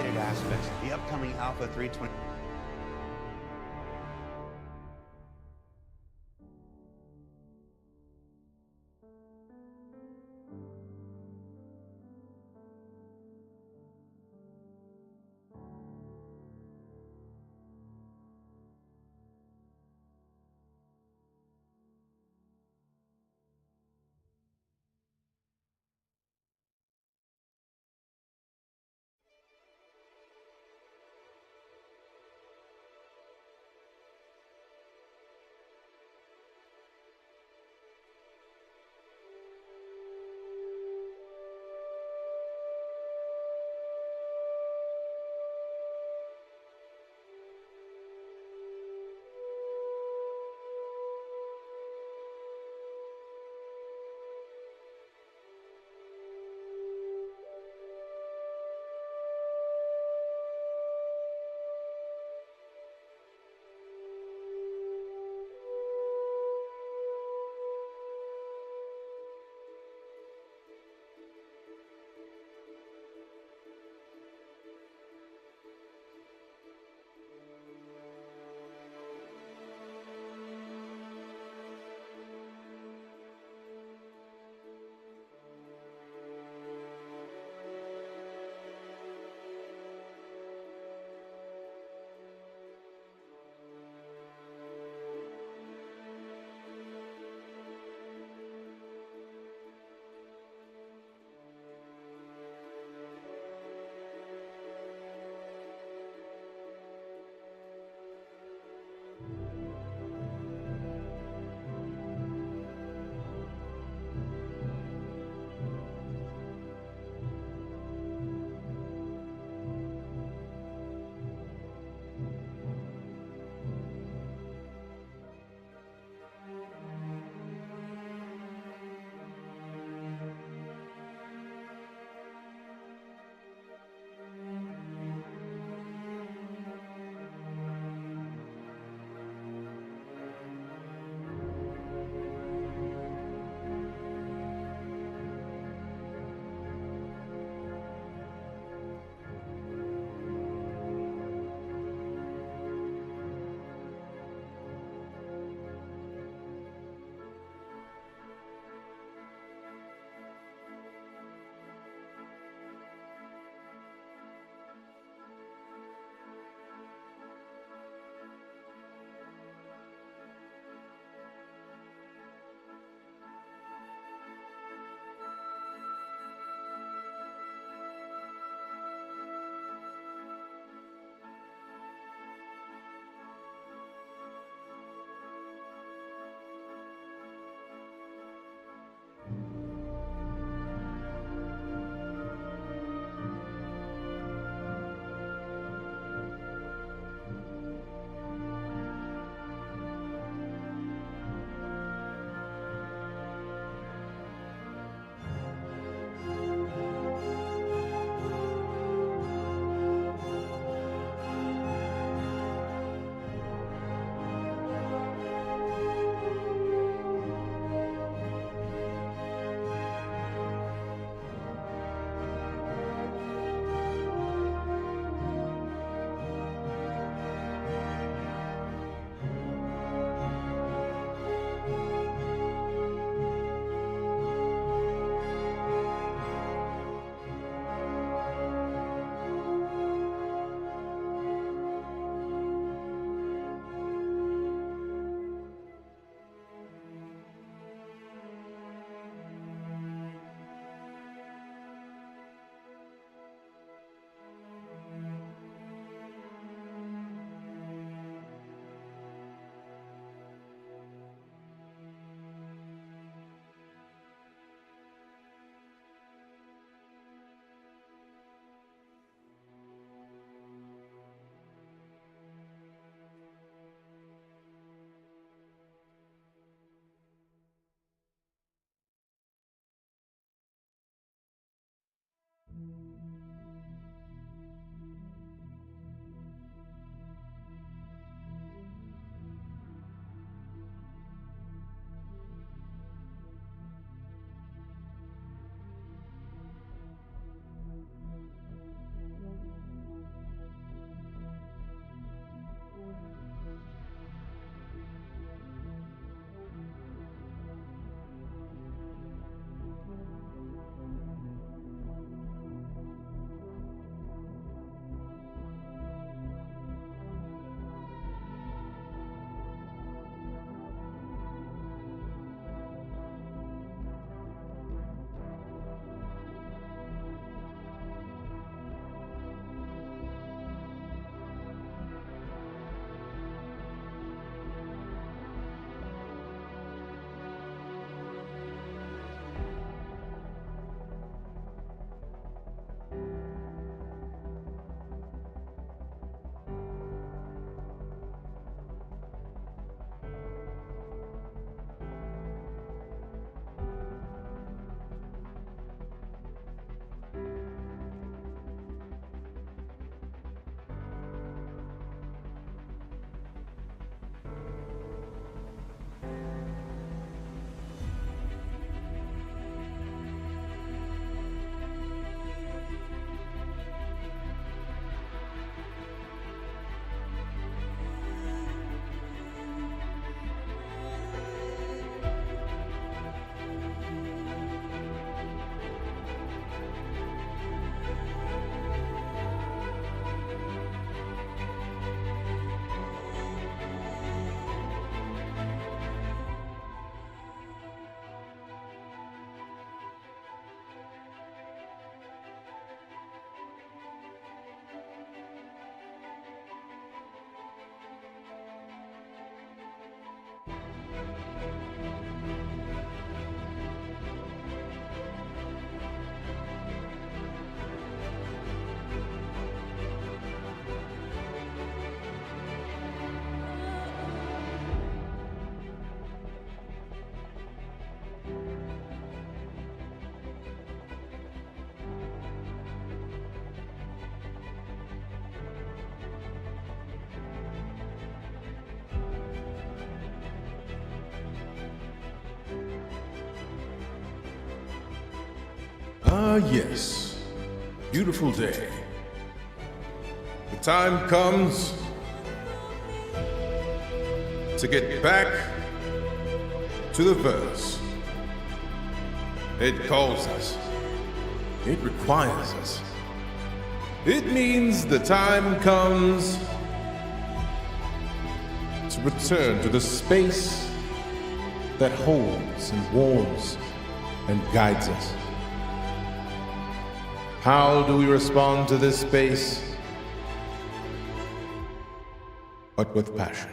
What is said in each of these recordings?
added aspects. The upcoming Alpha 320. Ah, yes. Beautiful day. The time comes to get back to the verse. It calls us. It requires us. It means the time comes to return to the space that holds and warms and guides us. How do we respond to this space? But with passion.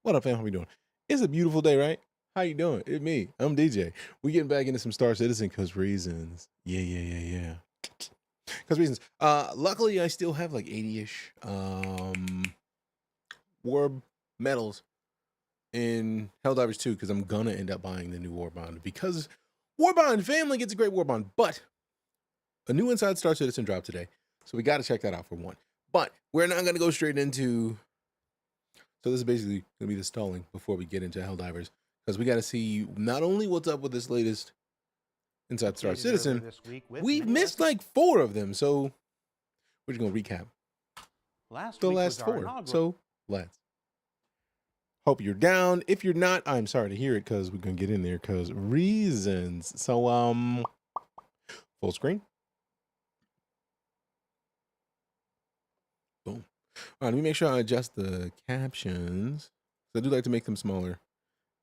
What up, fam? How we doing? It's a beautiful day, right? How you doing? It's me. I'm DJ. We getting back into some Star Citizen because reasons. Yeah. Because reasons. Luckily, I still have like 80-ish Warb medals in Helldivers 2 because I'm gonna end up buying the new Warbond because Warbond family gets a great Warbond, but a new Inside Star Citizen dropped today, so we got to check that out for one. But we're not gonna go straight into. So this is basically gonna be the stalling before we get into Helldivers because we got to see not only what's up with this latest Inside Star Citizen, we've missed like 4 of them, so we're just gonna recap the last 4. So let's. Hope you're down. If you're not, I'm sorry to hear it because we're gonna get in there because reasons. So full screen. Boom. All right, let me make sure I adjust the captions. So I do like to make them smaller.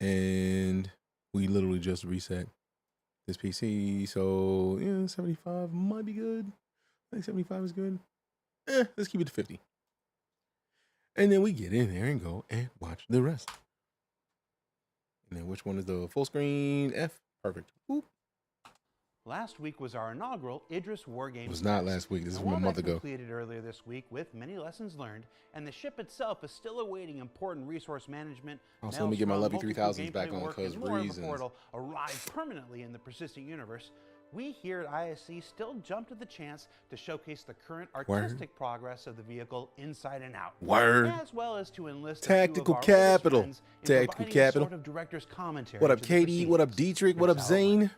And we literally just reset this PC. So yeah, 75 might be good. I think 75 is good. Let's keep it to 50. And then we get in there and go and watch the rest. And then which one is the full screen? F. Perfect. Ooh. Last week was our inaugural Idris War Games. It was not last week. This is from a month ago. Completed earlier this week with many lessons learned, and the ship itself is still awaiting important resource management. Also, let me get my Lovey 3000s back on because reasons. Portal arrived permanently in the persistent universe. We here at ISC still jumped at the chance to showcase the current artistic progress of the vehicle inside and out. Word. As well as to enlist Tactical Capital. Tactical Capital. Sort of director's commentary. What up, Katie? What up, Dietrich? What up, Zane?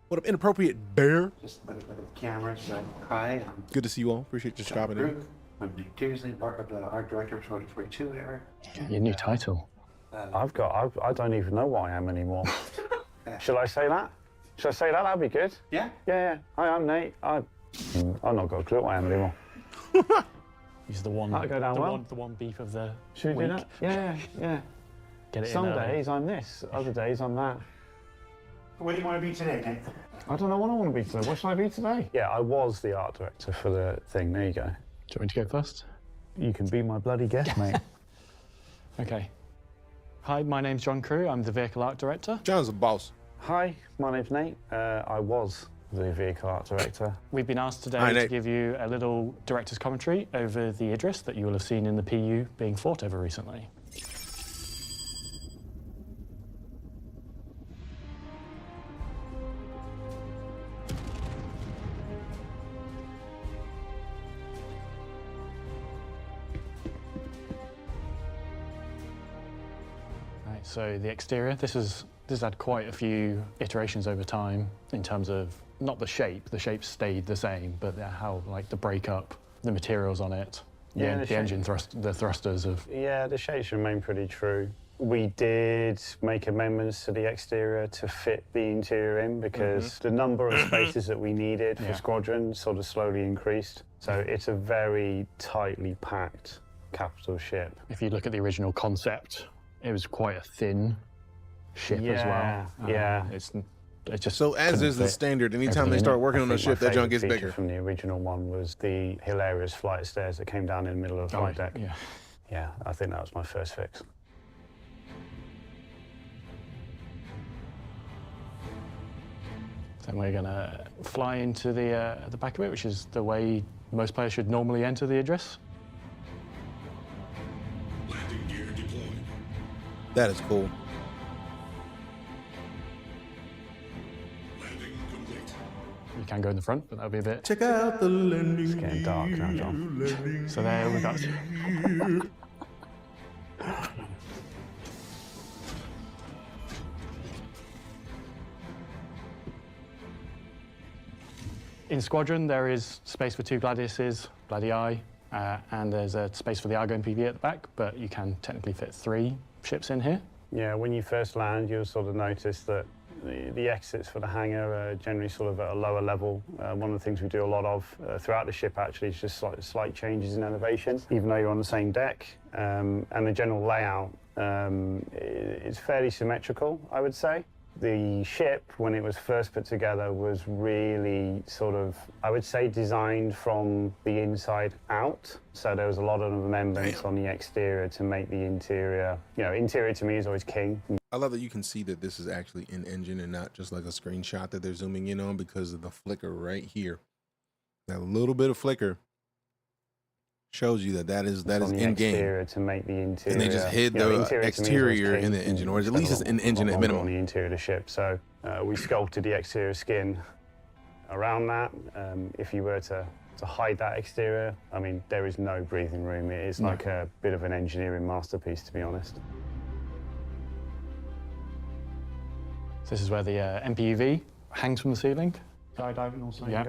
What up, Inappropriate Bear? Just the camera. So, hi. Good to see you all. Appreciate you stopping in. I'm Nick Diersley, part of the art director of 2042 era. Your new title. I don't even know what I am anymore. Shall I say that? Should I say that? That'd be good. Yeah? Yeah. Hi, I'm Nate. I've not got a clue what I am anymore. He's the one. That'll go down well. The one beef of the Should we week. do that? Yeah. Get it Some in early. days I'm this, other days I'm that. What do you want to be today, Nate? I don't know what I want to be today. What should I be today? Yeah, I was the art director for the thing. There you go. Do you want me to go first? You can be my bloody guest, mate. Okay. Hi, my name's John Crew. I'm the vehicle art director. John's a boss. Hi, my name's Nate. I was the vehicle art director. We've been asked today Hi, to Nate. give you a little director's commentary over the Idris that you will have seen in the PU being fought over recently. So the exterior, this has had quite a few iterations over time in terms of not the shape stayed the same, but how like the breakup, the materials on it, Yeah, the engine the thrusters of. Yeah, the shapes remain pretty true. We did make amendments to the exterior to fit the interior in because the number of spaces that we needed for Squadron sort of slowly increased. So it's a very tightly packed capital ship. If you look at the original concept, it was quite a thin ship as well. Yeah. It's just So as is the standard, anytime they start working on a ship, that junk gets bigger. From the original one was the hilarious flight of stairs that came down in the middle of the flight deck. Yeah, I think that was my first fix. So we're gonna fly into the back of it, which is the way most players should normally enter the Idris. Landing gear deployed. That is cool. Landing complete. You can go in the front, but that'll be a bit. Check out the landing. It's getting dark now, John. So there we go. In Squadron, there is space for 2 Gladiuses, Gladii, and there's a space for the Argo and PV at the back, but you can technically fit 3 ships in here. Yeah, when you first land, you'll sort of notice that the exits for the hangar are generally sort of at a lower level. One of the things we do a lot of throughout the ship actually is just slight changes in elevation, even though you're on the same deck. And the general layout is fairly symmetrical, I would say. The ship, when it was first put together, was really sort of, I would say, designed from the inside out. So there was a lot of amendments on the exterior to make the interior, you know, interior to me is always king. I love that you can see that this is actually in engine and not just like a screenshot that they're zooming in on because of the flicker right here. That little bit of flicker shows you that is in game. To make the interior, and they just hid the exterior in the engine, or at least it's in engine at minimum. On the interior of the ship, so we sculpted the exterior skin around that. If you were to hide that exterior, I mean, there is no breathing room. It is like a bit of an engineering masterpiece, to be honest. This is where the MPUV hangs from the ceiling. Skydiving also. Yeah,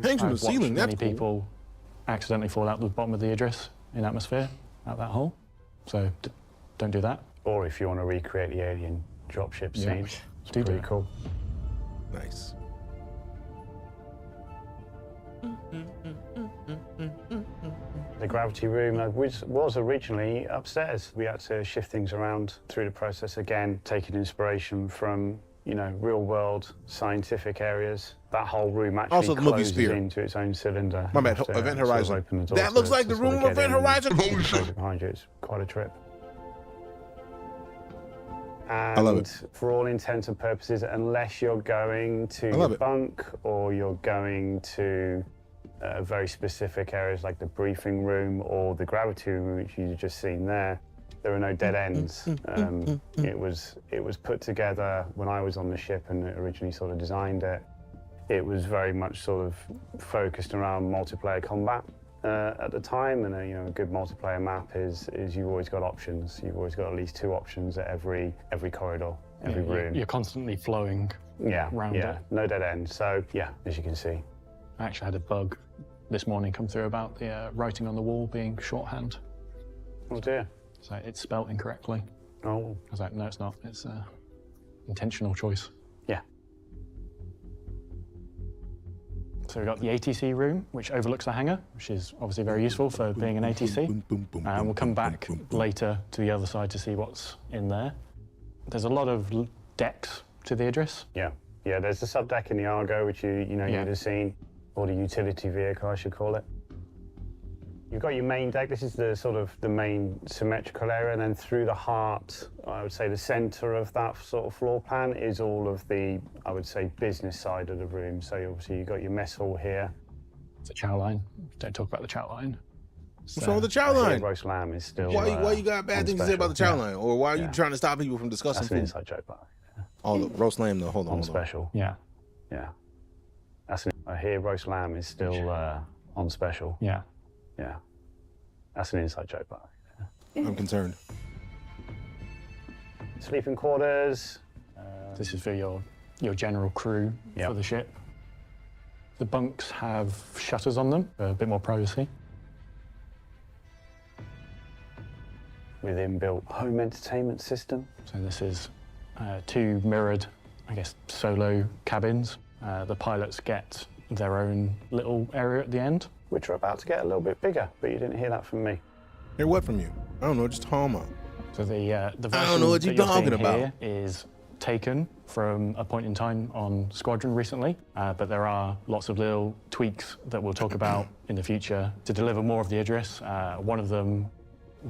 hangs from the ceiling. That's many people accidentally fall out the bottom of the Idris in atmosphere out that hole. So don't do that. Or if you want to recreate the alien dropship scene, it's pretty cool. Nice. The gravity room, which was originally upstairs. We had to shift things around through the process again, taking inspiration from, you know, real-world scientific areas. That whole room actually also the movie closes Sphere. into its own cylinder. My bad, Event Horizon. That looks like the room of Event Horizon. Holy shit! Behind you, it's quite a trip. And I love it. For all intents and purposes, unless you're going to your bunk or you're going to very specific areas like the briefing room or the gravity room, which you've just seen there, there are no dead ends. It was put together when I was on the ship and originally sort of designed it. It was very much sort of focused around multiplayer combat at the time, and you know, a good multiplayer map is you've always got options. You've always got at least 2 options at every corridor, every room. You're constantly flowing around it. No dead end. So yeah, as you can see. I actually had a bug this morning come through about the writing on the wall being shorthand. Oh dear. So it's spelt incorrectly. Oh. I was like, no, it's not. It's an intentional choice. Yeah. So we've got the ATC room, which overlooks the hangar, which is obviously very useful for being an ATC. And we'll come back later to the other side to see what's in there. There's a lot of decks to the Idris. Yeah. Yeah, there's the subdeck in the Argo, which you'd have seen, or the utility vehicle, I should call it. You've got your main deck. This is the sort of the main symmetrical area, and then through the heart, I would say the center of that sort of floor plan is all of the, I would say, business side of the room. So obviously you've got your mess hall here. It's a chow line. Don't talk about the chow line. What's wrong with the chow line? Roast lamb is still. Why you got bad things to say about the chow line, or why are you trying to stop people from discussing That's food? an inside joke, but. Oh, the roast lamb though. Hold on. Special. Yeah. Yeah. I hear roast lamb is still on special. Yeah. Yeah. That's an inside joke, but. I'm concerned. Sleeping quarters. This is for your general crew for the ship. The bunks have shutters on them, a bit more privacy. With inbuilt home entertainment system. So this is 2 mirrored, I guess, solo cabins. The pilots get their own little area at the end. Which are about to get a little bit bigger, but you didn't hear that from me. Hear what from you? I don't know, just home on. So the version I don't know what you're talking about. Here is taken from a point in time on Squadron recently, but there are lots of little tweaks that we'll talk about in the future to deliver more of the Idris. One of them,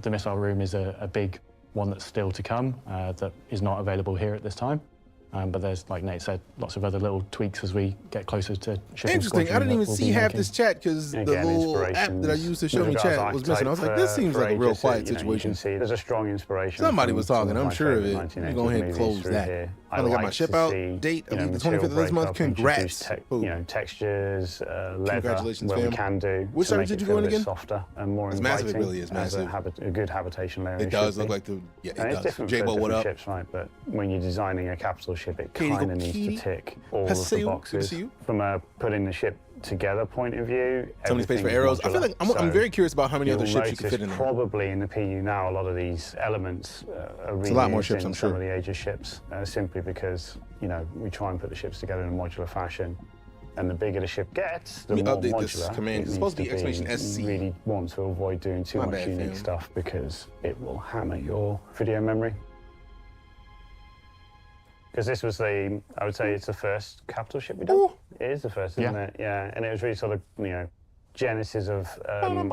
the missile room, is a big one that's still to come that is not available here at this time. But there's, like Nate said, lots of other little tweaks as we get closer to shipping. Interesting. I didn't even see half this chat because the little app that I used to show me chat was missing. I was like, this seems like a real quiet situation. There's a strong inspiration. Somebody was talking. I'm sure of it. Let me go ahead and close that. I got my ship out date. I leave the 25th of this month. Congrats. Textures, leather, congratulations, where we fam. can do. Which server did you go in again? Softer and more it's inviting. Massive. It really is massive. A good habitation layer. It does look like the. Yeah, it does. Different J-Bo, what up? ships, right? But when you're designing a capital ship, it kind of needs to tick all of the boxes. From putting the ship together point of view. So many space for arrows. I feel like I'm very curious about how many other ships you can fit in there. Probably in the PU now, a lot of these elements are reused a lot more ships, I'm some sure. of the Aegis ships, simply because, you know, we try and put the ships together in a modular fashion. And the bigger the ship gets, the more update modular this command. It's supposed to be exclamation SC. You really want to avoid doing too much unique stuff because it will hammer your video memory. Because this was I would say it's the first capital ship we've done. Ooh. It is the first, isn't it? Yeah, and it was really sort of, you know, genesis of,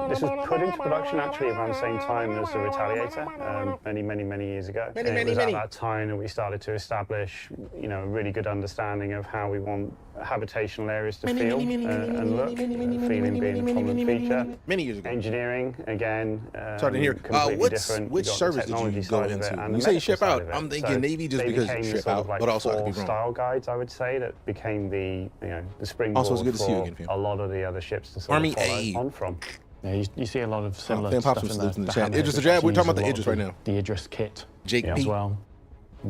this was put into production actually around the same time as the Retaliator, many years ago. It was at that time that we started to establish, you know, a really good understanding of how we want habitational areas to feel and look, feeling being a prominent feature. Many years ago. Engineering, again, sorry to hear. Which service did you go into? When you say ship out, I'm thinking Navy just because ship out, but also I could be wrong. Style guides, I would say, that became the, you know, the springboard for a lot of the other ships to sort of follow on from. Yeah, you see a lot of similar stuff in the chat. Idris the Jab, we're talking about the Idris right now. The Idris kit Jake as well.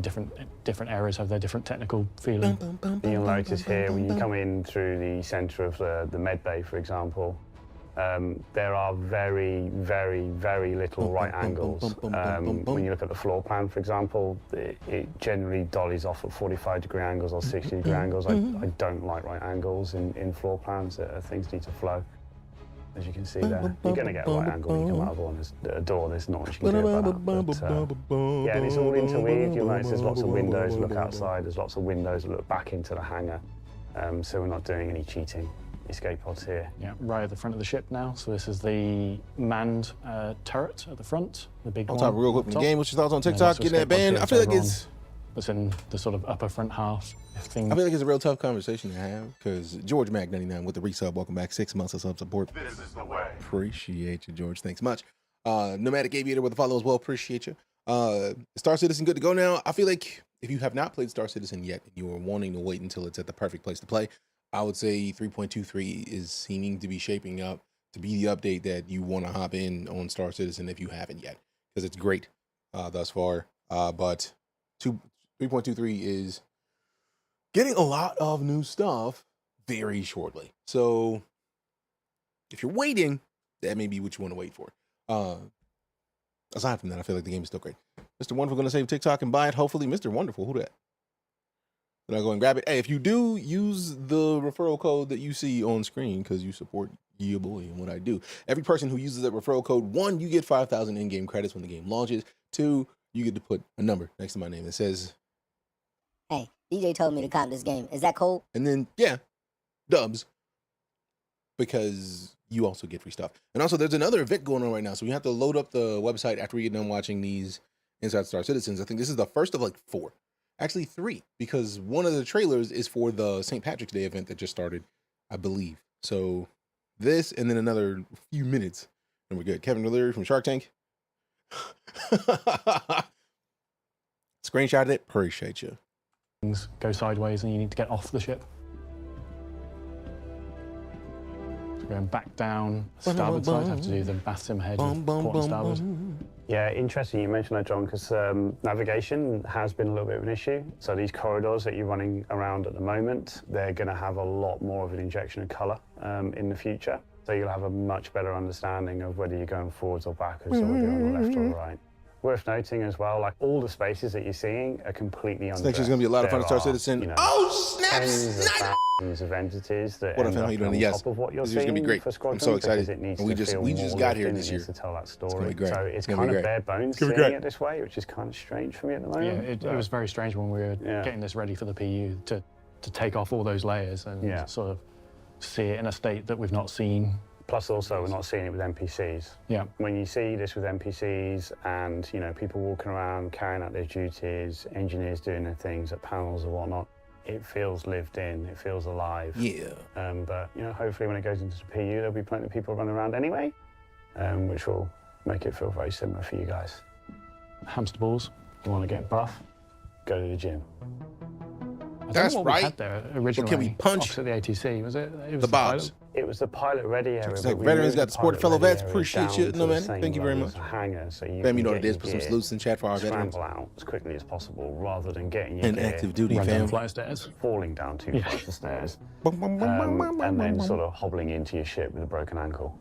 Different areas have their different technical feeling. You'll notice here when you come in through the centre of the med bay, for example, there are very little right angles. When you look at the floor plan, for example, it generally dollies off at 45-degree angles or 60-degree angles. I don't like right angles in floor plans. Things need to flow. As you can see there, you're going to get a right angle when you come out of a door. There's not much you can do about that. But, yeah, and it's all interweaved. You'll notice there's lots of windows that look outside. There's lots of windows that look back into the hangar. So we're not doing any cheating. Escape pods here. Yeah, right at the front of the ship now. So this is the manned turret at the front, the big one. I'll talk real quick from the game. What's your thoughts on TikTok? Getting that banned? I feel like it's in the sort of upper front half. I feel like it's a real tough conversation to have because George Mac 99 with the resub. Welcome back. 6 months of sub support. This is the way. Appreciate you, George. Thanks much. Nomadic Aviator with the follow as well. Appreciate you. Star Citizen good to go now. I feel like if you have not played Star Citizen yet and you are wanting to wait until it's at the perfect place to play, I would say 3.23 is seeming to be shaping up to be the update that you want to hop in on Star Citizen if you haven't yet, because it's great thus far. But 3.23 is getting a lot of new stuff very shortly. So if you're waiting, that may be what you want to wait for. Aside from that, I feel like the game is still great. Mr. Wonderful going to save TikTok and buy it. Hopefully, Mr. Wonderful, who that? Then I'll go and grab it. Hey, if you do, use the referral code that you see on screen because you support your boy and what I do. Every person who uses that referral code, 1, you get 5,000 in-game credits when the game launches. 2, you get to put a number next to my name that says, "Hey, DJ told me to cop this game. Is that cool?" And then, yeah, dubs. Because you also get free stuff. And also, there's another event going on right now. So we have to load up the website after we get done watching these Inside Star Citizens. I think this is the first of like 4. Actually 3, because one of the trailers is for the St. Patrick's Day event that just started, I believe. So this and then another few minutes, and we're good. Kevin O'Leary from Shark Tank. Screenshot it. Appreciate you. Things go sideways and you need to get off the ship. So going back down, starboard side, have to do the bathroom head, port and starboard. Yeah, interesting you mentioned that, John, because navigation has been a little bit of an issue. So these corridors that you're running around at the moment, they're going to have a lot more of an injection of colour in the future. So you'll have a much better understanding of whether you're going forwards or backwards or whether you're on the left or the right. Worth noting as well, like all the spaces that you're seeing are completely undressed. Next is going to be a lot of fun to Star Citizen. You know, oh, snaps! Thousands of entities that what end up on top of what you're seeing. This is going to be great. For Squadron, I'm so excited. It needs we to just got here this year. To tell that story. It's going to be great. So it's kind of bare bones seeing it this way, which is kind of strange for me at the moment. Yeah, it was very strange when we were getting this ready for the PU to take off all those layers and sort of see it in a state that we've not seen. Plus, also, we're not seeing it with NPCs. Yeah. When you see this with NPCs and, you know, people walking around, carrying out their duties, engineers doing their things at panels or whatnot, it feels lived in, it feels alive. Yeah. But, you know, hopefully when it goes into the PU, there'll be plenty of people running around anyway, which will make it feel very similar for you guys. Hamster balls. You want to get buff? Go to the gym. That's right. We had there originally. Well, can we punch at the ATC? Was it? It was the bobs. It was the pilot ready area. It's but like we veterans moved got the support pilot fellow ready vets. area Appreciate down you. to No, the man. same Thank you very level much. as a hangar, so you Fam, you can know what get it is. your Put some gear, salutes in chat for our veterans. scramble out as quickly as possible rather than getting your And gear, active duty, Run down fam. a flight of stairs. falling down two flights of stairs, Bum, bum, bum, bum, bum, and then bum, sort of hobbling into your ship with a broken ankle.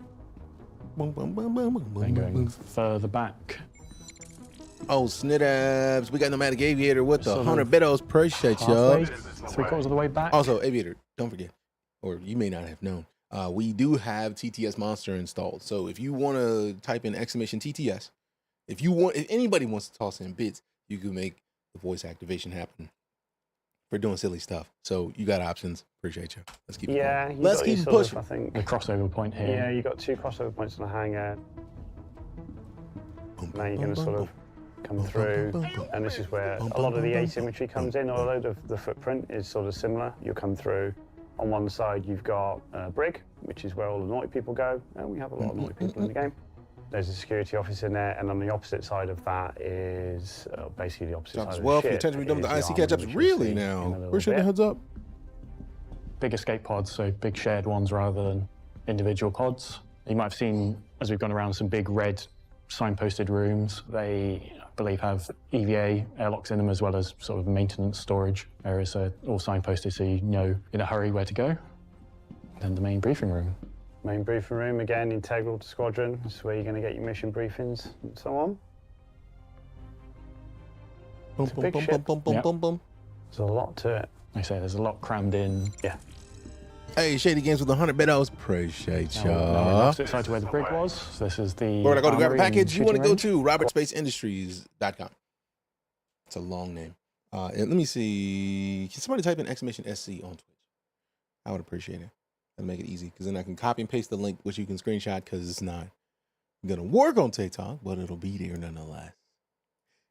bum, bum, bum, bum, bum, Then going bum. further back. Oh, snidabs. We got nomadic aviator with the Sort of 100 bidos. Appreciate Halfway, y'all. 3/4 of the way back. Also, aviator, don't forget, or you may not have known, we do have TTS Monster installed. So if you want to type in exclamation TTS, if anybody wants to toss in bits, you can make the voice activation happen for doing silly stuff. So you got options. Appreciate you. Let's keep it going. You Let's got your keep sort of, pushing. I think. The crossover point here. Yeah, you got 2 crossover points on the hangar. Now you're going to sort of come through, and this is where a lot of the asymmetry comes in. A lot of the footprint is sort of similar. You'll come through. On one side, you've got Brig, which is where all the naughty people go, and we have a lot of naughty people in the game. There's a security office in there, and on the opposite side of that is basically the opposite side of the Well, for your ship. attention, we've done with the is IC armor, catch-ups. which you'll Really see in a now. little Appreciate the bit. heads up. Big escape pods, so big shared ones rather than individual pods. You might have seen, as we've gone around, some big red signposted rooms. They, I believe, have EVA airlocks in them as well as sort of maintenance storage areas, so all signposted so you know in a hurry where to go. Then the main briefing room. Main briefing room, again, integral to Squadron. This is where you're going to get your mission briefings and so on. Boom, It's a boom, big boom, ship. boom, boom, Yep. boom, boom. There's a lot to it. Like I say, there's a lot crammed in. Yeah. Hey, Shady Games with 100 bidos. Appreciate Now we're on the y'all. opposite side to where the brig was. So this is the. Where would I go to grab a armory and package? You want to shooting go range. to robertspaceindustriescom. It's a long name. And let me see. Can somebody type in exclamation SC on Twitch? I would appreciate it. That'll make it easy because then I can copy and paste the link, which you can screenshot because it's not going to work on TikTok, but it'll be there nonetheless.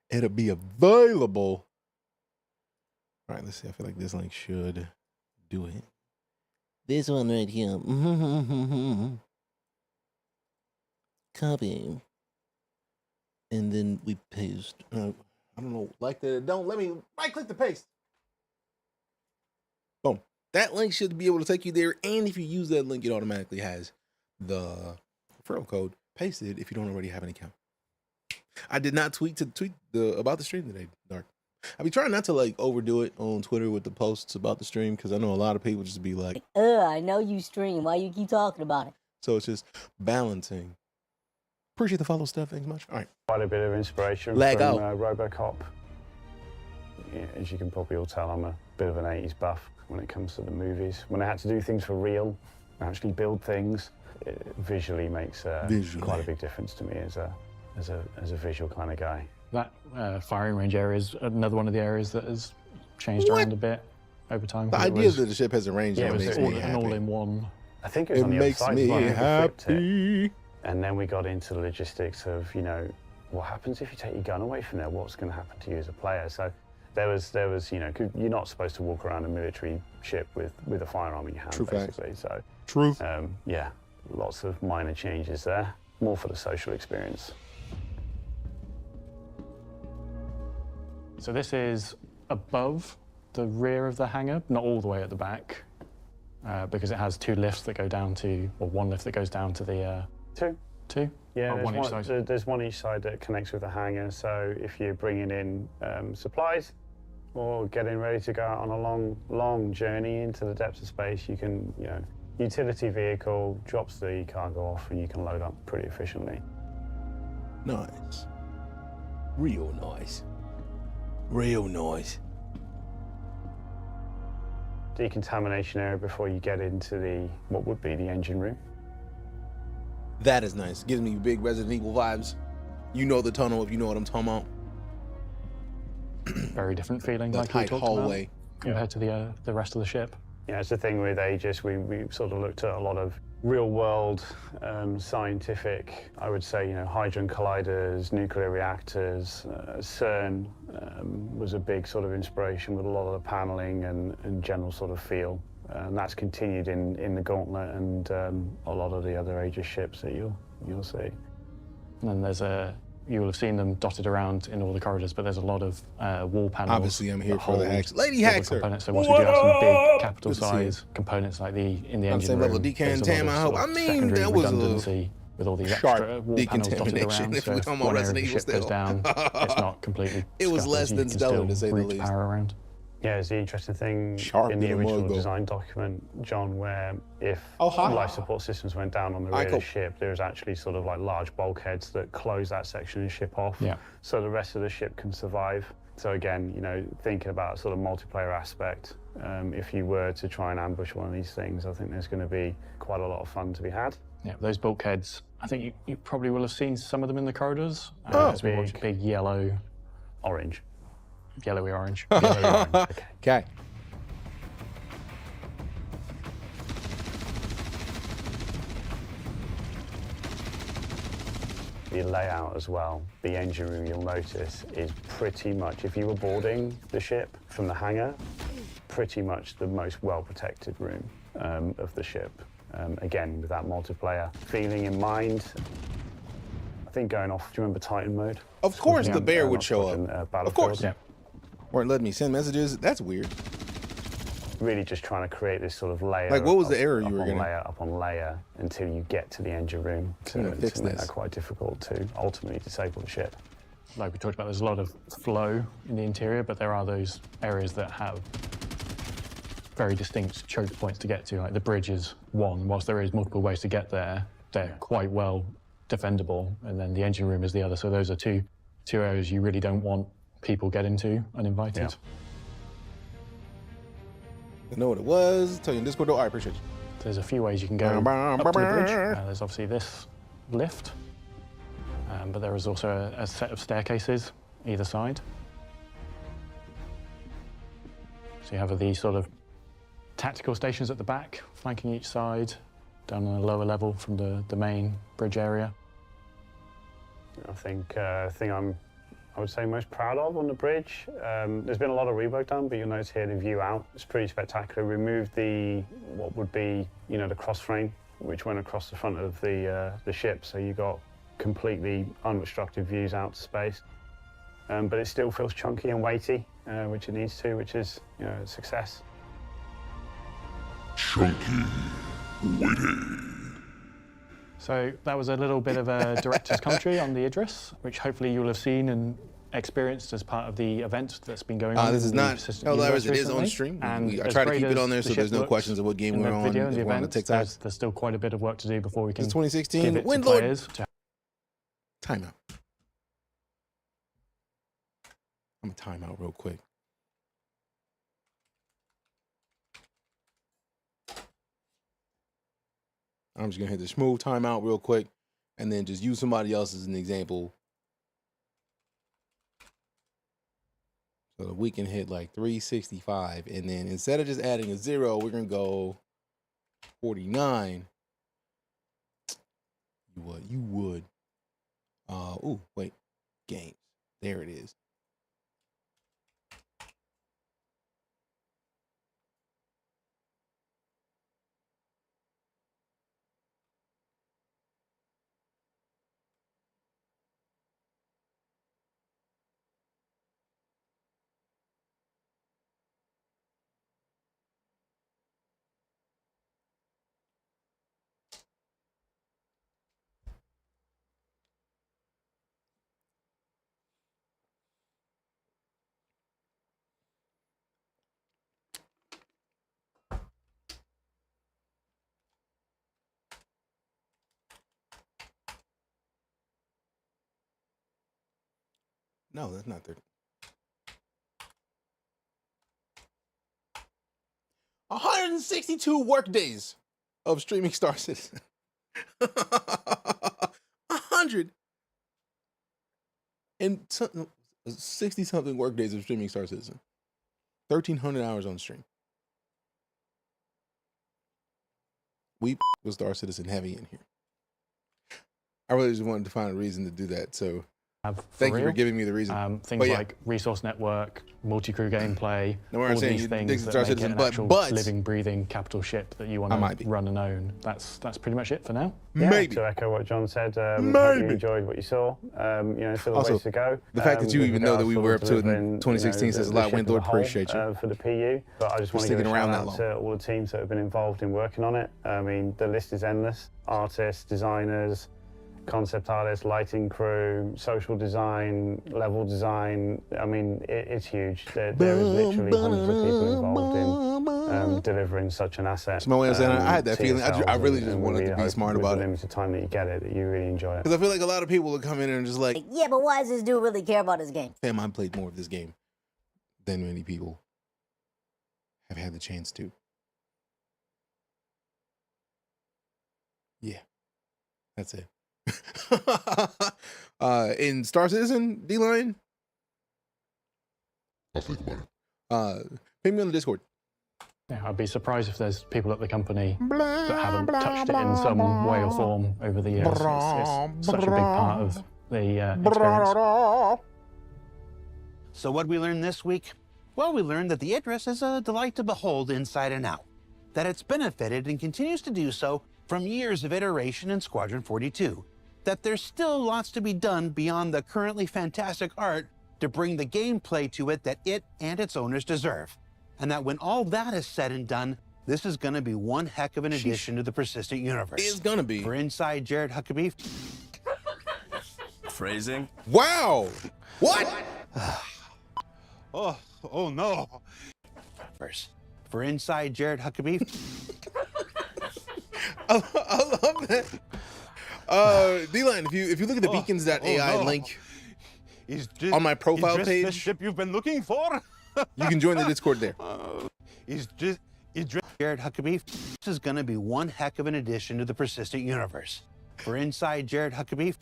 It'll be available. All right, let's see. I feel like this link should do it. This one right here. Copy. And then we paste. I don't know. Don't let me right click the paste. Boom. That link should be able to take you there. And if you use that link, it automatically has the referral code pasted if you don't already have an account. I did not tweet about the stream today, Dark. I be trying not to like overdo it on Twitter with the posts about the stream because I know a lot of people just be like, I know you stream. Why you keep talking about it? so it's just balancing. Appreciate the follow stuff. Thanks much. All right. Quite a bit of inspiration Leg from out. RoboCop. Yeah, as you can probably all tell, I'm a bit of an 80s buff when it comes to the movies. When I had to do things for real, actually build things, it visually makes quite a big difference to me as a visual kind of guy. That firing range area is another one of the areas that has changed around a bit over time. The 'cause it idea was- that the ship has a range yeah, it on was makes all, me an happy. all-in-one. I think it was It on the other makes side me as well. We flipped it. happy. And then we got into the logistics of, you know, what happens if you take your gun away from there? What's going to happen to you as a player? So there was, you know, 'cause you're not supposed to walk around a military ship with a firearm in your hand, True facts. basically. So, Truth. yeah, lots of minor changes there, more for the social experience. So this is above the rear of the hangar, not all the way at the back, because it has 2 lifts that go down to, or 1 lift that goes down to the 2. 2. Yeah, Oh, there's one each side. there's one each side that connects with the hangar. So if you're bringing in supplies or getting ready to go out on a long journey into the depths of space, you can, you know, utility vehicle drops the cargo off and you can load up pretty efficiently. Nice. Real nice. Real nice. Decontamination area before you get into what would be the engine room. That is nice. Gives me big Resident Evil vibes. You know the tunnel if you know what I'm talking about. Very different feeling, The like we tight talked hallway. about, compared to the rest of the ship. You know, it's the thing with Aegis, we sort of looked at a lot of real-world scientific, I would say, you know, hydrogen colliders, nuclear reactors. CERN was a big sort of inspiration with a lot of the paneling and general sort of feel. And that's continued in the Gauntlet and a lot of the other Aegis ships that you'll see. And then there's a You will have seen them dotted around in all the corridors, but there's a lot of wall panels. Obviously, I'm here that for the hold hacks. Lady all the Haxer. components. So once we do have some big capital Good to see you. size components like the in the On the engine same room, level, DK there's and a lot Tam, of I sort hope. of I mean, secondary that was a redundancy with all these sharp extra wall panels dotted decontamination around. if So we if talking about one area of Resident the Evil ship goes still. down, it's not completely It was scuppered. less You than can stellar, still to say the route least. power around. Yeah, it's the interesting thing Sharp in the little original logo. design document, John, where if hi. life support systems went down on the Hi, rear of cool. the ship, there's actually sort of like large bulkheads that close that section of the ship off, so the rest of the ship can survive. So again, you know, thinking about sort of multiplayer aspect, if you were to try and ambush one of these things, I think there's going to be quite a lot of fun to be had. Yeah, those bulkheads, I think you probably will have seen some of them in the corridors. Oh, Big yellow, orange. Yellowy orange. Yellowy orange. Okay. Okay. The layout as well, the engine room, you'll notice, is pretty much, if you were boarding the ship from the hangar, pretty much the most well-protected room of the ship. Again, with that multiplayer feeling in mind. I think going off, do you remember Titan mode? Of course the bear would not show Squadron, up. Battlefield. Of course. Yeah. Weren't letting me send messages. That's weird. Really just trying to create this sort of layer. Like, what was the error you were upon getting? layer upon layer until you get to the engine room to fix make this. that quite difficult to ultimately disable the ship. Like we talked about, there's a lot of flow in the interior, but there are those areas that have very distinct choke points to get to. Like the bridge is one, whilst there is multiple ways to get there, they're quite well defendable, and then the engine room is the other. So those are two areas you really don't want people getting to uninvited. Yeah. I know what it was. Tell you in Discord. I appreciate you. There's a few ways you can go up to the bridge. There's obviously this lift, but there is also a set of staircases either side. So you have these sort of tactical stations at the back, flanking each side, down on a lower level from the main bridge area. I think I would say most proud of on the bridge. There's been a lot of rework done, but you'll notice here the view out is pretty spectacular. Removed what would be, you know, the cross frame, which went across the front of the ship, so you got completely unobstructed views out to space. But it still feels chunky and weighty, which it needs to, which is, you know, a success. Chunky, weighty. So that was a little bit of a director's commentary on the Idris, which hopefully you'll have seen and experienced as part of the event that's been going on. This is not Helldivers. It is on recently. stream. And I as try to great keep it as on there the so ship there's no looks questions of what game in we're the on. video and the if we're on the event, TikToks. there's still quite a bit of work to do before we can It's give 2016. it to Windlord. players. Timeout. I'm gonna time out real quick. I'm just gonna hit the smooth timeout real quick and then just use somebody else as an example. So that we can hit like 365, and then instead of just adding a 0, we're gonna go 49. You would. Oh, wait. Games. There it is. No, that's not 30. 162 work days of streaming Star Citizen. 100 and 60 something work days of streaming Star Citizen. 1,300 hours on stream. We was Star Citizen heavy in here. I really just wanted to find a reason to do that. So thank you for giving me the reason. Things like resource network, multi-crew gameplay, No, all I'm saying these you things dig that Star make it Citizen, an but- actual but- living, breathing capital ship that you want to run and own. That's pretty much it for now. Yeah, Maybe. to echo what John said, hope you Maybe. enjoyed what you saw. Still a Also, ways to go. the fact that you with even know that we regards were up to it in delivering, 2016 says a lot. the ship Wayne as a Lord, whole, appreciate you. for the PU, but I just want to give a sticking shout around out that to all the teams that have been involved in working on it. I mean, the list is endless. Artists, designers, concept artists, lighting crew, social design, level design. I mean, it's huge. There is literally hundreds of people involved in delivering such an asset. So my way of saying, I had that to feeling. I yourselves, really and just we wanted to be hope smart with about the it. limited time that you get it, that you really enjoy it. Because I feel like a lot of people would come in and just like, Yeah, but why does this dude really care about this game? damn, I played more of this game than many people have had the chance to. Yeah, that's it. In Star Citizen, D-Line, I'll think about it. ping me on the Discord. Yeah, I'd be surprised if there's people at the company that haven't touched it in some way or form over the years. It's such a big part of the experience. So what we learned this week? Well, we learned that the Idris is a delight to behold inside and out, that it's benefited and continues to do so from years of iteration in Squadron 42, that there's still lots to be done beyond the currently fantastic art to bring the gameplay to it that it and its owners deserve, and that when all that is said and done, this is going to be one heck of an addition to the persistent universe. It's gonna be. For Inside Jared Huckabee. Phrasing? Wow! What? Oh no. For Inside Jared Huckabee. I love that. D-Line, if you look at the beacons.ai no. link He's just, on my profile he's just page, the ship you've been looking for. you can join the Discord there. He's just Jared Huckabee. This is going to be one heck of an addition to the persistent universe. For Inside Jared Huckabee.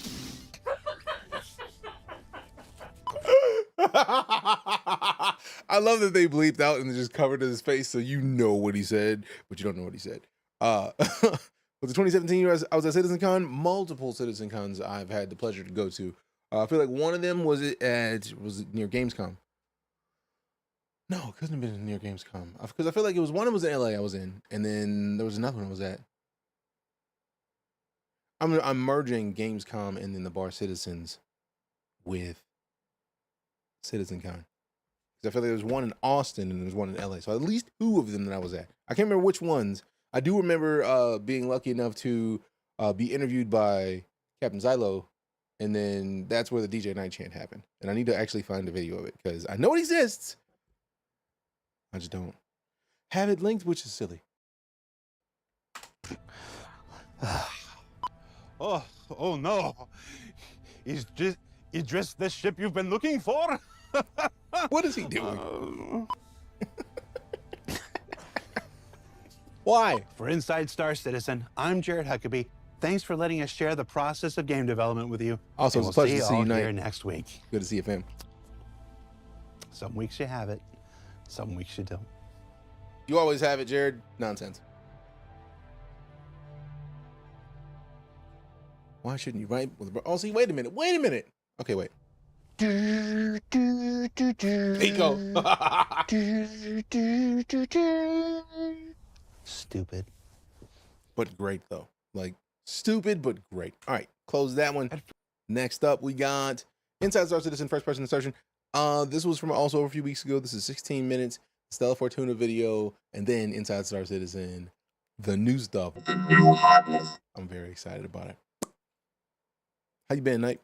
I love that they bleeped out and just covered his face so you know what he said, but you don't know what he said. With the 2017 year, I was at CitizenCon. Multiple CitizenCons I've had the pleasure to go to. I feel like one of them was near Gamescom. No, it couldn't have been near Gamescom because I feel like it was one that was in LA I was in, and then there was another one I was at. I'm merging Gamescom and then the Bar Citizens with CitizenCon. Because I feel like there was one in Austin and there was one in LA. So at least two of them that I was at. I can't remember which ones. I do remember being lucky enough to be interviewed by Captain Zylo, and then that's where the DeejayKnight chant happened. And I need to actually find a video of it because I know it exists. I just don't have it linked, which is silly. Oh no. He's just the ship you've been looking for. What is he doing? Why? For Inside Star Citizen, I'm Jared Huckabee. Thanks for letting us share the process of game development with you. Also, And it's a pleasure we'll to see you you, all Knight. here next week. Good to see you, fam. Some weeks you have it, some weeks you don't. You always have it, Jared. Nonsense. Why shouldn't you write with a... Oh, see, wait a minute. Wait a minute. Okay, wait. There you go. Stupid. But great, though. Like, stupid, but great. All right, close that one. Next up, we got Inside Star Citizen first-person insertion. This was from also a few weeks ago. This is 16 minutes. Stella Fortuna video, and then Inside Star Citizen, the new stuff. The new hotness. I'm very excited about it. How you been, Knight?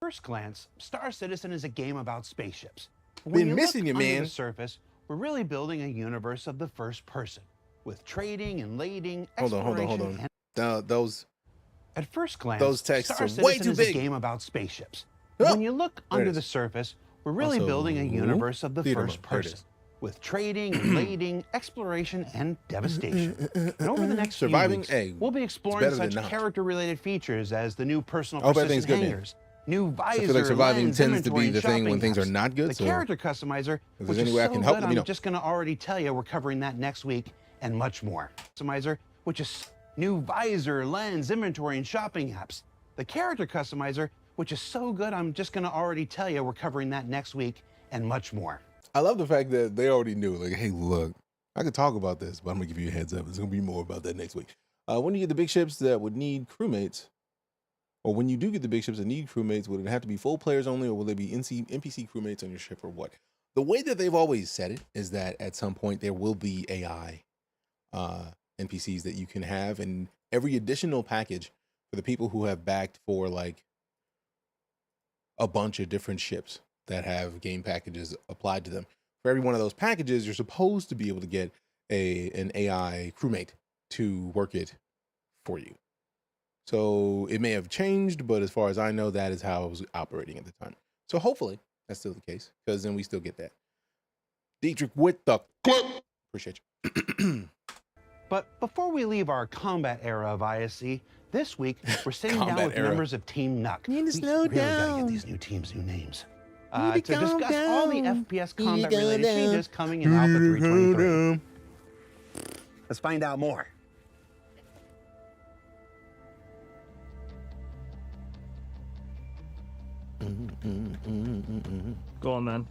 First glance, Star Citizen is a game about spaceships. Been missing you, under man. the surface, we're really building a universe of the first person, with trading and lading, Hold exploration, on. and Those at first glance, Those texts Star are way Citizen too is big. a game about spaceships. Oh, When you look there it under is. the surface, we're really Also, building a universe of the theater first mode. There it person, is. with trading and lading, exploration, and devastation. And over the next Surviving few weeks, egg. we'll be It's exploring better than such not. character-related features as the new personal I hope everything's persistent good, man. hangars, new visor, I feel like surviving lens, tends to inventory, be and the thing when shopping things are apps. not good. The So character customizer, there's which any is way I so can help, good, let me know. I'm just going to already tell you we're covering that next week and much more. Customizer, which is new visor, lens, inventory, and shopping apps. The character customizer, which is so good, I'm just going to already tell you we're covering that next week and much more. I love the fact that they already knew, like, hey, look, I could talk about this, but I'm gonna give you a heads up. There's gonna be more about that next week. When you get the big ships that would need crewmates, or when you do get the big ships that need crewmates, would it have to be full players only, or will there be NPC crewmates on your ship, or what? The way that they've always said it is that at some point there will be AI NPCs that you can have, and every additional package for the people who have backed for like a bunch of different ships that have game packages applied to them. For every one of those packages, you're supposed to be able to get an AI crewmate to work it for you. So it may have changed, but as far as I know, that is how it was operating at the time. So hopefully that's still the case, because then we still get that. Dietrich with the clip. Appreciate you. But before we leave our combat era of ISC, this week we're sitting down with members of Team Nuck. Need to we slow really gotta down. get these new teams new names. Need To to calm discuss all the down. FPS Need to combat calm related down. changes coming in Alpha 323. Let's find out more. Go on then.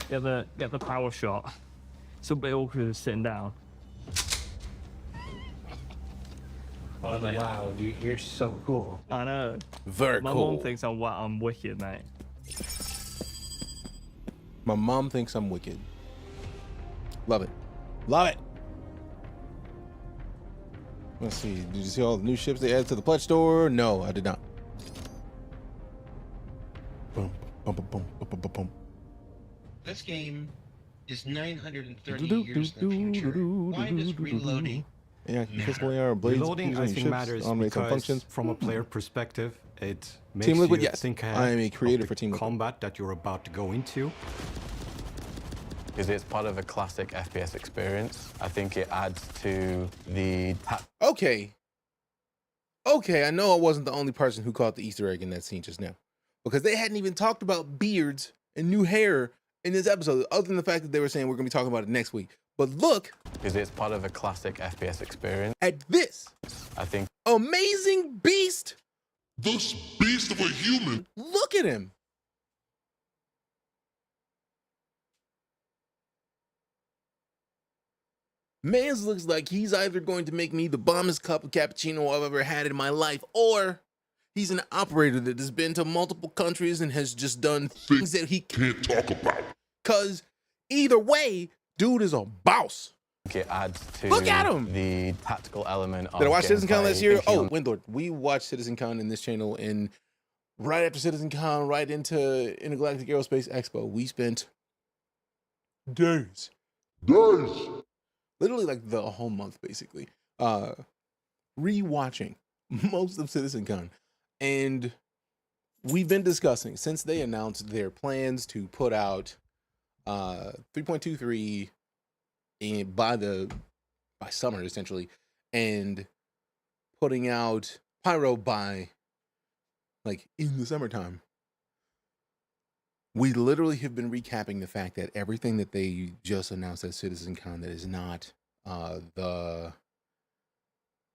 Get the power shot. It's a bit awkward sitting down. Oh, wow, dude, you're so cool. I know. Very My cool. mom thinks I'm wicked, mate. My mom thinks I'm wicked. Love it. Love it. Let's see. Did you see all the new ships they added to the pledge store? No, I did not. Boom, boom, boom, boom, boom, boom, boom. This game is 930 years in the future. Why does reloading? Yeah, physical AR, blades, Reloading, I think, matters because because from a player perspective, it makes Team Liquid, you yes. think I ahead am a creator of for the Team Liquid. combat that you're about to go into. Because it's part of a classic FPS experience. I think it adds to the Okay. Okay, I know I wasn't the only person who caught the Easter egg in that scene just now. Because they hadn't even talked about beards and new hair in this episode, other than the fact that they were saying we're going to be talking about it next week. But look. Because it's part of a classic FPS experience. At this. I think. Amazing beast. This beast of a human. Look at him. Mans looks like he's either going to make me the bombest cup of cappuccino I've ever had in my life, or he's an operator that has been to multiple countries and has just done things that he Can't talk about. Because either way, dude is a boss. It adds to Look at him. the tactical element of Did I watch Citizen Con gameplay last year? if you Oh, Windlord. We watched Citizen Con in this channel, and right after Citizen Con, right into Intergalactic Aerospace Expo, we spent days. Literally like the whole month, basically, rewatching most of Citizen Con. And we've been discussing, since they announced their plans to put out 3.23 by summer, essentially, and putting out Pyro by like in the summertime. We literally have been recapping the fact that everything that they just announced at CitizenCon that is not the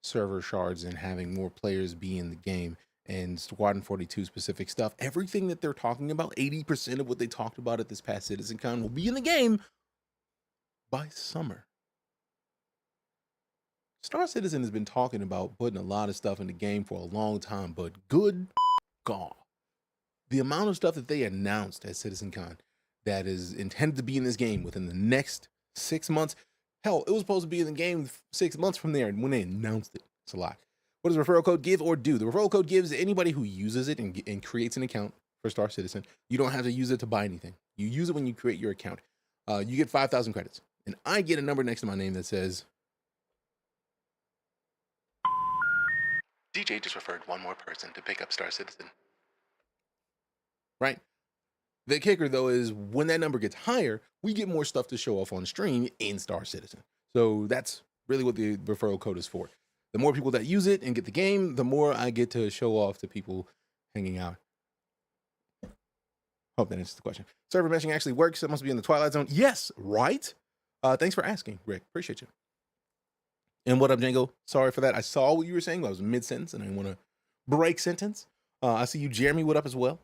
server shards and having more players be in the game and Squadron 42 specific stuff, everything that they're talking about, 80% of what they talked about at this past CitizenCon will be in the game by summer. Star Citizen has been talking about putting a lot of stuff in the game for a long time, but good God. The amount of stuff that they announced at CitizenCon that is intended to be in this game within the next 6 months. Hell, it was supposed to be in the game 6 months from there when they announced it. It's a lot. What does referral code give or do? The referral code gives anybody who uses it and creates an account for Star Citizen. You don't have to use it to buy anything. You use it when you create your account. You get 5,000 credits. And I get a number next to my name that says, DJ just referred one more person to pick up Star Citizen. Right? The kicker, though, is when that number gets higher, we get more stuff to show off on stream in Star Citizen. So that's really what the referral code is for. The more people that use it and get the game, the more I get to show off to people hanging out. Hope that answers the question. Server meshing actually works. That must be in the Twilight Zone. Yes, right? Thanks for asking, Rick. Appreciate you. And what up, Django? Sorry for that. I saw what you were saying. I was mid-sentence, and I didn't want to break sentence. I see you, Jeremy. What up as well?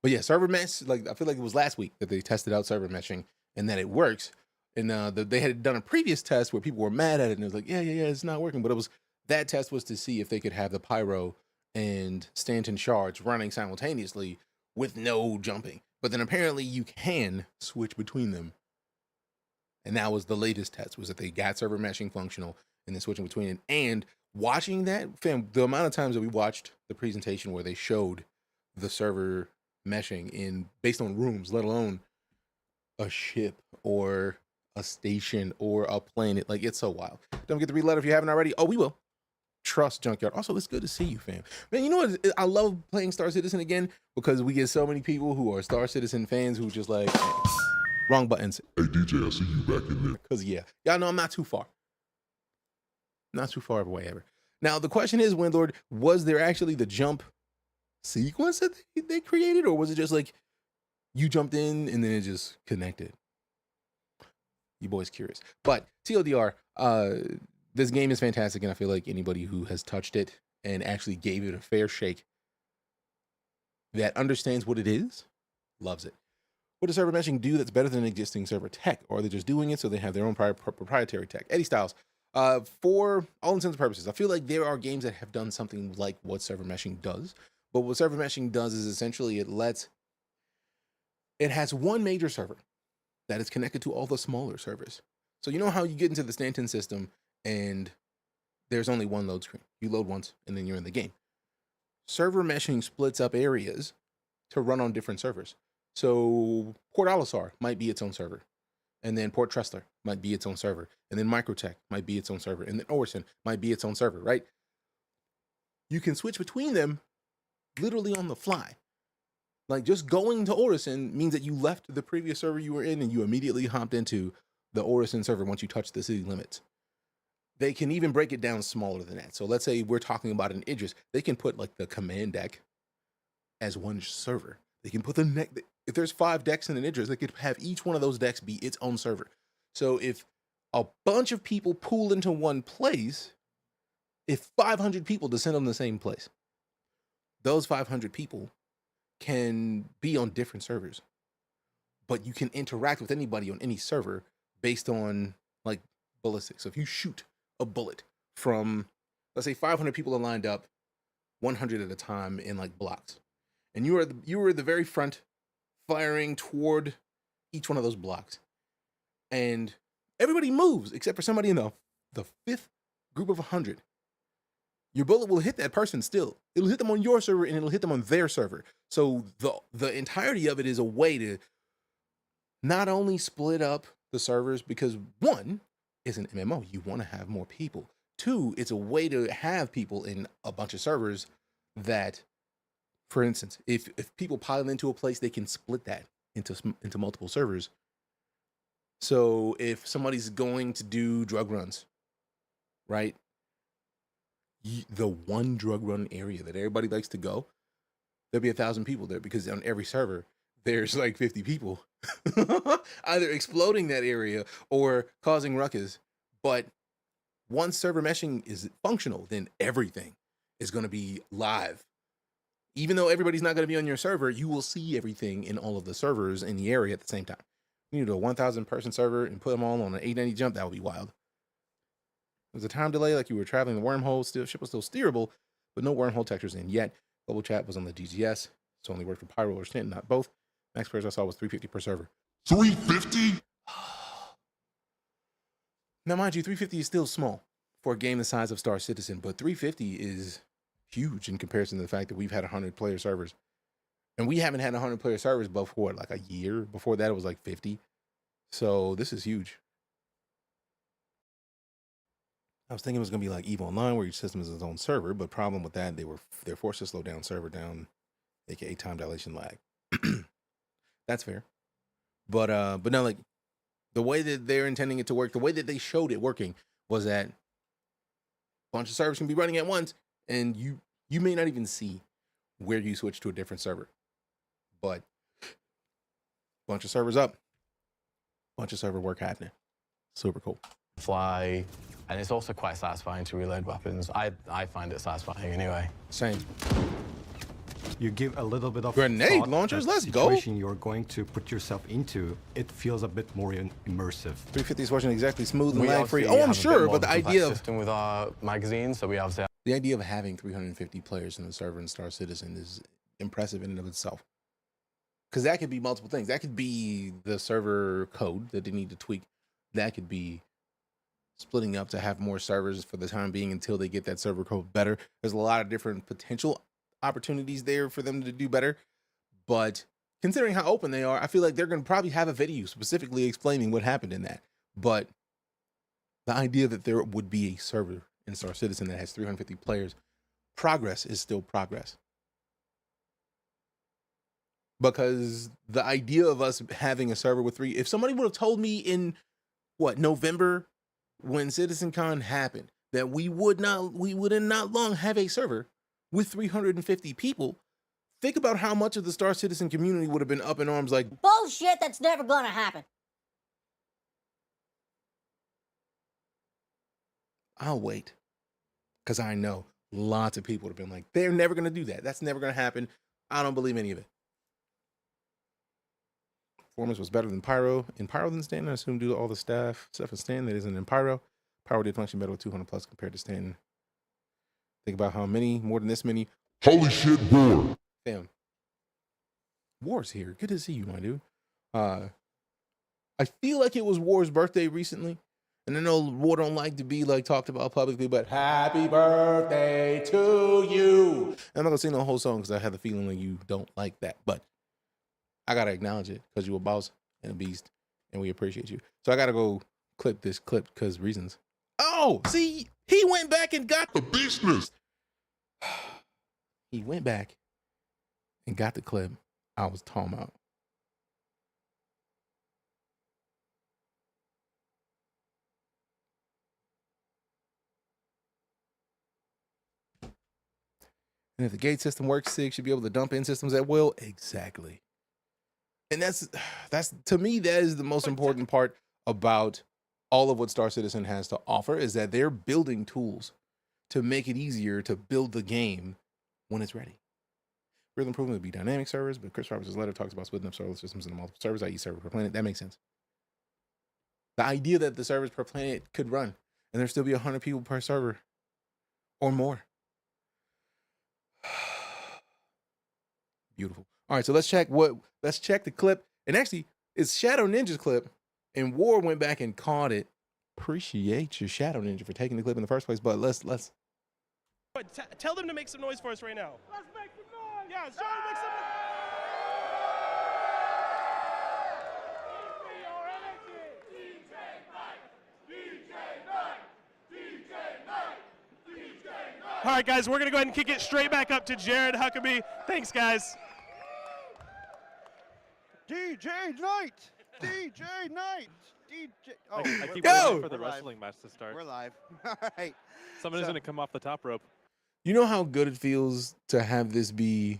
But yeah, server mesh, like I feel like it was last week that they tested out server meshing and that it works. And they had done a previous test where people were mad at it and it was like, yeah, it's not working. But that test was to see if they could have the Pyro and Stanton shards running simultaneously with no jumping. But then apparently you can switch between them. And that was the latest test, was that they got server meshing functional and then switching between it. And watching that, fam, the amount of times that we watched the presentation where they showed the server meshing based on rooms, let alone a ship or a station or a planet, like it's so wild. Don't forget to read the letter if you haven't already. Oh, we will. Trust Junkyard. Also, it's good to see you, fam. Man, you know what? I love playing Star Citizen again because we get so many people who are Star Citizen fans who just like, wrong buttons. Hey, DJ, I see you back in there. Because, yeah, y'all know I'm not too far. Not too far away ever. Now, the question is, Windlord, was there actually the jump sequence that they created? Or was it just like you jumped in and then it just connected? You boys curious. But TLDR, this game is fantastic, and I feel like anybody who has touched it and actually gave it a fair shake that understands what it is, loves it. What does server meshing do that's better than existing server tech? Or are they just doing it so they have their own proprietary tech? Eddie Styles, for all intents and purposes, I feel like there are games that have done something like what server meshing does. But what server meshing does is essentially it has one major server that is connected to all the smaller servers. So you know how you get into the Stanton system and there's only one load screen. You load once and then you're in the game. Server meshing splits up areas to run on different servers. So Port Olisar might be its own server. And then Port Tressler might be its own server. And then Microtech might be its own server. And then Arisen might be its own server, right? You can switch between them literally on the fly. Like just going to Arisen means that you left the previous server you were in and you immediately hopped into the Arisen server once you touch the city limits. They can even break it down smaller than that. So let's say we're talking about an Idris. They can put like the command deck as one server. They can put if there's 5 decks in an Idris, they could have each one of those decks be its own server. So if a bunch of people pool into one place, if 500 people descend on the same place, those 500 people can be on different servers, but you can interact with anybody on any server based on like ballistics. So if you shoot a bullet from, let's say 500 people are lined up 100 at a time in like blocks, and you are the very front firing toward each one of those blocks, and everybody moves except for somebody in the 5th group of 100. Your bullet will hit that person still. It'll hit them on your server and it'll hit them on their server. So the entirety of it is a way to not only split up the servers, because 1, it's an MMO. You want to have more people. 2, it's a way to have people in a bunch of servers that, for instance, if people pile into a place, they can split that into multiple servers. So if somebody's going to do drug runs, right? The one drug run area that everybody likes to go, there'll be 1,000 people there because on every server, there's like 50 people either exploding that area or causing ruckus. But once server meshing is functional, then everything is going to be live. Even though everybody's not going to be on your server, you will see everything in all of the servers in the area at the same time. You need a 1,000 person server and put them all on an 890 jump. That would be wild. There's a time delay, like you were traveling the wormhole. Ship was still steerable, but no wormhole textures in yet. Global chat was on the DGS. It's only worked for Pyro or Stanton, not both. Max players I saw was 350 per server. 350? Now, mind you, 350 is still small for a game the size of Star Citizen, but 350 is huge in comparison to the fact that we've had 100-player servers. And we haven't had 100-player servers before, like a year. Before that, it was like 50. So this is huge. I was thinking it was going to be like EVE Online, where each system is its own server, but problem with that, they're forced to slow down server down, aka time dilation lag. That's fair. But no, like the way that they're intending it to work, the way that they showed it working was that a bunch of servers can be running at once, and you may not even see where you switch to a different server. But bunch of servers up, bunch of server work happening. Super cool. Fly, and it's also quite satisfying to reload weapons. I find it satisfying anyway. Same. you give a little bit of Grenade thought launchers, that let's the go. situation you're going to put yourself into, it feels a bit more immersive. 350 is watching exactly smooth and We lag free. obviously Oh, I'm have a bit sure, more but of the a complex idea of system with our magazines, so we obviously have the idea of having 350 players in the server in Star Citizen is impressive in and of itself. Because that could be multiple things. That could be the server code that they need to tweak. That could be splitting up to have more servers for the time being until they get that server code better. There's a lot of different potential opportunities there for them to do better. But considering how open they are, I feel like they're going to probably have a video specifically explaining what happened in that. But the idea that there would be a server in Star Citizen that has 350 players, progress is still progress. Because the idea of us having a server with if somebody would have told me in November when CitizenCon happened that we would in not long have a server with 350 people, think about how much of the Star Citizen community would have been up in arms like, Bullshit, that's never gonna happen. I'll wait. Because I know lots of people would have been like, they're never going to do that. That's never going to happen. I don't believe any of it. Performance was better than Pyro. In Pyro than Stanton, I assume due to all the stuff in Stanton that isn't in Pyro. Pyro did function better with 200 plus compared to Stanton. Think about how many, more than this many. Holy shit, War. Damn. War's here. Good to see you, my dude. I feel like it was War's birthday recently. And I know War don't like to be like talked about publicly, but happy birthday to you. And I'm not gonna sing the whole song because I have the feeling like you don't like that, but I gotta acknowledge it because you're a boss and a beast, and we appreciate you. So I gotta go clip this clip because reasons. Oh, see, he went back and got the beastness. He went back and got the clip I was talking about. And if the gate system works, SIG should be able to dump in systems at will. Exactly. And that's to me, that is the most important part about all of what Star Citizen has to offer, is that they're building tools to make it easier to build the game when it's ready. Real improvement would be dynamic servers, but Chris Roberts' letter talks about splitting up server systems into multiple servers, i.e. server per planet. That makes sense. The idea that the servers per planet could run and there still be 100 people per server or more. Beautiful. All right, so let's check the clip. And actually, it's Shadow Ninja's clip, and War went back and caught it. Appreciate you, Shadow Ninja, for taking the clip in the first place. But let's. Tell them to make some noise for us right now. Let's make some noise. Yeah, show them make some noise. All right, guys, we're going to go ahead and kick it straight back up to Jared Huckabee. Thanks, guys. DeejayKnight! DeejayKnight! DJ. Oh, I keep Go! waiting for the wrestling match to start. We're live. All right. Somebody's going to come off the top rope. You know how good it feels to have this be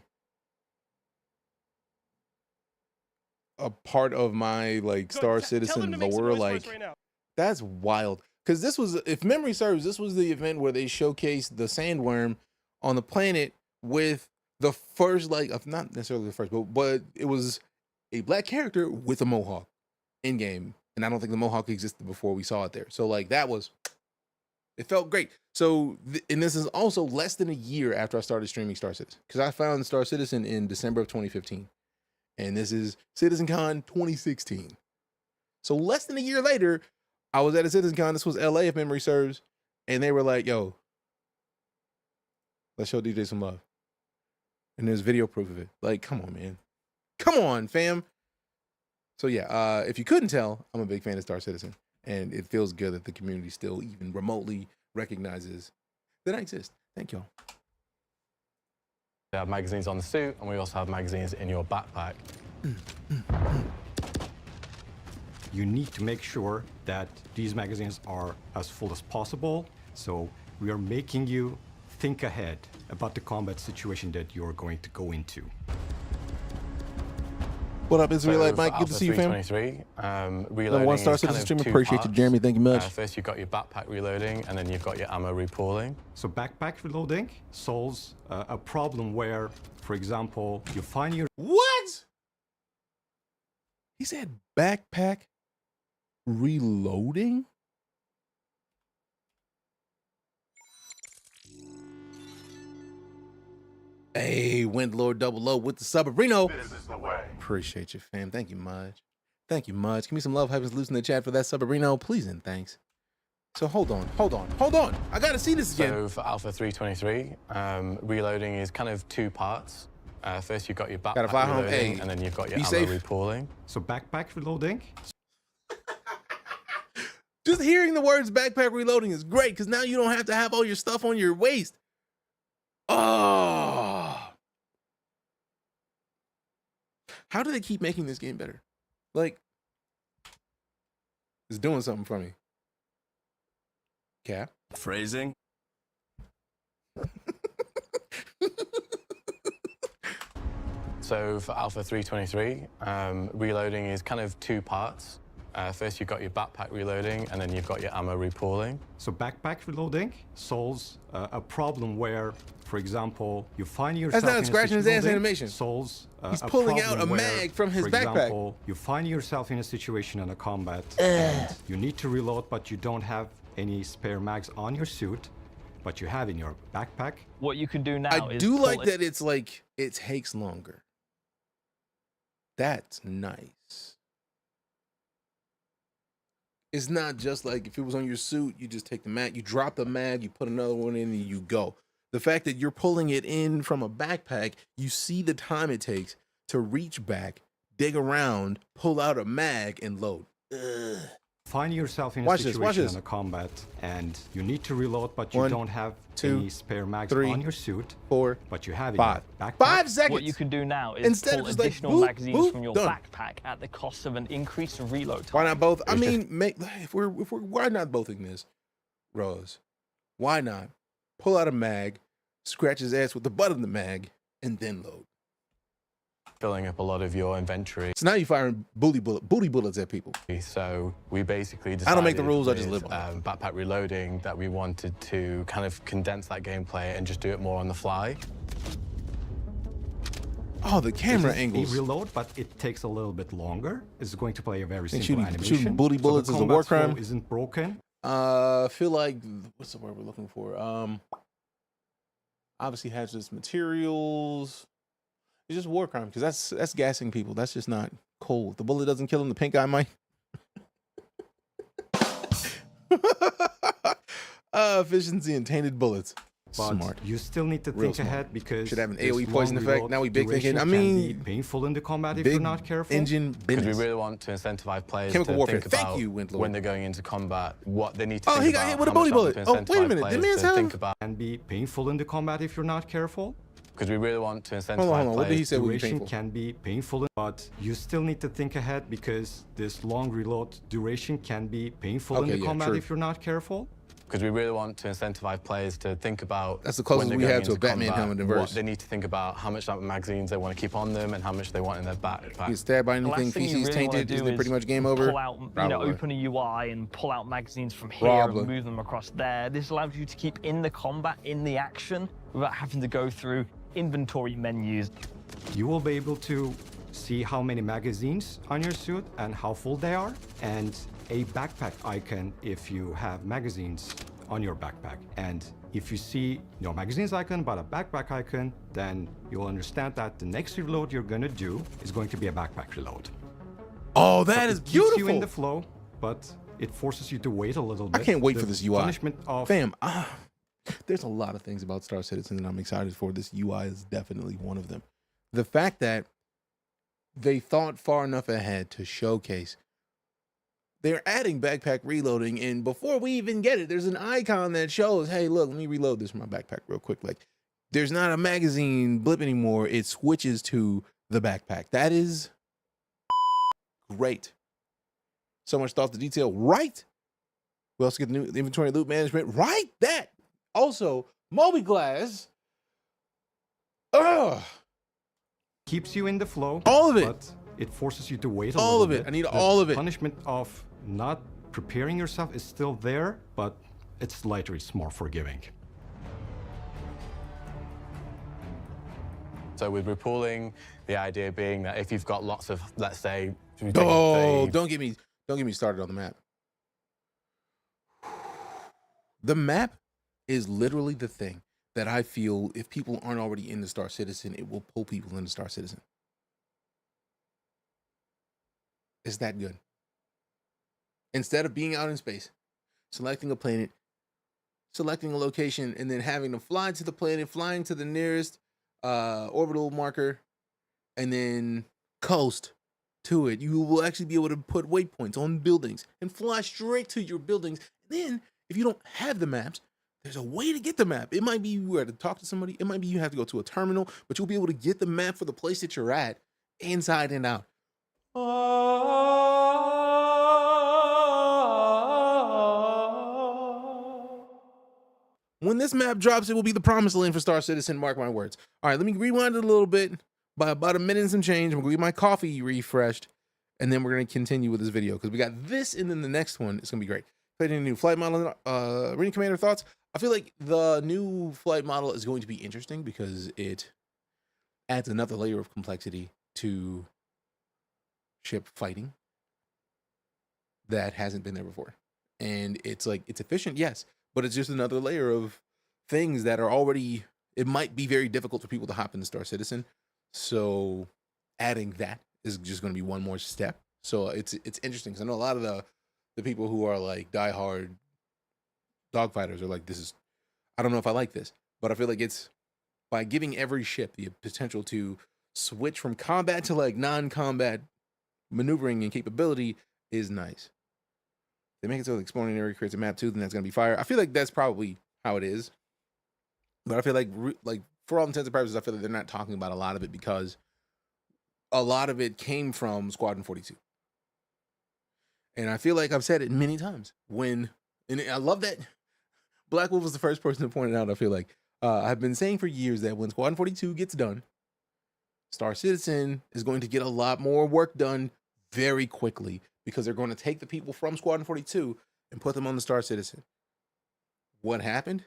a part of my like Star Citizen lore? Like, that's wild. Because this was, if memory serves, this was the event where they showcased the sandworm on the planet with the first, like, not necessarily the first, but it was a black character with a mohawk in game. And I don't think the mohawk existed before we saw it there. So, like, it felt great. So, and this is also less than a year after I started streaming Star Citizen. Because I found Star Citizen in December of 2015. And this is CitizenCon 2016. So, less than a year later, I was at a CitizenCon. This was LA, if memory serves. And they were like, yo, let's show DJ some love. And there's video proof of it. Like, come on, man. Come on, fam. So yeah, if you couldn't tell, I'm a big fan of Star Citizen. And it feels good that the community still even remotely recognizes that I exist. Thank y'all. We have magazines on the suit, and we also have magazines in your backpack. You need to make sure that these magazines are as full as possible. So we are making you think ahead about the combat situation that you're going to go into. What up, Israelite So Mike? for Good to see you, fam. 2023, reloading Number 1 star is kind citizen of streamer. two Appreciate you, parts. Jeremy. Thank you much. First, you've got your backpack reloading, and then you've got your ammo repooling. So backpack reloading solves a problem where, for example, you find your... What? He said backpack reloading? Hey, Windlord Double O with the Subarino. Appreciate you, fam. Thank you much. Thank you much. Give me some love, heavens loose in the chat for that Subarino, please and thanks. So hold on. I gotta see this again. So for Alpha 323, reloading is kind of two parts. First, you've got your backpack fly home, reloading, hey, and then you've got your be ammo safe. repooling. So backpack reloading. Just hearing the words backpack reloading is great because now you don't have to have all your stuff on your waist. Oh. How do they keep making this game better? Like, it's doing something for me. Cap. Phrasing. So for Alpha 323, reloading is kind of two parts. First, you've got your backpack reloading, and then you've got your ammo repooling. So backpack reloading solves a problem where, for example, you find yourself That's not in scratching his ass reloading animation. Solves He's a pulling problem out a where, mag from his for backpack. example, you find yourself in a situation in a combat and you need to reload, but you don't have any spare mags on your suit, but you have in your backpack. What you can do now I is do pull like it- that it's like, it takes longer. That's nice. It's not just like if it was on your suit, you just take the mag, you drop the mag, you put another one in, and you go. The fact that you're pulling it in from a backpack, you see the time it takes to reach back, dig around, pull out a mag, and load. Ugh. Find yourself in a Watch this, situation in a combat and you need to reload, but you 1, don't have 2, any spare mags 3, on your suit, 4, but you have in 5. your backpack. 5 seconds. What you can do now is Instead of pull just like, additional boop, magazines boop, from your done. backpack at the cost of an increased reload time. Why not both? I It's mean, just- make if we're why not bothing this, Rose? Why not pull out a mag, scratch his ass with the butt of the mag, and then load? Filling up a lot of your inventory. So now you're firing booty bullets at people. So we basically decided I don't make the rules, I just with, live by backpack reloading that we wanted to kind of condense that gameplay and just do it more on the fly. Oh, the camera This is angles. a reload, but it takes a little bit longer. It's going to play a very And simple shooting animation. booty bullets so the is a war combat flow crime? Isn't broken. Feel like what's the word we're looking for? Obviously hazardous materials. It's just war crime because that's gassing people. That's just not cool. If the bullet doesn't kill him, the pink eye might. Efficiency and tainted bullets. But Smart. you still need to Real think smart. ahead because Should have an this AoE long poison effect. reload Now we big duration thinking. I can mean, be painful in the combat if big you're not careful. engine Because we business. really want to incentivize players Chemical to warfare. think Thank about you, Windlord. when they're going into combat, what they need to Oh, think he about. got hit with a how much booty that bullet. will Oh, wait a incentivize minute. Did players man's to have- think about. Can be painful in the combat if you're not careful. Because we really want to incentivize Hold on. players. What did he say would be Duration painful? can be painful, but you still need to think ahead because this long reload duration can be painful in Okay, the yeah, combat true. if you're not careful. Because we really want to incentivize players to think about. That's the closest when we they're have going to a into Batman combat, helmet in what verse. they need to think about, how much magazines they want to keep on them, and how much they want in their backpack. Get stabbed by The last anything, thing you feces really wanna tainted, do isn't it is pretty much game over? Pull out, Probably. open a UI and pull out magazines from here Probably. and move them across there. This allows you to keep in the combat, in the action, without having to go through inventory menus. You will be able to see how many magazines on your suit and how full they are, and a backpack icon if you have magazines on your backpack. And if you see no magazines icon but a backpack icon, then you'll understand that the next reload you're gonna do is going to be a backpack reload. Oh, that So is it keeps you in beautiful. the flow, but it forces you to wait a little bit. I can't wait The for this UI. punishment of Fam, there's a lot of things about Star Citizen that I'm excited for. This UI is definitely one of them. The fact that they thought far enough ahead to showcase they're adding backpack reloading, and before we even get it, there's an icon that shows, hey, look, let me reload this from my backpack real quick. Like, there's not a magazine blip anymore. It switches to the backpack. That is great. So much thought to detail, right? We also get the new inventory loot management, right? That. Also, Moby Glass. Ugh. keeps you in the flow. All of it. But it forces you to wait a All little of it. bit. I need The all of it. Punishment of not preparing yourself is still there, but it's lighter, it's more forgiving. So with repooling, the idea being that if you've got lots of, let's say, Oh, don't get me started on the map. The map is literally the thing that I feel if people aren't already in the Star Citizen, it will pull people into Star Citizen. It's that good. Instead of being out in space, selecting a planet, selecting a location, and then having to fly to the planet, flying to the nearest orbital marker, and then coast to it, you will actually be able to put waypoints on buildings and fly straight to your buildings. And then, if you don't have the maps, there's a way to get the map. It might be you have to talk to somebody. It might be you have to go to a terminal, but you'll be able to get the map for the place that you're at, inside and out. When this map drops, it will be the promised land for Star Citizen, mark my words. All right, let me rewind it a little bit by about a minute and some change. I'm gonna get my coffee refreshed, and then we're gonna continue with this video because we got this, and then the next one is gonna be great. Creating a new flight model, Arena Commander thoughts. I feel like the new flight model is going to be interesting because it adds another layer of complexity to ship fighting that hasn't been there before. And it's like, it's efficient, yes, but it's just another layer of things that are already, it might be very difficult for people to hop into Star Citizen. So adding that is just going to be one more step. So it's interesting because I know a lot of the people who are like diehard dogfighters are like, this is, I don't know if I like this, but I feel like it's by giving every ship the potential to switch from combat to like non-combat maneuvering and capability is nice. They make it so the exploring area creates a map too, then that's gonna be fire. I feel like that's probably how it is, but I feel like for all intents and purposes, I feel like they're not talking about a lot of it because a lot of it came from Squadron 42. And I feel like I've said it many times and I love that Black Wolf was the first person to point it out. I feel like I've been saying for years that when Squadron 42 gets done, Star Citizen is going to get a lot more work done very quickly because they're going to take the people from Squadron 42 and put them on the Star Citizen. What happened?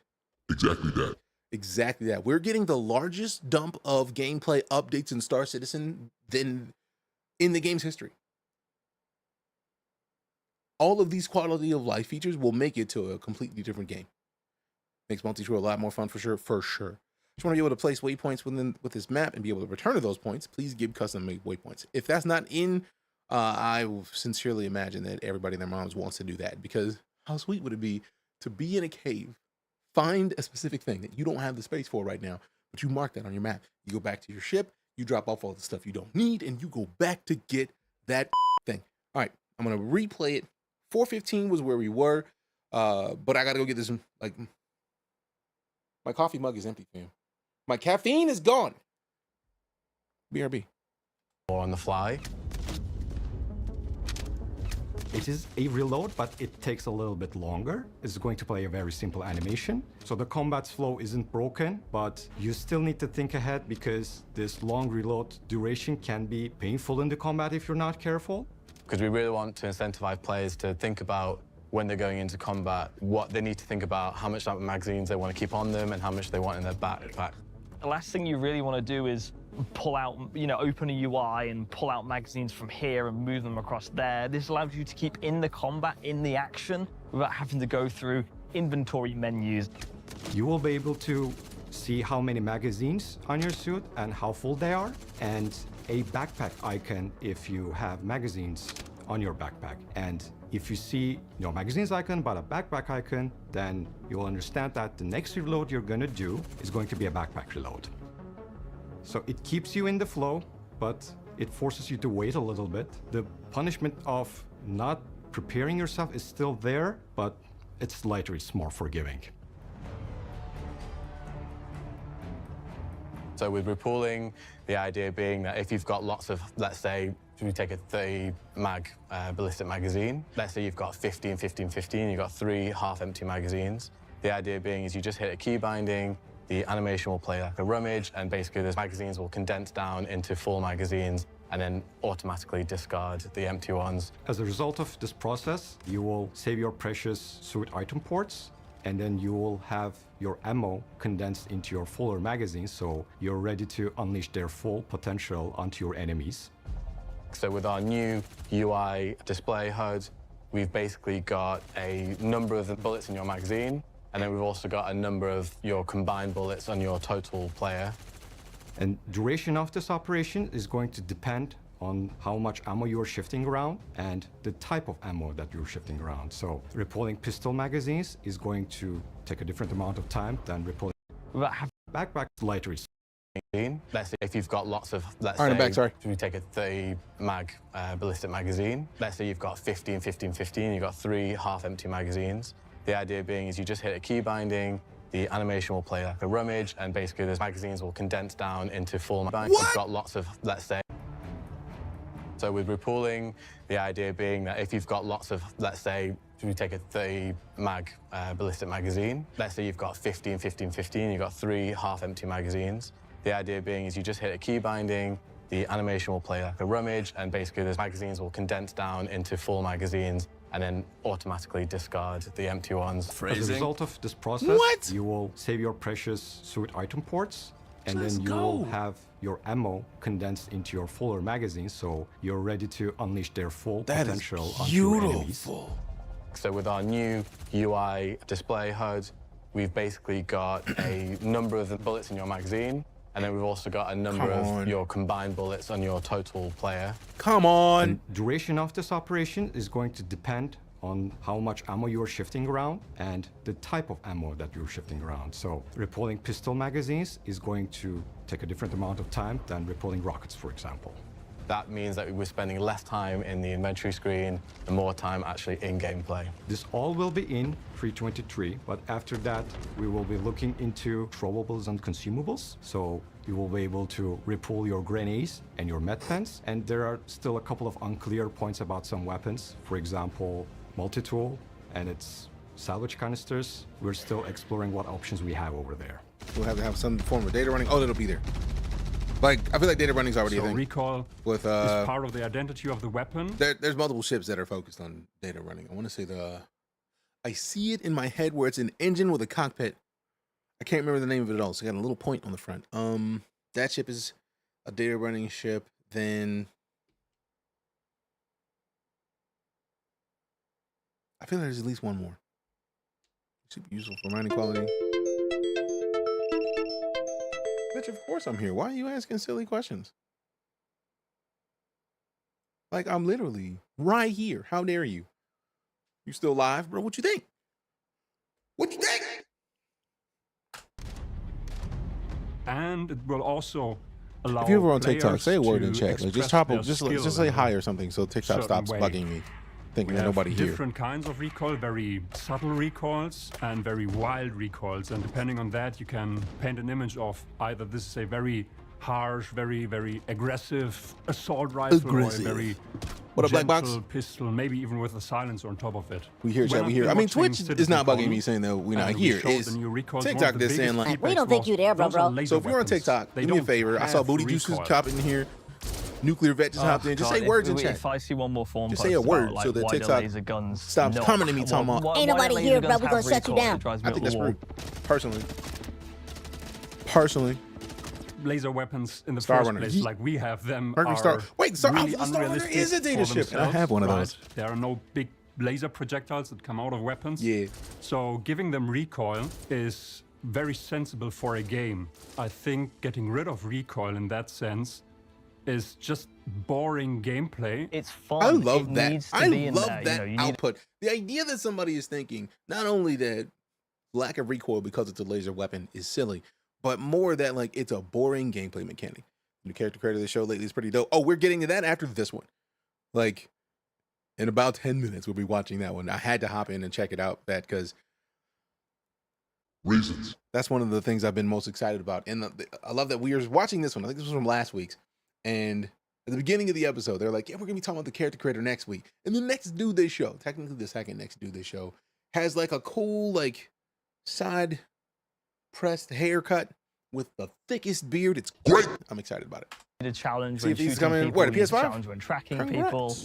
Exactly that. Exactly that. We're getting the largest dump of gameplay updates in Star Citizen than in the game's history. All of these quality of life features will make it to a completely different game. Makes multi-tour a lot more fun for sure. Just want to be able to place waypoints with this map and be able to return to those points. Please give custom-made waypoints. If that's not in, I will sincerely imagine that everybody and their moms wants to do that because how sweet would it be to be in a cave, find a specific thing that you don't have the space for right now, but you mark that on your map. You go back to your ship, you drop off all the stuff you don't need, and you go back to get that thing. All right, I'm going to replay it. 4:15 was where we were, but I got to go get this, like, my coffee mug is empty, fam. My caffeine is gone. BRB. Or on the fly. It is a reload, but it takes a little bit longer. It's going to play a very simple animation. So the combat flow isn't broken, but you still need to think ahead because this long reload duration can be painful in the combat if you're not careful. Because we really want to incentivize players to think about when they're going into combat, what they need to think about, how much magazines they want to keep on them, and how much they want in their backpack. The last thing you really want to do is pull out, open a UI and pull out magazines from here and move them across there. This allows you to keep in the combat, in the action, without having to go through inventory menus. You will be able to see how many magazines on your suit and how full they are, and a backpack icon if you have magazines on your backpack. And if you see no magazines icon but a backpack icon, then you'll understand that the next reload you're gonna do is going to be a backpack reload. So it keeps you in the flow, but it forces you to wait a little bit. The punishment of not preparing yourself is still there, but it's lighter, it's more forgiving. So with repooling, the idea being that if you've got lots of, let's say, we take a 30 mag ballistic magazine. Let's say you've got 15, 15, 15, you've got 3 half-empty magazines. The idea being is you just hit a key binding, the animation will play like a rummage, and basically those magazines will condense down into full magazines. and then automatically discard the empty ones. As a result of this process, you will save your precious suit item ports, and then you will have your ammo condensed into your fuller magazines, so you're ready to unleash their full potential onto your enemies. So with our new UI display HUD, we've basically got a number of the bullets in your magazine, and then we've also got a number of your combined bullets on your total player. And duration of this operation is going to depend on how much ammo you're shifting around and the type of ammo that you're shifting around. So repolling pistol magazines is going to take a different amount of time than repolling backpack lighter. Let's say if you've got lots of, let's All right, say, I'm back, sorry. we take a 30 mag ballistic magazine. Let's say you've got 15, 15, 15, you've got 3 half-empty magazines. The idea being is you just hit a key binding, the animation will play like a rummage, and basically those magazines will condense down into full magazines. You've got lots of, let's say. So with repooling, the idea being that if you've got lots of, let's say, we take a 30 mag ballistic magazine. Let's say you've got 15, 15, 15, you've got 3 half-empty magazines. The idea being is you just hit a key binding, the animation will play like a rummage, and basically those magazines will condense down into full magazines and then automatically discard the empty ones. As a result of this process, you will save your precious suit item ports, and then you will have your ammo condensed into your fuller magazines, so you're ready to unleash their full potential onto your enemies. So with our new UI display HUD, we've basically got a number of the bullets in your magazine, and then we've also got a number of your combined bullets on your total player. Come on! And duration of this operation is going to depend on how much ammo you're shifting around and the type of ammo that you're shifting around. So repolling pistol magazines is going to take a different amount of time than repolling rockets, for example. That means that we're spending less time in the inventory screen and more time actually in gameplay. This all will be in 3.23, but after that, we will be looking into throwables and consumables. So you will be able to repool your grenades and your med pens. And there are still a couple of unclear points about some weapons. For example, multi-tool and its salvage canisters. We're still exploring what options we have over there. We'll have to have some form of data running. Oh, it'll be there. Like, I feel like data running is already a thing. Recall with, is part of the identity of the weapon. There's multiple ships that are focused on data running. I want to say I see it in my head where it's an engine with a cockpit. I can't remember the name of it at all. So I got a little point on the front. That ship is a data running ship. Then I feel like there's at least one more. Super useful for mining quality. Bitch, of course I'm here. Why are you asking silly questions? Like, I'm literally right here. How dare you? You still live, bro? What you think? What you think? And it will also allow if you're ever on TikTok, players say a word to in chat. Like, just just say hi or something so TikTok stops bugging me. Thinking that nobody here. Different kinds of recoil, very subtle recoils and very wild recoils, and depending on that, you can paint an image of either this is a very harsh, very aggressive assault rifle, or a very what a black box pistol, maybe even with a silencer on top of it. We hear chat. We hear. I mean, Twitch is not bugging me saying that we're not here. It's TikTok that's saying like, we don't think you there, bro. So if you're on TikTok, do me a favor. I saw Booty Juices cop in here. Nuclear vet just hopped in. Just say words in chat. If I see one more form, just say a word so that TikTok stops commenting me talking about. Ain't nobody here, bro. We're gonna shut you down. I think that's rude. Personally. Laser weapons in the first place, like we have them, Mercury Star. Wait, Star really Runner is a data ship, and I have one of those. There are no big laser projectiles that come out of weapons. Yeah. So giving them recoil is very sensible for a game. I think getting rid of recoil in that sense is just boring gameplay. It's fun. I love that. I love that output. The idea that somebody is thinking not only that lack of recoil because it's a laser weapon is silly, but more that like it's a boring gameplay mechanic. The character creator of the show lately is pretty dope. Oh, we're getting to that after this one. Like in about 10 minutes, we'll be watching that one. I had to hop in and check it out because reasons. That's one of the things I've been most excited about. And I love that we were watching this one. I think this was from last week's. And at the beginning of the episode, they're like, yeah, we're going to be talking about the character creator next week. And the next dude they show, technically the second next dude they show, has like a cool, like, side pressed haircut with the thickest beard. It's great. I'm excited about it. a challenge See when if he's shooting coming. people, What, a you need a PS5? challenge when tracking people.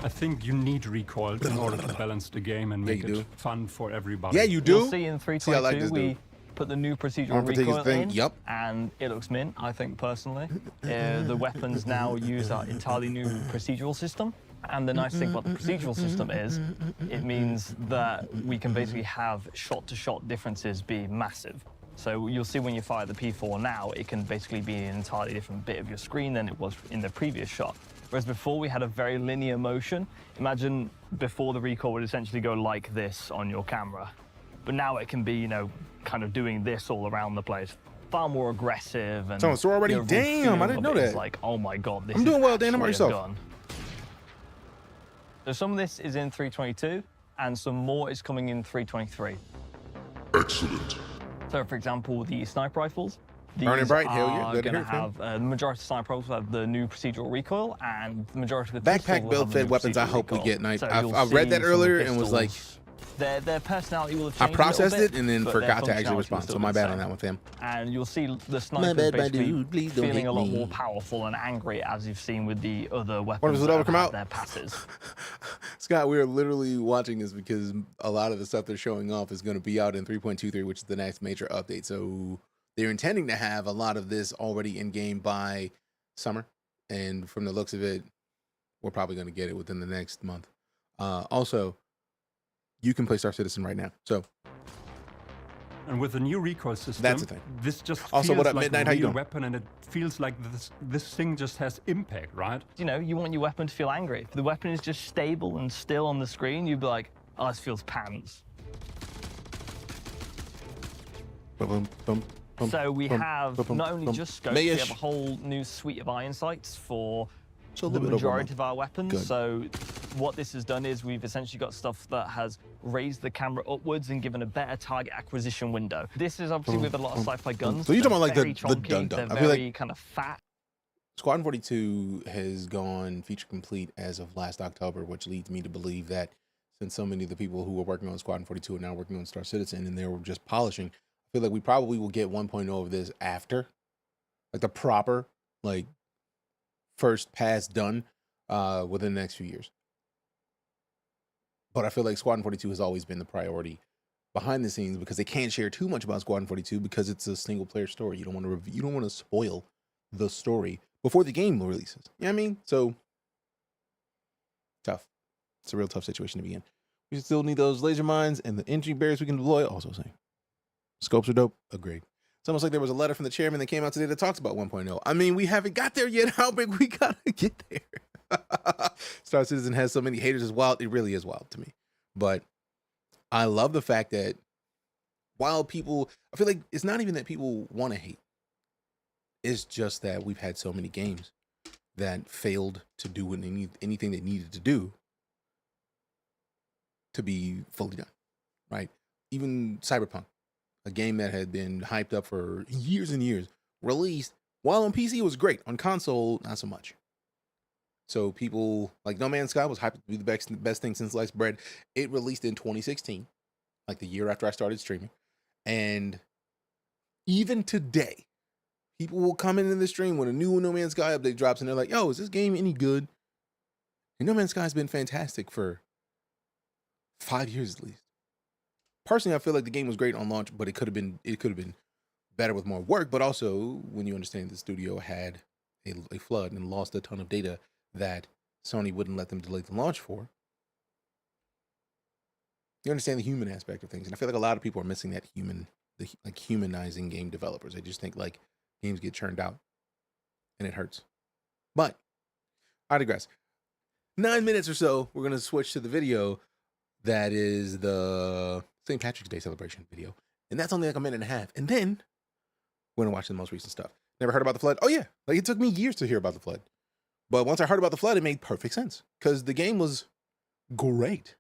I think you need recoil in order to balance the game and make it fun for everybody. Yeah, you do. You'll see in 322 we put the new procedural recoil in, and it looks mint, I think, personally. The weapons now use our entirely new procedural system. And the nice thing about the procedural system is it means that we can basically have shot-to-shot differences be massive. So you'll see when you fire the P4 now, it can basically be an entirely different bit of your screen than it was in the previous shot. Whereas before we had a very linear motion. Imagine before the recoil would essentially go like this on your camera. But now it can be, you know, kind of doing this all around the place. Far more aggressive. And So already, damn, I didn't know that. It's like, oh my God, this I'm doing is well, Dan. How about actually a yourself? gun. So some of this is in 322, and some more is coming in 323. Excellent. So, for example, the sniper rifles. Burning bright, hell yeah. Are Good to going to hear, have the majority of sniper rifles have the new procedural recoil, and the majority of the Backpack build-fed weapons. I hope we get. Night. So I've read that earlier and was like, their personality will have I changed processed a little it bit, and then but forgot their to actually functionality respond. will still So my be the bad on same. that one, fam. And you'll see the My snipers bad, my basically dude. Please don't feeling hit a lot me. more powerful and angry, as you've seen with the other When weapons does it that ever have come had out? their passes. Scott, we are literally watching this because a lot of the stuff they're showing off is going to be out in 3.23, which is the next major update. So they're intending to have a lot of this already in game by summer. And from the looks of it, we're probably going to get it within the next month. Also, you can play Star Citizen right now. So, and with the new recoil system, that's the thing. This just Also, feels what up, like Midnight? a How you real doing? weapon, and it feels like this thing just has impact, right? You know, you want your weapon to feel angry. If the weapon is just stable and still on the screen, you'd be like, oh, this feels pants. Boom, boom, boom, So we boom, have boom, not only boom. just scopes, we Mayish. have a whole new suite of iron sights for So a the little bit over a majority month. of our weapons. Good. So what this has done is we've essentially got stuff that has raised the camera upwards and given a better target acquisition window. This is obviously with a lot of sci-fi guns. So you're talking They're about like very the chonky, dun-dun. They're I feel very like kind of fat. Squadron 42 has gone feature complete as of last October, which leads me to believe that since so many of the people who were working on Squadron 42 are now working on Star Citizen and they were just polishing, I feel like we probably will get 1.0 of this after, like the proper, like first pass done within the next few years. But I feel like Squadron 42 has always been the priority behind the scenes because they can't share too much about Squadron 42 because it's a single player story. You don't want to spoil the story before the game releases. You know what I mean? So tough. It's a real tough situation to be in. We still need those laser mines and the entry barriers we can deploy. Also saying scopes are dope. Agreed. It's almost like there was a letter from the chairman that came out today that talks about 1.0. I mean, we haven't got there yet. How big we gotta get there? Star Citizen has so many haters as wild. It really is wild to me. But I love the fact that while people, I feel like it's not even that people want to hate. It's just that we've had so many games that failed to do anything they needed to do to be fully done, right? Even Cyberpunk, a game that had been hyped up for years and years, released while on PC it was great. On console, not so much. So people like No Man's Sky was hyped to be the best thing since sliced bread. It released in 2016, like the year after I started streaming. And even today, people will come into the stream when a new No Man's Sky update drops and they're like, yo, is this game any good? And No Man's Sky has been fantastic for 5 years at least. Personally, I feel like the game was great on launch, but it could have been better with more work. But also, when you understand the studio had a flood and lost a ton of data that Sony wouldn't let them delay the launch for, you understand the human aspect of things. And I feel like a lot of people are missing that like humanizing game developers. They just think like games get churned out and it hurts. But I digress. 9 minutes or so, we're going to switch to the video that is the St. Patrick's Day celebration video. And that's only like a minute and a half. And then we're going to watch the most recent stuff. Never heard about the flood? Oh yeah. Like it took me years to hear about the flood. But once I heard about the flood, it made perfect sense because the game was great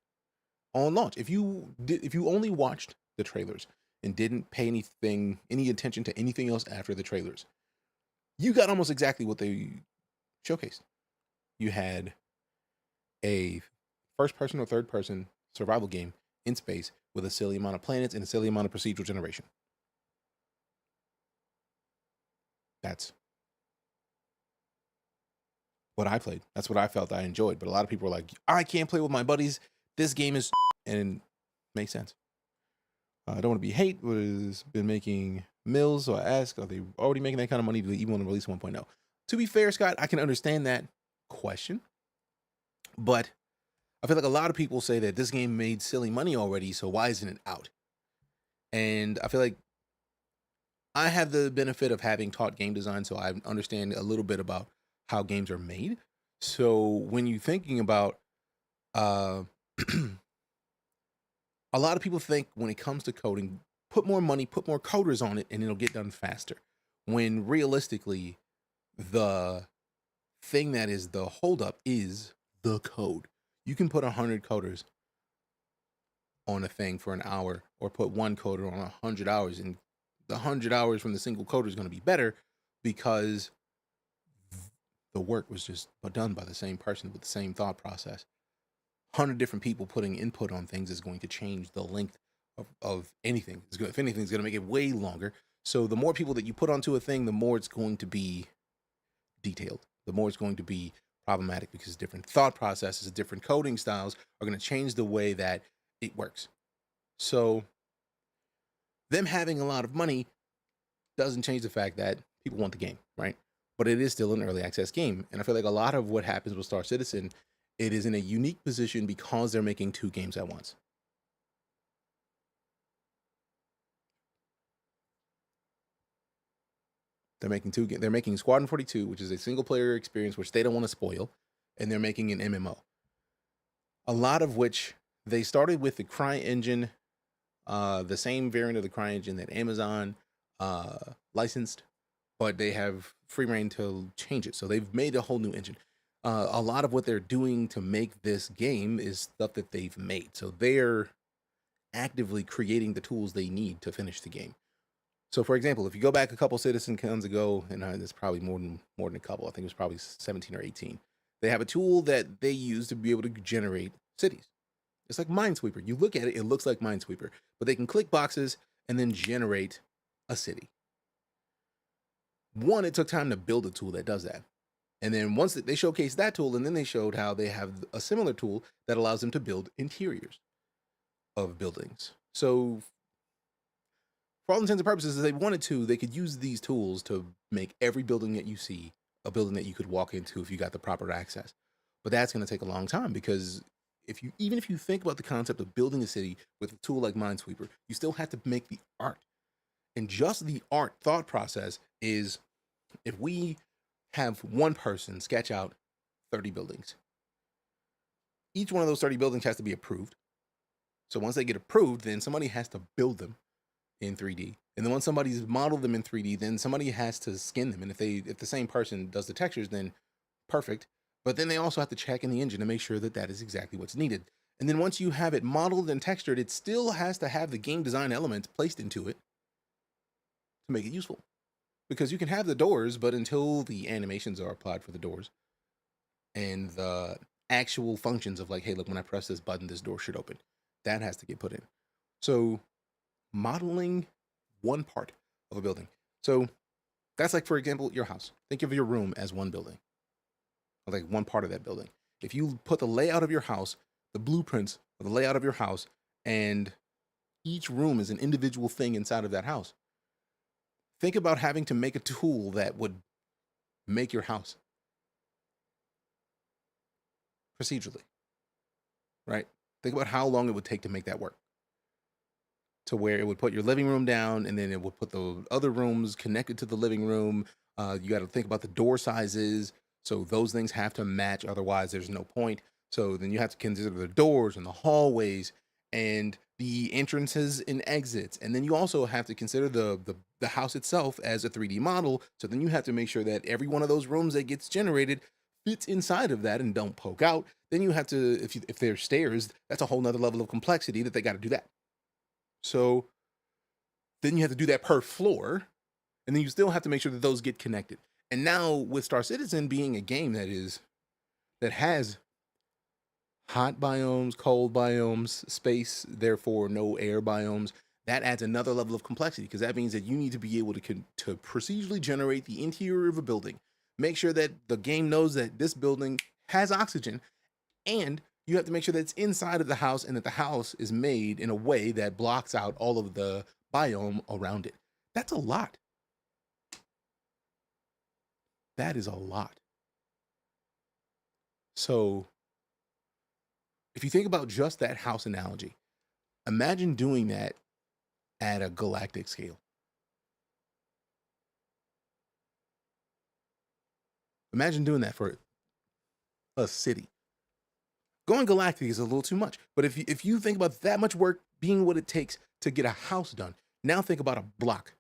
on launch. If you only watched the trailers and didn't pay any attention to anything else after the trailers, you got almost exactly what they showcased. You had a first-person or third-person survival game in space with a silly amount of planets and a silly amount of procedural generation. That's what I played. That's what I felt I enjoyed. But a lot of people are like, I can't play with my buddies. This game is, and it makes sense. I don't want to be hate, but has been making mills. So I ask, are they already making that kind of money? Do they even want to release 1.0? To be fair, Scott, I can understand that question. But I feel like a lot of people say that this game made silly money already, so why isn't it out? And I feel like I have the benefit of having taught game design, so I understand a little bit about how games are made. So when you're thinking about, a lot of people think when it comes to coding, put more money, put more coders on it, and it'll get done faster. When realistically, the thing that is the holdup is the code. You can put 100 coders on a thing for an hour, or put one coder on 100 hours, and the 100 hours from the single coder is going to be better because the work was just done by the same person with the same thought process. 100 different people putting input on things is going to change the length of anything. If anything, it's going to make it way longer. So the more people that you put onto a thing, the more it's going to be detailed, the more it's going to be problematic, because different thought processes, different coding styles are going to change the way that it works. So them having a lot of money doesn't change the fact that people want the game, right? But it is still an early access game. And I feel like a lot of what happens with Star Citizen, it is in a unique position because they're making 2 games at once. They're making 2 games. They're making Squadron 42, which is a single player experience, which they don't want to spoil. And they're making an MMO. A lot of which they started with the CryEngine, the same variant of the CryEngine that Amazon licensed, but they have free reign to change it. So they've made a whole new engine. A lot of what they're doing to make this game is stuff that they've made. So they're actively creating the tools they need to finish the game. So for example, if you go back a couple Citizen Cons ago, and it's probably more than a couple, I think it was probably 17 or 18, they have a tool that they use to be able to generate cities. It's like Minesweeper. You look at it, it looks like Minesweeper, but they can click boxes and then generate a city. One, it took time to build a tool that does that. And then once they showcased that tool, and then they showed how they have a similar tool that allows them to build interiors of buildings. So for all intents and purposes, if they wanted to, they could use these tools to make every building that you see a building that you could walk into if you got the proper access. But that's going to take a long time, because even if you think about the concept of building a city with a tool like Minesweeper, you still have to make the art. And just the art thought process is, if we have one person sketch out 30 buildings, each one of those 30 buildings has to be approved. So once they get approved, then somebody has to build them in 3D. And then once somebody's modeled them in 3D, then somebody has to skin them. And if the same person does the textures, then perfect. But then they also have to check in the engine to make sure that that is exactly what's needed. And then once you have it modeled and textured, it still has to have the game design elements placed into it to make it useful. Because you can have the doors, but until the animations are applied for the doors and the actual functions of like, hey, look, when I press this button, this door should open, that has to get put in. So modeling one part of a building. So that's like, for example, your house. Think of your room as one building, like one part of that building. If you put the layout of your house, the blueprints of the layout of your house, and each room is an individual thing inside of that house. Think about having to make a tool that would make your house procedurally, right? Think about how long it would take to make that work. To where it would put your living room down, and then it would put the other rooms connected to the living room. You got to think about the door sizes. So those things have to match, otherwise there's no point. So then you have to consider the doors and the hallways and the entrances and exits. And then you also have to consider the house itself as a 3D model. So then you have to make sure that every one of those rooms that gets generated fits inside of that and don't poke out. Then you have to, if there's stairs, that's a whole nother level of complexity that they got to do that. So then you have to do that per floor, and then you still have to make sure that those get connected. And now with Star Citizen being a game that has hot biomes, cold biomes, space, therefore no air biomes, that adds another level of complexity because that means that you need to be able to procedurally generate the interior of a building, make sure that the game knows that this building has oxygen, and you have to make sure that it's inside of the house and that the house is made in a way that blocks out all of the biome around it. That's a lot. That is a lot. So if you think about just that house analogy, imagine doing that at a galactic scale. Imagine doing that for a city. Going galactic is a little too much, but if you think about that much work being what it takes to get a house done, now think about a block.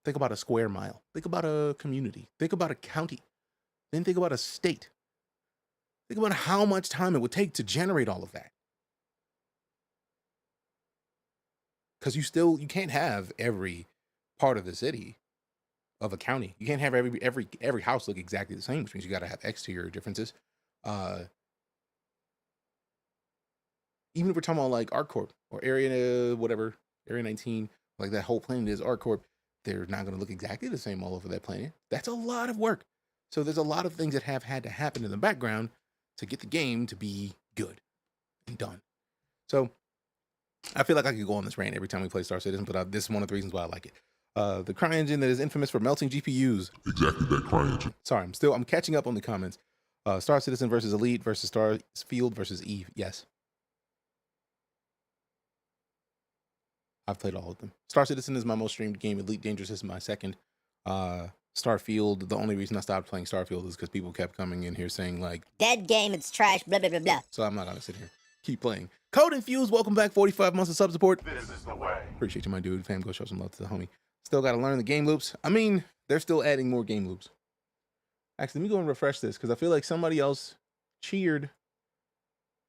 Think about a square mile. Think about a community. Think about a county. Then think about a state. Think about how much time it would take to generate all of that. Because you can't have every part of the city of a county. You can't have every house look exactly the same, which means you got to have exterior differences. Even if we're talking about like ArcCorp or Area 19, like that whole planet is ArcCorp, they're not going to look exactly the same all over that planet. That's a lot of work. So there's a lot of things that have had to happen in the background to get the game to be good and done. So I feel like I could go on this rant every time we play Star Citizen, but this is one of the reasons why I like it. The CryEngine that is infamous for melting GPUs. Exactly that CryEngine. Sorry, I'm catching up on the comments. Star Citizen versus Elite versus Starfield versus Eve. Yes. I've played all of them. Star Citizen is my most streamed game. Elite Dangerous is my second. Starfield, the only reason I stopped playing Starfield is because people kept coming in here saying like, dead game, it's trash, blah, blah, blah, blah. So I'm not going to sit here. Keep playing. Code Infused, welcome back. 45 months of sub support. This is the way. Appreciate you, my dude. Fam, go show some love to the homie. Still got to learn the game loops. I mean, they're still adding more game loops. Actually, let me go and refresh this because I feel like somebody else cheered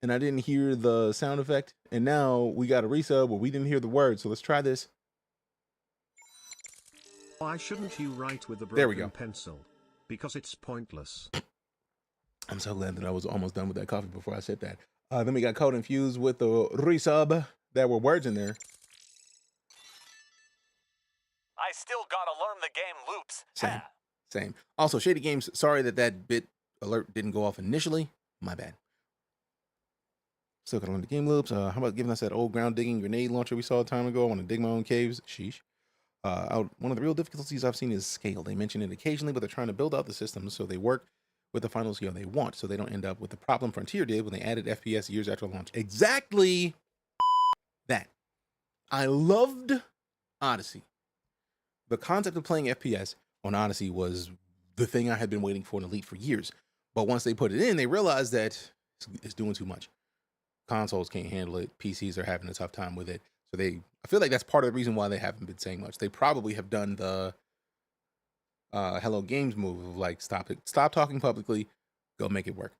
and I didn't hear the sound effect. And now we got a resub where we didn't hear the word. So let's try this. Why shouldn't you write with a There we broken go. pencil? Because it's pointless. I'm so glad that I was almost done with that coffee before I said that. Then we got Code Infused with the resub. There were words in there. I still gotta learn the game loops. Same. Also, Shady Games, sorry that bit alert didn't go off initially. My bad. Still gotta learn the game loops. How about giving us that old ground digging grenade launcher we saw a time ago? I want to dig my own caves. Sheesh. One of the real difficulties I've seen is scale. They mention it occasionally, but they're trying to build out the systems so they work with the final scale they want, so they don't end up with the problem Frontier did when they added FPS years after launch. Exactly that. I loved Odyssey. The concept of playing FPS on Odyssey was the thing I had been waiting for in Elite for years. But once they put it in, they realized that it's doing too much. Consoles can't handle it. PCs are having a tough time with it. So I feel like that's part of the reason why they haven't been saying much. They probably have done the Hello Games move of like, stop talking publicly, go make it work.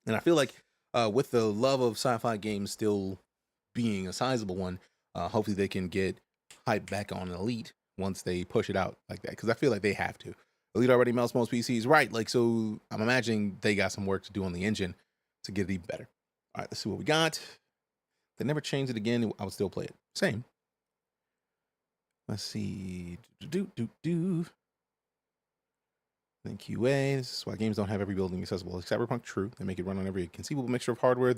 And I feel like with the love of sci-fi games still being a sizable one, hopefully they can get hype back on Elite once they push it out like that. Because I feel like they have to. Elite already melts most PCs, right? Like, so I'm imagining they got some work to do on the engine to get it even better. All right, let's see what we got. If they never changed it again, I would still play it. Same. Let's see. Then QA. This is why games don't have every building accessible. Like Cyberpunk, true. They make it run on every conceivable mixture of hardware.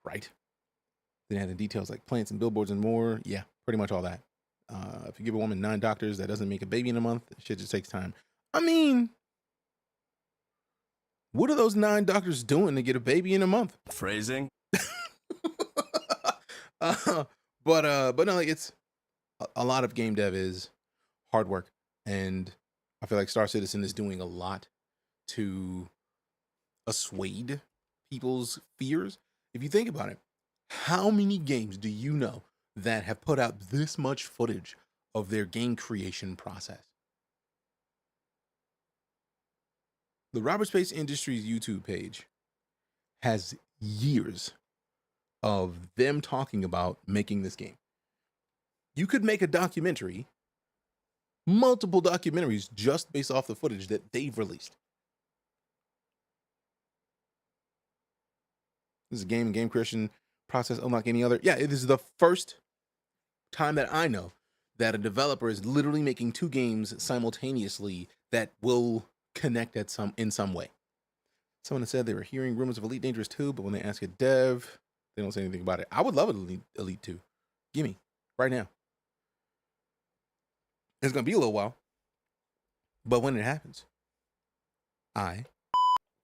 Right. Then add in details like plants and billboards and more. Yeah, pretty much all that. If you give a woman 9 doctors, that doesn't make a baby in a month. Shit just takes time. I mean, what are those 9 doctors doing to get a baby in a month? Phrasing. But no, it's a lot of game dev is hard work, and I feel like Star Citizen is doing a lot to assuage people's fears. If you think about it, how many games do you know that have put out this much footage of their game creation process? The Robert Space Industries YouTube page has years of them talking about making this game. You could make a documentary, multiple documentaries, just based off the footage that they've released. This is game creation process unlike any other. Yeah, it is the first time that I know that a developer is literally making 2 games simultaneously that will connect in some way. Someone said they were hearing rumors of Elite Dangerous 2, but when they ask a dev, they don't say anything about it. I would love an Elite 2. Gimme, right now. It's going to be a little while, but when it happens, I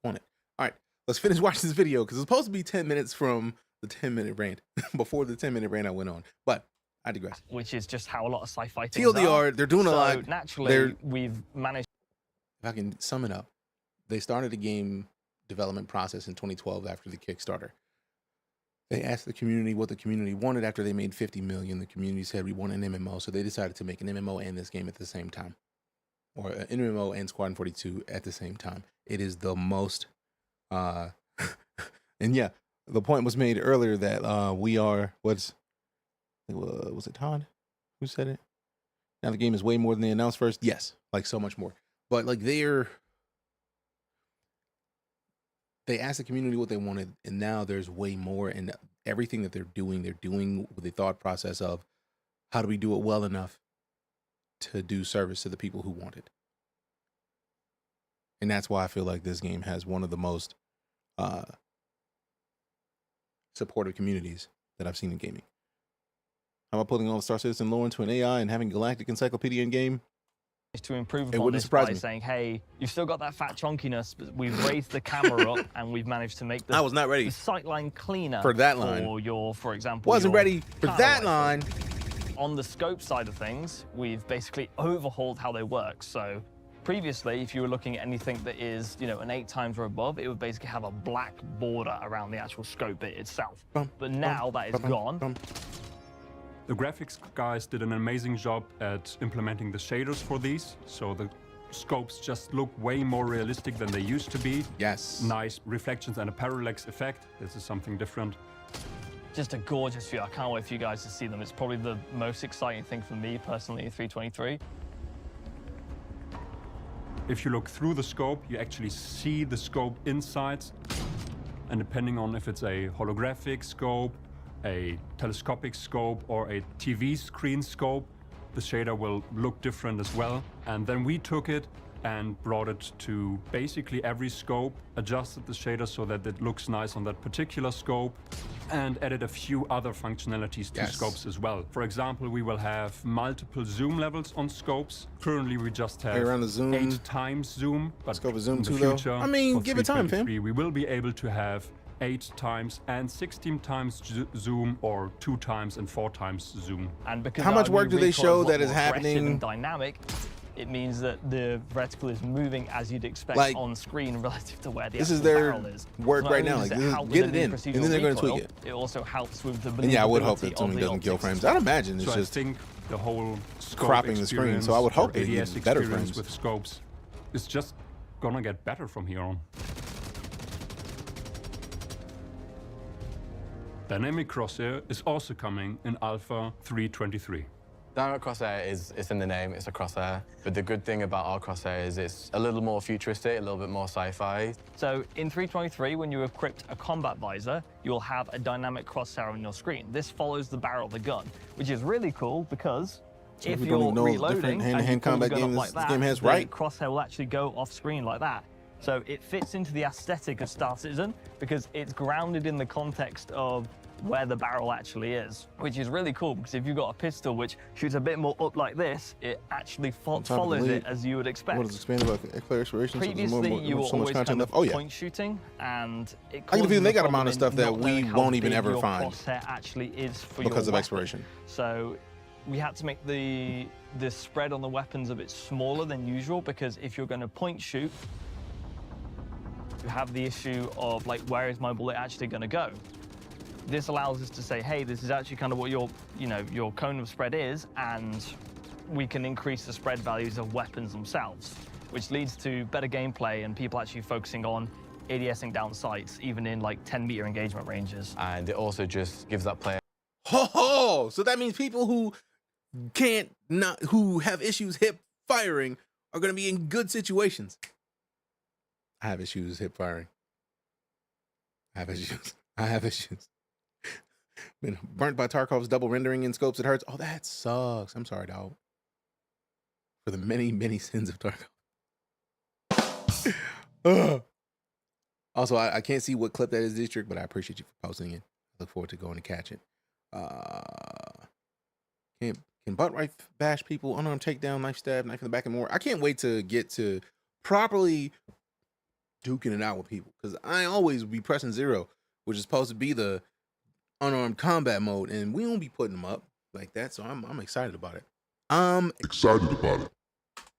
want it. All right, let's finish watching this video because it's supposed to be 10 minutes from the 10-minute rant. Before the 10-minute rant I went on, but I digress. Which is just how a lot of sci-fi things TLDR, they're doing a lot. Naturally, we've managed. If I can sum it up, they started a game development process in 2012 after the Kickstarter. They asked the community what the community wanted after they made 50 million. The community said we want an MMO, so they decided to make an MMO and this game at the same time, or an MMO and Squadron 42 at the same time. It is the most, and yeah, the point was made earlier that we are was it Todd who said it? Now the game is way more than they announced first. Yes, like so much more. But like they asked the community what they wanted, and now there's way more. And everything that they're doing with the thought process of how do we do it well enough to do service to the people who want it. And that's why I feel like this game has one of the most supportive communities that I've seen in gaming. How about putting all the Star Citizen lore into an AI and having Galactic Encyclopedia in game? To improve upon this by saying, hey, you've still got that fat chonkiness, but we've raised the camera up and we've managed to make I was not ready the sightline cleaner for that line. For example, wasn't ready for that line. On the scope side of things, we've basically overhauled how they work. So previously, if you were looking at anything that is, an 8 times or above, it would basically have a black border around the actual scope bit itself. But now that is gone. The graphics guys did an amazing job at implementing the shaders for these, so the scopes just look way more realistic than they used to be. Yes. Nice reflections and a parallax effect. This is something different. Just a gorgeous view. I can't wait for you guys to see them. It's probably the most exciting thing for me personally in 323. If you look through the scope, you actually see the scope inside. And depending on if it's a holographic scope, a telescopic scope, or a TV screen scope, the shader will look different as well. And then we took it and brought it to basically every scope, adjusted the shader so that it looks nice on that particular scope, and added a few other functionalities to scopes as well. For example, we will have multiple zoom levels on scopes. Currently, we just have around the zoom. 8 times zoom, but scope is zoom in the too, future, though. I mean, give it time, fam. we will be able to have 8 times and 16 times zoom, or 2 times and 4 times zoom. And because how much work do they show that is happening? Dynamic, it means that the reticle is moving as you'd expect on screen relative to where the this actual is their barrel is. work right now. Like, get it in, and then they're going to tweak it. It also helps with the and yeah, I would hope that tuning doesn't kill frames. I'd imagine it's just I think the whole cropping the screen. So I would hope they get better frames with scopes. It's just gonna get better from here on. Dynamic Crosshair is also coming in Alpha 3.23. Dynamic Crosshair is in the name, it's a crosshair. But the good thing about our crosshair is it's a little more futuristic, a little bit more sci-fi. So in 3.23, when you equip a combat visor, you'll have a dynamic crosshair on your screen. This follows the barrel of the gun, which is really cool because so if you're reloading hand-to-hand combat games like this game has, right? The crosshair will actually go off screen like that. So it fits into the aesthetic of Star Citizen because it's grounded in the context of where the barrel actually is, which is really cool because if you've got a pistol which shoots a bit more up like this, it actually follows it as you would expect. What is expanded about Eclair Exploration? Previously, you were always kind of point shooting, and it I can feel they got a amount of stuff that we won't even ever find actually is for because of exploration. So we had to make the spread on the weapons a bit smaller than usual because if you're going to point shoot, you have the issue of like, where is my bullet actually going to go? This allows us to say, hey, this is actually kind of what your cone of spread is, and we can increase the spread values of weapons themselves, which leads to better gameplay and people actually focusing on ADSing down sights, even in like 10-meter engagement ranges. And it also just gives that player. Ho! So that means people who who have issues hip firing are going to be in good situations. I have issues hip firing. I have issues. Been burnt by Tarkov's double rendering in scopes. It hurts. Oh, that sucks. I'm sorry, dog. For the many, many sins of Tarkov. Ugh. Also, I can't see what clip that is, District, but I appreciate you for posting it. I look forward to going to catch it. Can butt right bash people, unarmed takedown, knife stab, knife in the back, and more. I can't wait to get to properly duking it out with people, because I always be pressing 0, which is supposed to be the unarmed combat mode, and we won't be putting them up like that, so I'm excited about it. Excited about it.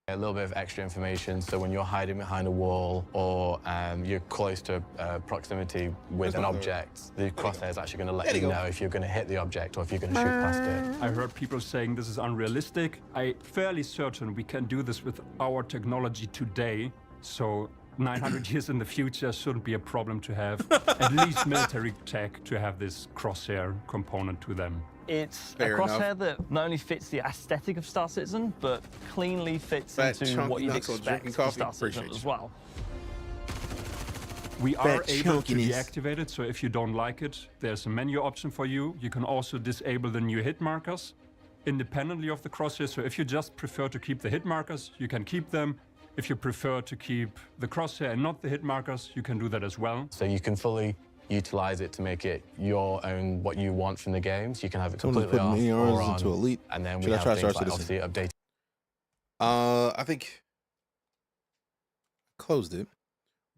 A little bit of extra information, so when you're hiding behind a wall or you're close to proximity with an object, the crosshair is actually going to let you know if you're going to hit the object or if you're going to shoot past it. I heard people saying this is unrealistic. I'm fairly certain we can do this with our technology today, so 900 years in the future shouldn't be a problem to have at least military tech to have this crosshair component to them. It's Fair a crosshair enough. that not only fits the aesthetic of Star Citizen, but cleanly fits into what you'd expect for Star Citizen as well. We are That able to chunkiness. deactivate it, so if you don't like it, there's a menu option for you. You can also disable the new hit markers independently of the crosshair. So if you just prefer to keep the hit markers, you can keep them. If you prefer to keep the crosshair and not the hit markers, you can do that as well. So you can fully utilize it to make it your own, what you want from the games. You can have it Someone's completely off putting many hours or on, into Elite. and then Should we I have try things Star like Citizen? obviously updating. I think I closed it,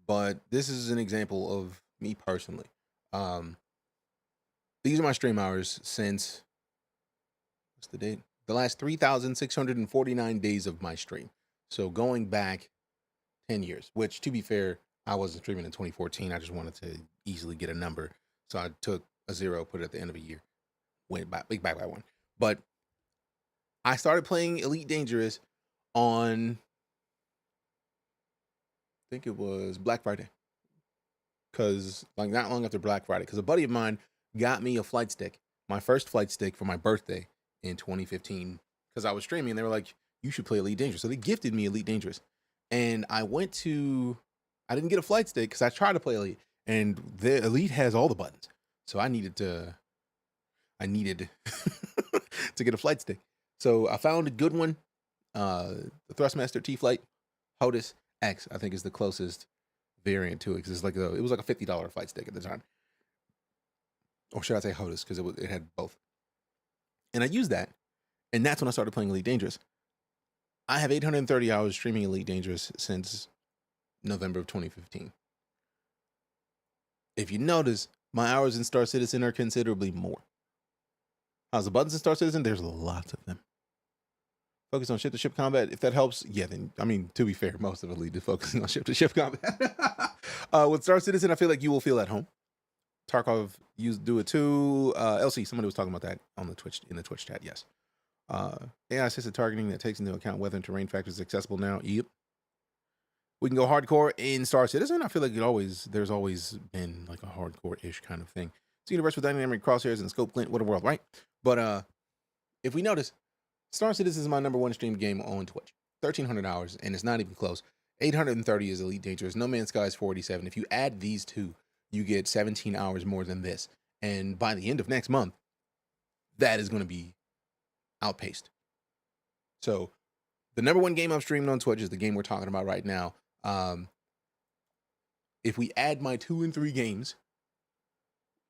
but this is an example of me personally. These are my stream hours since, what's the date? The last 3,649 days of my stream. So going back 10 years, which to be fair, I wasn't streaming in 2014. I just wanted to easily get a number. So I took a 0, put it at the end of a year, went back by 1. But I started playing Elite Dangerous on, I think it was Black Friday. Because, like, not long after Black Friday. Because a buddy of mine got me a flight stick, my first flight stick for my birthday in 2015. Because I was streaming and they were like, you should play Elite Dangerous. So they gifted me Elite Dangerous. And I didn't get a flight stick because I tried to play Elite. And the Elite has all the buttons. So I needed to get a flight stick. So I found a good one. The Thrustmaster T-Flight HOTUS X, I think, is the closest variant to it, because it's like it was like a $50 flight stick at the time. Or should I say HOTUS, because it had both. And I used that, and that's when I started playing Elite Dangerous. I have 830 hours streaming Elite Dangerous since November of 2015. If you notice, my hours in Star Citizen are considerably more. How's the buttons in Star Citizen? There's lots of them. Focus on ship-to-ship combat. If that helps, yeah, then, I mean, to be fair, most of Elite is focusing on ship-to-ship combat. With Star Citizen, I feel like you will feel at home. Tarkov do it too. LC, somebody was talking about that on the in the Twitch chat, yes. AI assisted targeting that takes into account weather and terrain factors is accessible now. Yep. We can go hardcore in Star Citizen. I feel like there's always been like a hardcore-ish kind of thing. It's a universe with dynamic crosshairs and scope glint. What a world, right? But if we notice, Star Citizen is my #1 streamed game on Twitch. 1,300 hours, and it's not even close. 830 is Elite Dangerous. No Man's Sky is 487. If you add these two, you get 17 hours more than this. And by the end of next month, that is going to be outpaced. So the #1 game I've streamed on Twitch is the game we're talking about right now. If we add my 2 and 3 games,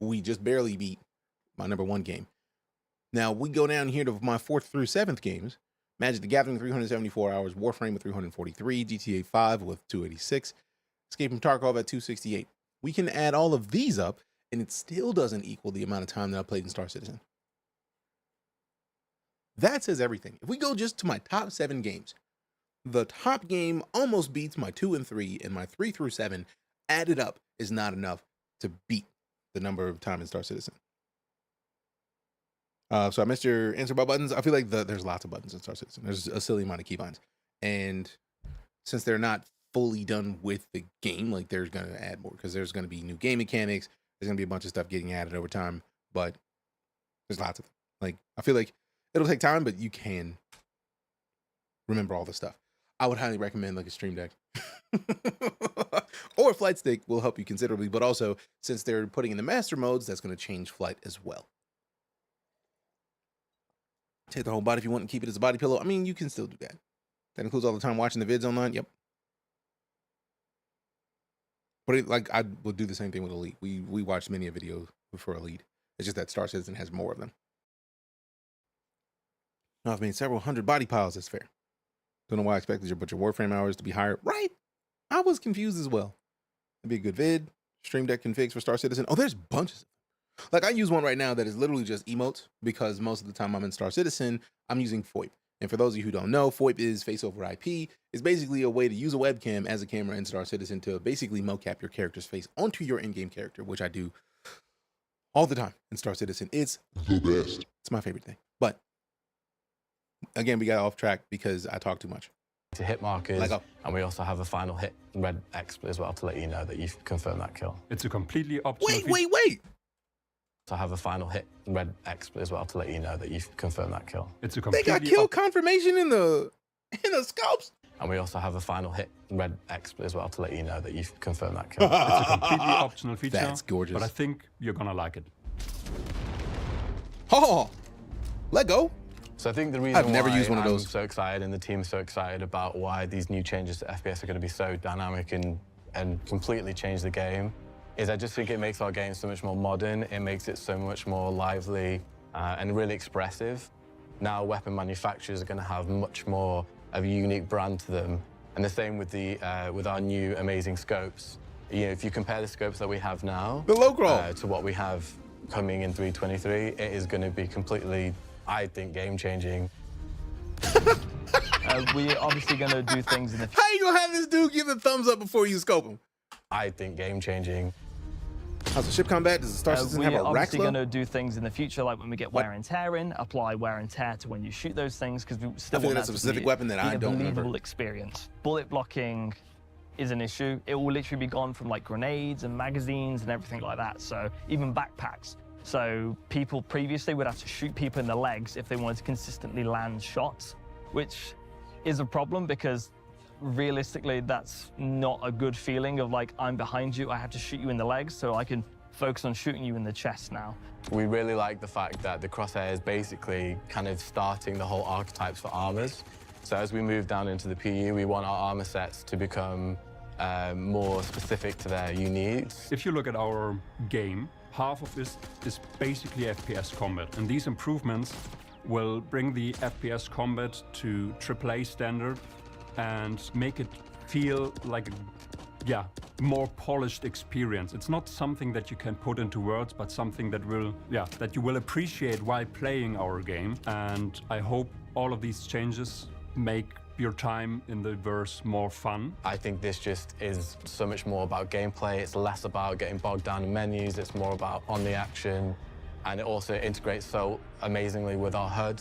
we just barely beat my #1 game. Now we go down here to my 4th through 7th games. Magic the Gathering 374 hours, Warframe with 343, GTA 5 with 286, Escape from Tarkov at 268. We can add all of these up, and it still doesn't equal the amount of time that I played in Star Citizen. That says everything. If we go just to my top 7 games, the top game almost beats my 2 and 3, and my 3 through 7 added up is not enough to beat the number of time in Star Citizen. So I missed your answer about buttons. I feel like there's lots of buttons in Star Citizen. There's a silly amount of keybinds. And since they're not fully done with the game, like there's going to add more, because there's going to be new game mechanics. There's going to be a bunch of stuff getting added over time, but there's lots of them. Like, I feel like it'll take time, but you can remember all the stuff. I would highly recommend like a Stream Deck or a flight stick will help you considerably, but also since they're putting in the master modes, that's going to change flight as well. Take the whole body if you want and keep it as a body pillow. I mean, you can still do that. That includes all the time watching the vids online. Yep. But I would do the same thing with Elite. We watched many a video for Elite. It's just that Star Citizen has more of them. Now I've made several hundred body piles. That's fair. Don't know why I expected your Warframe hours to be higher. Right? I was confused as well. That'd be a good vid. Stream Deck configs for Star Citizen. Oh, there's bunches. Like I use one right now that is literally just emotes because most of the time I'm in Star Citizen, I'm using FOIP. And for those of you who don't know, FOIP is face over IP. It's basically a way to use a webcam as a camera in Star Citizen to basically mocap your character's face onto your in-game character, which I do all the time in Star Citizen. It's the best. It's my favorite thing. But again, we got off track because I talk too much. To hit markers, and we also have a final hit red X as well to let you know that you've confirmed that kill. It's a completely optional. Wait! So have a final hit red X as well to let you know that you've confirmed that kill. It's a They completely got kill confirmation in the scopes. And we also have a final hit red X as well to let you know that you've confirmed that kill. It's a completely optional feature. That's gorgeous. But I think you're gonna like it. Oh, let go. So I think the reason I've never why used one of those. I'm so excited and the team's so excited about why these new changes to FPS are going to be so dynamic and completely change the game is I just think it makes our game so much more modern. It makes it so much more lively and really expressive. Now weapon manufacturers are going to have much more of a unique brand to them. And the same with with our new amazing scopes. You know, if you compare the scopes that we have now to what we have coming in 3.23, it is going to be completely, I think, game-changing. We're obviously going to do things in the How you gonna have this dude give a thumbs up before you scope him? I think game-changing. How's the ship combat? Does the Star Citizen have a We're rack obviously slow? going to do things in the future, like when we get wear and tear in, apply wear and tear to when you shoot those things, because we still I feel want that's that a to specific be weapon that I a don't believable remember. experience. Bullet blocking is an issue. It will literally be gone from like grenades and magazines and everything like that. So even backpacks. So people previously would have to shoot people in the legs if they wanted to consistently land shots, which is a problem because realistically that's not a good feeling of like, I'm behind you, I have to shoot you in the legs so I can focus on shooting you in the chest now. We really like the fact that the crosshair is basically kind of starting the whole archetypes for armors. So as we move down into the PU, we want our armor sets to become more specific to their needs. If you look at our game, half of this is basically FPS combat. And these improvements will bring the FPS combat to AAA standard and make it feel like a more polished experience. It's not something that you can put into words, but something that that you will appreciate while playing our game. And I hope all of these changes make your time in the verse more fun. I think this just is so much more about gameplay. It's less about getting bogged down in menus. It's more about on the action. And it also integrates so amazingly with our HUD.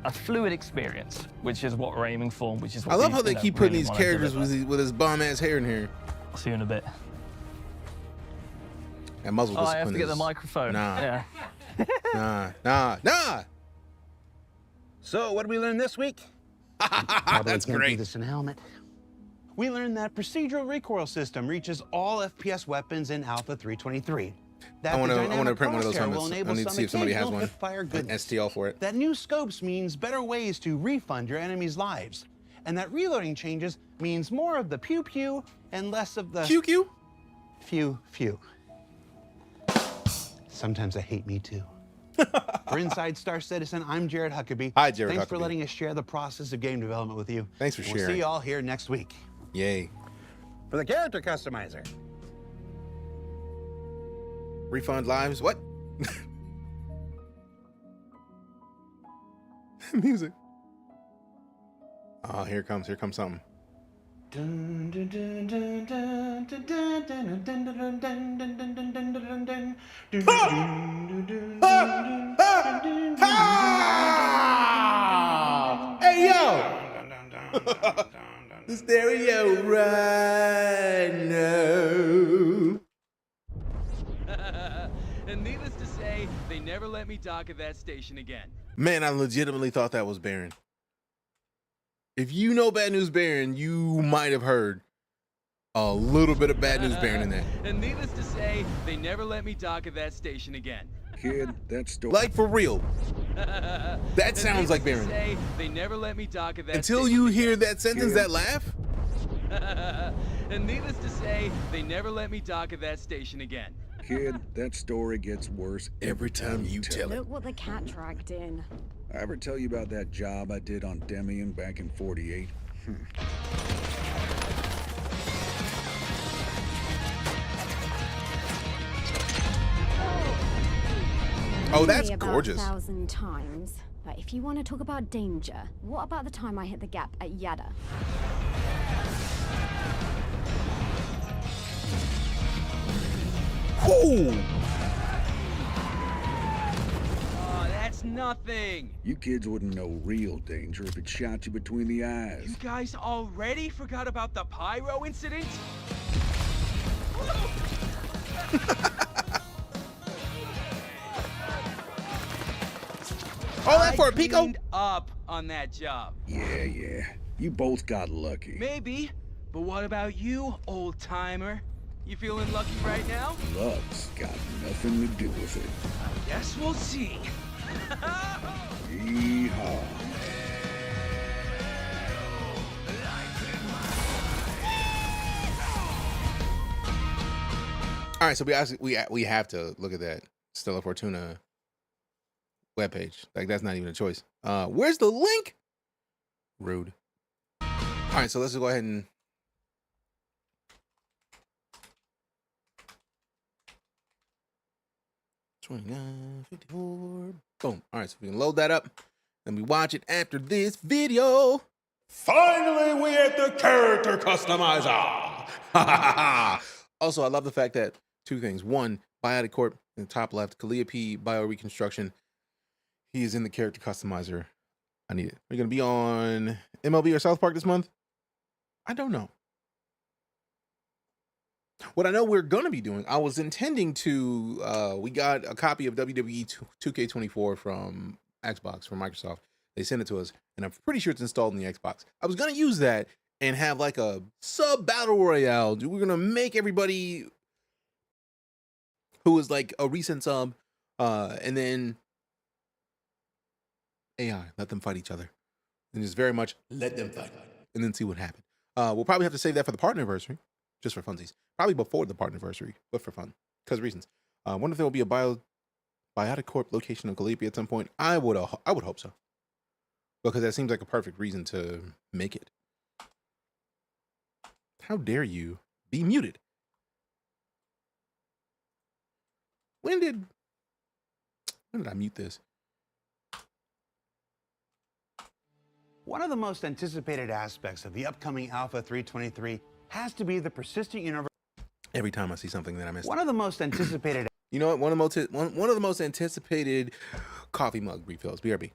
A fluid experience, which is what we're aiming for, which is what I love we, how they keep putting these characters with his bum ass hair in here. I'll see you in a bit. And muzzle discipline. I have to get the microphone. Nah. Yeah. Nah. So what did we learn this week? That's great. This in helmet. We learned that procedural recoil system reaches all FPS weapons in Alpha 3.23. I want to print one of those helmets. I need to see if somebody has one. Fire An goodness. STL for it. That new scopes means better ways to refund your enemies' lives. And that reloading changes means more of the pew-pew and less of the... Pew-pew? Few. Sometimes I hate me too. For Inside Star Citizen, I'm Jared Huckabee. Hi, Jared Thanks for Huckabee. letting us share the process of game development with you. Thanks for We'll sharing. see you all here next week. Yay. For the character customizer. Refund lives? What? Music. Oh, here comes something. Hey, yo! The stereo right now. And needless to say, they never let me dock at that station again. Man, I legitimately thought that was Baron. If you know Bad News Baron, you might have heard a little bit of Bad News Baron in that. And needless to say, they never let me dock at that station again. Kid, that's still Like for real. That sounds like Baron. Baron. They never let me dock at that Until you hear that sentence, that laugh. And needless to say, they never let me dock at that station again. Kid, that story gets worse every time you tell it. Look what the cat dragged in. I ever tell you about that job I did on Demian back in 48? Oh, that's Maybe about gorgeous. 1,000 times. But if you want to talk about danger, what about the time I hit the gap at Yada? Whoa! Oh, that's nothing. You kids wouldn't know real danger if it shot you between the eyes. You guys already forgot about the pyro incident? All that for a I Pico? cleaned up on that job. Yeah. You both got lucky. Maybe, but what about you, old timer? You feeling lucky right now? Luck's got nothing to do with it. I guess we'll see. Yeehaw. All right, so we have to look at that Stella Fortuna webpage. Like, that's not even a choice. Where's the link? Rude. All right, so let's just go ahead and boom. All right, so we can load that up and we watch it after this video. Finally, we at the character customizer. Also, I love the fact that two things. One, Biotic Corp in the top left, Calliope Bio Reconstruction. He is in the character customizer. I need it. Are you going to be on MLB or South Park this month? I don't know. What I know we're going to be doing, I was intending to, we got a copy of WWE 2K24 from Xbox, from Microsoft. They sent it to us, and I'm pretty sure it's installed in the Xbox. I was going to use that and have like a sub-battle royale. We're going to make everybody who is like a recent sub, and then AI, let them fight each other. And just very much let them fight, and then see what happens. We'll probably have to save that for the partner anniversary, just for funsies. Probably before the partner anniversary, but for fun, because of reasons. I wonder if there will be a Biotic Corp location of Calliope at some point. I would hope so, because that seems like a perfect reason to make it. How dare you be muted? When did I mute this? One of the most anticipated aspects of the upcoming Alpha 323 has to be the persistent universe. Every time I see something that I missed. One of the most anticipated. You know what? One of the most anticipated coffee mug refills. BRB.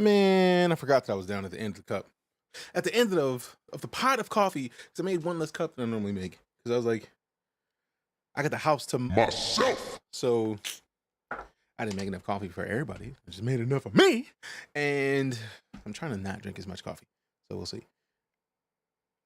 Man, I forgot that I was down at the end of the cup. At the end of the pot of coffee, because I made one less cup than I normally make. because I was like, I got the house to myself. So I didn't make enough coffee for everybody. I just made enough for me. And I'm trying to not drink as much coffee. So we'll see.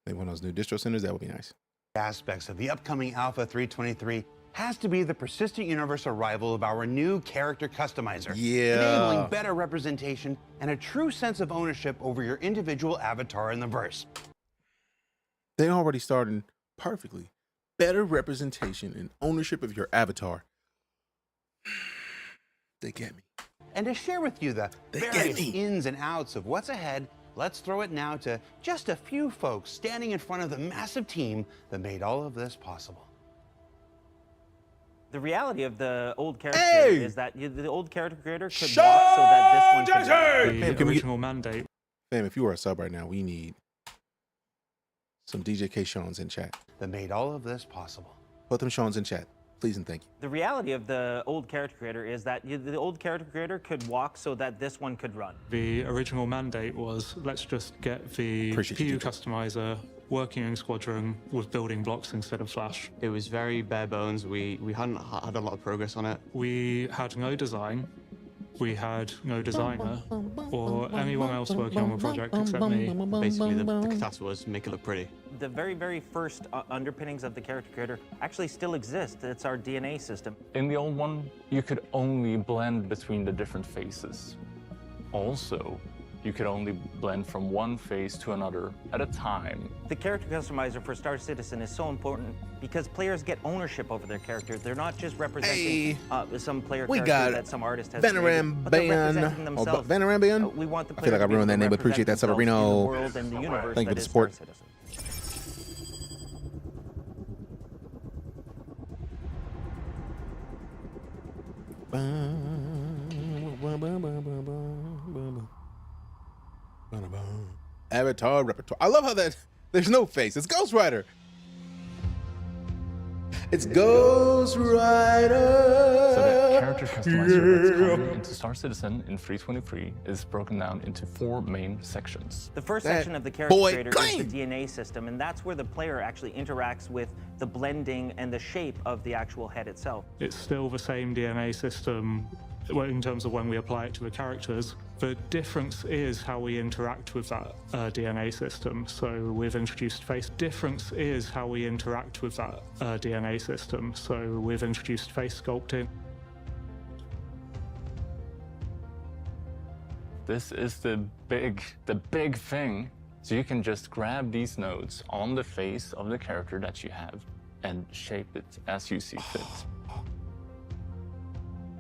Maybe one of those new distro centers, that would be nice. Aspects of the upcoming Alpha 323 has to be the persistent universe arrival of our new character customizer. Yeah. Enabling better representation and a true sense of ownership over your individual avatar in the verse. They already started perfectly. Better representation and ownership of your avatar. They get me. And to share with you the various ins and outs of what's ahead, let's throw it now to just a few folks standing in front of the massive team that made all of this possible. The reality of the old character is that the old character creator could walk so that this one could the original mandate. Fam, if you are a sub right now, we need some DJK Sean's in chat. That made all of this possible. Put them Sean's in chat, please and thank you. The reality of the old character creator is that the old character creator could walk so that this one could run. The original mandate was, let's just get the PU customizer working in Squadron with building blocks instead of Flash. It was very bare bones. We hadn't had a lot of progress on it. We had no design. We had no designer or anyone else working on the project except me. Basically, the task was make it look pretty. The very, very first underpinnings of the character creator actually still exist. It's our DNA system. In the old one, you could only blend between the different faces. Also, you could only blend from one face to another at a time. The character customizer for Star Citizen is so important because players get ownership over their characters. They're not just representing some player character that some artist has Veneram created, Venerambian? We want the I feel like I ruined that name, but appreciate that, Severino. Thank you for the support. Avatar repertoire. I love how that there's no face. It's Ghost Rider. It's Ghost Rider. So the character customizer that's coming into Star Citizen in 323 is broken down into 4 main sections. The first section of the character creator is the DNA system, and that's where the player actually interacts with the blending and the shape of the actual head itself. It's still the same DNA system in terms of when we apply it to the characters. The difference is how we interact with that DNA system. So we've introduced face. Difference is how we interact with that DNA system. So we've introduced face sculpting. This is the big thing. So you can just grab these nodes on the face of the character that you have and shape it as you see fit.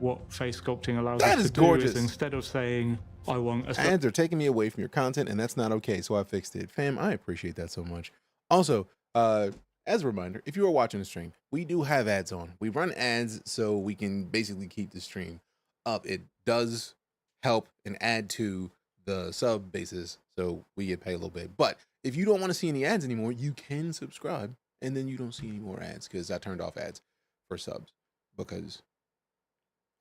What face sculpting allows us to do is instead of saying, I want a... Ads are taking me away from your content, and that's not okay, so I fixed it. Fam, I appreciate that so much. Also, as a reminder, if you are watching the stream, we do have ads on. We run ads so we can basically keep the stream up. It does help and add to the sub basis, so we get paid a little bit. But if you don't want to see any ads anymore, you can subscribe, and then you don't see any more ads, because I turned off ads for subs, because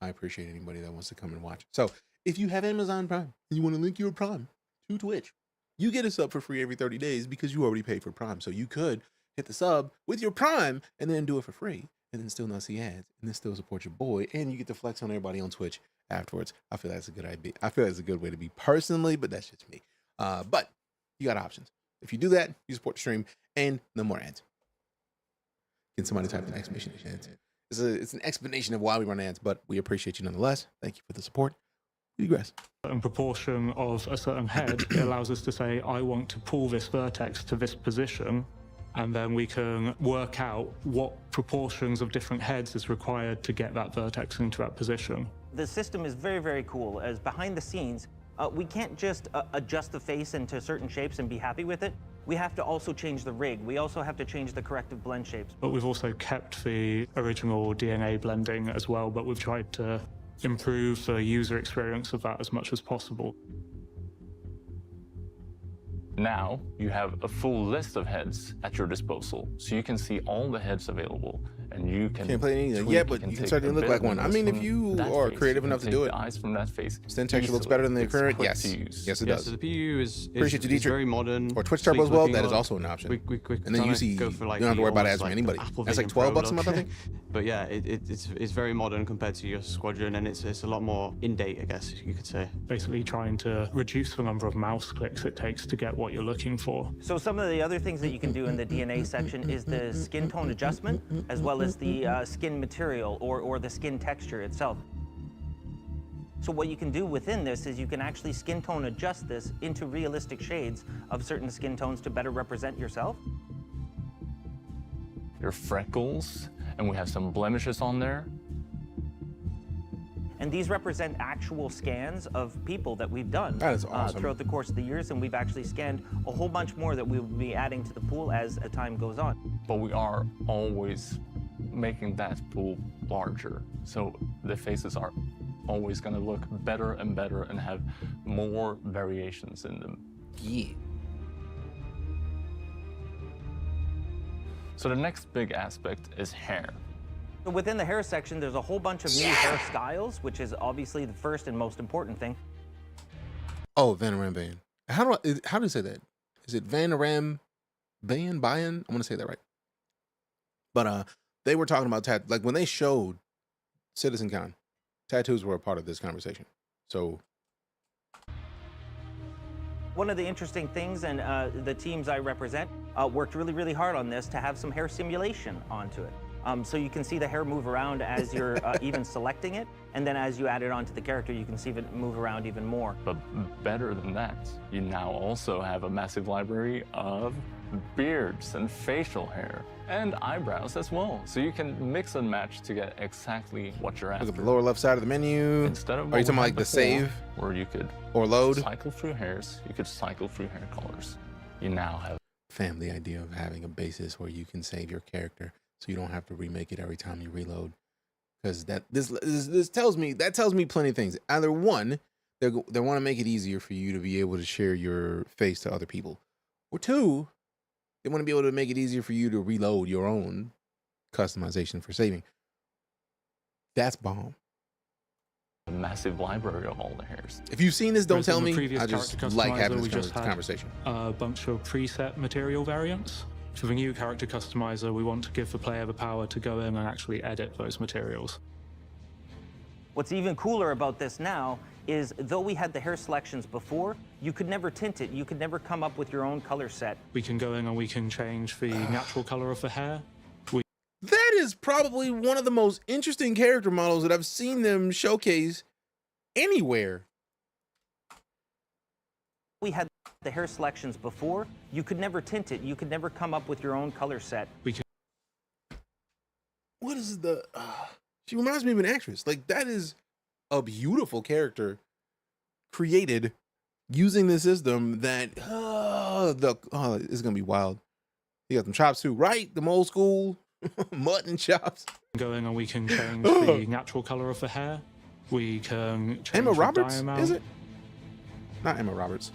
I appreciate anybody that wants to come and watch. So if you have Amazon Prime and you want to link your Prime to Twitch, you get a sub for free every 30 days because you already paid for Prime. So you could hit the sub with your Prime and then do it for free and then still not see ads and then still support your boy. And you get to flex on everybody on Twitch afterwards. I feel that's a good idea. I feel that's a good way to be personally, but that's just me. But you got options. If you do that, you support the stream and no more ads. Can somebody type an exclamation ads? It's an explanation of why we run ads, but we appreciate you nonetheless. Thank you for the support. We digress. A certain proportion of a certain head, it allows us to say, I want to pull this vertex to this position, and then we can work out what proportions of different heads is required to get that vertex into that position. The system is very, very cool. As behind the scenes, we can't just adjust the face into certain shapes and be happy with it. We have to also change the rig. We also have to change the corrective blend shapes. But we've also kept the original DNA blending as well, but we've tried to improve the user experience of that as much as possible. Now you have a full list of heads at your disposal, so you can see all the heads available and you can Can't play anything tweak, yet, but you can take certainly a look bit like of one. I noise mean, if from you that are face, creative you can enough to take do the it. eyes from that face. Skin texture looks easily. better than the It's current. quick Yes, to use. yes, it Yeah, does. so the PU is Appreciate you, is very modern. Or Twitch Turbo as sleek well. looking. That is A lot- also an option. we And then you see, go for, like, you don't have to worry about almost asking like anybody. Apple That's like Vision Pro $12 a month, I look. think. But yeah, it's very modern compared to your Squadron, and it's a lot more in date, I guess you could say. Basically trying to reduce the number of mouse clicks it takes to get what you're looking for. So some of the other things that you can do in the DNA section is the skin tone adjustment, as well as the skin material or the skin texture itself. So what you can do within this is you can actually skin tone adjust this into realistic shades of certain skin tones to better represent yourself. Your freckles, and we have some blemishes on there. And these represent actual scans of people that we've done That is awesome. throughout the course of the years, and we've actually scanned a whole bunch more that we will be adding to the pool as time goes on. But we are always making that pool larger. So the faces are always going to look better and better and have more variations in them. Yeah. So the next big aspect is hair. So within the hair section, there's a whole bunch of new hairstyles, which is obviously the first and most important thing. Oh, Vanaram Bayan. How do you say that? Is it Vanaram Bayan? I'm gonna say that right. But they were talking about like when they showed CitizenCon, tattoos were a part of this conversation. So One of the interesting things, and the teams I represent worked really, really hard on this to have some hair simulation onto it. So you can see the hair move around as you're even selecting it, and then as you add it onto the character, you can see it move around even more. But better than that, you now also have a massive library of beards and facial hair and eyebrows as well. So you can mix and match to get exactly what you're after. look at the lower left side of the menu. Instead of Are you what talking we about had like the before, save where you could or load? cycle through hairs, you could cycle through hair colors. You now have family idea of having a basis where you can save your character so you don't have to remake it every time you reload. Because this tells me plenty of things. Either one, they want to make it easier for you to be able to share your face to other people, or two, they want to be able to make it easier for you to reload your own customization for saving. That's bomb. a massive library of all the hairs. If you've seen this, don't tell me. Previous I just character like having customizer, we this just had conversation. a bunch of preset material variants. For the new character customizer, we want to give the player the power to go in and actually edit those materials. What's even cooler about this now is, though we had the hair selections before, you could never tint it. You could never come up with your own color set. We can go in and we can change the natural color of the hair. That is probably one of the most interesting character models that I've seen them showcase anywhere. We had the hair selections before. You could never tint it. You could never come up with your own color set. What is the... she reminds me of an actress. Like, that is a beautiful character created using the system that... it's going to be wild. You got them chops too, right? Them old school mutton chops. Go in and we can change the natural color of the hair. We can change Emma the Roberts, dye amount. is it? Not Emma Roberts.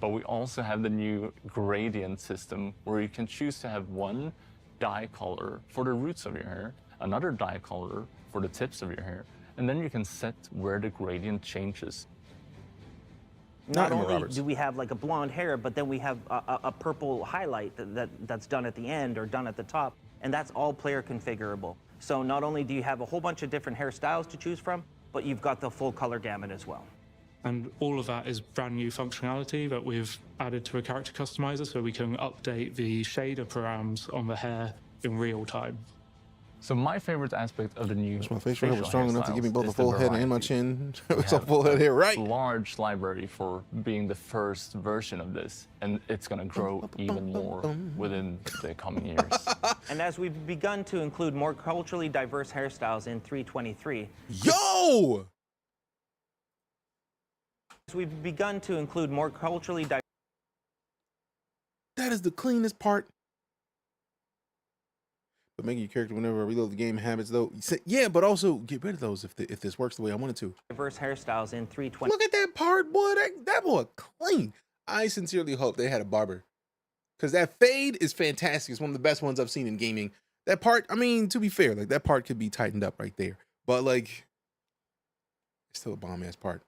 But we also have the new gradient system where you can choose to have one dye color for the roots of your hair, another dye color for the tips of your hair, and then you can set where the gradient changes. Not only do we have like a blonde hair, but then we have a purple highlight that's done at the end or done at the top, and that's all player configurable. So not only do you have a whole bunch of different hairstyles to choose from, but you've got the full color gamut as well. And all of that is brand new functionality that we've added to a character customizer, so we can update the shader params on the hair in real time. So my favorite aspect of the new My facial hair was strong enough to give me both a is the full head and my variety. chin. We It's a have full head here, right? Large library for being the first version of this, and it's going to grow even more within the coming years. And as we've begun to include more culturally diverse hairstyles in 3.23, Yo! as we've begun to include more culturally diverse. That is the cleanest part. But making your character whenever I reload the game habits, though. Yeah, but also get rid of those if this works the way I want it to. Diverse hairstyles in 3.20. Look at that part, boy. That boy clean. I sincerely hope they had a barber, because that fade is fantastic. It's one of the best ones I've seen in gaming. that part, I mean, to be fair, like that part could be tightened up right there. But like, it's still a bomb-ass part.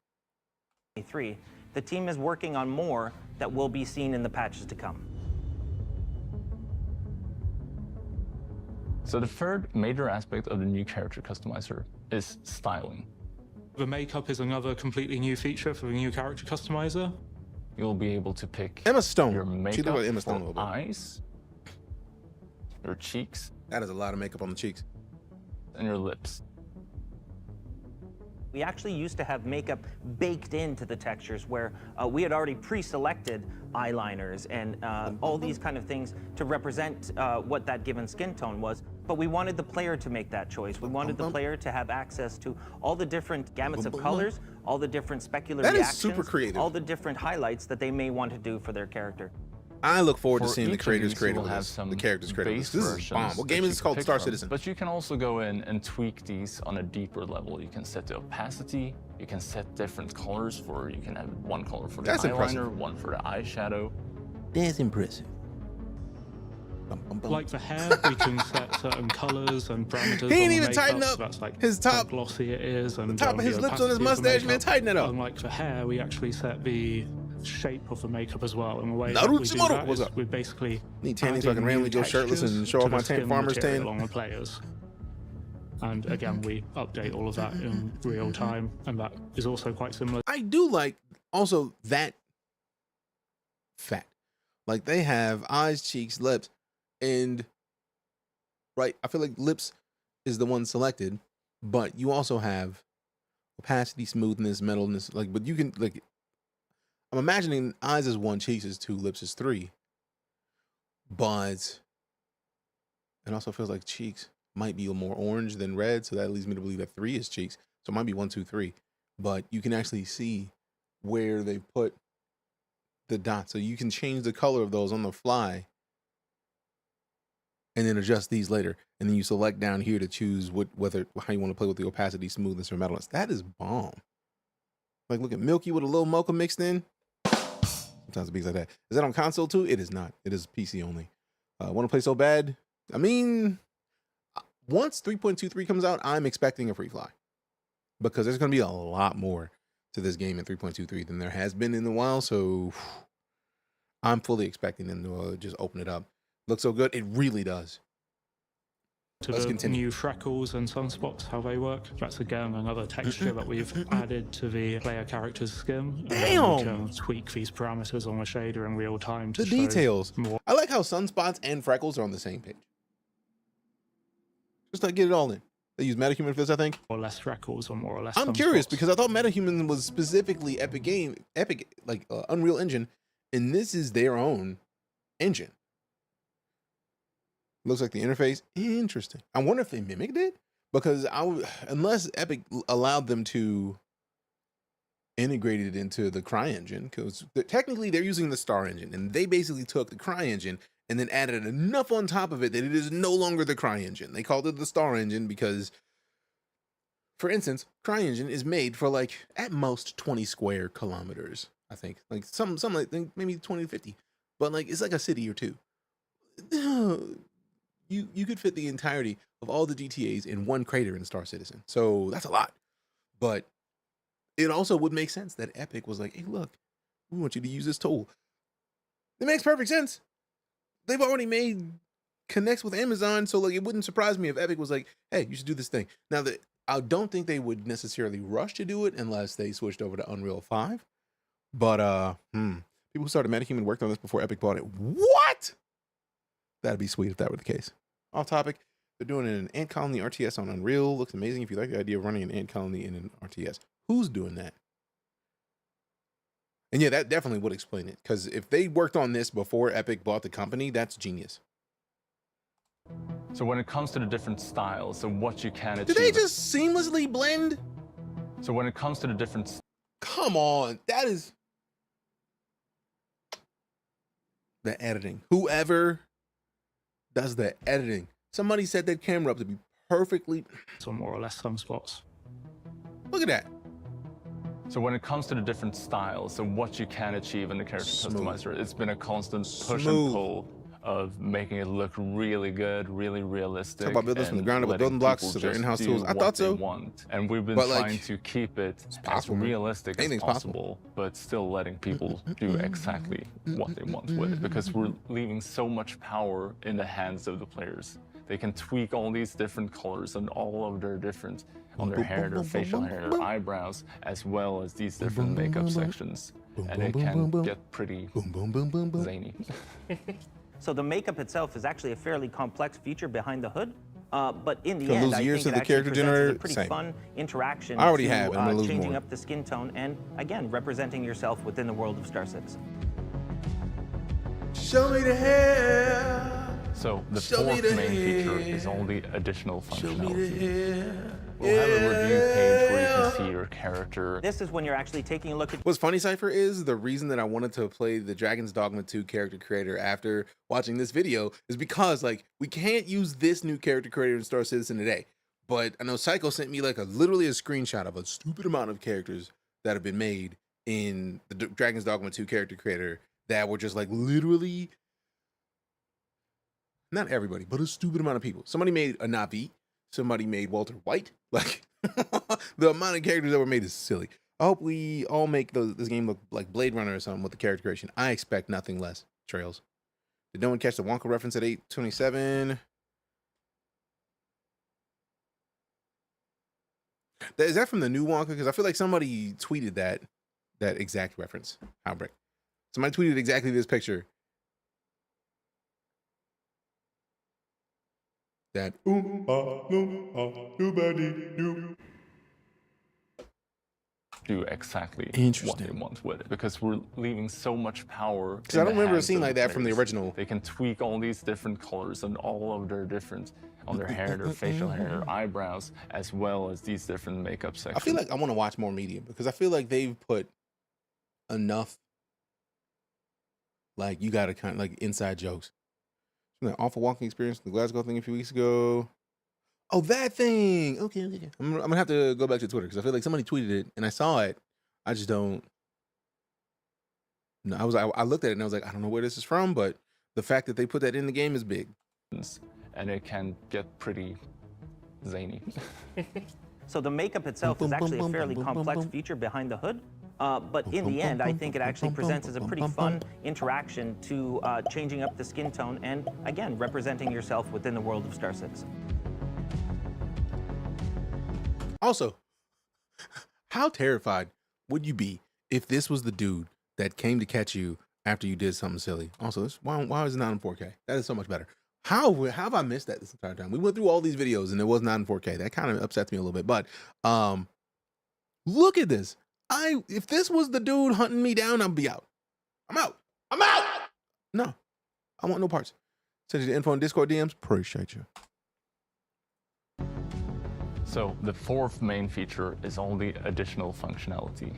The team is working on more that will be seen in the patches to come. So the third major aspect of the new character customizer is styling. The makeup is another completely new feature for the new character customizer. You'll be able to pick Emma Stone. your She makeup looked like Emma Stone a for little bit. eyes, your cheeks, That is a lot of makeup on the cheeks. and your lips. We actually used to have makeup baked into the textures where we had already pre-selected eyeliners and all these kind of things to represent what that given skin tone was. But we wanted the player to make that choice. We wanted the player to have access to all the different gamuts of colors, all the different specular That is reactions, super creative. all the different highlights that they may want to do for their character. I look forward to For seeing the each of creators these, create you will have this. some The characters create base this. This is versions bomb. What that game you is this can called? pick Star from, Citizen. But you can also go in and tweak these on a deeper level. You can set the opacity. You can set different colors for. You can have one color for the That's eyeliner, impressive. one for the eyeshadow. That's impressive. Like the hair, we can set certain colors and parameters. He ain't on the even makeup, tighten so up that's like his how top- glossy it is, and top of his the lips on his opacity of the mustache, man, makeup. tighten it up. Unlike the hair, we actually set the shape of the makeup as well. And the way that Naruto we do Shimono, that what's is up? we basically Need tanning so I can adding randomly new go shirtless and textures show off to my the skin farmer's material tan. along the players. And again, we update all of that in real time, and that is also quite similar. I do like also that fact. Like they have eyes, cheeks, lips, and right, I feel like lips is the one selected, but you also have opacity, smoothness, metalness. Like, but you can like, I'm imagining eyes is 1, cheeks is 2, lips is 3. But it also feels like cheeks might be more orange than red, so that leads me to believe that 3 is cheeks. So it might be 1, 2, 3. But you can actually see where they put the dots, so you can change the color of those on the fly, and then adjust these later. And then you select down here to choose how you want to play with the opacity, smoothness, or metalness. That is bomb. Like, look at Milky with a little mocha mixed in. Sometimes it be like that. Is that on console too? It is not. It is PC only. Want to play so bad? I mean, once 3.23 comes out, I'm expecting a free fly, because there's going to be a lot more to this game in 3.23 than there has been in a while. So I'm fully expecting them to just open it up. Looks so good. It really does. Let's the continue. new freckles and sunspots, how they work. That's again another texture that we've added to the player character's skin. And then we can tweak these parameters on the shader in real time to The show details. more. I like how sunspots and freckles are on the same page. Just like get it all in. They use MetaHuman for this, I think. Or less freckles or more or less I'm curious because I thought MetaHuman was specifically Unreal Engine, and this is their own engine. Looks like the interface. Interesting. I wonder if they mimicked it, because unless Epic allowed them to integrate it into the CryEngine, because technically they're using the Star Engine, and they basically took the CryEngine and then added enough on top of it that it is no longer the CryEngine. They called it the Star Engine because, for instance, CryEngine is made for like at most 20 square kilometers. I think like some like maybe 20 to 50, but like it's like a city or two. You could fit the entirety of all the GTAs in one crater in Star Citizen. So that's a lot. But it also would make sense that Epic was like, hey, look, we want you to use this tool. It makes perfect sense. They've already made connects with Amazon, so like it wouldn't surprise me if Epic was like, hey, you should do this thing. Now, I don't think they would necessarily rush to do it unless they switched over to Unreal 5. But people who started MetaHuman worked on this before Epic bought it. What? That'd be sweet if that were the case. Off topic, they're doing an ant colony RTS on Unreal. Looks amazing if you like the idea of running an ant colony in an RTS. Who's doing that? And yeah, that definitely would explain it. Because if they worked on this before Epic bought the company, that's genius. So when it comes to the different styles, so what you can achieve. Did they just seamlessly blend? So when it comes to the different. Come on, that is the editing. Whoever does the editing. Somebody set that camera up to be perfectly. So more or less sunspots. Look at that. So when it comes to the different styles, so what you can achieve in the character customizer, it's been a constant push and pull of making it look really good, really realistic. Talk about building from the ground up with building blocks to their in-house tools. I thought so. And we've been trying to keep it as realistic as possible, but still letting people do exactly what they want with it, because we're leaving so much power in the hands of the players. They can tweak all these different colors and all of their different, on their hair, their facial hair, their eyebrows, as well as these different makeup sections. And it can get pretty zany. So the makeup itself is actually a fairly complex feature behind the hood. But in the end, I think it actually presents a pretty fun interaction to changing up the skin tone and, again, representing yourself within the world of Star Citizen. Show me the hair. So the fourth main feature is all the additional functionality. We'll have a review page where you can see your character. This is when you're actually taking a look at... What's funny, Cypher, is the reason that I wanted to play the Dragon's Dogma II character creator after watching this video is because, like, we can't use this new character creator in Star Citizen today. But I know Psycho sent me, like, literally a screenshot of a stupid amount of characters that have been made in the Dragon's Dogma II character creator that were just, like, literally... Not everybody, but a stupid amount of people. Somebody made a Navi. Somebody made Walter White. Like, the amount of characters that were made is silly. I hope we all make this game look like Blade Runner or something with the character creation. I expect nothing less. Trails. Did no one catch the Wonka reference at 8:27? Is that from the new Wonka? Because I feel like somebody tweeted that exact reference. Outbreak. Somebody tweeted exactly this picture. That do exactly what they want with it, because we're leaving so much power. Because I don't remember a scene like that from the original. They can tweak all these different colors and all of their different, on their hair, their facial hair, their eyebrows, as well as these different makeup sections. I feel like I want to watch more media because I feel like they've put enough, like, you got to kind of like inside jokes. That awful walking experience, the Glasgow thing a few weeks ago. Oh, that thing. Okay. I'm gonna have to go back to Twitter because I feel like somebody tweeted it and I saw it. I just don't. No, I looked at it and I was like, I don't know where this is from, but the fact that they put that in the game is big. And it can get pretty zany. So the makeup itself is actually a fairly complex feature behind the hood. But in the end, I think it actually presents as a pretty fun interaction to changing up the skin tone and, again, representing yourself within the world of Star Citizen. Also, how terrified would you be if this was the dude that came to catch you after you did something silly? Also, why is it not in 4K? That is so much better. How have I missed that this entire time? We went through all these videos and it was not in 4K. That kind of upsets me a little bit. But look at this. If this was the dude hunting me down, I'd be out. I'm out. No, I want no parts. Send you the info in Discord DMs. Appreciate you. So the fourth main feature is all the additional functionality.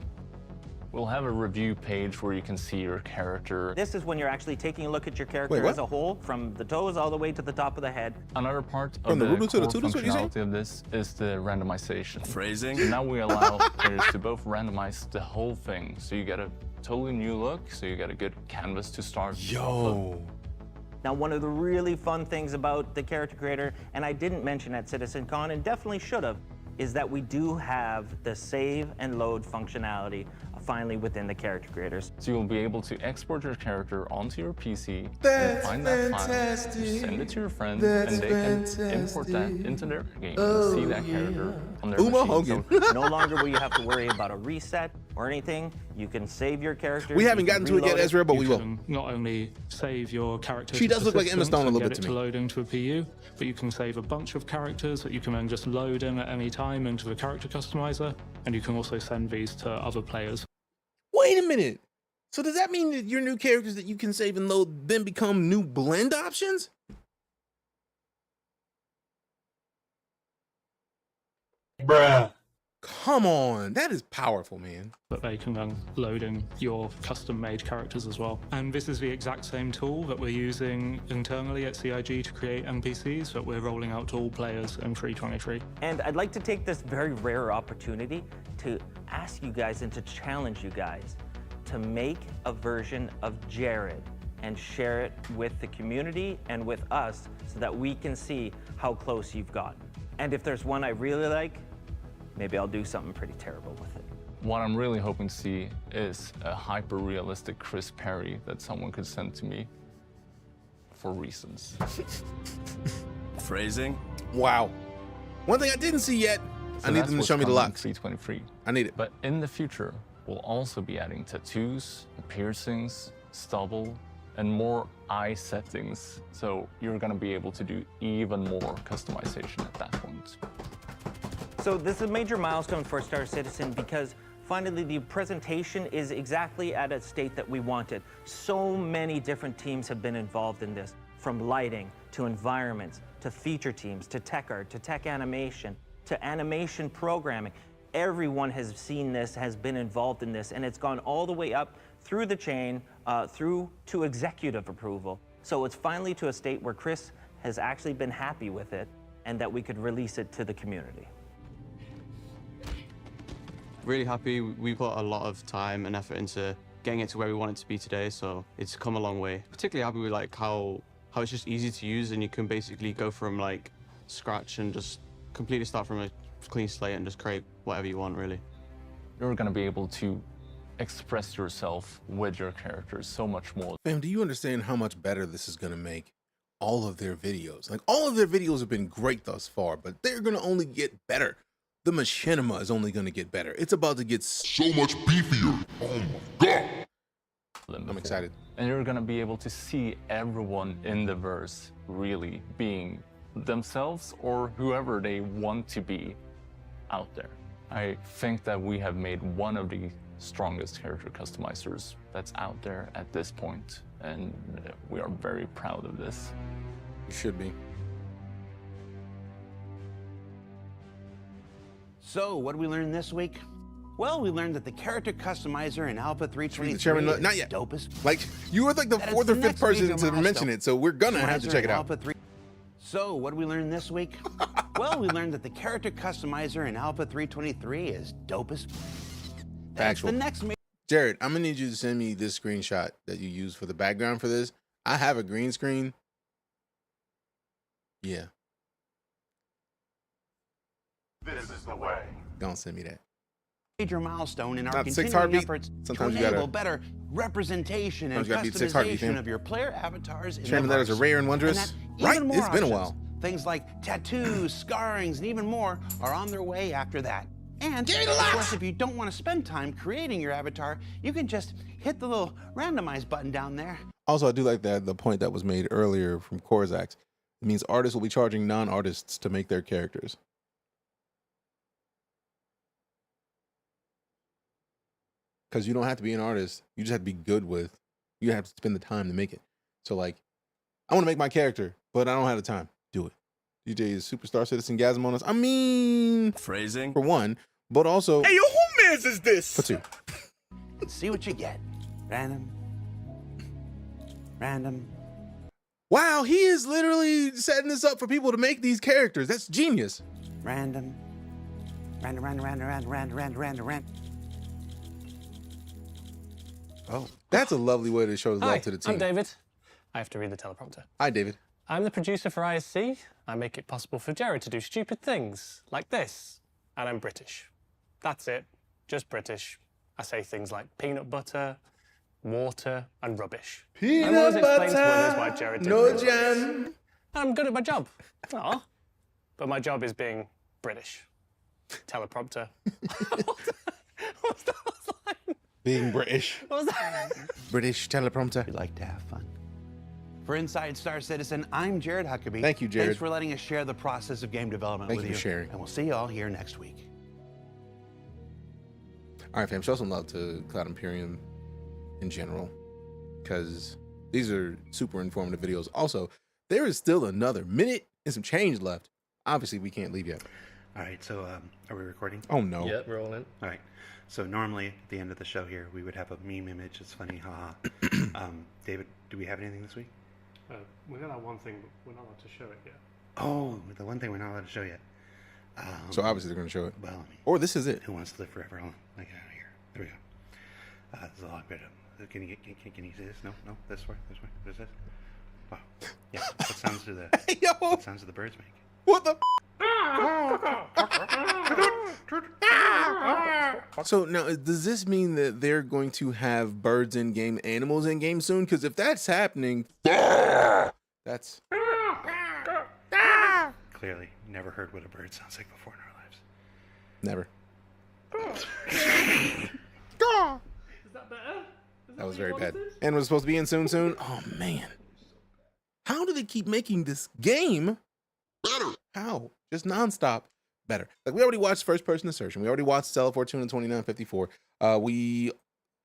We'll have a review page where you can see your character. This is when you're actually taking a look at your character as a whole, from the toes all the way to the top of the head. Another part of the core functionality of this is the randomization. Phrasing. So now we allow players to both randomize the whole thing. So you get a totally new look, so you get a good canvas to start. Yo. Now, one of the really fun things about the character creator, and I didn't mention at CitizenCon and definitely should have, is that we do have the save and load functionality finally within the character creators. So you'll be able to export your character onto your PC, and find that file, send it to your friend, and they can import that into their game and see that character on their machine. So no longer will you have to worry about a reset or anything. You can save your character. We haven't gotten to it yet, Ezra, but we will. Not only save your character. She does look like Emma Stone a little bit to me. Load into a PU, but you can save a bunch of characters that you can then just load in at any time into the character customizer, and you can also send these to other players. Wait a minute. So does that mean that your new characters that you can save and load then become new blend options? Bruh. Come on, that is powerful, man. But they can then load in your custom-made characters as well. And this is the exact same tool that we're using internally at CIG to create NPCs that we're rolling out to all players in 3.23. And I'd like to take this very rare opportunity to ask you guys and to challenge you guys to make a version of Jared and share it with the community and with us so that we can see how close you've gotten. And if there's one I really like, maybe I'll do something pretty terrible with it. What I'm really hoping to see is a hyper-realistic Chris Perry that someone could send to me for reasons. Phrasing? Wow. One thing I didn't see yet, So I need that's them to what's show me the coming in locks. 323. I need it. But in the future, we'll also be adding tattoos, piercings, stubble, and more eye settings. So you're gonna be able to do even more customization at that point. So this is a major milestone for Star Citizen because finally the presentation is exactly at a state that we wanted. So many different teams have been involved in this, from lighting to environments to feature teams to tech art to tech animation to animation programming. Everyone has seen this, has been involved in this, and it's gone all the way up through the chain, through to executive approval. So it's finally to a state where Chris has actually been happy with it and that we could release it to the community. Really happy. We put a lot of time and effort into getting it to where we want it to be today, so it's come a long way. Particularly happy with like how it's just easy to use, and you can basically go from like scratch and just completely start from a clean slate and just create whatever you want, really. You're gonna be able to express yourself with your characters so much more. Fam, do you understand how much better this is gonna make all of their videos? Like, all of their videos have been great thus far, but they're gonna only get better. The machinima is only gonna get better. It's about to get so much beefier. Oh my God. I'm excited. And you're gonna be able to see everyone in the verse really being themselves or whoever they want to be out there. I think that we have made one of the strongest character customizers that's out there at this point, and we are very proud of this. You should be. So, what did we learn this week? Well, we learned that the character customizer in Alpha 323 Chairman, is not yet. dopest. Like, you were like the That fourth it's or the fifth next person major to mention milestone. it, so we're gonna have to Customizer check it in out. Alpha 3. So, what did we learn this week? Well, we learned that the character customizer in Alpha 323 is dopest. That's Factual. the next Jared, I'm gonna need you to send me this screenshot that you used for the background for this. I have a green screen. Yeah. This is the way. Don't send me that. major milestone in our Not 6 continuing heartbeat. efforts Sometimes to you gotta- enable better representation and Sometimes you gotta beat 6 heartbeat, customization fam. of your player avatars in Chairman, the that is a verse. rare and wondrous. that Right? even more It's been a options, while. Things like tattoos, scarrings, and even more are on their way after that. And of course, if you don't want to spend time creating your avatar, you can just hit the little randomize button down there. Also, I do like that the point that was made earlier from Korzax. It means artists will be charging non-artists to make their characters. Because you don't have to be an artist. You just have to be good with. You have to spend the time to make it. So, like, I want to make my character, but I don't have the time. Do it. DJ is superstar citizen gasm on us. I mean, phrasing for one, but also. Hey, yo, who mans is this? For two. See what you get. Random. Random. Wow, he is literally setting this up for people to make these characters. That's genius. Random. Random. Oh, that's a lovely way to show love to the team. I'm David. I have to read the teleprompter. Hi, David. I'm the producer for ISC. I make it possible for Jared to do stupid things like this. And I'm British. That's it. Just British. I say things like peanut butter, water, and rubbish. Peanut I always explain to butter, others why Jared did no this. jam. I'm good at my job. Aw. But my job is being British. Teleprompter. Being British. What was that? British teleprompter. We like to have fun. For Inside Star Citizen, I'm Jared Huckabee. Thank you, Jared. Thanks for letting us share the process of game development Thank with you you. for sharing. And we'll see you all here next week. All right, fam, show some love to Cloud Imperium in general, because these are super informative videos. Also, there is still another minute and some change left. Obviously, we can't leave yet. All right, so are we recording? Oh, no. Yep, we're all in. All right. So normally at the end of the show here, we would have a meme image. It's funny, haha. David, do we have anything this week? We're going to have one thing, but we're not allowed to show it yet. Oh, the one thing we're not allowed to show yet. So obviously they're going to show it. Well, I mean, or this is it. Who wants to live forever? Hold on. Let me get out of here. There we go. This is a lot better. Can you see this? No, this way. What is this? Wow. Yeah. What sounds do the what sounds do the birds make? What the? So now, does this mean that they're going to have birds in game, animals in game soon? Because if that's happening, that's Clearly, never heard what a bird sounds like before in our lives. never. Is that better? That was very bad. And was supposed to be in soon. Oh man, how do they keep making this game better? How? Just nonstop better. Like we already watched First Person Assertion. We already watched Stella Fortuna 2954. We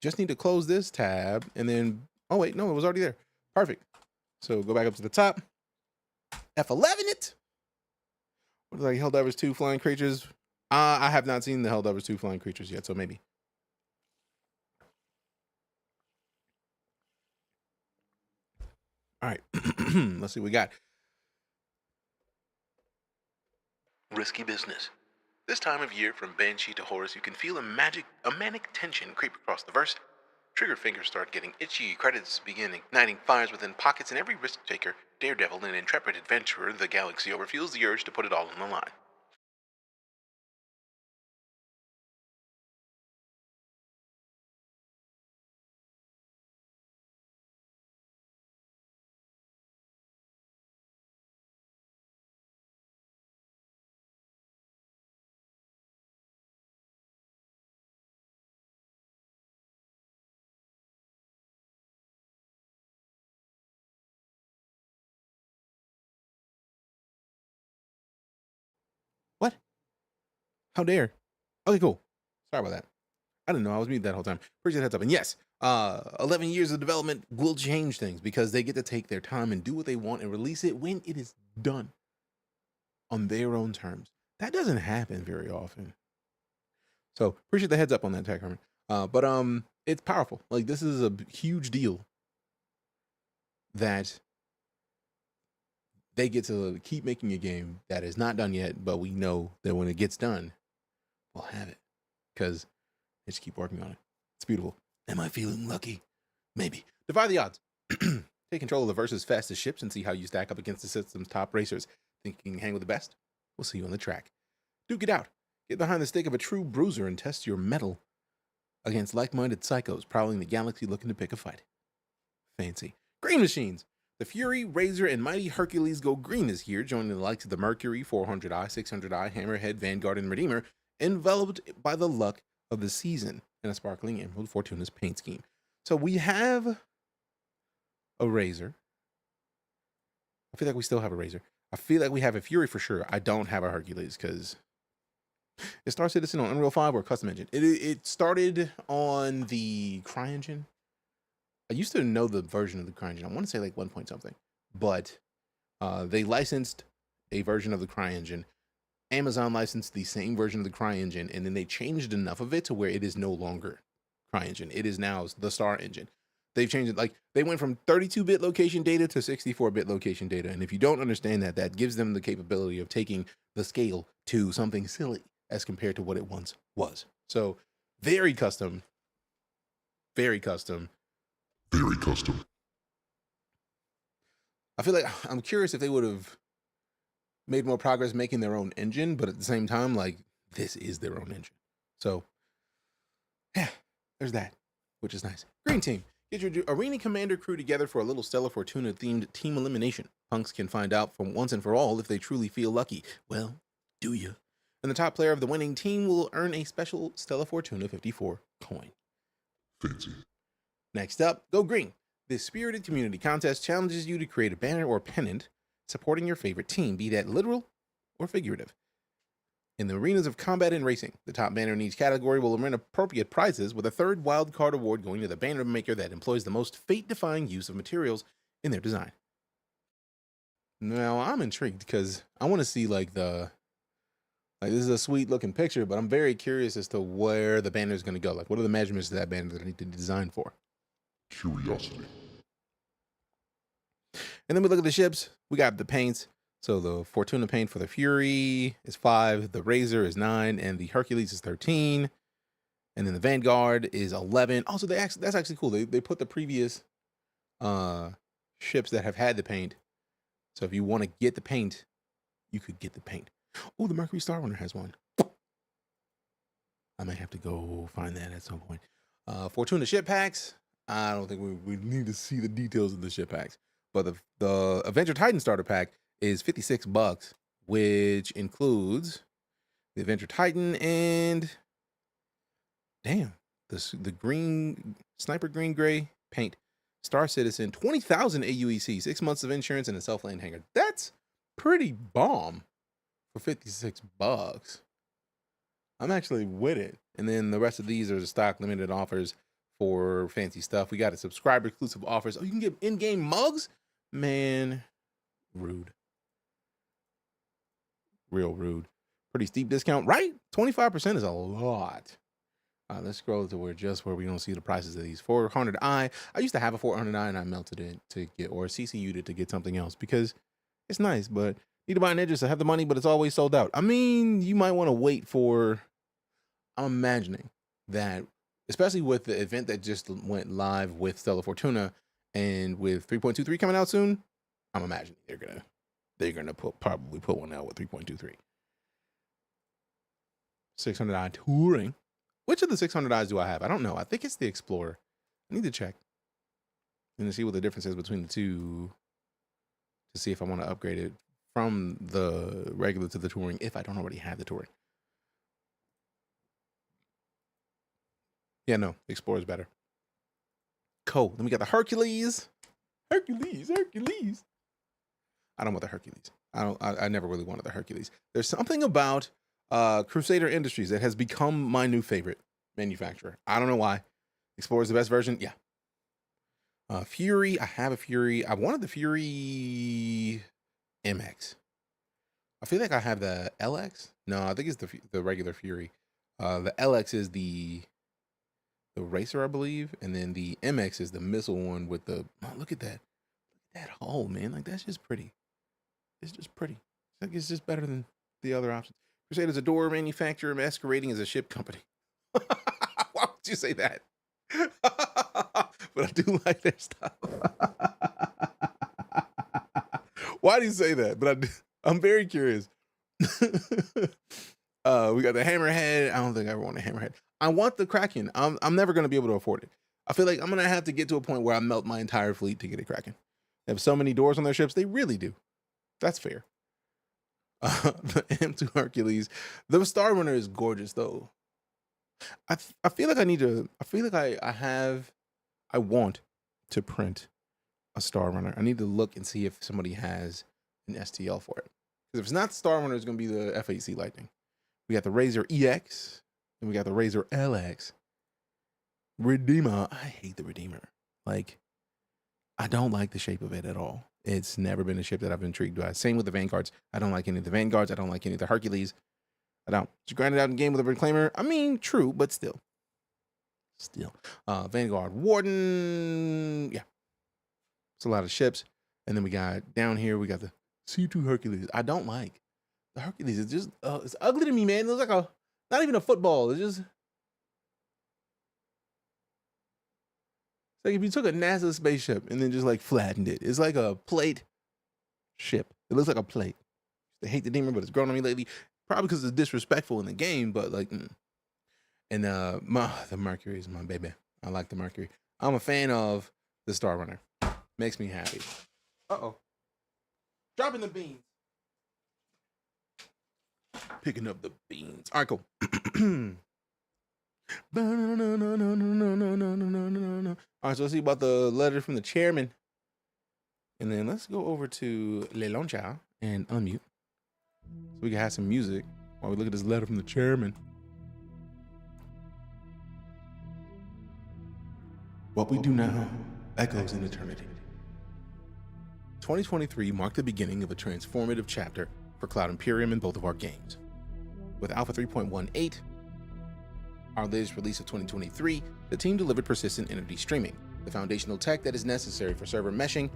just need to close this tab and then. Oh wait, no, it was already there. Perfect. So go back up to the top. F11 it. What is like Helldivers 2 Flying Creatures? I have not seen the Helldivers 2 Flying Creatures yet, so maybe. All right, let's see what we got. Risky business. This time of year, from Banshee to Horus, you can feel a manic tension creep across the verse. Trigger fingers start getting itchy, credits begin igniting fires within pockets, and every risk taker, daredevil, and intrepid adventurer the galaxy over feels the urge to put it all on the line. What? How dare? Okay, cool. Sorry about that. I didn't know I was muted that whole time. Appreciate the heads up. And yes, 11 years of development will change things because they get to take their time and do what they want and release it when it is done on their own terms. That doesn't happen very often. So appreciate the heads up on that, Tech Herman. But it's powerful. Like this is a huge deal that they get to keep making a game that is not done yet, but we know that when it gets done, we'll have it because they just keep working on it. It's beautiful. Am I feeling lucky? Maybe. Defy the odds. Take control of the versus fastest ships and see how you stack up against the system's top racers. Think you can hang with the best? We'll see you on the track. Duke it out. Get behind the stick of a true bruiser and test your mettle against like-minded psychos prowling the galaxy looking to pick a fight. Fancy. Green machines. The Fury, Razor, and Mighty Hercules go green this year, joining the likes of the Mercury, 400i, 600i, Hammerhead, Vanguard, and Redeemer, enveloped by the luck of the season and a sparkling Emerald Fortuna's paint scheme. So we have a Razor. I feel like we still have a Razor. I feel like we have a Fury for sure. I don't have a Hercules because it's Star Citizen on Unreal 5 or custom engine. It started on the CryEngine. I used to know the version of the CryEngine. I want to say like 1 point something, but they licensed a version of the CryEngine. Amazon licensed the same version of the CryEngine, and then they changed enough of it to where it is no longer CryEngine. It is now the Star Engine. They've changed it. Like they went from 32-bit location data to 64-bit location data. And if you don't understand that, that gives them the capability of taking the scale to something silly as compared to what it once was. So very custom, very custom. Very custom. I feel like I'm curious if they would have made more progress making their own engine, but at the same time, like this is their own engine. So yeah, there's that, which is nice. Green team, get your Arena Commander crew together for a little Stella Fortuna themed team elimination. Punks can find out from once and for all if they truly feel lucky. Well, do you? And the top player of the winning team will earn a special Stella Fortuna 54 coin. Fancy. Next up, Go Green. This spirited community contest challenges you to create a banner or pennant supporting your favorite team, be that literal or figurative. In the arenas of combat and racing, the top banner in each category will earn appropriate prizes, with a third wild card award going to the banner maker that employs the most fate-defying use of materials in their design. Now, I'm intrigued because I want to see like this is a sweet looking picture, but I'm very curious as to where the banner is going to go. Like, what are the measurements of that banner that I need to design for? Curiosity. And then we look at the ships. We got the paints. So the Fortuna paint for the Fury is 5, the Razor is 9, and the Hercules is 13. And then the Vanguard is 11. Also, that's actually cool. They put the previous ships that have had the paint. So if you want to get the paint, you could get the paint. Oh, the Mercury Star Runner has one. I might have to go find that at some point. Fortuna ship packs. I don't think we need to see the details of the ship packs. But the Avenger Titan starter pack is $56, which includes the Avenger Titan and damn, the green sniper green gray paint, Star Citizen, 20,000 AUEC, 6 months of insurance, and a self-land hangar. That's pretty bomb for $56. I'm actually with it. And then the rest of these are the stock limited offers for fancy stuff. We got a subscriber exclusive offers. Oh, you can get in-game mugs? Man, rude. Real rude. Pretty steep discount, right? 25% is a lot. Let's scroll to where we don't see the prices of these. 400i. I used to have a 400i and I melted it to get, or CCU'd it to get something else because it's nice, but need to buy an Idris. I have the money, but it's always sold out. I mean, you might want to wait for, I'm imagining that, especially with the event that just went live with Stellar Fortuna and with 3.23 coming out soon, I'm imagining they're gonna probably put one out with 3.23. 600i touring. Which of the 600i's do I have? I don't know. I think it's the Explorer. I need to check and to see what the difference is between the two to see if I want to upgrade it from the regular to the touring if I don't already have the touring. Yeah, no, Explorer's better. Cool. Then we got the Hercules. Hercules. I don't want the Hercules. I never really wanted the Hercules. There's something about Crusader Industries that has become my new favorite manufacturer. I don't know why. Explorer's the best version. Yeah. Fury. I have a Fury. I wanted the Fury MX. I feel like I have the LX. No, I think it's the regular Fury. The LX is the racer, I believe, and then the MX is the missile one with the. Oh, look at that. That hull, man. Like, that's just pretty. It's just pretty. It's just better than the other options. Crusader's a door manufacturer masquerading as a ship company. Why would you say that? But I do like their stuff. Why do you say that? But I'm very curious. We got the Hammerhead. I don't think I ever want a Hammerhead. I want the Kraken. I'm never going to be able to afford it. I feel like I'm going to have to get to a point where I melt my entire fleet to get a Kraken. They have so many doors on their ships. They really do. That's fair. The M2 Hercules. The Star Runner is gorgeous, though. I feel like I want to print a Star Runner. I need to look and see if somebody has an STL for it. Because if it's not the Star Runner, it's going to be the F8C Lightning. We got the Razor EX, and we got the Razor LX. Redeemer. I hate the Redeemer. Like, I don't like the shape of it at all. It's never been a ship that I've been intrigued by. Same with the Vanguards. I don't like any of the Vanguards. I don't like any of the Hercules. I don't. Just grind it out in game with a Reclaimer. I mean, true, but still. Vanguard Warden. Yeah. It's a lot of ships. And then we got down here, we got the C2 Hercules. I don't like the Hercules. It's just, it's ugly to me, man. It looks like not even a football. It's just, like if you took a NASA spaceship and then just like flattened it. It's like a plate ship. It looks like a plate. I hate the demon, but it's grown on me lately. Probably because it's disrespectful in the game, but like, And the Mercury is my baby. I like the Mercury. I'm a fan of the Star Runner. Makes me happy. Uh-oh. Dropping the beans. Picking up the beans. All right, cool. All right, so let's see about the letter from the chairman. And then let's go over to Le Loncha and unmute. So we can have some music while we look at this letter from the chairman. What we do now echoes in eternity. 2023 marked the beginning of a transformative chapter for Cloud Imperium in both of our games. With Alpha 3.18, our latest release of 2023, the team delivered persistent entity streaming, the foundational tech that is necessary for server meshing.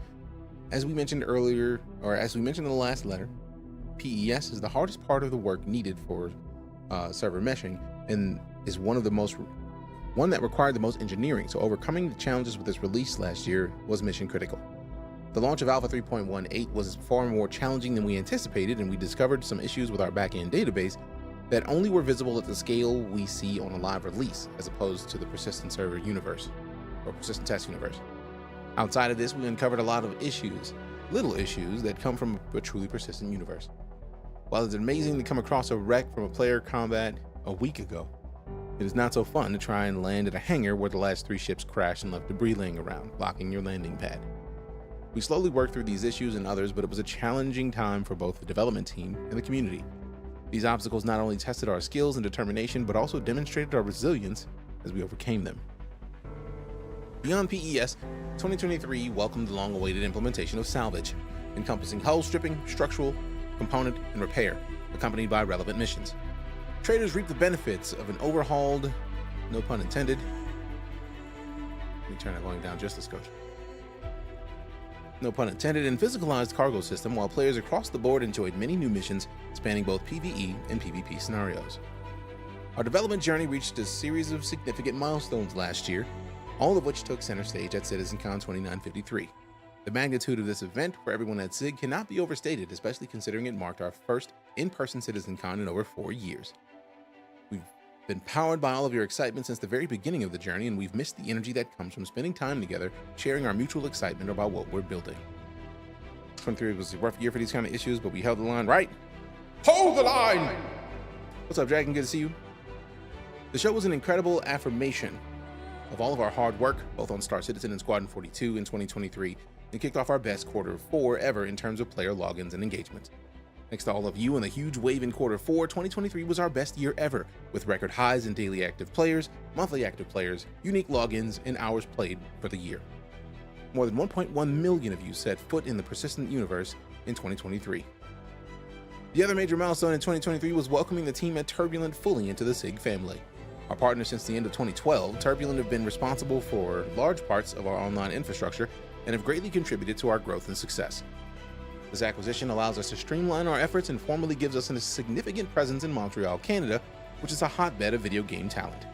As we mentioned earlier, or as we mentioned in the last letter, PES is the hardest part of the work needed for server meshing and is one of the most one that required the most engineering, so overcoming the challenges with its release last year was mission critical. The launch of Alpha 3.18 was far more challenging than we anticipated, and we discovered some issues with our backend database that only were visible at the scale we see on a live release, as opposed to the persistent server universe, or persistent test universe. Outside of this, we uncovered a lot of issues, little issues that come from a truly persistent universe. While it's amazing to come across a wreck from a player combat a week ago, it is not so fun to try and land at a hangar where the last 3 ships crashed and left debris laying around, blocking your landing pad. We slowly worked through these issues and others, but it was a challenging time for both the development team and the community. These obstacles not only tested our skills and determination, but also demonstrated our resilience as we overcame them. Beyond PES, 2023 welcomed the long-awaited implementation of salvage, encompassing hull stripping, structural, component, and repair, accompanied by relevant missions. Traders reap the benefits of an overhauled, no pun intended. Let me turn that volume down just a skosh. No pun intended, and physicalized cargo system, while players across the board enjoyed many new missions spanning both PvE and PvP scenarios. Our development journey reached a series of significant milestones last year, all of which took center stage at CitizenCon 2953. The magnitude of this event for everyone at SIG cannot be overstated, especially considering it marked our first in-person CitizenCon in over 4 years. We've been powered by all of your excitement since the very beginning of the journey, and we've missed the energy that comes from spending time together, sharing our mutual excitement about what we're building. 2023 was a rough year for these kind of issues, but we held the line, right? Hold the line! What's up, Dragon? Good to see you. The show was an incredible affirmation of all of our hard work, both on Star Citizen and Squadron 42 in 2023, and kicked off our best Q4 ever in terms of player logins and engagement. Thanks to all of you and the huge wave in Q4, 2023 was our best year ever, with record highs in daily active players, monthly active players, unique logins, and hours played for the year. More than 1.1 million of you set foot in the persistent universe in 2023. The other major milestone in 2023 was welcoming the team at Turbulent fully into the SIG family. Our partners since the end of 2012, Turbulent have been responsible for large parts of our online infrastructure and have greatly contributed to our growth and success. This acquisition allows us to streamline our efforts and formally gives us a significant presence in Montreal, Canada, which is a hotbed of video game talent.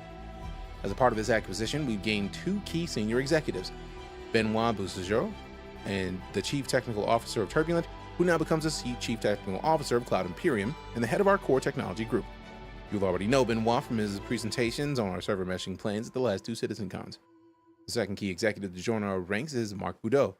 As a part of this acquisition, we've gained 2 key senior executives, Benoit Boussigeau, and the Chief Technical Officer of Turbulent, who now becomes the Chief Technical Officer of Cloud Imperium and the head of our core technology group. You'll already know Benoit from his presentations on our server meshing plans at the last 2 CitizenCons. The second key executive to join our ranks is Marc Boudreau,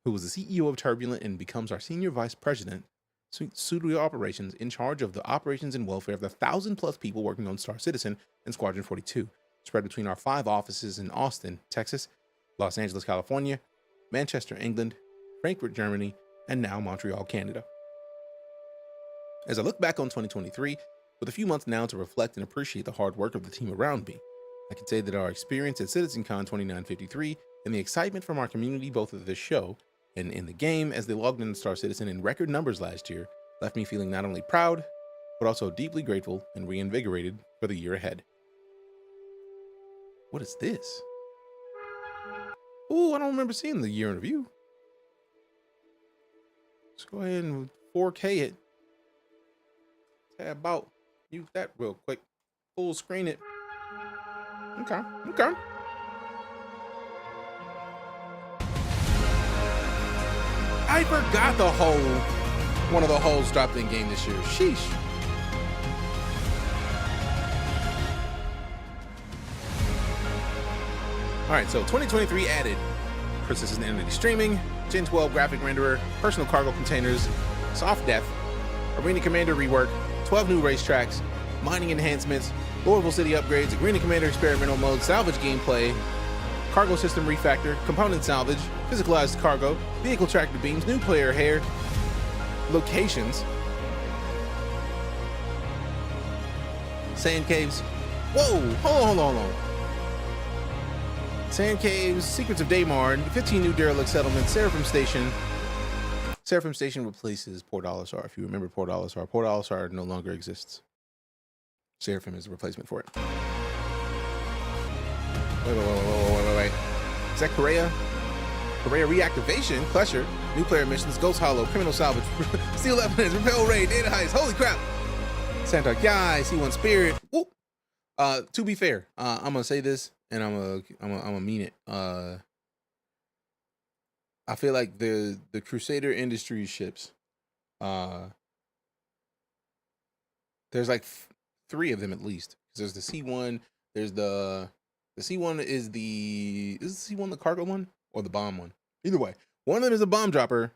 who was the CEO of Turbulent and becomes our Senior Vice President, Studio Operations, in charge of the operations and welfare of the 1,000+ people working on Star Citizen and Squadron 42, spread between our 5 offices in Austin, Texas, Los Angeles, California, Manchester, England, Frankfurt, Germany, and now Montreal, Canada. As I look back on 2023, with a few months now to reflect and appreciate the hard work of the team around me, I can say that our experience at CitizenCon 2953 and the excitement from our community both at this show and in the game as they logged into Star Citizen in record numbers last year left me feeling not only proud, but also deeply grateful and reinvigorated for the year ahead. What is this? Ooh, I don't remember seeing the year in review. Let's go ahead and 4K it. Tab out. Use that real quick. Full screen it. Okay. I forgot one of the holes dropped in game this year. Sheesh. All right, so 2023 added persistent entity streaming, Gen 12 graphic renderer, personal cargo containers, soft depth, Arena Commander rework, 12 new racetracks, mining enhancements, Louisville City upgrades, Arena Commander experimental mode, salvage gameplay, cargo system refactor, component salvage, physicalized cargo, vehicle tractor beams, new player hair, locations, sand caves. Whoa, hold on. Sand caves, Secrets of Daymar, 15 new derelict settlements, Seraphim Station. Seraphim Station replaces Port Olisar. If you remember Port Olisar, Port Olisar no longer exists. Seraphim is a replacement for it. Wait. Is that Korea? Korea reactivation, Clutcher, new player missions, Ghost Hollow, Criminal Salvage, Steel Weapons, Repel Raid, Data Heist, holy crap! Santa Guy, C1 Spirit, whoop! To be fair, I'm gonna say this, and I'm gonna mean it. I feel like the Crusader Industries ships, there's like 3 of them at least. There's the C1. There's the C1 is the C1 the cargo one or the bomb one? Either way, one of them is a bomb dropper.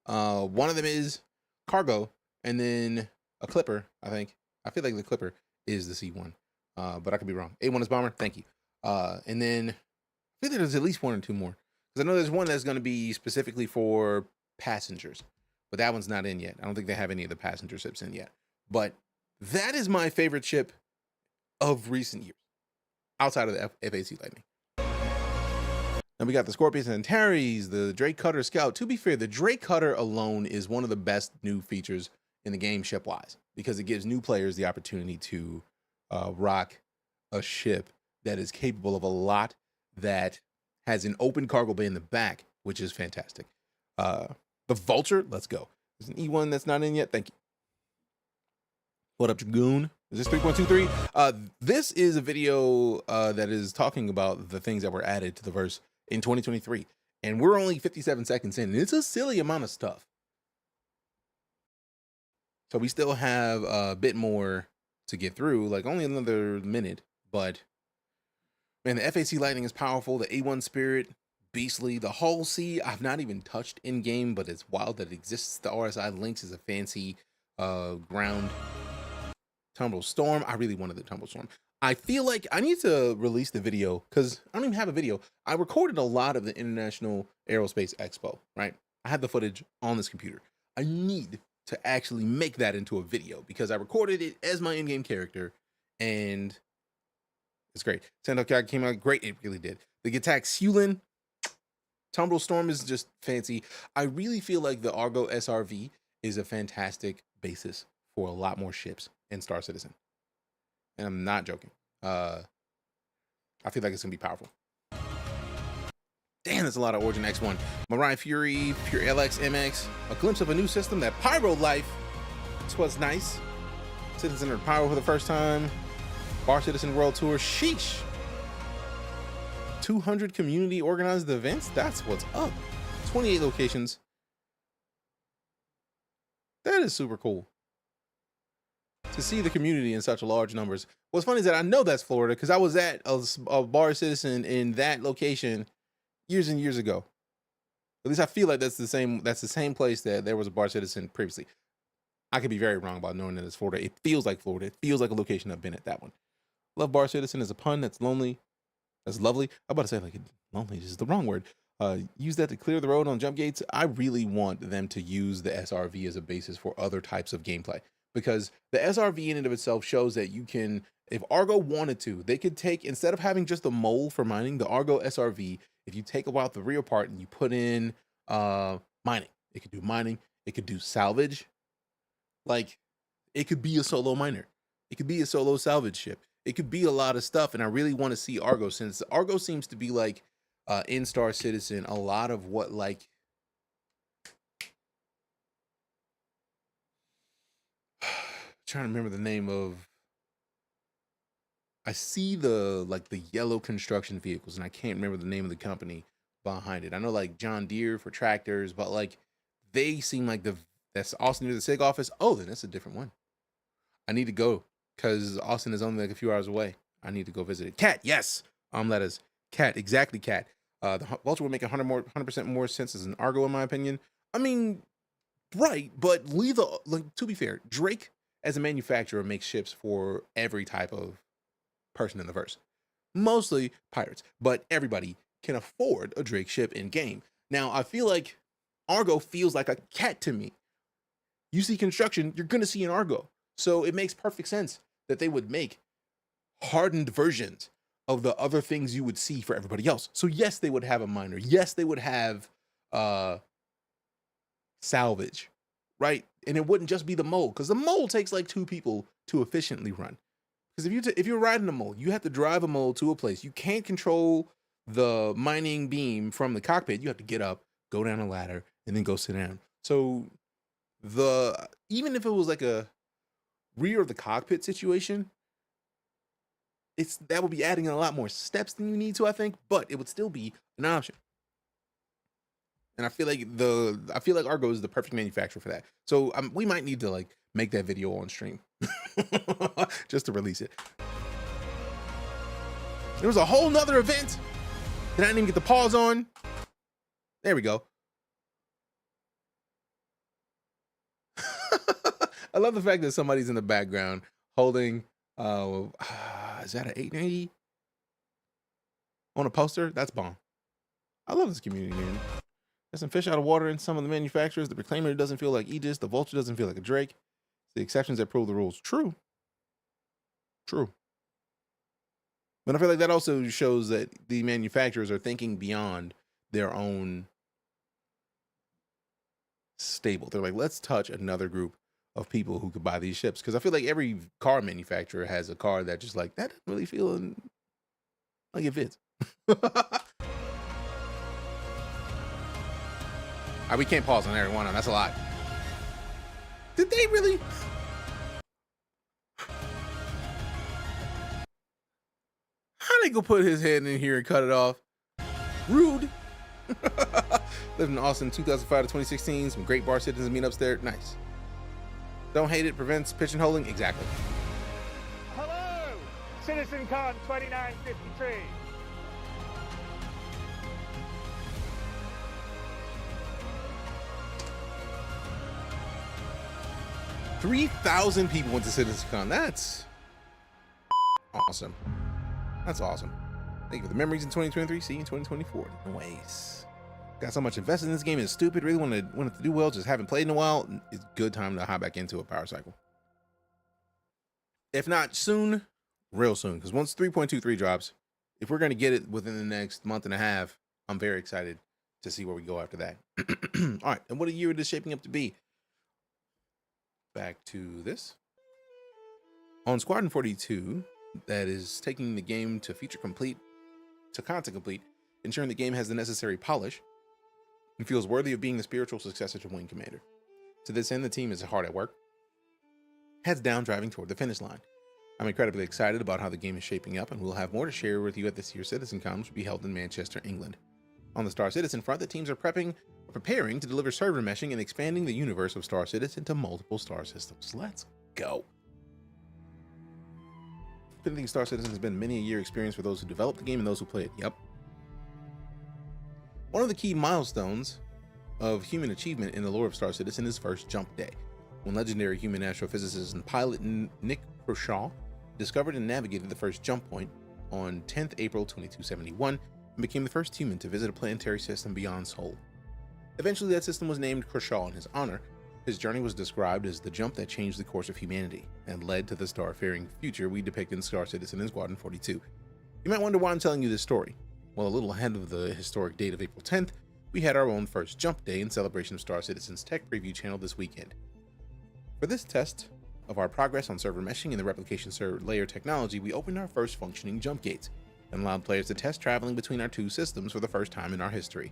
One of them is cargo, and then a clipper. I think. I feel like the clipper is the C1, but I could be wrong. A1 is bomber. Thank you. And then I think there's at least 1 or 2 more, because I know there's one that's going to be specifically for passengers, but that one's not in yet. I don't think they have any of the passenger ships in yet. But that is my favorite ship of recent years, outside of the FAC Lightning. Then we got the Scorpions and Antares, the Drake Cutter Scout. To be fair, the Drake Cutter alone is one of the best new features in the game ship-wise, because it gives new players the opportunity to rock a ship that is capable of a lot, that has an open cargo bay in the back, which is fantastic. The Vulture, let's go. There's an E1 that's not in yet. Thank you. What up, Dragoon? Is this 3.23? This is a video that is talking about the things that were added to the verse in 2023. And we're only 57 seconds in. And it's a silly amount of stuff. So we still have a bit more to get through, like only another minute. But man, the FAC Lightning is powerful. The A1 Spirit, beastly. The Hull C, I've not even touched in game, but it's wild that it exists. The RSI Lynx is a fancy ground. Tumble Storm. I really wanted the Tumble Storm. I feel like I need to release the video, because I don't even have a video. I recorded a lot of the International Aerospace Expo, right? I have the footage on this computer. I need to actually make that into a video, because I recorded it as my in-game character, and it's great. Sandok came out great. It really did. The Attack Sulin, Tumble Storm is just fancy. I really feel like the Argo SRV is a fantastic basis for a lot more ships in Star Citizen. And I'm not joking. I feel like it's going to be powerful. Damn, that's a lot of Origin X1. Mariah Fury, Pure LX, MX. A glimpse of a new system, that Pyro Life. This was nice. Citizen entered Pyro for the first time. Bar Citizen World Tour. Sheesh. 200 community organized events. That's what's up. 28 locations. That is super cool. To see the community in such large numbers. What's funny is that I know that's Florida, because I was at a Bar Citizen in that location years and years ago. At least I feel like that's the same place that there was a Bar Citizen previously. I could be very wrong about knowing that it's Florida. It feels like Florida. It feels like a location I've been at, that one. Love Bar Citizen is a pun. That's lonely. That's lovely. I'm about to say like lonely is the wrong word. Use that to clear the road on jump gates. I really want them to use the SRV as a basis for other types of gameplay, because the SRV in and of itself shows that you can, if Argo wanted to, they could take, instead of having just a mole for mining, the Argo SRV, if you take out the rear part and you put in mining, it could do mining, it could do salvage. Like, it could be a solo miner. It could be a solo salvage ship. It could be a lot of stuff. And I really want to see Argo, since Argo seems to be like in Star Citizen, a lot of what, like, trying to remember the name of, I see the yellow construction vehicles, and I can't remember the name of the company behind it. I know like John Deere for tractors, but like they seem like that's Austin near the SIG office. Oh, then that's a different one. I need to go, because Austin is only like a few hours away. I need to go visit it. Cat, yes. That is Cat, exactly Cat. The Vulture would make 100% more sense as an Argo, in my opinion. I mean, right, but to be fair, Drake as a manufacturer makes ships for every type of person in the verse. Mostly pirates, but everybody can afford a Drake ship in game. Now, I feel like Argo feels like a Cat to me. You see construction, you're going to see an Argo. So it makes perfect sense that they would make hardened versions of the other things you would see for everybody else. So yes, they would have a miner. Yes, they would have salvage, right? And it wouldn't just be the mole, because the mole takes like 2 people to efficiently run. Because if you're riding a mole, you have to drive a mole to a place. You can't control the mining beam from the cockpit. You have to get up, go down a ladder, and then go sit down. So even if it was like a rear of the cockpit situation, that would be adding a lot more steps than you need to, I think, but it would still be an option. And I feel like Argo is the perfect manufacturer for that. So we might need to like make that video on stream just to release it. There was a whole nother event that I didn't even get the pause on. There we go. I love the fact that somebody's in the background holding, is that an 890 on a poster? That's bomb. I love this community, man. There's some fish out of water in some of the manufacturers. The Reclaimer doesn't feel like Aegis. The Vulture doesn't feel like a Drake. The exceptions that prove the rules. True. True. But I feel like that also shows that the manufacturers are thinking beyond their own stable. They're like, let's touch another group of people who could buy these ships. Because I feel like every car manufacturer has a car that just like, that doesn't really feel like it fits. We can't pause on every one. That's a lot. Did they really? How they go put his head in here and cut it off? Rude. Lived in Austin 2005 to 2016. Some great bar citizens meetups there. Nice. Don't hate it. Prevents pigeonholing. Exactly. Hello, CitizenCon 2953. 3,000 people went to CitizenCon. That's awesome. That's awesome. Thank you for the memories in 2023. See you in 2024. Nice. Got so much invested in this game. It's stupid. Really wanted it to do well. Just haven't played in a while. It's a good time to hop back into a power cycle. If not soon, real soon. Because once 3.23 drops, if we're going to get it within the next month and a half, I'm very excited to see where we go after that. All right. And what a year it is shaping up to be. Back to this. On Squadron 42, that is taking the game to content complete, ensuring the game has the necessary polish and feels worthy of being the spiritual successor to Wing Commander. To this end, the team is hard at work, heads down, driving toward the finish line. I'm incredibly excited about how the game is shaping up, and we'll have more to share with you at this year's CitizenCon, which will be held in Manchester, England. On the Star Citizen front, the teams are preparing to deliver server meshing and expanding the universe of Star Citizen to multiple star systems. Let's go. Finishing Star Citizen has been many a year experience for those who develop the game and those who play it. Yep. One of the key milestones of human achievement in the lore of Star Citizen is first jump day, when legendary human astrophysicist and pilot Nick Kershaw discovered and navigated the first jump point on 10th April 2271 and became the first human to visit a planetary system beyond Sol. Eventually, that system was named Kershaw in his honor. His journey was described as the jump that changed the course of humanity and led to the starfaring future we depict in Star Citizen and Squadron 42. You might wonder why I'm telling you this story. Well, a little ahead of the historic date of April 10th, we had our own first jump day in celebration of Star Citizen's tech preview channel this weekend. For this test of our progress on server meshing and the replication layer technology, we opened our first functioning jump gates and allowed players to test traveling between our two systems for the first time in our history.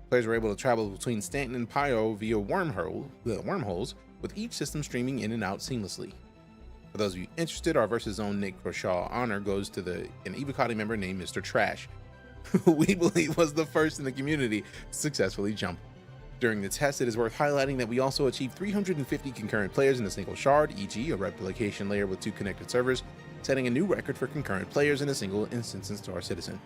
Players were able to travel between Stanton and Pyro via wormholes, with each system streaming in and out seamlessly. For those of you interested, our Versus Zone Nick Kershaw honor goes to an Evocati member named Mr. Trash, who we believe was the first in the community to successfully jump. During the test, it is worth highlighting that we also achieved 350 concurrent players in a single shard, e.g. a replication layer with 2 connected servers, setting a new record for concurrent players in a single instance in Star Citizen.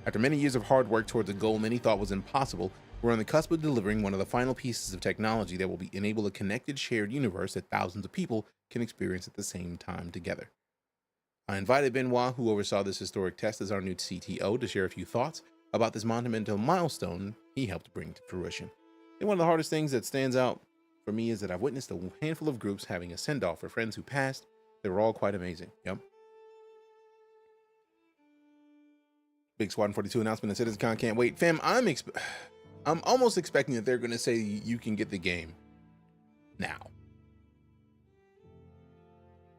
After many years of hard work towards a goal many thought was impossible, we're on the cusp of delivering one of the final pieces of technology that will enable a connected shared universe that thousands of people can experience at the same time together. I invited Benoit, who oversaw this historic test as our new CTO, to share a few thoughts about this monumental milestone he helped bring to fruition. And one of the hardest things that stands out for me is that I've witnessed a handful of groups having a send-off for friends who passed. They were all quite amazing. Yep. Big Squadron 42 announcement at CitizenCon. Can't wait. Fam, I'm almost expecting that they're going to say you can get the game now.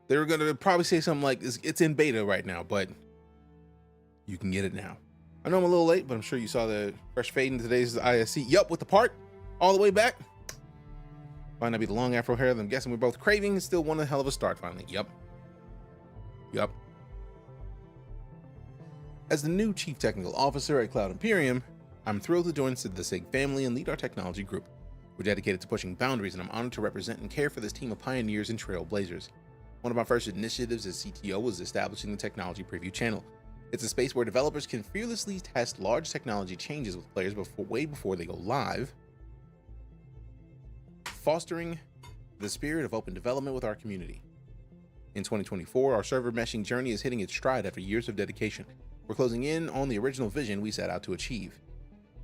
They're going to probably say something like, it's in beta right now, but you can get it now. I know I'm a little late, but I'm sure you saw the fresh fade in today's ISC. Yup, with the part all the way back. Might not be the long afro hair that I'm guessing we're both craving. Still one hell of a start finally. Yup. As the new Chief Technical Officer at Cloud Imperium, I'm thrilled to join the SIG family and lead our technology group. We're dedicated to pushing boundaries, and I'm honored to represent and care for this team of pioneers and trailblazers. One of my first initiatives as CTO was establishing the Technology Preview channel. It's a space where developers can fearlessly test large technology changes with players way before they go live, fostering the spirit of open development with our community. In 2024, our server meshing journey is hitting its stride after years of dedication. We're closing in on the original vision we set out to achieve.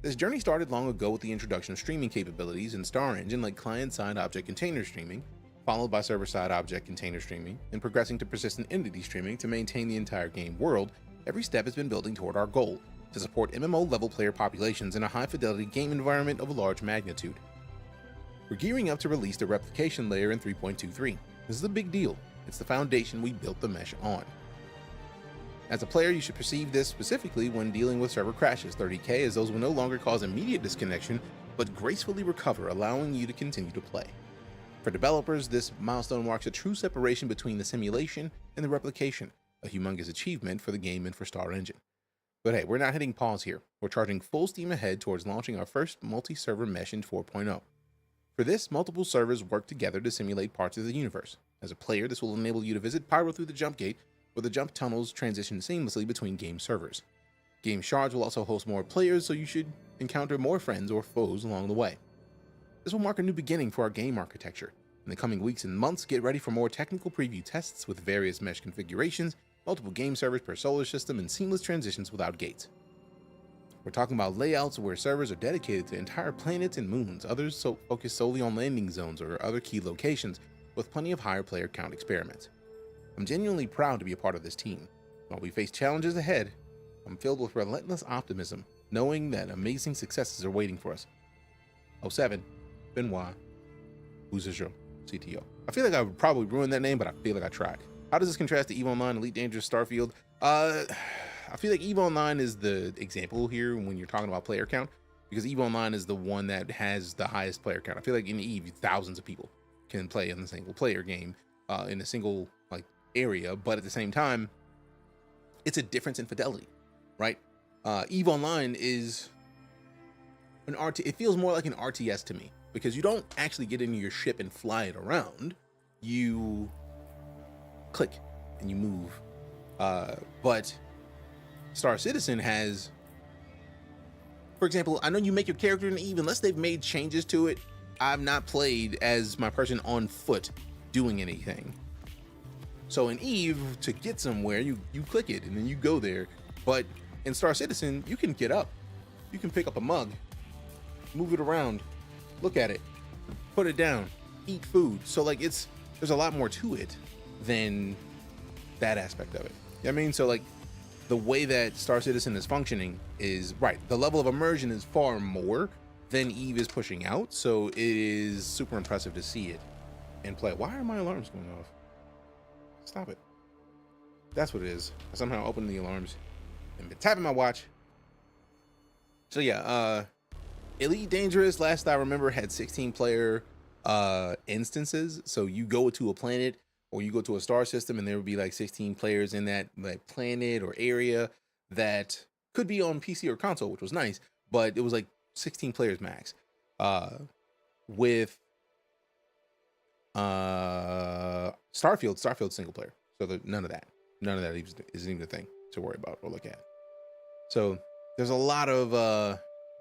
This journey started long ago with the introduction of streaming capabilities in Star Engine like client-side object container streaming, followed by server-side object container streaming, and progressing to persistent entity streaming to maintain the entire game world. Every step has been building toward our goal, to support MMO-level player populations in a high-fidelity game environment of a large magnitude. We're gearing up to release the replication layer in 3.23. This is a big deal. It's the foundation we built the mesh on. As a player, you should perceive this specifically when dealing with server crashes. 30K, as those will no longer cause immediate disconnection, but gracefully recover, allowing you to continue to play. For developers, this milestone marks a true separation between the simulation and the replication, a humongous achievement for the game and for Star Engine. But hey, we're not hitting pause here. We're charging full steam ahead towards launching our first multi-server mesh in 4.0. For this, multiple servers work together to simulate parts of the universe. As a player, this will enable you to visit Pyro through the jump gate, where the jump tunnels transition seamlessly between game servers. Game shards will also host more players, so you should encounter more friends or foes along the way. This will mark a new beginning for our game architecture. In the coming weeks and months, get ready for more technical preview tests with various mesh configurations, multiple game servers per solar system, and seamless transitions without gates. We're talking about layouts where servers are dedicated to entire planets and moons, others focus solely on landing zones or other key locations, with plenty of higher player count experiments. I'm genuinely proud to be a part of this team. While we face challenges ahead, I'm filled with relentless optimism, knowing that amazing successes are waiting for us. 07, Benoit, Bouzerjo, CTO. I feel like I would probably ruin that name, but I feel like I tried. How does this contrast to EVE Online, Elite Dangerous, Starfield? I feel like EVE Online is the example here when you're talking about player count, because EVE Online is the one that has the highest player count. I feel like in EVE, thousands of people can play in the single player game in a single area, but at the same time, it's a difference in fidelity, right? EVE Online is an it feels more like an RTS to me, because you don't actually get into your ship and fly it around. You click and you move. But Star Citizen has, for example, I know you make your character in EVE, unless they've made changes to it, I've not played as my person on foot doing anything. So in EVE, to get somewhere, you click it and then you go there. But in Star Citizen, you can get up. You can pick up a mug, move it around, look at it, put it down, eat food. So there's a lot more to it than that aspect of it. You know what I mean? So the way that Star Citizen is functioning is, right, the level of immersion is far more than EVE is pushing out. So it is super impressive to see it and play. Why are my alarms going off? Stop it. That's what it is. I somehow opened the alarms and been tapping my watch. So yeah, Elite Dangerous, last I remember, had 16 player instances. So you go to a planet or you go to a star system and there would be 16 players in that planet or area. That could be on PC or console, which was nice, but it was 16 players max. With Starfield single player, so none of that isn't even a thing to worry about or look at. So there's a lot of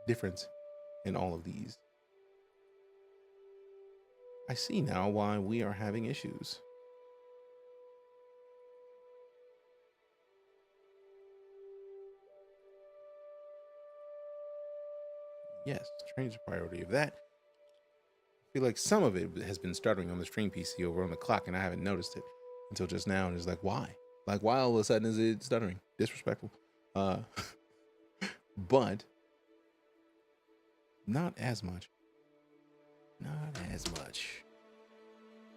difference in all of these. I see now why we are having issues. Yes, change the priority of that. I feel like some of it has been stuttering on the stream PC over on the clock, and I haven't noticed it until just now. And it's why? Why all of a sudden is it stuttering? Disrespectful. But not as much. Not as much.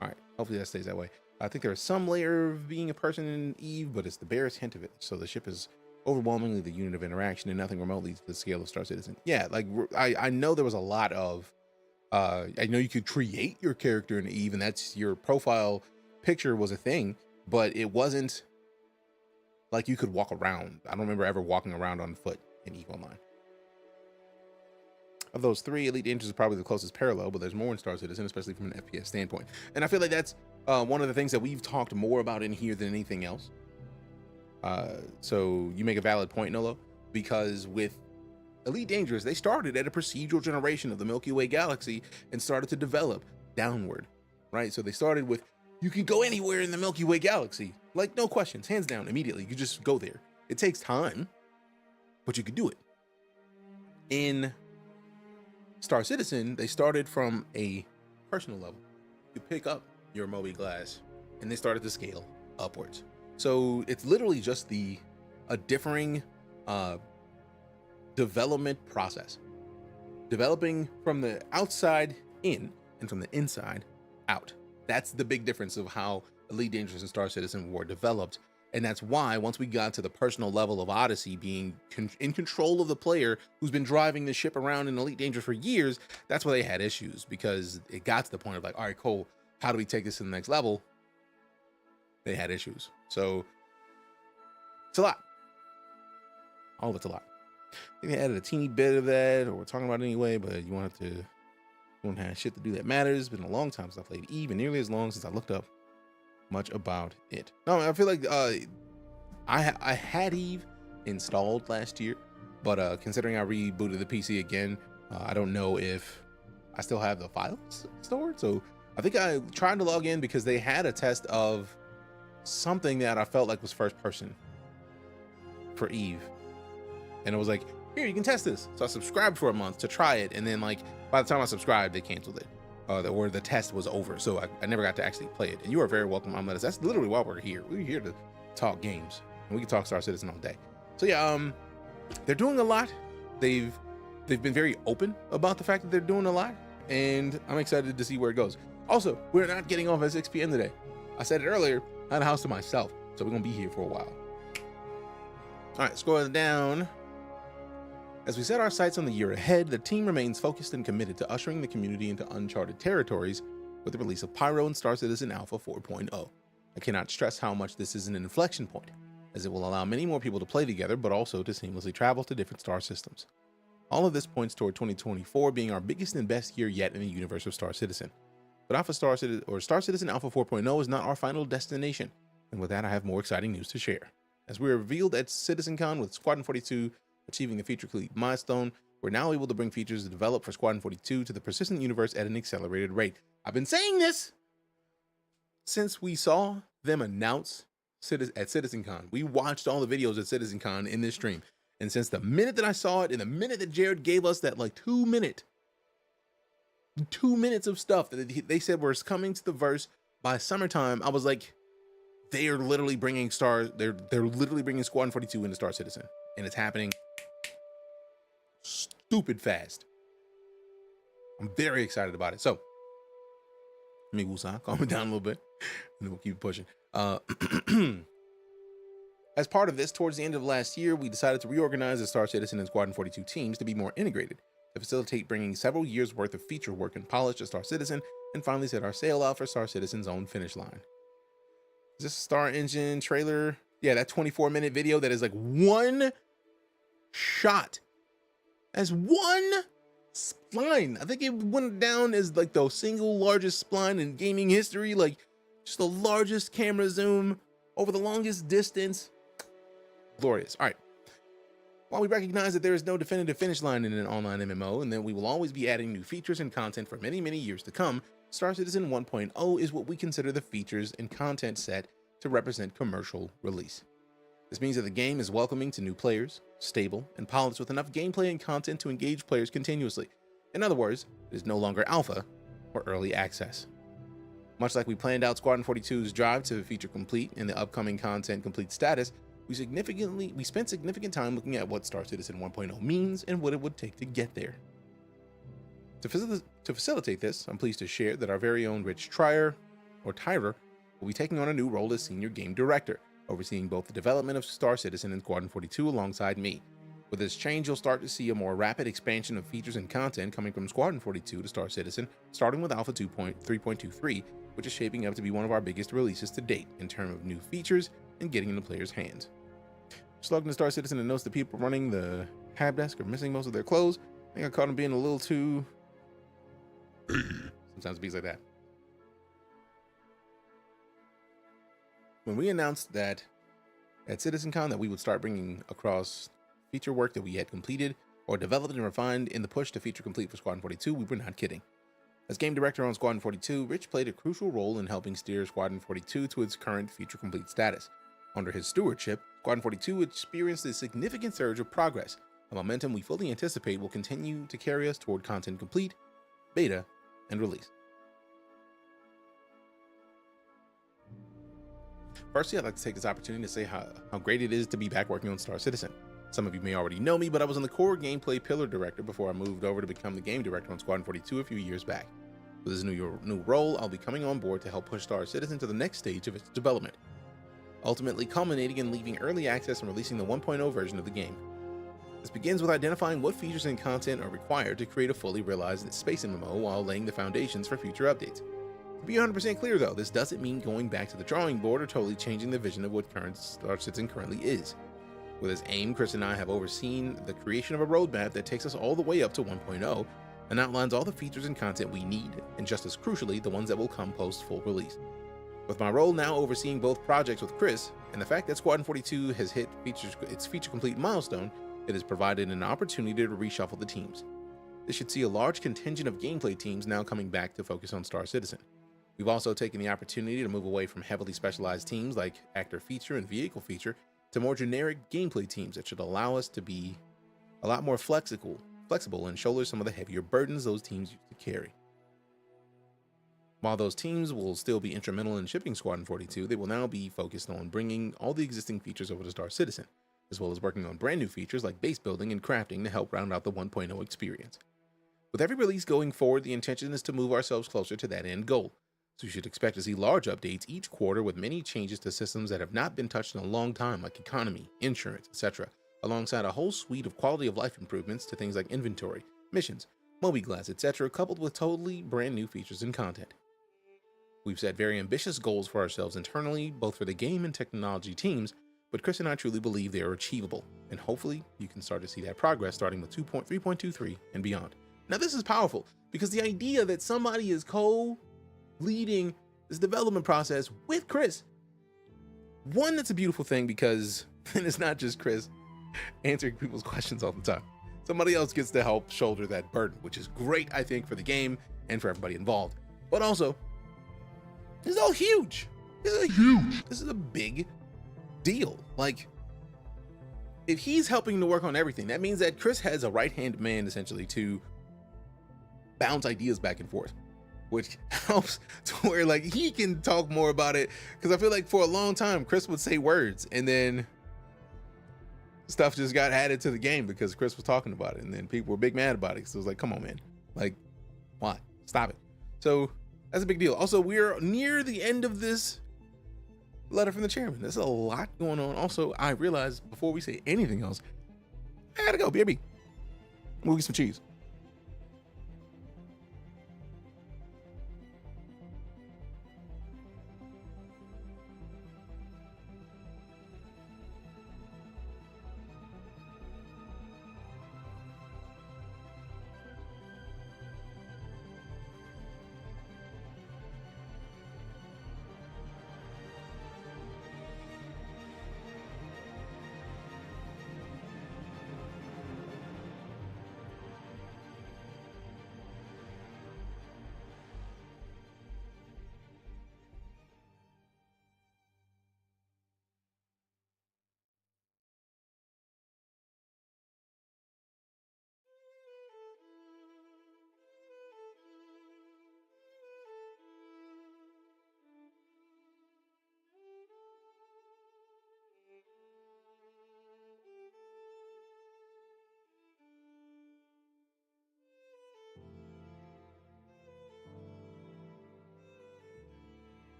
All right. Hopefully that stays that way. I think there's some layer of being a person in EVE, but it's the barest hint of it. So the ship is overwhelmingly the unit of interaction and nothing remotely to the scale of Star Citizen. Yeah, I know there was a lot of I know you could create your character in EVE, and that's your profile picture was a thing, but it wasn't Like you could walk around. I don't remember ever walking around on foot in EVE Online. Of those three, Elite Dangerous is probably the closest parallel, but there's more in Star Citizen, especially from an FPS standpoint. And I feel like that's one of the things that we've talked more about in here than anything else. So you make a valid point, Nolo, because with Elite Dangerous, they started at a procedural generation of the Milky Way galaxy and started to develop downward, right? So they started with, you can go anywhere in the Milky Way galaxy. Like, no questions, hands down, immediately. You just go there. It takes time, but you could do it. In Star Citizen, they started from a personal level. You pick up your Moby Glass, and they started to scale upwards. So it's literally just a differing development process. Developing from the outside in and from the inside out. That's the big difference of how Elite Dangerous and Star Citizen were developed. And that's why once we got to the personal level of Odyssey being in control of the player who's been driving the ship around in Elite Dangerous for years, that's why they had issues, because it got to the point of like, all right, cool, how do we take this to the next level? They had issues. So it's a lot. All of it's a lot. I think they added a teeny bit of that, or we're talking about it anyway, but you won't have shit to do that matters. It's been a long time since I played EVE, and nearly as long since I looked up much about it. No, I feel like I had EVE installed last year, but considering I rebooted the PC again, I don't know if I still have the files stored. So I think I tried to log in because they had a test of something that I felt like was first person for EVE, and it was like, here, you can test this. So I subscribed for a month to try it, and then like by the time I subscribed, they canceled it. Or the test was over, so I never got to actually play it. And you are very welcome on Lettuce. That's literally why we're here. We're here to talk games, and we can talk Star Citizen all day. So yeah, they're doing a lot. They've been very open about the fact that they're doing a lot, and I'm excited to see where it goes. Also, we're not getting off at 6 p.m. today. I said it earlier, I had a house to myself, so we're gonna be here for a while. All right, scrolling down. As we set our sights on the year ahead, the team remains focused and committed to ushering the community into uncharted territories with the release of Pyro and Star Citizen Alpha 4.0. I cannot stress how much this is an inflection point, as it will allow many more people to play together, but also to seamlessly travel to different star systems. All of this points toward 2024 being our biggest and best year yet in the universe of Star Citizen. But Star Citizen Alpha 4.0 is not our final destination, and with that I have more exciting news to share. As we were revealed at CitizenCon with Squadron 42 achieving the feature complete milestone, we're now able to bring features developed for Squadron 42 to the persistent universe at an accelerated rate. I've been saying this since we saw them announce at CitizenCon. We watched all the videos at CitizenCon in this stream. And since the minute that I saw it, and the minute that Jared gave us that like 2 minutes of stuff that they said was coming to the verse by summertime, I was like, they are literally bringing they're literally bringing Squadron 42 into Star Citizen, and it's happening stupid fast. I'm very excited about it. So let me calm it down a little bit, and then we'll keep pushing. As part of this, towards the end of last year, we decided to reorganize the Star Citizen and Squadron 42 teams to be more integrated, to facilitate bringing several years worth of feature work and polish to Star Citizen, and finally set our sail out for Star Citizen's own finish line. Is this a Star Engine trailer? Yeah, that 24-minute video that is like one shot as one spline. I think it went down as like the single largest spline in gaming history, like just the largest camera zoom over the longest distance. Glorious. All right. While we recognize that there is no definitive finish line in an online MMO, and that we will always be adding new features and content for many, many years to come, Star Citizen 1.0 is what we consider the features and content set to represent commercial release. This means that the game is welcoming to new players, stable, and polished with enough gameplay and content to engage players continuously. In other words, it is no longer alpha or early access. Much like we planned out Squadron 42's drive to feature complete and the upcoming content complete status, we spent significant time looking at what Star Citizen 1.0 means and what it would take to get there. To facilitate this, I'm pleased to share that our very own Rich Tyrer will be taking on a new role as Senior Game Director, overseeing both the development of Star Citizen and Squadron 42 alongside me. With this change, you'll start to see a more rapid expansion of features and content coming from Squadron 42 to Star Citizen, starting with Alpha 3.23, which is shaping up to be one of our biggest releases to date in terms of new features and getting into players' hands. Just logged into Star Citizen and noticed the people running the hab desk are missing most of their clothes. I think I caught them being a little too... Sometimes it be like that. When we announced that at CitizenCon that we would start bringing across feature work that we had completed or developed and refined in the push to feature complete for Squadron 42, we were not kidding. As game director on Squadron 42, Rich played a crucial role in helping steer Squadron 42 to its current feature complete status. Under his stewardship, Squadron 42 experienced a significant surge of progress, a momentum we fully anticipate will continue to carry us toward content complete, beta, and release. Firstly, I'd like to take this opportunity to say how great it is to be back working on Star Citizen. Some of you may already know me, but I was on the core gameplay pillar director before I moved over to become the game director on Squadron 42 a few years back. With this new role, I'll be coming on board to help push Star Citizen to the next stage of its development, ultimately culminating in leaving early access and releasing the 1.0 version of the game. This begins with identifying what features and content are required to create a fully realized space MMO while laying the foundations for future updates. To be 100% clear though, this doesn't mean going back to the drawing board or totally changing the vision of what current Star Citizen currently is. With his aim, Chris and I have overseen the creation of a roadmap that takes us all the way up to 1.0 and outlines all the features and content we need, and just as crucially, the ones that will come post full release. With my role now overseeing both projects with Chris, and the fact that Squadron 42 has hit its feature complete milestone, it has provided an opportunity to reshuffle the teams. This should see a large contingent of gameplay teams now coming back to focus on Star Citizen. We've also taken the opportunity to move away from heavily specialized teams like actor feature and vehicle feature to more generic gameplay teams that should allow us to be a lot more flexible and shoulder some of the heavier burdens those teams used to carry. While those teams will still be instrumental in shipping Squadron 42, they will now be focused on bringing all the existing features over to Star Citizen, as well as working on brand new features like base building and crafting to help round out the 1.0 experience. With every release going forward, the intention is to move ourselves closer to that end goal. So you should expect to see large updates each quarter with many changes to systems that have not been touched in a long time, like economy, insurance, etc., alongside a whole suite of quality of life improvements to things like inventory, missions, mobiGlas, etc., coupled with totally brand new features and content. We've set very ambitious goals for ourselves internally, both for the game and technology teams, but Chris and I truly believe they are achievable, and hopefully you can start to see that progress starting with 3.23 and beyond. Now this is powerful, because the idea that somebody is leading this development process with Chris. One, that's a beautiful thing because then it's not just Chris answering people's questions all the time. Somebody else gets to help shoulder that burden, which is great, I think, for the game and for everybody involved. But also, this is all huge. This is a big deal. Like, if he's helping to work on everything, that means that Chris has a right-hand man essentially to bounce ideas back and forth, which helps to where like he can talk more about it, because I feel like for a long time Chris would say words and then stuff just got added to the game because Chris was talking about it, and then people were big mad about it. So it was like, come on, man, like, why? Stop it. So that's a big deal. Also, we're near the end of this letter from the chairman. There's a lot going on. Also, I realized before we say anything else, I gotta go, BRB. We'll get some cheese.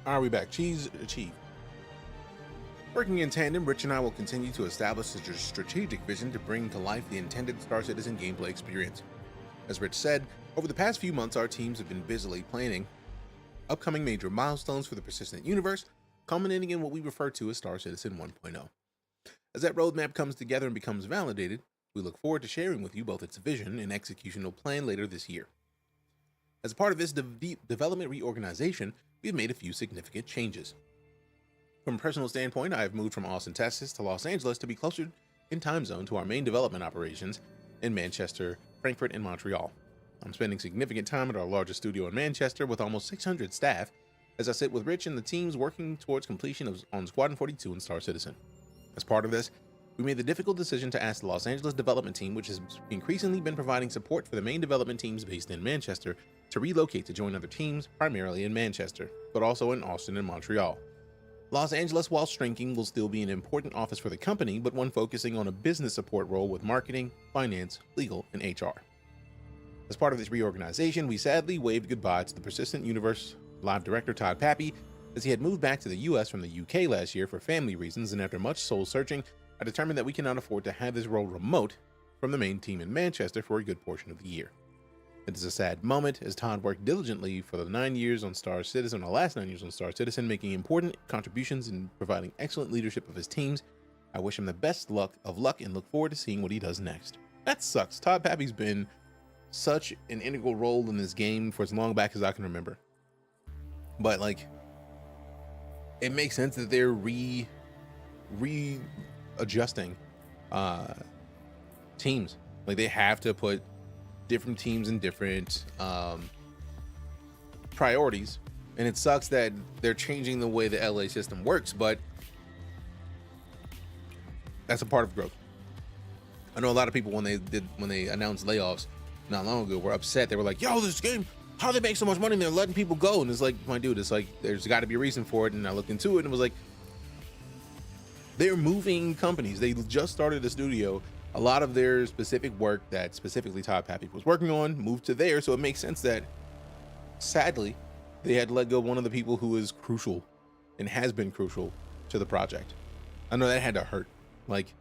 Are we back? Cheese achieved. Working in tandem, Rich and I will continue to establish a strategic vision to bring to life the intended Star Citizen gameplay experience. As Rich said, over the past few months, our teams have been busily planning upcoming major milestones for the persistent universe, culminating in what we refer to as Star Citizen 1.0. As that roadmap comes together and becomes validated, we look forward to sharing with you both its vision and executional plan later this year. As a part of this development reorganization, we've made a few significant changes. From a personal standpoint, I have moved from Austin, Texas to Los Angeles to be closer in time zone to our main development operations in Manchester, Frankfurt, and Montreal. I'm spending significant time at our largest studio in Manchester with almost 600 staff as I sit with Rich and the teams working towards completion on Squadron 42 and Star Citizen. As part of this, we made the difficult decision to ask the Los Angeles development team, which has increasingly been providing support for the main development teams based in Manchester, to relocate to join other teams, primarily in Manchester, but also in Austin and Montreal. Los Angeles, while shrinking, will still be an important office for the company, but one focusing on a business support role with marketing, finance, legal, and HR. As part of this reorganization, we sadly waved goodbye to the Persistent Universe live director Todd Pappy, as he had moved back to the US from the UK last year for family reasons, and after much soul searching, I determined that we cannot afford to have this role remote from the main team in Manchester for a good portion of the year. It is a sad moment, as Todd worked diligently for the last 9 years on Star Citizen, making important contributions and providing excellent leadership of his teams. I wish him the best of luck and look forward to seeing what he does next. That sucks. Todd Pappy's been such an integral role in this game for as long back as I can remember. But like, it makes sense that they're readjusting teams. Like, they have to put different teams in different priorities, and it sucks that they're changing the way the LA system works, but that's a part of growth. I know a lot of people when they announced layoffs not long ago were upset. They were like, yo, this game, how they make so much money and they're letting people go? And it's like, my dude, it's like, there's got to be a reason for it. And I looked into it and it was like, they're moving companies. They just started a studio. A lot of their specific work that specifically Todd Pappy was working on moved to there. So it makes sense that, sadly, they had to let go one of the people who is crucial and has been crucial to the project. I know that had to hurt. Like,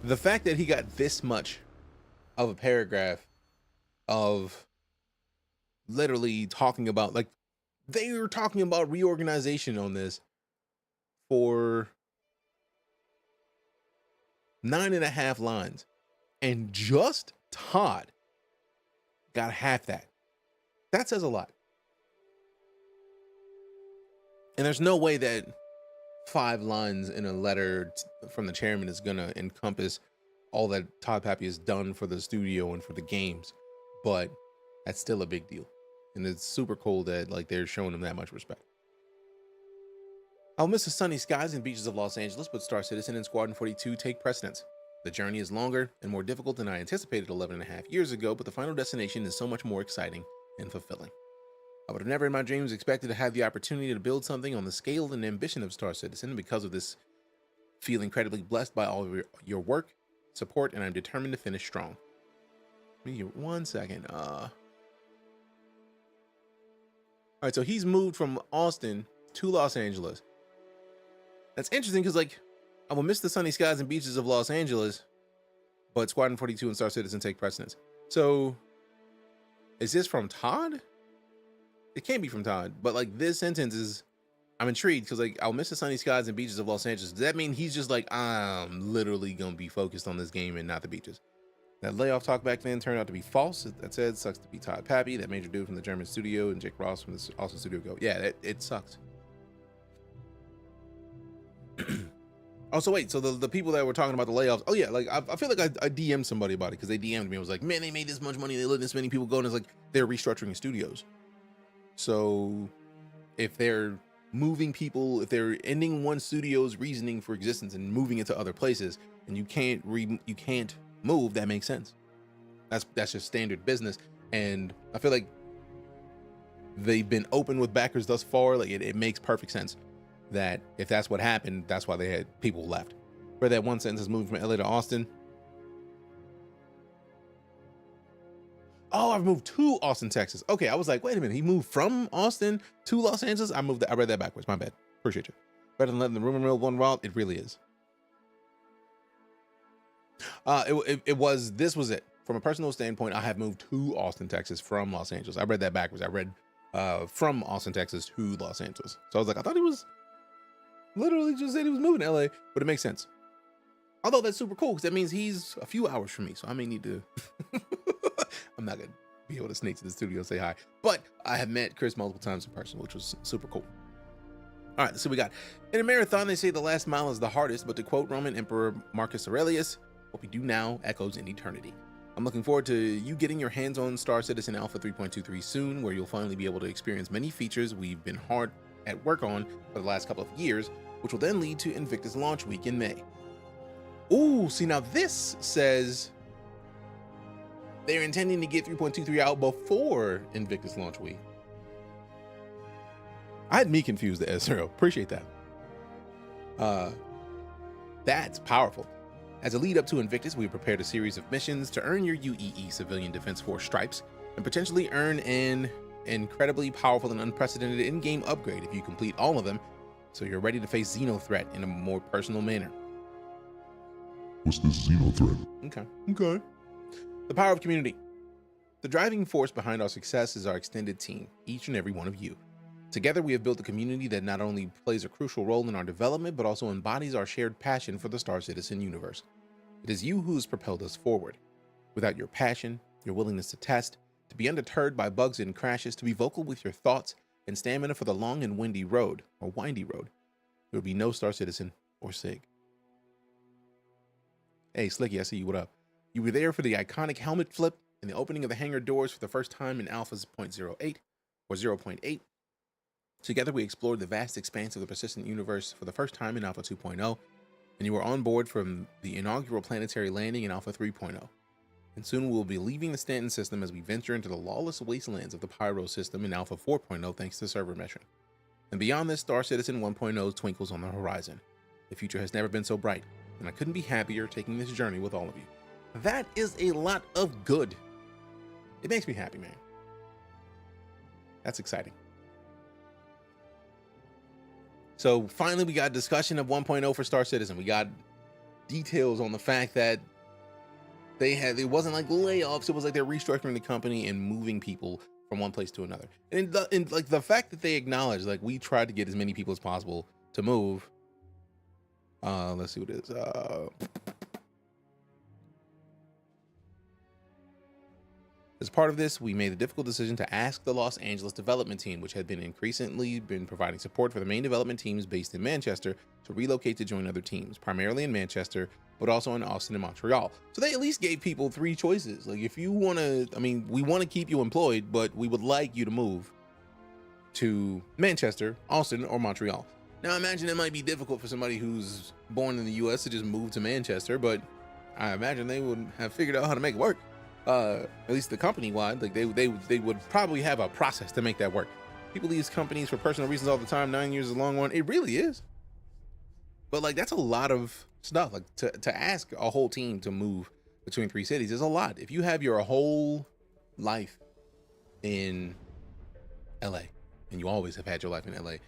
the fact that he got this much of a paragraph of literally talking about, like, they were talking about reorganization on this for 9.5 lines, and just Todd got half that. That says a lot. And there's no way that 5 lines in a letter from the chairman is gonna encompass all that Todd Pappy has done for the studio and for the games, but that's still a big deal. And it's super cool that, like, they're showing him that much respect. I'll miss the sunny skies and beaches of Los Angeles, but Star Citizen and Squadron 42 take precedence. The journey is longer and more difficult than I anticipated 11.5 years ago, but the final destination is so much more exciting and fulfilling. I would have never in my dreams expected to have the opportunity to build something on the scale and ambition of Star Citizen. Because of this, feel incredibly blessed by all of your work, support, and I'm determined to finish strong. Give me 1 second. All right, so he's moved from Austin to Los Angeles. That's interesting because, like, I will miss the sunny skies and beaches of Los Angeles, but Squadron 42 and Star Citizen take precedence. So, is this from Todd? It can't be from Todd, but, like, this sentence is, I'm intrigued because, like, I'll miss the sunny skies and beaches of Los Angeles. Does that mean he's just like, I'm literally going to be focused on this game and not the beaches? That layoff talk back then turned out to be false. That said, sucks to be Todd Pappy, that major dude from the German studio, and Jake Ross from the Austin studio go. Yeah, it sucks. Also, wait, so the people that were talking about the layoffs, oh yeah, like, I feel like I DM'd somebody about it because they DM'd me. I was like, man, they made this much money, they let this many people go, and it's like, they're restructuring studios. So if they're moving people, if they're ending one studio's reasoning for existence and moving it to other places, and you can't move, that makes sense. That's just standard business. And I feel like they've been open with backers thus far. Like, it makes perfect sense that if that's what happened, that's why they had people left. For that one sentence is moving from LA to Austin. Oh, I've moved to Austin, Texas. Okay, I was like, wait a minute. He moved from Austin to Los Angeles? I read that backwards. My bad. Appreciate you. Better than letting the rumor mill run wild. It really is. This was it. From a personal standpoint, I have moved to Austin, Texas from Los Angeles. I read that backwards. I read from Austin, Texas to Los Angeles. So I was like, I thought he was literally just said he was moving to LA, but it makes sense. Although that's super cool because that means he's a few hours from me. So I may need to, I'm not going to be able to sneak to the studio and say hi, but I have met Chris multiple times in person, which was super cool. All right, so we got, in a marathon, they say the last mile is the hardest, but to quote Roman Emperor Marcus Aurelius, what we do now echoes in eternity. I'm looking forward to you getting your hands on Star Citizen Alpha 3.23 soon, where you'll finally be able to experience many features we've been hard at work on for the last couple of years, which will then lead to Invictus launch week in May. Ooh, see now this says they're intending to get 3.23 out before Invictus launch week. I had me confused the SRO. Appreciate that. That's powerful. As a lead up to Invictus, we prepared a series of missions to earn your UEE Civilian Defense Force stripes and potentially earn an incredibly powerful and unprecedented in-game upgrade if you complete all of them, so you're ready to face Xeno threat in a more personal manner. What's this Xeno threat? Okay. The power of community. The driving force behind our success is our extended team, each and every one of you. Together, we have built a community that not only plays a crucial role in our development, but also embodies our shared passion for the Star Citizen universe. It is you who has propelled us forward. Without your passion, your willingness to test, to be undeterred by bugs and crashes, to be vocal with your thoughts, and stamina for the long and windy road, or windy road, there would be no Star Citizen or SIG. Hey, Slicky, I see you. What up? You were there for the iconic helmet flip and the opening of the hangar doors for the first time in Alpha's 0.08 or 0.8. Together, we explored the vast expanse of the persistent universe for the first time in Alpha 2.0, and you were on board from the inaugural planetary landing in Alpha 3.0. And soon we'll be leaving the Stanton system as we venture into the lawless wastelands of the Pyro system in Alpha 4.0 thanks to server meshing. And beyond this, Star Citizen 1.0 twinkles on the horizon. The future has never been so bright, and I couldn't be happier taking this journey with all of you. That is a lot of good. It makes me happy, man. That's exciting. So finally, we got discussion of 1.0 for Star Citizen. We got details on the fact that it wasn't like layoffs. It was like they're restructuring the company and moving people from one place to another. And like the fact that they acknowledge, like, we tried to get as many people as possible to move. Let's see what it is. As part of this, we made the difficult decision to ask the Los Angeles development team, which had been increasingly providing support for the main development teams based in Manchester, to relocate to join other teams, primarily in Manchester, but also in Austin and Montreal. So they at least gave people 3 choices. Like, if you want to, I mean, we want to keep you employed, but we would like you to move to Manchester, Austin, or Montreal. Now, I imagine it might be difficult for somebody who's born in the US to just move to Manchester, but I imagine they would have figured out how to make it work. At least the company-wide, like they would probably have a process to make that work. People leave companies for personal reasons all the time. 9 years is a long one. It really is. But like, that's a lot of stuff. Like to ask a whole team to move between 3 cities is a lot. If you have your whole life in LA, and you always have had your life in LA,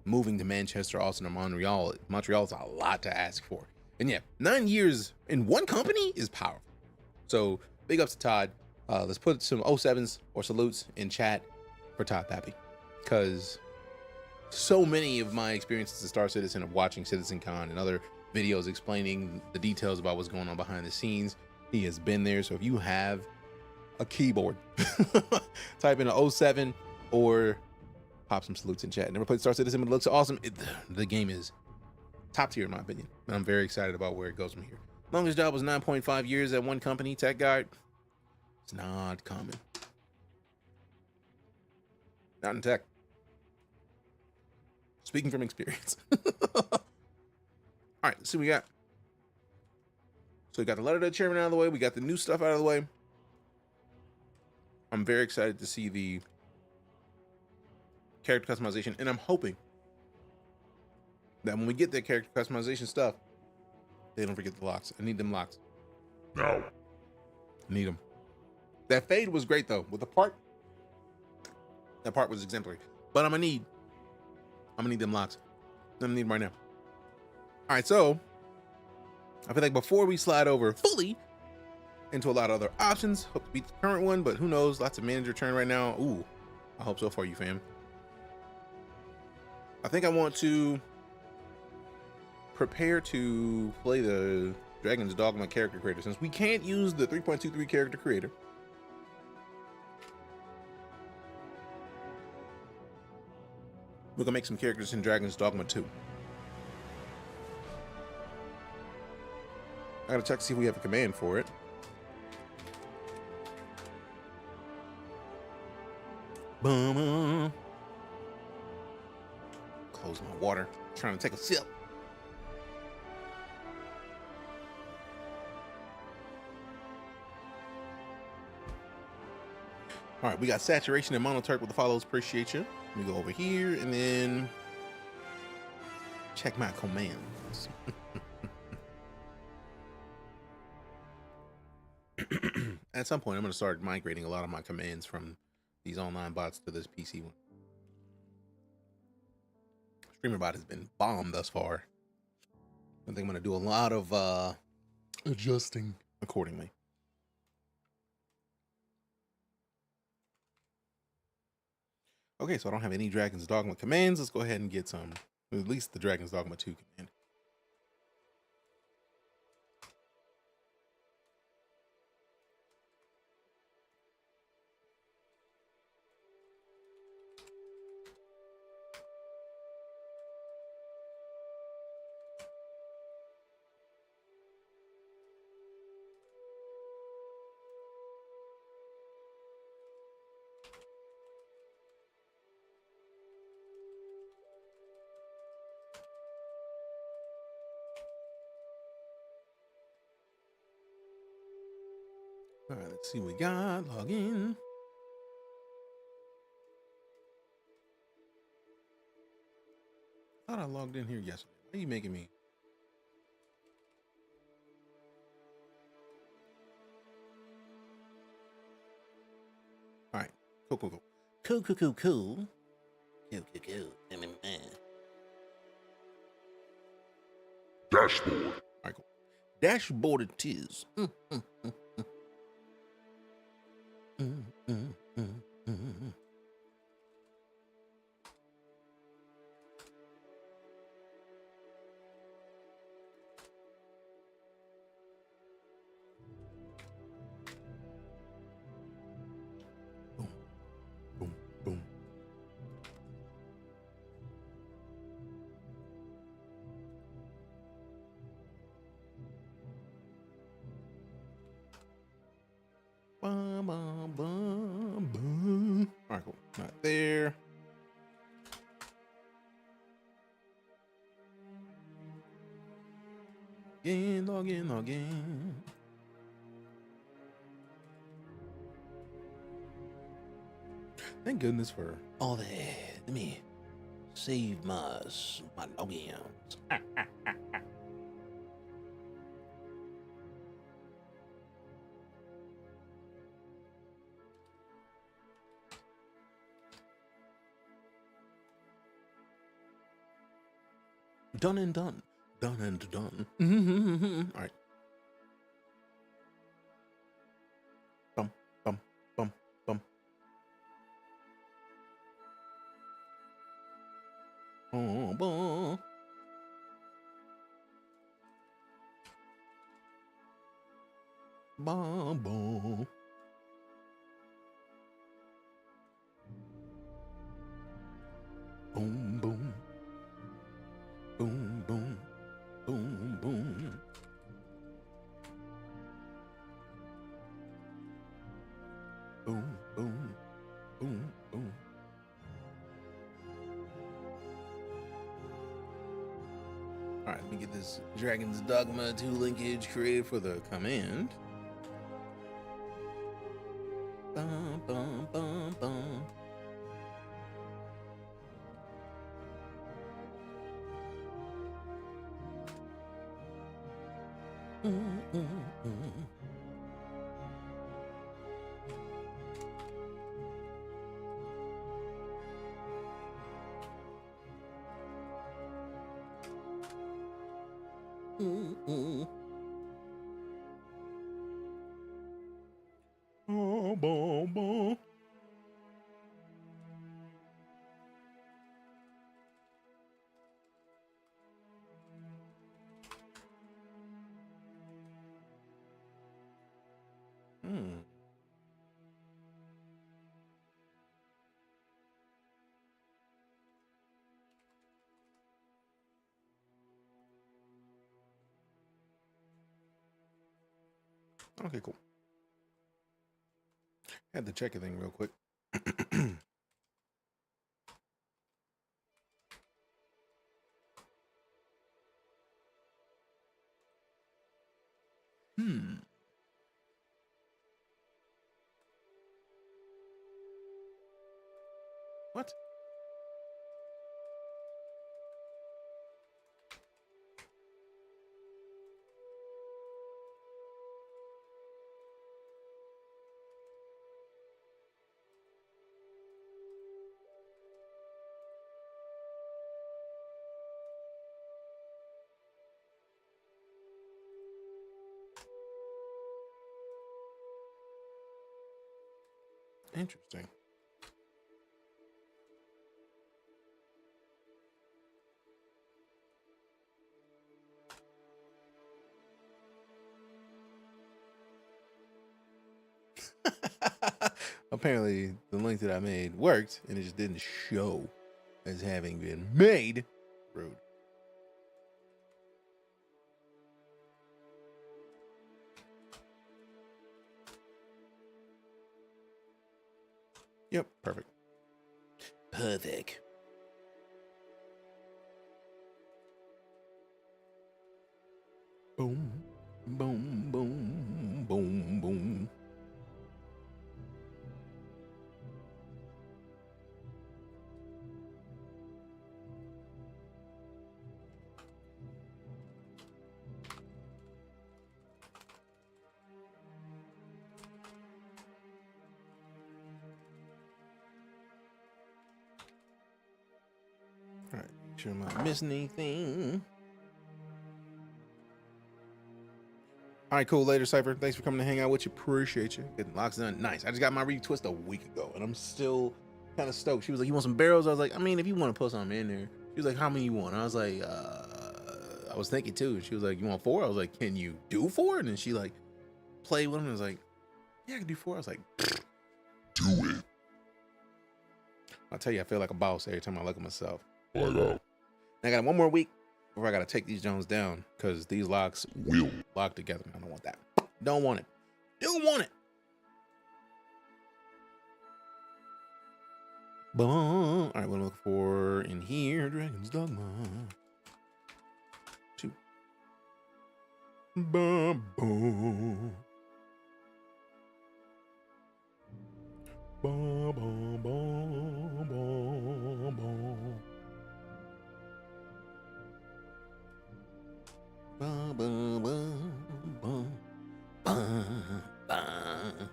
moving to Manchester, Austin, or Montreal's a lot to ask for. And yeah, 9 years in one company is powerful. So big ups to Todd. Let's put some 07s or salutes in chat for Todd Pappy, because so many of my experiences as Star Citizen of watching CitizenCon and other videos explaining the details about what's going on behind the scenes, he has been there. So if you have a keyboard, type in an 07 or pop some salutes in chat. Never played Star Citizen, but it looks awesome. The game is top tier in my opinion, and I'm very excited about where it goes from here. Longest job was 9.5 years at one company, tech guy. It's not common. Not in tech. Speaking from experience. All right, let's see what we got. So we got the letter to the chairman out of the way. We got the new stuff out of the way. I'm very excited to see the character customization, and I'm hoping that when we get that character customization stuff, they don't forget the locks. I need them locks. No. I need them. That fade was great though. With the part, that part was exemplary. But I'm gonna need them locks. I'm gonna need them right now. All right, so I feel like before we slide over fully into a lot of other options, hope to beat the current one, but who knows? Lots of manager turn right now. Ooh, I hope so for you, fam. I think I want to prepare to play the Dragon's Dogma character creator since we can't use the 3.23 character creator. We're gonna make some characters in Dragon's Dogma 2. I gotta check to see if we have a command for it. Boom. Close my water. Trying to take a sip. All right, we got saturation and monoturk with the follows. Appreciate you. Let me go over here and then check my commands. At some point, I'm going to start migrating a lot of my commands from these online bots to this PC one. Streamer bot has been bombed thus far. I think I'm going to do a lot of adjusting accordingly. Okay, so I don't have any Dragon's Dogma commands. Let's go ahead and get some, at least the Dragon's Dogma 2 command. All right, let's see what we got. Log in. I thought I logged in here yesterday. Why are you making me? All right, cool. Cool. Dashboard. All right, cool. Dashboard it is. Boom. Bum, bum, bum, bum. All right, cool. Not there. Log in. Thank goodness for all that. Let me save my logins. Done and done. Done and done. All right. Bum. Oh, boom. Boom, boom. Boom, boom. Boom, boom. Boom, boom. Boom, boom. Boom, boom. All right, let me get this Dragon's Dogma 2 linkage created for the command. Bum, bum, bum, bum. Oh, boom, boom. Okay, cool. Had to check a thing real quick. What? Interesting. Apparently, the link that I made worked, and it just didn't show as having been made. Rude. Yep, perfect. Perfect. Boom, boom, boom, boom, boom. All right, make sure I'm not missing anything. All right, cool. Later, Cypher. Thanks for coming to hang out with you. Appreciate you. Getting locks done. Nice. I just got my retwist a week ago, and I'm still kind of stoked. She was like, "You want some barrels?" I was like, "I mean, if you want to put something in there." She was like, "How many you want?" And I was like, I was thinking two. She was like, "You want 4?" I was like, "Can you do 4?" And then she like played with them and was like, "Yeah, I can do 4." I was like, "Do it." I'll tell you, I feel like a boss every time I look at myself. I know. And I got one more week before I got to take these Jones down because these locks will lock together. I don't want that. Don't want it. Don't want it. Boom. All right, what I'm looking for in here, Dragon's Dogma 2. Boom, boom. Boom, boom, boom, boom, boom. Boom, boom, boom, boom. Boom, boom.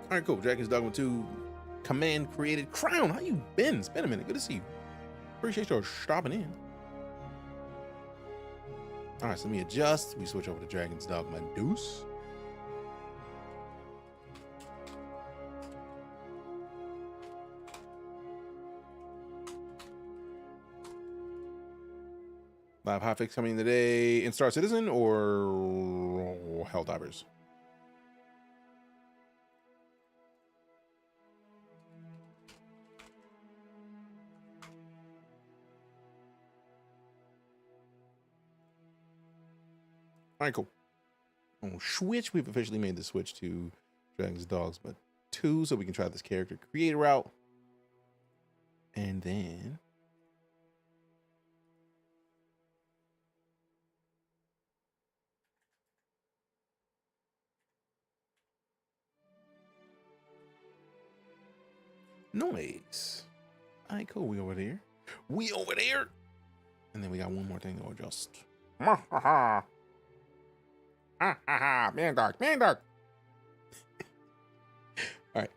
All right, cool. Dragon's Dogma 2 command created crown. How you been? It's been a minute. Good to see you. Appreciate your stopping in. All right, so let me adjust. We switch over to Dragon's Dogma Deuce. Live hotfix coming today in Star Citizen or Helldivers? All right, cool. On Switch, we've officially made the switch to Dragon's Dogma 2, so we can try this character creator route. And then noise. All right, cool. We over there. We over there. And then we got one more thing to adjust. Man dark, man dark. All right.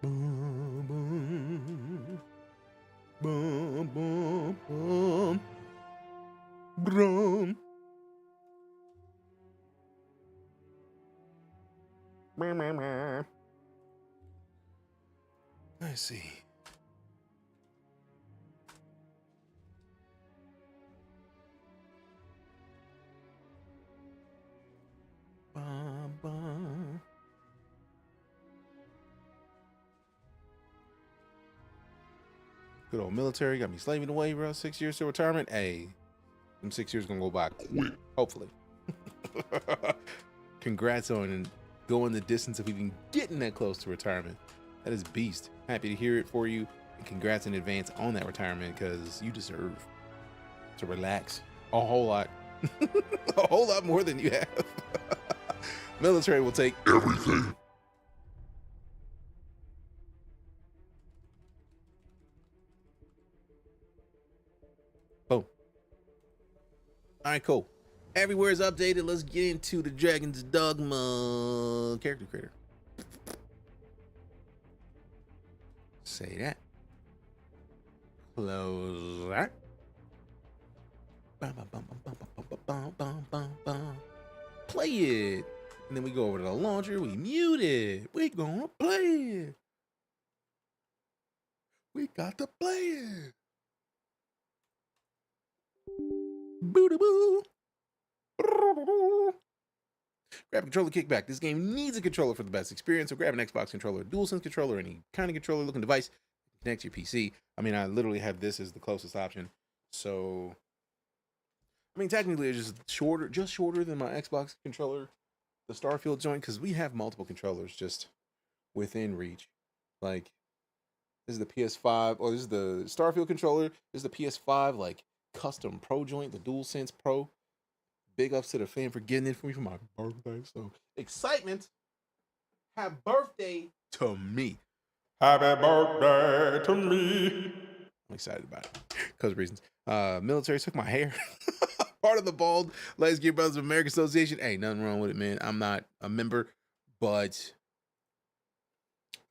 Boom, boom, boom, boom, boom, boom. Let's see. Bum, bum. Good old military got me slaving away, bro. 6 years to retirement. Hey, them 6 years gonna go by quick, hopefully. Congrats on going the distance of even getting that close to retirement. That is beast. Happy to hear it for you, and congrats in advance on that retirement, because you deserve to relax a whole lot. A whole lot more than you have. Military will take everything. Boom. All right, cool. Everywhere is updated. Let's get into the Dragon's Dogma character creator. Say that. Close that. Play it. And then we go over to the launcher. We mute it. We gonna play it. We got to play it. Boo-da-boo. Grab a controller, kickback. This game needs a controller for the best experience, so grab an Xbox controller, a DualSense controller, any kind of controller looking device. Connect to your PC. I mean, I literally have this as the closest option. So, I mean, technically it's just shorter than my Xbox controller, the Starfield joint, because we have multiple controllers just within reach. Like, this is the PS5, or this is the Starfield controller. This is the PS5, like, custom Pro joint, the DualSense Pro. Big ups to the fan for getting it for me for my birthday. So, excitement. Happy birthday to me. Happy birthday to me. I'm excited about it because of reasons. Military took my hair. Part of the Bald Legs Gear Brothers of America Association. Ain't nothing wrong with it, man. I'm not a member, but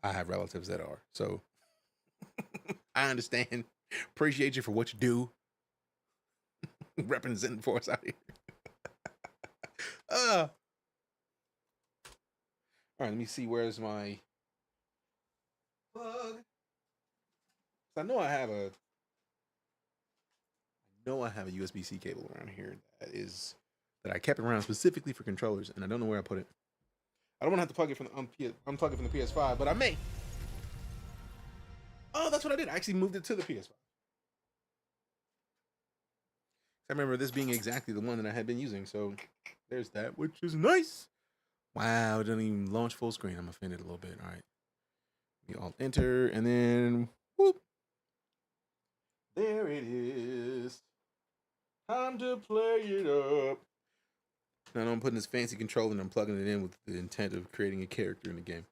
I have relatives that are. So I understand. Appreciate you for what you do. Representing for us out here. All right, let me see. Where's my plug? I know I have a USB-C cable around here that I kept around specifically for controllers, and I don't know where I put it. I don't want to have to plug it from unplug it from the PS5, but I may. Oh, that's what I did. I actually moved it to the PS5. I remember this being exactly the one that I had been using, so there's that, which is nice. Wow, it doesn't even launch full screen. I'm offended a little bit. All right. We alt enter, and then whoop. There it is. Time to play it up. Now I'm putting this fancy controller and I'm plugging it in with the intent of creating a character in the game.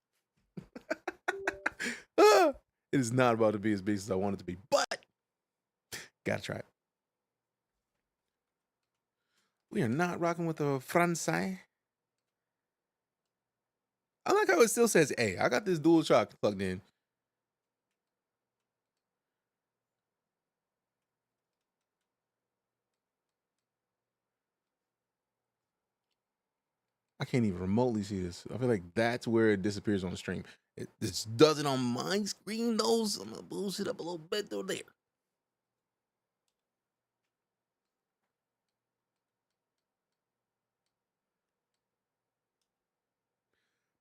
It is not about to be as big as I want it to be, but gotta try it. We are not rocking with the Francais. I like how it still says A. I got this DualShock plugged in. I can't even remotely see this. I feel like that's where it disappears on the stream. It does it on my screen, though, so I'm going to boost it up a little bit through there.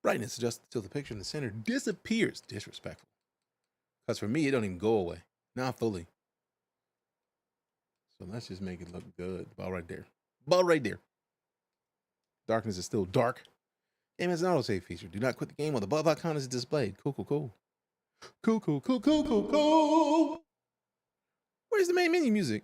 Brightness adjusted till the picture in the center disappears. Disrespectful. Because for me, it don't even go away. Not fully. So let's just make it look good. About right there. About right there. Darkness is still dark. Game has an autosave feature. Do not quit the game while the above icon is displayed. Cool, cool, cool. Cool, cool, cool, cool, cool, cool. Where's the main menu music?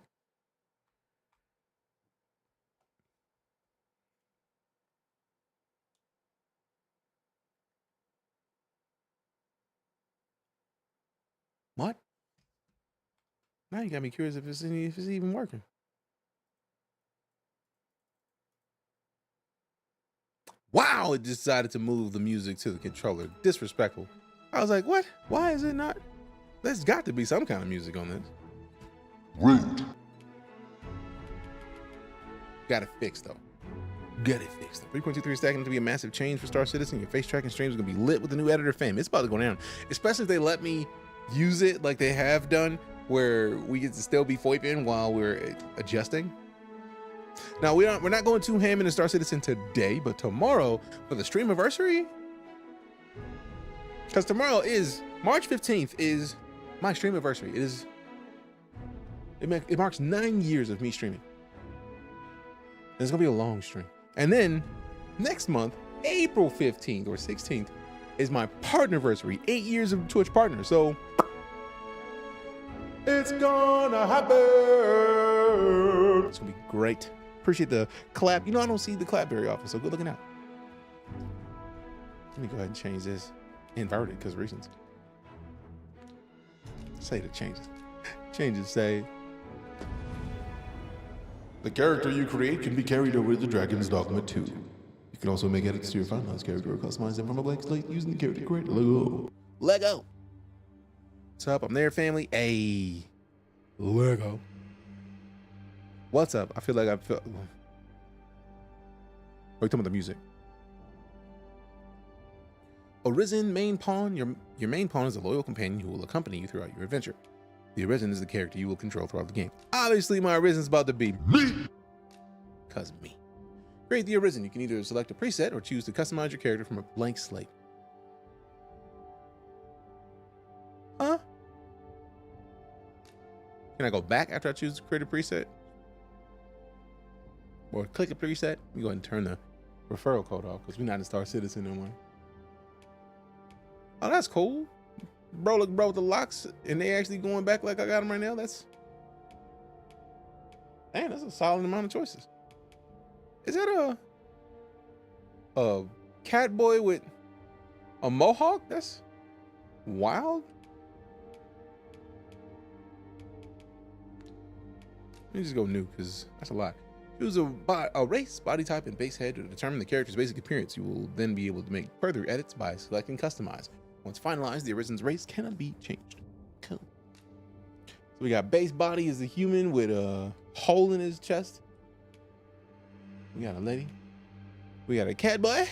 What? Now you got me curious if it's even working. Wow, it decided to move the music to the controller. Disrespectful. I was like, what? Why is it not? There's got to be some kind of music on this. Rude. Got it fixed though. Get it fixed. 3.23 is stacking to be a massive change for Star Citizen. Your face tracking streams are gonna be lit with the new editor fam. It's about to go down. Especially if they let me use it like they have done, where we get to still be foiping while we're adjusting. Now we're not going too ham into Star Citizen today, but tomorrow for the stream anniversary, because tomorrow is March 15th is my stream anniversary. It marks 9 years of me streaming. And it's gonna be a long stream. And then next month, April 15th or 16th, is my partnerversary. 8 years of Twitch partner. So it's gonna happen. It's gonna be great. Appreciate the clap. You know, I don't see the clap very often, so good looking out. Let me go ahead and change this. Inverted because reasons. Say the changes. Changes say, The character you create can be carried over to the Dragon's Dogma 2. You can also make edits to your finalized character or customize them from a blank slate using the character creator. Lego. Lego. What's up? I'm there, family. Hey. Lego. What's up? I feel like I feel. We're talking about the music. Arisen main pawn. Your main pawn is a loyal companion who will accompany you throughout your adventure. The Arisen is the character you will control throughout the game. Obviously, my Arisen's about to be me. Cause me. Create the Arisen. You can either select a preset or choose to customize your character from a blank slate. Huh? Can I go back after I choose to create a preset? Or click a preset? Let me go ahead and turn the referral code off because we're not in Star Citizen anymore. Oh, that's cool. Bro, look, bro, with the locks, and they actually going back like I got them right now. That's a solid amount of choices. Is that a cat boy with a mohawk? That's wild. Let me just go new because that's a lot. Choose a race, body type, and base head to determine the character's basic appearance. You will then be able to make further edits by selecting customize. Once finalized, the Arisen's race cannot be changed. Cool. So we got base body is a human with a hole in his chest. We got a lady. We got a cat boy.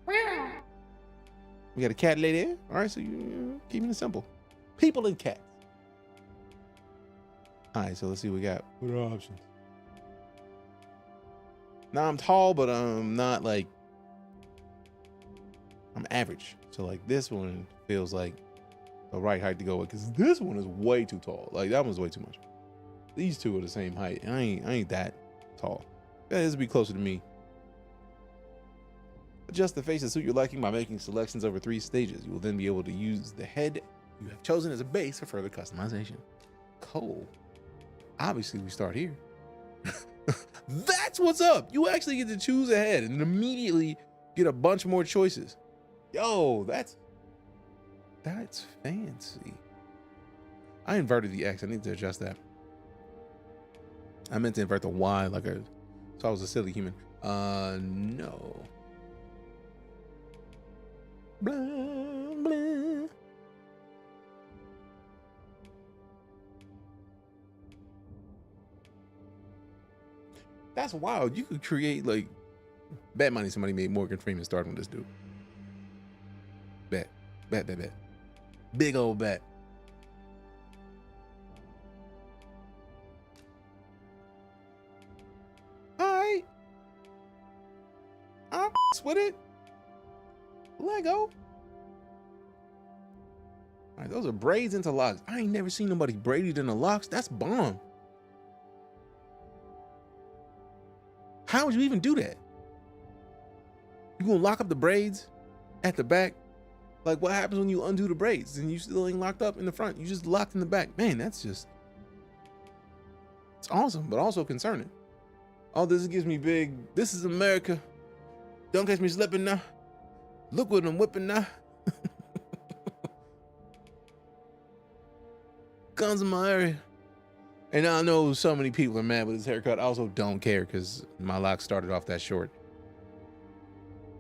We got a cat lady. All right, so you keeping it simple. People and cats. All right, so let's see what we got. What are options? Now I'm tall, but I'm not like, I'm average. So like this one feels like the right height to go with because this one is way too tall. Like that one's way too much. These two are the same height. And I ain't that tall. This would be closer to me. Adjust the face to suit your liking by making selections over 3 stages. You will then be able to use the head you have chosen as a base for further customization. Cool. Obviously we start here. That's what's up. You actually get to choose a head and immediately get a bunch more choices. Yo, that's fancy. I inverted the X. I need to adjust that. I meant to invert the Y so I was a silly human. No. Blah, blah. That's wild. You could create like bet money somebody made Morgan Freeman starting with this dude. Bet. Big old bet. All right. I'm with it. Lego. All right, those are braids into locks. I ain't never seen nobody braided into locks. That's bomb. How would you even do that? You gonna lock up the braids at the back? Like what happens when you undo the braids and you still ain't locked up in the front? You just locked in the back. Man, that's just It's awesome, but also concerning. Oh, this gives me big, this is America. Don't catch me slipping now. Look what I'm whipping now. Guns in my area. And I know so many people are mad with his haircut. I also don't care because my locks started off that short.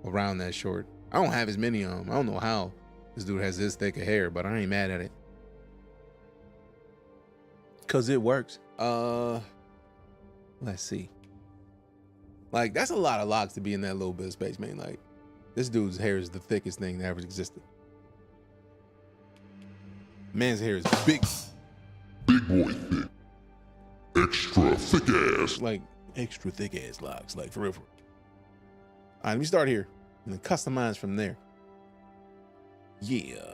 Around that short. I don't have as many of them. I don't know how this dude has this thick of hair, but I ain't mad at it. Cause it works. Let's see. Like, that's a lot of locks to be in that little bit of space, man. Like, this dude's hair is the thickest thing that ever existed. Man's hair is big. Big boy thick. Extra thick ass. Like, extra thick ass locks. Like, for real. All right, let me start here. And then customize from there. Yeah.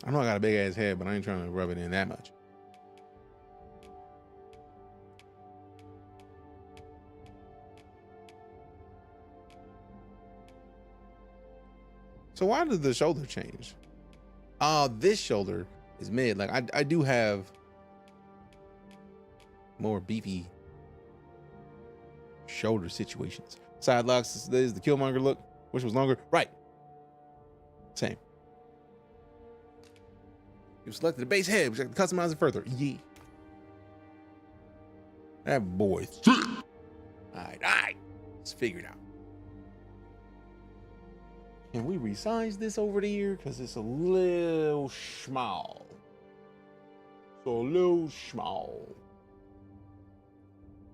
I know I got a big ass head, but I ain't trying to rub it in that much. So why did the shoulder change? Oh, this shoulder is mid. Like I do have more beefy shoulder situations. Side locks, this is the Killmonger look. Which was longer? Right. Same. You selected the base head, which I can customize it further. Yeah. That boy. All right. Let's figure it out. Can we resize this over to here? Because it's a little small. It's a little small.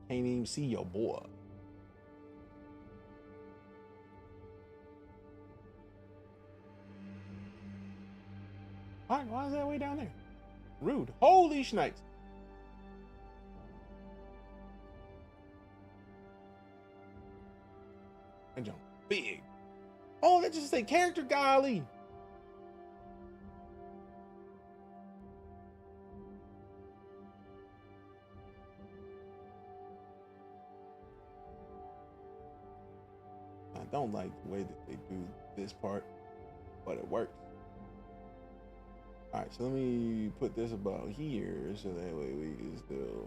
Can't even see your boy. All right, why is that way down there? Rude. Holy snakes. That jump big. Oh, that just say character, golly. I don't like the way that they do this part, but it works. All right, so let me put this about here so that way we can still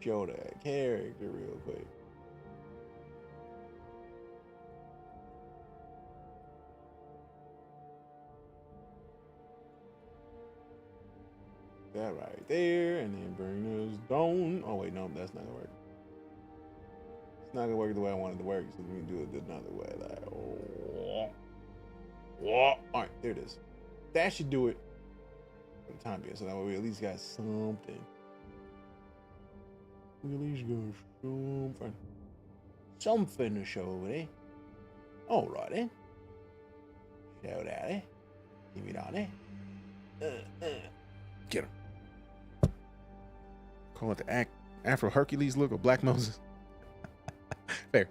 show that character real quick. That right there, and then bring this down. Oh wait, no, that's not gonna work. It's not gonna work the way I want it to work, so let me do it another way. Like, oh. All right, there it is. That should do it for the time being, so that way we at least got something. We at least got something to show over there. All right, then. Show that, eh? Give me that, eh? Get him. Call it the Afro Hercules look or Black Moses. Fair.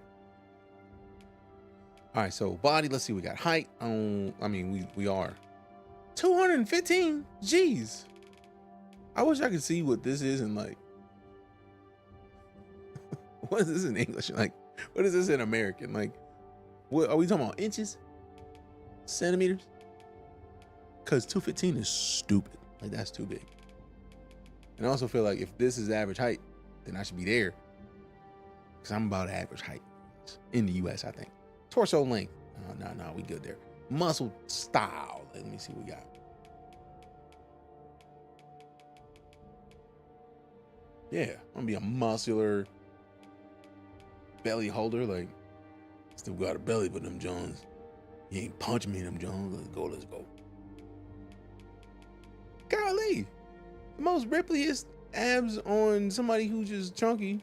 All right, so body, let's see, we got height. I mean, we are 215. Jeez. I wish I could see what this is in like, what is this in English? Like, what is this in American? Like, what are we talking about? Inches? Centimeters? Because 215 is stupid. Like, that's too big. And I also feel like if this is average height, then I should be there. Because I'm about average height in the US, I think. Torso length. No, we good there. Muscle style. Let me see what we got. Yeah, I'm gonna be a muscular belly holder. Like, still got a belly for them Jones. You ain't punching me in them Jones. Let's go. Golly. The most rippliest abs on somebody who's just chunky.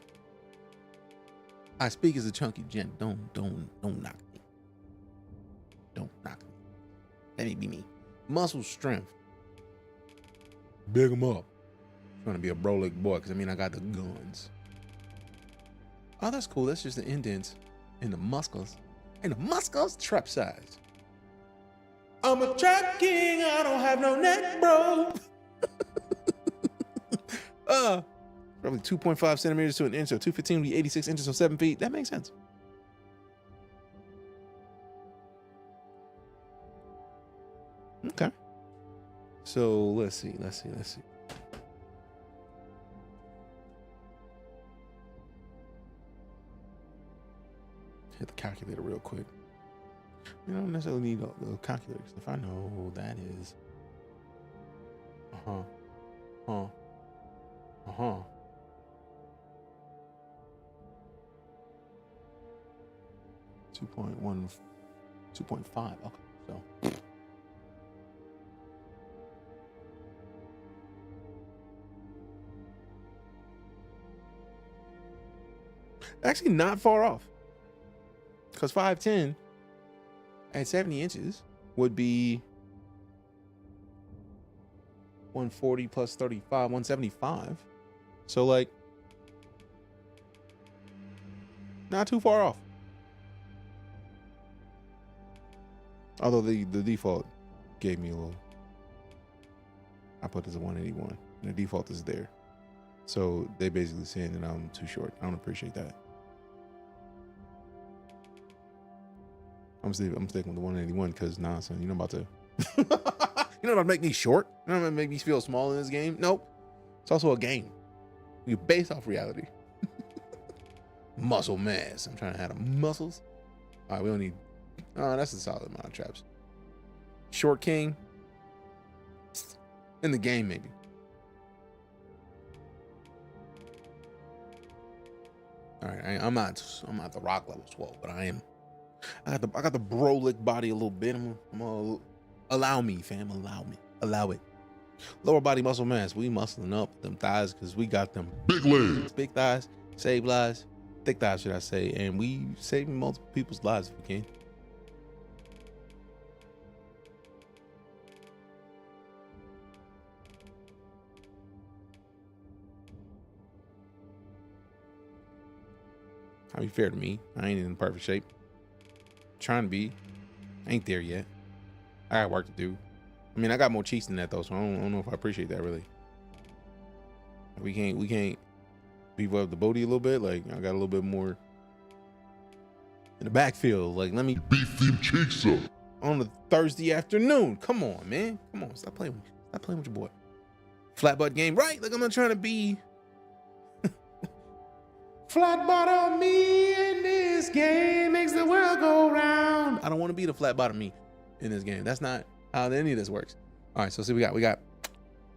I speak as a chunky gent. Don't knock me. Don't knock me. Let me be me. Muscle strength. Big them up. Trying to be a brolic boy, because I mean I got the guns. Oh, that's cool. That's just the indents and the muscles. And the muscles trap size. I'm a trap king. I don't have no neck, bro. Probably 2.5 centimeters to an inch, so 215 would be 86 inches, so 7 feet. That makes sense. Okay. So let's see. Hit the calculator real quick. You don't necessarily need the calculator, because if I know that is 2.1, 2.5. Okay, so actually not far off, because 5'10" at 70 inches would be 140 plus 35, 175. So like, not too far off. Although the default gave me a little, I put this at 181, and the default is there. So they basically saying that I'm too short. I don't appreciate that. I'm sticking with the 181 because nah, son, you're not about to you're not about to make me short. You're not about to make me feel small in this game. Nope. It's also a game. You're based off reality. Muscle mass. I'm trying to have the muscles. All right, we don't need. Oh, that's a solid amount of traps. Short king. In the game, maybe. All right, I'm not the rock level swole, but I got the brolic body a little bit. I'm gonna allow me, fam. Allow it. Lower body muscle mass. We muscling up them thighs because we got them big legs, big thighs, save lives, thick thighs, should I say? And we saving multiple people's lives if we can. I'll be fair to me. I ain't in perfect shape. Trying to be. Ain't there yet. I got work to do. I mean, I got more cheats than that though, so I don't know if I appreciate that really. We can't beef up the booty a little bit. Like, I got a little bit more in the backfield. Like, let me beef them cheeks up on a Thursday afternoon. Come on, man. Come on, stop playing with your boy. Flat butt game, right? Like, I'm not trying to be flat bottom me in this game makes the world go round. I don't want to be the flat bottom me in this game. That's not how any of this works. All right, so see, we got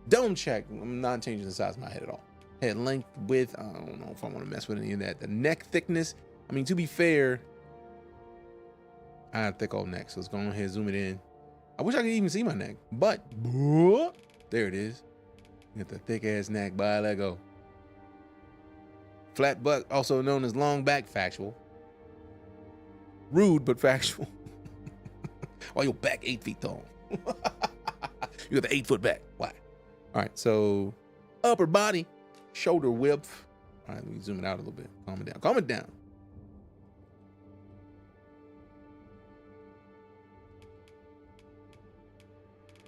dome check. I'm not changing the size of my head at all. Head length, width. I don't know if I want to mess with any of that. The neck thickness. I mean, to be fair, I have a thick old neck, so let's go ahead and zoom it in. I wish I could even see my neck, but there it is. You got the thick ass neck. Bye, let go. Flat butt, also known as long back, factual. Rude, but factual. Why your back 8 feet tall? You got the 8 foot back. Why? All right, so upper body, shoulder width. All right, let me zoom it out a little bit. Calm it down. Calm it down.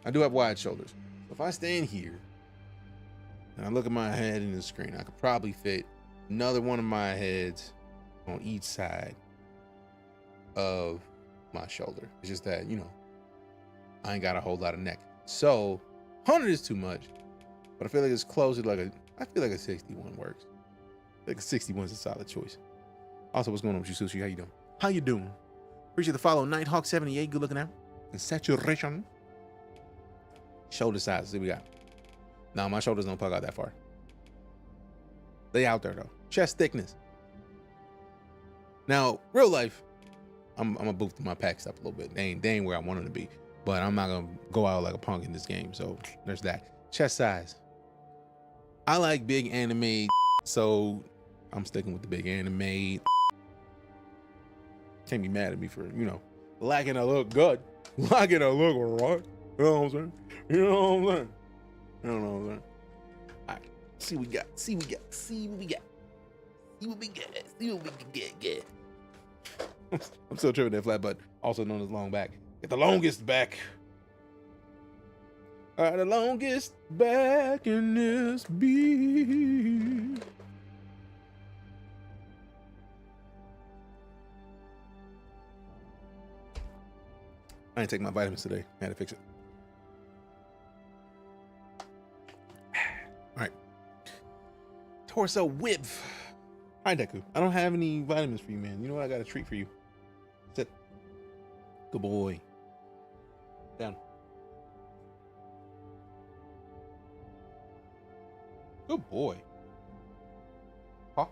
I do have wide shoulders. So if I stand here and I look at my head in the screen, I could probably fit another one of my heads on each side of my shoulder. It's just that, you know, I ain't got a whole lot of neck. So 100 is too much, but I feel like it's closer to I feel like a 61 works. I think a 61 is a solid choice. Also, what's going on with you, Sushi? How you doing? How you doing? Appreciate the follow, Nighthawk78. Good looking out. And saturation. Shoulder size. See what we got. Now my shoulders don't poke out that far. They out there though. Chest thickness. Now, real life, I'm gonna boost my packs up a little bit. They ain't where I want them to be, but I'm not gonna go out like a punk in this game. So there's that. Chest size. I like big anime, so I'm sticking with the big anime. Can't be mad at me for, you know, liking to look good, liking to look right. You know what I'm saying? You know what I'm saying? You know what I'm saying? All right, see what we got. See what we got. See what we got. See what we got. See what we can get. I'm still tripping that flat butt, also known as long back. Get the longest back. All right, the longest back in this beat. I didn't take my vitamins today. I had to fix it. Torso whip. All right, Deku. I don't have any vitamins for you, man. You know what? I got a treat for you. Sit. Good boy. Down. Good boy. Paw.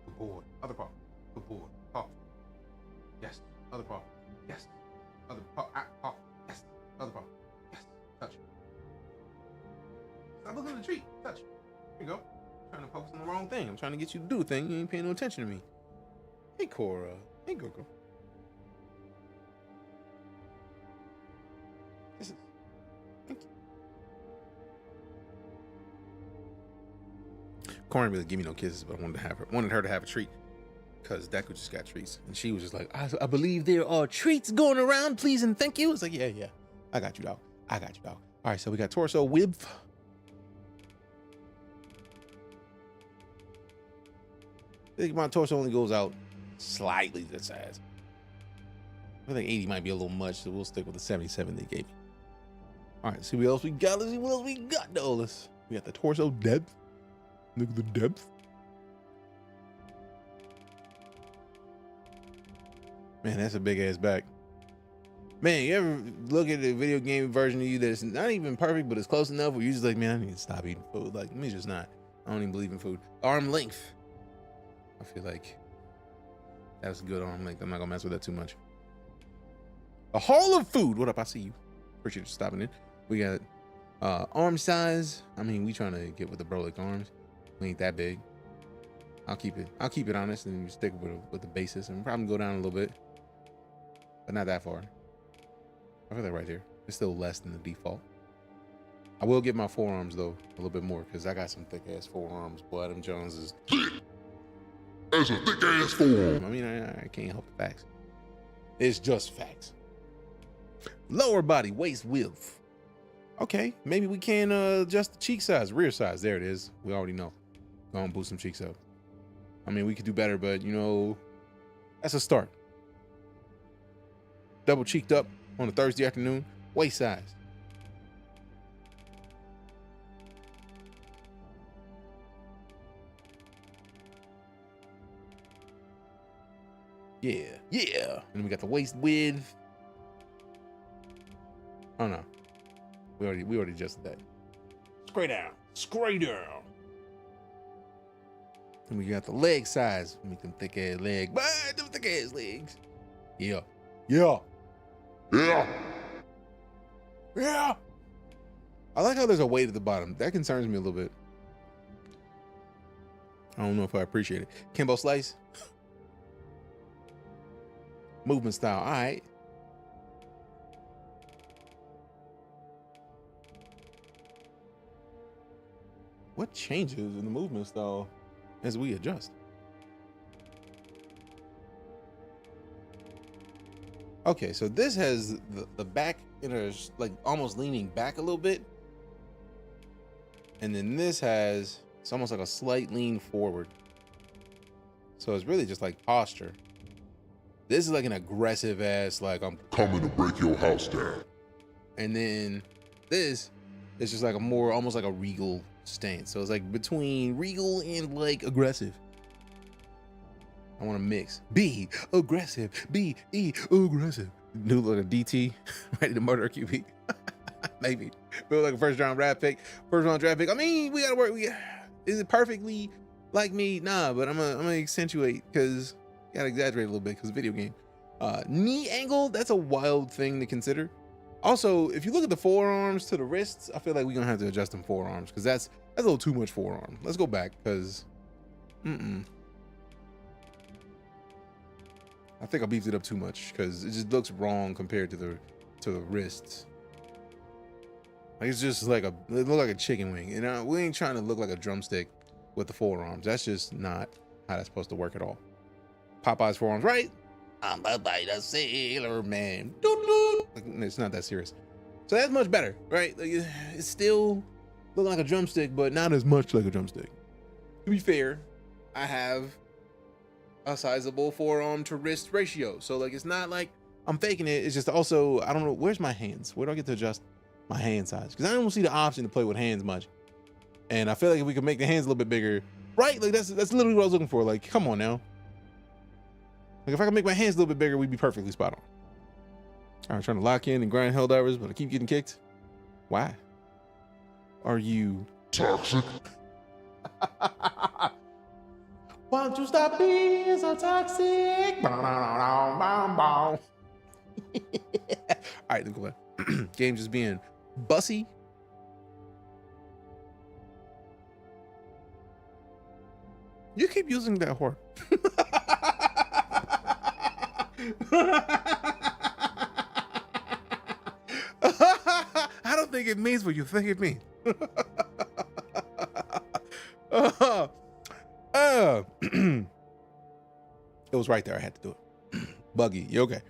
Good boy. Other paw. Good boy. Paw. Yes. Other paw. Yes. Other paw. Paw. Yes. Other paw. Yes. Touch. Stop looking at the treat. Touch. Here you go. I'm trying to focus on the wrong thing. I'm trying to get you to do a thing. You ain't paying no attention to me. Hey, Cora. Hey, Goku. This is. Thank you. Cora didn't really give me no kisses, but I wanted her to have a treat because Deku just got treats, and she was just like, I believe there are treats going around, please and thank you. It's like, yeah, I got you, dog. I got you, dog. All right, so we got Torso whip. I think my torso only goes out slightly this size. I think 80 might be a little much, so we'll stick with the 77 they gave me. All right, see what else we got. Let's see what else we got, Dolus. We got the torso depth. Look at the depth. Man, that's a big ass back. Man, you ever look at the video game version of you that's not even perfect, but it's close enough where you're just like, man, I need to stop eating food. Like, let me just not. I don't even believe in food. Arm length. I feel like that's a good arm length. I'm not gonna mess with that too much. A haul of food. What up? I see you. Appreciate you stopping in. We got arm size. I mean, we trying to get with the Brolic arms. We ain't that big. I'll keep it honest and stick with the basis and probably go down a little bit, but not that far. I feel like right here. It's still less than the default. I will give my forearms though a little bit more because I got some thick ass forearms. Boy, Adam Jones is. That's a thick ass forearm. I mean, I can't help the facts. It's just facts. Lower body, waist width. Okay, maybe we can adjust the cheek size, rear size. There it is. We already know. Go on, boost some cheeks up. I mean, we could do better, but you know, that's a start. Double cheeked up on a Thursday afternoon. Waist size. Yeah. And then we got the waist width. Oh no, we already adjusted that. Straight down. And we got the leg size. Make them thick ass legs. Them thick ass legs. Yeah. I like how there's a weight at the bottom. That concerns me a little bit. I don't know if I appreciate it. Kimbo slice. Movement style. All right. What changes in the movement style as we adjust? Okay, so this has the back inner, like almost leaning back a little bit. And then this has, it's almost like a slight lean forward. So it's really just like posture. This is like an aggressive ass, like I'm coming to break your house down. And then this is just like a more, almost like a regal stance. So it's like between regal and like aggressive. I want to mix. Be aggressive. Be aggressive. Do like a DT, ready to murder a QB. Maybe. Feel like a first round draft pick. I mean, we gotta work. Is it perfectly like me? Nah, but I'm gonna accentuate because gotta exaggerate a little bit because video game. Knee angle, that's a wild thing to consider. Also, if you look at the forearms to the wrists, I feel like we're gonna have to adjust them forearms because that's a little too much forearm. Let's go back because I think I beefed it up too much because it just looks wrong compared to the wrists. Like it's just like it look like a chicken wing, and we ain't trying to look like a drumstick with the forearms. That's just not how that's supposed to work at all. Popeye's forearms, right? I'm Popeye the Sailor Man. Like, it's not that serious. So that's much better, right? Like, it's still look like a drumstick, but not as much like a drumstick. To be fair, I have a sizable forearm to wrist ratio. So like, it's not like I'm faking it. It's just also, I don't know, where's my hands? Where do I get to adjust my hand size? Because I don't see the option to play with hands much. And I feel like if we could make the hands a little bit bigger, Right? Like that's literally what I was looking for. Like, come on now. Like if I could make my hands a little bit bigger, we'd be perfectly spot on. All right, trying to lock in and grind Helldivers, but I keep getting kicked. Why? Are you toxic? Why don't you stop being so toxic? All right, then go ahead. Game just being bussy. You keep using that word. I don't think it means what you think it means. It was right there. I had to do it. Buggy, you okay?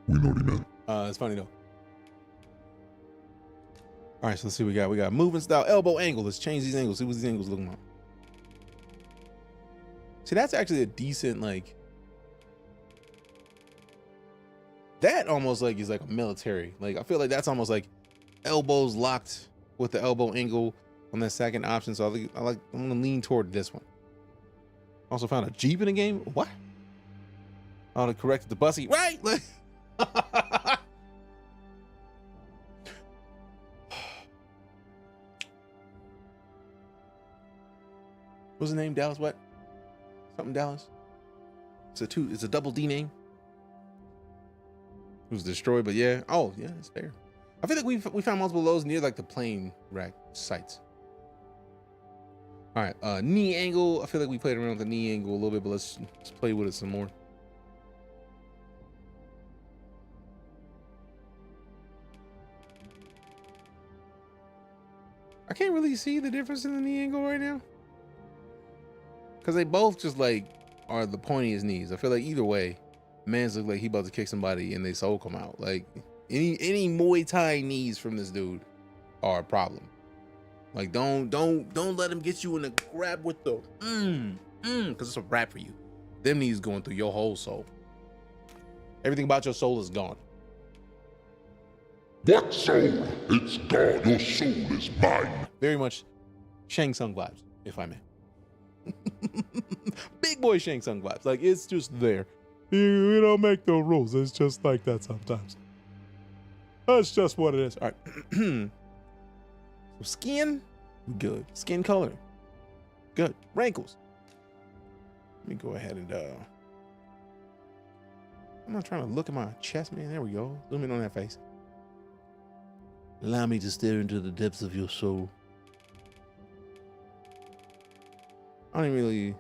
We know what he meant. It's funny though. All right, so let's see what we got. We got movement style, elbow angle. Let's change these angles. See what these angles looking like. See, that's actually a decent, like, that almost like is like a military. Like, I feel like that's almost like elbows locked with the elbow angle on that second option. So I'm gonna lean toward this one. Also found a Jeep in the game. What? Oh, to correct the bussy, right? Like, what's the name? Dallas what? Something Dallas. It's a double D name. It was destroyed, but yeah. Oh, yeah, it's fair. I feel like we found multiple of those near like the plane rack sites. All right, knee angle. I feel like we played around with the knee angle a little bit, but let's play with it some more. I can't really see the difference in the knee angle right now, because they both just like are the pointiest knees. I feel like either way, man's look like he about to kick somebody and they soul come out. Like any Muay Thai knees from this dude are a problem. Like don't let him get you in a grab with the because it's a wrap for you. Them knees going through your whole soul. Everything about your soul is gone. What soul? It's gone. Your soul is mine. Very much Shang Tsung vibes, if I may. Big boy Shang Tsung vibes. Like, it's just there. You don't make the rules. It's just like that sometimes. That's just what it is. All right. So skin, good. Skin color, good. Wrinkles. Let me go ahead and I'm not trying to look at my chest, man. There we go. Zoom in on that face. Allow me to stare into the depths of your soul. I don't really.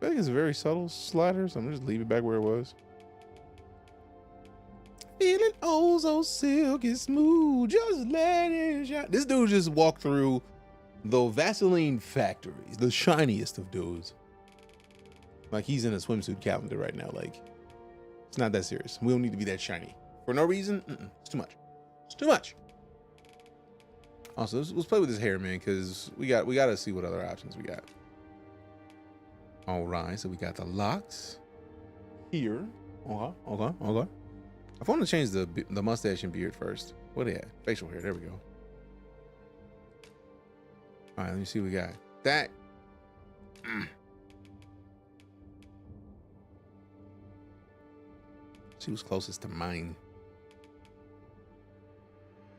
I think it's a very subtle slider, so I'm gonna just leave it back where it was. Feeling oh so silky smooth, just let it shine. This dude just walked through the Vaseline factories, the shiniest of dudes. Like he's in a swimsuit calendar right now. Like it's not that serious. We don't need to be that shiny for no reason. It's too much. It's too much. Also, let's play with this hair, man, because we got to see what other options we got. All right, so we got the locks here. Okay. I want to change the mustache and beard first. What do you have? Facial hair. There we go. All right, let me see what we got. That. She was closest to mine.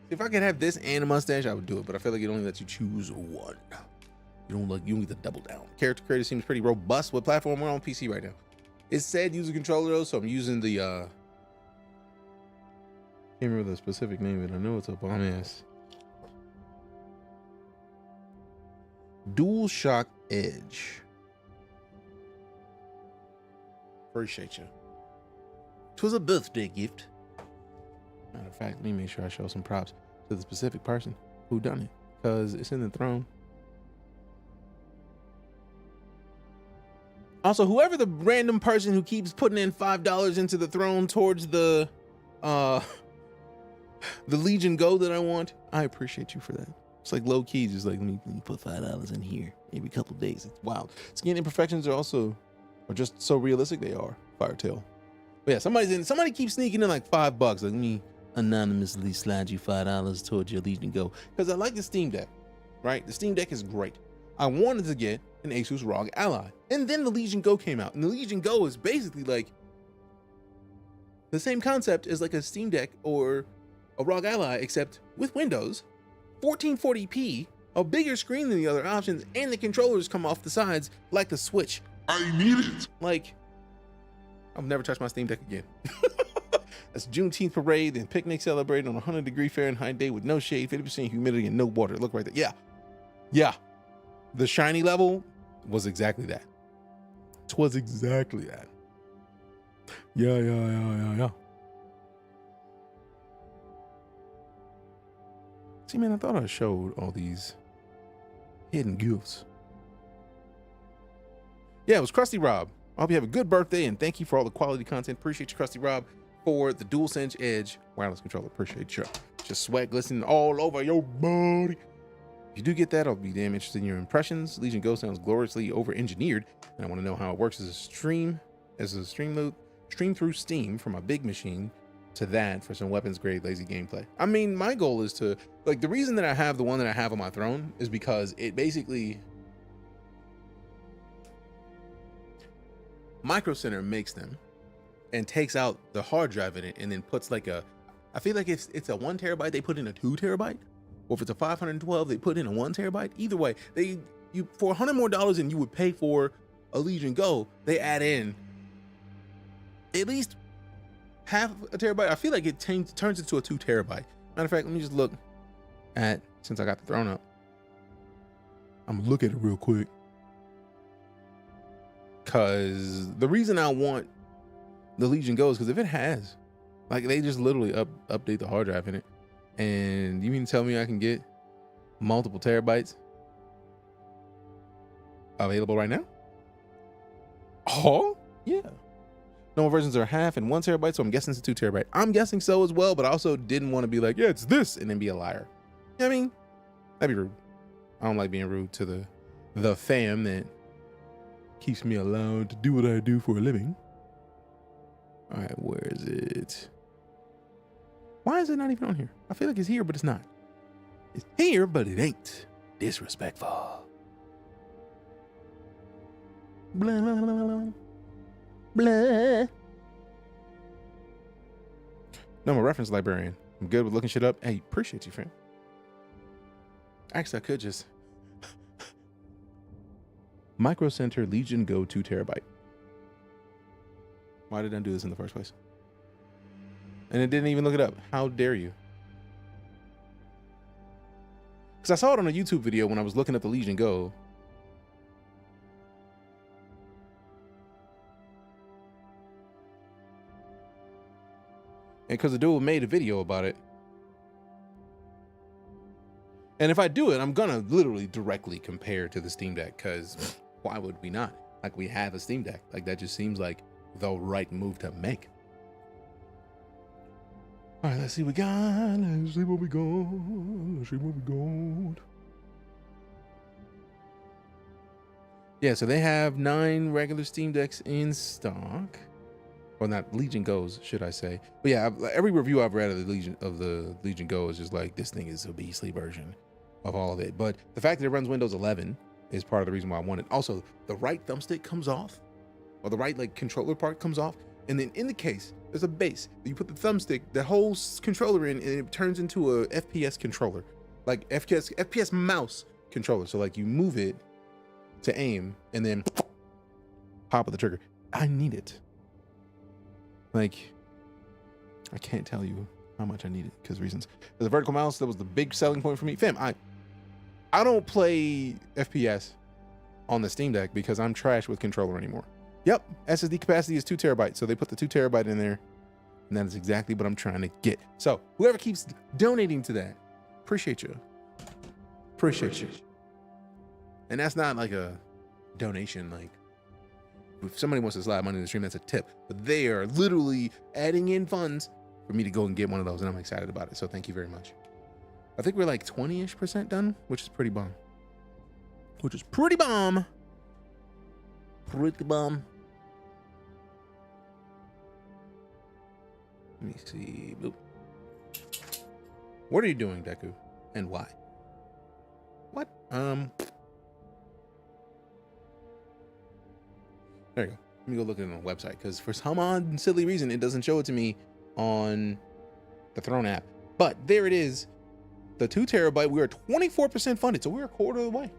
If I could have this and a mustache, I would do it, but I feel like it only lets you choose one. You don't get the double down. Character creator seems pretty robust. What platform? We're on PC right now. It said use a controller though, so I'm using the can't remember the specific name of it. I know it's a bomb ass. DualShock Edge. Appreciate you. 'Twas a birthday gift. Matter of fact, let me make sure I show some props to the specific person who done it, because it's in the throne. Also, whoever the random person who keeps putting in $5 into the throne towards the Legion Go that I want, I appreciate you for that. It's like low key, just like let me put $5 in here every couple of days. It's wild. Skin imperfections are just so realistic they are. Firetail. But yeah, somebody keeps sneaking in like $5. Like, let me anonymously slide you $5 towards your Legion Go, because I like the Steam Deck, right? The Steam Deck is great. I wanted to get an Asus ROG Ally. And then the Legion Go came out. And the Legion Go is basically like the same concept as like a Steam Deck or a ROG Ally, except with Windows, 1440p, a bigger screen than the other options, and the controllers come off the sides like the Switch. I need it. Like, I'll never touch my Steam Deck again. That's Juneteenth parade and picnic celebrated on a 100-degree Fahrenheit day with no shade, 50% humidity, and no water. Look right there. Yeah. Yeah. The shiny level was exactly that. It was exactly that. Yeah. See, man, I thought I showed all these hidden gifts. Yeah, it was Krusty Rob. I hope you have a good birthday, and thank you for all the quality content. Appreciate you, Krusty Rob, for the DualSense Edge wireless controller. Appreciate you. Just sweat glistening all over your body. If you do get that, I'll be damn interested in your impressions. Legion Go sounds gloriously over-engineered, and I want to know how it works as a stream through Steam from a big machine to that for some weapons grade lazy gameplay. I mean, my goal is to, like, the reason that I have the one that I have on my throne is because it basically, Micro Center makes them and takes out the hard drive in it and then puts like a, I feel like if it's a 1 terabyte, they put in a 2 terabyte, or if it's a 512, they put in a 1 terabyte. Either way, you for $100 more than you would pay for a Legion Go, they add in at least half a terabyte. I feel like it turns into a 2 terabyte. Matter of fact, let me just look at, since I got the throne up, I'm gonna look at it real quick. Cause the reason I want the Legion Go is because if it has, like, they just literally update the hard drive in it. And you mean to tell me I can get multiple terabytes available right now? Oh, yeah. Normal versions are half and 1 terabyte, so I'm guessing it's a 2 terabyte. I'm guessing so as well, but I also didn't want to be like, yeah, it's this, and then be a liar. You know what I mean? That'd be rude. I don't like being rude to the fam that keeps me allowed to do what I do for a living. All right, where is it? Why is it not even on here? I feel like it's here, but it's not. It's here, but it ain't. Disrespectful. Blah, blah, blah, blah. Blah. No, I'm a reference librarian. I'm good with looking shit up. Hey, appreciate you, friend. Actually, I could just Micro Center Legion Go 2 terabyte. Why did I do this in the first place? And it didn't even look it up. How dare you? Because I saw it on a YouTube video when I was looking at the Legion Go. And because the dude made a video about it. And if I do it, I'm gonna literally directly compare to the Steam Deck, because why would we not? Like, we have a Steam Deck. Like, that just seems like the right move to make. All right, let's see what we got. Let's see what we got. Let's see what we got. Yeah, so they have 9 regular Steam Decks in stock. Well, not Legion Goes, should I say? But yeah, every review I've read of the Legion Go is just like, this thing is a beastly version of all of it. But the fact that it runs Windows 11 is part of the reason why I want it. Also, the right thumbstick comes off, or the right like controller part comes off, and then in the case there's a base. You put the thumbstick, the whole controller in, and it turns into a FPS controller, like FPS mouse controller. So like you move it to aim, and then pop of the trigger. I need it. Like, I can't tell you how much I need it because reasons. There's a vertical mouse that was the big selling point for me. Fam, I don't play FPS on the Steam Deck because I'm trash with controller anymore. Yep, SSD capacity is 2 terabytes, so they put the 2 terabyte in there, and that is exactly what I'm trying to get. So whoever keeps donating to that, appreciate you. Appreciate you. And that's not like a donation, like, if somebody wants to slide money in the stream, that's a tip. But they are literally adding in funds for me to go and get one of those, and I'm excited about it. So thank you very much. I think we're like 20-ish% done, which is pretty bomb. Pretty bomb. Let me see. Boop. What are you doing, Deku? And why? What? There you go. Let me go look at it on the website, because for some odd silly reason, it doesn't show it to me on the Throne app. But there it is. The 2 terabyte, we are 24% funded, so we're a quarter of the way.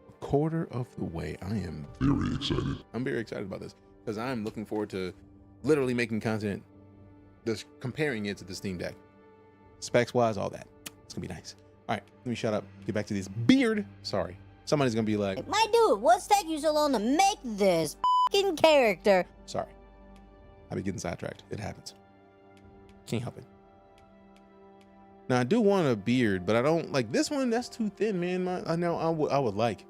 A quarter of the way. I am very excited. I'm very excited about this, because I'm looking forward to literally making content, just comparing it to the Steam Deck. Specs wise, all that. It's gonna be nice. All right, let me shut up. Get back to this beard. Sorry. Somebody's gonna be like, my dude, what's taking you so long to make this fucking character? sorry. I be getting sidetracked. It happens. Can't help it. Now I do want a beard, but I don't like this one. That's too thin, man. I know I would like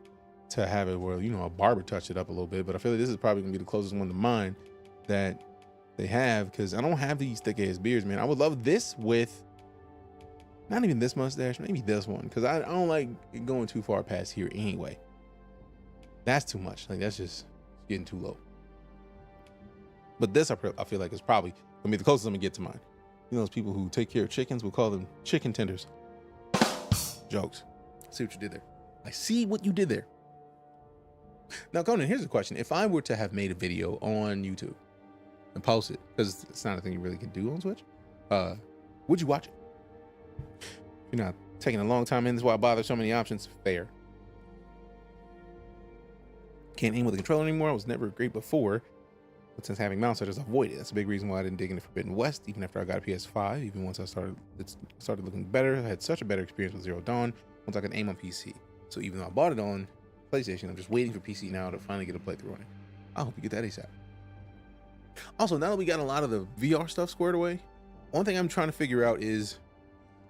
to have it where, you know, a barber touched it up a little bit, but I feel like this is probably gonna be the closest one to mine that they have, because I don't have these thick ass beards, man. I would love this with not even this mustache, maybe this one, because I don't like it going too far past here anyway. That's too much. Like, that's just getting too low. But this, I feel like, is probably gonna be the closest I'm gonna get to mine. You know, those people who take care of chickens, we'll call them chicken tenders. Jokes. I see what you did there. I see what you did there. Now, Conan, here's a question. If I were to have made a video on YouTube and post it, because it's not a thing you really can do on Switch, would you watch it? If you're not taking a long time in, this is why I bother so many options. Fair. Can't aim with a controller anymore. I was never great before, but since having mouse, I just avoid it. That's a big reason why I didn't dig into Forbidden West, even after I got a PS5. Even once it started looking better. I had such a better experience with Zero Dawn once I could aim on PC. So even though I bought it on PlayStation, I'm just waiting for PC now to finally get a playthrough on it. I hope you get that ASAP. Also, now that we got a lot of the VR stuff squared away, one thing I'm trying to figure out is,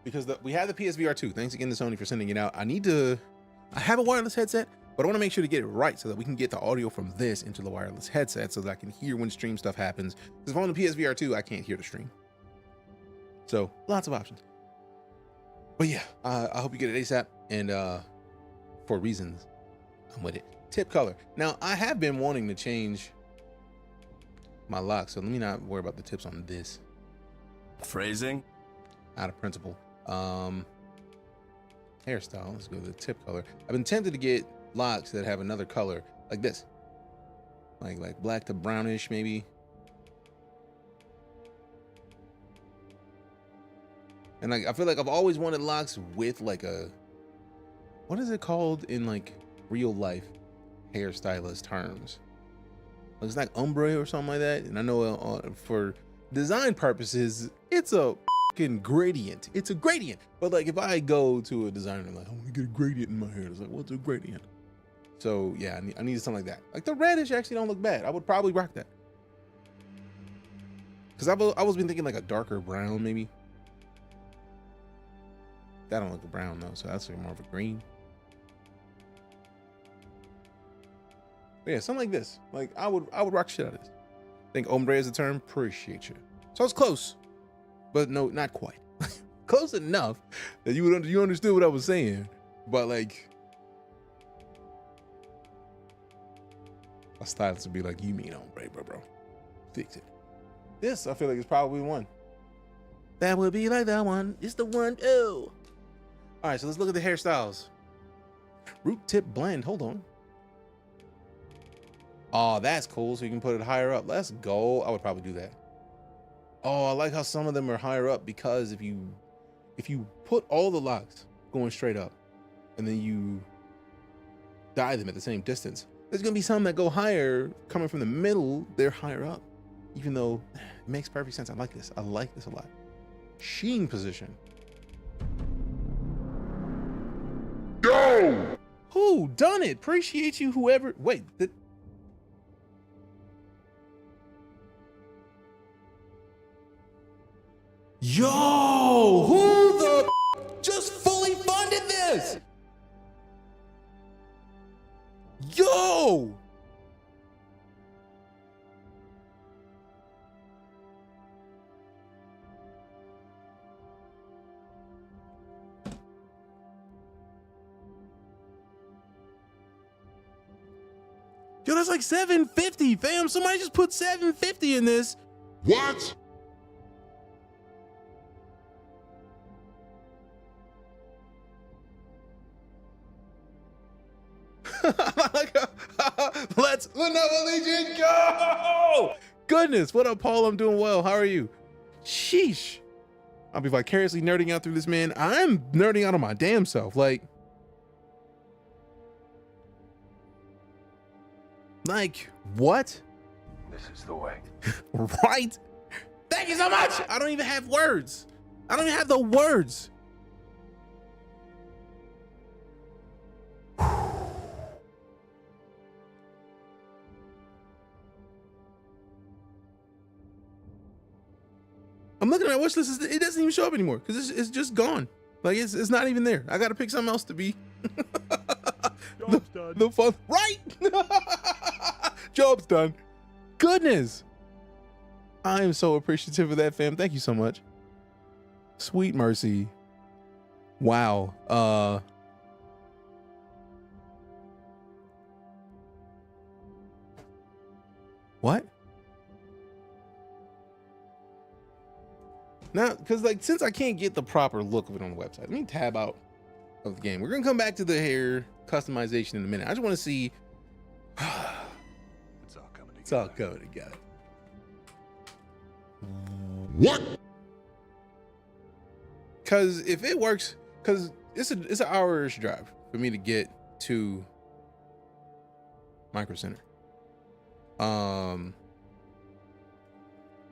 because we have the PSVR 2. Thanks again to Sony for sending it out. I have a wireless headset, but I want to make sure to get it right so that we can get the audio from this into the wireless headset so that I can hear when stream stuff happens. Because if I'm on the PSVR 2, I can't hear the stream. So lots of options. But yeah, I hope you get it ASAP. And for reasons, I'm with it. Tip color. Now, I have been wanting to change my lock, so let me not worry about the tips on this. Phrasing? Out of principle. Hairstyle. Let's go to the tip color. I've been tempted to get locks that have another color, like this, like black to brownish, maybe. And like, I feel like I've always wanted locks with like a, what is it called in like real life hairstylist terms? It's like ombre or something like that. And I know for design purposes, it's a gradient. It's a gradient. But like, if I go to a designer and like, I want to get a gradient in my hair, it's like, what's a gradient? So yeah, I needed something like that. Like the reddish actually don't look bad. I would probably rock that. Because I was been thinking like a darker brown maybe. That don't look a brown though, so that's like more of a green. But yeah, something like this. Like I would rock shit out of this. I think ombre is the term. Appreciate you. So it's close, but no, not quite. Close enough that you understood what I was saying, but like a stylist would be like, "You mean ombre, bro? Fix it." This I feel like is probably one. That would be like that one. It's the one. Oh. All right, so let's look at the hairstyles. Root tip blend. Hold on. Oh, that's cool. So you can put it higher up. Let's go. I would probably do that. Oh, I like how some of them are higher up, because if you put all the locks going straight up and then you dye them at the same distance, there's gonna be some that go higher coming from the middle. They're higher up, even though it makes perfect sense. I like this. I like this a lot. Sheen position. Yo! Who done it? Appreciate you, whoever. Wait. Yo! Who the just fully funded this? Yo! Yo, that's like $750, fam. Somebody just put $750 in this. What? Let's Lenovo Legion go! Goodness, what up, Paul? I'm doing well. How are you? Sheesh. I'll be vicariously nerding out through this, man. I'm nerding out on my damn self. Like what? This is the way. Right? Thank you so much. I don't even have words. I don't even have the words. I'm looking at my wish list. It doesn't even show up anymore because it's just gone. Like it's not even there. I got to pick something else to be. Job's done. The fun, right? Job's done. Goodness. I am so appreciative of that, fam. Thank you so much. Sweet mercy. Wow. What? Now, because like since I can't get the proper look of it on the website, let me tab out of the game. We're gonna come back to the hair customization in a minute. I just want to see. It's all coming together. It's all coming together. What? Because if it works, because it's an hour-ish drive for me to get to Micro Center.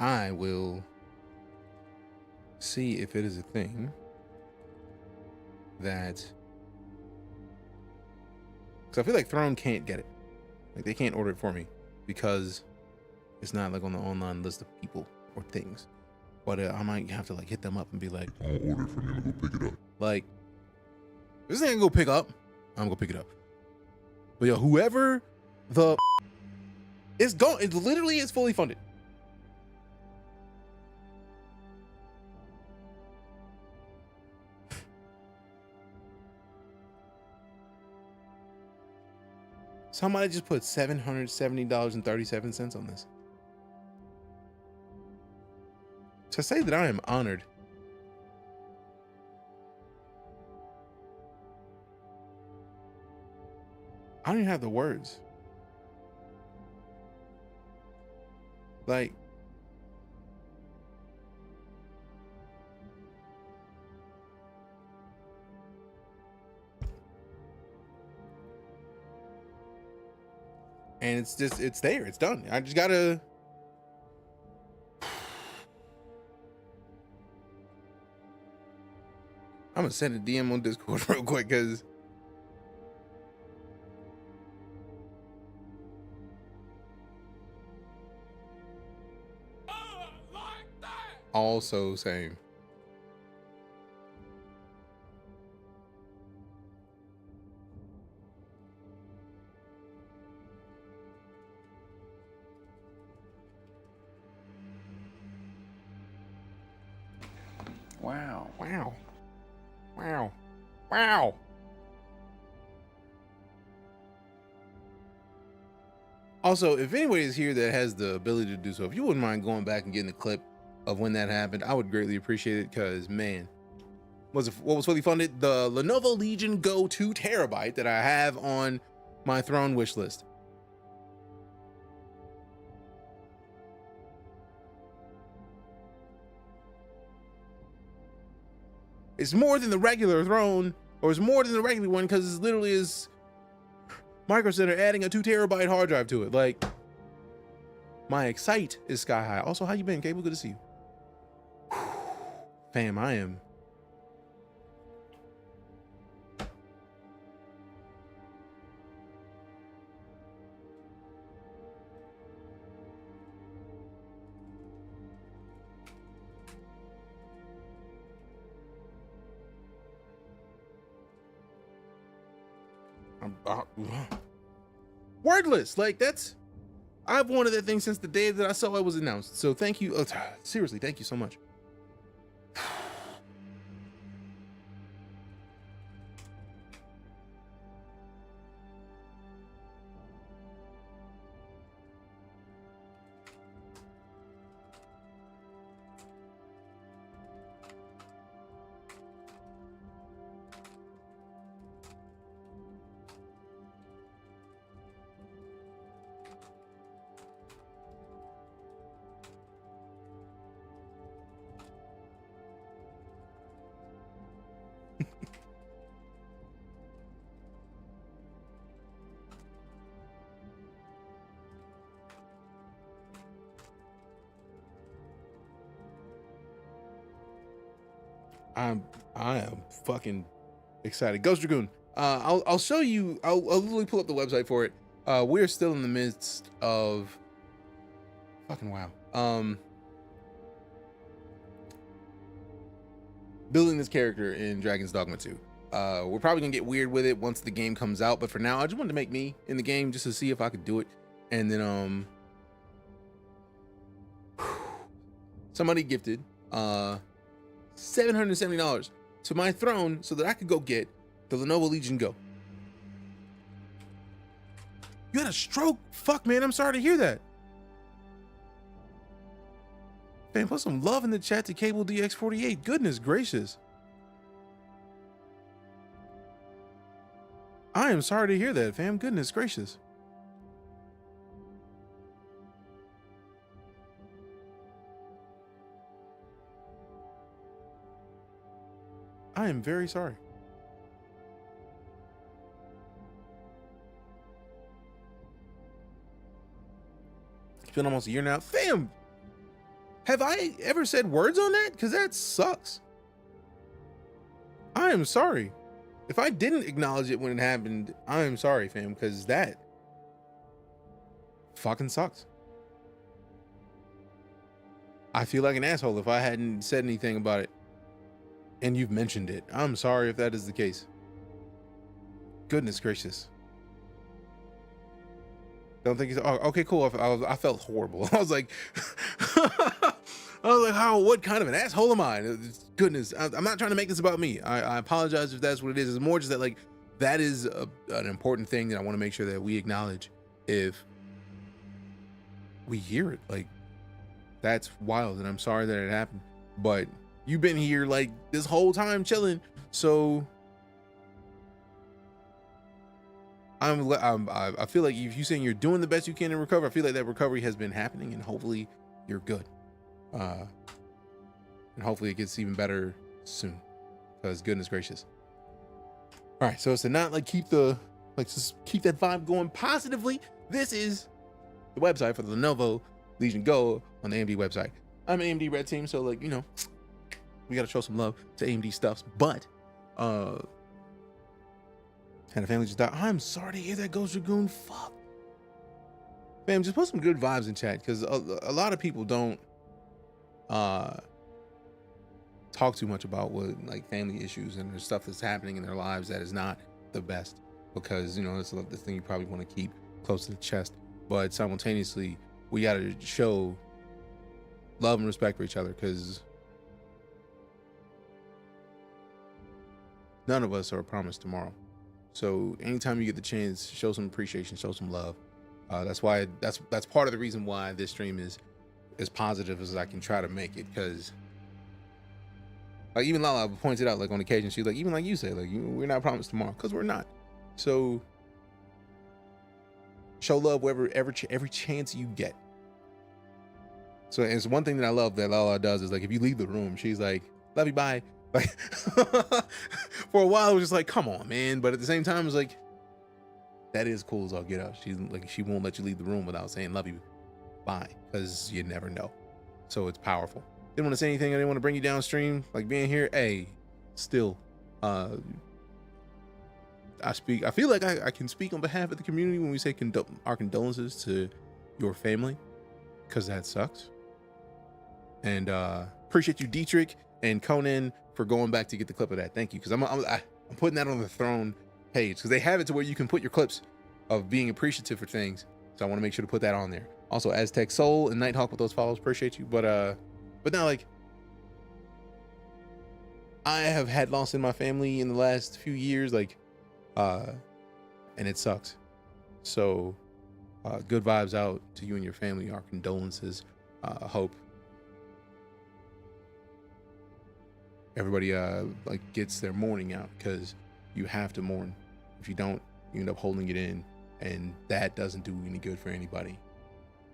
I will see if it is a thing that, because I feel like Throne can't get it. Like they can't order it for me because it's not like on the online list of people or things. But I might have to like hit them up and be like, I'll order it from you and go pick it up. like, this thing I can go pick up, I'm gonna pick it up. But yo, whoever the it's gone, it literally is fully funded. Somebody just put $770.37 on this. To say that I am honored. I don't even have the words. Like, and it's just, it's there, it's done. I just gotta, I'm gonna send a DM on Discord real quick because also same. Wow. Wow. Wow. Wow. Also, if anybody is here that has the ability to do so, if you wouldn't mind going back and getting a clip of when that happened, I would greatly appreciate it because, man, what was fully funded? The Lenovo Legion Go 2 terabyte that I have on my Throne wish list. It's more than the regular Throne, or it's more than the regular one because it literally is Micro Center adding a 2 terabyte hard drive to it. Like, my excite is sky high. Also, how you been, Cable? Good to see you. Fam, I am. Wordless. Like, that's, I've wanted that thing since the day that I saw it was announced. So thank you. Seriously, thank you so much. I am fucking excited. Ghost Dragoon. I'll show you. I'll literally pull up the website for it. We're still in the midst of fucking wow. Building this character in Dragon's Dogma 2. We're probably gonna get weird with it once the game comes out, but for now, I just wanted to make me in the game just to see if I could do it. And then somebody gifted $770 to my throne so that I could go get the Lenovo Legion Go. You had a stroke? Fuck, man, I'm sorry to hear that. Man, put some love in the chat to Cable DX48. Goodness gracious. I am sorry to hear that, fam. Goodness gracious. I am very sorry. It's been almost a year now. Fam, have I ever said words on that? Because that sucks. I am sorry. If I didn't acknowledge it when it happened, I am sorry, fam, because that fucking sucks. I feel like an asshole if I hadn't said anything about it and you've mentioned it. I'm sorry if that is the case. Goodness gracious. Don't think it's, oh, okay, cool. I felt horrible. I was like, what kind of an asshole am I? Goodness, I'm not trying to make this about me. I apologize if that's what it is. It's more just that, like, that is an important thing that I want to make sure that we acknowledge if we hear it. Like, that's wild, and I'm sorry that it happened. But you've been here, like, this whole time chilling, so I feel like if you're saying you're doing the best you can in recovery, I feel like that recovery has been happening, and hopefully you're good. And hopefully it gets even better soon, because goodness gracious. All right, so it's to not like just keep that vibe going positively. This is the website for the Lenovo Legion Go on the AMD website. I'm an AMD red team, so, like, you know, we got to show some love to AMD stuffs. But had a family just died. I'm sorry to hear that, Ghost Dragoon. Fuck, fam, just put some good vibes in chat, because a lot of people don't talk too much about what, like, family issues and there's stuff that's happening in their lives that is not the best, because, you know, it's the thing you probably want to keep close to the chest. But simultaneously, we got to show love and respect for each other, because none of us are promised tomorrow. So anytime you get the chance, show some appreciation, show some love. That's why that's part of the reason why this stream is as positive as I can try to make it, because, like, even Lala points it out, like, on occasion, she's like, even like you say, like, we're not promised tomorrow, because we're not. So show love every chance you get. So it's one thing that I love that Lala does is, like, if you leave the room, she's like, love you, bye. Like, for a while it was just like, come on, man. But at the same time, it's like, that is cool as I'll get out. She's like, she won't let you leave the room without saying love you, bye, because you never know. So it's powerful. Didn't want to say anything. I didn't want to bring you downstream, like being here. Hey, still, I feel like I can speak on behalf of the community when we say our condolences to your family, because that sucks. And appreciate you, Dietrich and Conan, for going back to get the clip of that. Thank you, because I'm putting that on the throne page, because they have it to where you can put your clips of being appreciative for things. So I want to make sure to put that on there. Also, Aztec Soul and Nighthawk with those follows, appreciate you. But now, like, I have had loss in my family in the last few years, like, and it sucks. So good vibes out to you and your family. Our condolences. Hope everybody like gets their mourning out, because you have to mourn. If you don't, you end up holding it in, and that doesn't do any good for anybody.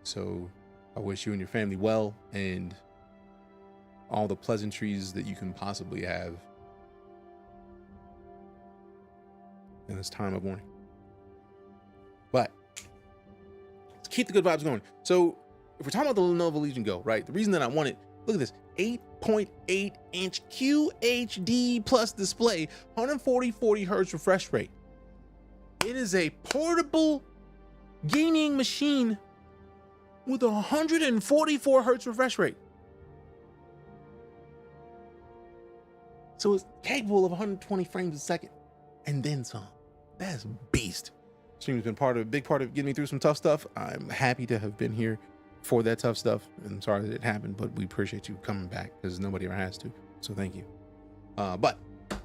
So I wish you and your family well, and all the pleasantries that you can possibly have in this time of mourning. But let's keep the good vibes going. So if we're talking about the Lenovo Legion Go, right, the reason that I want it Look at this, 8.8 inch QHD plus display, 140 hertz refresh rate. It is a portable gaming machine with 144 hertz refresh rate. So it's capable of 120 frames a second and then some. That's beast. Stream's been a big part of getting me through some tough stuff. I'm happy to have been here for that tough stuff. I'm sorry that it happened, but we appreciate you coming back because nobody ever has to. So thank you. But I'm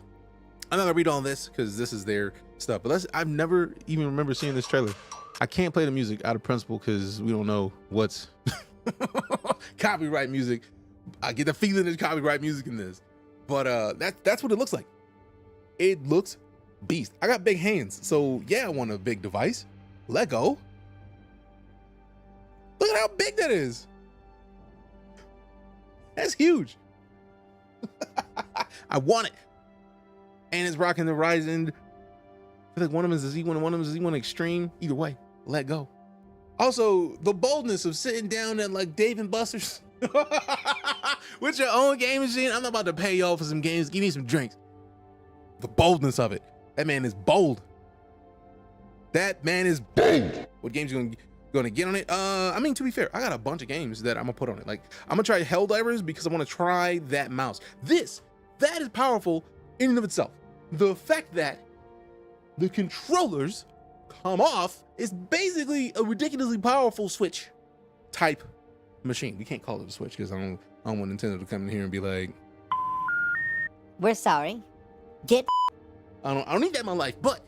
not gonna read all this because this is their stuff. But I've never even remember seeing this trailer. I can't play the music out of principle because we don't know what's copyright music. I get the feeling there's copyright music in this. But that's what it looks like. It looks beast. I got big hands, so yeah, I want a big device. Let go. Look at how big that is. That's huge. I want it. And it's rocking the Arisen. I feel like one of them is a Z1 and one of them is a Z1 Extreme. Either way, let go. Also, the boldness of sitting down at like Dave and Buster's with your own game machine. I'm not about to pay y'all for some games. Give me some drinks. The boldness of it. That man is bold. That man is bold. What games you gonna get on it? I mean, to be fair, I got a bunch of games that I'm gonna put on it. Like, I'm gonna try Helldivers because I want to try that mouse. That is powerful in and of itself. The fact that the controllers come off is basically a ridiculously powerful Switch type machine. We can't call it a Switch because I don't want Nintendo to come in here and be like, we're sorry. Get I don't need that in my life. But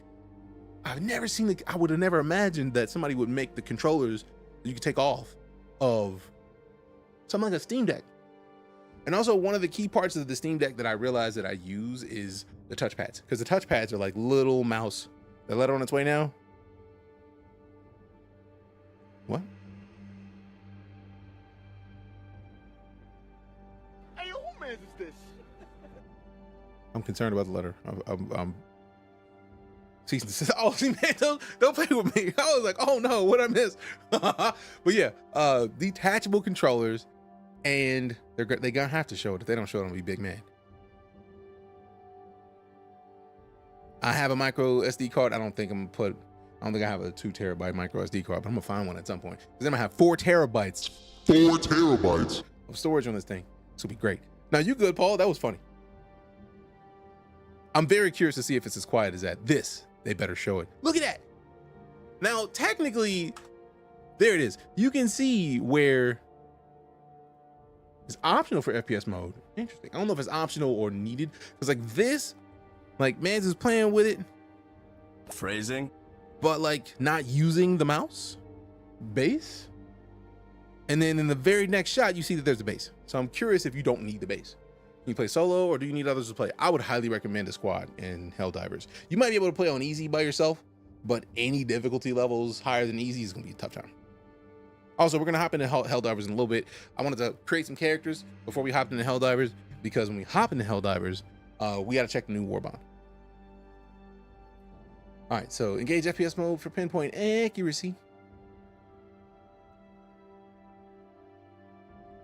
I've never seen it. I would have never imagined that somebody would make the controllers that you could take off of something like a Steam Deck. And also, one of the key parts of the Steam Deck that I realize that I use is the touchpads, because the touchpads are like little mouse. That letter on its way now. What? Hey, who man is this? I'm concerned about the letter. I'm cease and desist. Oh, see, man, don't play with me. I was like, oh no, what I missed? But yeah, detachable controllers, and they're gonna have to show it. If they don't show it, I'm gonna be big mad. I have a micro SD card. I don't think I have a 2 terabyte micro SD card, but I'm gonna find one at some point. Because then I have 4 terabytes. 4 terabytes of storage on this thing. This will be great. Now, you good, Paul? That was funny. I'm very curious to see if it's as quiet as that. They better show it. Look at that. Now, technically, there it is. You can see where it's optional for FPS mode. Interesting. I don't know if it's optional or needed. Because like this, like Mans is playing with it. Phrasing. But like not using the mouse base. And then in the very next shot, you see that there's a base. So I'm curious if you don't need the base. Can you play solo or do you need others to play? I would highly recommend a squad in Helldivers. You might be able to play on easy by yourself, but any difficulty levels higher than easy is gonna be a tough time. Also, we're gonna hop into Helldivers in a little bit. I wanted to create some characters before we hopped into Helldivers, because when we hop into Helldivers, we gotta check the new warbond. All right, so engage FPS mode for pinpoint accuracy.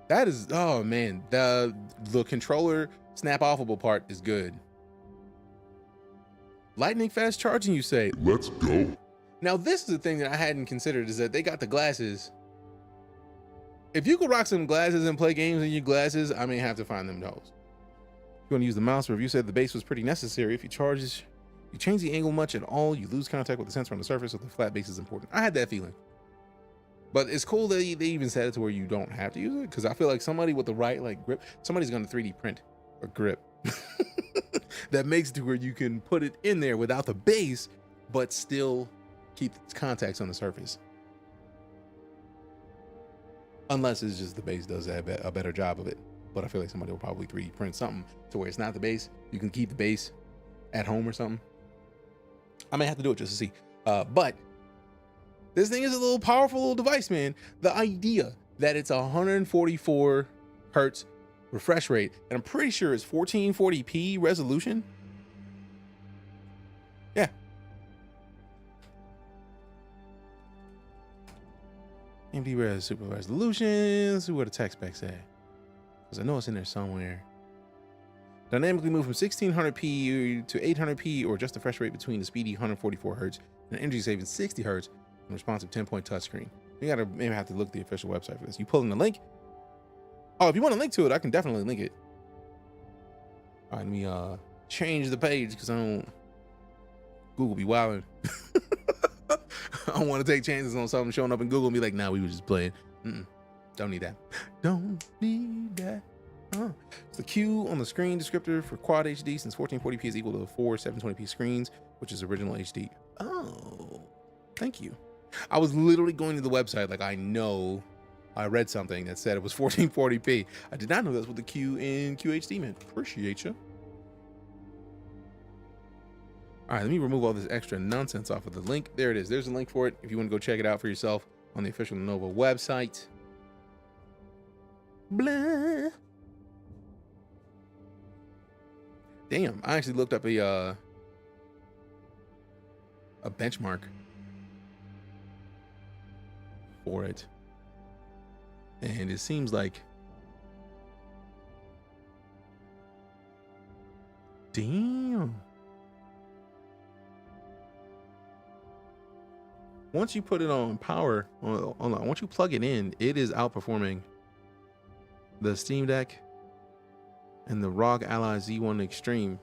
That is, oh man, the controller snap offable part is good. Lightning fast charging, you say? Let's go. Now this is the thing that I hadn't considered, is that they got the glasses. If you could rock some glasses and play games in your glasses, I may have to find them those. You're gonna use the mouse. Review said the base was pretty necessary. If you change the angle much at all, you lose contact with the sensor on the surface, so the flat base is important. I had that feeling. But it's cool that they even said it to where you don't have to use it, because I feel like somebody with the right like grip, somebody's gonna 3D print a grip that makes it to where you can put it in there without the base, but still keep its contacts on the surface. Unless it's just the base does a better job of it. But I feel like somebody will probably 3D print something to where it's not the base. You can keep the base at home or something. I may have to do it just to see. But this thing is a little powerful little device, man. The idea that it's 144 hertz refresh rate, and I'm pretty sure it's 1440p resolution. Yeah. AMD Res super resolution. Let's see what the tech specs say. because I know it's in there somewhere. Dynamically move from 1600p to 800p, or adjust the refresh rate between the speedy 144 Hz and energy saving 60 Hz and responsive 10-point touchscreen. You gotta maybe have to look at the official website for this. You pull in the link. Oh, if you want to link to it, I can definitely link it. All right, let me change the page because I don't. Google be wilding. I don't want to take chances on something showing up in Google and be like, nah, we were just playing. Don't need that. Don't need that. It's the Q on the screen descriptor for quad HD, since 1440p is equal to 4 720p screens, which is original HD. Oh, thank you. I was literally going to the website like I know I read something that said it was 1440p. I did not know that's what the Q in QHD meant. Appreciate you. All right, let me remove all this extra nonsense off of the link. There it is. There's a link for it if you want to go check it out for yourself on the official Lenovo website. Blah. Damn, I actually looked up a benchmark for it, and it seems like, damn, once you put it on power, once you plug it in, it is outperforming the Steam Deck and the ROG Ally Z1 Extreme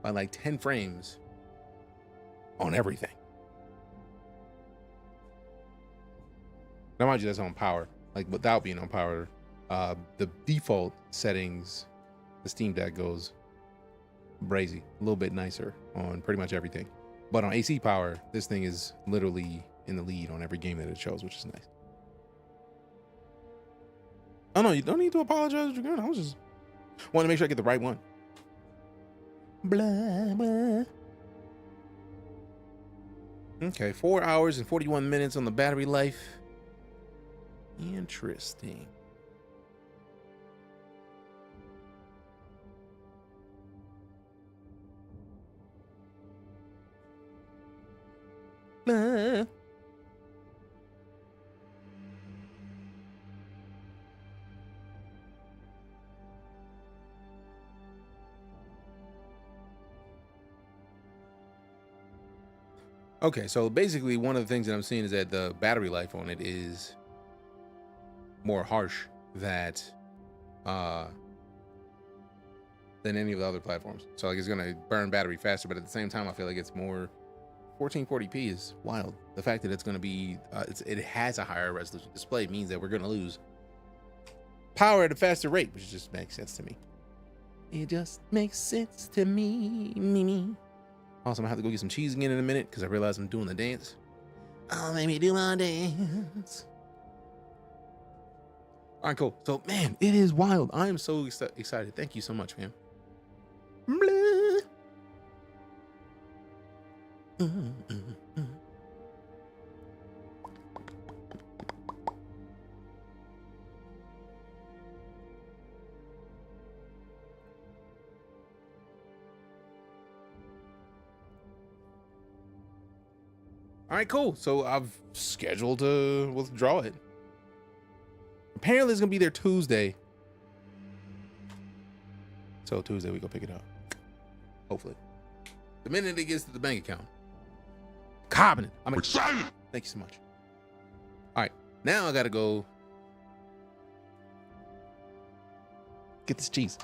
by like 10 frames on everything. Now, mind you, that's on power. Like, without being on power, the default settings, the Steam Deck goes brazy, a little bit nicer on pretty much everything. But on AC power, this thing is literally in the lead on every game that it shows, which is nice. Oh no, you don't need to apologize, Dragoon. I was just want to make sure I get the right one. Blah, blah. Okay, 4 hours and 41 minutes on the battery life. Interesting. Blah. Okay, so basically one of the things that I'm seeing is that the battery life on it is more harsh than any of the other platforms. So like it's gonna burn battery faster, but at the same time I feel like it's more 1440p is wild. The fact that it's gonna be it has a higher resolution display means that we're gonna lose power at a faster rate, which just makes sense to me. It just makes sense to me. Also, I'm gonna have to go get some cheese again in a minute because I realize I'm doing the dance. Oh, make me do my dance. All right, cool. So, man, it is wild. I am so excited. Thank you so much, fam. All right, cool. So I've scheduled to withdraw it. Apparently it's gonna be there Tuesday. So Tuesday we go pick it up. Hopefully. The minute it gets to the bank account. Cobbing. I'm excited. Thank you so much. All right, now I gotta go get this cheese.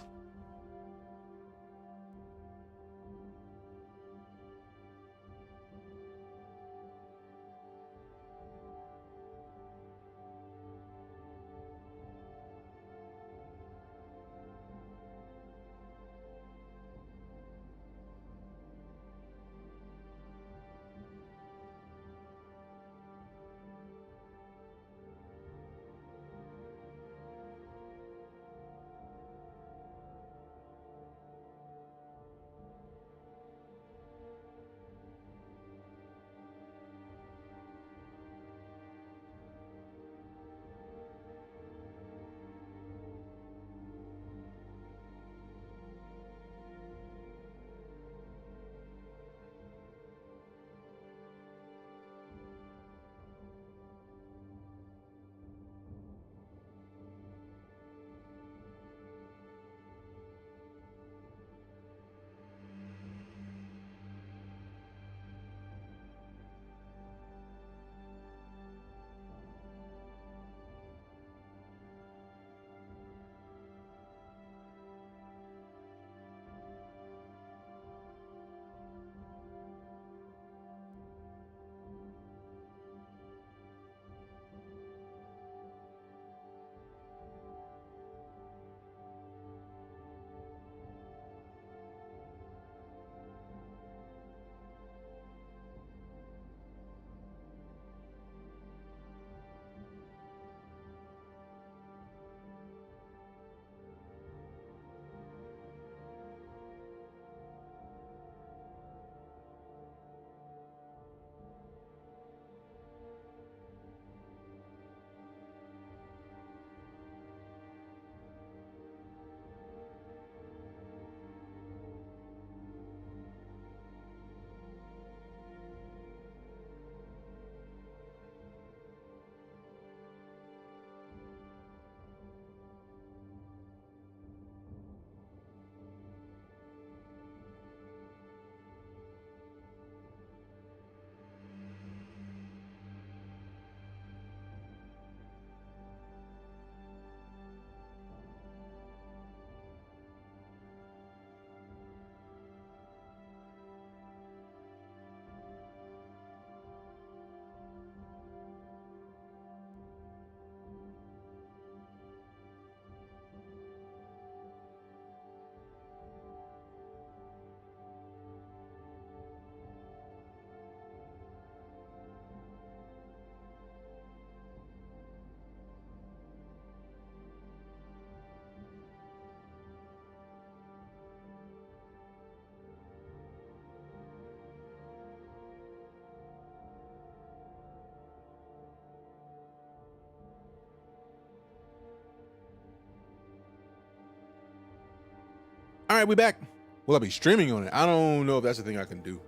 All right, we back. Will I be streaming on it? I don't know if that's a thing I can do.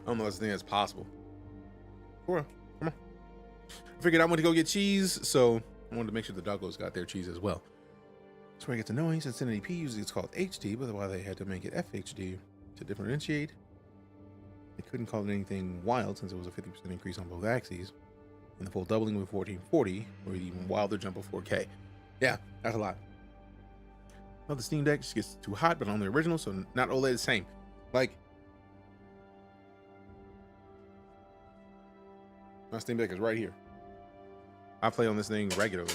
I don't know if that's a thing that's possible. Come on. I figured I went to go get cheese, so I wanted to make sure the doggos got their cheese as well. That's where it gets annoying since NAP usually it's called HD, but why they had to make it FHD to differentiate. They couldn't call it anything wild since it was a 50% increase on both axes. And the full doubling with 1440, or even wilder jump of 4K. Yeah, that's a lot. Well, the Steam Deck just gets too hot, but on the original, so not OLED the same. Like, my Steam Deck is right here. I play on this thing regularly.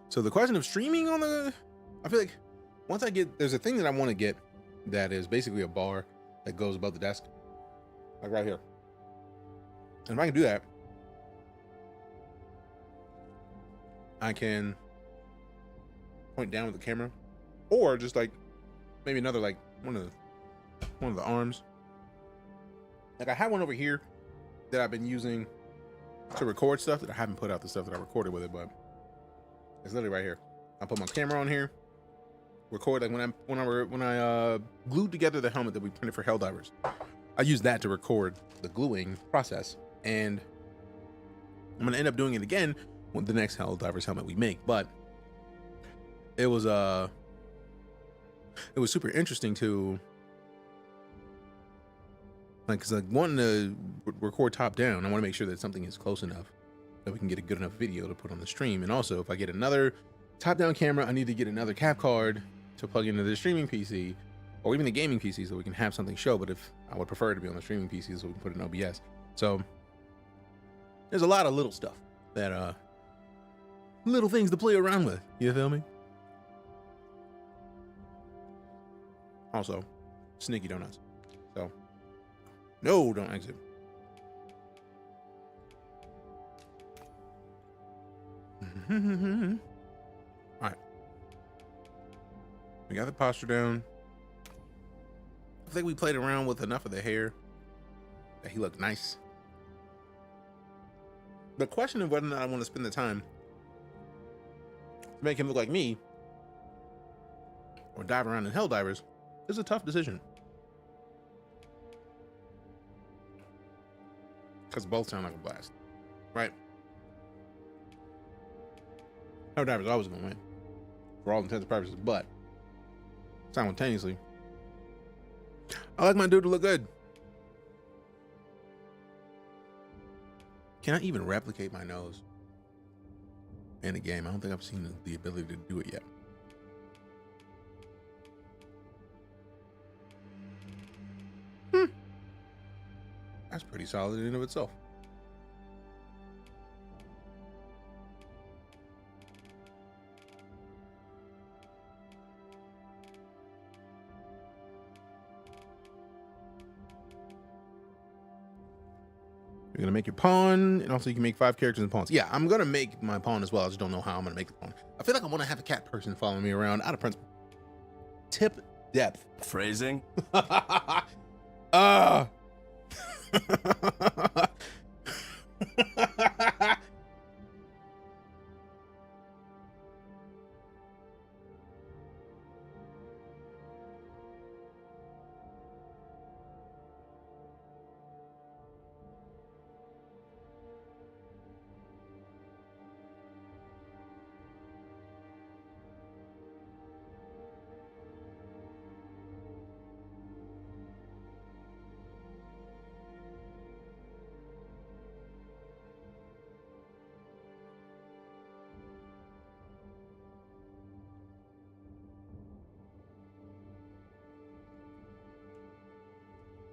So the question of streaming on the, I feel like once I get, there's a thing that I want to get that is basically a bar that goes above the desk, like right here. And if I can do that, I can point down with the camera, or just like maybe another, like one of the arms. Like I have one over here that I've been using to record stuff that I haven't put out the stuff that I recorded with it, but it's literally right here. I put my camera on here, record, like when I glued together the helmet that we printed for Helldivers. I used that to record the gluing process, and I'm gonna end up doing it again with the next Helldivers helmet we make. But it was super interesting to like, cause like wanting to record top down, I want to make sure that something is close enough that we can get a good enough video to put on the stream. And also, if I get another top down camera, I need to get another cap card to plug into the streaming PC or even the gaming PC so we can have something show. But if I would prefer it to be on the streaming PC so we can put it in OBS. So there's a lot of little stuff that little things to play around with. You feel me? Also, sneaky donuts. So no, don't exit. All right, we got the posture down. I think we played around with enough of the hair that he looked nice. The question of whether or not I want to spend the time to make him look like me or dive around in Helldivers is a tough decision, because both sound like a blast, right? Helldivers always gonna win for all intents and purposes, but simultaneously, I like my dude to look good. Can I even replicate my nose in a game? I don't think I've seen the ability to do it yet. That's pretty solid in and of itself. You're gonna make your pawn, and also you can make 5 characters in pawns. Yeah, I'm gonna make my pawn as well. I just don't know how I'm gonna make the pawn. I feel like I want to have a cat person following me around out of principle. Tip depth. Phrasing.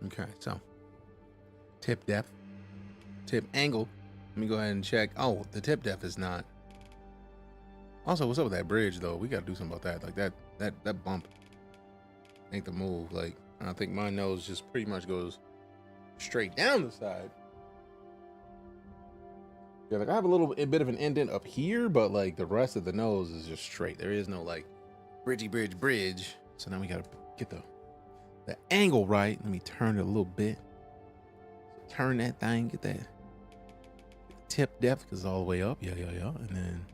Okay, so tip depth, tip angle. Let me go ahead and check. Oh, the tip depth is not. Also, what's up with that bridge though? We gotta do something about that. Like that bump ain't the move. Like, I think my nose just pretty much goes straight down the side. Yeah, like I have a little bit of an indent up here, but like the rest of the nose is just straight. There is no like bridge. So now we gotta get the angle right. Let me turn it a little bit. Turn that thing, get that tip depth because it's all the way up. Yeah. And then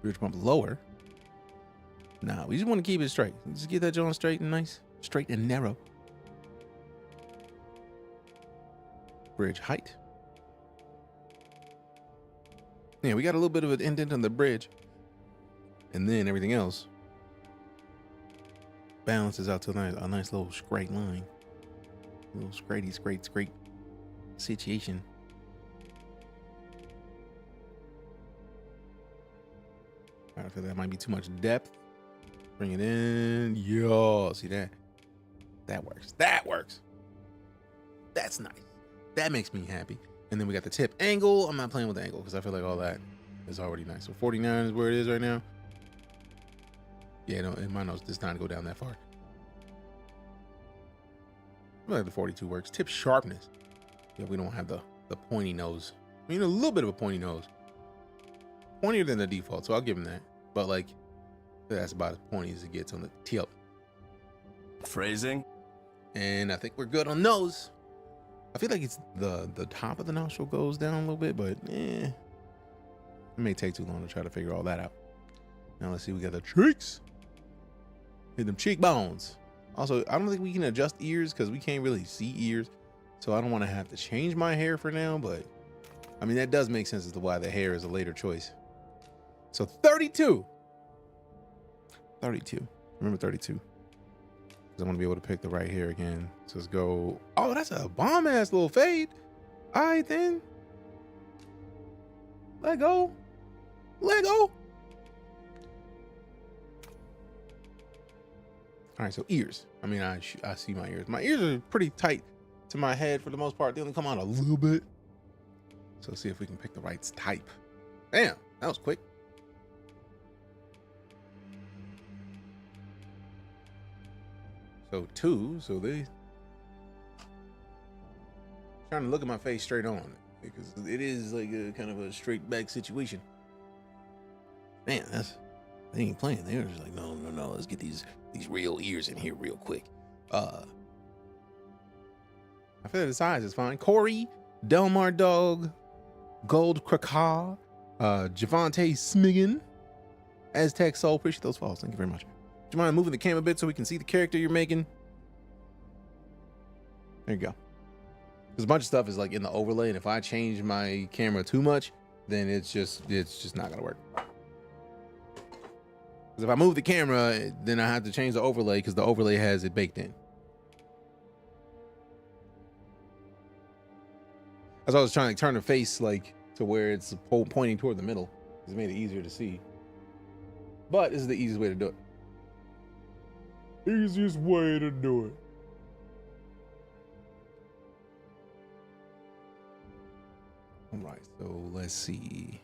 bridge bump lower. Nah, we just want to keep it straight. Just get that joint straight and nice, straight and narrow. Bridge height. Yeah, we got a little bit of an indent on the bridge, and then everything else balances out to a nice little straight line. A little straight situation. I feel that might be too much depth. Bring it in. Yo, see that? That works. That works. That's nice. That makes me happy. And then we got the tip angle. I'm not playing with the angle because I feel like all that is already nice. So 49 is where it is right now. Yeah, no, in my nose, it's time to go down that far. I feel like the 42 works. Tip sharpness. Yeah, we don't have the pointy nose. I mean, a little bit of a pointy nose. Pointier than the default, so I'll give him that. But like, that's about as pointy as it gets on the tip. Phrasing. And I think we're good on nose. I feel like it's the top of the nostril goes down a little bit, but it may take too long to try to figure all that out. Now let's see, we got the cheeks. Hit them cheekbones. Also, I don't think we can adjust ears because we can't really see ears. So I don't want to have to change my hair for now, but I mean, that does make sense as to why the hair is a later choice. So 32. 32. Remember 32. I want to be able to pick the right hair again. So let's go. Oh, that's a bomb ass little fade. All right, then. Let go. Let go. All right, so ears. I mean, I see my ears. My ears are pretty tight to my head for the most part. They only come out a little bit. So let's see if we can pick the right type. Damn, that was quick. So 2, so they trying to look at my face straight on because it is like a kind of a straight back situation. Man, they ain't playing. They were just like, no, let's get these real ears in here real quick. I feel like the size is fine. Corey, Delmar Dog, Gold Krakar, Javante Smigan, Aztec Soul. Appreciate those follows. Thank you very much. Do you mind moving the camera a bit so we can see the character you're making? There you go. Because a bunch of stuff is like in the overlay, and if I change my camera too much, then it's just not gonna work. Because if I move the camera, then I have to change the overlay because the overlay has it baked in. As I was trying to turn the face like to where it's pointing toward the middle, it's made it easier to see. But this is the easiest way to do it. Easiest way to do it. All right, so let's see.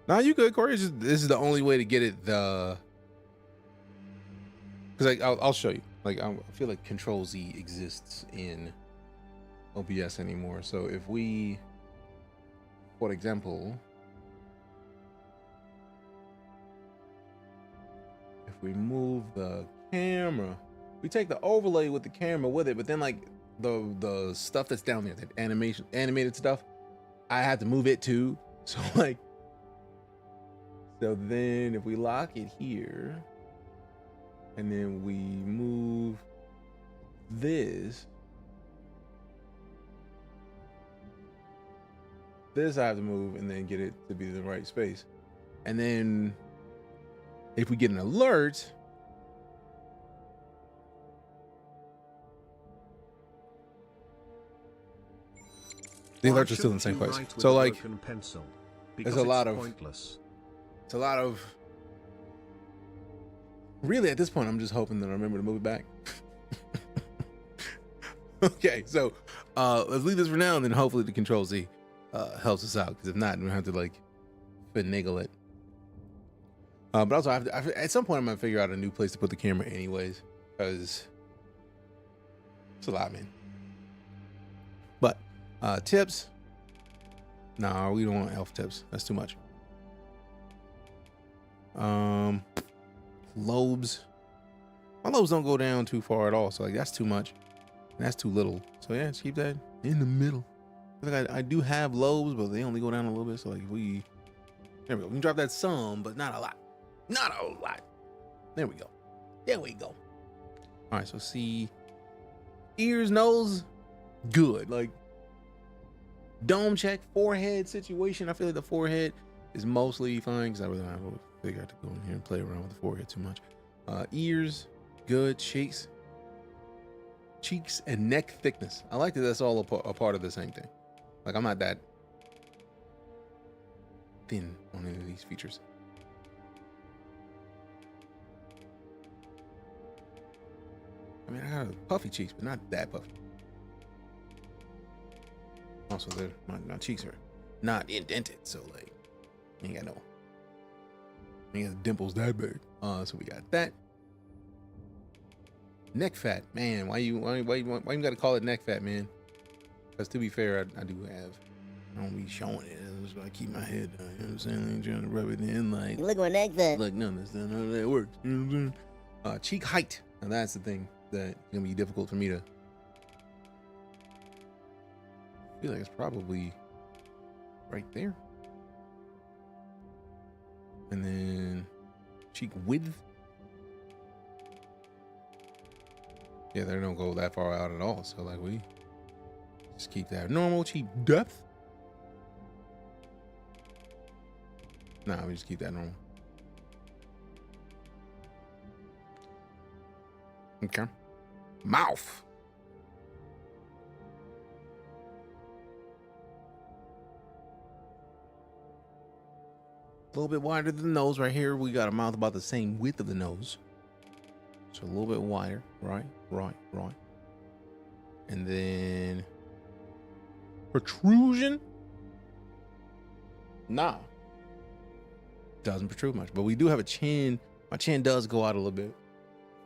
Nah, you good, Corey. This is the only way to get it. Because I'll show you. Like I feel like Control Z exists in OBS anymore. So if we, for example, if we move the camera, we take the overlay with the camera with it, but then like the stuff that's down there, that animated stuff, I have to move it too. So like, so then if we lock it here and then we move this I have to move and then get it to be the right space. And then if we get an alert, the alerts are still in the same place. So like, there's a lot of pointless. It's a lot of. Really, at this point, I'm just hoping that I remember to move it back. Okay, so let's leave this for now, and then hopefully the Control Z helps us out. Because if not, we'll have to like finagle it. But also, at some point, I'm gonna figure out a new place to put the camera, anyways, because it's a lot, man. But tips, no, we don't want elf tips. That's too much. Lobes, my lobes don't go down too far at all, so like that's too much, and that's too little. So yeah, just keep that in the middle. I think I do have lobes, but they only go down a little bit. So like if we There we go. We can drop that some, but not a lot. Not a lot. There we go. There we go. All right, so see, ears, nose, good. Like dome check, forehead situation. I feel like the forehead is mostly fine because I really don't have a figure out to go in here and play around with the forehead too much. Ears, good. Cheeks and neck thickness. I like that that's all a part of the same thing. Like I'm not that thin on any of these features. I mean, I got puffy cheeks, but not that puffy. Also, my cheeks are not indented, so like, ain't got dimples that big. So we got that. Neck fat, man. Why you gotta call it neck fat, man? Because to be fair, I do have. I don't be showing it. I just gotta keep my head down. You know what I'm saying? I ain't trying to rub it in like. Look at my neck fat. Like no, that's not how that works. You know what I'm saying? Cheek height. Now that's the thing that's gonna be difficult for me to. I feel like it's probably right there. And then cheek width. Yeah, they don't go that far out at all. So like we just keep that normal. Cheek depth. Nah, we just keep that normal. Okay. Mouth. A little bit wider than the nose right here. We got a mouth about the same width of the nose. So a little bit wider. Right. And then protrusion. Nah. Doesn't protrude much. But we do have a chin. My chin does go out a little bit.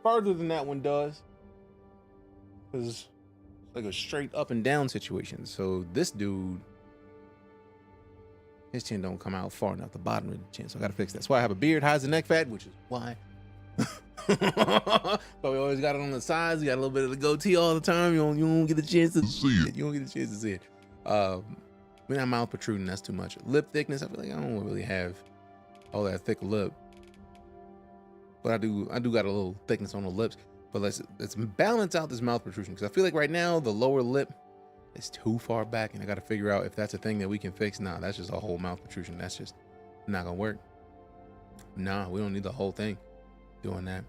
Farther than that one does. Because it's like a straight up and down situation. So this dude, his chin don't come out far enough, the bottom of the chin. So I gotta fix that. That's why I have a beard, hides the neck fat, which is why. But we always got it on the sides. We got a little bit of the goatee all the time. You don't get the chance to see it. You don't get the chance to see it. We're not mouth protruding, that's too much. Lip thickness, I feel like I don't really have all that thick lip. But I do got a little thickness on the lips. But let's balance out this mouth protrusion. Because I feel like right now the lower lip is too far back. And I got to figure out if that's a thing that we can fix. Nah, that's just a whole mouth protrusion. That's just not going to work. Nah, we don't need the whole thing doing that.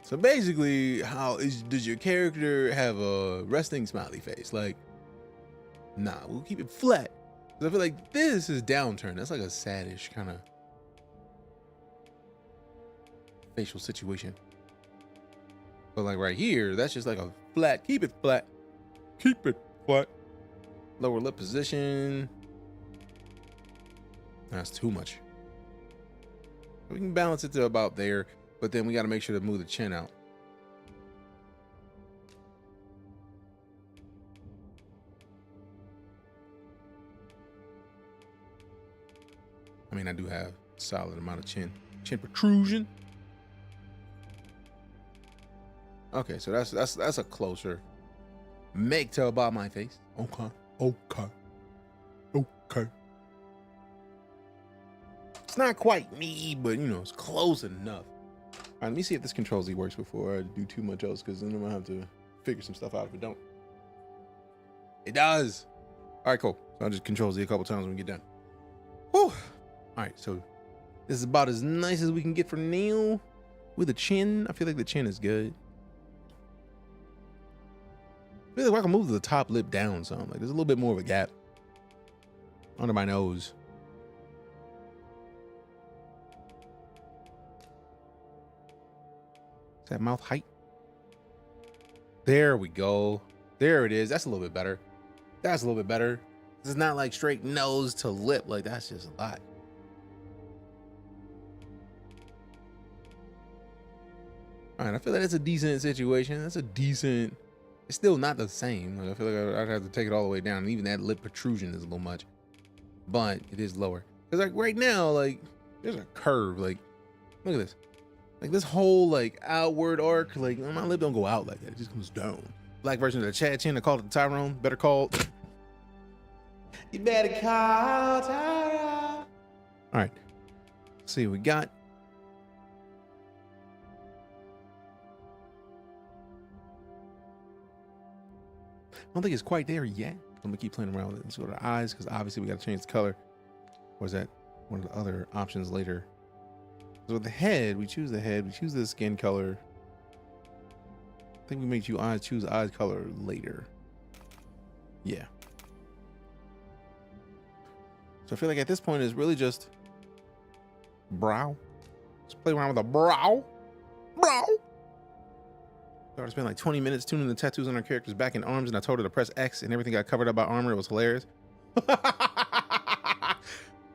So basically, does your character have a resting smiley face? Like, nah, we'll keep it flat. Because I feel like this is downturn. That's like a saddish kind of facial situation. But like right here, that's just like a flat. Keep it flat. Keep it flat. Lower lip position. That's too much. We can balance it to about there, but then we got to make sure to move the chin out. I mean, I do have a solid amount of chin protrusion. Okay, so that's a closer make to about my face. Okay. It's not quite me, but you know, it's close enough. All right, let me see if this Control Z works before I do too much else, because then I'm gonna have to figure some stuff out if it don't. It does. All right, cool. So I'll just Control Z a couple times when we get done. Whew. All right, so this is about as nice as we can get for now. With the chin, I feel like the chin is good. I feel like I can move the top lip down some. Like there's a little bit more of a gap under my nose. Is that mouth height? There we go. There it is. That's a little bit better. That's a little bit better. This is not like straight nose to lip. Like that's just a lot. All right, I feel like that's a decent situation. That's a decent. It's still not the same. Like, I feel like I'd have to take it all the way down. And even that lip protrusion is a little much, but it is lower. Cause like right now, like there's a curve. Like look at this. Like this whole like outward arc. Like my lip don't go out like that. It just comes down. Black version of the Chad Chin. I called it the Tyrone. Better called. You better call Tara. All right. Let's see what we got. I don't think it's quite there yet. I'm gonna keep playing around with it. Let's go to the eyes, because obviously we got to change the color. Or is that one of the other options later? So with the head, we choose the head. We choose the skin color. I think we make you eyes choose eyes color later. Yeah. So I feel like at this point it's really just brow. Let's play around with a brow. Brow. I spent like 20 minutes tuning the tattoos on our characters' back and arms, and I told her to press X, and everything got covered up by armor. It was hilarious.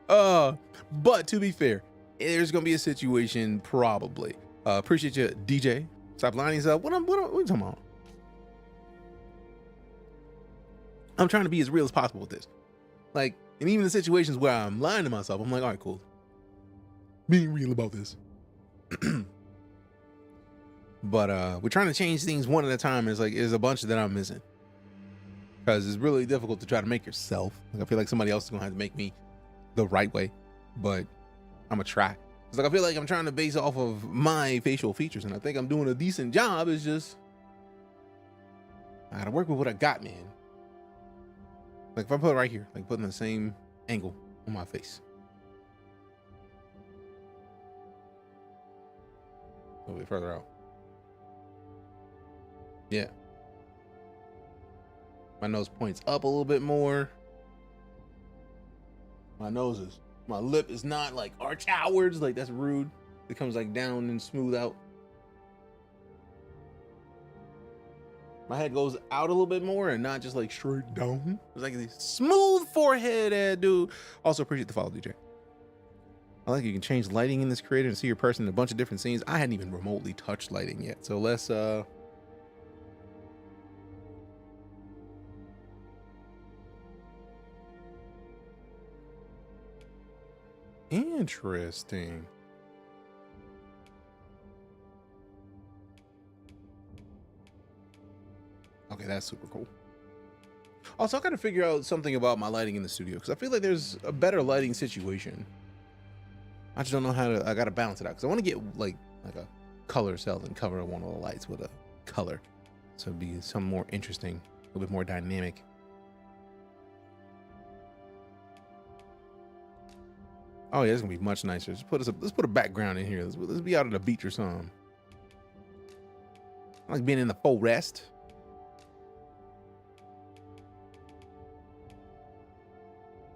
But to be fair, there's gonna be a situation probably. Appreciate you, DJ. Stop lying to yourself. What are you talking about? I'm trying to be as real as possible with this. Like, and even in situations where I'm lying to myself, I'm like, all right, cool. Being real about this. But we're trying to change things one at a time. It's like there's a bunch that I'm missing. Because it's really difficult to try to make yourself. Like, I feel like somebody else is gonna have to make me the right way. But I'm gonna try. It's like I feel like I'm trying to base off of my facial features, and I think I'm doing a decent job. It's just I gotta work with what I got, man. Like if I put it right here, like putting the same angle on my face. A little bit further out. Yeah. My nose points up a little bit more. My lip is not like arch outwards, like that's rude. It comes like down and smooth out. My head goes out a little bit more and not just like straight down. It's like a smooth forehead, dude. Also appreciate the follow, DJ. I like you can change lighting in this creator and see your person in a bunch of different scenes. I hadn't even remotely touched lighting yet, so let's interesting. Okay, that's super cool. Also, I gotta figure out something about my lighting in the studio because I feel like there's a better lighting situation. I just don't know how to. I gotta balance it out because I want to get like a color cell and cover one of the lights with a color, so it'd be some more interesting, a little bit more dynamic. Oh yeah, it's gonna be much nicer. Let's put a background in here. Let's be out at the beach or something. I like being in the forest.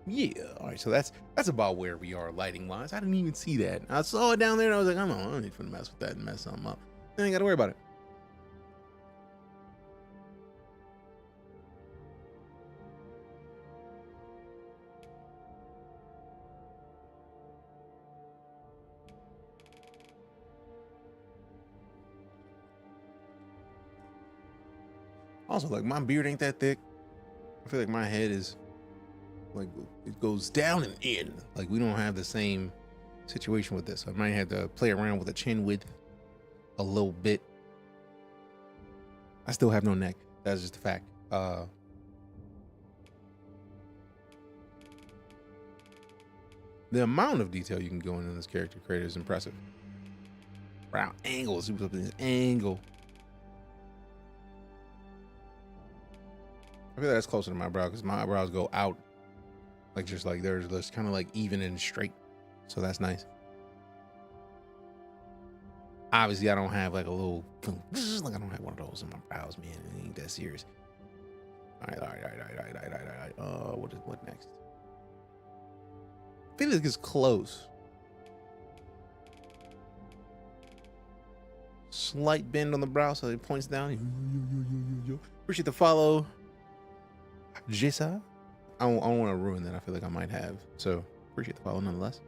Yeah, all right, so that's about where we are lighting wise. I didn't even see that. I saw it down there and I was like, I don't need to mess with that and mess something up. Then I ain't gotta worry about it. Also, like my beard ain't that thick. I feel like my head is like it goes down and in. Like we don't have the same situation with this. I might have to play around with the chin width a little bit. I still have no neck. That's just a fact. The amount of detail you can go into this character creator is impressive. Wow, angles. He was up in this angle. I feel like that's closer to my brow because my eyebrows go out. Like just like they're just kind of like even and straight. So that's nice. Obviously I don't have like a little, like I don't have one of those in my brows, man. It ain't that serious. All right. What next? I feel like it's close. Slight bend on the brow so it points down. Appreciate the follow. Jessa. I don't want to ruin that. I feel like I might have. So appreciate the follow nonetheless.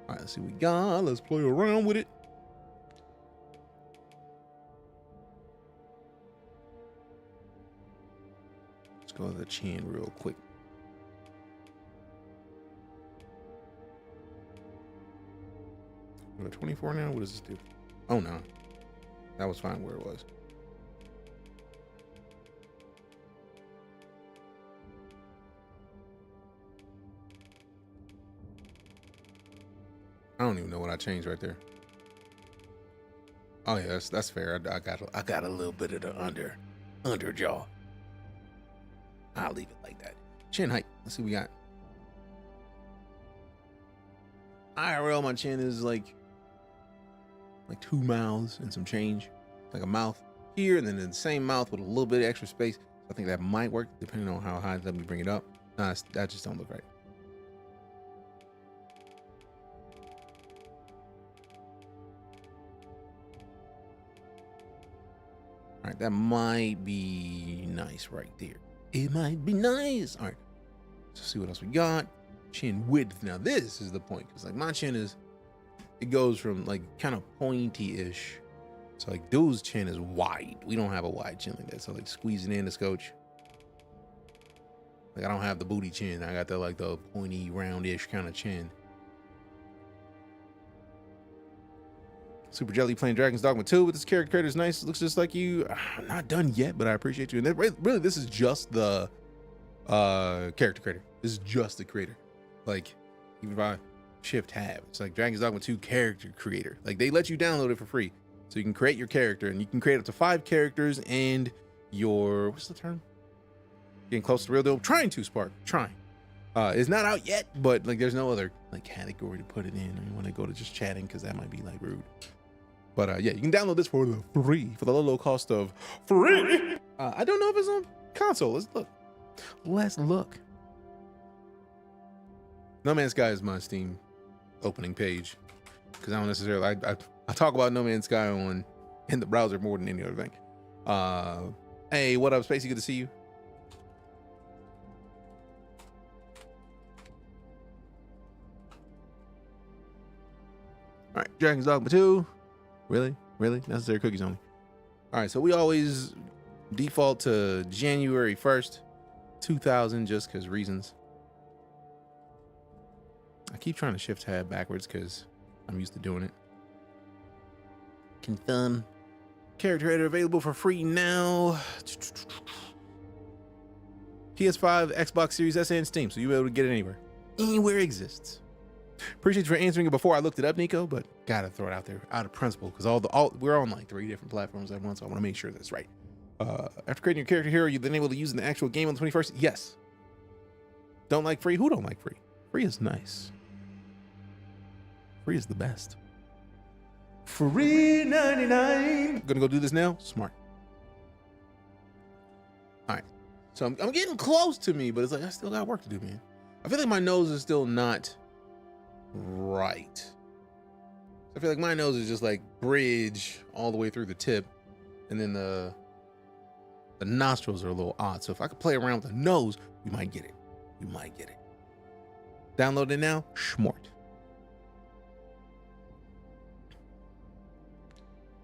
All right, let's see what we got. Let's play around with it. Let's go to the chin real quick. We're at 24 now. What does this do? Oh no, that was fine where it was. I don't even know what I changed right there. Oh yeah, that's fair. I got a little bit of the under jaw. I'll leave it like that. Chin height. Let's see what we got. IRL, my chin is like 2 mouths and some change. Like a mouth here, and then the same mouth with a little bit of extra space. I think that might work depending on how high let me bring it up. Nah, that just don't look right. All right, that might be nice right there. It might be nice. All right, let's see what else we got. Chin width. Now this is the point, because like my chin it goes from like kind of pointy-ish. So like dude's chin is wide. We don't have a wide chin like that. So like squeezing in the scotch. Like I don't have the booty chin. I got the like the pointy, roundish kind of chin. Super Jelly playing Dragon's Dogma 2 with this character creator is nice. It looks just like you. I'm not done yet, but I appreciate you. And then, really, this is just the character creator. This is just the creator. Like, even if I shift tab, it's like Dragon's Dogma 2 character creator. Like they let you download it for free. So you can create your character, and you can create up to 5 characters and your, what's the term? Getting close to the real deal. Trying to, Spark. Trying. It's not out yet, but like there's no other like category to put it in. I want to go to just chatting because that might be like rude. But yeah, you can download this for the low cost of free. I don't know if it's on console. Let's look. No Man's Sky is my Steam opening page because I don't necessarily I talk about No Man's Sky in the browser more than any other thing. Hey, what up, Spacey? Good to see you. All right, Dragon's Dogma 2. Really? Necessary cookies only. All right, so we always default to January 1st, 2000, just because reasons. I keep trying to shift tab backwards because I'm used to doing it. Confirm. Character creator available for free now. PS5, Xbox Series S, and Steam, so you'll be able to get it anywhere. Anywhere it exists. Appreciate you for answering it before I looked it up, Nico, but gotta throw it out there out of principle because we're on like 3 different platforms at once, so I want to make sure that's right. After creating your character here, you've been able to use in the actual game on the 21st? Yes. Don't like free? Who don't like free? Free is nice. Free is the best. Free 99. Gonna go do this now? Smart. All right. So I'm getting close to me, but it's like I still got work to do, man. I feel like my nose is still not right. I feel like my nose is just like bridge all the way through the tip, and then the nostrils are a little odd. So if I could play around with the nose, we might get it. Download it now. Schmort.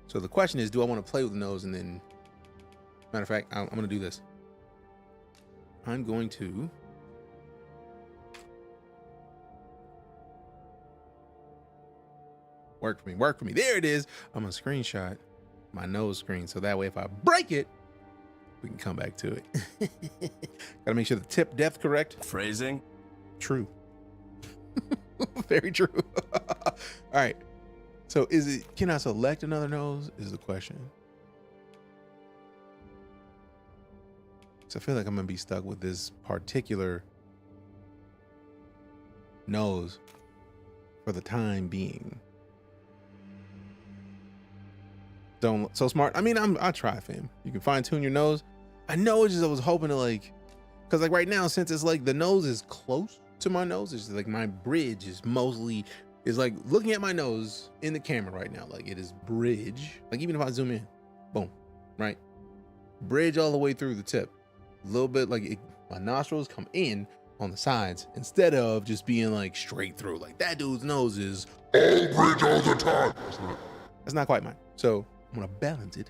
So the question is, do I want to play with the nose? And then, matter of fact, I'm going to do this. I'm going to work for me. There it is. I'm going to screenshot my nose screen. So that way, if I break it, we can come back to it. Got to make sure the tip depth correct. Phrasing. True. Very true. All right. So can I select another nose is the question. So I feel like I'm going to be stuck with this particular nose for the time being. So smart. I mean, I try, fam. You can fine tune your nose. I know it's just, I was hoping to like, cause like right now, since it's like the nose is close to my nose, it's like my bridge is like looking at my nose in the camera right now. Like it is bridge. Like even if I zoom in, boom, right? Bridge all the way through the tip. A little bit like my nostrils come in on the sides instead of just being like straight through. Like that dude's nose is all bridge all the time. That's not quite mine. So I'm gonna balance it.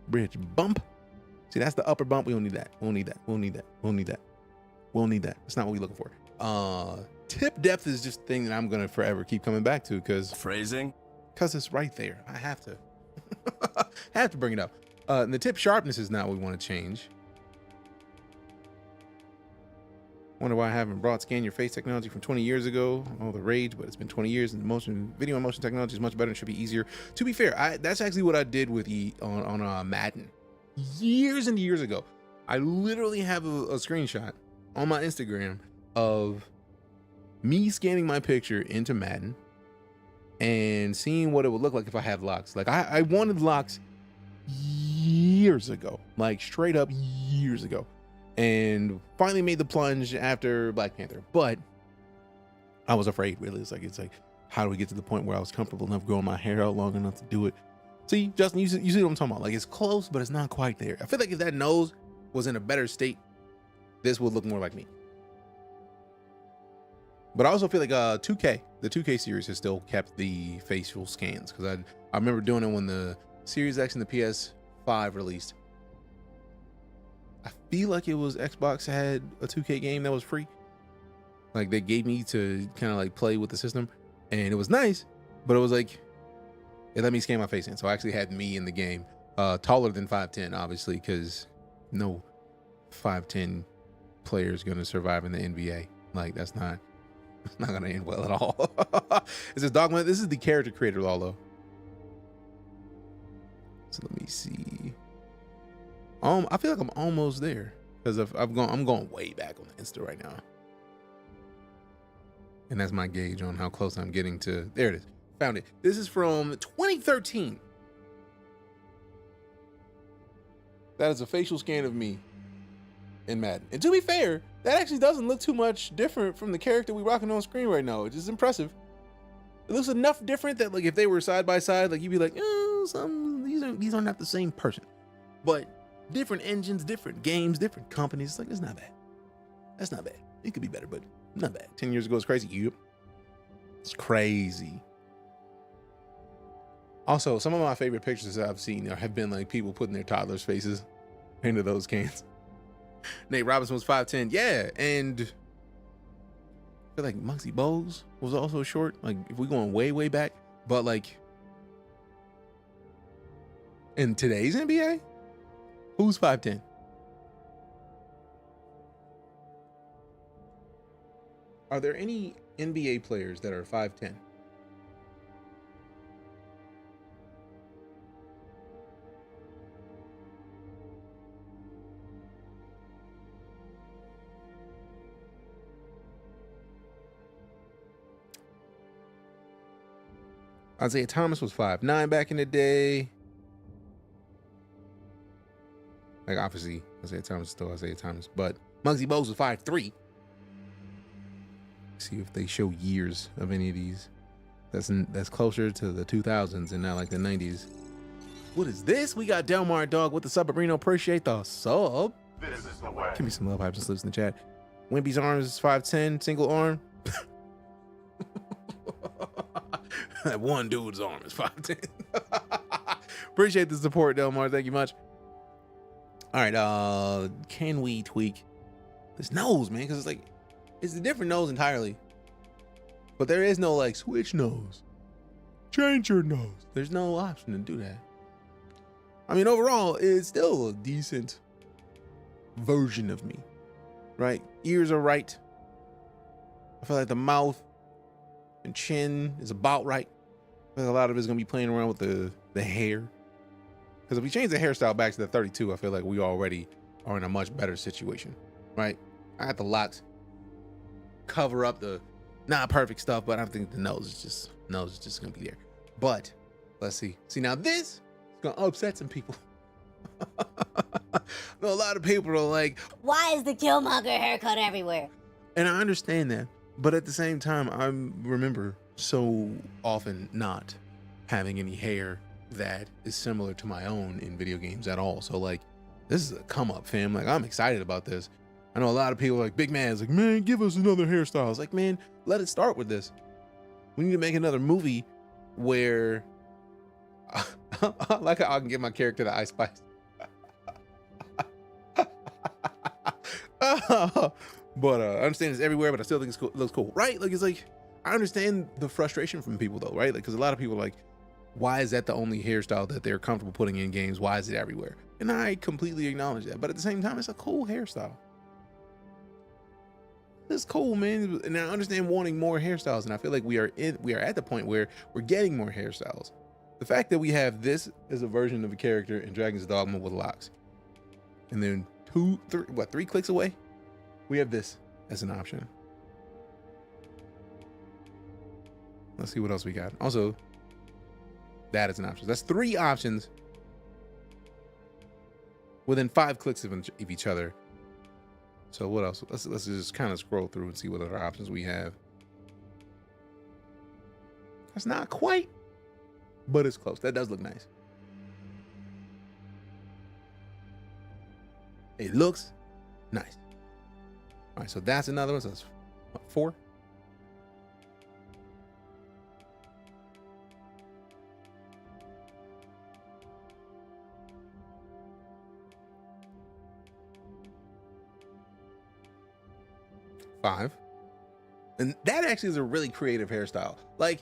Bridge bump. See, that's the upper bump. We don't need that. We'll need that. That's not what we're looking for. Tip depth is just a thing that I'm gonna forever keep coming back to because phrasing. Because it's right there. I have to bring it up. And the tip sharpness is not what we want to change. Wonder why I haven't brought scan your face technology from 20 years ago. All the rage, but it's been 20 years, and video and motion technology is much better and should be easier. To be fair, that's actually what I did with on Madden years and years ago. I literally have a screenshot on my Instagram of me scanning my picture into Madden and seeing what it would look like if I had locks. Like I wanted locks years ago, like straight up years ago, and finally made the plunge after Black Panther. But I was afraid, really. It's like, how do we get to the point where I was comfortable enough growing my hair out long enough to do it? See, Justin, you see what I'm talking about? Like, it's close, but it's not quite there. I feel like if that nose was in a better state, this would look more like me. But I also feel like the 2K series has still kept the facial scans, because I remember doing it when the Series X and the PS5 released. I feel like it was Xbox had a 2K game that was free. Like, they gave me to kind of like play with the system, and it was nice, but it was like, it let me scan my face in. So I actually had me in the game, taller than 5'10", obviously, because no 5'10" player is going to survive in the NBA. Like, it's not going to end well at all. It says Dogma. This is the character creator law, though. So let me see. I feel like I'm almost there, because I'm going way back on the Insta right now. And that's my gauge on how close I'm getting to. There it is. Found it. This is from 2013. That is a facial scan of me in Madden. And to be fair, that actually doesn't look too much different from the character we rocking on screen right now, which is impressive. It looks enough different that, like, if they were side by side, like, you'd be like, these are not the same person. But different engines, different games, different companies. It's like, it's not bad. That's not bad. It could be better, but not bad. 10 years ago, it's crazy. Yep. It's crazy. Also, some of my favorite pictures that I've seen have been like people putting their toddlers' faces into those cans. Nate Robinson was 5'10". Yeah, and I feel like Muggsy Bogues was also short. Like, if we're going way, way back. But, like, in today's NBA, who's 5'10"? Are there any NBA players that are 5'10"? Isaiah Thomas was 5'9" back in the day. Like, obviously, Isaiah Thomas is still Isaiah Thomas, but Muggsy Bogues was 5'3". See if they show years of any of these. That's closer to the 2000s and not like the 90s. What is this? We got Delmar Dog with the sub. Reno, appreciate the sub. This is the way. Give me some love, hype, and salutes in the chat. Wimpy's arms is 5'10", single arm. That one dude's arm is 5'10". Appreciate the support, Delmar. Thank you much. All right, can we tweak this nose, man? Because it's like, it's a different nose entirely. But there is no, like, switch nose. Change your nose. There's no option to do that. I mean, overall, it's still a decent version of me, right? Ears are right. I feel like the mouth and chin is about right. I feel like a lot of it's going to be playing around with the hair. Because if we change the hairstyle back to the 32, I feel like we already are in a much better situation, right? I got the locks, cover up the not perfect stuff, but I think the nose is just going to be there. But let's see. See, now this is going to upset some people. A lot of people are like, why is the Killmonger haircut everywhere? And I understand that. But at the same time, I remember so often not having any hair that is similar to my own in video games at all. So, like, this is a come up, fam. Like, I'm excited about this. I know a lot of people are like, big man's like, man, give us another hairstyle. It's like, man, let it start with this. We need to make another movie where like I can give my character the Ice Spice. But I understand it's everywhere, but I still think it's cool. It looks cool, right? Like, it's like, I understand the frustration from people though, right? Like, because a lot of people are like, why is that the only hairstyle that they're comfortable putting in games? Why is it everywhere? And I completely acknowledge that. But at the same time, it's a cool hairstyle. is cool, man. And I understand wanting more hairstyles, and I feel like we are at the point where we're getting more hairstyles. The fact that we have this as a version of a character in Dragon's Dogma with locks, and then 3 clicks away, we have this as an option. Let's see what else we got. Also, that is an option. That's 3 options within 5 clicks of each other. So what else? Let's just kind of scroll through and see what other options we have. That's not quite, but it's close. That does look nice. It looks nice. All right, so that's another one. So that's what, 4? Five. And that actually is a really creative hairstyle. Like,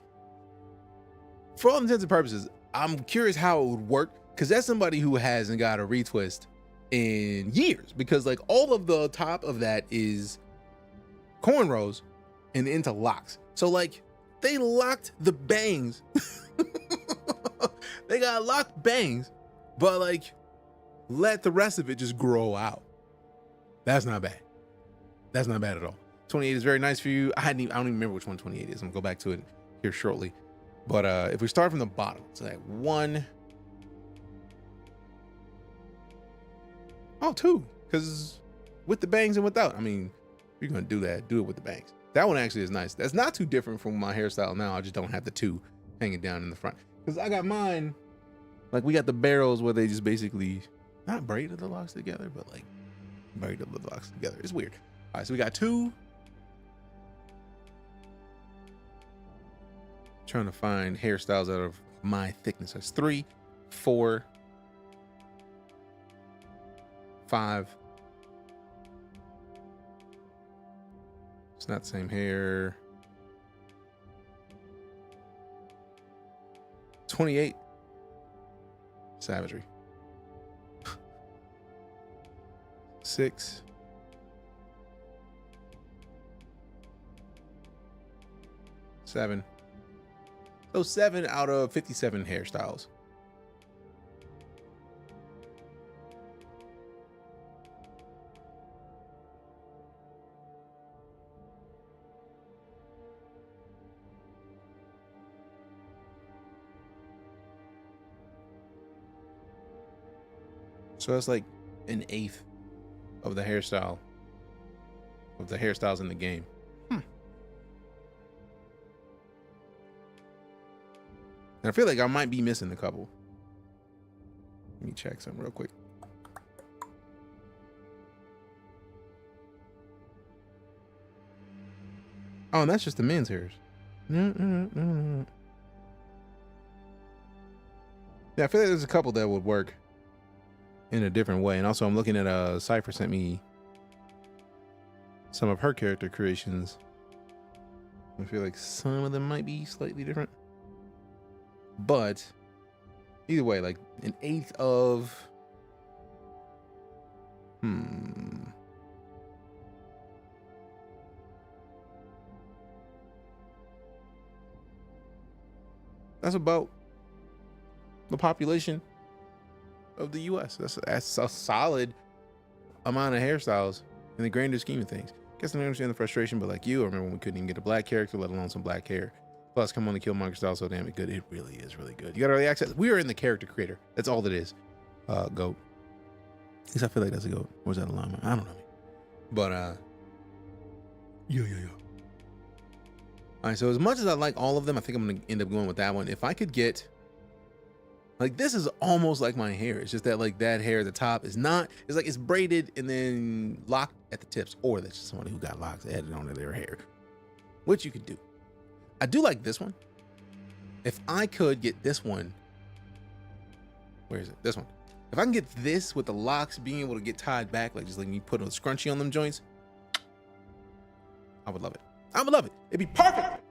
for all intents and purposes, I'm curious how it would work, because that's somebody who hasn't got a retwist in years, because like all of the top of that is cornrows and into locks. So like they locked the bangs. They got locked bangs, but like let the rest of it just grow out. That's not bad. That's not bad at all. 28 is very nice for you. I don't even remember which one 28 is. I'm gonna go back to it here shortly. But if we start from the bottom, so like 1, 2, because with the bangs and without, I mean, if you're gonna do that, do it with the bangs. That one actually is nice. That's not too different from my hairstyle now. I just don't have the 2 hanging down in the front, because I got mine, like we got the barrels where they just basically not braided the locks together, but like braided the locks together. It's weird. All right, so we got 2. Trying to find hairstyles out of my thickness. That's 3, 4, 5. It's not the same hair. 28. Savagery. 6. 7. So 7 out of 57 hairstyles. So that's like 1/8 of the hairstyles in the game. And I feel like I might be missing a couple. Let me check something real quick. Oh, and that's just the men's hairs. Yeah, I feel like there's a couple that would work in a different way. And also I'm looking at Cypher sent me some of her character creations. I feel like some of them might be slightly different. But either way, like 1/8 of that's about the population of the US. That's a solid amount of hairstyles in the grander scheme of things. Guess I don't understand the frustration, but like you, I remember when we couldn't even get a black character, let alone some black hair. Plus, come on, the Killmonger style so damn good. It really is really good. You got early access. We are in the character creator. That's all that is. Goat. At least I feel like that's a goat. Or is that a llama? I don't know. But yeah. All right. So as much as I like all of them, I think I'm gonna end up going with that one. If I could get, like, this is almost like my hair. It's just that like that hair at the top is not. It's like it's braided and then locked at the tips, or that's just somebody who got locks added onto their hair, which you could do. I do like this one. If I could get this one, where is it? This one. If I can get this with the locks being able to get tied back, like just like me putting a scrunchie on them joints, I would love it. I would love it. It'd be perfect.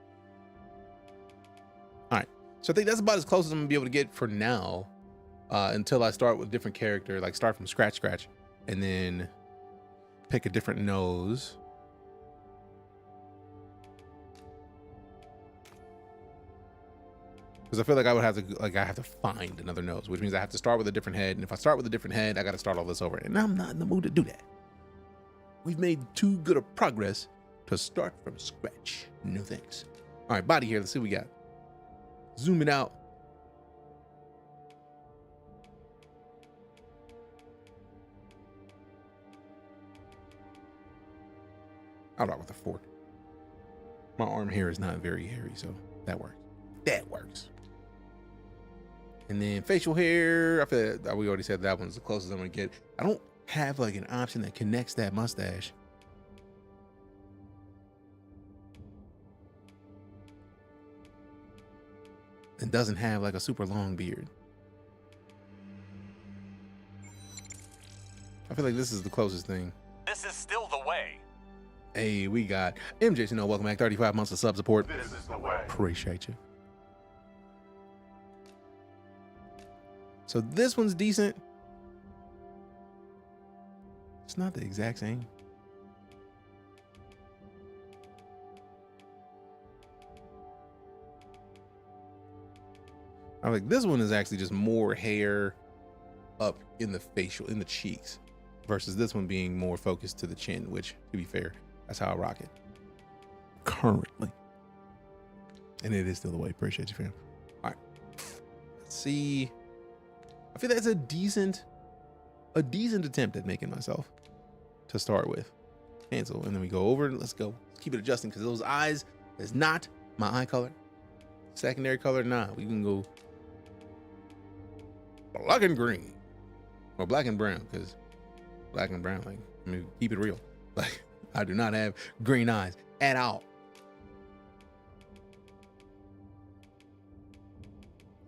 All right. So I think that's about as close as I'm gonna be able to get for now, until I start with a different character, like start from scratch, and then pick a different nose. Because I feel like I would have to, I have to find another nose, which means I have to start with a different head. And if I start with a different head, I got to start all this over. And I'm not in the mood to do that. We've made too good of progress to start from scratch. No thanks. All right, body here. Let's see what we got. Zoom it out. I'll rock with the 4. My arm hair is not very hairy, so that works. That works. And then facial hair, I feel like we already said that one's the closest I'm gonna get. I don't have like an option that connects that mustache. And doesn't have like a super long beard. I feel like this is the closest thing. This is still the way. Hey, we got MJ Snow. Welcome back. 35 months of sub support. This is the way. Appreciate you. So this one's decent. It's not the exact same. I like this one is actually just more hair up in the facial, in the cheeks, versus this one being more focused to the chin, which, to be fair, that's how I rock it currently. And it is still the way. Appreciate you, fam. All right. Let's see. I feel that's a decent attempt at making myself to start with. Cancel. And then we go over. Let's go. Let's keep it adjusting because those eyes is not my eye color. Secondary color, nah. We can go black and green. Or black and brown, because black and brown, like, I mean, keep it real. Like, I do not have green eyes at all.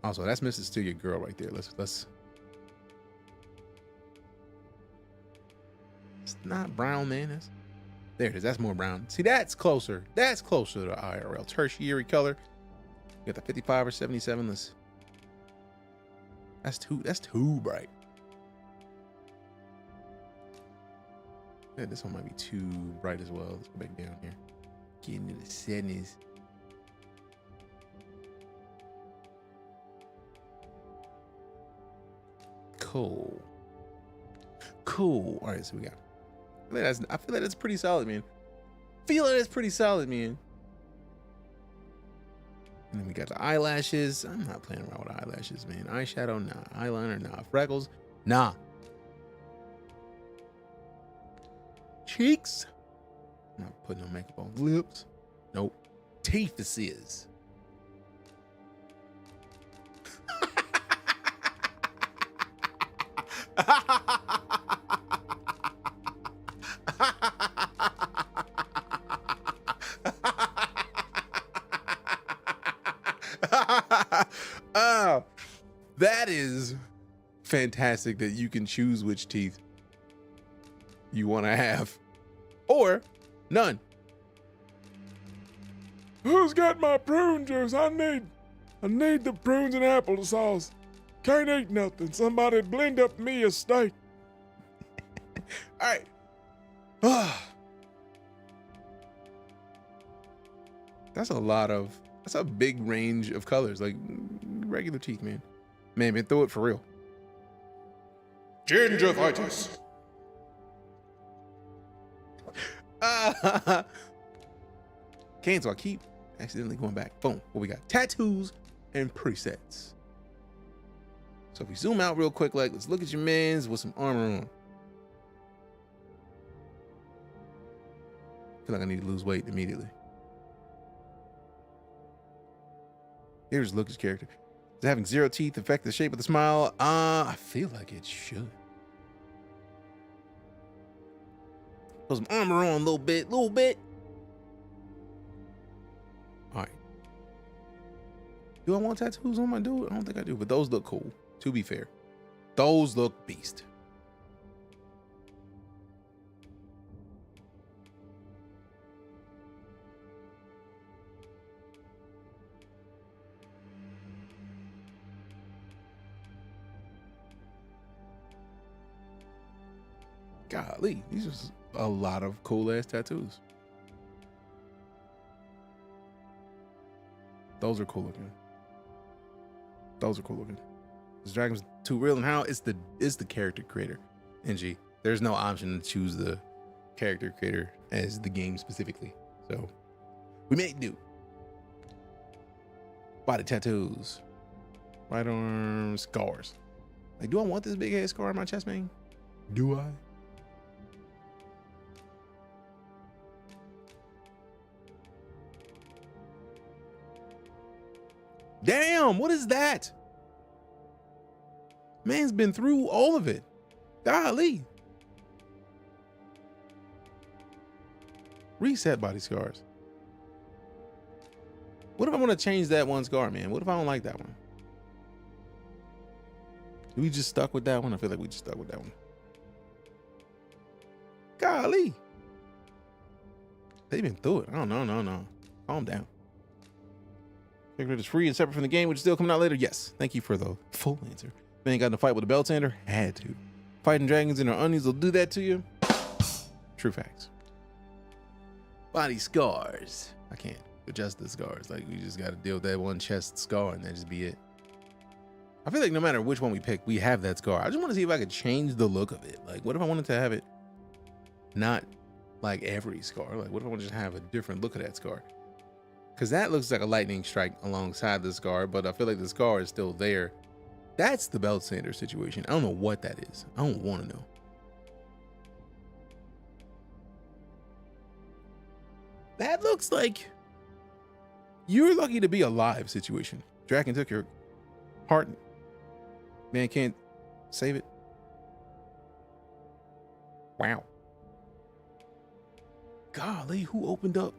Also, that's Mrs. Still Your Girl right there. Let's. It's not brown, man. There it is. That's more brown. See, that's closer. That's closer to IRL. Tertiary color. You got the 55 or 77. That's too bright. Yeah, this one might be too bright as well. Let's go back down here. Get into the settings. Cool. All right, so we got. I feel like that's pretty solid, man. And then we got the eyelashes. I'm not playing around with eyelashes, man. Eyeshadow, nah. Eyeliner, nah. Freckles, nah. Cheeks. I'm not putting no makeup on. Lips, nope. Teeth, this is. That is fantastic that you can choose which teeth you want to have or none. Who's got my prune juice? I need the prunes and applesauce. Can't eat nothing. Somebody blend up me a steak. All right. That's a big range of colors, like regular teeth, man. Man, throw it for real. Gingivitis. Cancel. I keep accidentally going back. Boom. What we got? Tattoos and presets. So if we zoom out real quick, like, let's look at your mans with some armor on. I feel like I need to lose weight immediately. Here's Lucas' character. Does having 0 teeth affect the shape of the smile? I feel like it should. Put some armor on a little bit. All right. Do I want tattoos on my dude? I don't think I do, but those look cool. To be fair, those look beast. Golly, these are a lot of cool ass tattoos. Those are cool looking. those are cool looking. Is Dragons 2 real and how? It's the character creator, NG. There's no option to choose the character creator as the game specifically. So we made do. Body tattoos. Right arm scars. Like, do I want this big ass scar on my chest, man? Do I? Damn, what is that? Man's been through all of it. Golly. Reset body scars. What if I want to change that one scar, man? What if I don't like that one? We just stuck with that one? I feel like we just stuck with that one. Golly. They've been through it. Oh, no. Calm down. Character is free and separate from the game, which is still coming out later. Yes. Thank you for the full answer. Man got in a fight with a belt sander? Had to. Fighting dragons in our onions will do that to you? True facts. Body scars. I can't adjust the scars. Like, we just got to deal with that one chest scar and that just be it. I feel like no matter which one we pick, we have that scar. I just want to see if I could change the look of it. Like, what if I wanted to have it not like every scar? Like, what if I want to just have a different look of that scar? Because that looks like a lightning strike alongside the scar, but I feel like the scar is still there. That's the belt sander situation. I don't know what that is. I don't want to know. That looks like you're lucky to be alive situation. Draken took your heart. Man can't save it. Wow. Golly, who opened up?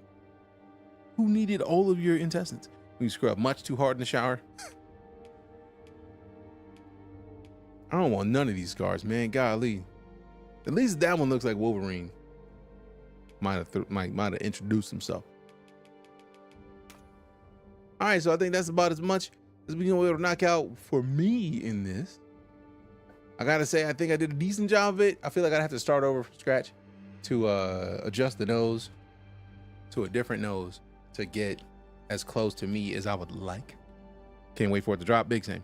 Who needed all of your intestines? You scrub much too hard in the shower. I don't want none of these scars, man. Golly. At least that one looks like Wolverine. Might have introduced himself. All right, so I think that's about as much as we're gonna be able to knock out for me in this. I gotta say, I think I did a decent job of it. I feel like I'd have to start over from scratch to adjust the nose to a different nose to get as close to me as I would like. Can't wait for it to drop. Big same.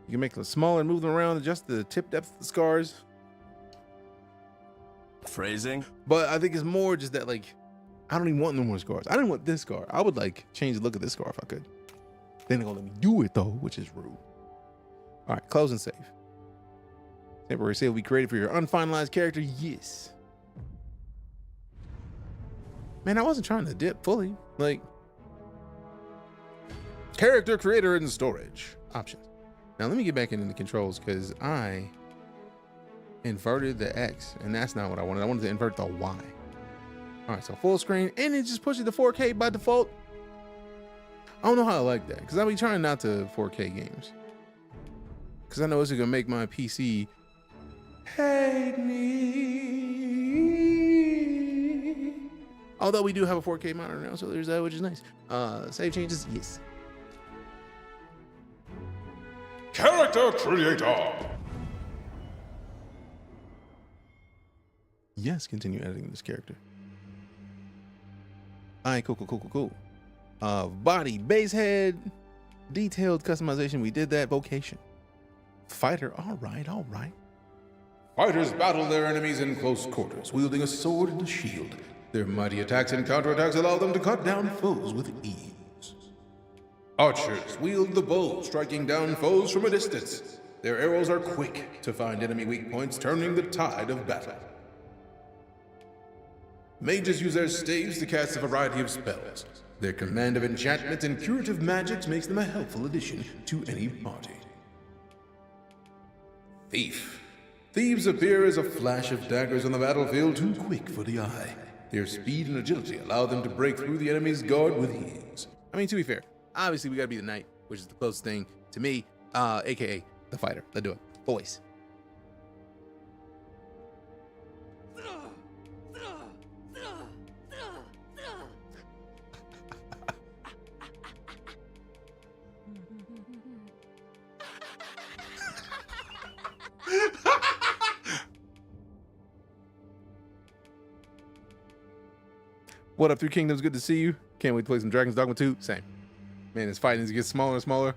You can make them smaller and move them around, adjust the tip depth of the scars. Phrasing. But I think it's more just that, like, I don't even want no more scars. I didn't want this scar. I would like change the look of this scar if I could. Then they're gonna let me do it though, which is rude. All right, close and save. Temporary save will be created for your unfinalized character. Yes. Man, I wasn't trying to dip fully. Like, character creator and storage options. Now let me get back into the controls because I inverted the X and that's not what I wanted. I wanted to invert the Y. All right, so full screen and it just pushes the 4K by default. I don't know how I like that because I'll be trying not to 4K games because I know this is gonna make my PC hate me. Although we do have a 4K monitor now, so there's that, which is nice. Save changes, yes. Character creator. Yes, continue editing this character. All right, cool. Body, base head, detailed customization. We did that. Vocation. Fighter. All right. Fighters battle their enemies in close quarters, wielding a sword and a shield. Their mighty attacks and counterattacks allow them to cut down foes with ease. Archers wield the bow, striking down foes from a distance. Their arrows are quick to find enemy weak points, turning the tide of battle. Mages use their staves to cast a variety of spells. Their command of enchantments and curative magics makes them a helpful addition to any party. Thief. Thieves appear as a flash of daggers on the battlefield, too quick for the eye. Their speed and agility allow them to break through the enemy's guard with ease. I mean, to be fair, obviously we gotta be the knight, which is the closest thing to me, aka the fighter. Let's do it. Voice. What up, Three Kingdoms? Good to see you. Can't wait to play some Dragons Dogma 2. Same. Man, his fighting gets smaller and smaller.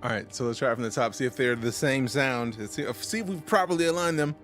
All right, so let's try from the top, see if they're the same sound. Let's see if we've properly aligned them.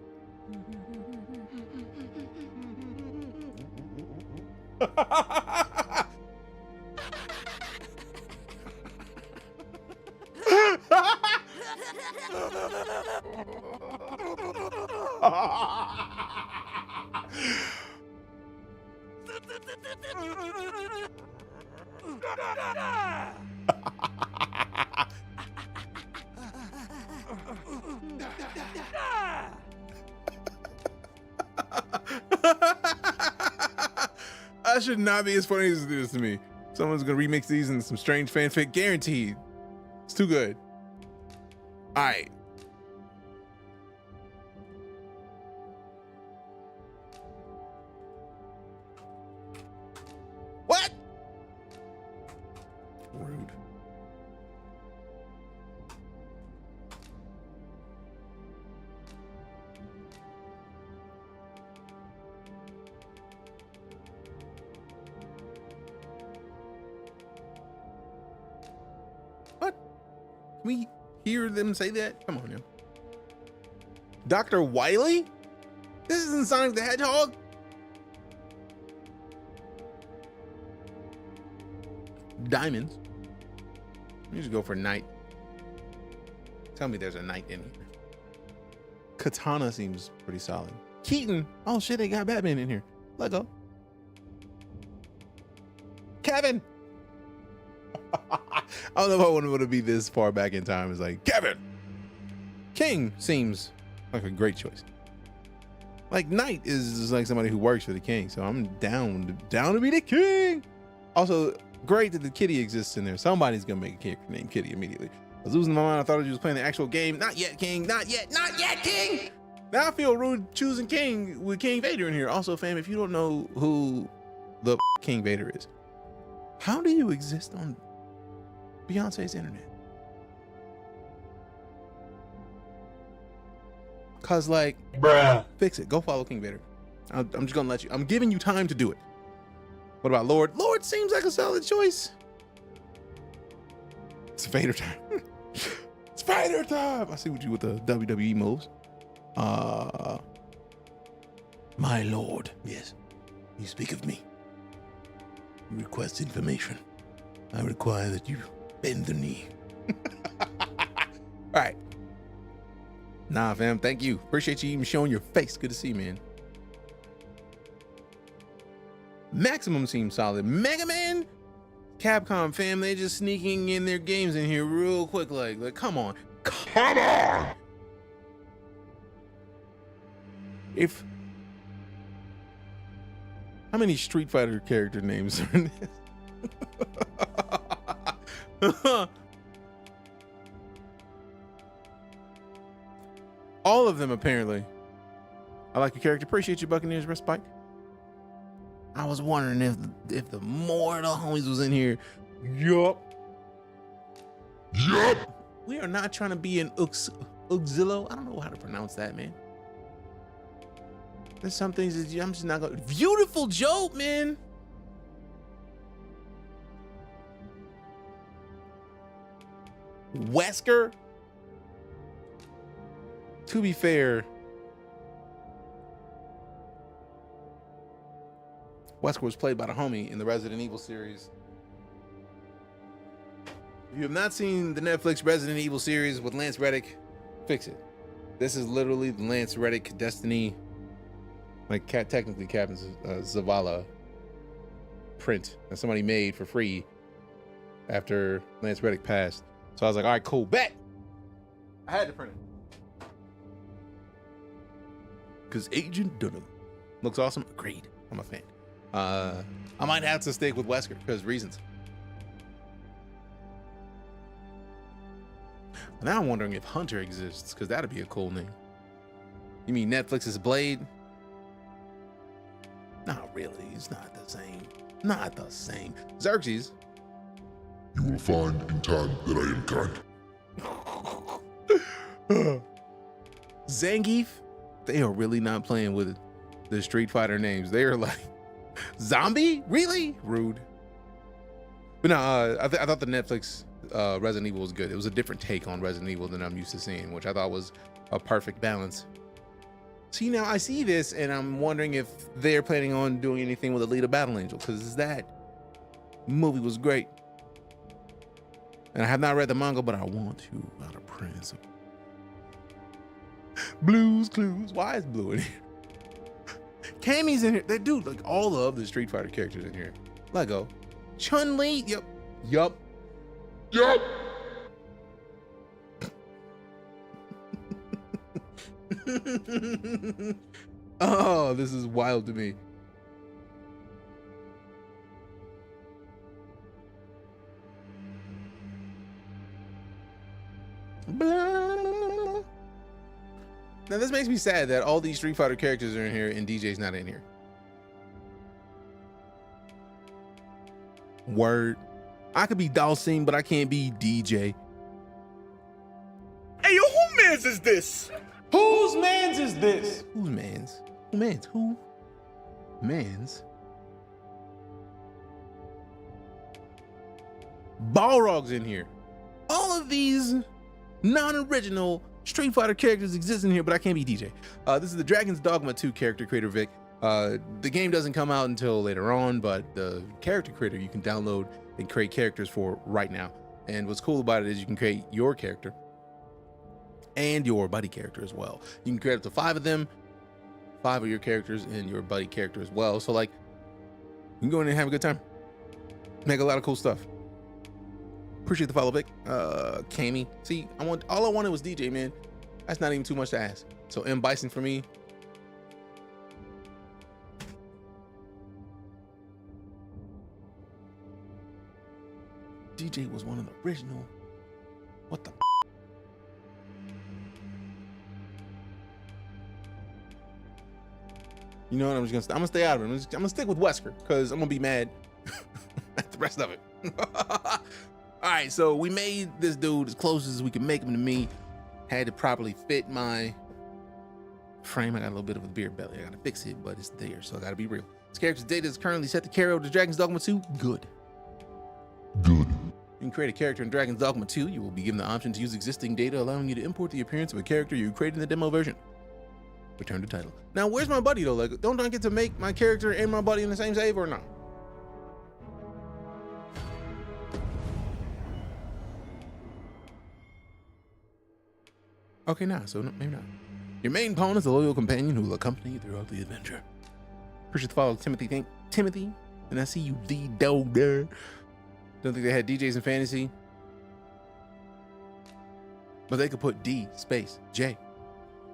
I should not be as funny as this to me. Someone's gonna remix these in some strange fanfic, guaranteed. It's too good. All right. What? Rude. What? Can we hear them say that? Come on now. Dr. Wily? This isn't Sonic the Hedgehog? Diamonds. You just go for night. Tell me there's a knight in here. Katana seems pretty solid. Keaton. Oh shit, they got Batman in here. Let go. Kevin. I don't know if I want to be this far back in time. It's like Kevin. King seems like a great choice. Like Knight is like somebody who works for the king, so I'm down to be the king. Also, great that the kitty exists in there. Somebody's gonna make a character named Kitty immediately. I was losing my mind. I thought I was playing the actual game. Not yet, King. Not yet, King. Now I feel rude choosing King with King Vader in here. Also, fam, if you don't know who the King Vader is, how do you exist on Beyonce's internet? Cause like, bruh, fix it. Go follow King Vader. I'm just gonna let you. I'm giving you time to do it. What about Lord? Lord seems like a solid choice. It's Vader time. It's Vader time. I see what you with the WWE moves. My Lord. Yes. You speak of me. You request information. I require that you bend the knee. All right. Nah, fam. Thank you. Appreciate you even showing your face. Good to see you, man. Maximum seems solid. Mega Man, Capcom, fam. They just sneaking in their games in here real quick. Like, come on. Come on. How many Street Fighter character names are in this? All of them, apparently. I like your character. Appreciate you, Buccaneers Respite. I was wondering if the more of the homies was in here. Yup. We are not trying to be an Uxillo. I don't know how to pronounce that, man. There's some things that I'm just not going to. Beautiful joke, man. Wesker. To be fair, Wesker was played by the homie in the Resident Evil series. If you have not seen the Netflix Resident Evil series with Lance Reddick, fix it. This is literally the Lance Reddick Destiny, like technically Captain Zavala print that somebody made for free after Lance Reddick passed. So I was like, all right, cool, bet. I had to print it. Because Agent Dunham looks awesome. Agreed. I'm a fan. I might have to stick with Wesker because reasons. Now I'm wondering if Hunter exists because that'd be a cool name. You mean Netflix's Blade? Not really. It's not the same. Not the same. Xerxes. You will find in time that I am kind. Zangief. They are really not playing with the Street Fighter names. They are like, zombie? Really? Rude. But no, I thought the Netflix Resident Evil was good. It was a different take on Resident Evil than I'm used to seeing, which I thought was a perfect balance. See, now I see this and I'm wondering if they're planning on doing anything with Alita Battle Angel, because that movie was great. And I have not read the manga, but I want to out of principle. Blues Clues. Why is Blue in here? Cammy's in here. They do like all of the Street Fighter characters in here. Lego. Chun-Li. Yup. Oh, this is wild to me. Now this makes me sad that all these Street Fighter characters are in here and DJ's not in here. Word. I could be Dalsim, but I can't be DJ. Hey, yo, who mans is this? Whose mans is this? Whose mans? Who mans? Who? Mans? Balrog's in here. All of these non-original Street Fighter characters exist in here, but I can't be DJ. This is the Dragon's Dogma II character creator, Vic. The game doesn't come out until later on, but the character creator you can download and create characters for right now. And what's cool about it is you can create your character and your buddy character as well. You can create up to 5 of them, 5 of your characters and your buddy character as well. So like, you can go in and have a good time. Make a lot of cool stuff. Appreciate the follow, Vic. Cammy. See, all I wanted was DJ, man. That's not even too much to ask. So M Bison for me. DJ was one of the original. What the? You know what? I'm gonna stay out of it. I'm gonna stick with Wesker because I'm gonna be mad at the rest of it. All right, so we made this dude as close as we could make him to me. Had to properly fit my frame. I got a little bit of a beard belly. I gotta fix it, but it's there, so I gotta be real. This character's data is currently set to carry over to Dragon's Dogma 2. Good. You can create a character in Dragon's Dogma 2. You will be given the option to use existing data, allowing you to import the appearance of a character you created in the demo version. Return to title. Now, where's my buddy though? Like, don't I get to make my character and my buddy in the same save or not? Okay, nah, so no, maybe not. Your main pawn is a loyal companion who will accompany you throughout the adventure. Appreciate the follow, Timothy. Thank Timothy. And I see you, D dog there. Don't think they had DJs in fantasy, but they could put D space J.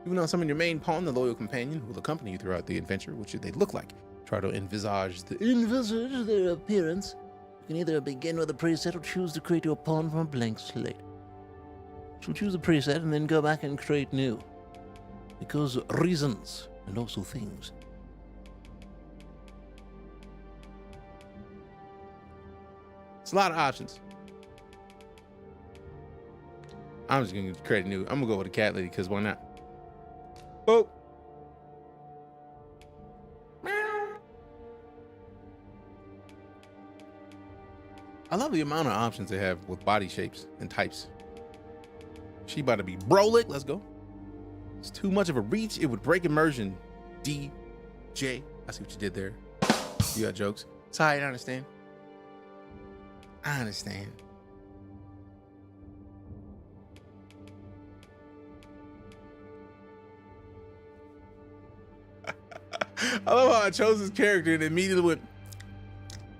You will now summon your main pawn, the loyal companion, who will accompany you throughout the adventure. What should they look like? Try to envisage their appearance. You can either begin with a preset or choose to create your pawn from a blank slate. So choose a preset and then go back and create new. Because reasons and also things. It's a lot of options. I'm just gonna create a new. I'm gonna go with a cat lady because why not? Oh. I love the amount of options they have with body shapes and types. She about to be brolic. Let's go. It's too much of a reach. It would break immersion. DJ. I see what you did there. You got jokes. Sorry, I understand. I understand. I love how I chose this character and immediately went.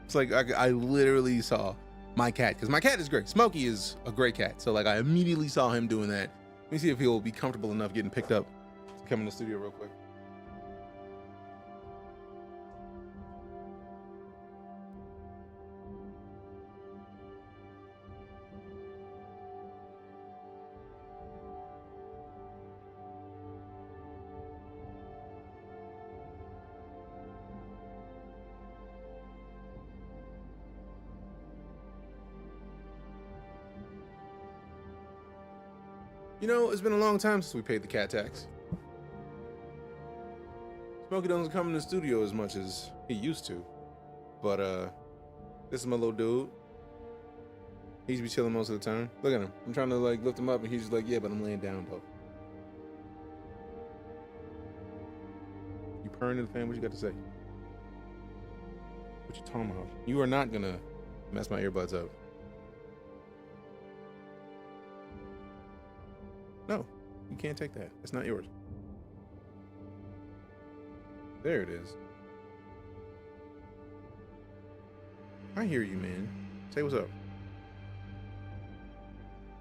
It's like I literally saw my cat, because my cat is great. Smokey is a great cat. So like I immediately saw him doing that. Let me see if he'll be comfortable enough getting picked up to come in the studio real quick. You know, it's been a long time since we paid the cat tax. Smokey doesn't come in the studio as much as he used to. But this is my little dude. He's be chilling most of the time. Look at him. I'm trying to like lift him up and he's just like, yeah, but I'm laying down though. You purring to the fan, what you got to say? What you talking about? You are not gonna mess my earbuds up. No, you can't take that. It's not yours. There it is. I hear you, man. Say what's up.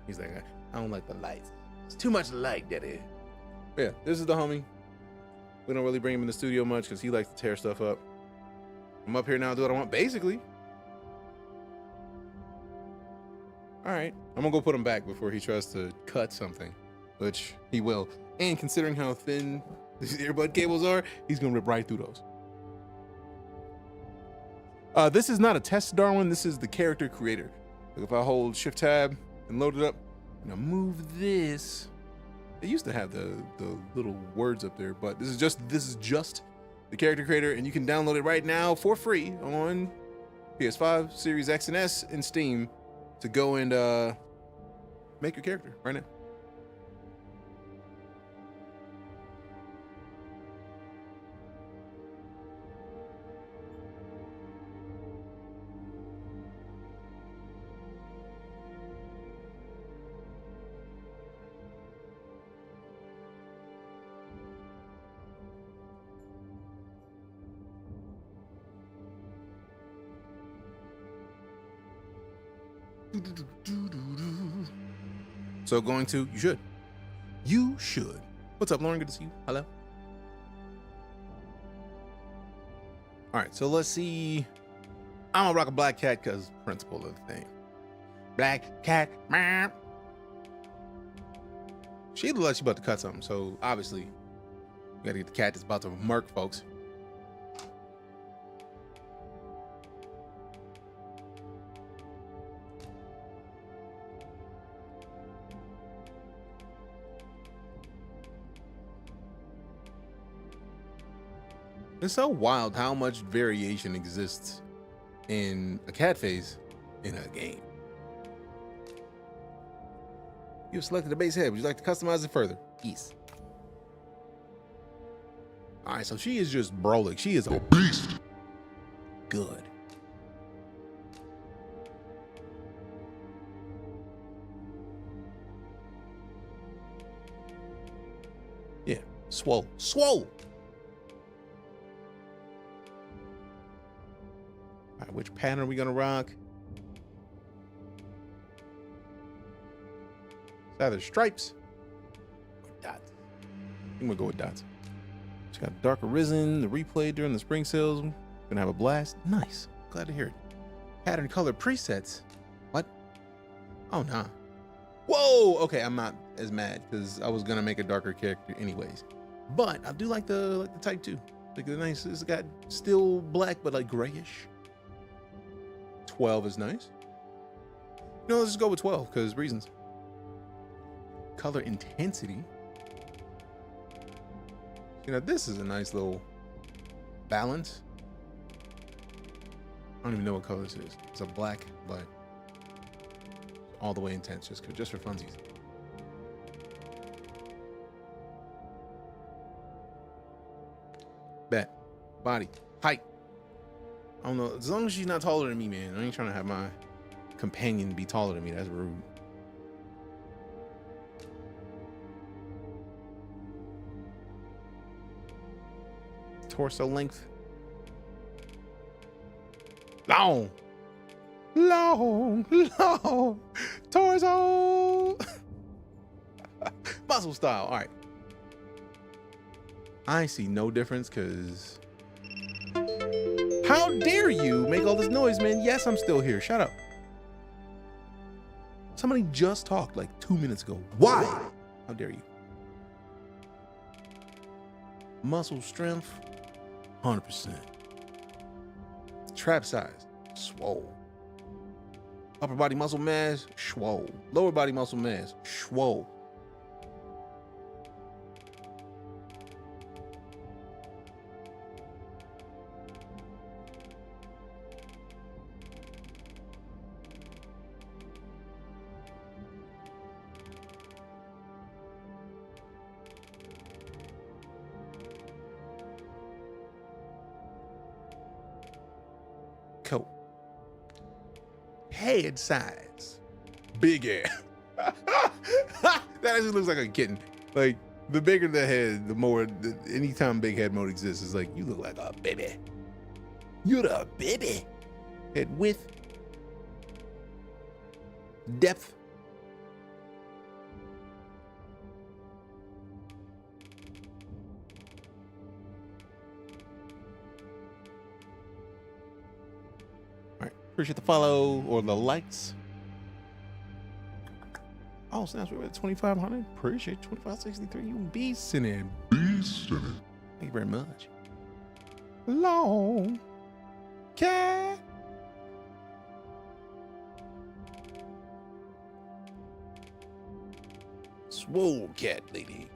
He's like, I don't like the lights. It's too much light, daddy. Yeah, this is the homie. We don't really bring him in the studio much because he likes to tear stuff up. I'm up here now to do what I want, basically. All right, I'm gonna go put him back before he tries to cut something. Which he will. And considering how thin these earbud cables are, he's gonna rip right through those. This is not a test, Darwin. This is the character creator. Like if I hold Shift Tab and load it up, and I move this. It used to have the little words up there, but this is just the character creator, and you can download it right now for free on PS5, Series X and S, and Steam to go and make your character right now. So going to, you should. You should. What's up, Lauren? Good to see you. Hello. All right, so let's see. I'm gonna rock a black cat because principle of the thing. Black cat. Meow. She looks like she's about to cut something, so obviously we gotta get the cat that's about to murk folks. It's so wild how much variation exists in a cat face in a game. You've selected the base head. Would you like to customize it further? Yes. All right, so she is just Brolic. She is a beast. Good. Yeah, swole. Swole. All right, which pattern are we gonna rock? It's either stripes or dots. I think we'll go with dots. She got dark Arisen, the replay during the spring sales. Gonna have a blast. Nice. Glad to hear it. Pattern color presets. What? Oh nah. Whoa. Okay, I'm not as mad because I was gonna make a darker character anyways. But I do like the type too. Like the nice. It's got still black but like grayish. 12 is nice. No, let's just go with 12 because reasons. Color intensity. You know, this is a nice little balance. I don't even know what color this is. It's a black, but all the way intense, just for funsies. Bet. Body. Height. I don't know. As long as she's not taller than me, man. I ain't trying to have my companion be taller than me. That's rude. Torso length. Long. Torso. Muscle style. All right. I see no difference because... How dare you make all this noise, man? Yes, I'm still here. Shut up. Somebody just talked like 2 minutes ago. Why? How dare you? Muscle strength, 100%. Trap size, swole. Upper body muscle mass, swole. Lower body muscle mass, swole. Coat. Head size. Big head. That actually looks like a kitten. Like, the bigger the head, the more, anytime big head mode exists, it's like, you look like a baby. You're a baby. Head width. Depth. Appreciate the follow or the likes. Oh, snaps, we're at 2,500. Appreciate 2,563. You beast in it. Beast in it. Thank you very much. Long cat. Swole cat lady.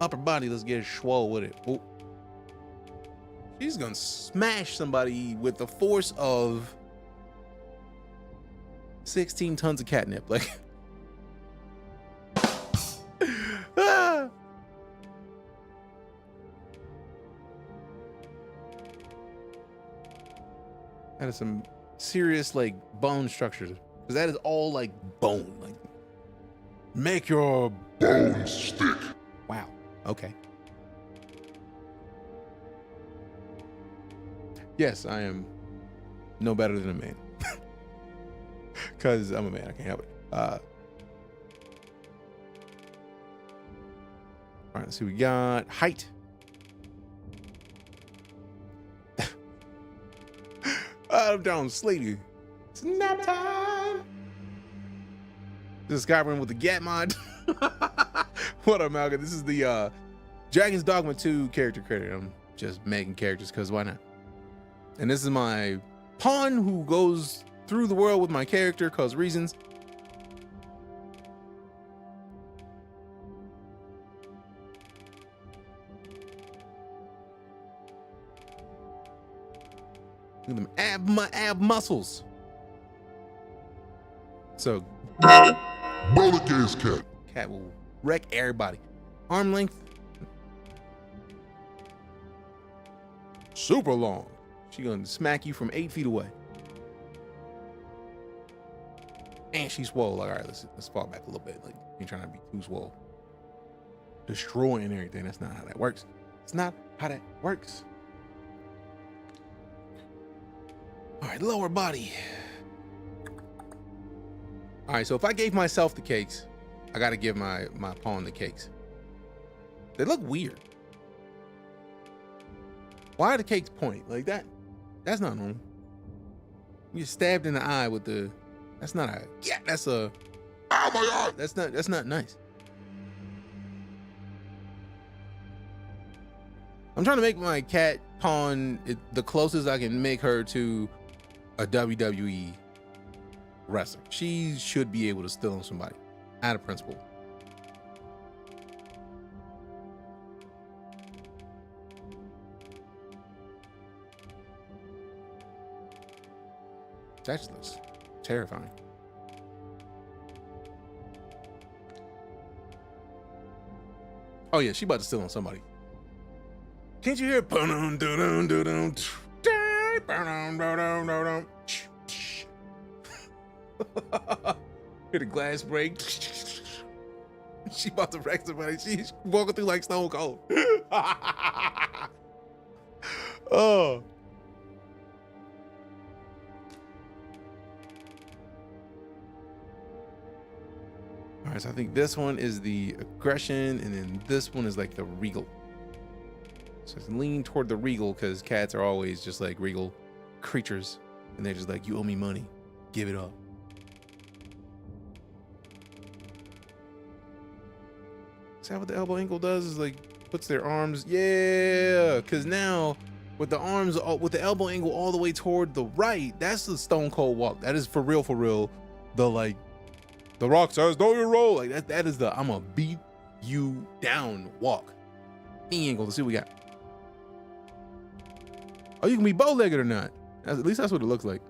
Upper body, let's get swole with it. Oh. She's gonna smash somebody with the force of 16 tons of catnip. Like, ah. That is some serious like bone structures, because that is all like bone. Like, make your bones stick. Wow. Okay. Yes, I am no better than a man. Because I'm a man, I can't help it. All right, let's see. We got height. I'm down Slaty. It's nap time. This is Squadron with the Gat mod. What up, Malcolm? This is the Dragon's Dogma II character creator. I'm just making characters because why not? And this is my pawn who goes through the world with my character because reasons. Look at them ab muscles. So Bollicase cat. Cat will wreck everybody. Arm length. Super long. She gonna smack you from 8 feet away. And she's swole. Like, all right, let's fall back a little bit. Like, ain't trying to be too swole. Destroying everything. That's not how that works. It's not how that works. All right, lower body. All right, so if I gave myself the cakes, I gotta give my pawn the cakes. They look weird. Why are the cakes point like that? That's not normal. You get stabbed in the eye with the. That's not a. Yeah, that's a. Oh my god. That's not nice. I'm trying to make my cat pawn the closest I can make her to a WWE wrestler. She should be able to steal on somebody out of principle. That just looks terrifying. Oh yeah, she about to steal on somebody. Can't you hear? Hear the glass break. She about to wreck somebody. She's walking through like Stone Cold. Oh. All right, so I think this one is the aggression, and then this one is like the regal. So it's leaning toward the regal because cats are always just like regal creatures, and they're just like, you owe me money, give it up. Is that what the elbow angle does? Is like puts their arms, yeah. Because now with the arms, with the elbow angle all the way toward the right, that's the Stone Cold walk. That is for real. The like. The Rock says, know your role. Like that is the I'm gonna beat you down walk. Knee angle. Let's see what we got. Oh, you can be bow-legged or not. At least that's what it looks like.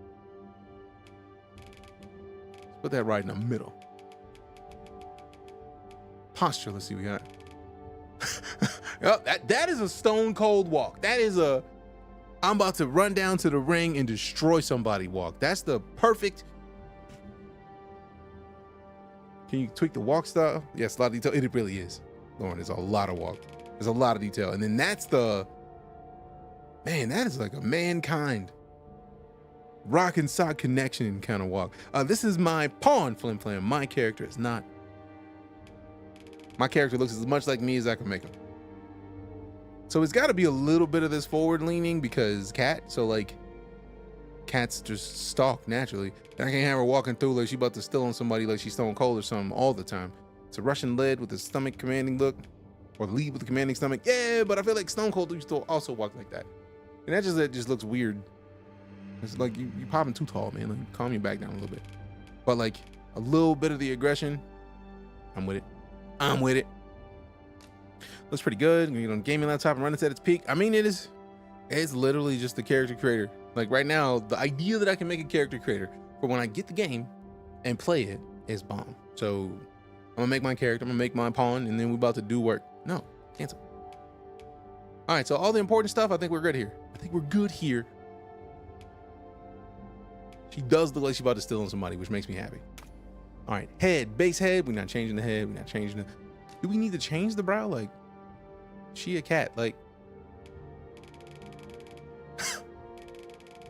Let's put that right in the middle. Posture. Let's see what we got. Yep, that is a Stone Cold walk. That is a I'm about to run down to the ring and destroy somebody walk. That's the perfect. Can you tweak the walk style? Yes, a lot of detail. It really is. Lauren, there's a lot of walk. There's a lot of detail. And then that's the, man, that is like a mankind rock and sock connection kind of walk. This is my pawn, Flim Flam. My character is not. My character looks as much like me as I can make him. So it's got to be a little bit of this forward leaning because cat. So like cats just stalk naturally. And I can't have her walking through like she about to steal on somebody like she's Stone Cold or something all the time. It's a Russian lead with a stomach commanding look, or lead with a commanding stomach. Yeah, but I feel like Stone Cold used to also walk like that. And that just looks weird. It's like you popping too tall, man. Like calm you back down a little bit. But like a little bit of the aggression, I'm with it. I'm with it. Looks pretty good. You know, gaming laptop and running at its peak. I mean, it's literally just the character creator. Like right now, the idea that I can make a character creator for when I get the game and play it is bomb. So I'm gonna make my character, I'm gonna make my pawn, and then we're about to do work. No, cancel. All right, so all the important stuff, I think we're good here. I think we're good here. She does look like she's about to steal on somebody, which makes me happy. All right, head, base head. We're not changing the head. We're not changing the. Do we need to change the brow? Like, she a cat. Like,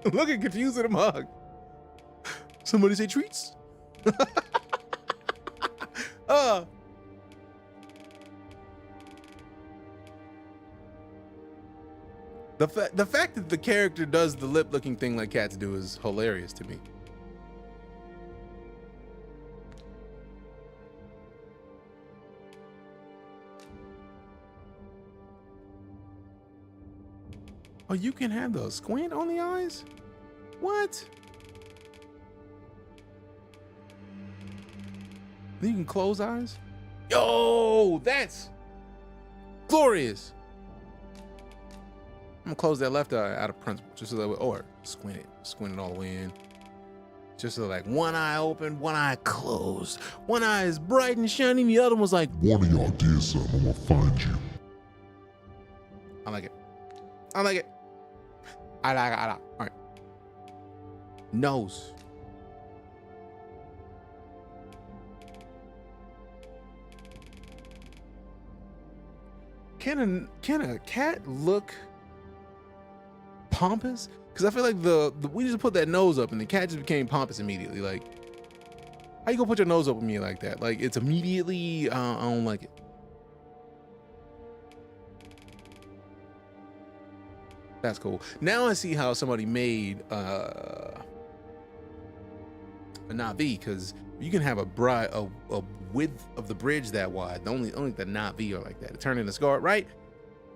Looking confused at him hug. Somebody say treats? The fact that the character does the lip looking thing like cats do is hilarious to me. Oh, you can have those squint on the eyes? What? Then you can close eyes? Yo, that's glorious. I'm gonna close that left eye out of principle, just so that way, or squint it all the way in. Just so like one eye open, one eye closed. One eye is bright and shiny, the other one's like, one of y'all did something, I'm gonna find you. I like it. I like it. I like it. All right. Nose. Can a cat look pompous? Because I feel like we just put that nose up and the cat just became pompous immediately. Like, how you gonna put your nose up with me like that? Like, it's immediately, I don't like it. That's cool. Now I see how somebody made a Na'vi, because you can have a width of the bridge that wide. Only the Na'vi are like that. Turn into Scar, right?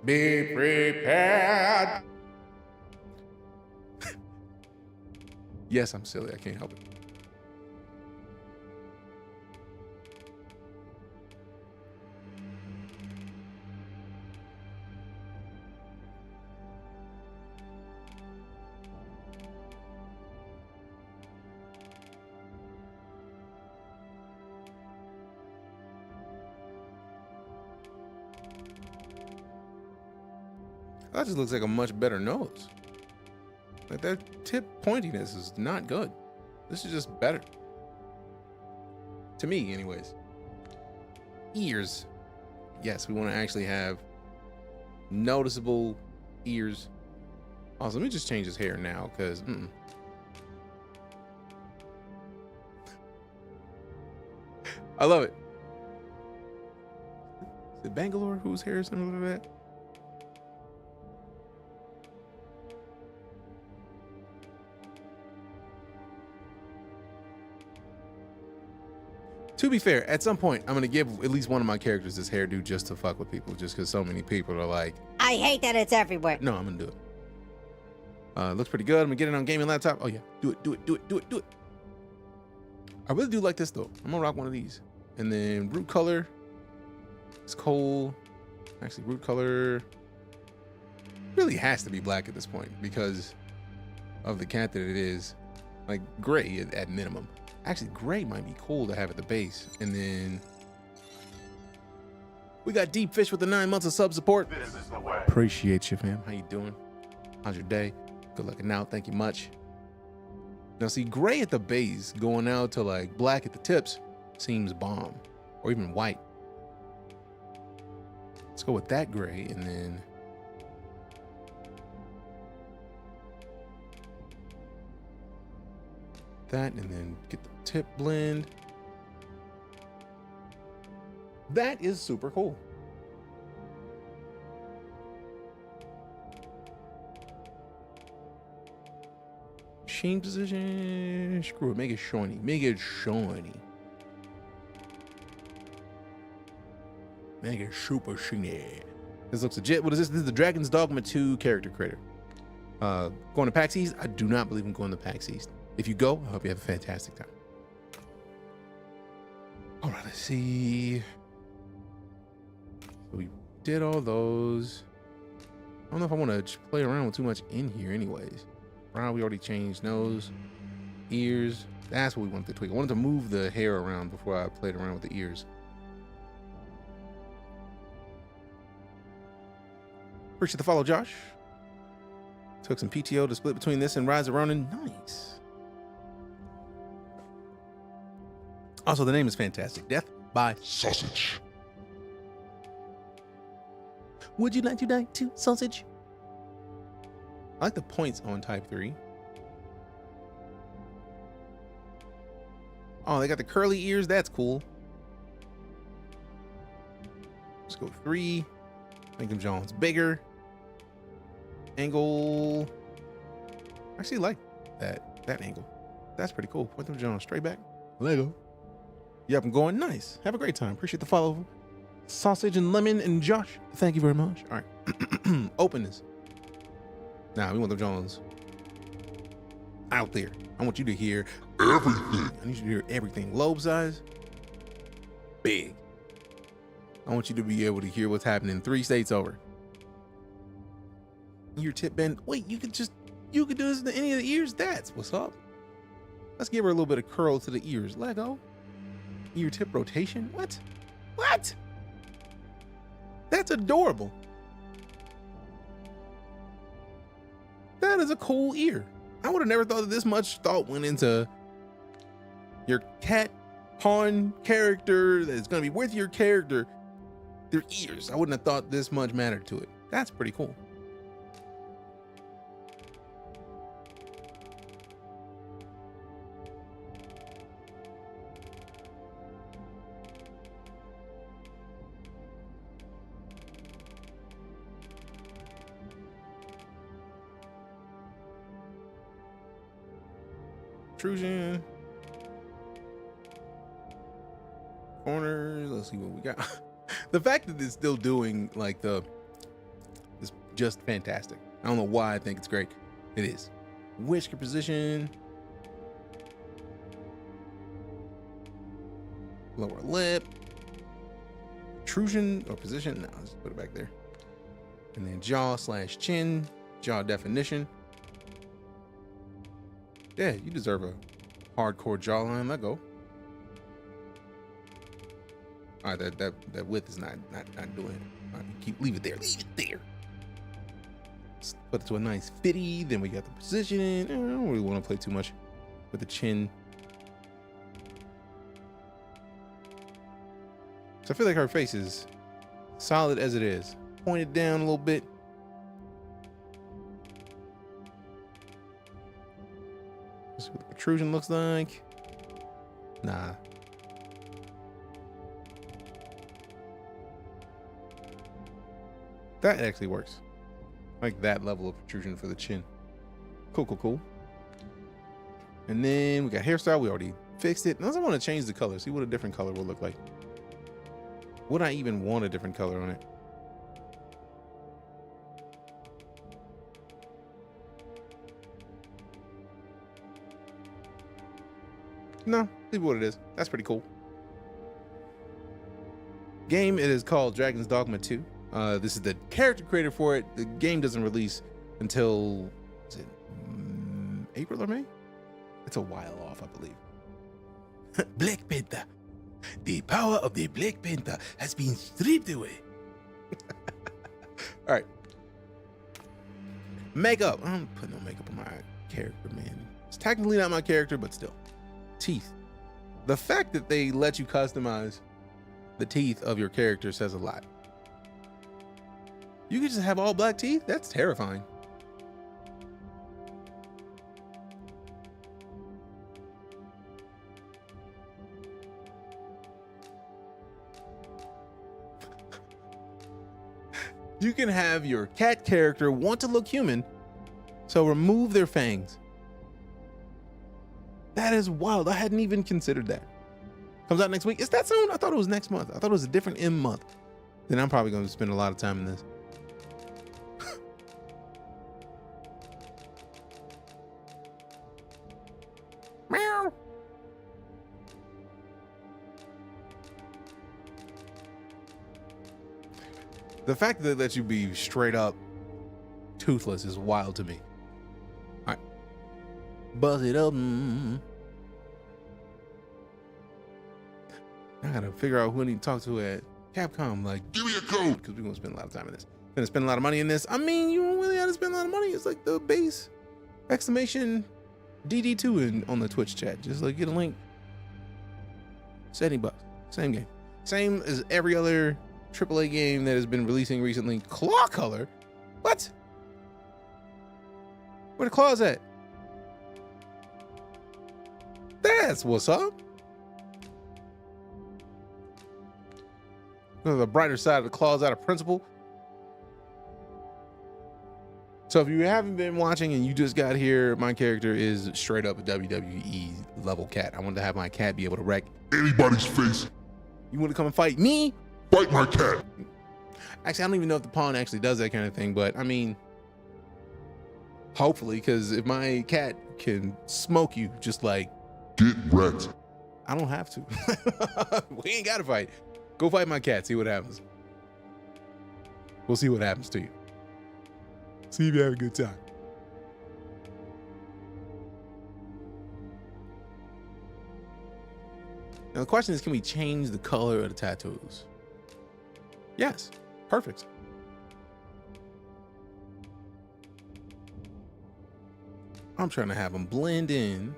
Be prepared. Yes, I'm silly. I can't help it. That just looks like a much better nose. Like, that tip pointiness is not good. This is just better. To me, anyways. Ears. Yes, we want to actually have noticeable ears. Also, let me just change his hair now, because I love it. Is it Bangalore whose hair is similar to that? To be fair, at some point, I'm going to give at least one of my characters this hairdo just to fuck with people, just because so many people are like, I hate that it's everywhere. no, I'm going to do it. Looks pretty good. I'm going to get it on gaming laptop. Oh, yeah. Do it. I really do like this, though. I'm going to rock one of these. And then root color. It's coal. Actually, root color really has to be black at this point because of the cat that it is. Like, gray at minimum. Actually, gray might be cool to have at the base. And then we got Deep Fish with the 9 months of sub support. This is the way. Appreciate you, fam. How you doing? How's your day? Good looking out. Thank you much. Now, see, gray at the base going out to like black at the tips seems bomb, or even white. Let's go with that gray, and then that, and then get the tip blend. That is super cool. Sheen position. Screw it. Make it shiny. Make it shiny. Make it super shiny. This looks legit. What is this? This is the Dragon's Dogma II Character Creator. Going to PAX East? I do not believe in going to PAX East. If you go, I hope you have a fantastic time. All right, let's see. So we did all those. I don't know if I want to play around with too much in here anyways. Brow, we already changed. Nose, ears. That's what we wanted to tweak. I wanted to move the hair around before I played around with the ears. Appreciate the follow, Josh. Took some PTO to split between this and Rise of Ronin. Nice. Also, the name is fantastic. Death by Sausage. Would you like to die to sausage? I like the points on Type 3. Oh, they got the curly ears. That's cool. Let's go 3. Make them Jones bigger. Angle. I actually like that angle. That's pretty cool. Point them Jones straight back. Lego. Yep, I'm going nice. Have a great time. Appreciate the follow. Sausage and lemon and Josh. Thank you very much. All right. Open this. Now we want the Jones out there. I want you to hear everything. I need you to hear everything. Lobe size. Big. I want you to be able to hear what's happening 3 states over. Ear tip bend. Wait, you could do this to any of the ears? That's what's up. Let's give her a little bit of curl to the ears. Lego. Ear tip rotation. What? What? That's adorable. That is a cool ear. I would have never thought that this much thought went into your cat pawn character that's going to be with your character. Their ears. I wouldn't have thought this much mattered to it. That's pretty cool. Intrusion. Corners. Let's see what we got. The fact that it's still doing like is just fantastic. I don't know why I think it's great. It is. Whisker position. Lower lip. Intrusion or position. No, let's put it back there. And then jaw/chin. Jaw definition. Yeah, you deserve a hardcore jawline. Let go. All right, that width is not doing it. All right, leave it there. Leave it there. Let's put it to a nice fitty. Then we got the positioning. I don't really want to play too much with the chin. So I feel like her face is solid as it is. Pointed down a little bit. Let's see what the protrusion looks like. Nah. That actually works. Like that level of protrusion for the chin. Cool. And then we got hairstyle. We already fixed it. Unless I want to change the color. See what a different color will look like. Would I even want a different color on it? No, leave it what it is. That's pretty cool. Game, it is called Dragon's Dogma 2. This is the character creator for it. The game doesn't release until, is it April or May? It's a while off, I believe. Black Panther. The power of the Black Panther has been stripped away. All right. Makeup. I don't put no makeup on my character, man. It's technically not my character, but still. Teeth. The fact that they let you customize the teeth of your character says a lot. You could just have all black teeth? That's terrifying. You can have your cat character want to look human, so remove their fangs. That is wild. I hadn't even considered that. Comes out next week. Is that soon? I thought it was next month. I thought it was a different M month. Then I'm probably going to spend a lot of time in this. Meow. The fact that they let you be straight up toothless is wild to me. All right. Buzz it up. I gotta figure out who I need to talk to at Capcom. Like, give me a code. Because we're gonna spend a lot of time in this. Gonna spend a lot of money in this. I mean, you don't really have to spend a lot of money. It's like the base exclamation DD2 on the Twitch chat. Just like get a link. $70. Same game. Same as every other AAA game that has been releasing recently. Claw color? What? Where the claws at? That's what's up. The brighter side of the claws out of principle. So if you haven't been watching and you just got here, my character is straight up a WWE level cat. I wanted to have my cat be able to wreck anybody's face. You want to come and fight me? Fight my cat. Actually, I don't even know if the pawn actually does that kind of thing, but I mean, hopefully, because if my cat can smoke you, just like get wrecked. I don't have to. We ain't got to fight. Go fight my cat. See what happens. We'll see what happens to you. See if you have a good time. Now the question is, can we change the color of the tattoos? Yes. Perfect. I'm trying to have them blend in.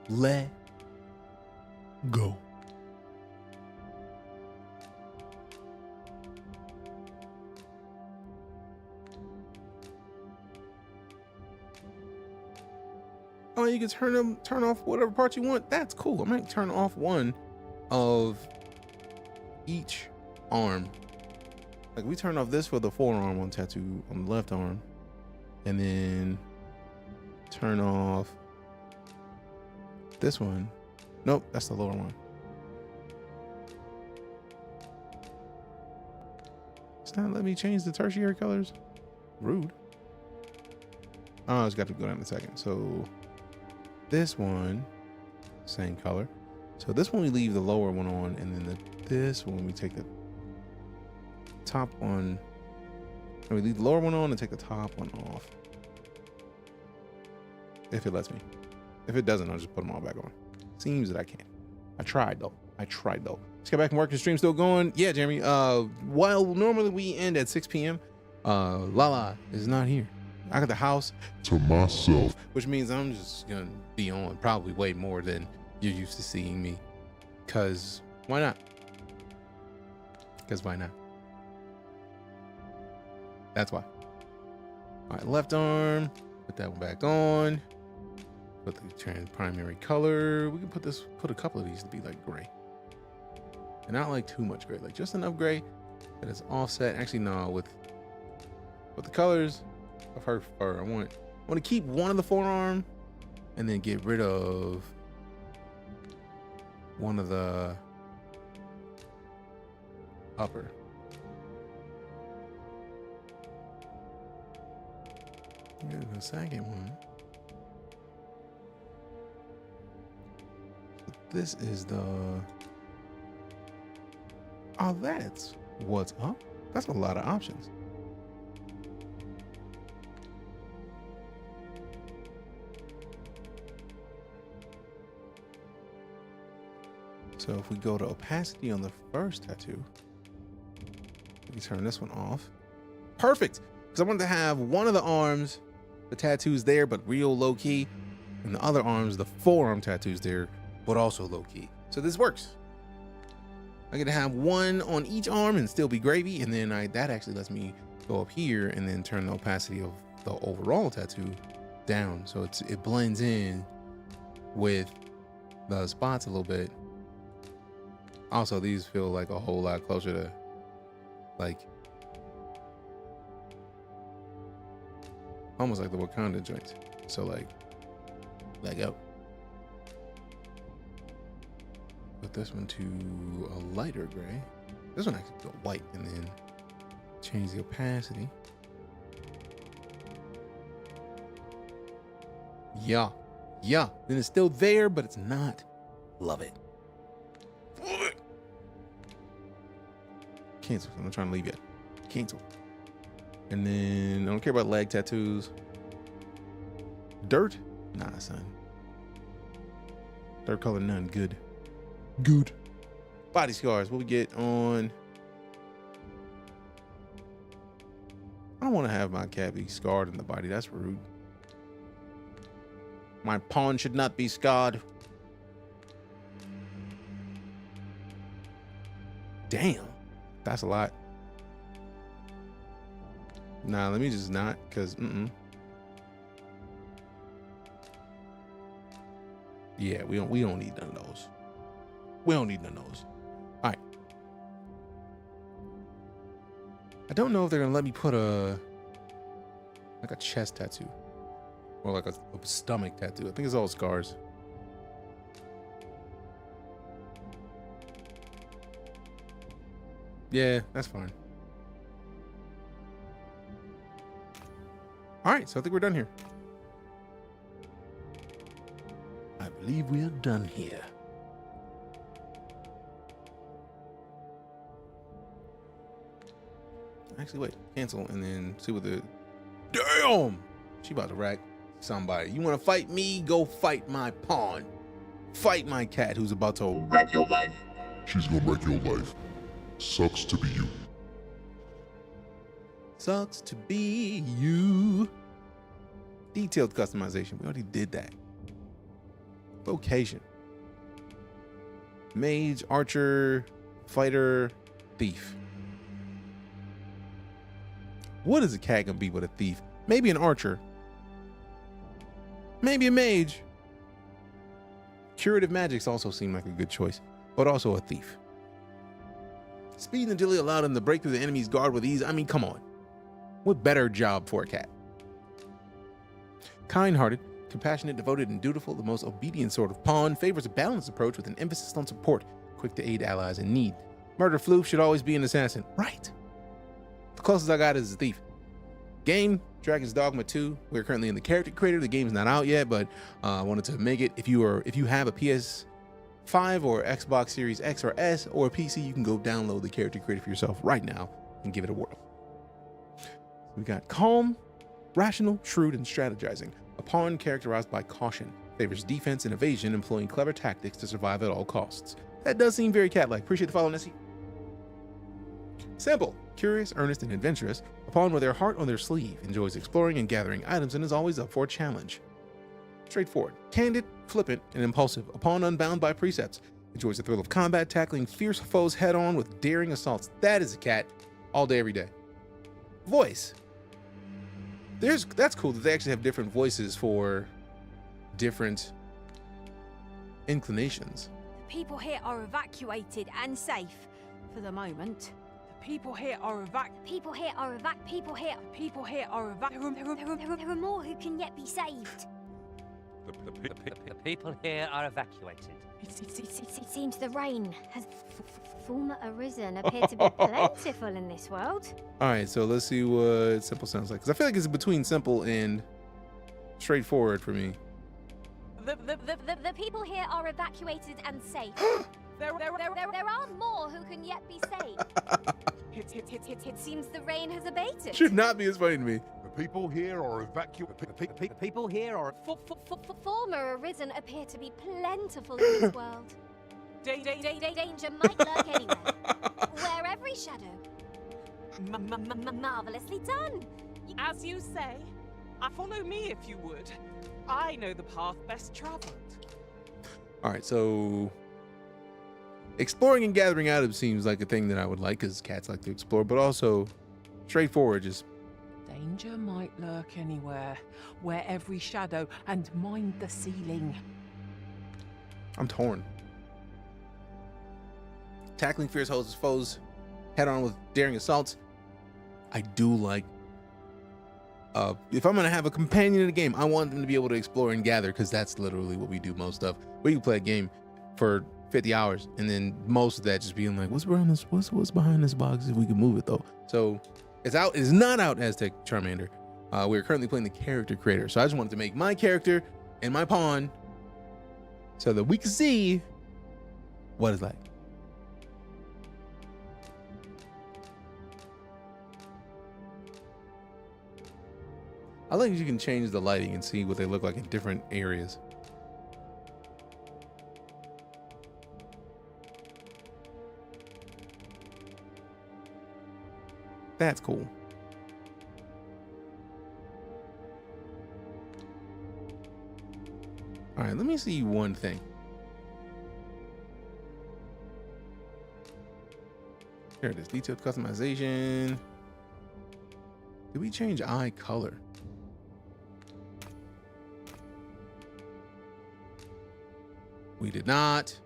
Let go. Oh, you can turn off whatever part you want. That's cool. I might turn off one of each arm. Like we turn off this for the forearm on tattoo on the left arm, and then turn off this one. Nope, that's the lower one. It's not letting me change the tertiary colors. Rude. Oh, it's got to go down in a second. So this one, same color. So this one we leave the lower one on, and then this one we take the top one. And we leave the lower one on and take the top one off. If it lets me. If it doesn't, I'll just put them all back on. Seems that I can. I tried though. Let's get back and work. The stream's still going. Yeah, Jeremy. While normally we end at 6 p.m., Lala is not here. I got the house to myself, which means I'm just gonna be on probably way more than you're used to seeing me. Cause why not? Because why not? That's why. All right, left arm. Put that one back on. Put the primary color. We can put a couple of these to be like gray. And not like too much gray, like just enough gray that it's offset. Actually, no, with the colors of her fur, I want to keep one of the forearm and then get rid of one of the upper. Here's the second one. This is the... Oh, that's what's up. That's a lot of options. So if we go to opacity on the first tattoo, we can turn this one off. Perfect. Because I wanted to have one of the arms, the tattoos there, but real low key, and the other arms, the forearm tattoos there, but also low key. So this works. I get to have one on each arm and still be gravy, and then that actually lets me go up here and then turn the opacity of the overall tattoo down, so it blends in with the spots a little bit. Also, these feel like a whole lot closer to like almost like the Wakanda joints. So like go. Put this one to a lighter gray. This one actually go white, and then change the opacity. Yeah. Then it's still there, but it's not. Love it. Cancel. I'm not trying to leave yet. Cancel. And then I don't care about leg tattoos. Dirt? Nah, son. Dirt color, none. Good. Body scars. What we get on? I don't want to have my cat be scarred in the body. That's rude. My pawn should not be scarred. Damn. That's a lot. Nah, let me just not, because yeah, we don't need none of those. We don't need none of those. All right. I don't know if they're gonna let me put a chest tattoo or like a stomach tattoo. I think it's all scars. Yeah, that's fine. All right, so I think we're done here. I believe we are done here. Actually, wait, cancel and then see what the... Damn! She about to rack somebody. You want to fight me? Go fight my pawn. Fight my cat who's about to wreck your life. She's gonna wreck your life. Sucks to be you. Sucks to be you. Detailed customization. We already did that. Vocation. Mage, archer, fighter, thief. What is a cat gonna be but a thief? Maybe an archer. Maybe a mage. Curative magics also seem like a good choice, but also a thief. Speed and agility allowed him to break through the enemy's guard with ease. I mean, come on. What better job for a cat? Kind-hearted, compassionate, devoted, and dutiful, the most obedient sort of pawn, favors a balanced approach with an emphasis on support, quick to aid allies in need. Murder floof should always be an assassin. Right. The closest I got is a thief. Game, Dragon's Dogma 2. We're currently in the character creator. The game's not out yet, but I wanted to make it. If you have a PS5 or Xbox Series X or S or a PC, you can go download the character creator for yourself right now and give it a whirl. We got calm, rational, shrewd, and strategizing. A pawn characterized by caution. Favors defense and evasion, employing clever tactics to survive at all costs. That does seem very cat-like. Appreciate the follow, Nessie. Simple, curious, earnest, and adventurous. A pawn with their heart on their sleeve. Enjoys exploring and gathering items and is always up for a challenge. Straightforward, candid, flippant, and impulsive. A pawn unbound by precepts. Enjoys the thrill of combat, tackling fierce foes head-on with daring assaults. That is a cat. All day, every day. Voice. That's cool that they actually have different voices for different inclinations. The people here are evacuated and safe for the moment. The people here are People here are People here. People here are There are more who can yet be saved. The people here are evacuated. It seems the rain has former Arisen appear to be plentiful in this world. All right, so let's see what simple sounds like. Because I feel like it's between simple and straightforward for me. The people here are evacuated and safe. There are more who can yet be saved. It seems the rain has abated. Should not be as funny to me. The people here are evacuated. The people here are... Former Arisen appear to be plentiful in this world. Danger might lurk anywhere. Where every shadow. Marvelously done. As you say, follow me if you would. I know the path best traveled. All right, so exploring and gathering items seems like a thing that I would like because cats like to explore, but also straightforward, just Danger might lurk anywhere, where every shadow, and mind the ceiling. I'm torn. Tackling fierce foes head on with daring assaults. I do like if I'm gonna have a companion in the game, I want them to be able to explore and gather, because that's literally what we do most of. We can play a game for 50 hours and then most of that just being like, what's around this, what's behind this box if we can move it though. So it's not out Aztec Charmander. We're currently playing the character creator, so I just wanted to make my character and my pawn so that we can see what it's like. I like you can change the lighting and see what they look like in different areas. That's cool. All right, let me see one thing. Here it is, detailed customization. Did we change eye color? We did not.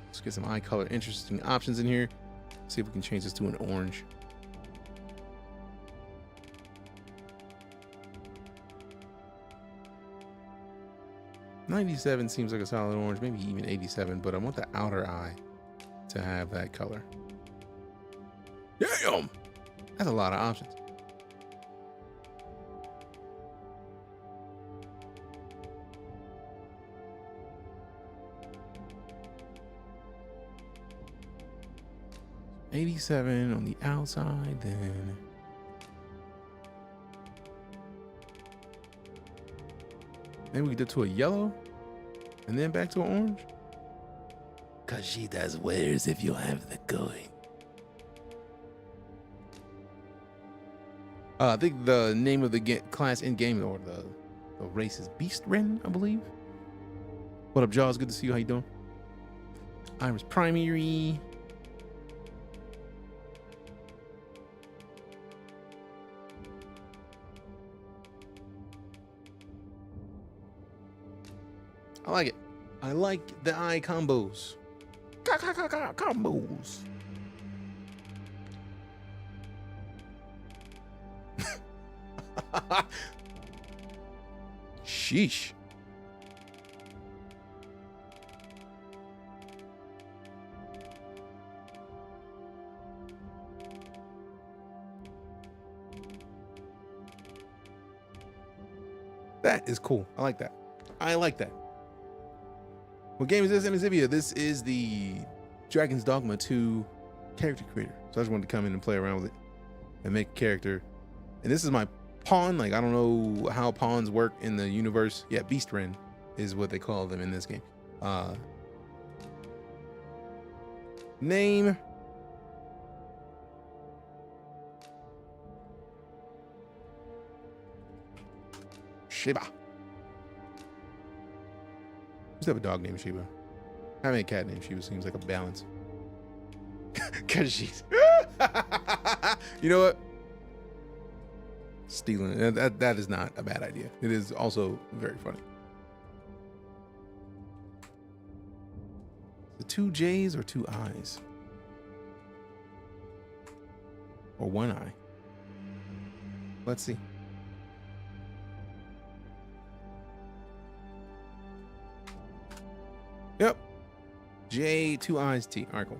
Let's get some eye color interesting options in here. See if we can change this to an orange. $97 seems like a solid orange, maybe even 87, but I want the outer eye to have that color. Damn! That's a lot of options. $87 on the outside, then maybe we did to a yellow and then back to an orange. Cause she does wares if you have the going. I think the name of the class in game or the race is Beast Ren, I believe. What up, Jaws? Good to see you. How you doing? Iris Primary. I like it. I like the eye combos. Combos. Sheesh. That is cool. I like that. I like that. What game is this, Amazivia? This is the Dragon's Dogma II Character Creator. So I just wanted to come in and play around with it and make a character. And this is my pawn. Like, I don't know how pawns work in the universe. Yeah, Beast Ren is what they call them in this game. Name. Shiba. Just have a dog named Shiba. Having a cat named Shiba seems like a balance. Cause she's you know what? Stealing. That is not a bad idea. It is also very funny. The 2 J's or 2 I's? Or 1 eye? Let's see. Yep. J, 2 I's, T. All right, cool.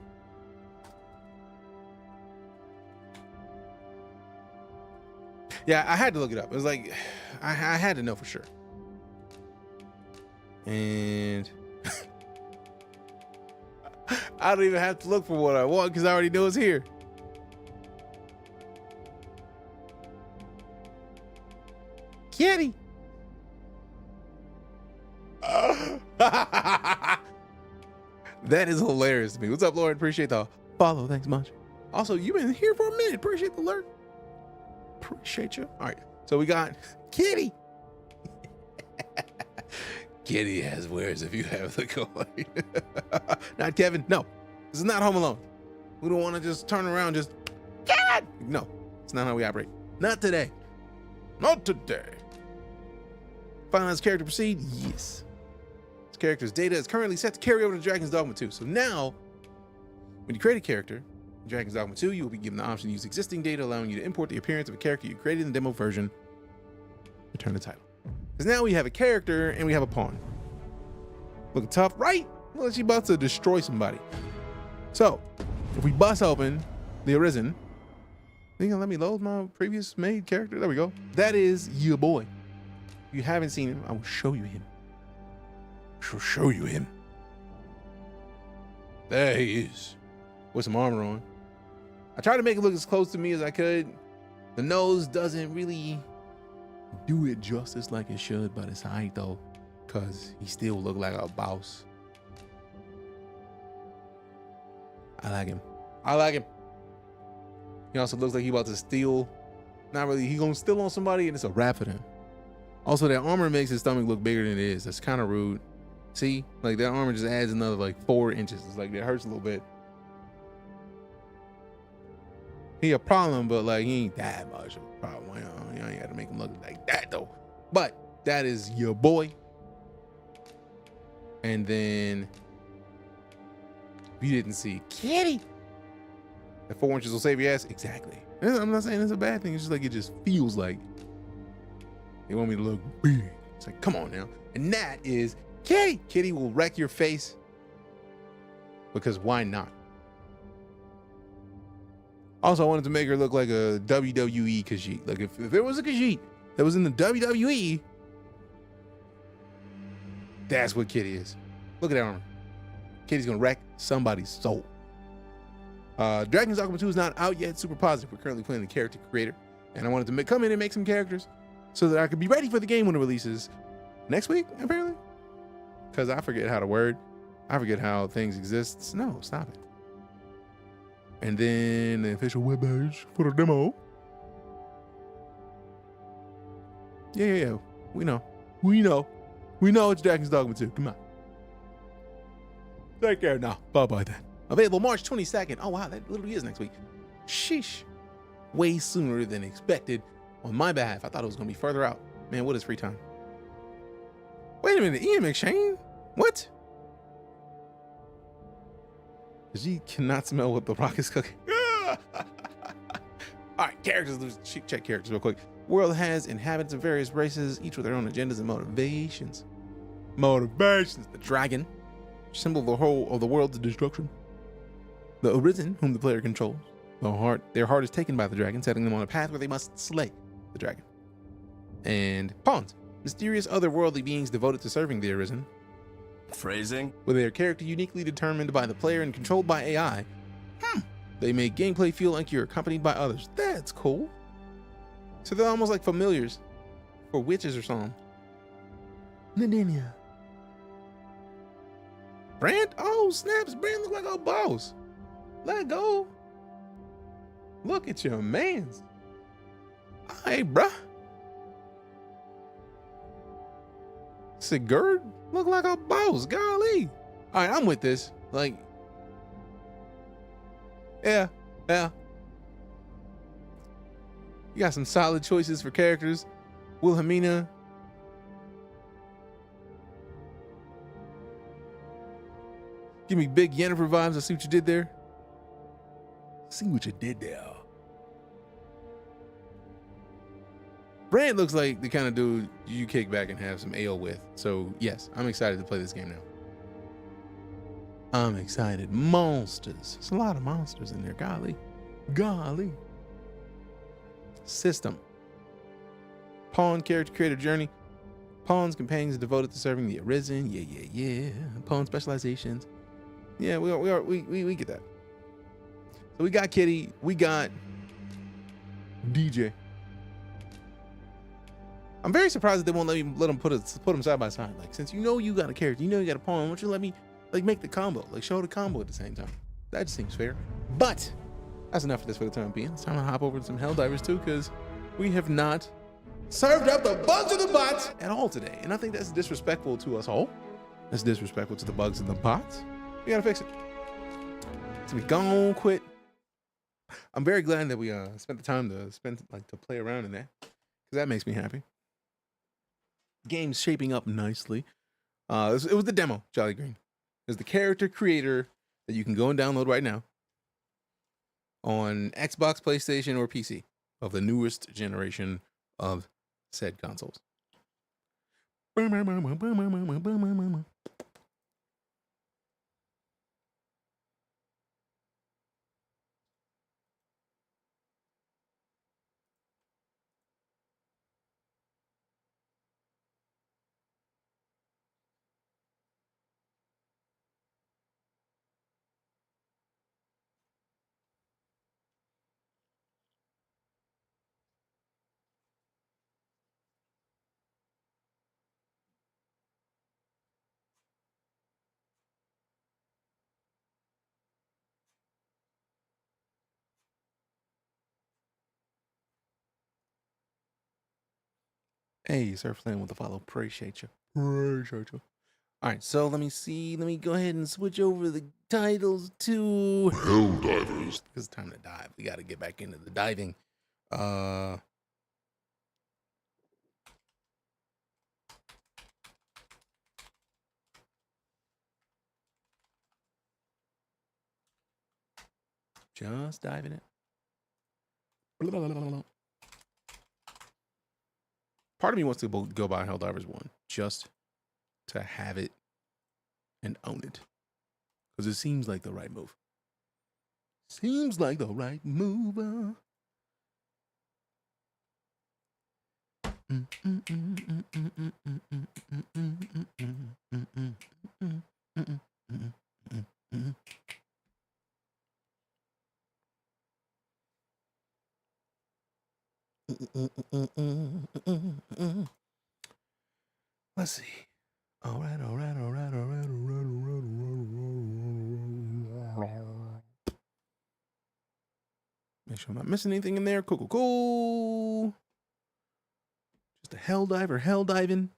Yeah, I had to look it up. It was like, I had to know for sure. And I don't even have to look for what I want because I already know it's here. Kitty. That is hilarious to me. What's up, Lauren? Appreciate the follow. Thanks much. Also, you've been here for a minute. Appreciate the alert. Appreciate you. All right. So we got Kitty. Kitty has wares if you have the coin. Not Kevin. No. This is not Home Alone. We don't want to just turn around just Kevin. No. It's not how we operate. Not today. Not today. Finalize character proceed. Yes. Character's data is currently set to carry over to Dragon's Dogma 2. So now, when you create a character in Dragon's Dogma 2, you will be given the option to use existing data, allowing you to import the appearance of a character you created in the demo version. Return the title. Because now we have a character and we have a pawn. Looking tough, right? Well, she's about to destroy somebody. So, if we bust open the Arisen, you gonna let me load my previous made character? There we go. That is your boy. If you haven't seen him, I will show you him. She'll show you him. There he is, with some armor on. I tried to make it look as close to me as I could. The nose doesn't really do it justice like it should, but it's alright though, cause he still look like a boss. I like him. I like him. He also looks like he about to steal. Not really. He gonna steal on somebody, and it's a wrap for him. Also, that armor makes his stomach look bigger than it is. That's kind of rude. See, like that armor just adds another like 4 inches. It's like it hurts a little bit. He a problem, but like he ain't that much of a problem. You ain't got to make him look like that though. But that is your boy. And then if you didn't see Kitty, that 4 inches will save your ass. Exactly. I'm not saying it's a bad thing. It's just like it just feels like they want me to look big. It's like, come on now. And that is Kitty. Kitty will wreck your face. Because why not? Also, I wanted to make her look like a WWE Khajiit. Like if there was a Khajiit that was in the WWE, that's what Kitty is. Look at that armor. Kitty's gonna wreck somebody's soul. Dragon's Dogma 2 is not out yet. Super positive. We're currently playing the character creator, and I wanted to come in and make some characters so that I could be ready for the game when it releases next week, apparently. Because I forget how to word. I forget how things exist. No, stop it. And then the official webpage for the demo. Yeah. We know it's Dragon's Dogma 2. Come on. Take care now. Bye-bye then. Available March 22nd. Oh, wow. That literally is next week. Sheesh. Way sooner than expected on my behalf. I thought it was going to be further out. Man, what is free time? Wait a minute. Ian McShane? What? She cannot smell what the rock is cooking. All right, characters. Let's check characters real quick. World has inhabitants of various races, each with their own agendas and motivations. The dragon, symbol of the whole of the world's destruction. The Arisen, whom the player controls. Their heart is taken by the dragon, setting them on a path where they must slay the dragon. And pawns, mysterious otherworldly beings devoted to serving the Arisen. Phrasing? With their character uniquely determined by the player and controlled by AI. They make gameplay feel like you're accompanied by others. That's cool. So they're almost like familiars or witches or something. Nadinia. Brand? Oh, snaps. Brand look like a boss. Let go. Look at your mans. Hey, bruh. Sigurd look like a boss. Golly. All right, I'm with this. Like, yeah. You got some solid choices for characters. Wilhelmina. Give me big Yennefer vibes. I see what you did there. Brand looks like the kind of dude you kick back and have some ale with. So yes, I'm excited to play this game now. I'm excited. Monsters. There's a lot of monsters in there. Golly. System. Pawn character creator journey. Pawn's companions devoted to serving the Arisen. Yeah. Pawn specializations. Yeah, we get that. So we got Kitty. We got DJ. I'm very surprised that they won't let them put them side by side. Like, since you got a character, you got a pawn, why don't you let me like make the combo, like show the combo at the same time? That just seems fair. But that's enough of this for the time being. It's time to hop over to some Helldivers too, because we have not served up the bugs or the bots at all today, and I think that's disrespectful to us all. That's disrespectful to the bugs and the bots. We gotta fix it. So we gon' quit. I'm very glad that we spent the time to play around in that, because that makes me happy. Game's shaping up nicely. It was the demo, Jolly Green. There's the character creator that you can go and download right now on Xbox, PlayStation, or PC of the newest generation of said consoles. Hey, Surf Land with the follow. Appreciate you. All right, so let me see. Let me go ahead and switch over the titles to Helldivers. It's time to dive. We got to get back into the diving. Just diving it. Part of me wants to go buy Helldivers 1 just to have it and own it. Because it seems like the right move. Seems like the right move. Let's see. All right. Make sure I'm not missing anything in there. Cool. Just a hell diving.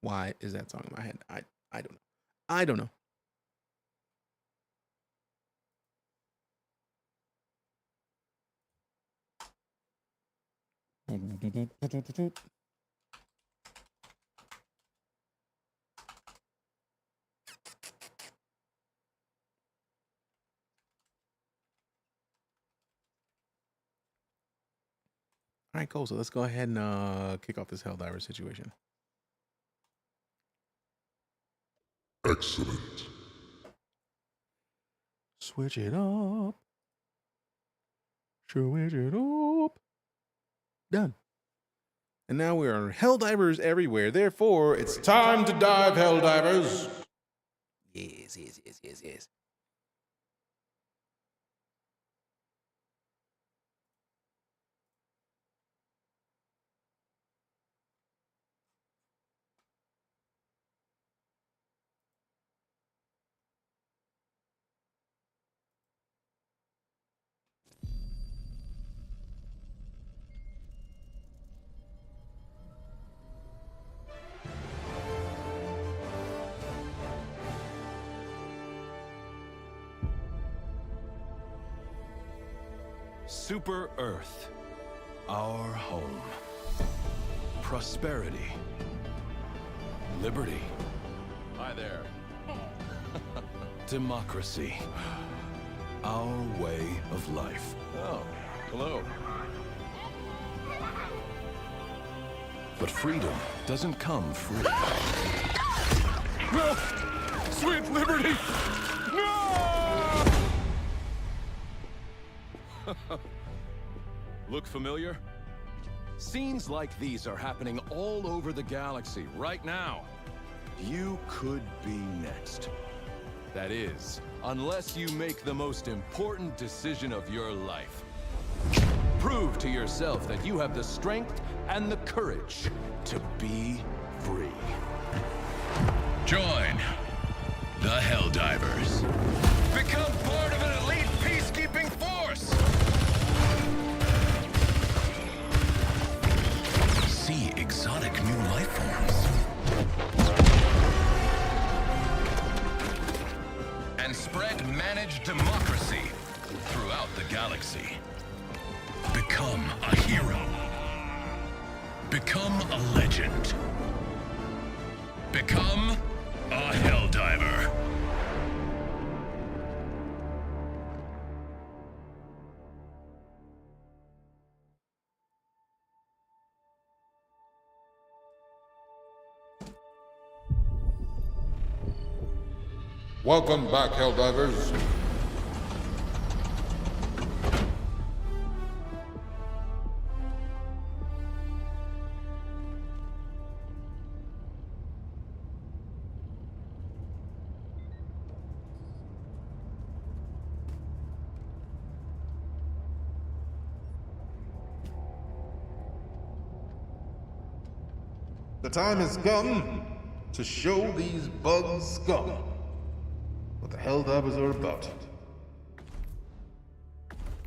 Why is that song in my head? I don't know. All right, cool. So let's go ahead and kick off this Helldiver situation. Excellent. Switch it up. Switch it up. Done. And now we are Helldivers everywhere. Therefore, it's Time to dive, Helldivers. Yes. Super Earth, our home. Prosperity. Liberty. Hi there. Democracy. Our way of life. Oh, hello. But freedom doesn't come free. No! Sweet liberty! No! Look familiar? Scenes like these are happening all over the galaxy right now. You could be next. That is, unless you make the most important decision of your life. Prove to yourself that you have the strength and the courage to be free. Join the Helldivers. Become part of an elite peacekeeping force! See exotic new life forms. And spread managed democracy throughout the galaxy. Become a hero. Become a legend. Become a Helldiver. Welcome back, Helldivers. The time has come to show these bugs scum what the Helldivers are about.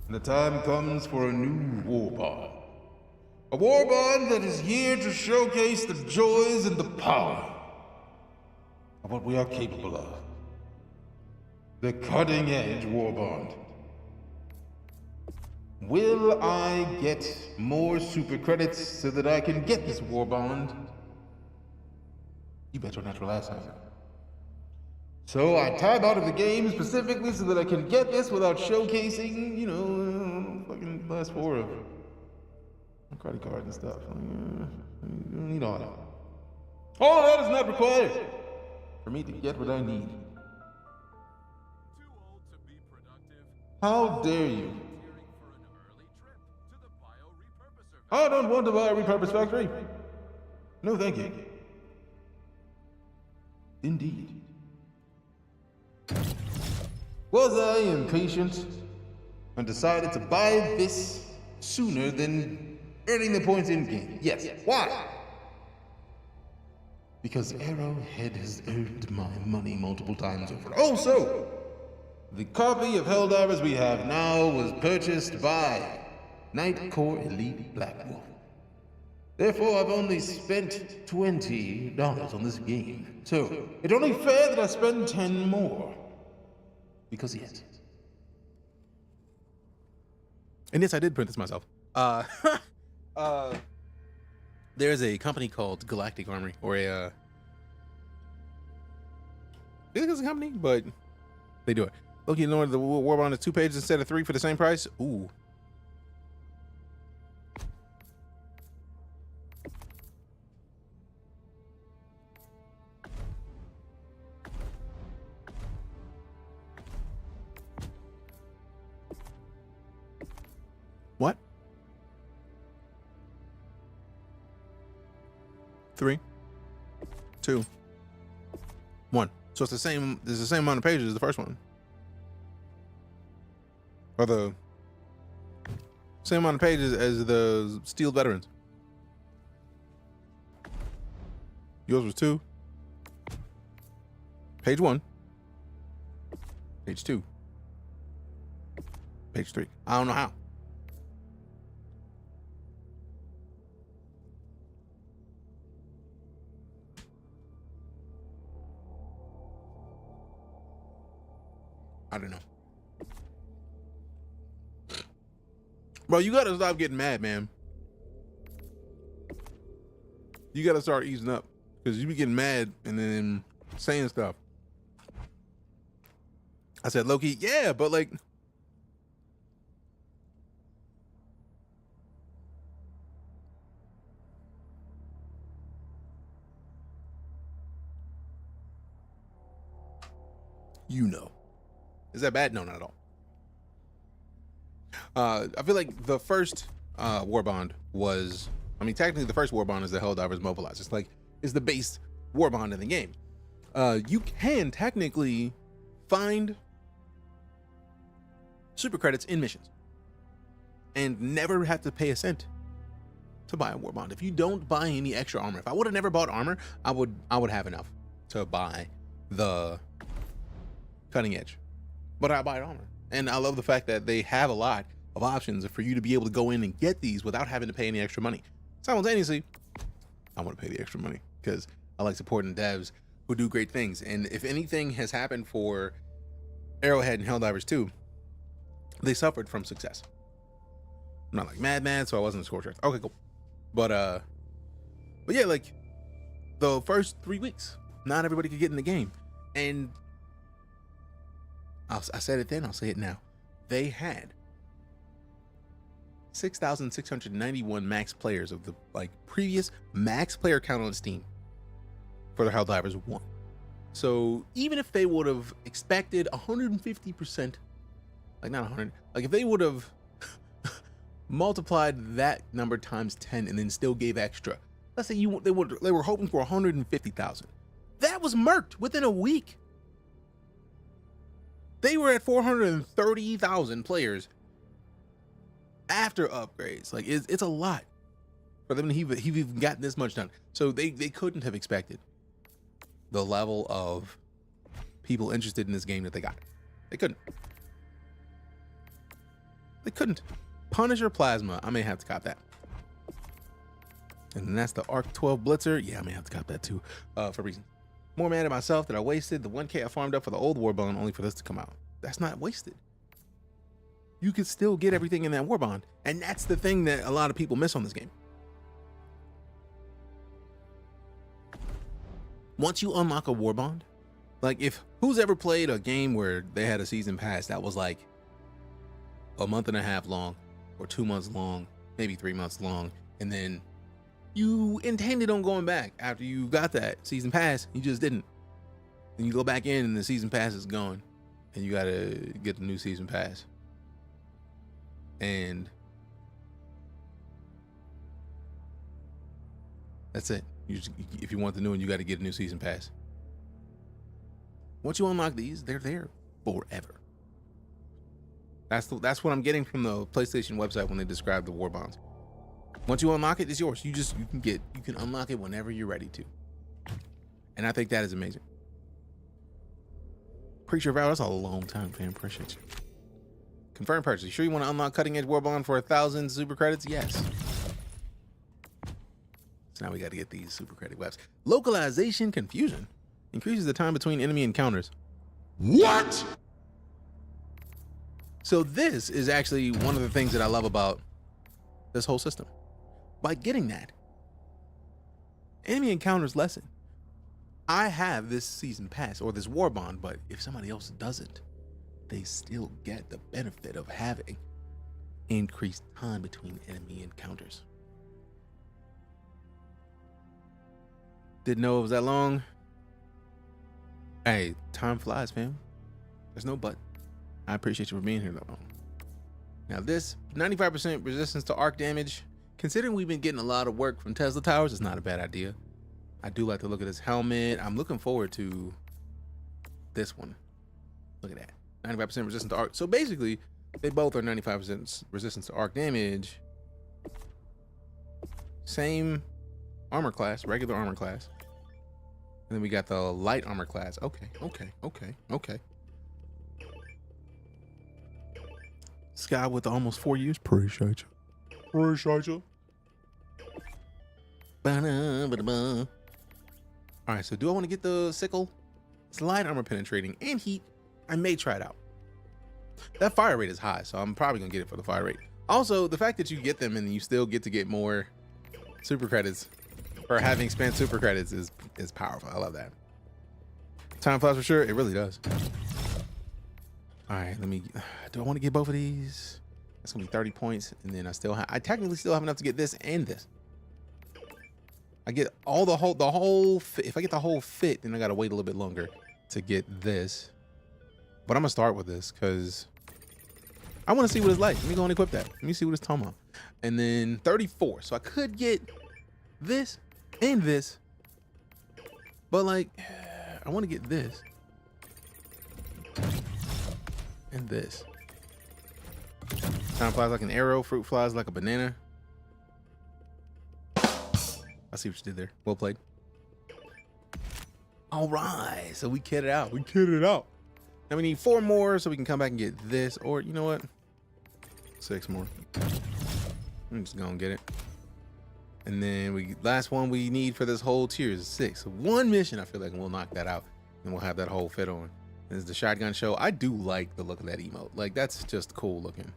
And the time comes for a new war pod. A warbond that is here to showcase the joys and the power of what we are capable of. The cutting-edge warbond. Will I get more super credits so that I can get this warbond? You bet your natural ass I am. So I time out of the game specifically so that I can get this without showcasing, you know, fucking last 4 of credit cards and stuff. You don't need all that. All of that is not required for me to get what I need. How dare you? I don't want to buy a repurpose factory. No, thank you. Indeed. Was I impatient and decided to buy this sooner than earning the points in game? Yes. Why? Because Arrowhead has earned my money multiple times over. Also, the copy of Helldivers we have now was purchased by Night Corps Elite Black Wolf. Therefore, I've only spent $20 on this game. So, it's only fair that I spend 10 more. Because yes. And yes, I did print this myself. There's a company called Galactic Armory, or I think it's a company, but they do it. Look, you know, the Warbond is 2 pages instead of 3 for the same price. Ooh. What? 3, 2, 1. So it's the same. There's the same amount of pages as the first one, or the same amount of pages as the Steel Veterans. Yours was 2. Page 1. Page 2. Page 3. I don't know how. I don't know. Bro, you gotta stop getting mad, man. You gotta start easing up. Because you be getting mad and then saying stuff. I said, Loki, yeah, but like... You know. Is that bad? No, not at all. I feel like the first Warbond was, I mean, technically the first Warbond is the Helldivers Mobilize. It's like, it's the base Warbond in the game. You can technically find super credits in missions and never have to pay a cent to buy a Warbond. If you don't buy any extra armor, if I would have never bought armor, I would have enough to buy the cutting edge. But I buy armor. And I love the fact that they have a lot of options for you to be able to go in and get these without having to pay any extra money. Simultaneously, I want to pay the extra money because I like supporting devs who do great things. And if anything has happened for Arrowhead and Helldivers 2, they suffered from success. I'm not like mad, so I wasn't a scorcher. Okay, cool. But yeah, like the first 3 weeks, not everybody could get in the game. And I said it then, I'll say it now. They had 6,691 max players of the like previous max player count on Steam for the Helldivers 1. So even if they would have expected 150%, like not 100, like if they would have multiplied that number times 10 and then still gave extra, let's say they were hoping for 150,000. That was murked within a week. They were at 430,000 players after upgrades. Like it's a lot for them to have even gotten this much done. So they couldn't have expected the level of people interested in this game that they got. They couldn't. They couldn't. Punisher Plasma, I may have to cop that. And then that's the Arc 12 Blitzer. Yeah, I may have to cop that too, for reasons. More mad at myself that I wasted the 1K I farmed up for the old Warbond only for this to come out. That's not wasted. You could still get everything in that Warbond. And that's the thing that a lot of people miss on this game. Once you unlock a Warbond, like if who's ever played a game where they had a season pass that was like a month and a half long or 2 months long, maybe 3 months long, and then you intended on going back after you got that season pass, you just didn't. Then you go back in and the season pass is gone and you gotta get the new season pass. And that's it. If you want the new one, you got to get a new season pass. Once you unlock these, they're there forever. That's what I'm getting from the PlayStation website when they describe the Warbonds. Once you unlock it, it's yours. You can unlock it whenever you're ready to. And I think that is amazing. Preacher Vow, that's a long time, fam. Appreciate you. Confirm purchase. You sure you want to unlock cutting edge Warbond for 1,000 super credits? Yes. So now we got to get these super credit webs. Localization confusion increases the time between enemy encounters. What? So this is actually one of the things that I love about this whole system. By getting that, enemy encounters lessen. I have this season pass or this Warbond, but if somebody else doesn't, they still get the benefit of having increased time between enemy encounters. Didn't know it was that long. Hey, time flies, fam. There's no but. I appreciate you for being here though. Now this 95% resistance to arc damage, considering we've been getting a lot of work from Tesla Towers, is not a bad idea. I do like to look at this helmet. I'm looking forward to this one. Look at that. 95% resistance to arc. So basically, they both are 95% resistance to arc damage. Same armor class, regular armor class. And then we got the light armor class. Okay. Sky with almost 4 years. Appreciate you. All right, so do I want to get the sickle? It's light armor penetrating and heat. I may try it out. That fire rate is high, so I'm probably gonna get it for the fire rate. Also, the fact that you get them and you still get to get more super credits for having spent super credits is powerful. I love that. Time flies for sure. It really does. All right, do I want to get both of these? That's gonna be 30 points, and then I technically still have enough to get this and this. I get all the whole fit. If I get the whole fit, then I gotta wait a little bit longer to get this. But I'm gonna start with this because I want to see what it's like. Let me go and equip that. Let me see what it's talking about. And then 34. So I could get this and this, but like I want to get this and this. Time flies like an arrow. Fruit flies like a banana. I see what you did there. Well played. All right, so we kitted out. Now we need 4 more so we can come back and get this, or you know what? 6 more. I'm just gonna get it. And then last one we need for this whole tier is 6. So 1 mission, I feel like we'll knock that out, and we'll have that whole fit on. This is the shotgun show. I do like the look of that emote. Like that's just cool looking.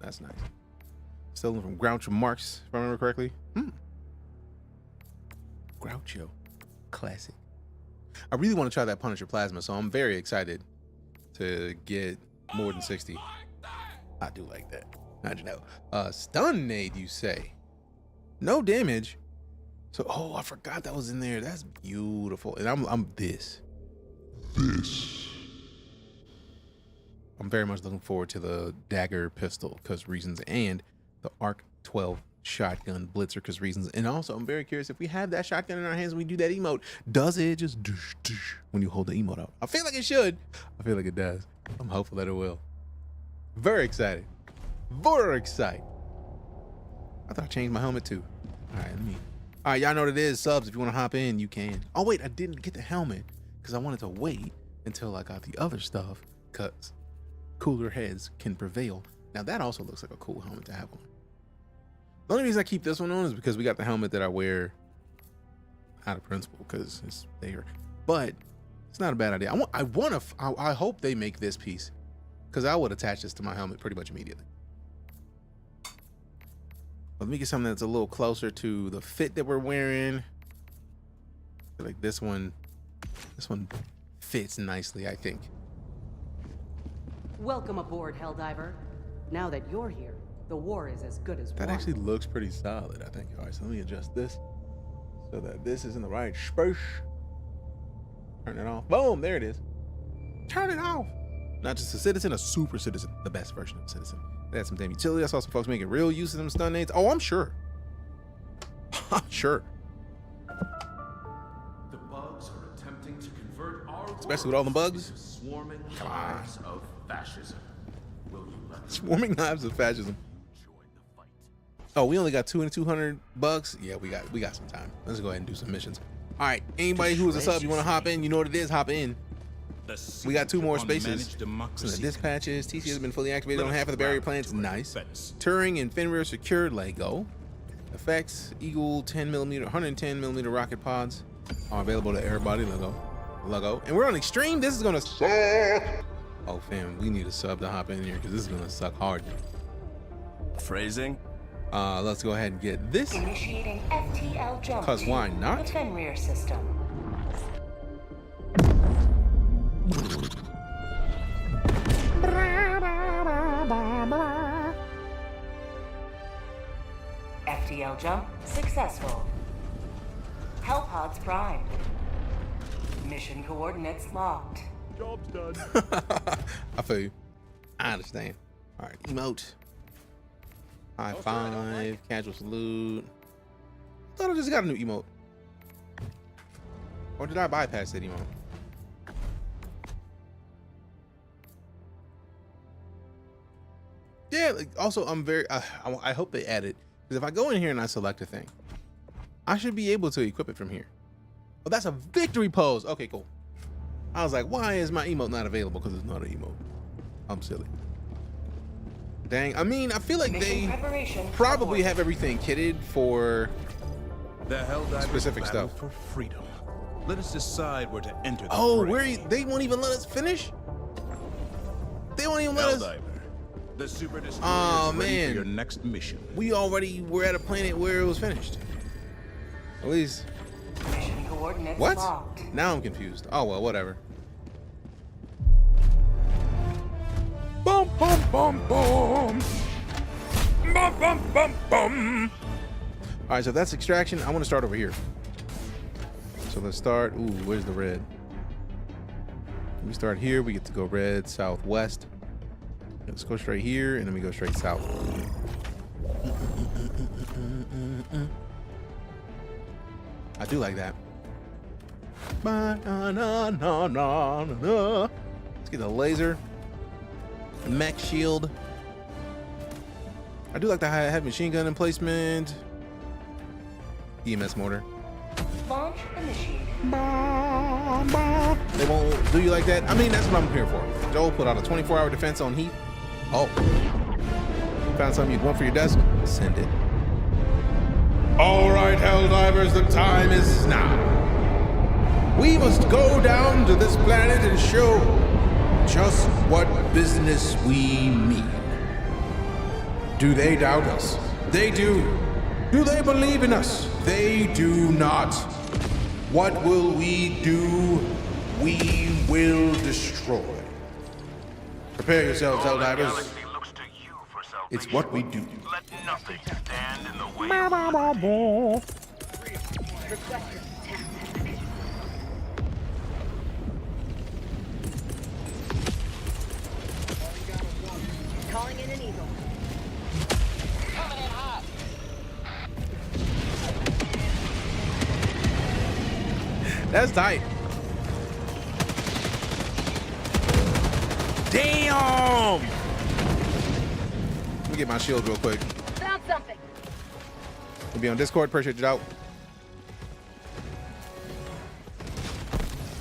That's nice. Stolen from Groucho Marx, if I remember correctly. Groucho. Classic. I really want to try that Punisher Plasma, so I'm very excited to get more than 60. I do like that. How'd you know? Stun nade, you say? No damage. So, oh, I forgot that was in there. That's beautiful. And I'm this. I'm very much looking forward to the dagger pistol because reasons, and the Arc 12 shotgun blitzer because reasons. And also, I'm very curious if we have that shotgun in our hands and we do that emote, does it just when you hold the emote out? I feel like it should. I feel like it does. I'm hopeful that it will. Very excited. Very excited. I thought I changed my helmet too. All right, y'all know what it is. Subs, if you want to hop in, you can. Oh wait, I didn't get the helmet because I wanted to wait until I got the other stuff, because cooler heads can prevail. Now that also looks like a cool helmet to have on. The only reason I keep this one on is because we got the helmet that I wear out of principle because it's there. But it's not a bad idea. I hope they make this piece because I would attach this to my helmet pretty much immediately. Let me get something that's a little closer to the fit that we're wearing. Like this one fits nicely, I think. Welcome aboard, Helldiver. Now that you're here, the war is as good as That won. actually looks pretty solid, I think. All right, so let me adjust this so that this is in the right space. Turn it off. Boom, there it is. Turn it off. Not just a citizen, a super citizen, the best version of a citizen. They had some damn utility. I saw some folks making real use of them stun nades. Oh, I'm sure. I'm sure. The bugs are attempting to convert our Especially with all the bugs. into swarming hives of fascism. Will you let them? Swarming hives of fascism. Oh, we only got $2,200. Yeah, we got some time. Let's go ahead and do some missions. All right, anybody who is a sub, you want to hop in? You know what it is. Hop in. We got 2 more spaces. So the dispatches. TC has been fully activated on half of the barrier planets. Nice. Turing and Fenrir secured. Lego. Effects. Eagle 110mm rocket pods are available to everybody. Lego. And we're on extreme. This is gonna suck. Oh, fam, we need a sub to hop in here because this is gonna suck hard. Phrasing. Let's go ahead and get this. Initiating FTL jump. Cause why not? The Fenrir system. FTL jump successful. Hellpods primed. Mission coordinates locked. Job's done. I feel you. I understand. All right, emote. High five, casual salute. I thought I just got a new emote. Or did I bypass that emote? Yeah, like, also I'm very, I hope they add it. Because if I go in here and I select a thing, I should be able to equip it from here. Oh, that's a victory pose. Okay, cool. I was like, why is my emote not available? Because it's not an emote. I'm silly. Dang, I mean, I feel like they probably have everything kitted for the Helldivers specific stuff. For freedom. Let us decide where to enter the Oh, fray. they won't even let us finish? They won't even let us. Helldiver, the super destroyer Oh, is ready man. for your next mission. We already were at a planet where it was finished. At least. Mission coordinates What? locked. Now I'm confused. Oh, well, whatever. Bum, bum, bum, bum. Bum, bum, bum, bum. All right, so that's extraction. I want to start over here. So let's start. Ooh, where's the red? We start here. We get to go red, southwest. Let's go straight here, and then we go straight south. I do like that. Let's get the laser. Mech shield. I do like the heavy machine gun emplacement. EMS mortar. Launch initiated. They won't do you like that? I mean, that's what I'm here for. Joel put out a 24-hour defense on heat. Oh. Found something you'd want for your desk? Send it. All right, Helldivers, the time is now. We must go down to this planet and show just what business we mean. Do they doubt us? They do. Do they believe in us? They do not. What will we do? We will destroy. Prepare yourselves, Helldivers. It's what we do. Let nothing stand in the way. Calling in an eagle. Coming in hot. That's tight. Damn! Let me get my shield real quick. Found something. We'll be on Discord. Appreciate you out.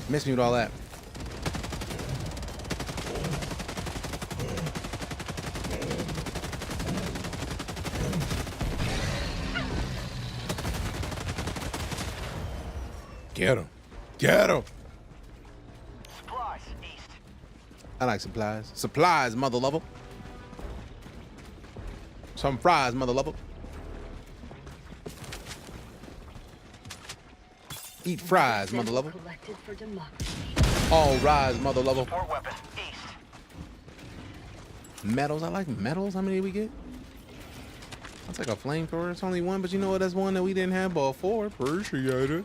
Missing you with all that. Get him. Get him. Supplies, east. I like supplies. Supplies, mother lover. Some fries, mother lover. Eat fries, mother lover. All rise, mother lover. Support weapon, east. Metals, I like metals. How many did we get? That's like a flamethrower. It's only one, but you know what? That's one that we didn't have before. Appreciate it.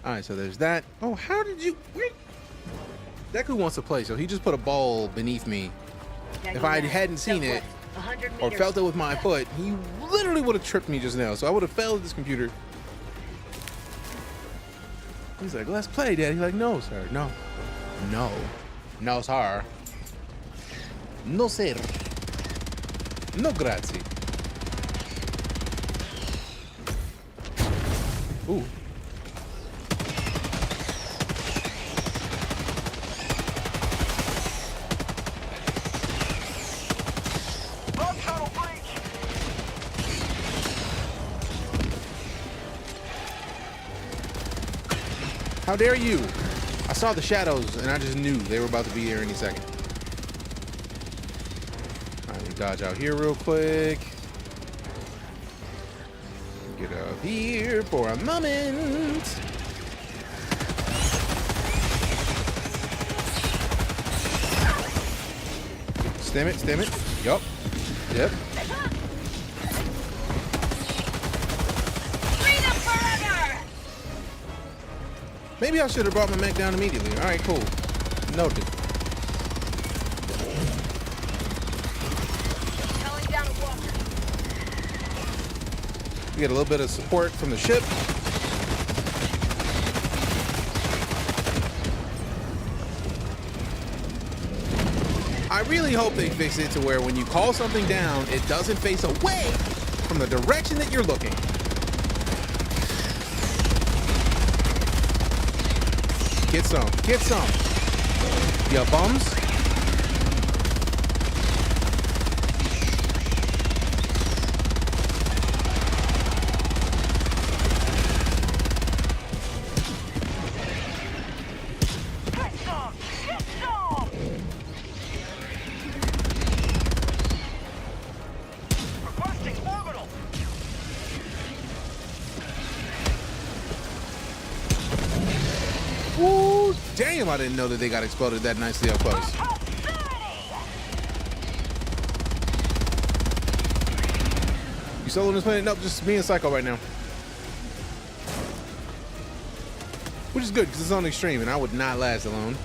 All right, so there's that. Oh, how did you? Wait. Deku wants to play, so he just put a ball beneath me. If I hadn't seen it or felt it with my foot, he literally would have tripped me just now. So I would have failed this computer. He's like, let's play, Dad. He's like, no, sir. No. No. No, sir. No, sir. No, grazie. Ooh. How dare you? I saw the shadows and I just knew they were about to be here any second. All right, let me dodge out here real quick. Get up here for a moment. Stem it, stem it. Yup. Yep. Maybe I should have brought my mech down immediately. All right, cool. Noted. We get a little bit of support from the ship. I really hope they fix it to where when you call something down, it doesn't face away from the direction that you're looking. Get some. Get some. Ya bums. Woo! Damn, I didn't know that they got exploded that nicely up close. You solo on this planet? Nope, just me and Psycho right now. Which is good, because it's on extreme, and I would not last alone.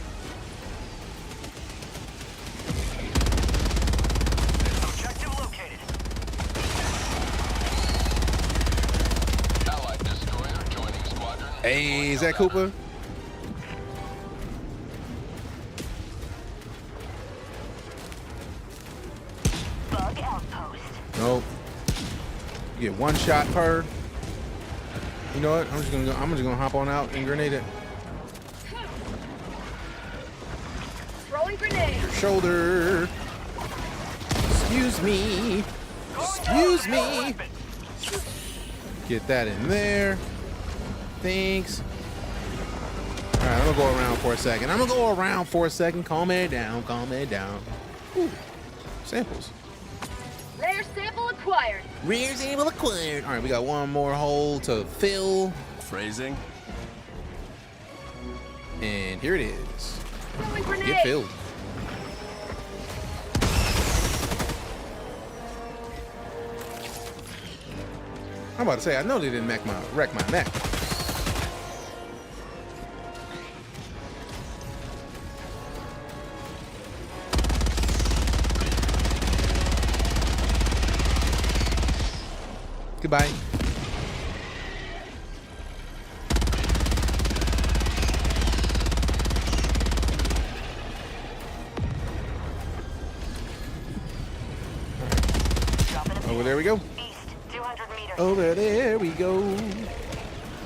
Objective located. Allied destroyer joining squadron. Hey, is that Cooper? Nope. You get one shot per. You know what? I'm just gonna hop on out and grenade it. Throwing grenade. Shoulder. Excuse me. Excuse me. Get that in there. Thanks. All right, I'm gonna go around for a second. Calm it down. Calm it down. Ooh. Samples. Rare sample acquired. Rare sample acquired. All right, we got one more hole to fill. Phrasing. And here it is. Throwing grenade. Get filled. I'm about to say, I know they didn't wreck my mech. Goodbye. Over there we go. Over there we go.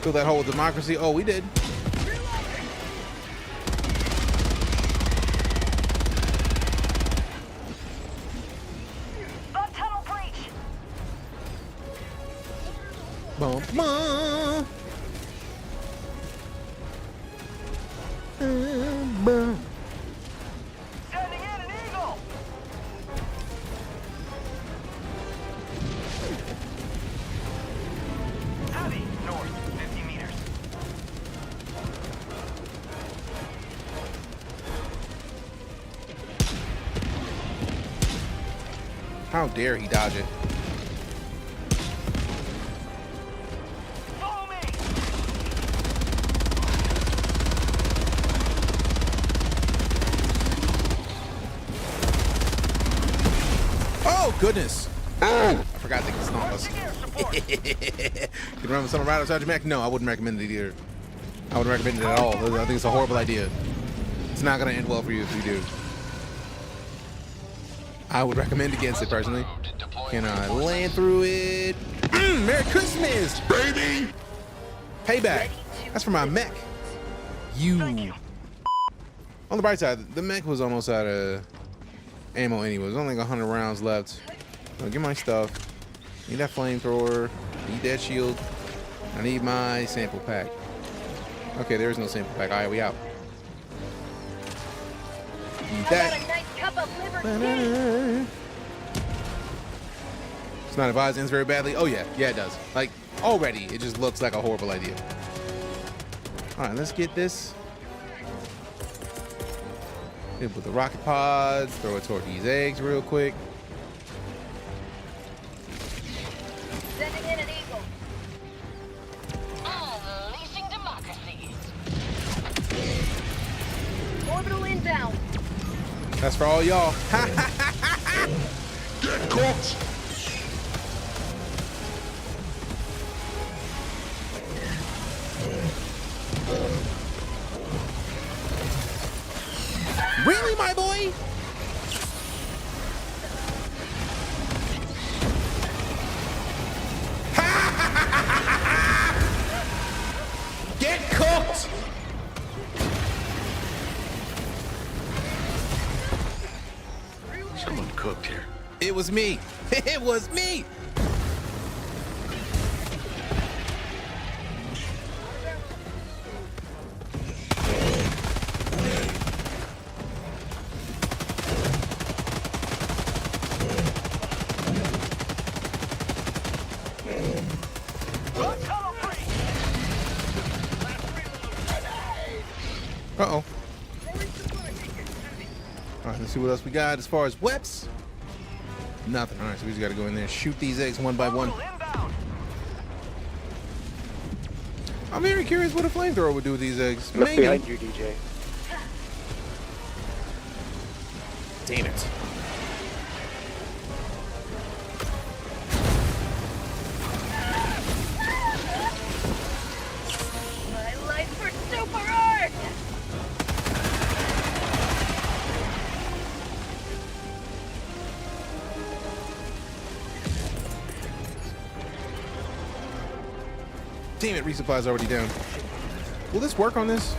Fill that hole with democracy. Oh, we did. Bum, bum. How dare he dodge it? Oh, goodness. I forgot they can stomp us. You remember something right outside your Mac? No, I wouldn't recommend it either. I wouldn't recommend it at all. I think it's a horrible idea. It's not going to end well for you if you do. I would recommend against it personally. Can I land through it? Merry Christmas, baby! Payback. That's for my mech. You. On the bright side, the mech was almost out of ammo anyway. There's only like 100 rounds left. So get my stuff. Need that flamethrower. Need that shield. I need my sample pack. Okay, there is no sample pack. All right, we out. Need that. It's not advised. Ends very badly. Oh yeah, it does. Like already, it just looks like a horrible idea. All right, let's get this. Hit with the rocket pods. Throw it toward these eggs real quick. Sending in an eagle. Unleashing democracy. Orbital inbound. That's for all y'all. Get cooked! Really, my boy? Get cooked! Someone cooked here. It was me. It was me. Uh-oh. All right, let's see what else we got as far as weapons. Nothing. All right, so we just got to go in there and shoot these eggs one by one. I'm very curious what a flamethrower would do with these eggs. Look Maybe. behind you, DJ. Damn it. My life for super art. Damn it, resupply's already down. Will this work on this?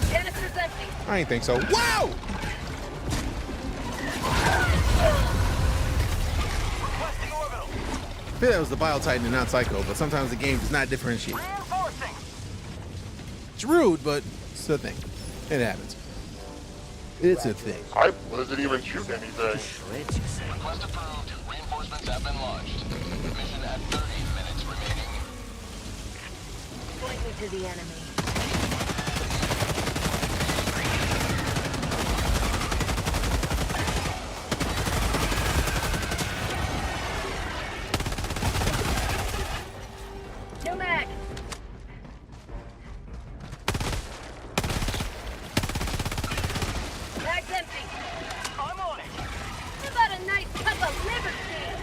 Canister's empty. I ain't think so. Wow! I feel that was the Bile Titan and not Psycho, but sometimes the game does not differentiate. It's rude, but it's a thing. It happens. It's a thing. I wasn't even shooting anything. Request approved. Reinforcements have been launched. Mission at 30 minutes remaining. Point me to the enemy. No mag. Mag's empty. I'm on it. How about a nice cup of liver steak?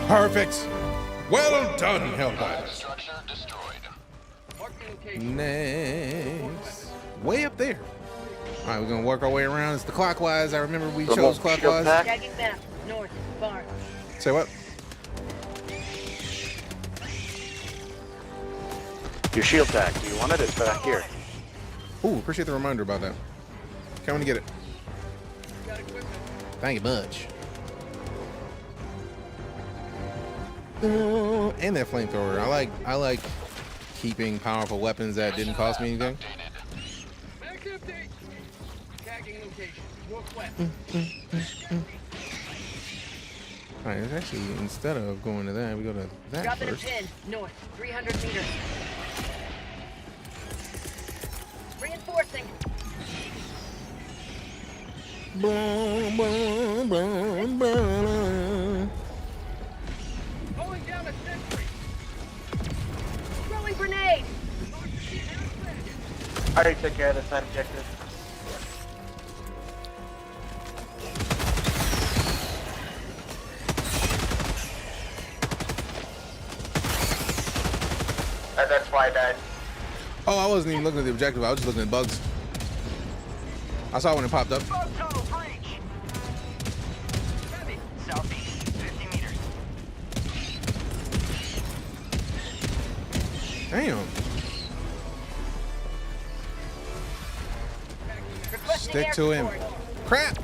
Perfect. Well done, Helldivers. Structure destroyed. Next. Way up there. All right, we're going to work our way around. It's the clockwise. I remember we chose clockwise. Tagging map. North. Barn. Say what? Your shield tag. Do you want it? It's back here. Ooh, appreciate the reminder about that. Coming to get it. Thank you much. And that flamethrower. I like keeping powerful weapons that didn't cost me anything. Alright, it's actually, instead of going to that, we go to that Dropping first. a pin. North. 300 meters. Reinforcing. Boom, boom, boom, boom. Pulling down a sentry. Throwing grenade. I already took care of the side objective. That's why I died. Oh, I wasn't even looking at the objective. I was just looking at bugs. I saw when it popped up. Bug tunnel breach. Southeast, 50 meters. Damn. Stick to him. Crap.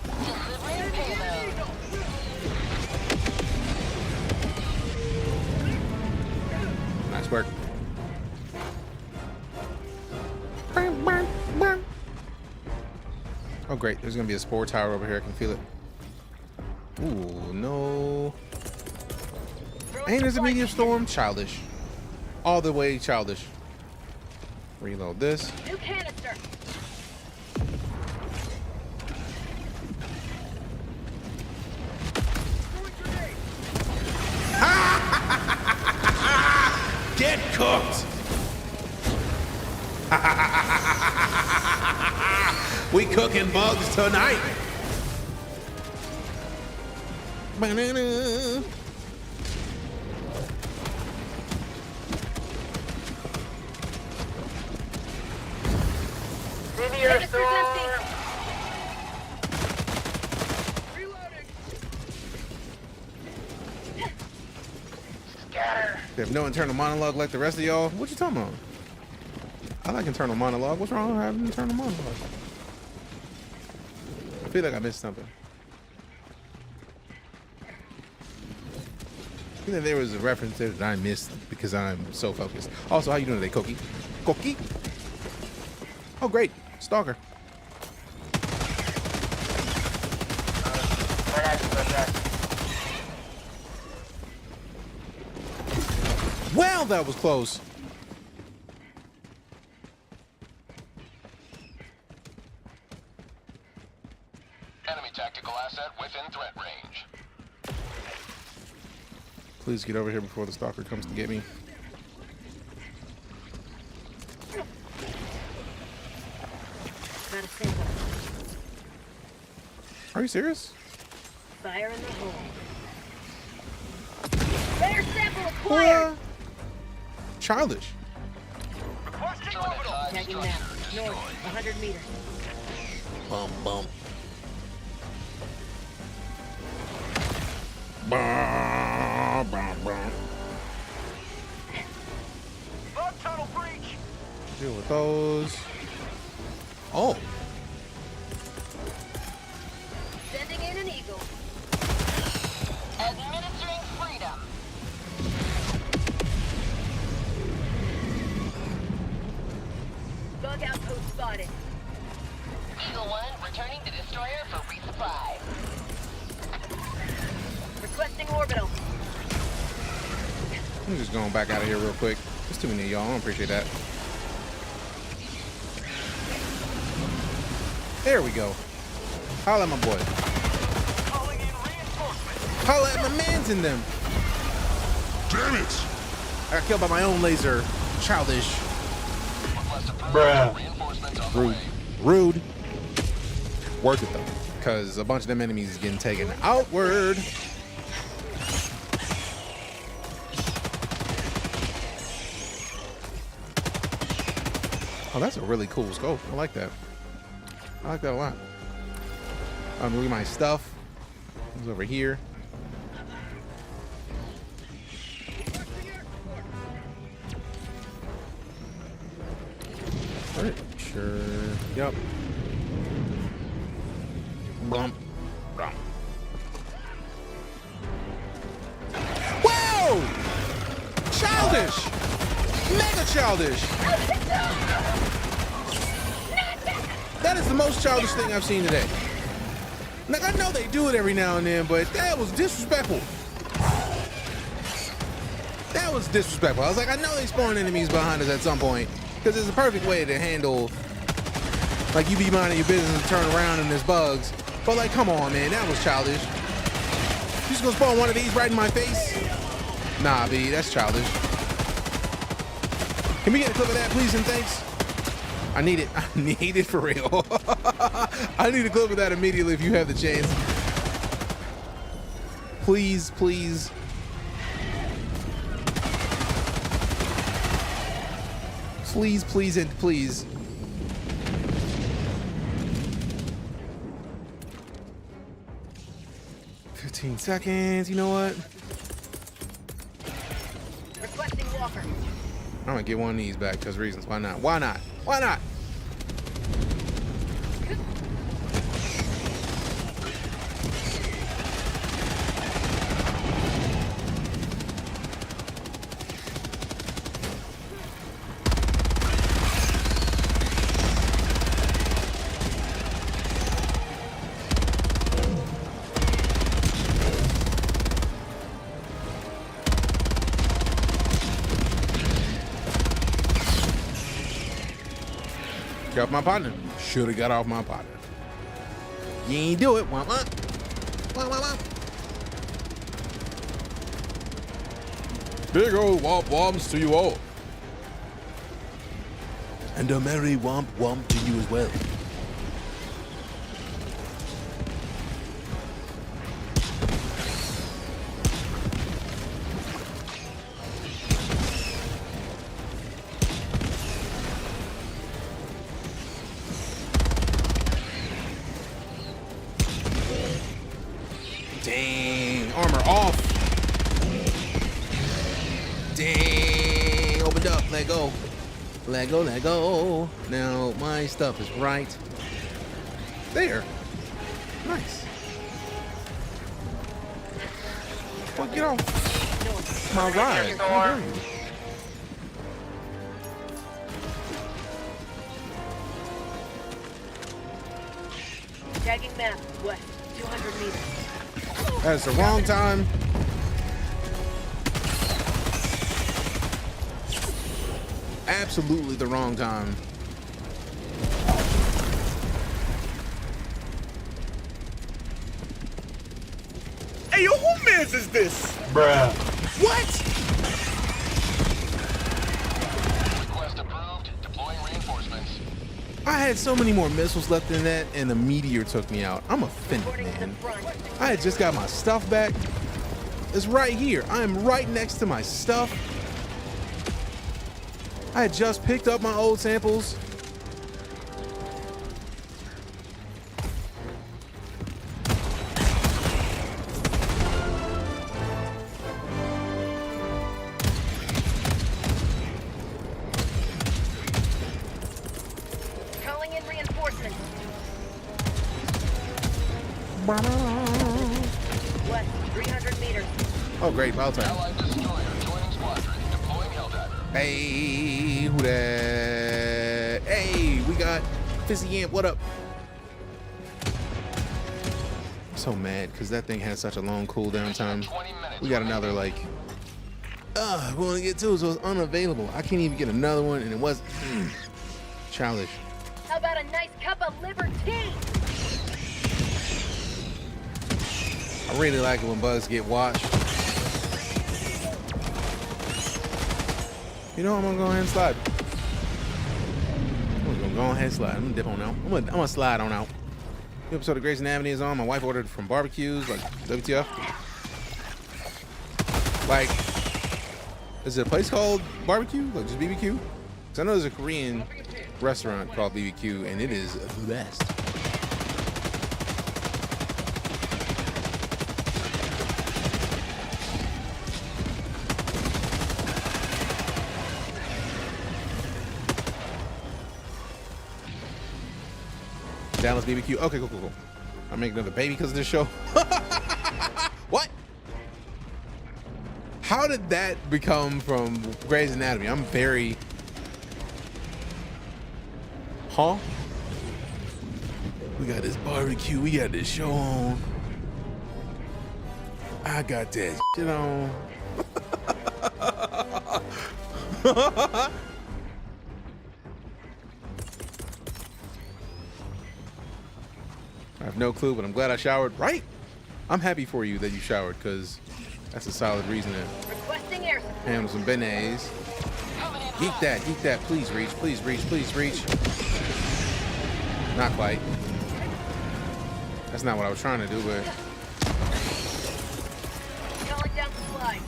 Nice work. Oh great, there's gonna be a spore tower over here. I can feel it. Ooh, no. And there's a medium storm. Childish. All the way childish. Reload this. New canister. Get cooked! We cooking bugs tonight. Banana. They have no internal monologue like the rest of y'all. What you talking about? I like internal monologue. What's wrong with having internal monologue? I feel like I missed something. I think that there was a reference that I missed because I'm so focused. Also, how you doing today, Koki? Koki? Oh, great. Stalker. Well, that was close. Enemy tactical asset within threat range. Please get over here before the stalker comes to get me. Got a sample. Are you serious? Fire in the hole. Rare sample acquired. Childish. Tagging now. North, 100 meters. Bum bum. Bah, bah, bah. Bug tunnel breach. Deal with those. Oh. Sending in an eagle. Administering freedom. Bug outpost spotted. Eagle 1 returning to destroyer for resupply. Requesting orbital. I'm just going back out of here real quick. There's too many of y'all. I don't appreciate that. There we go. Holla at my boy. Holla at my mans in them. Damn it! I got killed by my own laser. Childish. Bruh. Rude. Rude. Worth it though, because a bunch of them enemies is getting taken outward. Oh, that's a really cool scope. I like that. I like that a lot. Look at my stuff. It's over here. Alright, sure. Yep. Bump. Bump. Whoa! Childish! Mega childish! That is the most childish thing I've seen today. Like, I know they do it every now and then, but that was disrespectful. That was disrespectful. I was like, I know they spawn enemies behind us at some point, because it's a perfect way to handle, like, you be minding your business and turn around and there's bugs, But like, come on, man, that was childish. You just gonna spawn one of these right in my face? Nah, B, that's childish. Can we get a clip of that, please, and thanks? I need it. I need it for real. I need a clip of that immediately if you have the chance. Please, please. Please, please, and please. $15 seconds, you know what? Requesting walker. I'm gonna get one of these back because reasons. Why not? Why not? Why not? Get off my partner. Should have got off my partner. You ain't do it. Wah, wah. Wah, wah, wah. Big old womp womps to you all. And a merry womp womp to you as well. Dang, armor off. Dang, opened up, let go. Let go, let go. Now my stuff is right there. Nice. Well, get off my ride. How dare you? Tagging map, west, 200 meters. That's the wrong time. Absolutely the wrong time. Hey, yo, who mans is this? Bruh. What? Request approved. Deploying reinforcements. I had so many more missiles left in that, and the meteor took me out. I'm offended, man. I had just got my stuff back. It's right here. I am right next to my stuff. I had just picked up my old samples. Calling in reinforcements. West, 300 meters. Oh, great. Battle time. Allied destroyer joining squadron. Deploying Helldiver. Hey, who that? Hey, we got Fizzy Amp. What up? I'm so mad because that thing has such a long cooldown time. We got another like. We want to get two, so it's unavailable. I can't even get another one, and it was childish. How about a nice cup of liver tea? I really like it when bugs get watched. You know, I'm gonna go ahead and slide. I'm gonna go ahead and slide. I'm gonna dip on out. I'm gonna slide on out. New episode of Grey's Anatomy is on. My wife ordered from barbecues, like WTF. Like, is it a place called barbecue? Like just BBQ? Because I know there's a Korean restaurant called BBQ, and it is the best. Dallas BBQ. Okay, cool. I'm making another baby because of this show. What? How did that become from Grey's Anatomy? I'm very... Huh? We got this barbecue. We got this show on. I got that shit on. I have no clue, but I'm glad I showered. Right? I'm happy for you that you showered, because that's a solid reason to Requesting air support. handle some beignets. Yeet that, yeet that. Please reach, please reach, please reach. Not quite. That's not what I was trying to do, but Calling down supply.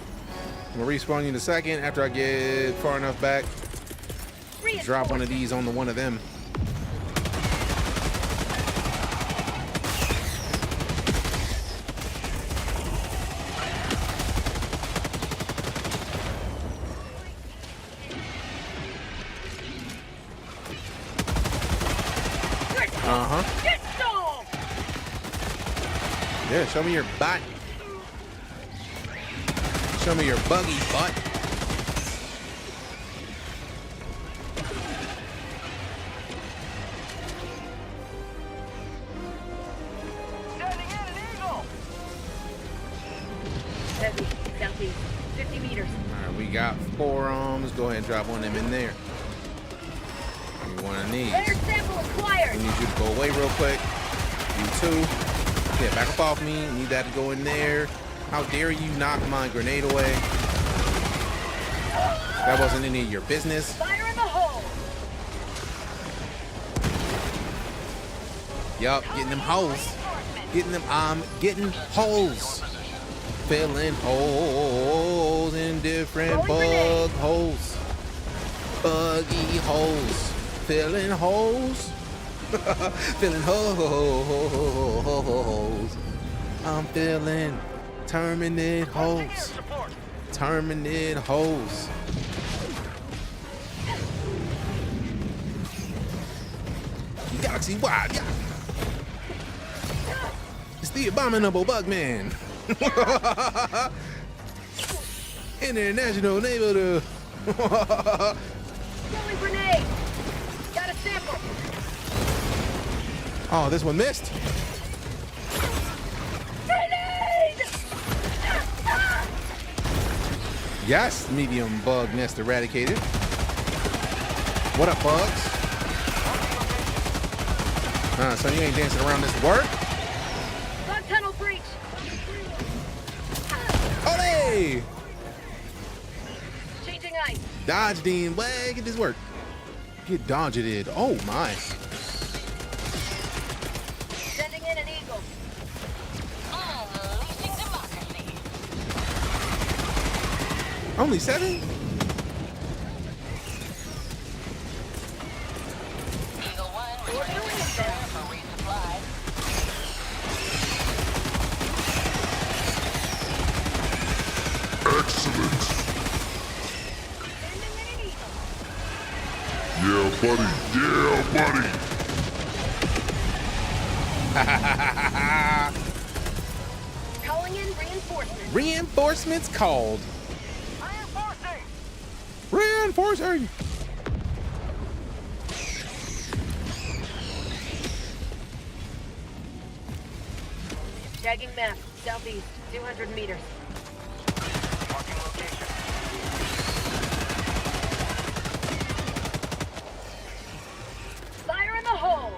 I'm gonna respawn you in a second after I get far enough back. Drop one of these on the one of them. Get some! Yeah, show me your butt. Show me your buggy butt. Sending in an eagle. Heavy, southeast, 50 meters. All right, we got forearms. Go ahead and drop one of them in there. Give me one of these. Air sample acquired. We need you to go away real quick. You too. Yeah, back up off me. Need that to go in there. How dare you knock my grenade away? That wasn't any of your business. Fire in the hole. Yup, getting them holes. Getting them, getting holes. Filling holes in different bug holes. Buggy holes. Filling holes. Filling holes. I'm filling terminate holes. Terminate holes. Galaxy wide, yeah. It's the abominable Bugman. International neighborhood. Throwing grenade. Got a sample. Oh, this one missed. Grenade! Yes, medium bug nest eradicated. What up, bugs? Son, you ain't dancing around this work. Bug tunnel breach. Olé! Changing ice. Dodge Dean, way, get this work. Get dodged it. Oh my. Sending in an eagle. Unleashing democracy. Only 7? Eagle 1, returning for resupply. Excellent. Yeah, buddy. Yeah, buddy. Calling in reinforcements. Reinforcements called. Reinforcing. Tagging map, southeast, 200 meters. Marking location. Fire in the hole.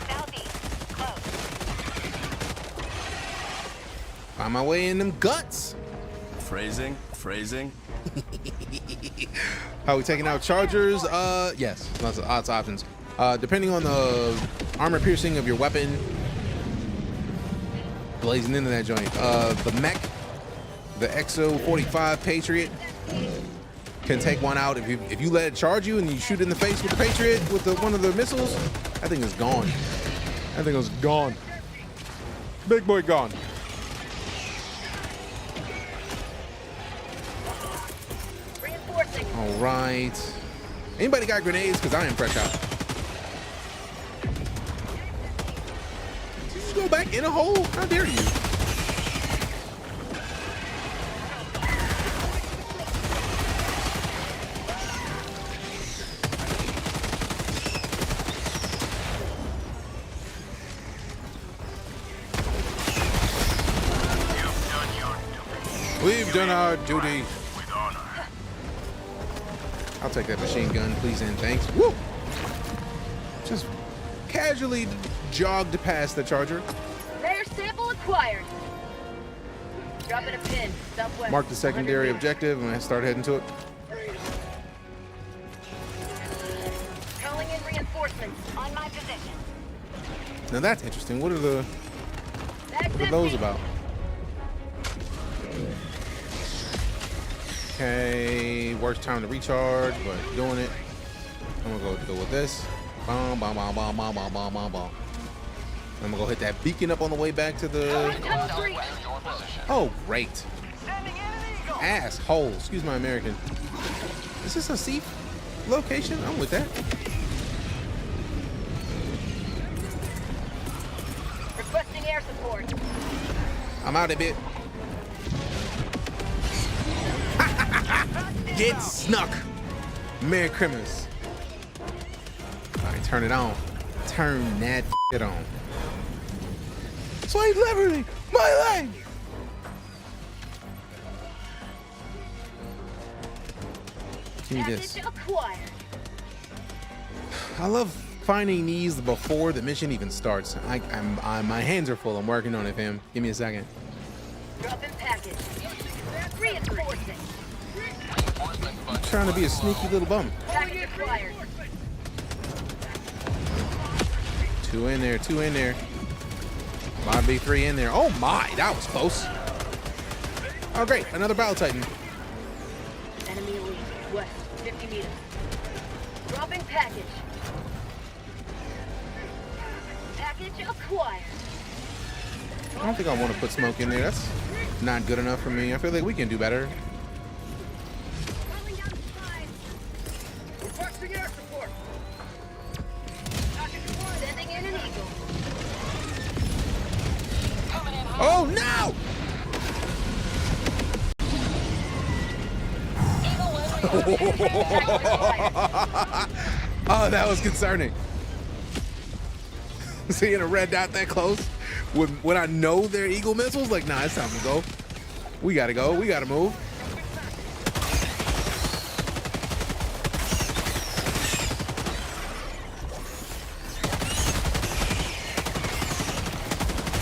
Southeast, close. Find my way in them guts. Phrasing. How we taking out chargers? Yes, lots of options. Depending on the armor piercing of your weapon, blazing into that joint. The mech, the XO 45 Patriot, can take one out. If you let it charge you and you shoot in the face with the Patriot with one of the missiles, that thing is gone. That thing is gone. Big boy gone. Reinforcing. All right. Anybody got grenades? Because I am fresh out. Did you just go back in a hole? How dare you? We've done our duty. With honor. How take that machine gun, please and thanks. Woo! Just casually jogged past the charger. Rare sample acquired. Dropping a pin. Southwest. Marked the secondary 100 meters. objective, and I start heading to it. Calling in reinforcements. On my position. Now that's interesting. What are That's those about? Okay, worst time to recharge, but doing it. I'm gonna go with this. Bomb, bomb, bomb, bomb, bomb, bomb, bomb, bomb, bomb. I'm gonna go hit that beacon up on the way back to the. Oh, great. Asshole. Excuse my American. Is this a sea location? I'm with that. Requesting air support. I'm out a bit. Get snuck. Merry Christmas. All right, turn it on. Turn that shit on. Slave liberty, my leg. Give me this. I love finding these before the mission even starts. My hands are full. I'm working on it, fam. Give me a second. Dropping package. Reinforcing. I'm trying to be a sneaky little bum. Package acquired. Two in there, two in there. Might be three in there. Oh my, that was close. Oh great, another Battle Titan. Enemy elite. West. 50 meters. Dropping package. Package acquired. I don't think I want to put smoke in there. That's not good enough for me. I feel like we can do better. Requesting air support. Sending in an eagle. Oh no! Oh, that was concerning. Seeing a red dot that close when I know they're Eagle missiles, like, nah, it's time to go. We gotta go. We gotta move.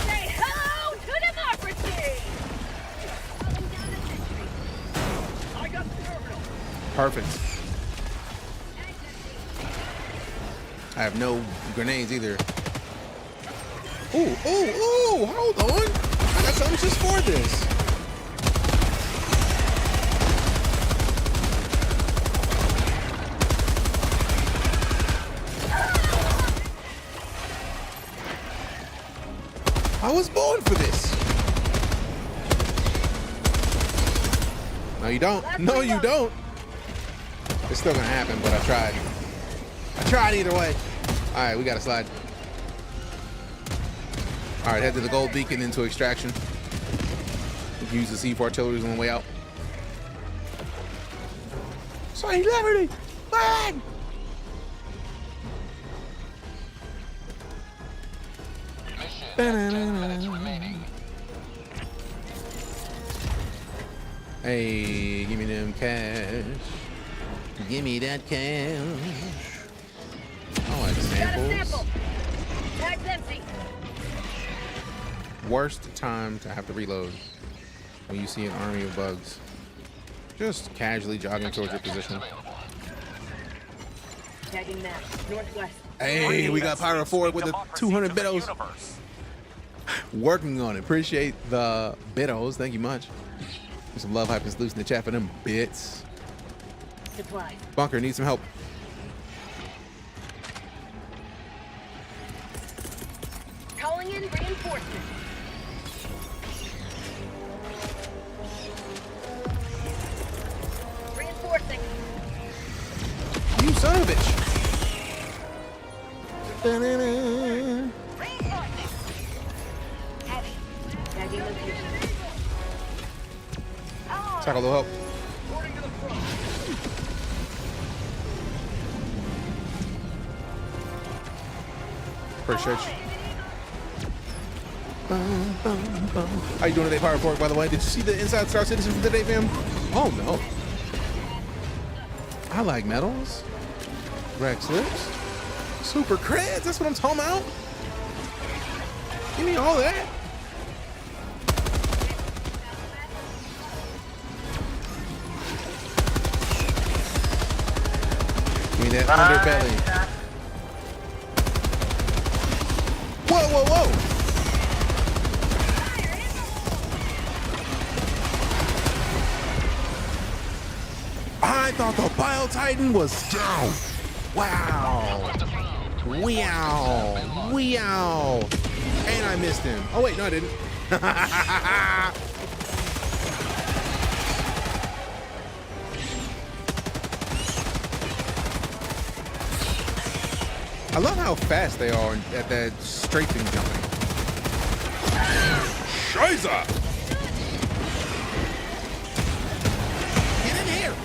Say hello to democracy. I got the terminal. Perfect. I have no grenades either. Ooh, ooh, ooh, hold on. I got something just for this. I was born for this. No, you don't. No, you don't. It's still gonna happen, but I tried. I tried either way. All right, we gotta slide. All right, head to the gold beacon into extraction. We can use the C4 artillery on the way out. Sorry, liberty! Flag! Hey, give me them cash. Give me that cash. I like samples. Tag's empty. Worst time to have to reload when you see an army of bugs. Just casually jogging towards your position. Tagging map. Northwest. Hey, we got Pyrophoric with the 200 bidos. Working on it. Appreciate the bidos. Thank you much. There's some love hype and salutes in the chat for them bits. Supply. Bunker, need some help. Calling in reinforcements. Reinforcing. You son of a bitch. Heavy. Tagging location. Tackle the help. Appreciate you. How you doing today, Pyrophoric, by the way? Did you see the Inside Star Citizen for today, fam? Oh, no. I like medals. Rack slips. Super creds, that's what I'm talking about. Give me all that. Give me that underbelly. Whoa, whoa, whoa. I thought the Bio Titan was down. Wow. Wow. Wow. And I missed him. Oh, wait, no, I didn't. I love how fast they are at that strafing jumping. Scheiße! Get in here!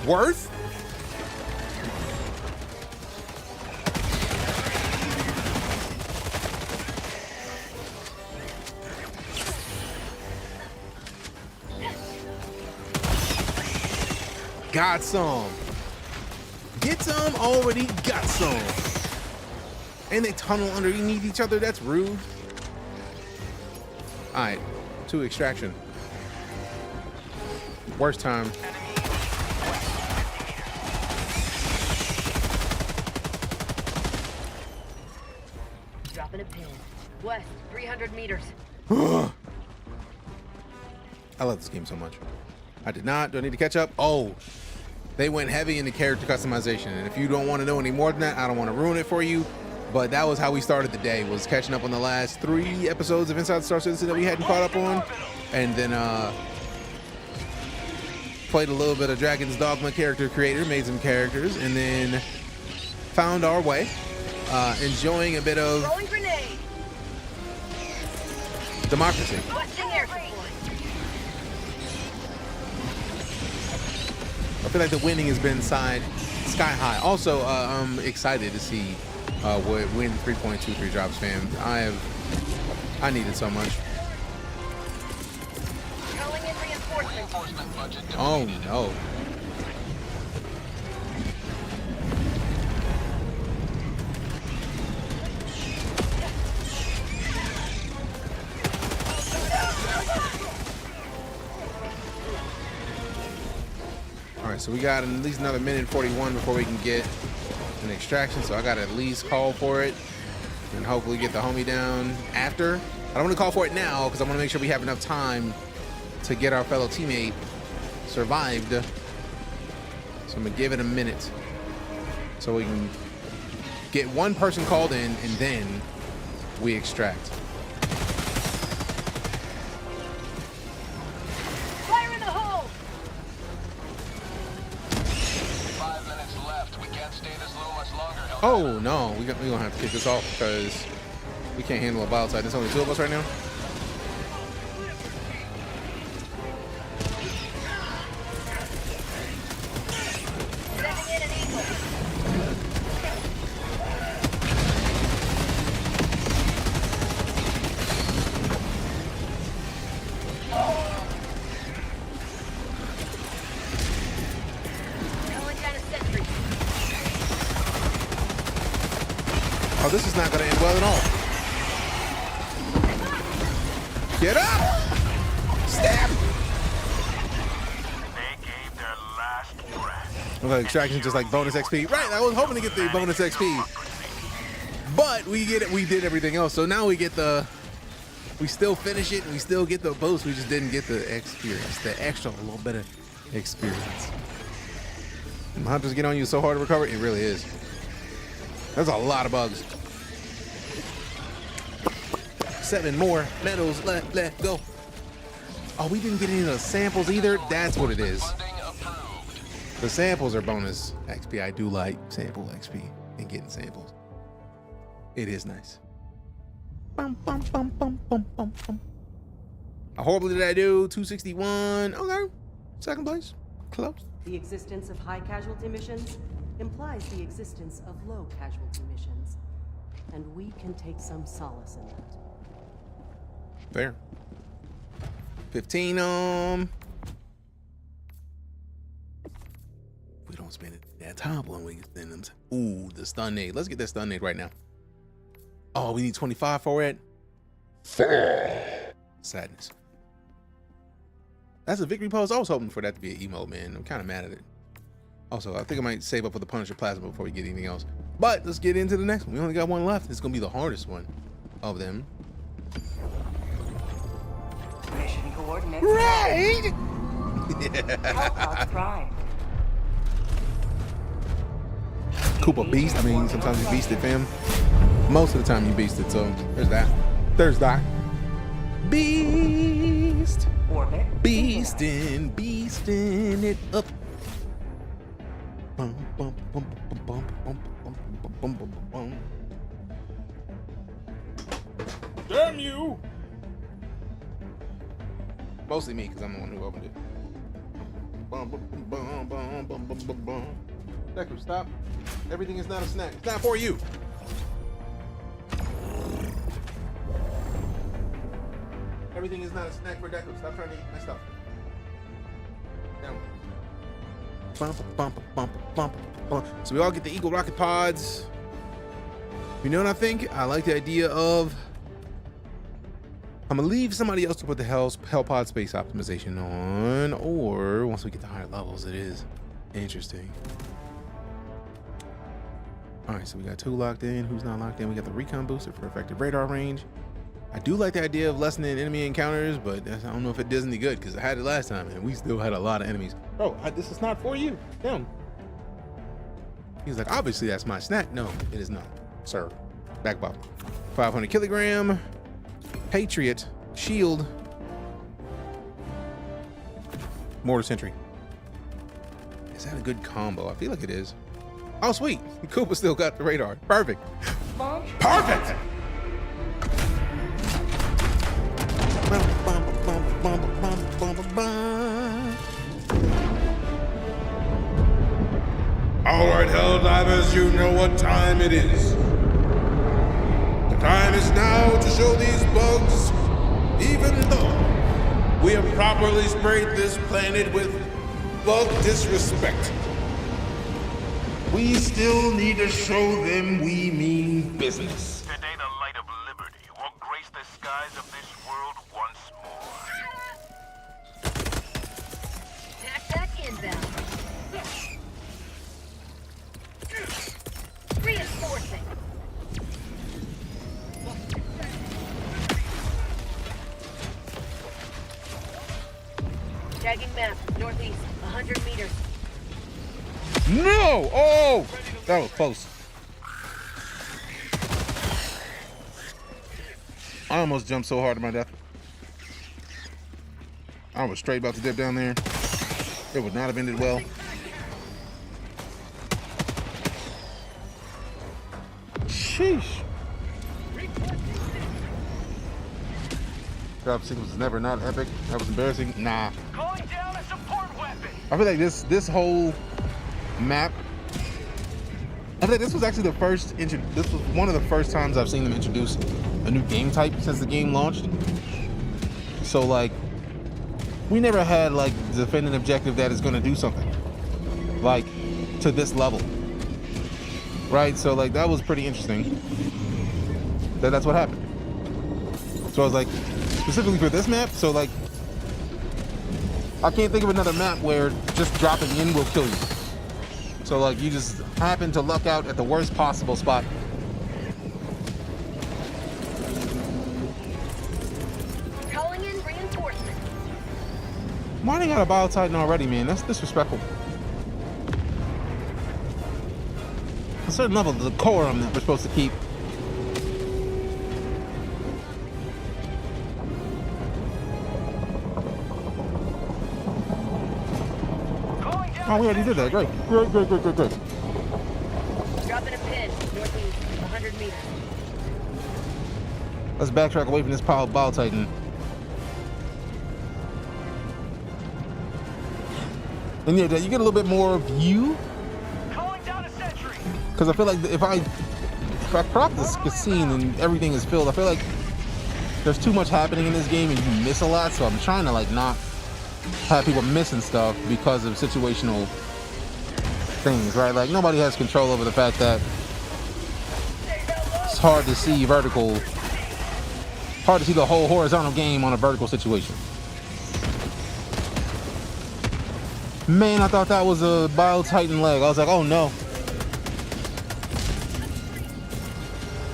Worth? Got some. Get some, already got some. And they tunnel underneath each other, that's rude. All right, 2 extraction. Worst time. Dropping a pin. West, 300 meters. I love this game so much. I did not. Do I need to catch up? Oh, they went heavy into character customization. And if you don't want to know any more than that, I don't want to ruin it for you. But that was how we started the day, was catching up on the last 3 episodes of Inside Star Citizen that we hadn't caught up on. And then played a little bit of Dragon's Dogma Character Creator, made some characters, and then found our way. Enjoying a bit of democracy. I feel like the winning has been sky high. Also, I'm excited to see when 3.23 drops, fam. I need it so much. Oh no. All right, so we got at least another minute 41 before we can get an extraction. So I got to at least call for it and hopefully get the homie down after. I don't want to call for it now because I want to make sure we have enough time to get our fellow teammate survived. So I'm gonna give it a minute so we can get one person called in and then we extract. Fire in the hole! 5 minutes left. We can't stay this low much longer. Oh no, we're gonna have to kick this off because we can't handle a Bio Titan. There's only 2 of us right now. Oh, this is not going to end well at all. Get up! Stab! They gave their last breath. Well, extraction just like bonus XP. Right, I was hoping to get the bonus XP. But we get it. We did everything else. So now we get the... We still finish it and we still get the boost. We just didn't get the experience. The extra little bit of experience. And hunters get on you so hard to recover. It really is. There's a lot of bugs. 7 more medals. Let go. Oh, we didn't get any of the samples either. That's what it is. The samples are bonus XP. I do like sample XP and getting samples. It is nice. Bum, bum, bum, bum, bum, bum, bum. How horribly did I do? 261. Okay. Second place. Close. The existence of high casualty missions implies the existence of low casualty missions. And we can take some solace in that. Fair. 15 we don't spend it that top one, we can spend them. Ooh, the stun nade. Let's get that stun nade right now. Oh, we need 25 for it. Sadness. That's a victory pose. I was hoping for that to be an emote, man. I'm kind of mad at it. Also, I think I might save up for the Punisher Plasma before we get anything else. But let's get into the next one. We only got one left. It's gonna be the hardest one of them. Mission coordinates. Right. Prime. Cooper beast. I mean, sometimes you beasted, fam. Most of the time you beasted. So there's that. There's that. Beast. Orbit. Beasting it up. Damn you! Mostly me, because I'm the one who opened it. Decker, stop. Everything is not a snack. It's not for you. Everything is not a snack for Decker. Stop trying to eat my stuff. Down. So we all get the Eagle rocket pods. You know what I think? I like the idea of I'm gonna leave somebody else to put the Hell pod space optimization on, or once we get to higher levels, it is interesting. All right, so we got 2 locked in. Who's not locked in? We got the recon booster for effective radar range. I do like the idea of lessening enemy encounters, but I don't know if it does any good because I had it last time and we still had a lot of enemies. Bro, this is not for you. Damn. He's like, obviously that's my snack. No, it is not, sir. Back bottom. 500 kilogram. Patriot. Shield. Mortar Sentry. Is that a good combo? I feel like it is. Oh, sweet. Koopa still got the radar. Perfect. Perfect! All right, Helldivers, you know what time it is. The time is now to show these bugs, even though we have properly sprayed this planet with bug disrespect, we still need to show them we mean business. Today the light of liberty will grace the skies of this world once more. Attack inbound. Reinforcing. Tagging map, northeast, 100 meters. No! Oh! That was close. I almost jumped so hard to my death. I was straight about to dip down there. It would not have ended well. Sheesh. Drop sequence was never not epic. That was embarrassing. Nah. Calling down a support weapon. I feel like this whole map, I feel like this was actually the first this was one of the first times I've seen them introduce a new game type since the game launched. So like we never had like the defendant objective that is going to do something like to this level, right? So like that was pretty interesting that's what happened. So I was like, specifically for this map, so like I can't think of another map where just dropping in will kill you. So like you just happen to luck out at the worst possible spot. Calling in reinforcements. Why they got a Bio-Titan already, man? That's disrespectful. A certain level of decorum that we're supposed to keep. Oh, we already did that. Great. Great. Dropping a pin, northeast, 100 meters. Let's backtrack away from this pile of Bio-Titan. And yeah, you get a little bit more view. Because I feel like if I crop this scene and everything is filled, I feel like there's too much happening in this game and you miss a lot. So I'm trying to like not have people missing stuff because of situational things, right? Like nobody has control over the fact that it's hard to see hard to see the whole horizontal game on a vertical situation. Man, I thought that was a Bio Titan leg. I was like, oh no.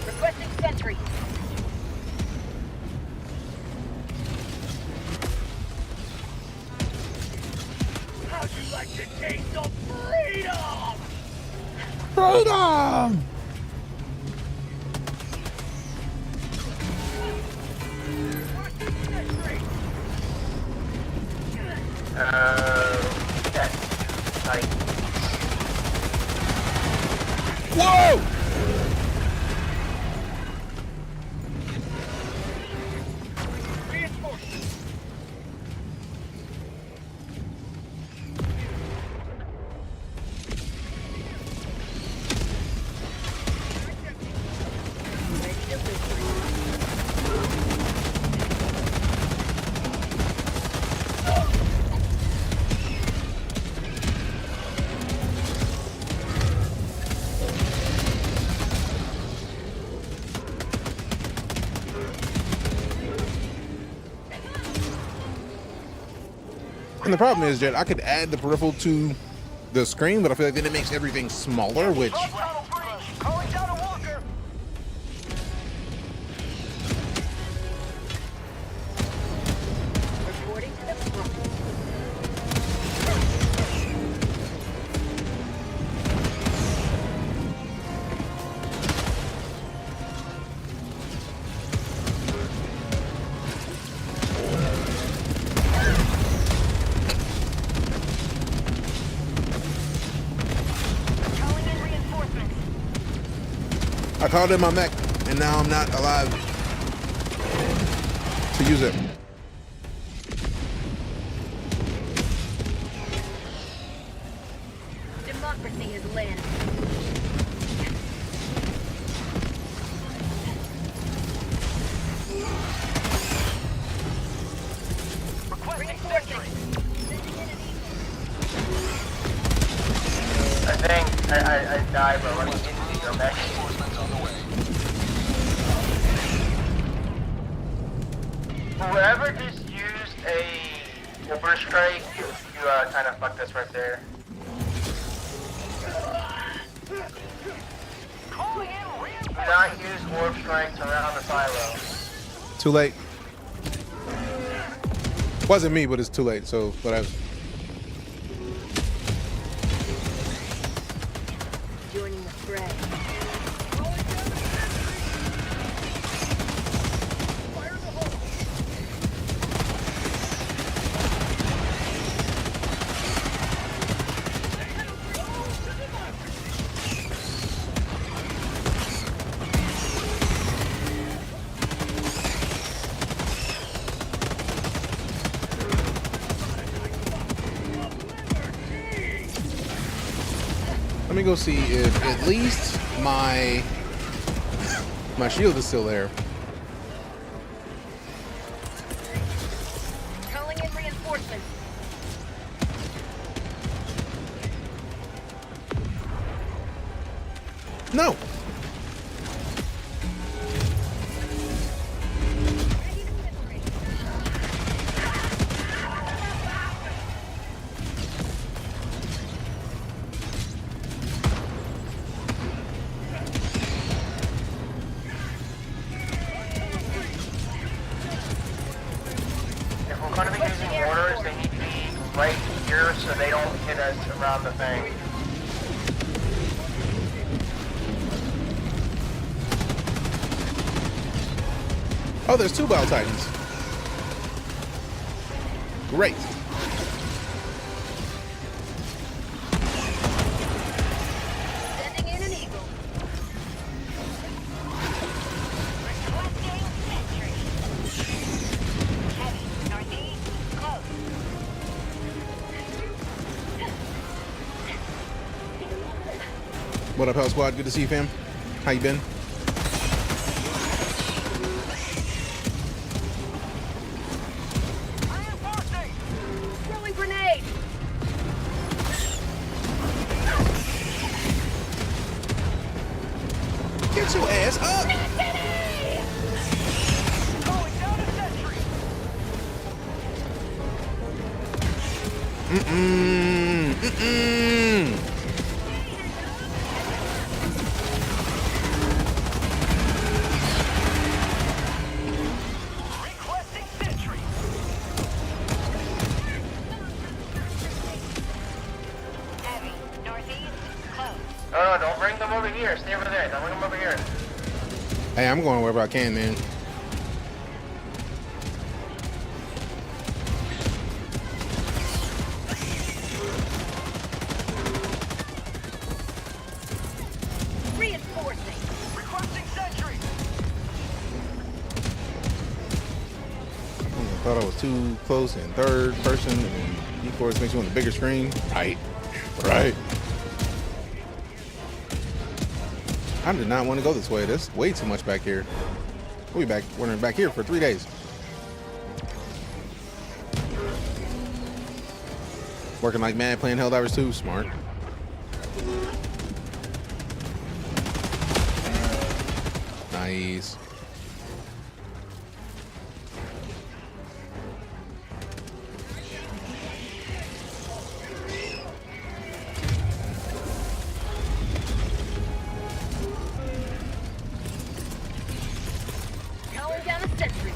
Requesting sentry. How'd you like to taste of freedom? Freedom! Yes. Sorry. Whoa! And the problem is, Jet, I could add the peripheral to the screen, but I feel like then it makes everything smaller, which... I called in my mech, and now I'm not alive to use it. Democracy has landed. I think I died by running into your mech. Whoever just used a Uber strike, you kind of fucked us right there. Do not use orb strikes around the silo. Too late. Wasn't me, but it's too late, so whatever. Joining the fray. Let me go see if at least my shield is still there. Calling in reinforcements. No. If we're going to be using mortars, they need to be right here so they don't hit us around the thing. Oh, there's two Bio Titans. Great. Sending in an eagle. Requesting sentry. Heavy, northeast, close. What up, Hell Squad? Good to see you, fam. How you been? Throwing grenade! Get your ass up! No, don't bring them over here. Stay over there. Don't bring them over here. Hey, I'm going wherever I can, man. Reinforcing! Requesting sentry! I thought I was too close in third person, and of course makes you on the bigger screen. Right. Right. I did not want to go this way. There's way too much back here. We'll be back here for 3 days. Working like mad playing Helldivers 2. Smart. Nice. Calling down a sentry.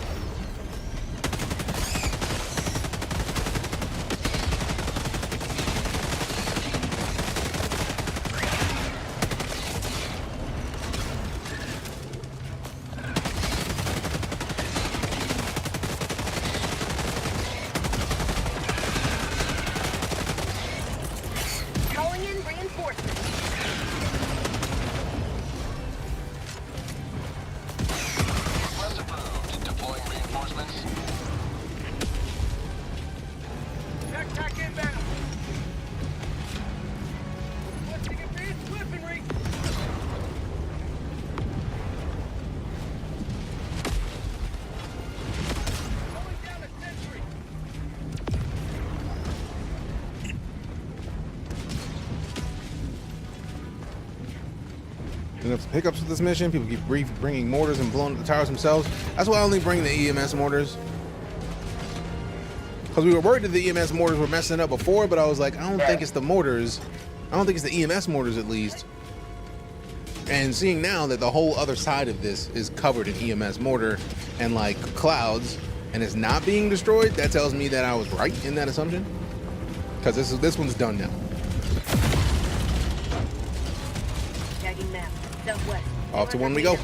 Calling in reinforcements. Request approved. Deploying reinforcements. Backpack inbound. Requesting advanced weaponry. Calling down a sentry. Enough hiccups with this mission. People keep bringing mortars and blowing up the towers themselves. That's why I only bring the EMS mortars. Because we were worried that the EMS mortars were messing up before, but I was like, I don't think it's the mortars. I don't think it's the EMS mortars, at least. And seeing now that the whole other side of this is covered in EMS mortar and like clouds, and it's not being destroyed, that tells me that I was right in that assumption. Because this one's done now. Tagging map. Southwest. Off to one we go.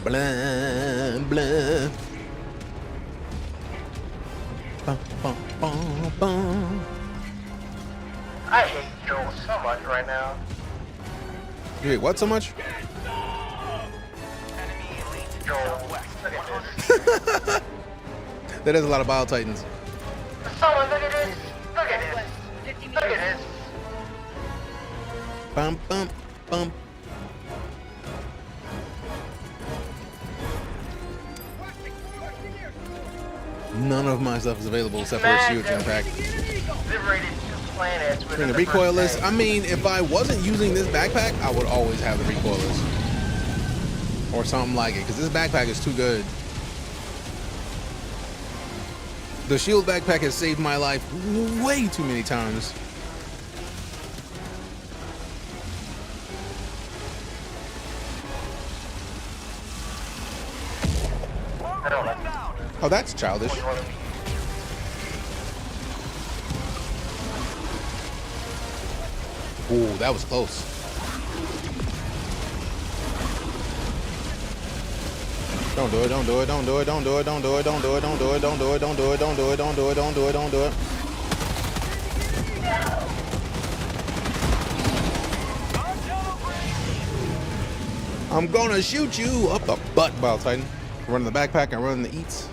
Blah, blah. Bum, bum, bum, bum. I hate Joel so much right now. You hate what so much? Joel, look at this. That is a lot of Bile Titans. Someone, look at this. Look at this. Look at this. Bum, bum, bum. None of my stuff is available except for a shield gem pack. Liberated 2 planets. Bring the recoilless. I mean, if I wasn't using this backpack, I would always have the recoilless. Or something like it, because this backpack is too good. The shield backpack has saved my life way too many times. Oh, that's childish. Ooh, that was close. Don't do it, don't do it, don't do it, don't do it, don't do it, don't do it, don't do it, don't do it, don't do it, don't do it, don't do it, don't do it, don't do it. I'm gonna shoot you up the butt, Bile Titan. Running the backpack and running the eats.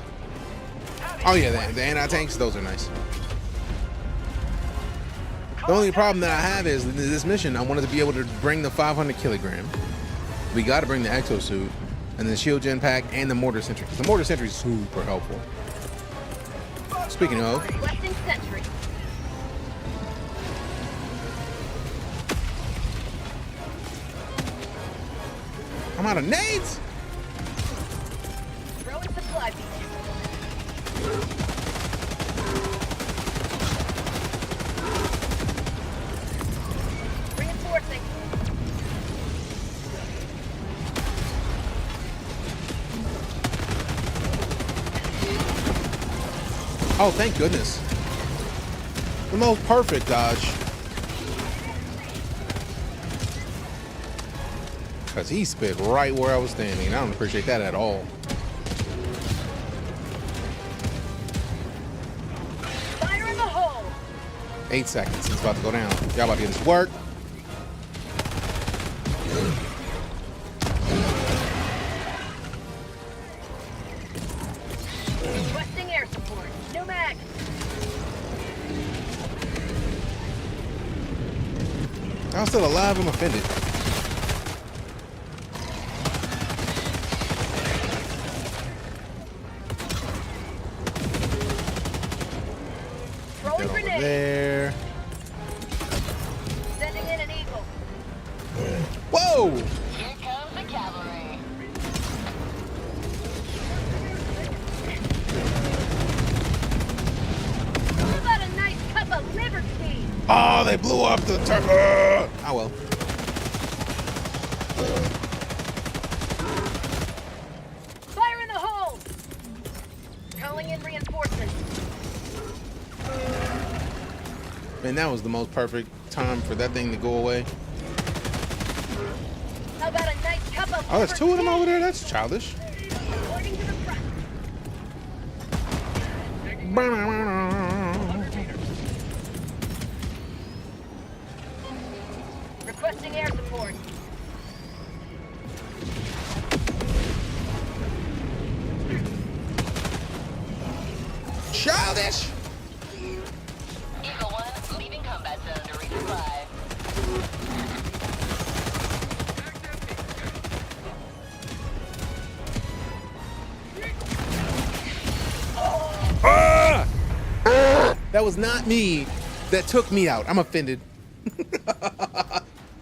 Oh yeah, the anti-tanks, those are nice. The only problem that I have is this mission, I wanted to be able to bring the 500 kilogram. We got to bring the exosuit and the shield gen pack and the mortar sentry. The mortar sentry is super helpful. Speaking of, Requesting sentry. I'm out of nades. Throwing supply beacon. Reinforcing. Oh, thank goodness. The most perfect dodge. Because he spit right where I was standing, and I don't appreciate that at all. Fire in the hole. 8 seconds. It's about to go down. Y'all about to get this work. Requesting air support. No mag. I'm still alive. I'm offended. Throwing Get over grenade. there. Sending in an eagle. Whoa! Here comes the cavalry. How about a nice cup of liberty? Oh, they blew up the turret. Oh well. Fire in the hole. Calling in reinforcements. Man, that was the most perfect time for that thing to go away. How about a nice cup of Oh, there's 2 of them over there? That's childish. Reporting to the front. Requesting air support. Childish! Eagle 1, leaving combat zone to resupply. Ah! That was not me. That took me out. I'm offended.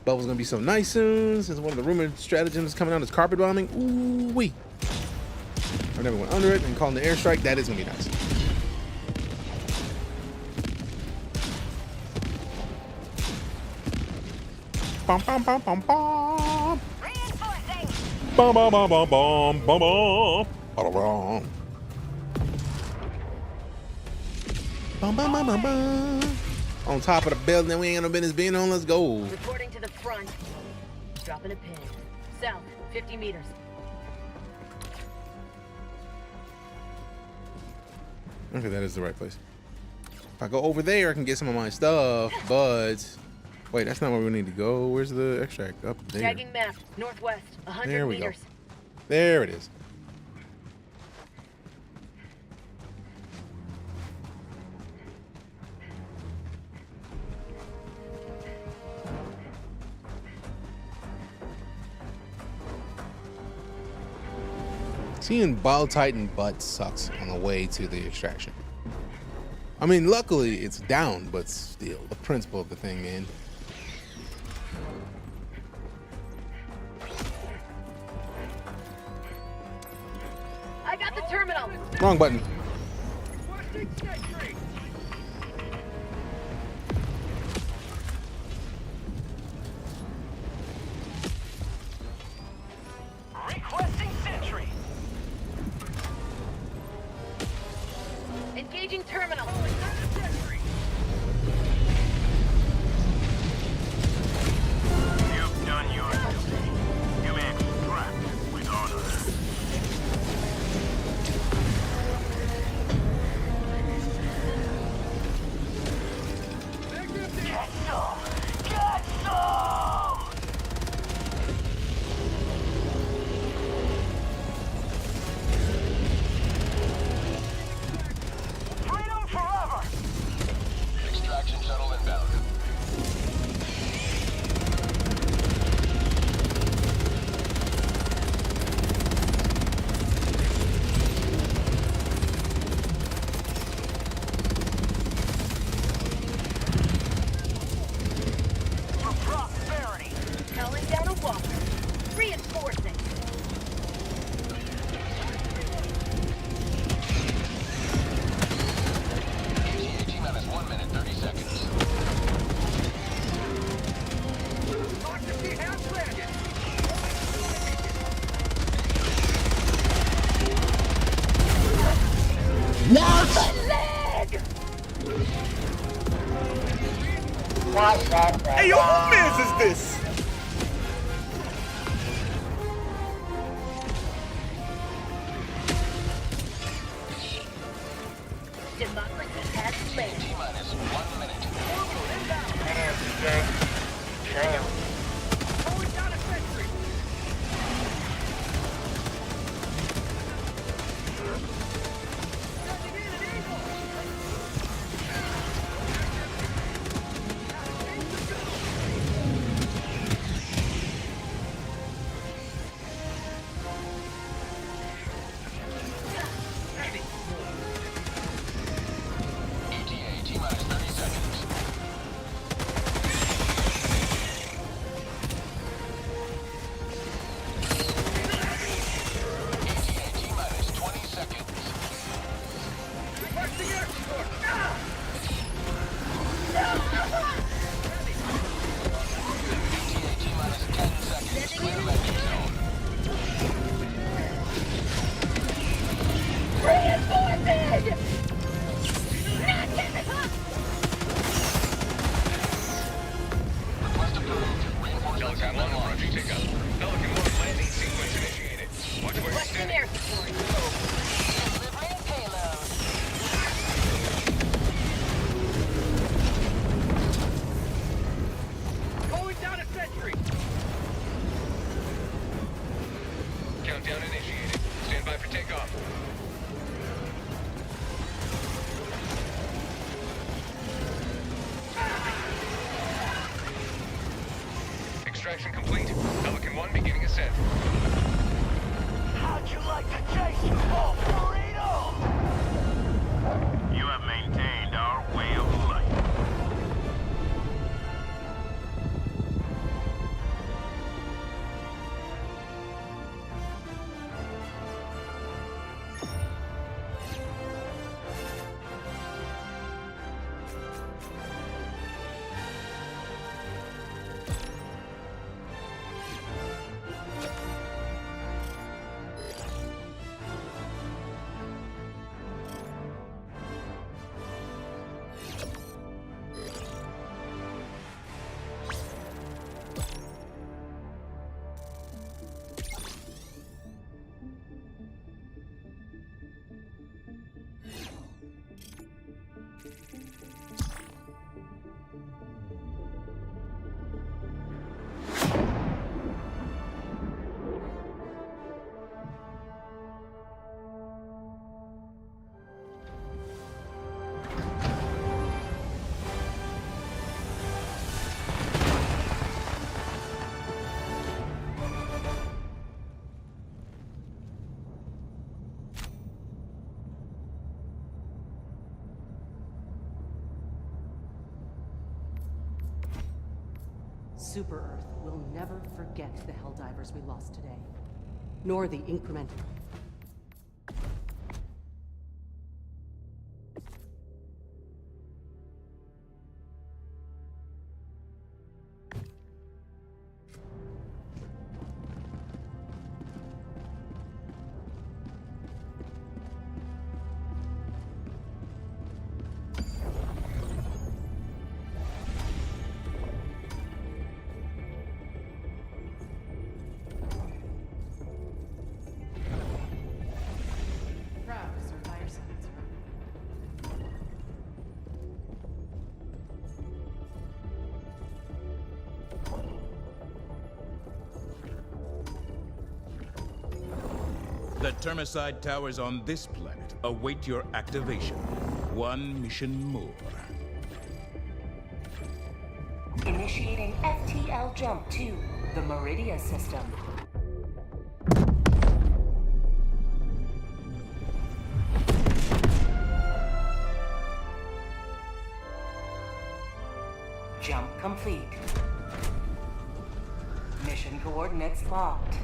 Bubble's gonna be so nice soon, since one of the rumored stratagems coming out is carpet bombing. Ooh wee. I never went under it and calling the airstrike. That is gonna be nice. Bum bum bum bum bum. Bum bum bum bum bum bum bum. Bum bum bum bum bum. On top of the building that we ain't got no business being on. Let's go. Reporting to the front. Dropping a pin. South, 50 meters. Okay, that is the right place. If I go over there, I can get some of my stuff, but wait, that's not where we need to go. Where's the extract? Up there. Tagging map, northwest, 100 There we meters. go. There it is. Seeing Bile Titan butt sucks on the way to the extraction. I mean, luckily it's down, but still, the principle of the thing, man. I got the terminal. Wrong button. Requesting sentry. Engaging terminal. You've done your duty. You may extract with honor. Get some! Get some! Freedom forever! What? My leg! Hey, yo, who mans is this? Democracy has failed. T-minus 1 minute. Damn, DJ. Damn. Going down a sentry. Countdown initiated. Stand by for takeoff. Extraction complete. Pelican 1 beginning ascent. How'd you like to chase you for freedom? You have maintained our way of life. Super Earth will never forget the Helldivers we lost today, nor the incremental. The Termicide towers on this planet await your activation. One mission more. Initiating FTL jump to the Meridia system. Jump complete. Mission coordinates locked.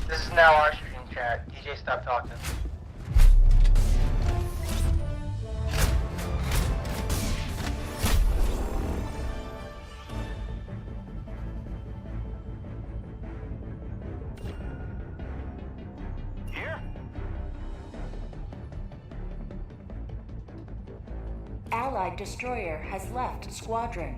This is now our stream chat. DJ, stop talking. Allied destroyer has left Squadron.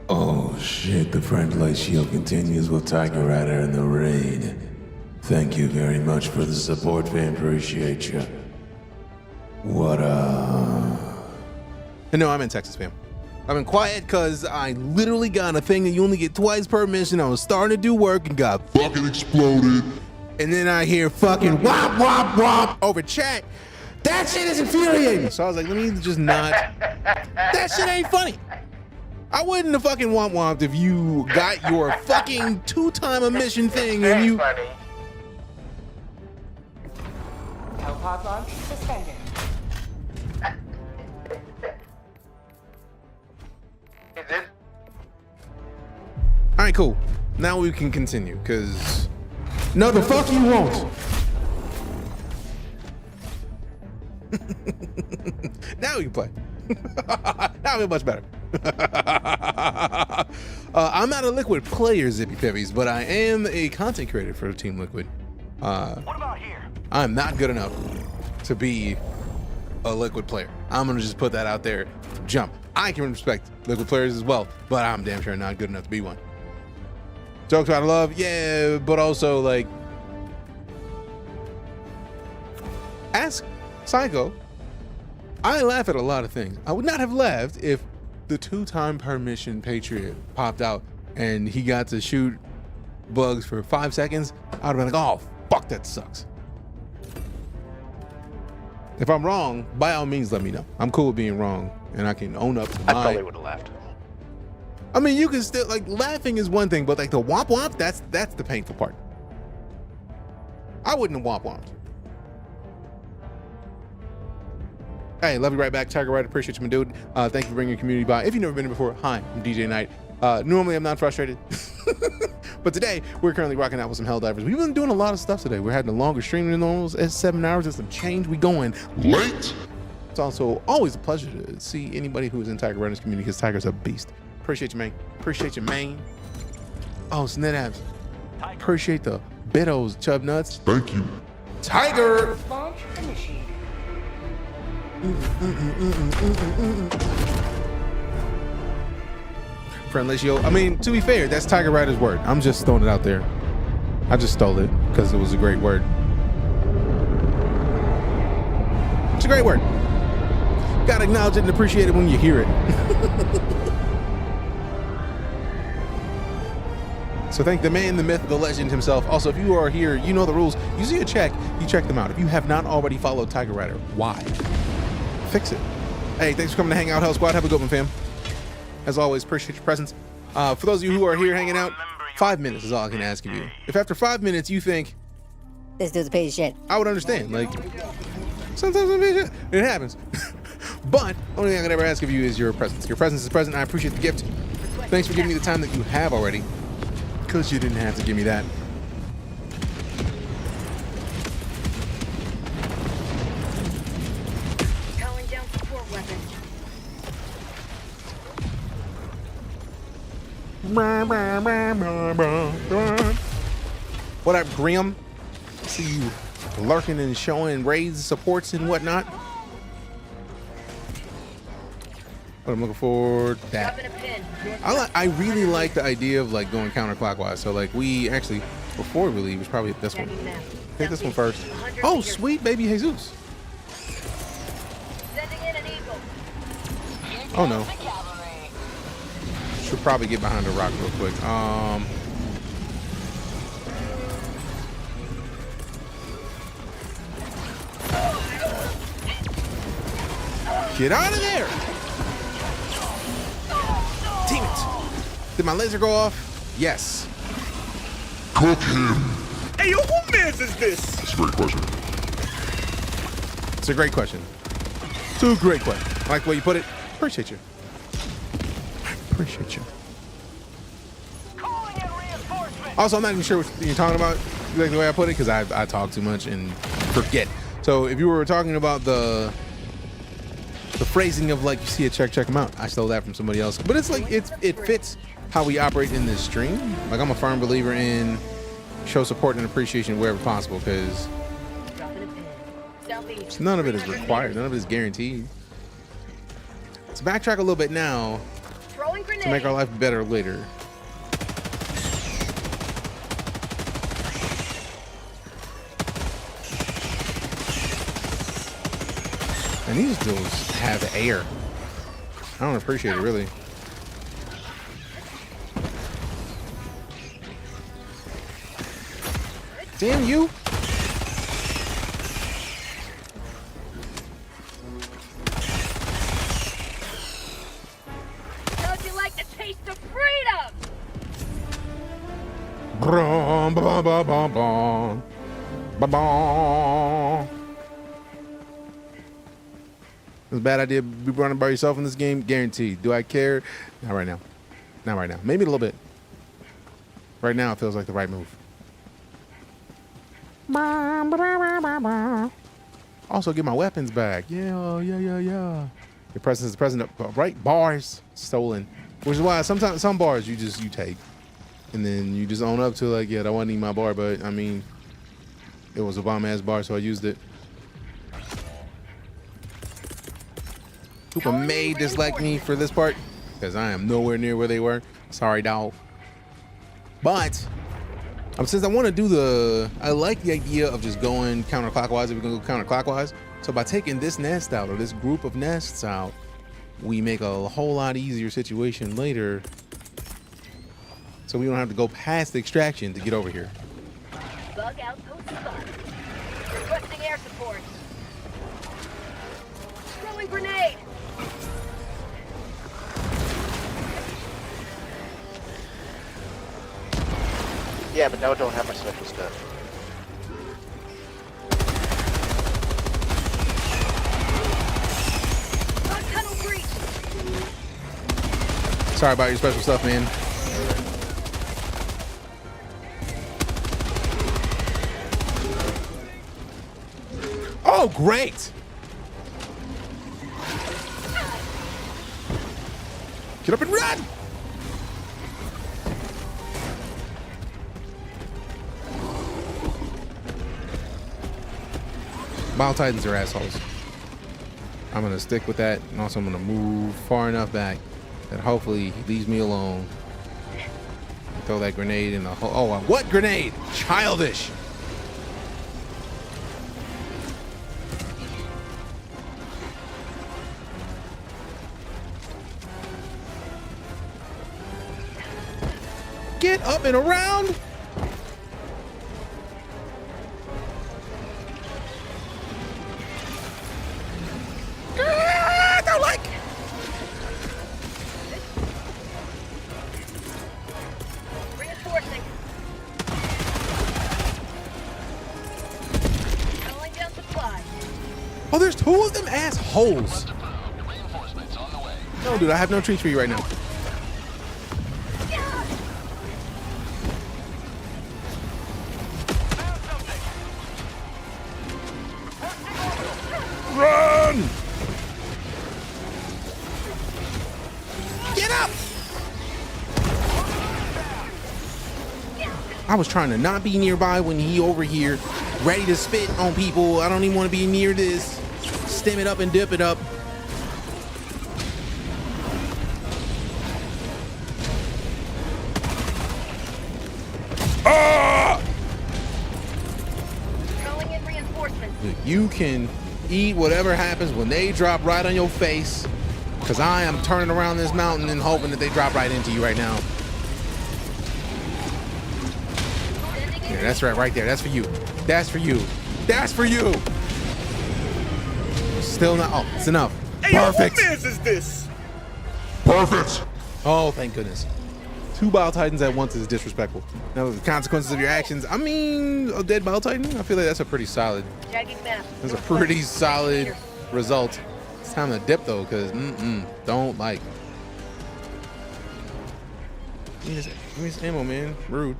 Oh shit, the friendly shield continues with Tiger Rider in the raid. Thank you very much for the support, fam. Appreciate you. What And no, I'm in Texas, fam. I've been quiet because I literally got a thing that you only get twice per mission. I was starting to do work and got fucking exploded. And then I hear fucking wop, wop, wop over chat. That shit is infuriating. So I was like, let me just not. That shit ain't funny. I wouldn't have fucking womp-womped if you got your fucking 2-time a mission thing and you. Funny. Copod launch suspended. Is it? All right, cool. Now we can continue, cause no, the fuck you won't. Now we can play. Now I feel much better. I'm not a Liquid player, Zippy Pippies, but I am a content creator for Team Liquid. What about here? I'm not good enough to be a Liquid player. I'm gonna just put that out there. Jump. I can respect Liquid players as well, but I'm damn sure not good enough to be one. Jokes out of love, yeah, but also like, ask Psycho. I laugh at a lot of things. I would not have laughed if the 2-time per mission Patriot popped out and he got to shoot bugs for 5 seconds. I'd have been like, oh, fuck, that sucks. If I'm wrong, by all means, let me know. I'm cool with being wrong and I can own up to I mine. probably would have laughed. I mean, you can still, like, laughing is one thing, but like the womp womp, that's the painful part. I wouldn't have womp womped. Hey, love you right back, Tiger Rider. Appreciate you, my dude. Thank you for bringing your community by. If you've never been here before, hi, I'm DeejayKnight. Normally, I'm not frustrated, but today we're currently rocking out with some Helldivers. We've been doing a lot of stuff today. We're having a longer stream than normal. It's 7 hours. There's some change. We going late. It's also always a pleasure to see anybody who is in Tiger Rider's community because Tiger's a beast. Appreciate you, man. Appreciate you, man. Oh, snit abs. Appreciate the Bitos, Chub Nuts. Thank you. Tiger. Launch initiated. Friendly shield. I mean, to be fair, that's Tiger Rider's word. I'm just throwing it out there. I just stole it because it was a great word. It's a great word. Gotta acknowledge it and appreciate it when you hear it. So thank the man, the myth, the legend himself. Also, if you are here, you know the rules. You see a check, you check them out. If you have not already followed Tiger Rider, why? Fix it. Hey, thanks for coming to hang out, Hell Squad. Have a good one, fam. As always, appreciate your presence. For those of you who are here hanging out, 5 minutes is all I can ask of you. If after 5 minutes you think this dude's a piece of shit, I would understand. Like, sometimes I'm a piece of shit. It happens. But only thing I could ever ask of you is your presence. Your presence is present. I appreciate the gift. Thanks for giving me the time that you have already, because you didn't have to give me that. Calling down support weapon. What up, Grim? See you lurking and showing raids, supports, and whatnot. What I'm looking for, that. I really like the idea of like going counterclockwise. So like we actually, before we leave, was probably this one. Take this one first. Oh, sweet baby Jesus. Sending in an eagle. Oh no. Should probably get behind the rock real quick. Get out of there! Damn it! Did my laser go off? Yes. Cook him. Hey, yo, who mans is this? That's a great question. It's a great question. It's a great question. I like the way you put it. Appreciate you. Appreciate you. Also, I'm not even sure what you're talking about, like the way I put it, because I talk too much and forget. So if you were talking about the phrasing of like you see a check them out, I stole that from somebody else. But it's like it fits how we operate in this stream. Like I'm a firm believer in show support and appreciation wherever possible, because none of it is required, none of it is guaranteed. Let's backtrack a little bit now to make our life better later. And these dudes have air. I don't appreciate it, really. Damn you! How'd you like the taste of freedom? Brum, ba, ba, ba, ba. Ba, ba. It's a bad idea to be running by yourself in this game, guaranteed. Do I care? Not right now. Not right now. Maybe a little bit. Right now, it feels like the right move. Also, get my weapons back. Yeah. Your presence is the present, right? Bars stolen, which is why sometimes some bars you take, and then you just own up to like, yeah, that wasn't even my bar, but I mean, it was a bomb ass bar, so I used it. People may dislike me for this part because I am nowhere near where they were. Sorry, dog. But since I want to do I like the idea of just going counterclockwise. If we're gonna go counterclockwise, so by taking this nest out or this group of nests out, we make a whole lot easier situation later. So we don't have to go past the extraction to get over here. Bug outpost spotted. Requesting air support. Throwing grenade. Yeah, but now I don't have my special stuff. Tunnel breach. Sorry about your special stuff, man. Oh, great! Get up and run! Bile Titans are assholes. I'm gonna stick with that, and also I'm gonna move far enough back that hopefully he leaves me alone. Throw that grenade in the hole. Oh, what grenade? Childish. Get up and around. Don't like. Reinforcing. Calling down supply. Oh, there's two of them assholes. No, dude, I have no treats for you right now. Run! Get up! I was trying to not be nearby when he over here ready to spit on people. I don't even want to be near this. Stem it up and dip it up. Calling in reinforcements. You can eat whatever happens when they drop right on your face. Because I am turning around this mountain and hoping that they drop right into you right now. Yeah, that's right there. That's for you. That's for you. That's for you. Still not. Oh, it's enough. Hey, Perfect. What mess is this? Perfect. Oh, thank goodness. 2 Bile Titans at once is disrespectful. Now, the consequences of your actions. I mean, a dead Bile Titan? I feel like that's a pretty solid. That's a pretty solid result. It's time to dip, though, because don't like. Give me this ammo, man. Rude.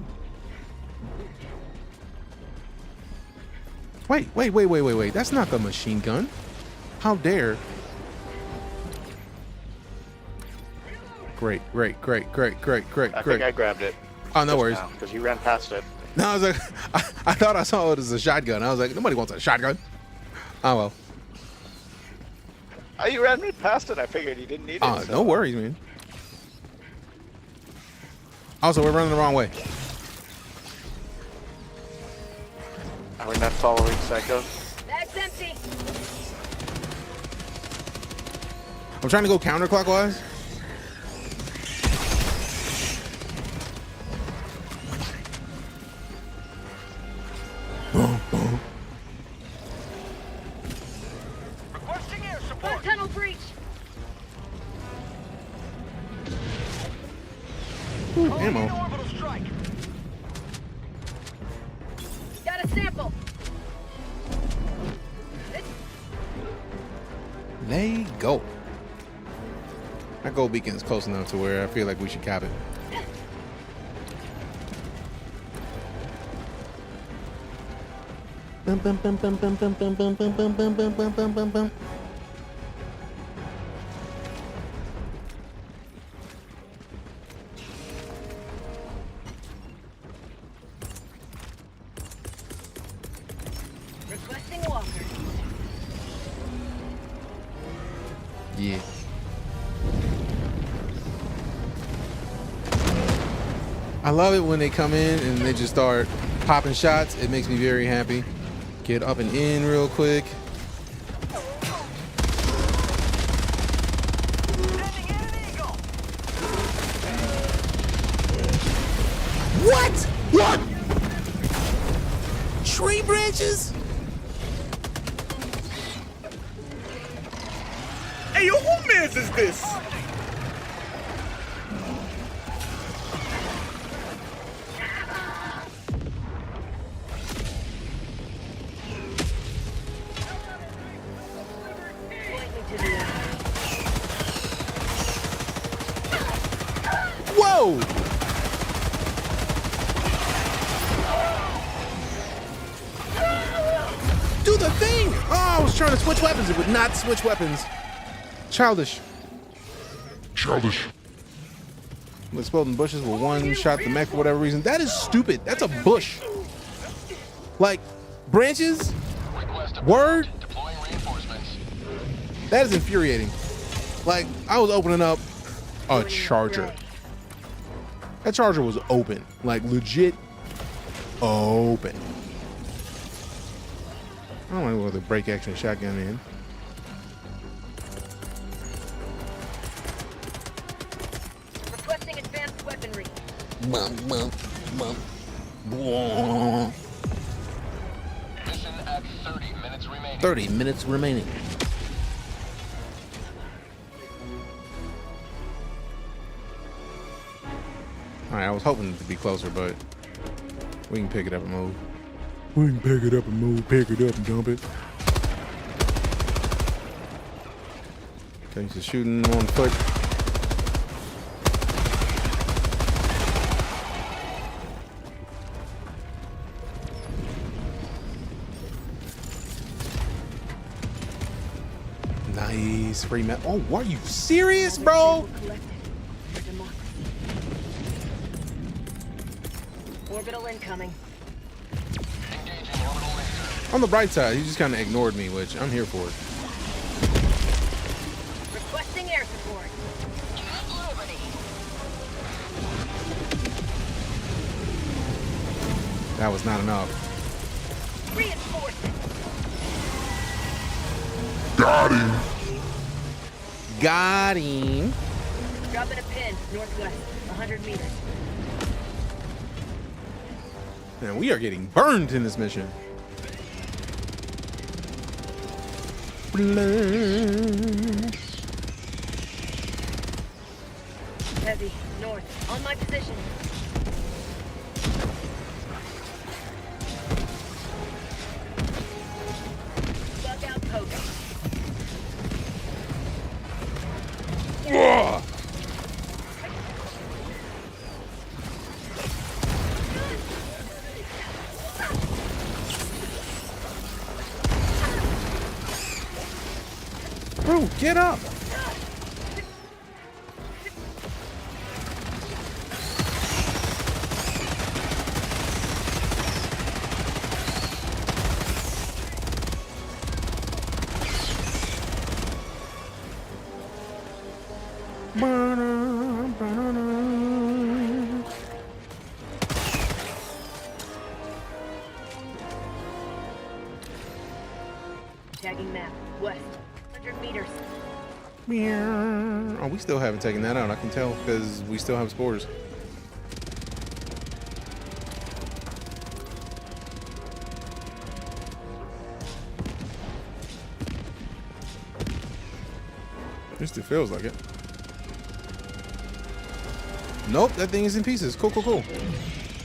Wait. That's not the machine gun. How dare. Great. I think I grabbed it. Oh, no worries. Because you ran past it. No, I was like, I thought I saw it as a shotgun. I was like, nobody wants a shotgun. Oh, well. Oh, you ran right past it. I figured you didn't need it. No worries, man. Also, we're running the wrong way. Are we not following Psycho? Bag's empty. I'm trying to go counterclockwise. Requesting air support. Tunnel breach. Ooh, ammo. Orbital strike. Got a sample. They go. That gold beacon is close enough to where I feel like we should cap it. Bum, bum, bum, bum, bum, bum, bum, bum, bum, bum, bum, bum, bum, bum, bum, bum. Requesting walker. Yeah. I love it when they come in and they just start popping shots. It makes me very happy. Get up and in real quick. What? Tree branches? Hey, yo, who mess is this? Whoa! Do the thing! Oh, I was trying to switch weapons. It would not switch weapons. Childish. Exploding bushes with one shot the mech for whatever reason. That is stupid. That's a bush. Like, branches? Word? That is infuriating. Like, I was opening up a charger. That charger was open. Like, legit open. I don't know what the break action shotgun in. Requesting advanced weaponry. Mission at 30 minutes remaining. 30 minutes remaining. All right, I was hoping to be closer, but we can pick it up and move. We can pick it up and move, pick it up and dump it. Okay, so shooting on foot. Nice free metal. Oh, are you serious, bro? Orbital incoming. On the bright side, he just kind of ignored me, which I'm here for. Requesting air support. That was not enough. Reinforcement. Got him. Got him. Dropping a pin, northwest, 100 meters. Man, we are getting burned in this mission. Heavy, north, on my position. Bug out post. Whoa. Bro, get up! Tagging map, west, 100 meters. Oh, we still haven't taken that out. I can tell because we still have spores. At least it feels like it. Nope, that thing is in pieces. Cool, cool, cool.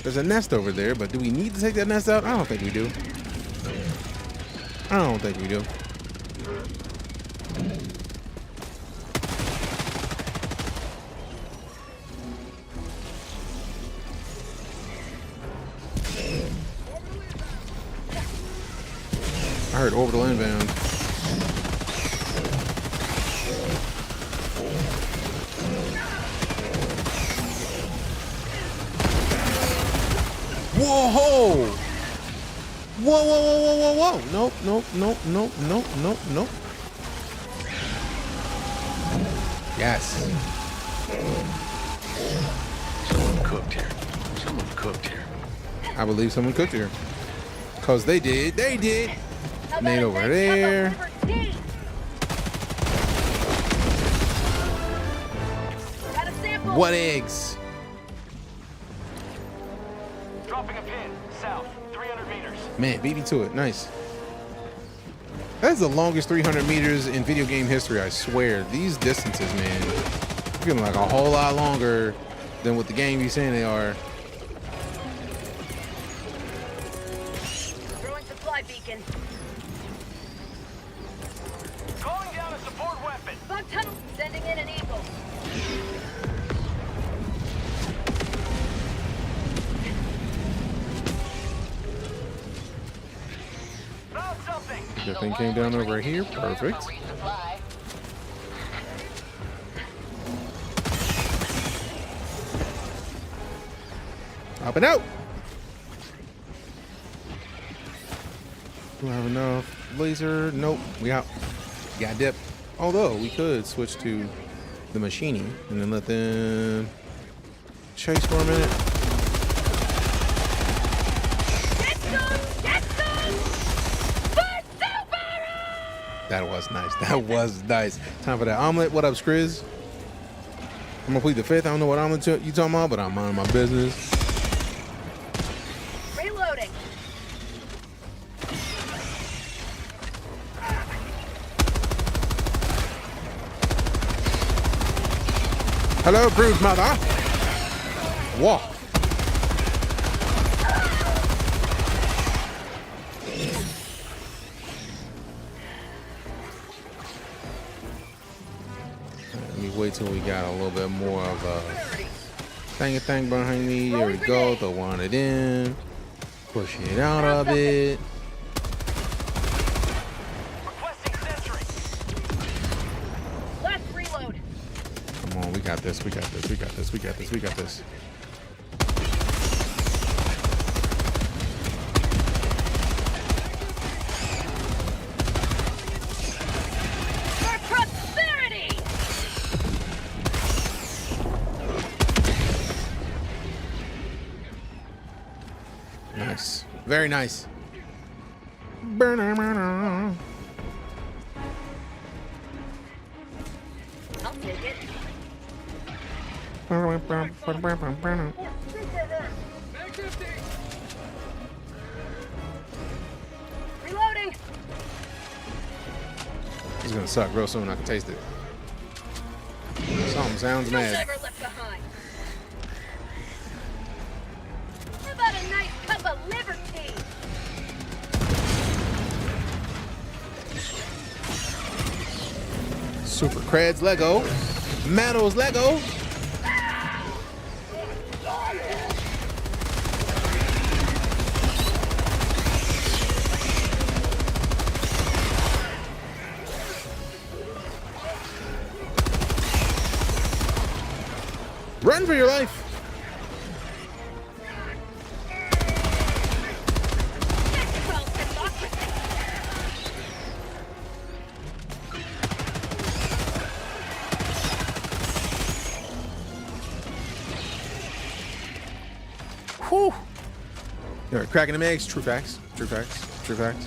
There's a nest over there, but do we need to take that nest out? I don't think we do. I don't think we do. I heard orbital inbound. Whoa! Whoa, whoa, whoa, whoa, whoa, whoa. Nope, nope, nope, nope, nope, nope, nope. Yes. Someone cooked here. Someone cooked here. I believe someone cooked here. Because they did. They did. Nade over there. What eggs? Dropping a pin, south, 300 meters. Man, beat me to it. Nice. That's the longest 300 meters in video game history, I swear. These distances, man, feeling like a whole lot longer than what the game be saying they are. Throwing supply beacon. Calling down a support weapon. Bug tunnel, sending in an eagle. Found something. The thing came down over here. Perfect. Hopping out. Do I have enough laser? Nope. We out. Got dip. Although we could switch to the machining and then let them chase for a minute. That was nice. That was nice. Time for that omelet. What up, Skriz? I'm gonna plead the fifth. I don't know what omelet you talking about, but I'm minding my business. Reloading. Hello, brood mother. Whoa. Let me wait till we got a little bit more of a thing behind me. There we go. Throw one it in. Push it out a bit. Last reload. Come on, we got this. We got this. We got this. We got this. We got this. Nice. Very nice. take it. Reloading. This is gonna suck real soon. I can taste it. Something sounds mad. Never left behind. How about a nice cup of liver tea? Super Creds Lego. Maddles Lego. Run for your life. Whew. You're cracking them eggs. True facts. True facts. True facts.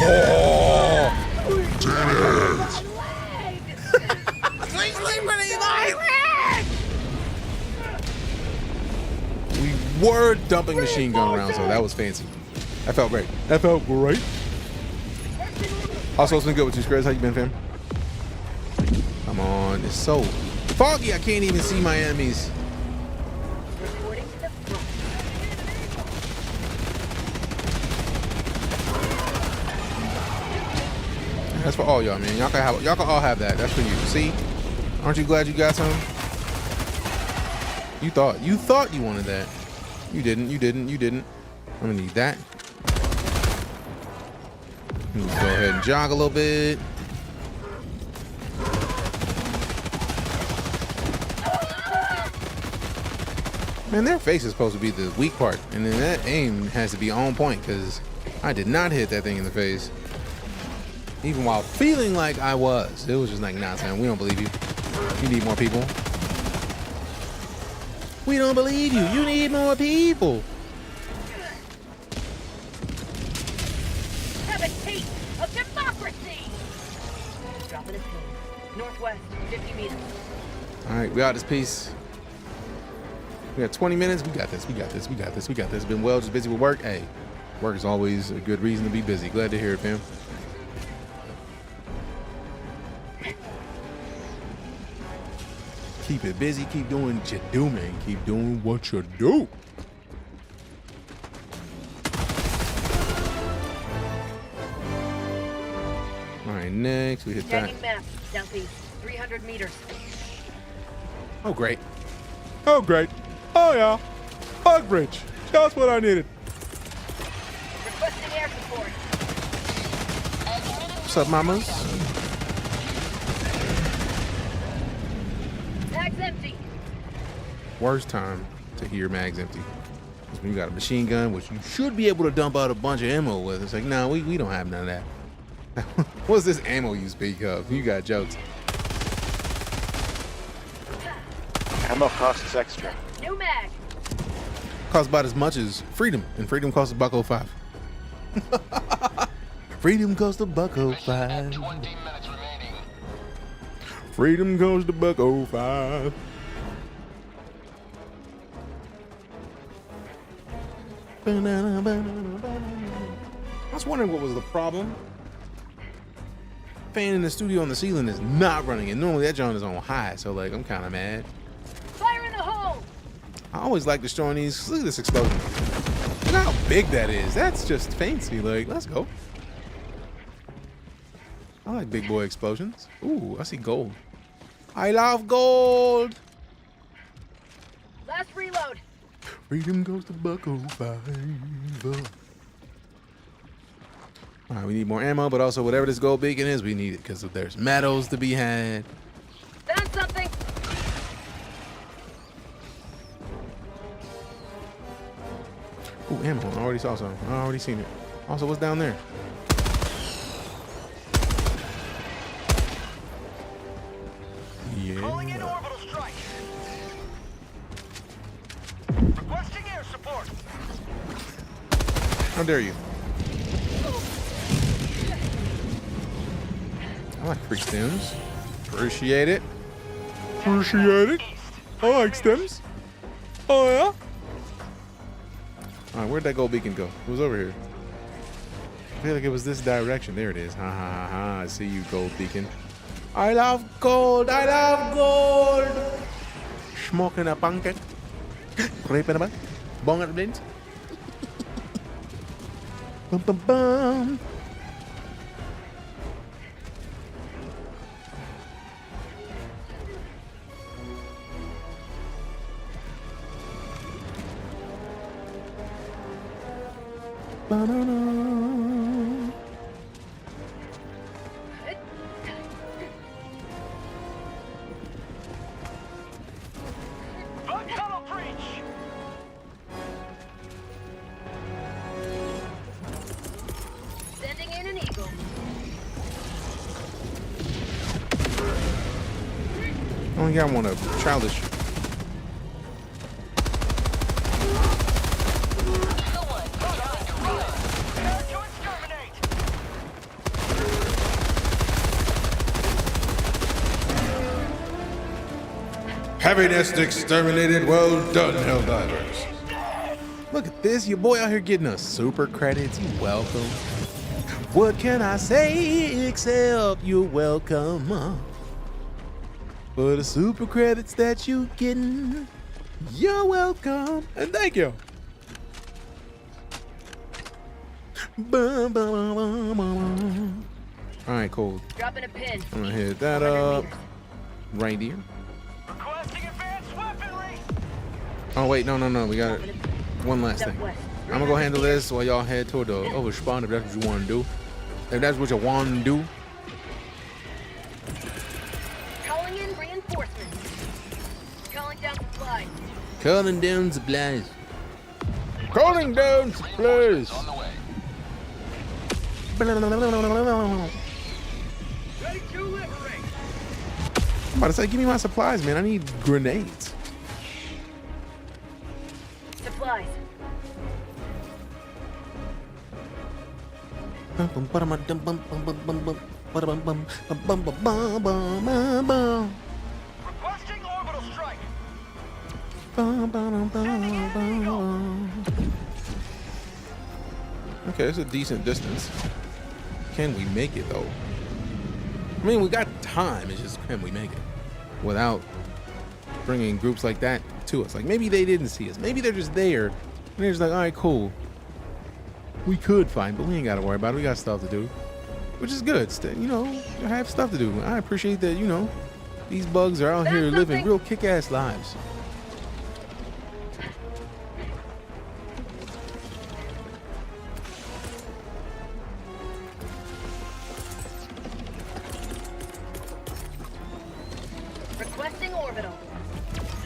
Oh! We were dumping machine gun rounds, so that was fancy. That felt great. That felt great. Also, it's been good with you, Squares. How you been, fam? Come on. It's so foggy, I can't even see my enemies. That's for all y'all, man. Y'all can all have that. That's for you. See? Aren't you glad you got some? You thought you wanted that. You didn't. I'm gonna need that. Go ahead and jog a little bit. Man, their face is supposed to be the weak part, and then that aim has to be on point because I did not hit that thing in the face. Even while feeling like I was. It was just like, nah, Sam, we don't believe you. You need more people. We don't believe you. You need more people. Have a taste of democracy. Dropping a pin. Northwest, 50 meters. All right, we got this piece. We got 20 minutes. We got this. We got this. We got this. We got this. Been well, just busy with work. Hey, work is always a good reason to be busy. Glad to hear it, fam. Keep it busy. Keep doing what you do, man. Keep doing what you do. All right, next we hit that. Tagging map, southeast, 300 meters. Oh, great. Oh, great. Oh, yeah. Bug bridge. Just what I needed. Requesting air support. What's up, mamas? Mag's empty. Worst time to hear mags empty is when you got a machine gun, which you should be able to dump out a bunch of ammo with. It's like, no, we don't have none of that. What's this ammo you speak of? You got jokes. Ammo costs extra. New mag. Costs about as much as freedom, and freedom costs $1.05. Freedom costs $1.05. 20 minutes remaining. Freedom goes to $1.05. I was wondering what was the problem. Fan in the studio on the ceiling is not running, and normally that joint is on high, so like I'm kind of mad. Fire in the hole. I always like destroying these. Look at this explosion. Look how big that is. That's just fancy. Like, let's go. I like big boy explosions. Ooh, I see gold. I love gold. Last reload. Freedom goes to $1.05. All right, we need more ammo, but also whatever this gold beacon is, we need it because there's medals to be had. Found something. Ooh, ammo. I already saw some. I already seen it. Also, what's down there? Yeah. Calling in orbital strike. Requesting air support. How dare you? I like free stems. Appreciate it. Appreciate it. I like stems. Oh yeah. All right, where'd that gold beacon go? It was over here. I feel like it was this direction. There it is. Ha ha ha ha. I see you, gold beacon. I love gold. I love gold. Smoking a pancake. Creeping about. Bong at the blend. Bum bum bum. Ba-da-da. Tunnel breach. Sending in an eagle. Only got one of childish. Happiness exterminated. Well done, Helldivers. Look at this. Your boy out here getting us super credits. You're welcome. What can I say except you're welcome? For the super credits that you getting, you're welcome. And thank you. All right, cool. Dropping a pin. I'm gonna hit that up. Reindeer. Requesting advanced weaponry. Oh wait, no. We got one last thing. I'm gonna go handle this while y'all head toward the overspawn if that's what you want to do. If that's what you want to do. Calling in reinforcements. Calling down supplies. Calling down supplies. Calling down supplies. On the way. Ready to liberate. I'm about to say, give me my supplies, man. I need grenades. Supplies. Requesting orbital strike. Okay, it's a decent distance. Can we make it though? I mean, we got time. It's just, can we make it without bringing groups like that to us? Like, maybe they didn't see us. Maybe they're just there and they're just like, all right, cool. We could find, but we ain't got to worry about it. We got stuff to do, which is good. You know, I have stuff to do. I appreciate that. You know, these bugs are out here living real kick-ass lives. Requesting orbital.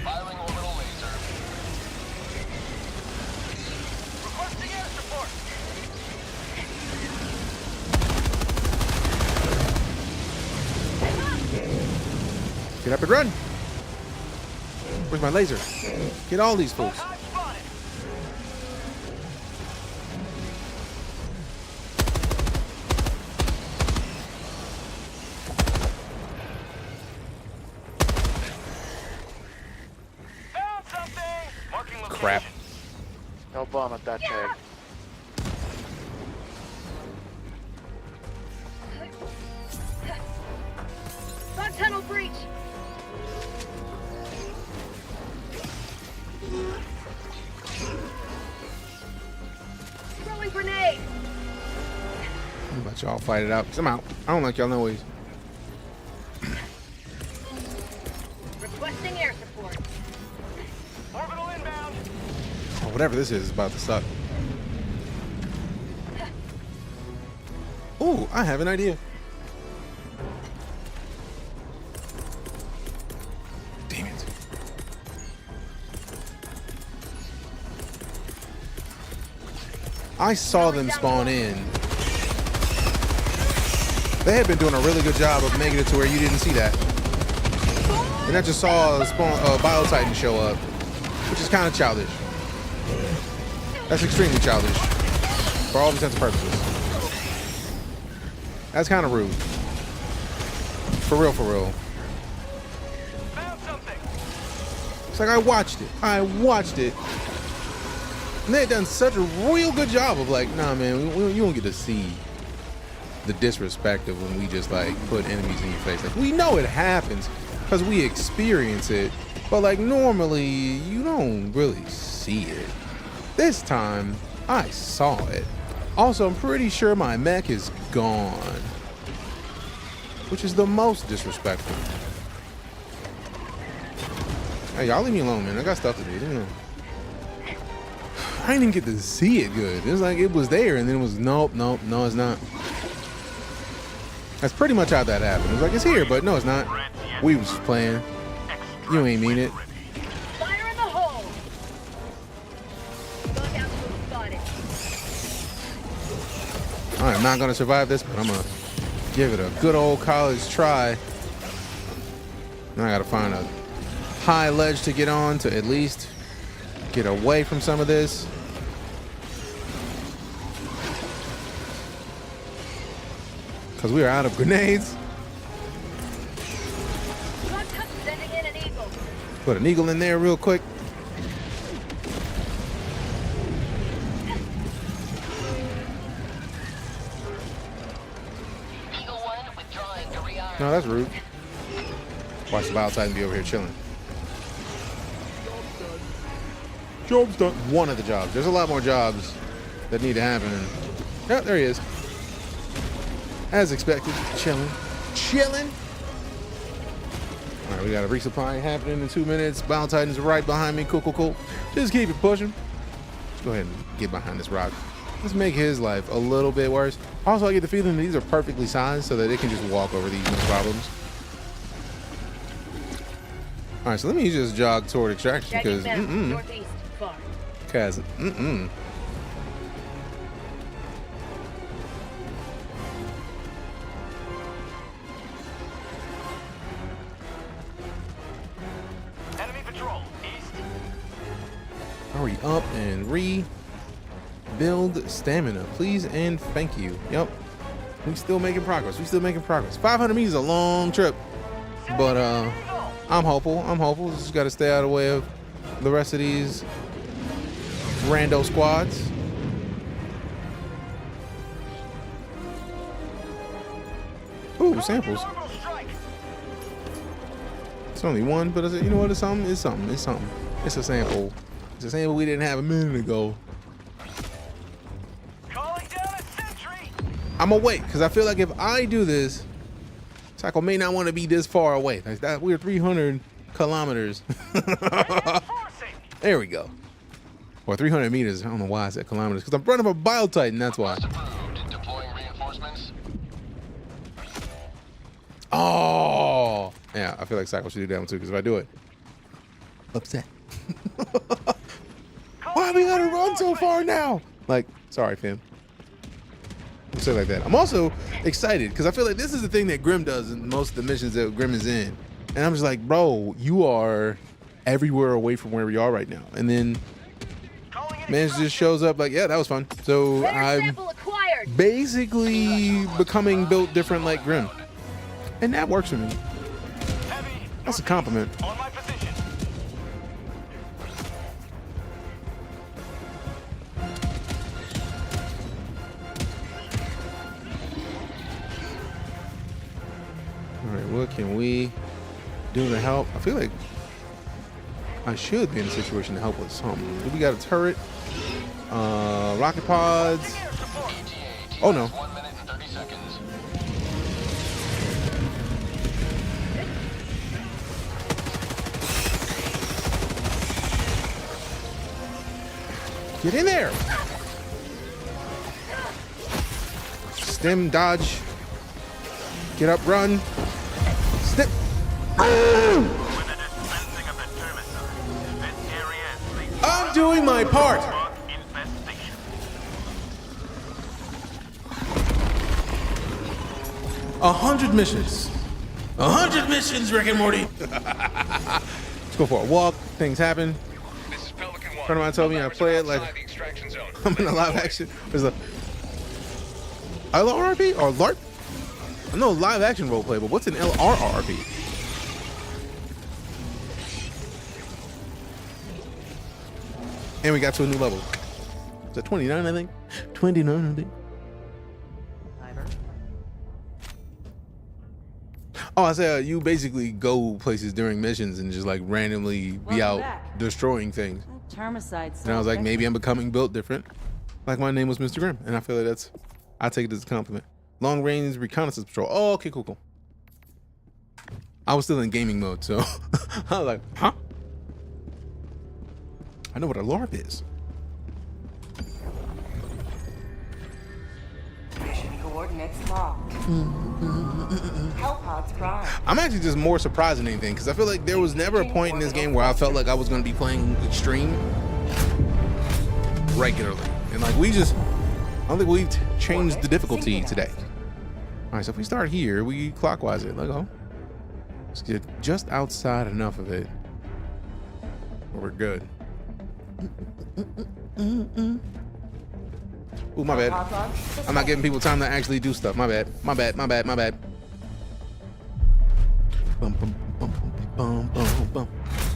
Firing orbital laser. Requesting air support. Get up and run. Where's my laser? Get all these fools. Found something. Marking location. Crap. No bomb at that tag. Bug tunnel breach. Throwing grenade. How about y'all fight it out? Cause I'm out. I don't like y'all no ways. Requesting air support. Orbital inbound. Oh, whatever this is about to suck. Ooh, I have an idea. Damn it. I saw them spawn in. They had been doing a really good job of making it to where you didn't see that. And I just saw a Bio Titan show up, which is kind of childish. That's extremely childish. For all intents and purposes. That's kind of rude. For real, for real. It's like I watched it. And they had done such a real good job of like, nah, man, you don't get to see the disrespect of when we just like put enemies in your face. Like, we know it happens because we experience it, but like normally you don't really see it. This time I saw it. Also, I'm pretty sure my mech is gone, which is the most disrespectful. Hey, y'all leave me alone, man. I got stuff to do. You know. I didn't even get to see it good. It was like it was there, and then it was nope, no, it's not. That's pretty much how that happened. It was like it's here, but no, it's not. We was playing. You ain't mean it. Fire in the hole. Look out, spotted. I'm not gonna survive this, but I'm gonna give it a good old college try. Now I gotta find a high ledge to get on to at least get away from some of this. Because we are out of grenades. Sending in an eagle. Put an eagle in there real quick. No, that's rude. Watch the Bile Titan be over here chilling. Job's done. One of the jobs. There's a lot more jobs that need to happen. Yep, there he is. As expected, chilling. All right, we got a resupply happening in 2 minutes. Bile Titan's right behind me. Cool. Just keep it pushing. Let's go ahead and get behind this rock. Let's make his life a little bit worse. Also, I get the feeling that these are perfectly sized so that it can just walk over these no problems. All right, so let me just jog toward extraction because northeast, far. Enemy patrol, east. Hurry up and rebuild stamina, please and thank you. Yep, we still making progress. 500 meters is a long trip, but I'm hopeful. Just got to stay out of the way of the rest of these rando squads. Ooh, samples. It's only one, but you know what? It's something. It's a sample. It's a sample we didn't have a minute ago. I'm gonna wait because I feel like if I do this, Psycho may not want to be this far away. Like that, we're 300 kilometers. There we go. Or 300 meters. I don't know why I said kilometers because I'm running a Bile Titan. That's why. Deploying reinforcements. Oh, yeah. I feel like Psycho should do that one too because if I do it, upset. Why we gotta run so far now? Like, sorry, fam. Say like that. I'm also excited because I feel like this is the thing that Grim does in most of the missions that Grim is in, and I'm just like, bro, you are everywhere away from where we are right now, and then man just shows up like, yeah, that was fun. So I'm basically becoming built different like Grim, and that works for me. That's a compliment. What can we do to help? I feel like I should be in a situation to help with something. We got a turret, rocket pods. Oh no. 1 minute and 30 seconds. Get in there. Stem, dodge. Get up, run. Step. I'm doing my part. 100 missions. 100 missions, Rick and Morty. Let's go for a walk. Things happen. A friend of mine told me I play it like I'm in a live action. There's a LRRP or LARP? I know live action roleplay, but what's an LRRP? And we got to a new level. Is that 29, I think? 29, I think. Oh, I said you basically go places during missions and just like randomly be out destroying things. Termicide. And I was like, maybe I'm becoming built different. Like my name was Mr. Grimm, and I feel like I take it as a compliment. Long range reconnaissance patrol. Oh, okay, cool. I was still in gaming mode, so I was like, huh? I know what a LARP is. Mission coordinates locked. Hellpods prime. I'm actually just more surprised than anything because I feel like there was never a point in this game where I felt like I was going to be playing extreme regularly. And like I don't think we've changed the difficulty today. All right, so if we start here, we clockwise it. Let's go. Let's get just outside enough of it where we're good. Ooh, my bad. I'm not giving people time to actually do stuff. My bad. My bad. Bum, bum, bum, bum, bum, bum.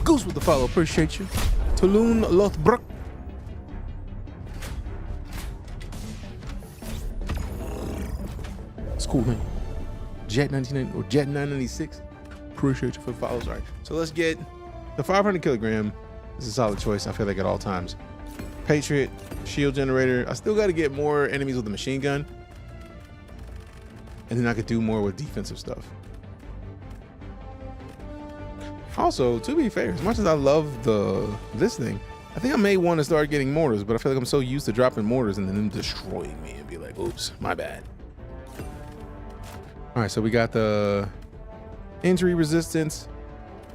Goose with the follow. Appreciate you. Tulun Lothbrook. It's cool, man. Jet 99 or Jet 996. Appreciate you for the follows. All right. So let's get the 500 kilogram. This is a solid choice, I feel like, at all times. Patriot, shield generator. I still got to get more enemies with the machine gun. And then I could do more with defensive stuff. Also, to be fair, as much as I love this thing, I think I may want to start getting mortars, but I feel like I'm so used to dropping mortars and then them destroying me and be like, oops, my bad. All right, so we got the injury resistance,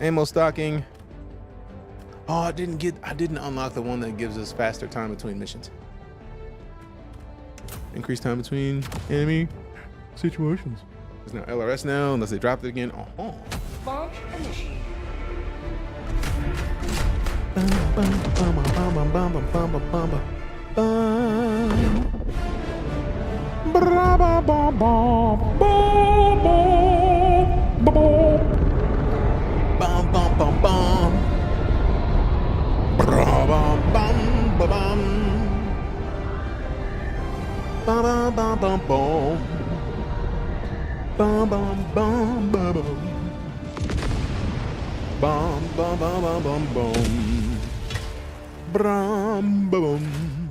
ammo stocking. Oh, I didn't unlock the one that gives us faster time between missions. Increased time between enemy situations. It's now LRS now, unless they dropped it again. Launch initiated.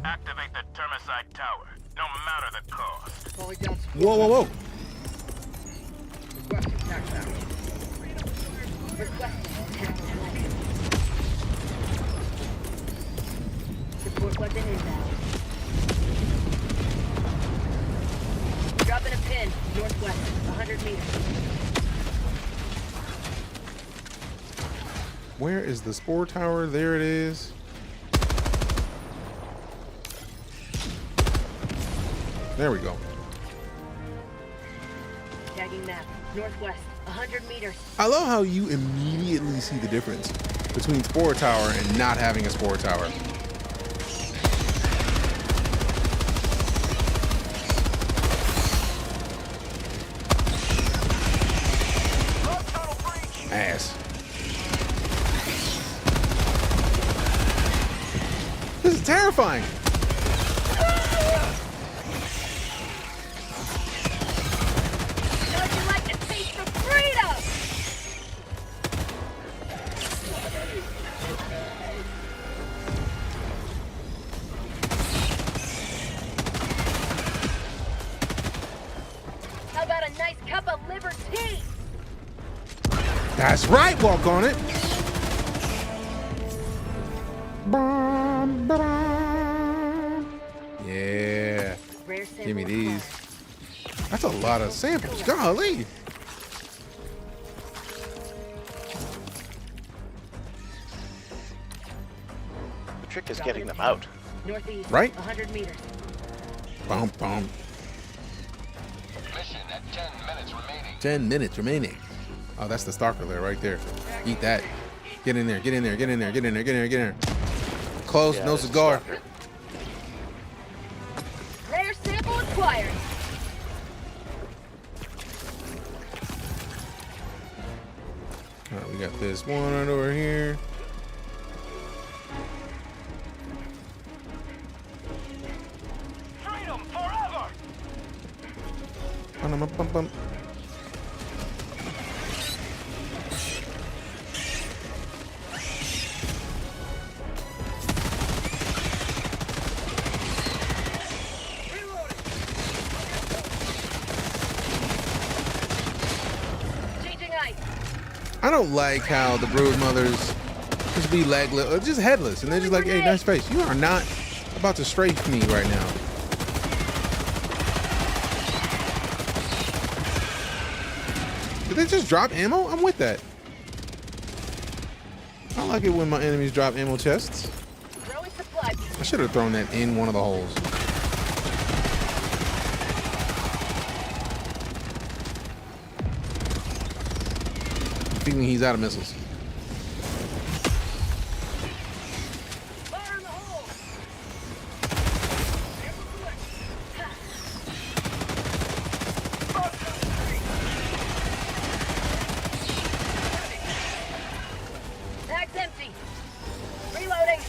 Activate the Termicide Tower, no matter the cost. Whoa. Support weapon inbound. Dropping a pin, northwest, 100 meters. Where is the spore tower? There it is. There we go. Tagging map, northwest, 100 meters. I love how you immediately see the difference between spore tower and not having a spore tower. Ass. This is terrifying. How'd you like to taste the freedom? How about a nice cup of liver tea? That's right, walk on it. Yeah. Give me these. That's a lot of samples. Golly. The trick is getting them out. Northeast, right? 100 meters. Bum. Mission at 10 minutes remaining. 10 minutes remaining. Oh, that's the Stalker there right there. Eat that. Get in there. Close, Yeah, no cigar. required. All right, we got this one right over here. Freedom forever! Bum. I don't like how the brood mothers just be legless or just headless, and they're just like, hey, nice face. You are not about to strafe me right now. Did they just drop ammo? I'm with that. I like it when my enemies drop ammo chests. I should have thrown that in one of the holes. Feeling he's out of missiles. Bag's empty. Reloading.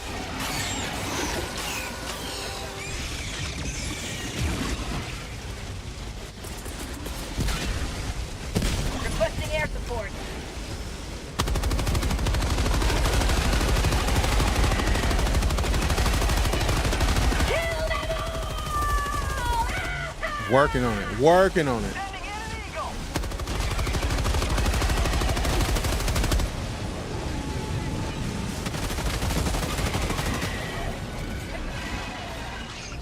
Requesting air support. Working on it. Working on it.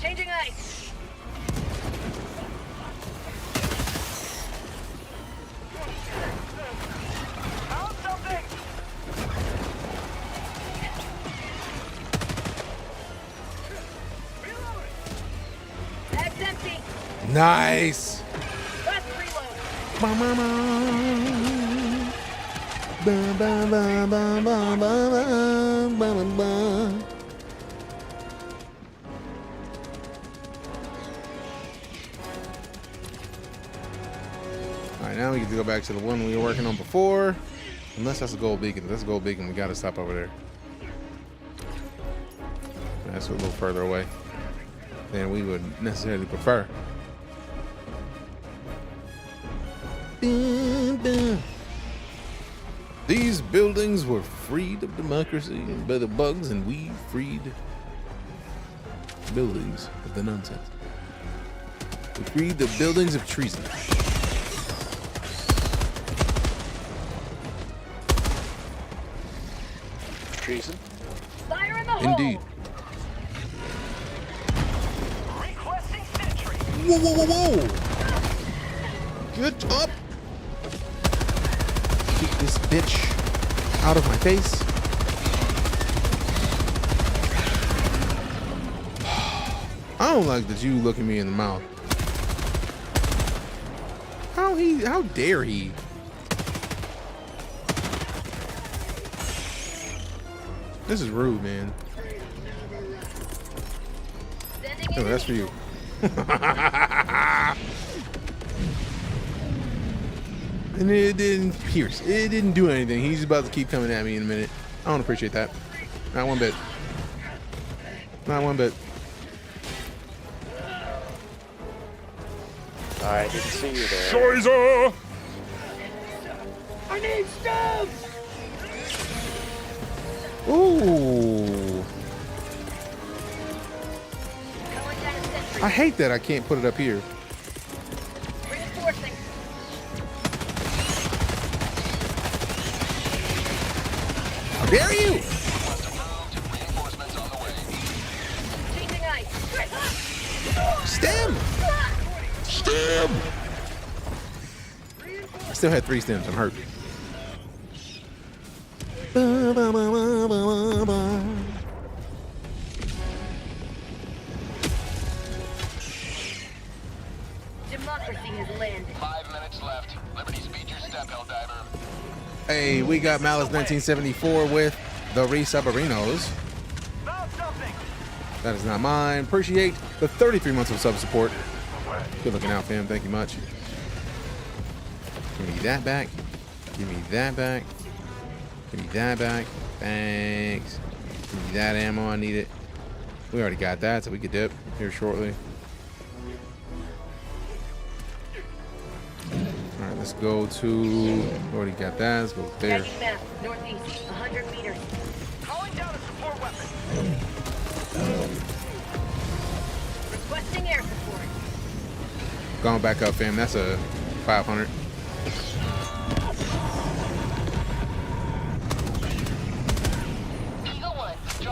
Changing ice. Found something! Bag's empty. Nice. Last reload. All right, now we get to go back to the one we were working on before. Unless that's a gold beacon. If that's a gold beacon, we got to stop over there. That's a little further away than we would necessarily prefer. These buildings were freed of democracy by the bugs, and we freed buildings of the nonsense. We freed the buildings of treason. Treason? Fire in the hole. Indeed. Requesting sentry. Whoa, whoa, whoa, whoa! Get up! Keep this bitch out of my face. I don't like that you looking me in the mouth. How dare he? This is rude, man. Oh, that's for you. And it didn't pierce. It didn't do anything. He's about to keep coming at me in a minute. I don't appreciate that. Not one bit. Not one bit. I didn't see you there. Scheiße! I need stuff! Ooh. I hate that I can't put it up here. Reinforcing. How dare you? Changing ice. Stem! Stem! I still had 3 stems. I'm hurt. Democracy has landed. 5 minutes left. Liberty speed your step, Helldiver. Hey, we got Malice 1974 with the Resubmarinos. That is not mine. Appreciate the 33 months of sub support. Good looking out, fam. Thank you much. Give me that back. Give me that back. Give me that back. Thanks. Give me that ammo. I need it. We already got that, so we could dip here shortly. All right, let's go to. Already got that. Let's go there. Northeast, 100 meters. Calling down a support weapon. Requesting air support. Going back up, fam. That's a 500.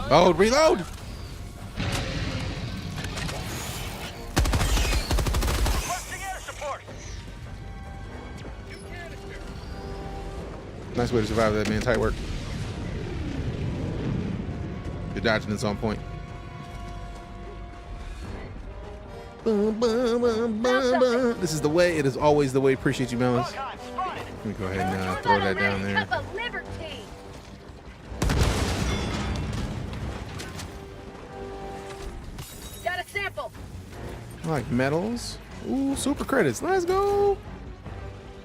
Load, reload. Requesting air support. Nice way to survive that, man. Tight work. Your dodging is on point. This is the way. It is always the way. Appreciate you, Melons. Let me go ahead and throw that down there. Got a sample. I like medals. Ooh, super credits. Let's go.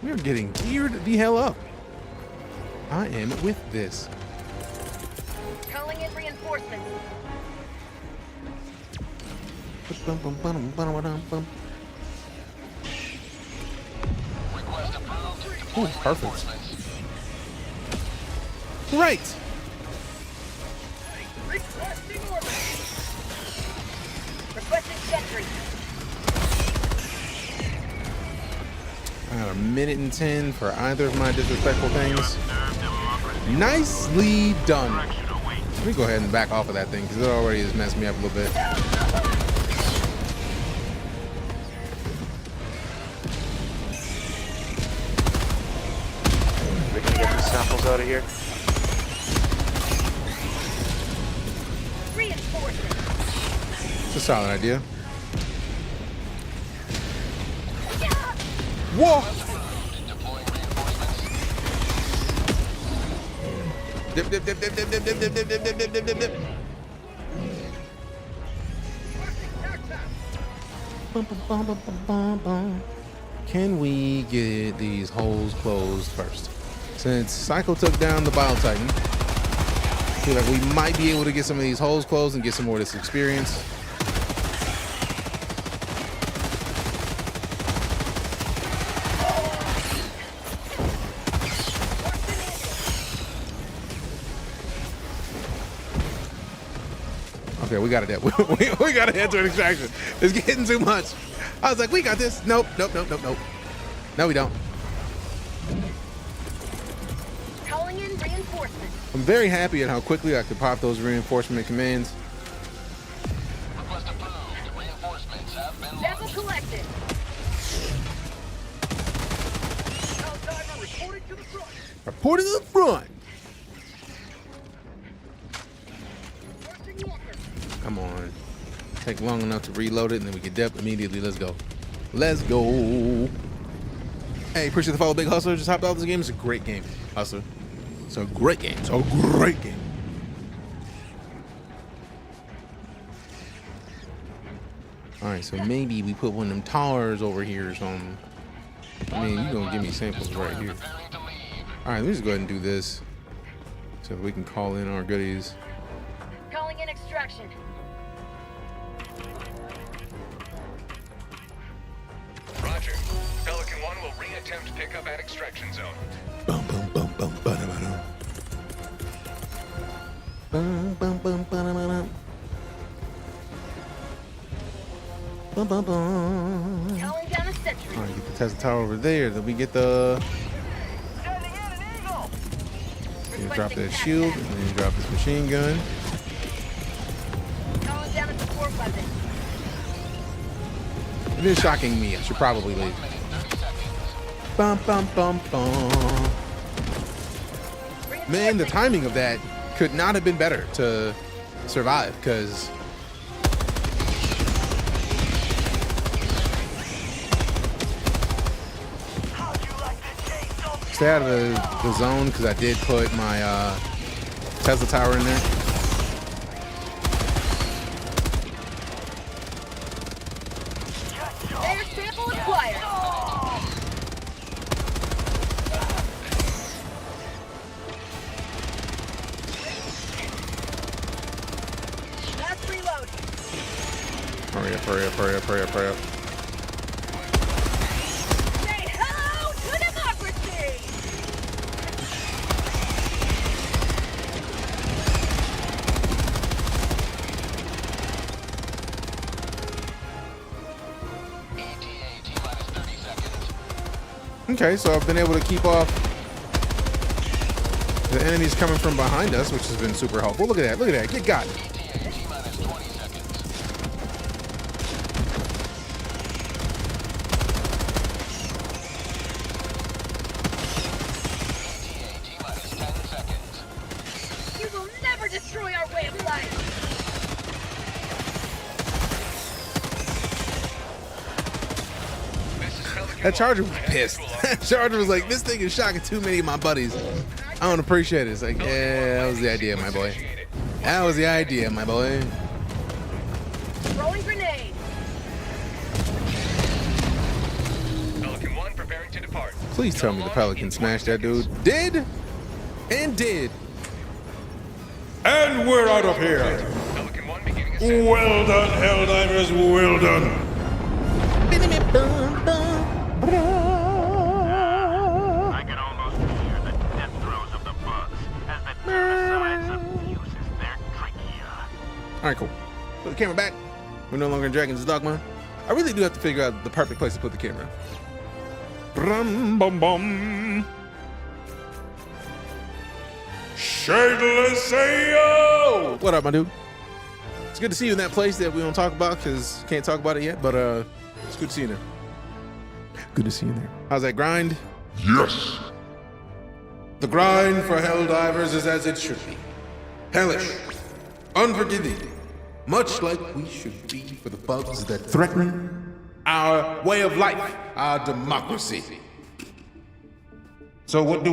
We are getting geared the hell up. I am with this. Calling in reinforcements. Ooh, perfect. Right. Requesting orbit. Requesting sentry. I got 1:10 for either of my disrespectful things. Nicely done. Let me go ahead and back off of that thing because it already has messed me up a little bit. We're gonna get the samples out of here. It's a solid idea. Whoa! Dip, dip, dip, dip, dip, dip, dip, dip, dip, dip, dip, dip, dip, dip. Can we get these holes closed first? Since Psycho took down the Bio Titan, I feel like we might be able to get some of these holes closed and get some more of this experience. Okay, we got it. We got to head to an extraction. It's getting too much. I was like, we got this. Nope, nope, nope, nope, nope. No, we don't. Calling in reinforcements. I'm very happy at how quickly I could pop those reinforcement commands. Sample collected. Report to the front. Come on. Take long enough to reload it, and then we can dip immediately. Let's go. Let's go. Hey, appreciate the follow, Big Hustler. Just hopped out of this game. It's a great game, Hustler. It's a great game. It's a great game. All right, so maybe we put one of them towers over here or something. I mean, you're gonna give me samples right here. All right, let me just go ahead and do this so we can call in our goodies. Calling in extraction. Roger. Pelican 1 will re-attempt pickup at extraction zone. Bum bum bum bum ba-da-ba-dum. Bum bum bum ba-da-ba-dum. Bum bum bum. Calling down a sentry. All right, get the Tesla tower over there. Then we get the. You drop that shield, and then you drop this machine gun. Calling down a support weapon. It is shocking me. I should probably leave. Bum bum bum bum. Man, the timing of that could not have been better to survive, because stay out of the zone, because I did put my Tesla tower in there. Hurry up, hurry up, hurry up, hurry up, hurry up. Say hello to democracy! Okay, so I've been able to keep off the enemies coming from behind us, which has been super helpful. Look at that, look at that, get got. You will never destroy our way of life! That Charger was pissed. That Charger was like, this thing is shocking too many of my buddies. I don't appreciate it. It's like, yeah, that was the idea, my boy. That was the idea, my boy. Rolling grenade! Pelican 1 preparing to depart. Please tell me the Pelican smashed that dude. Did? And did. And we're out of here. Pelican 1 beginning ascent. Well done, Helldivers, well done. I can almost hear the death throes of the bugs as the Termicides abuses their trachea. Alright, cool. Put the camera back. We're no longer in Dragon's Dogma. I really do have to figure out the perfect place to put the camera. Brum, bum, bum. Shadeless Ayo! What up, my dude? It's good to see you in that place that we don't talk about because can't talk about it yet, but it's good to see you there. Good to see you there. How's that grind? Yes. The grind for Helldivers is as it should be. Hellish, unforgiving, much like we should be for the bugs that threaten our way of life, our democracy. So what do?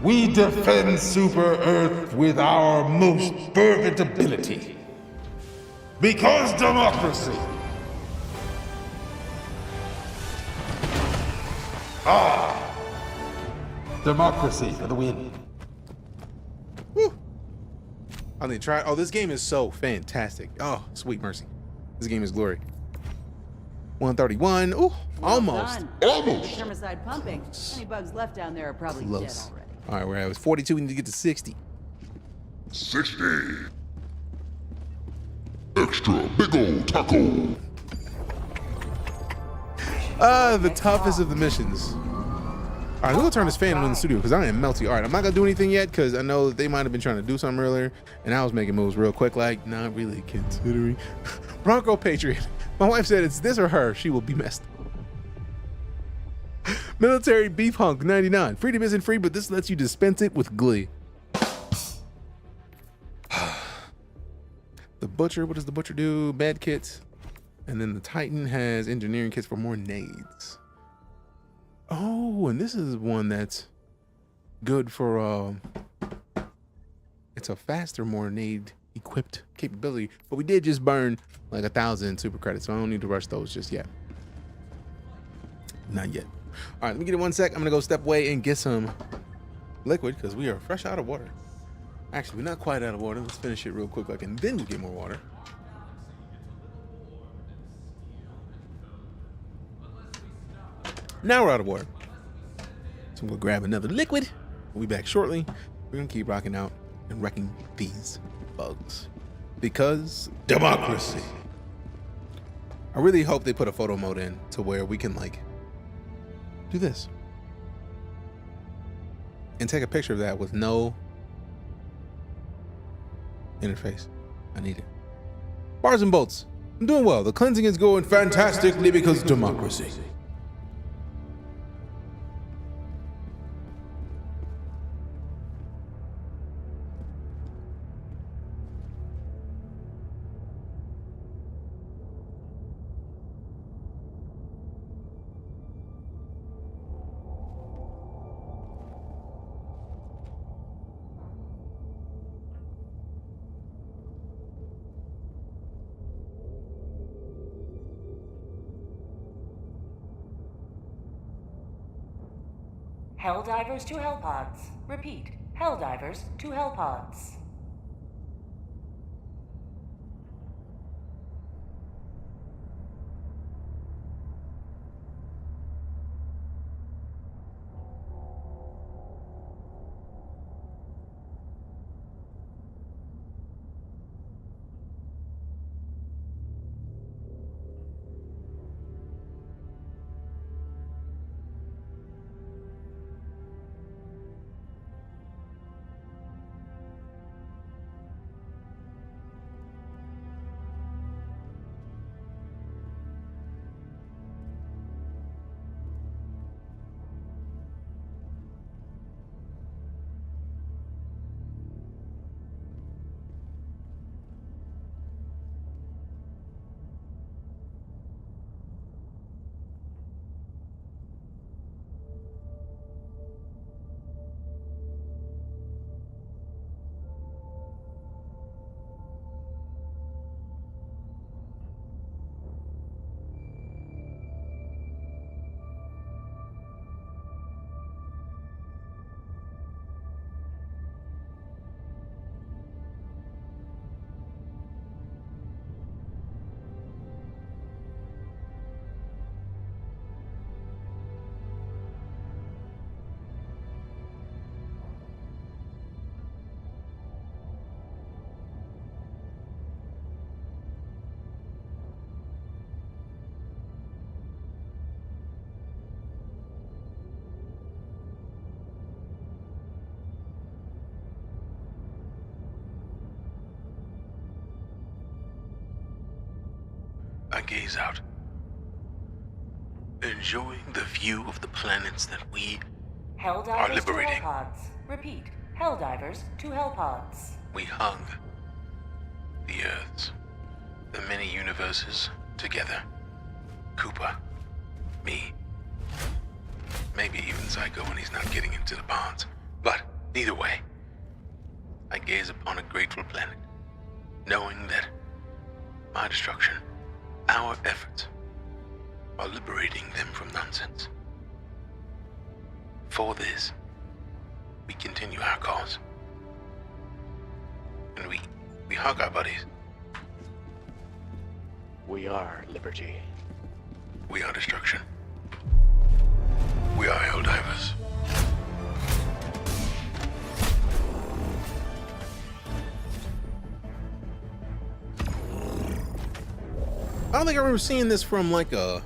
We defend Super Earth with our most fervent ability. Because democracy. Democracy for the win. Woo. I need to try. Oh, this game is so fantastic. Oh, sweet mercy. This game is glory. 131. Ooh, almost. Almost. Termicide pumping. Any bugs left down there are probably dead already. All right, we're at 42. We need to get to 60. 60. Extra big old taco. The toughest of the missions. All right, I'm gonna turn this fan on in the studio because I am melty. All right, I'm not gonna do anything yet because I know that they might have been trying to do something earlier, and I was making moves real quick, like not really considering. Bronco Patriot. My wife said it's this or her. She will be messed. Military Beef Hunk 99. Freedom isn't free, but this lets you dispense it with glee. The Butcher. What does the Butcher do? Bad kits. And then the Titan has engineering kits for more nades. Oh, and this is one that's good for it's a faster, more nade equipped capability, but we did just burn like 1,000 super credits, so I don't need to rush those just yet. Not yet. All right, let me get it 1 sec. I'm gonna go step away and get some liquid because we are fresh out of water. Actually, we're not quite out of water. Let's finish it real quick, and then we'll get more water. Now we're out of water. So we'll grab another liquid. We'll be back shortly. We're gonna keep rocking out and wrecking these bugs. Because democracy. I really hope they put a photo mode in to where we can like do this. And take a picture of that with no interface. I need it. Bars and bolts. I'm doing well. The cleansing is going fantastically because democracy. Helldivers to Hellpods. Repeat, Helldivers to Hellpods. I gaze out, enjoying the view of the planets that we are Helldivers to liberating. Hellpods. Repeat. Helldivers to Hellpods. We hung the Earths, the many universes together. Cooper, me, maybe even Psycho when he's not getting into the bonds. But either way, I gaze upon a grateful planet, knowing that my destruction, our efforts, are liberating them from nonsense. For this, we continue our cause. And we hug our buddies. We are liberty. We are destruction. We are Helldivers. I don't think I remember seeing this from like a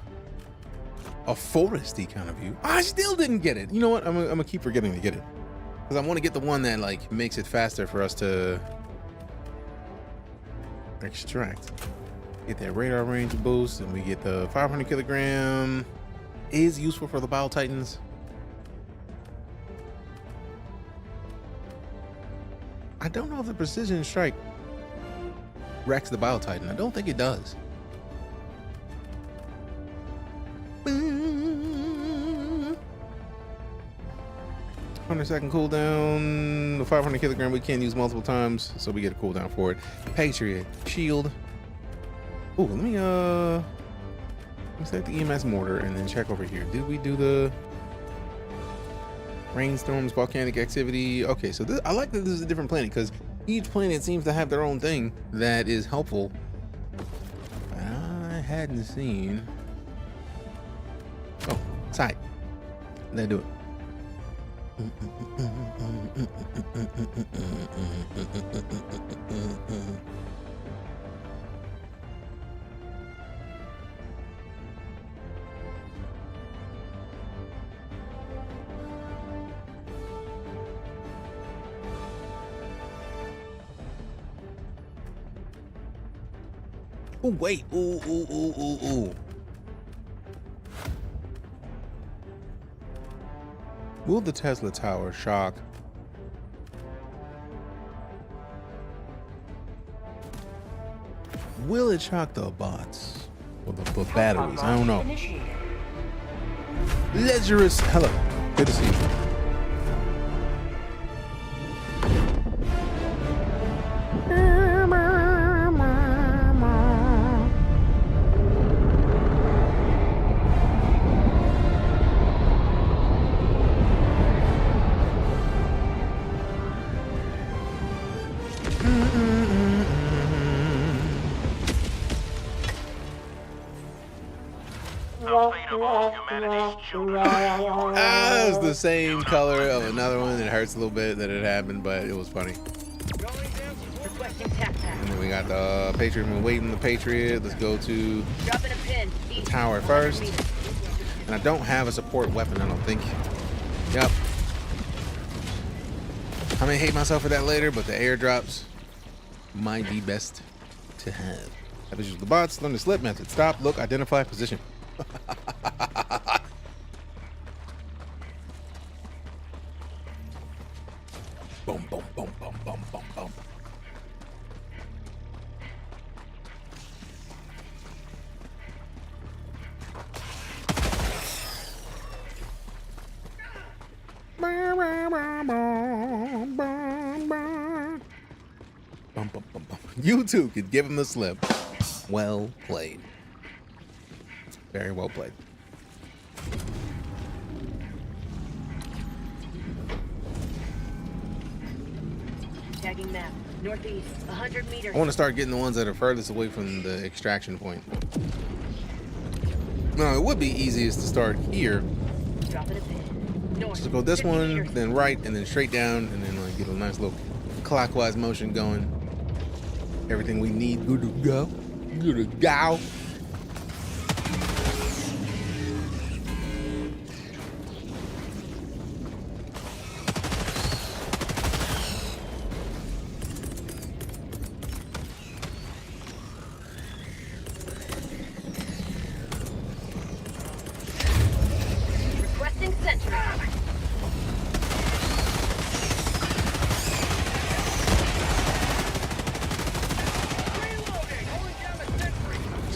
foresty kind of view. I still didn't get it. You know what? I'm gonna keep forgetting to get it because I want to get the one that like makes it faster for us to extract. Get that radar range boost, and we get the 500 kilogram. Is useful for the Bile Titans. I don't know if the precision strike wrecks the Bile Titan. I don't think it does. 100-second cooldown. The 500 kilogram we can use multiple times, so we get a cooldown for it. Patriot shield. Oh, let me select the EMS mortar and then check over here. Did we do the rainstorms, volcanic activity? Okay, so this, I like that this is a different planet because each planet seems to have their own thing that is helpful. I hadn't seen. Oh, sight. Let's do it. Oh wait, ooh. Will the Tesla Tower shock? Will it shock the bots? Or the batteries? I don't know. Lazarus, hello. Good to see you. It's the same color of another one. It hurts a little bit that it happened, but it was funny. And then we got the Patriot. We're waiting the Patriot. Let's go to the tower first. And I don't have a support weapon, I don't think. Yep. I may hate myself for that later, but the airdrops might be best to have. Have issues with the bots. Learn the slip method. Stop, look, identify, position. Boom, boom, boom, boom, boom, boom, boom. You too could give him the slip. Well played. Very well played. Tagging map. Northeast, 100 meters. I want to start getting the ones that are furthest away from the extraction point. No, it would be easiest to start here. Dropping a pin. North. Just go this one, then right, and then straight down, and then like get a nice little clockwise motion going. Everything we need, good to go. Good to go.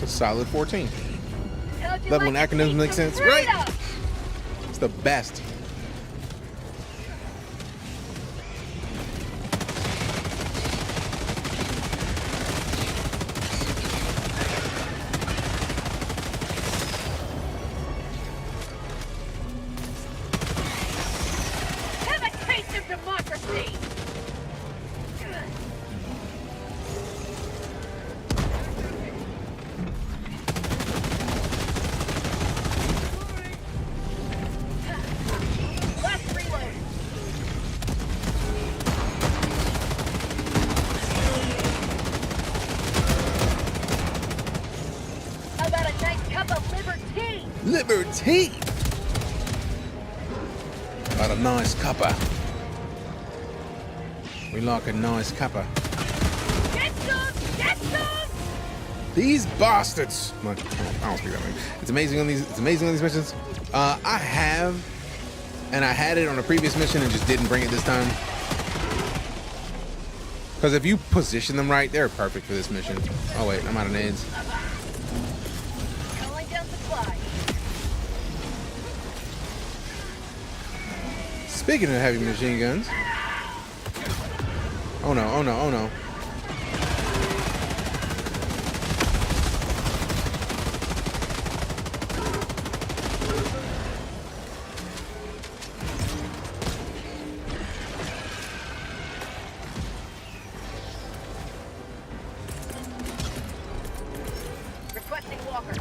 solid 14. How'd you Love when like to acronyms taste make some sense, right? freedom? It's the best. Have a taste of democracy! Last reload! How about a nice cup of liberty? Liberty! Got a nice cuppa. We like a nice cuppa. Get some! Get some! These bastards! I don't speak that way. It's amazing on these. It's amazing on these missions. I have, and I had it on a previous mission and just didn't bring it this time. Because if you position them right, they're perfect for this mission. Oh wait, I'm out of nades. Calling down supply. Speaking of heavy machine guns. Oh no! Oh no! Oh no! Requesting walker.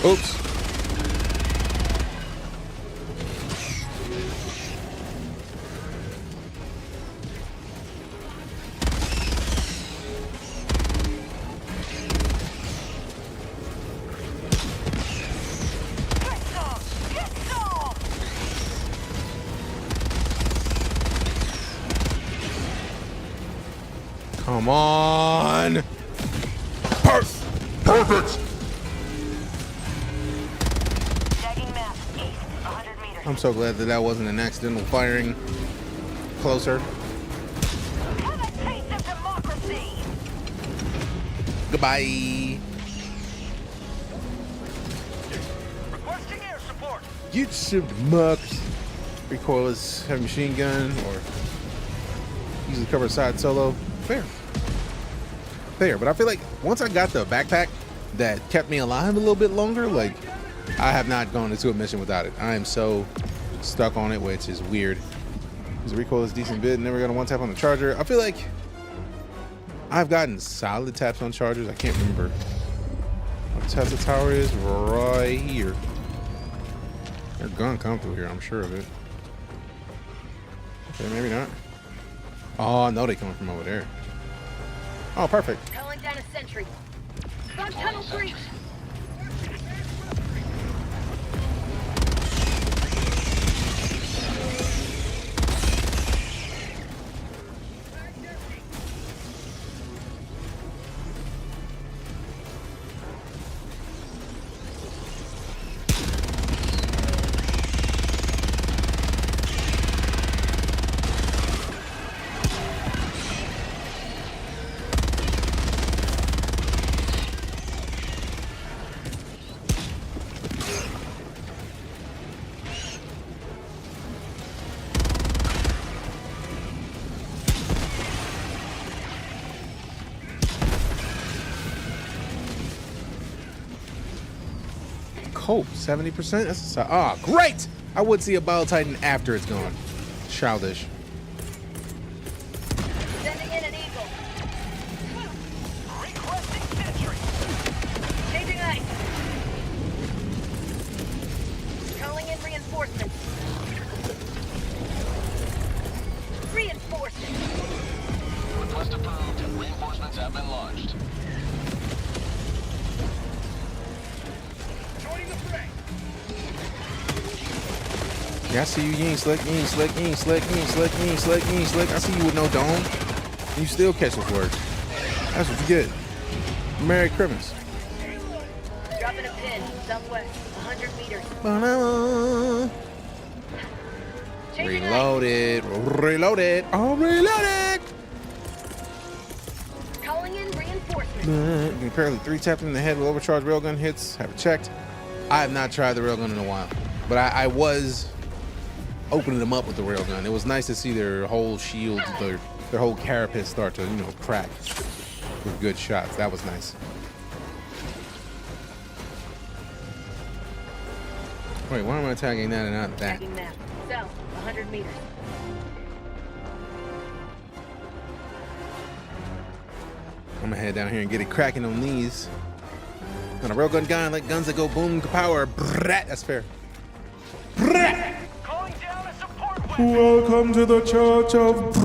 Oops. Come on. Perfect. I'm so glad that that wasn't an accidental firing. Closer. Have a taste of democracy! Goodbye. Requesting air support. Get some democracy. Recoilless heavy machine gun or usually cover side solo. Fair. Fair. But I feel like once I got the backpack that kept me alive a little bit longer, like I have not gone into a mission without it. I am so stuck on it, which is weird. Because the recoil is decent bit. Never got a one tap on the charger. I feel like I've gotten solid taps on chargers. I can't remember what Tesla tower is right here. They're gonna come through here, I'm sure of it. Okay, maybe not. Oh, no, they coming from over there. Oh, perfect. Calling down a sentry. Bug tunnel breach. cope 70%. That's great. I would see a Bile Titan after it's gone. Childish. Sending in an eagle. Requesting sentry. Changing ice. Calling in reinforcements. Reinforcements. Request approved. Reinforcements have been launched. Joining the fray. Yeah, I see you. You ain't slick. You ain't slick. You ain't slick. You ain't slick. You ain't slick. You ain't slick. I see you with no dome. And you still catch this word. That's what you get. Merry Christmas. Dropping a pin. Southwest. 100 meters. Reloaded. Reloaded. Oh, reloaded. Calling in reinforcements. Apparently 3 tapped in the head with overcharged railgun hits. Have it checked. I have not tried the railgun in a while, but I was opening them up with the railgun. It was nice to see their whole shield, their whole carapace start to, you know, crack with good shots. That was nice. Wait, why am I tagging that and not that? Tagging map. South. 100 meters. I'm gonna head down here and get it cracking on these. On a railgun guy, like guns that go boom power. Brat, that's fair. Brat. Calling down a support weapon. Welcome to the Church of.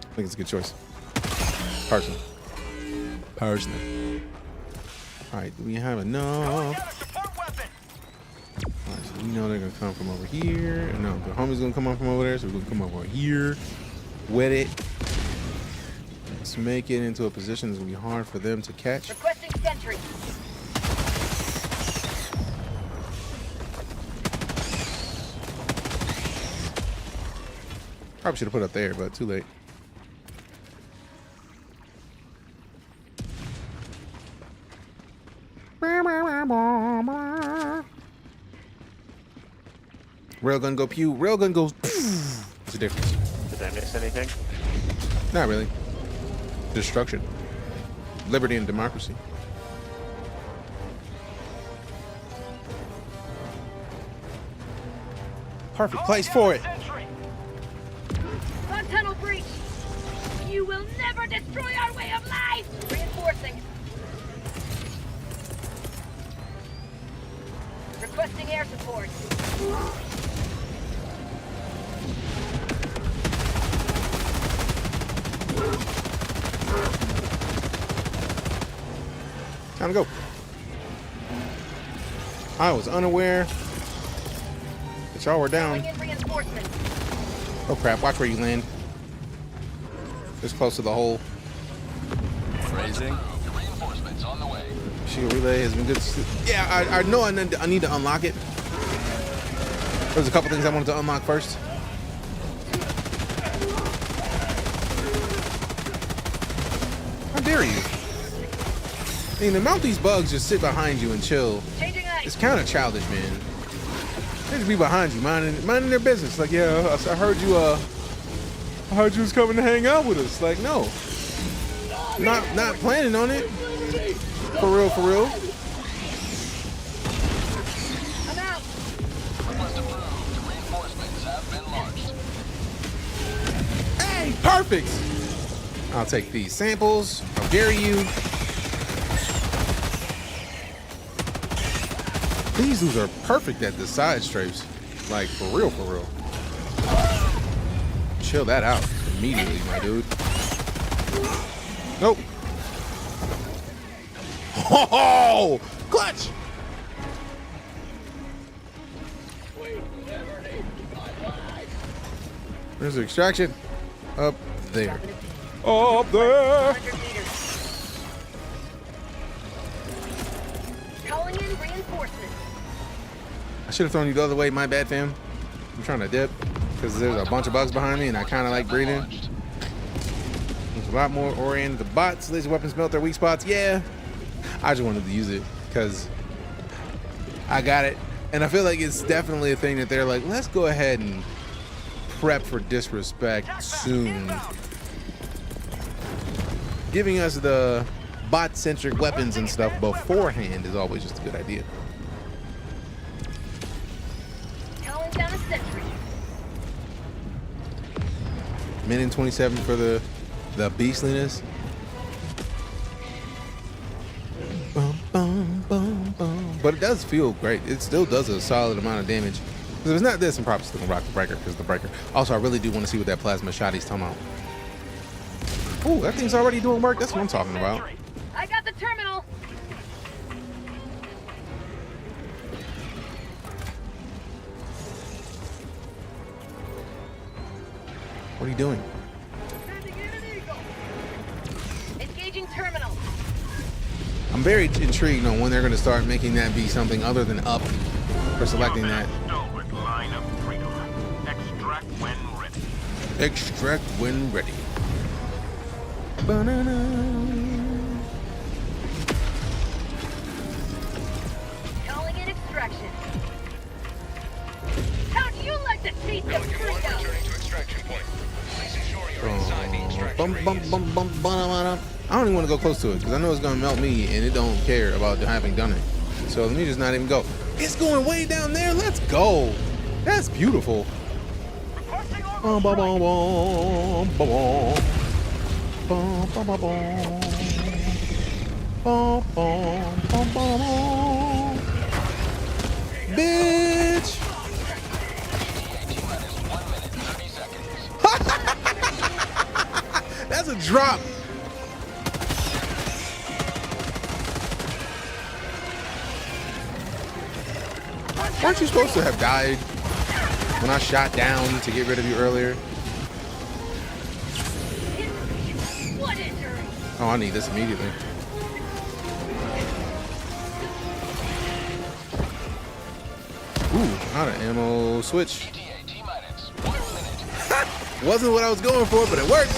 I think it's a good choice. Personally. All right, do we have enough? All right, so we know they're gonna come from over here. No, the homie's gonna come up from over there, so we're gonna come over here, wet it. Let's make it into a position that's gonna be hard for them to catch. Requesting sentry. Probably should have put it up there, but too late. Railgun go pew. Railgun goes. What's the difference? Did I miss anything? Not really. Destruction. Liberty and democracy. Perfect place for it. On tunnel breach. You will never destroy our way of life. Reinforcing. Requesting air support. Time to go. I was unaware that y'all were down. Oh crap, watch where you land. This close to the hole. Phrasing. Reinforcements on the way. Shield relay has been good. Yeah, I know I need to unlock it. There's a couple things I wanted to unlock first. How dare you? I mean, the mount these bugs just sit behind you and chill. It's kind of childish, man. They just be behind you, minding their business. Like, yeah, I heard you. I heard you was coming to hang out with us. Like, no, not planning on it. For real, for real. I'm out. Request approved. Reinforcements have been launched. Hey, perfect. I'll take these samples. How dare you? These dudes are perfect at the side strafes. Like, for real, for real. Chill that out immediately, my dude. Nope. Oh, clutch! There's the extraction. Up there. Up there. Calling in reinforcements. I should have thrown you the other way. My bad, fam. I'm trying to dip because there's a bunch of bugs behind me and I kind of like breathing. There's a lot more oriented to bots. Laser weapons melt their weak spots. Yeah. I just wanted to use it because I got it. And I feel like it's definitely a thing that they're like, let's go ahead and prep for disrespect soon. giving us the bot-centric weapons and stuff beforehand is always just a good idea. Calling down a sentry. Minute 27 for the beastliness. Bum, bum, bum, bum. But it does feel great. It still does a solid amount of damage. If it's not this, I'm probably still gonna rock the breaker because the breaker. Also, I really do want to see what that plasma shot he's talking about. Ooh, that thing's already doing work. That's what I'm talking about. I got the terminal. What are you doing? Engaging terminal. I'm very intrigued on when they're going to start making that be something other than up for selecting that. Line of freedom. Extract when ready. Extract when ready. Banana. Calling in extraction. How do you like the taste of freedom? Returning to extraction point. Please ensure you're inside the extraction radius. I don't even want to go close to it because I know it's going to melt me and it don't care about having done it. So let me just not even go. It's going way down there. Let's go. That's beautiful. Bum, bum, bum, bum, bum, bum, bum, bum, bum. Bum, bum, bum, bum, bum. Bitch. That's a drop. Weren't you supposed to have died when I shot down to get rid of you earlier? What injury? Oh, I need this immediately. Ooh, out of ammo switch. Wasn't what I was going for, but it worked.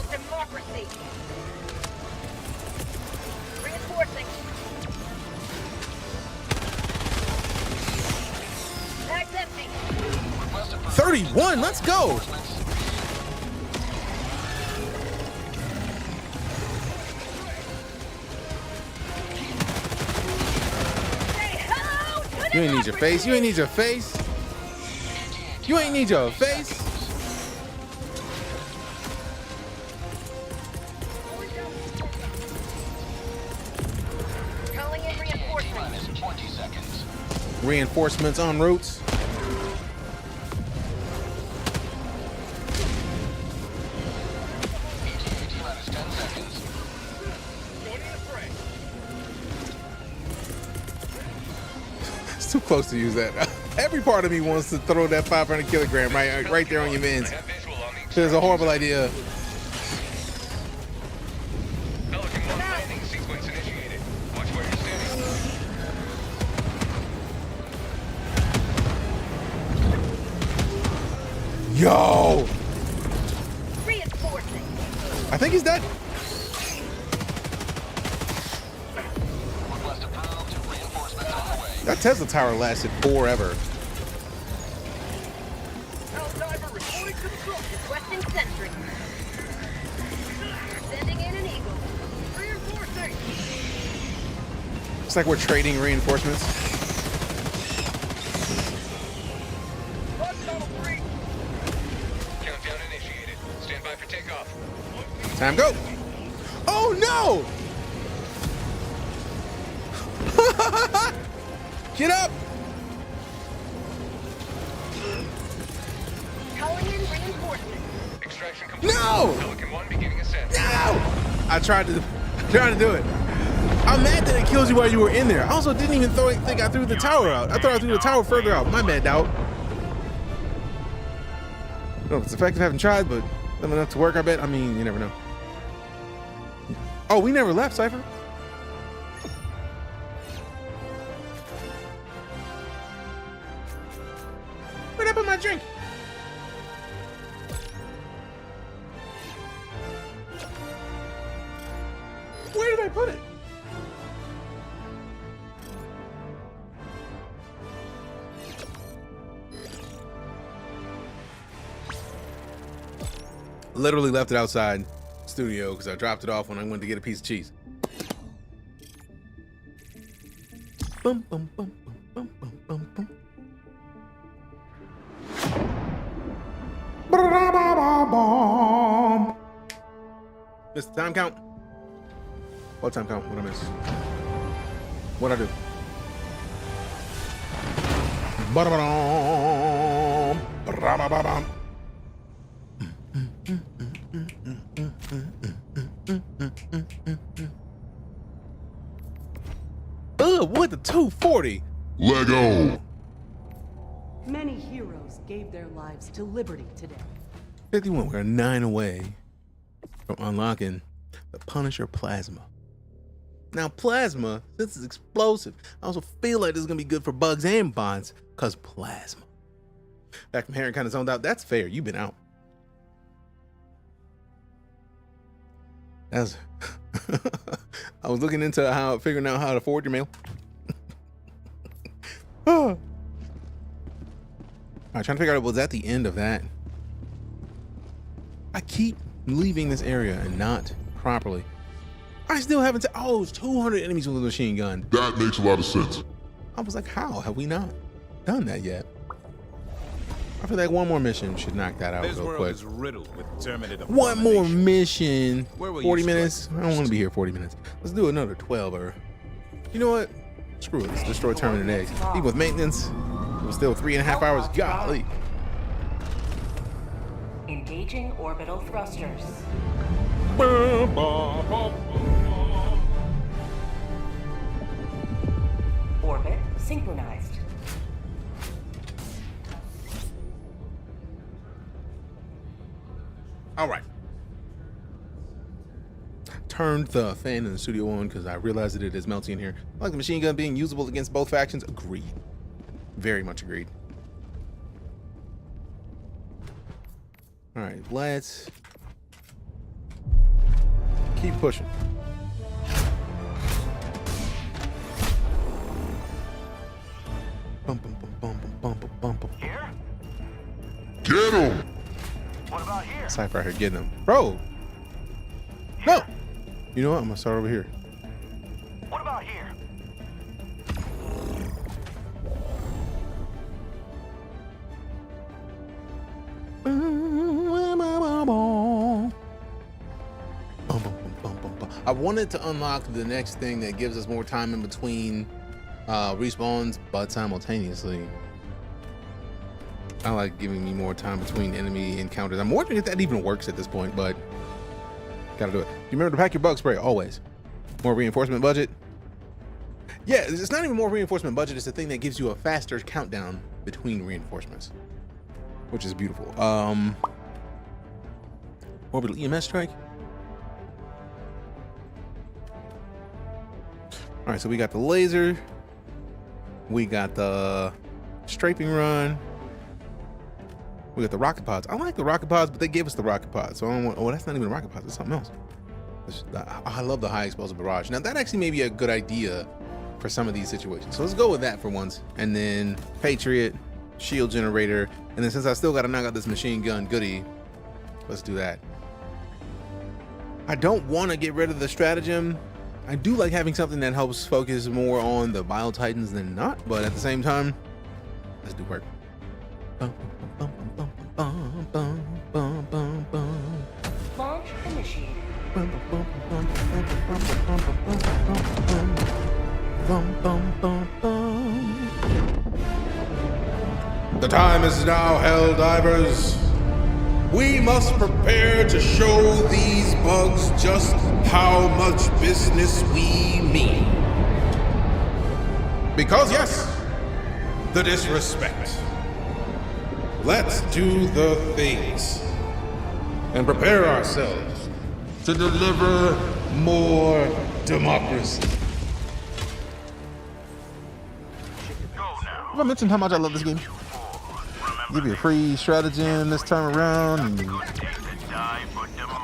Democracy. Reinforcing. 31, let's go. You ain't need your face. You ain't need your face. You ain't need your face. Calling in reinforcements. 20 seconds. Reinforcements en route. It's too close to use that. Every part of me wants to throw that 500 kilogram right there on your mans. It's a horrible idea. Yo! Reinforcing. I think he's dead. That Tesla tower lasted forever. Helldiver reporting to the front. Requesting sentry. Sending in an eagle. Reinforcing. It's like we're trading reinforcements. Countdown initiated. Stand by for takeoff. Time go. Oh no! Get up! Calling in reinforcements. Extraction complete. No! Pelican 1 beginning ascent. No! I tried to do it. I'm mad that it kills you while you were in there. I also didn't even think I threw the tower out. I thought I threw the tower further out. My bad, doubt. I don't know if it's effective, haven't tried, but enough to work, I bet. I mean, you never know. Oh, we never left, Cypher. Where'd I put my drink? Where did I put it? Literally left it outside. studio because I dropped it off when I went to get a piece of cheese. Bum, bum, bum, bum, bum, bum, bum. Missed the time count. What time count? What I miss? What'd I do? Ba-da-ba-dum. Ba-da-ba-ba-bum. What the 240? Lego. Many heroes gave their lives to liberty today. 51. We're 9 away from unlocking the Punisher Plasma. Now, Plasma, since it's explosive, I also feel like this is gonna be good for bugs and bonds, cause Plasma. Back from Heron kind of zoned out. That's fair. You've been out. That's I was looking into figuring out how to forward your mail. All right, trying to figure out, was that the end of that? I keep leaving this area and not properly. I still haven't. Oh, it's 200 enemies with a machine gun. That makes a lot of sense. I was like, how have we not done that yet? I feel like one more mission should knock that out This real world quick. is riddled with terminated One more abominations. mission. Where will 40 you minutes. strike I don't want to first? be here 40 minutes. Let's do another 12 or. You know what? Screw it. Let's destroy Terminated Eggs. Even with maintenance, it was still 3.5 hours. Golly. Engaging orbital thrusters. Orbit synchronized. All right. Turned the fan in the studio on because I realized that it is melting in here. I like the machine gun being usable against both factions. Agreed. Very much agreed. All right, let's keep pushing. Bum, bum, bum, bum, bum, bum, bum, bum. Here? Get him! What about here? Sci-Fi here getting them. Bro! No! You know what? I'm gonna start over here. What about here? I wanted to unlock the next thing that gives us more time in between respawns, but simultaneously I like giving me more time between enemy encounters. I'm wondering if that even works at this point, but gotta do it. You remember to pack your bug spray always. More reinforcement budget. Yeah, it's not even more reinforcement budget, it's the thing that gives you a faster countdown between reinforcements, which is beautiful. Orbital EMS strike. All right, so we got the laser, we got the strafing run, we got the rocket pods. I like the rocket pods, but they gave us the rocket pods, so I don't want. Oh, that's not even a rocket pod. It's something else. I love the high explosive barrage. Now that actually may be a good idea for some of these situations. So let's go with that for once, and then Patriot, shield generator, and then since I still got to knock out this machine gun goodie, let's do that. I don't want to get rid of the stratagem. I do like having something that helps focus more on the Bile Titans than not, but at the same time, let's do work. Launch initiated. The time is now, Helldivers. We must prepare to show these bugs just how much business we mean. Because yes, the disrespect. Let's do the things and prepare ourselves to deliver more democracy. Have I mentioned how much I love this game? Give you a free stratagem this time around.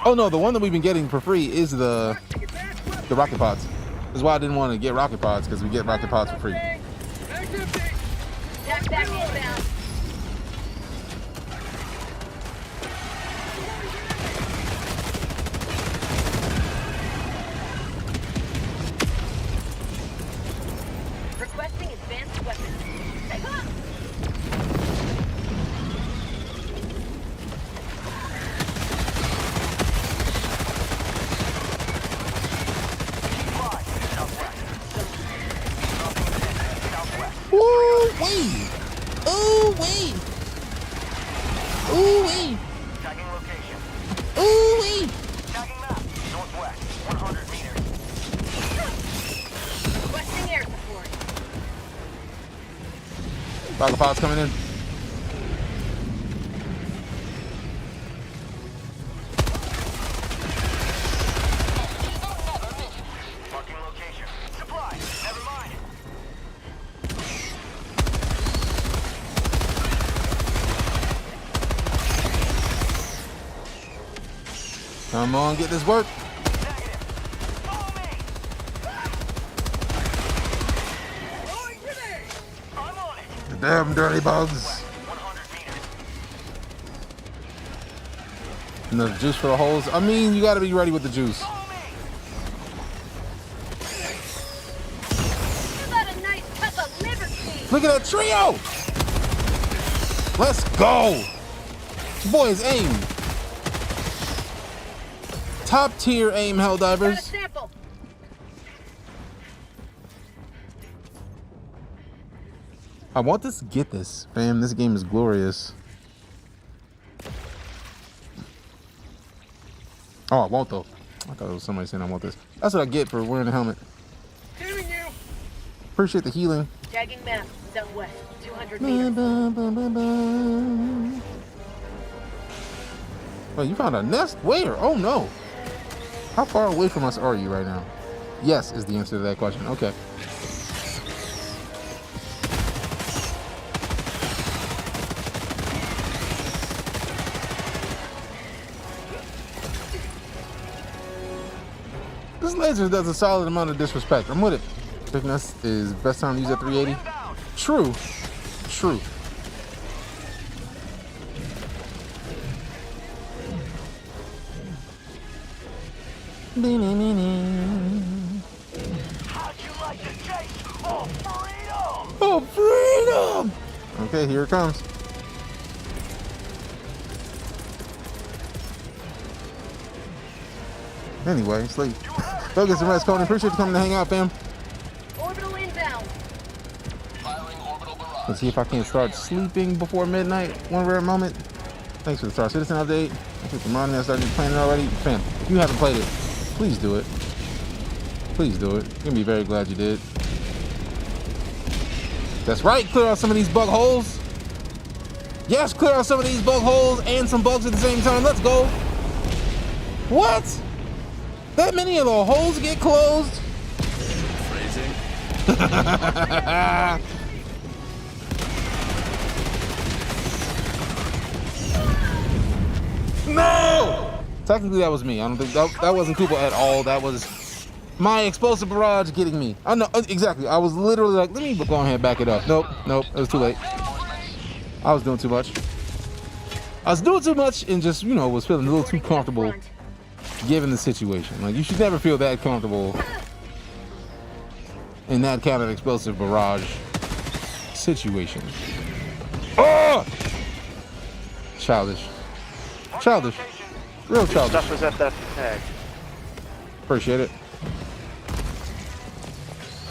Oh no, the one that we've been getting for free is the rocket pods. That's why I didn't want to get rocket pods, because we get rocket pods for free. Requesting advanced weapons. Take up! Ooh wee! Ooh wee! Ooh wee! Tagging location. Ooh wee! Tagging map. Northwest, 100 meters. Requesting air support. Dogma pods coming in. Marking location. Supply. Never mind. Come on, get this work. The damn dirty bugs. Enough juice for the holes. I mean, you gotta be ready with the juice. Look at that trio! Let's go! Boys, aim. Top tier aim, Helldivers. I want this to get this. Fam, this game is glorious. Oh, I won't though. I thought it was somebody saying I want this. That's what I get for wearing the helmet. Hearing you. Appreciate the healing. Tagging map. Southwest. 200 meters. Oh, you found a nest? Where? Oh no. How far away from us are you right now? Yes is the answer to that question. Okay. This laser does a solid amount of disrespect. I'm with it. Thickness is best time to use at 380. True. True. How'd you like to taste of freedom? Oh, freedom! Okay, here it comes. Anyway, sleep. Go get some rest, Conan. Appreciate you coming to hang out, fam. Orbital inbound. Let's see if I can start sleeping before midnight. One rare moment. Thanks for the Star Citizen update. I keep reminding me I started playing it already. Fam, if you haven't played it, please do it. Please do it. You're gonna be very glad you did. That's right, clear out some of these bug holes. Yes, clear out some of these bug holes and some bugs at the same time. Let's go. What? That many of the holes get closed? Phrasing. No! Technically, that was me. I don't think that wasn't Koopa at all. That was my explosive barrage getting me. I know exactly. I was literally like, let me go ahead and back it up. Nope, nope. It was too late. I was doing too much. I was doing too much and just, you know, was feeling a little too comfortable given the situation. Like, you should never feel that comfortable in that kind of explosive barrage situation. Oh! Childish. Childish. Real childish. Stuff was at that tag. Appreciate it.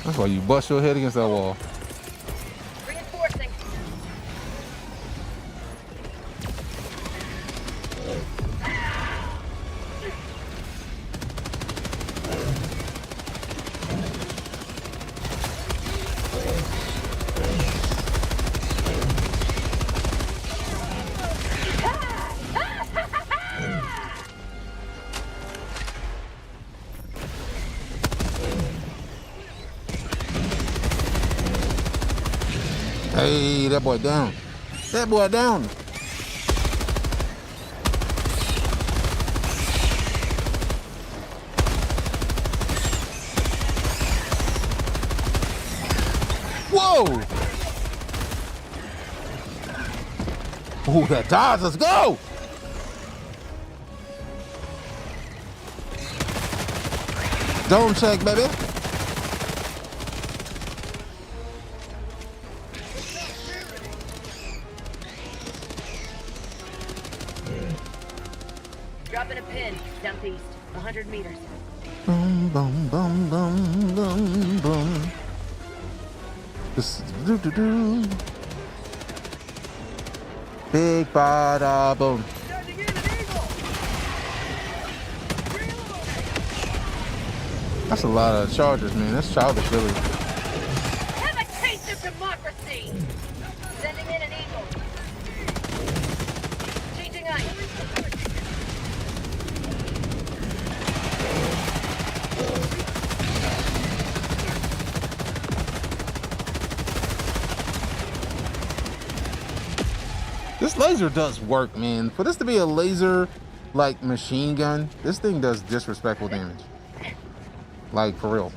That's why you bust your head against that wall. Reinforcing. Hey, that boy down. That boy down. Whoa! Ooh, that dodge. Let's go! Dome check, baby. Dropping a pin, southeast, 100 meters. Boom, boom, boom, boom, boom, boom. This do do do. Big bada boom. That's a lot of charges, man. That's childish, really. Have a taste of democracy! Sending in an eagle. Changing ice. This laser does work, man. For this to be a laser, like, machine gun, this thing does disrespectful damage. Like, for real.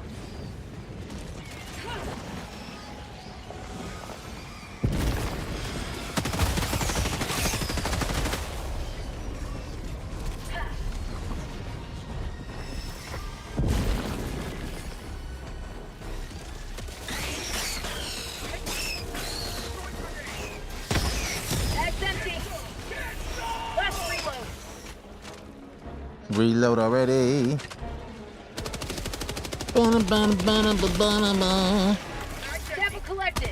Reload already. Sample collected.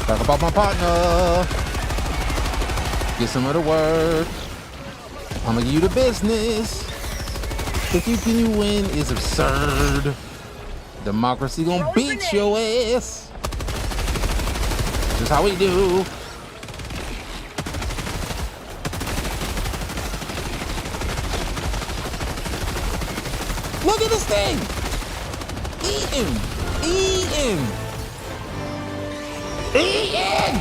Talk about my partner. Get some of the work. I'ma give you the business. Thinking you win is absurd. Democracy gonna beat your ass. Just how we do. Look at this thing! Eat him! Eat him! Eat him!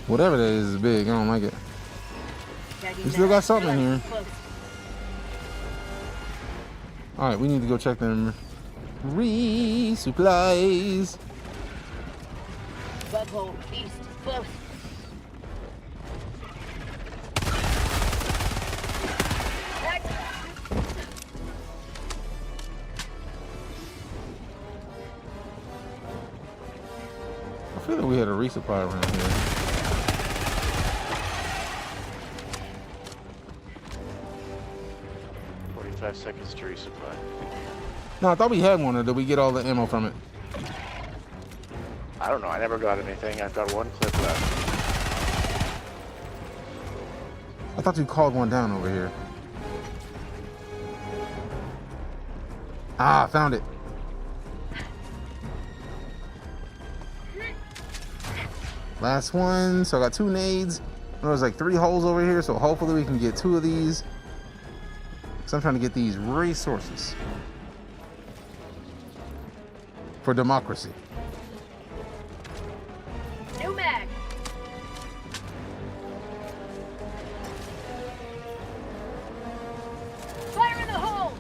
Whatever that is big. I don't like it. We still got something in here. Alright, we need to go check them resupplies. Bughole, east, close. I feel like we had a resupply around here. 45 seconds to resupply. No, I thought we had one, or did we get all the ammo from it? I don't know. I never got anything. I've got one clip left. I thought you called one down over here. Ah, found it. Last one. So I got 2 nades. There's like 3 holes over here, so hopefully we can get 2 of these. So I'm trying to get these resources for democracy. New mag. Fire in the hole.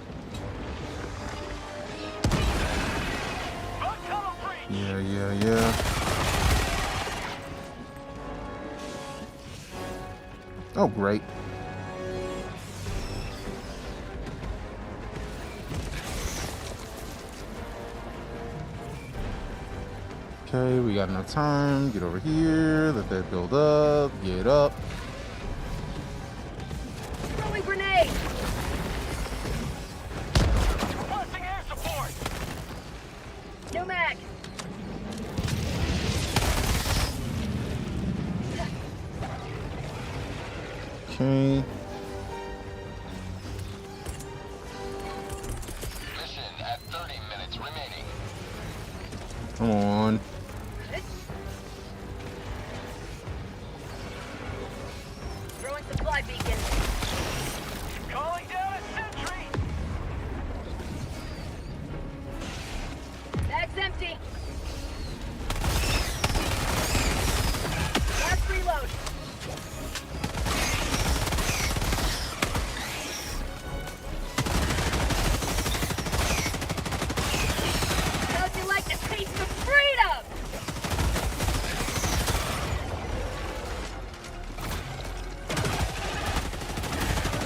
Yeah. Oh, great. Okay, we got enough time. Get over here. Let that build up. Get up. Throwing grenade. Requesting air support. New mag. Okay. Mission at 30 minutes remaining. Come on. Throwing supply beacon. Calling down a sentry. Bag's empty. Last reload. How'd you like the taste of freedom?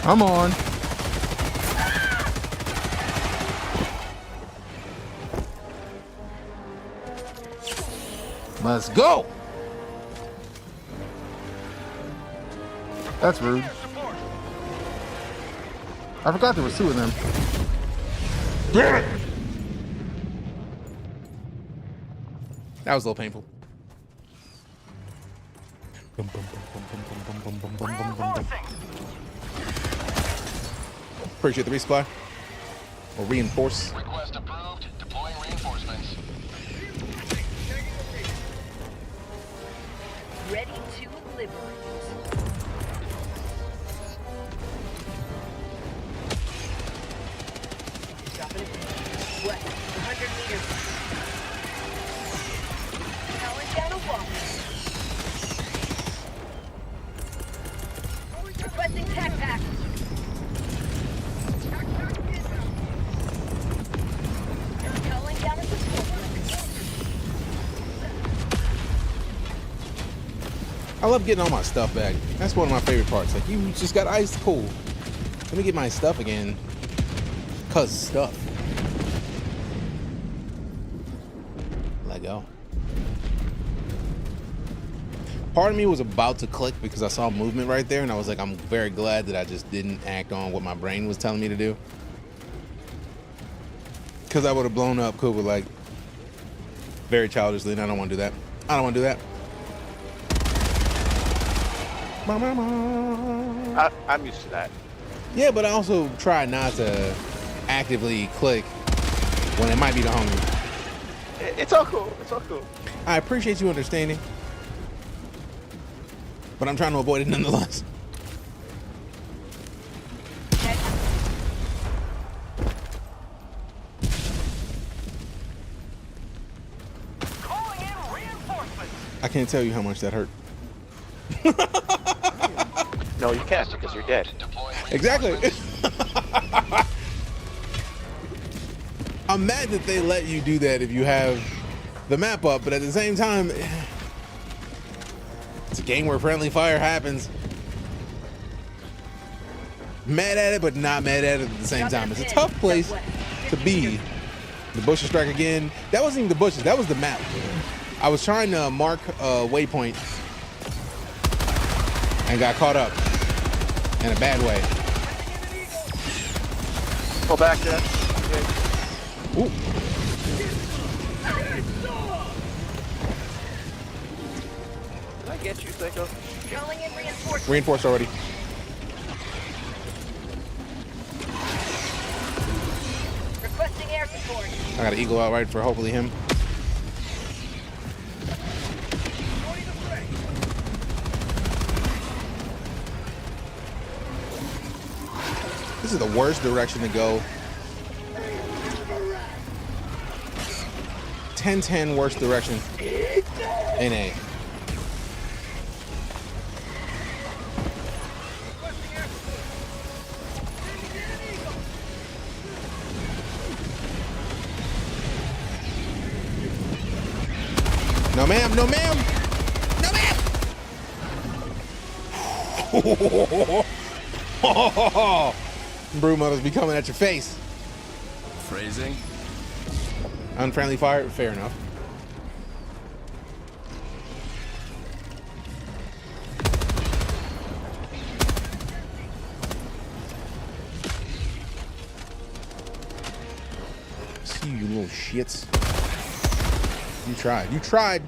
Come on. Let's go. That's rude. I forgot there was two of them. Damn it! That was a little painful. Appreciate the resupply. Or reinforce. Request approved. Deploying reinforcements. Ready to liberate. Dropping it. West, 100 meters. Calling down a walk. Requesting tac pack. Calling down a support. I love getting all my stuff back. That's one of my favorite parts. Like, you just got ice, cool. Let me get my stuff again. Cause stuff. Let go. Part of me was about to click because I saw movement right there, and I was like, I'm very glad that I just didn't act on what my brain was telling me to do. Because I would have blown up Kuba like very childishly, and I don't want to do that. I don't want to do that. I'm used to that. Yeah, but I also try not to actively click when it might be the homie. It's all cool. It's all cool. I appreciate you understanding, but I'm trying to avoid it nonetheless. Calling in reinforcements. I can't tell you how much that hurt. No, you can't because you're dead. Exactly. I'm mad that they let you do that if you have the map up, but at the same time, it's a game where friendly fire happens. Mad at it, but not mad at it at the same time. It's a tough place to be. The bushes strike again. That wasn't even the bushes, that was the map. I was trying to mark a waypoint and got caught up in a bad way. Pull back, Jeff. Ooh. Did I get you, Psycho? Calling in reinforcements. Reinforced already. Requesting air support. I got an eagle out right for hopefully him. This is the worst direction to go. 10-10 worst direction in A. No ma'am, no ma'am, no ma'am. Brew mothers be coming at your face. Phrasing. Unfriendly fire, fair enough. See you little shits. You tried. You tried.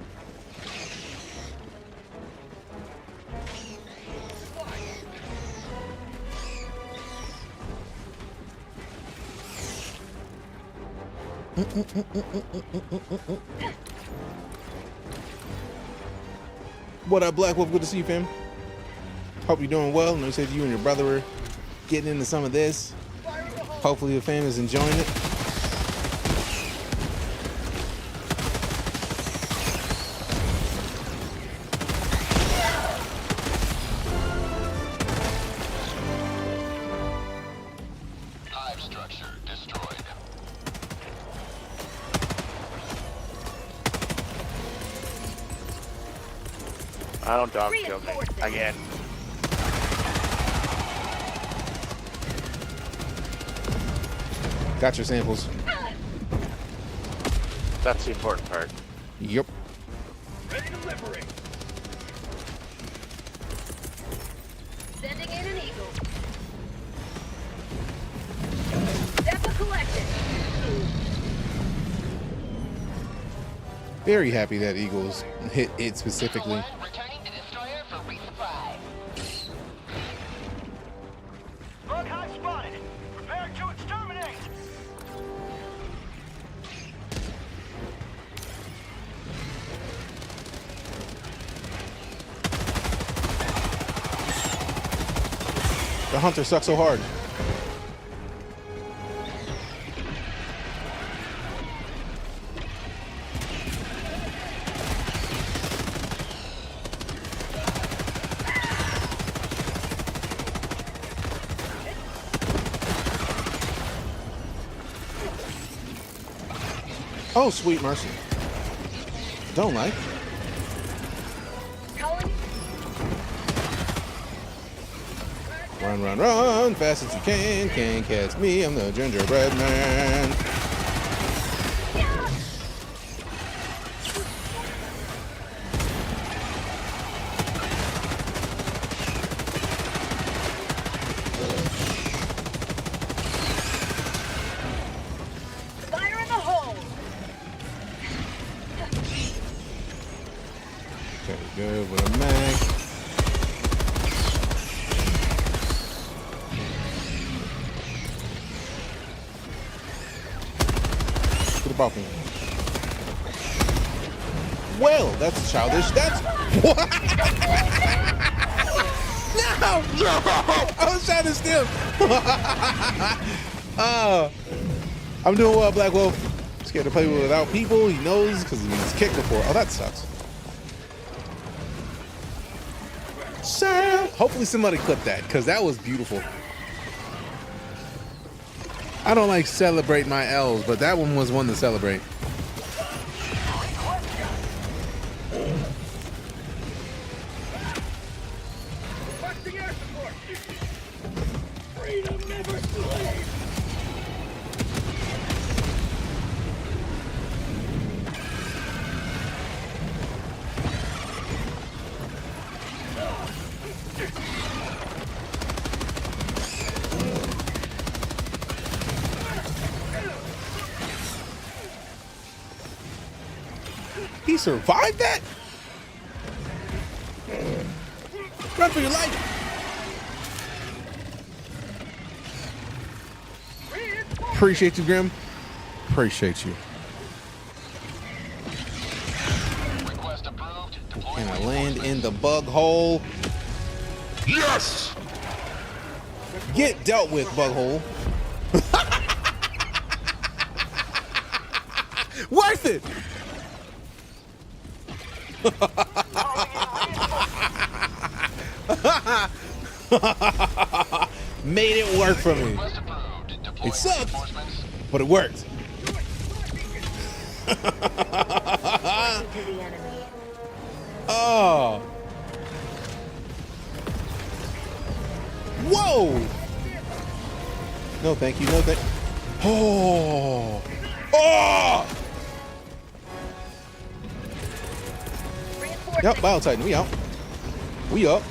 What up, Black Wolf? Good to see you, fam. Hope you're doing well. I know you said you and your brother were getting into some of this. Hopefully your fam is enjoying it. Hive structure destroyed. I don't dog kill me again. Got your samples. That's the important part. Yep. Ready to liberate. Sending in an eagle. Depot collected. Very happy that Eagles hit it specifically. Returning to destroyer for resupply. Bug hive spotted. Prepare to exterminate. The hunter sucks so hard. Oh, sweet mercy. Don't like. Run, run, run, fast as you can. Can't catch me, I'm the gingerbread man. Fire in the hole. Okay, good with a mag. To the balcony. Well, that's childish. That's what? No, no! I was trying to steal. I'm doing well, Black Wolf. Scared to play without people. He knows because he's kicked before. Oh, that sucks. Sam. Hopefully somebody clipped that because that was beautiful. I don't like celebrate my L's, but that one was one to celebrate. Requesting air support. Freedom never slaves. He survived that? Run for your life. Appreciate you, Grim. Appreciate you. Request approved. Can I land in the bug hole? Yes! Get dealt with, bug hole. Worth it! Made it work for me. It sucked, but it worked. Oh. Whoa. No, thank you. No, thank. Oh. Oh. Yep, Bio Titan, we out. We up.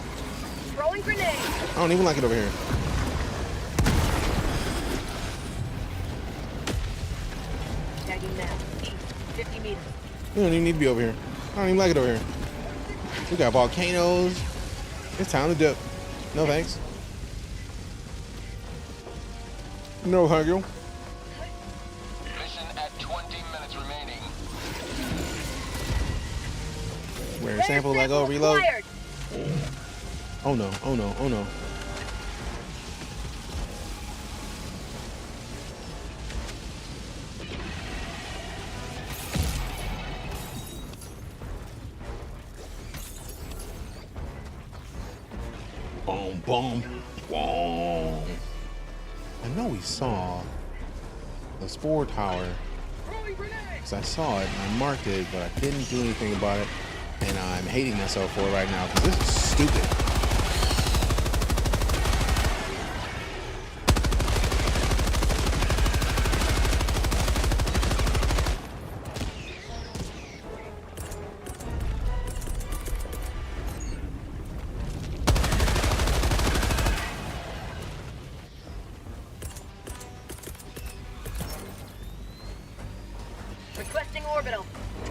Throwing grenade. I don't even like it over here. Tagging now. East, 50 meters. We don't even need to be over here. I don't even like it over here. We got volcanoes. It's time to dip. No thanks. No thank you. Mission at 20 minutes remaining. Rare sample, like, oh, reload. Oh no, oh no, oh no. Boom, boom, boom. I know we saw the Spore Tower, because I saw it and I marked it, but I didn't do anything about it. And I'm hating myself for it right now because this is stupid.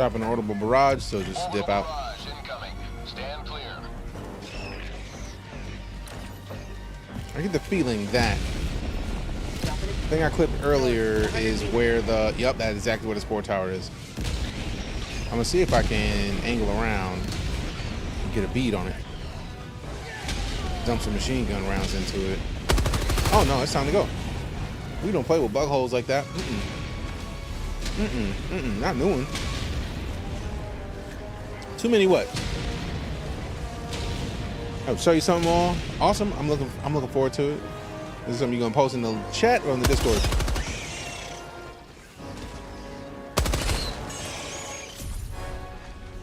Stop an audible barrage, so just dip out. I get the feeling that the thing I clipped earlier is where the, yep, that's exactly where the spore tower is. I'm gonna see if I can angle around and get a bead on it. Dump some machine gun rounds into it. Oh no, it's time to go. We don't play with bug holes like that. Not new one. Too many what? I'll show you something more awesome. I'm looking forward to it. This is something you're gonna post in the chat or on the Discord.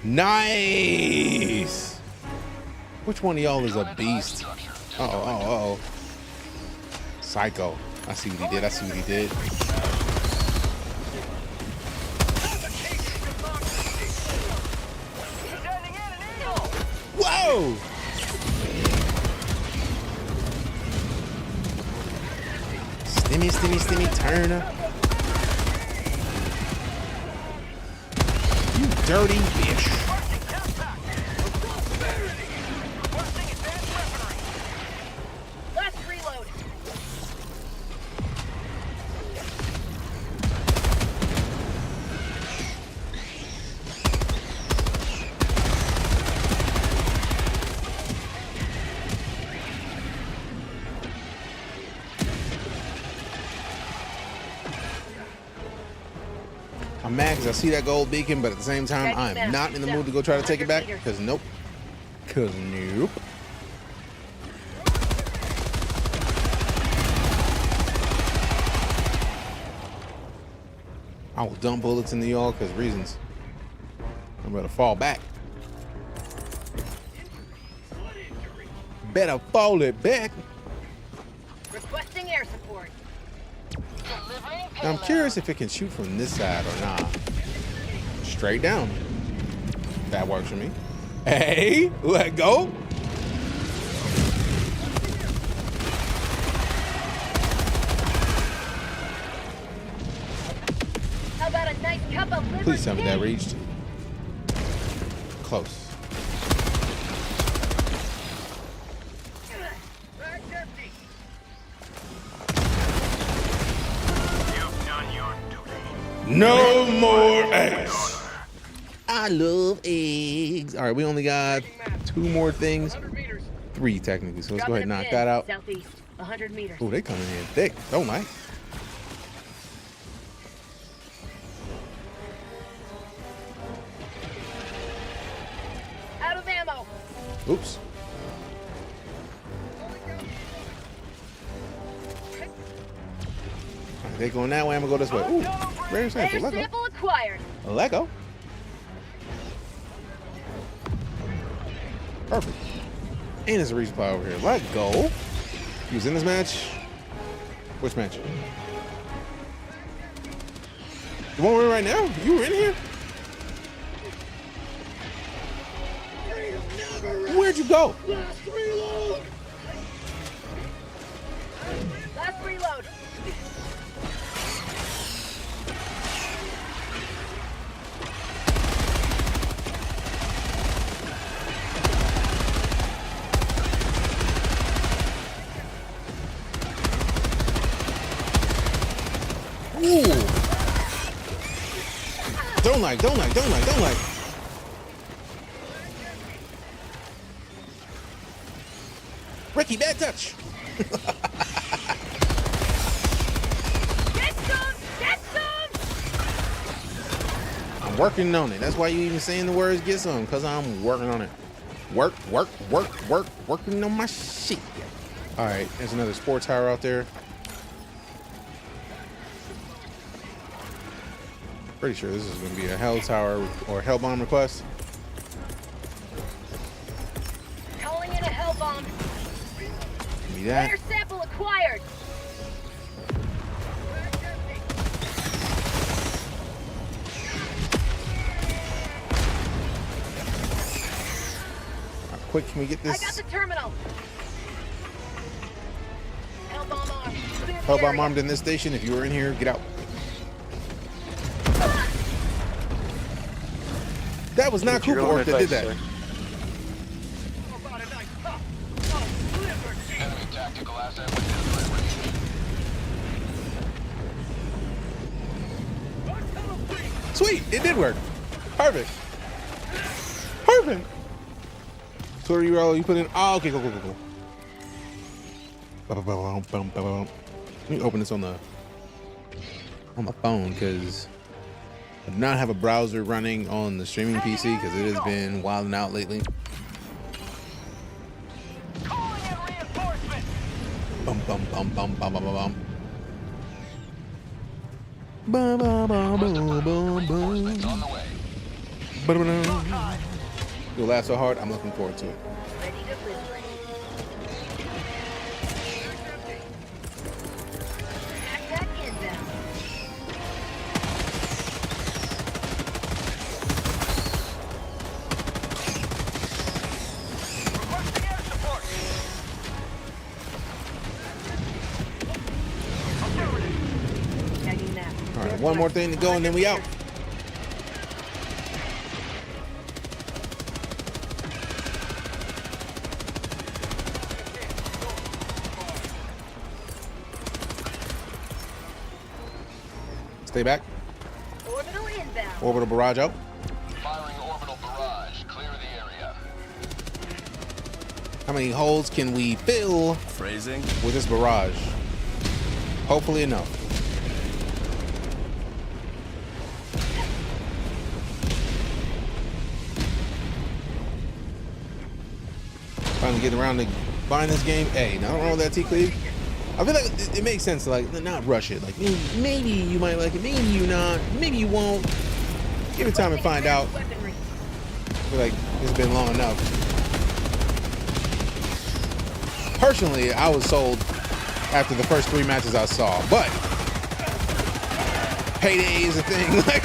Nice. Which one of y'all is a beast? Uh-oh. Psycho. I see what he did. Whoa! Stimmy, Turner. You dirty bitch. Last reload. I'm mad because I see that gold beacon, but at the same time, I'm not in the mood to go try to take it back. Because nope. I will dump bullets into y'all because reasons. I'm gonna fall back. Better fall it back. Requesting air support. Now I'm curious if it can shoot from this side or not. Straight down. That works for me. Hey, let go. How about a nice cup of liver Please tell me tea? that reached. Close. No more eggs. I love eggs. All right, we only got 2 more things. 3 technically, so let's go ahead and knock that out. Southeast, 100 meters. Oh, they coming in thick, don't they? Out of ammo. Oops. All right, they going that way. I'm gonna go this way. Ooh, rare sample. Let go. Sample acquired. Let go. Perfect. And there's a resupply over here. Let go. He was in this match. Which match? The one we're in right now? You were in here? Where'd you go? Last reload. Last reload. Ooh. Don't like. Ricky, bad touch. Get some! I'm working on it. That's why you even saying the words get some, because I'm working on it. Working on my shit. All right, there's another spore tower out there. Pretty sure this is going to be a hell tower or hell bomb request. Calling in a hell bomb. Give me that. Air sample acquired. How quick can we get this? I got the terminal. Hell bomb armed. Hell bomb armed in this station. If you were in here, get out. That was not Cooper Orc that did that. Enemy tactical asset within threat range. Sweet, it did work. Perfect. Perfect. So what are you put in? Oh, okay, cool. Let me open this on the phone because I do not have a browser running on the streaming PC because it has been wilding out lately. Bum bum bum bum bum bum bum. Bum bum bum bum bum bum. It'll laugh so hard. I'm looking forward to it. Ready to liberate. Attack inbound. Requesting air support. Affirmative. Tagging map. All right, one more thing to go and then we out. Stay back. Orbital inbound. Orbital barrage out. Firing orbital barrage. Clear the area. How many holes can we fill Phrasing. with this barrage? Hopefully enough. Finally getting around to buying this game. Hey, now I don't know that T-Cleave. I feel like it makes sense to like not rush it. Like maybe you might like it, maybe you not, maybe you won't. Give it time and find out. I feel like it's been long enough. Personally, I was sold after the first 3 matches I saw, but payday is a thing. Like,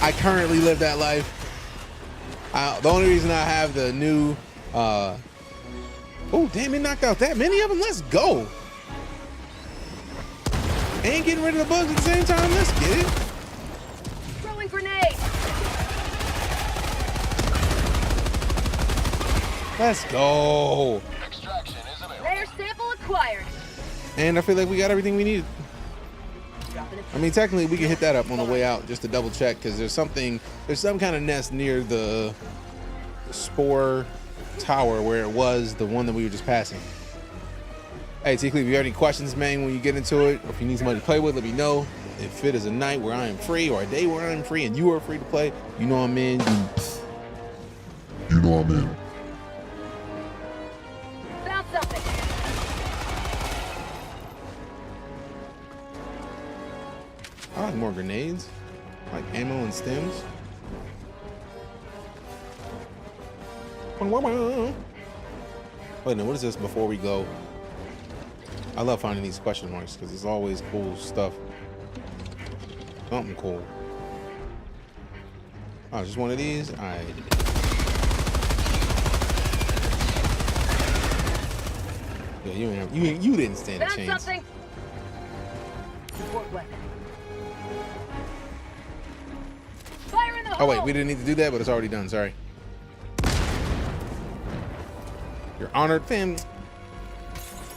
I currently live that life. The only reason I have the new oh, damn, it knocked out that many of them. Let's go. And getting rid of the bugs at the same time. Let's get it. Throwing grenade. Let's go. Extraction is available. Rare sample acquired. And I feel like we got everything we needed. Dropping it. I mean, technically, we can hit that up on the way out just to double check because there's some kind of nest near the spore tower where it was the one that we were just passing. Hey, T-Cleave, if you have any questions, man, when you get into it, or if you need somebody to play with, let me know. If it is a night where I am free or a day where I'm free and you are free to play, you know I'm in. You know I'm in. Found something. I like more grenades, like ammo and stems. Wait, no, what is this before we go? I love finding these question marks because it's always cool stuff. Something cool. Oh, just one of these? All right. Yeah, you didn't stand a Found chance. something. Support weapon. Fire in the hole. Oh wait, we didn't need to do that, but it's already done. Sorry. You're honored, fam.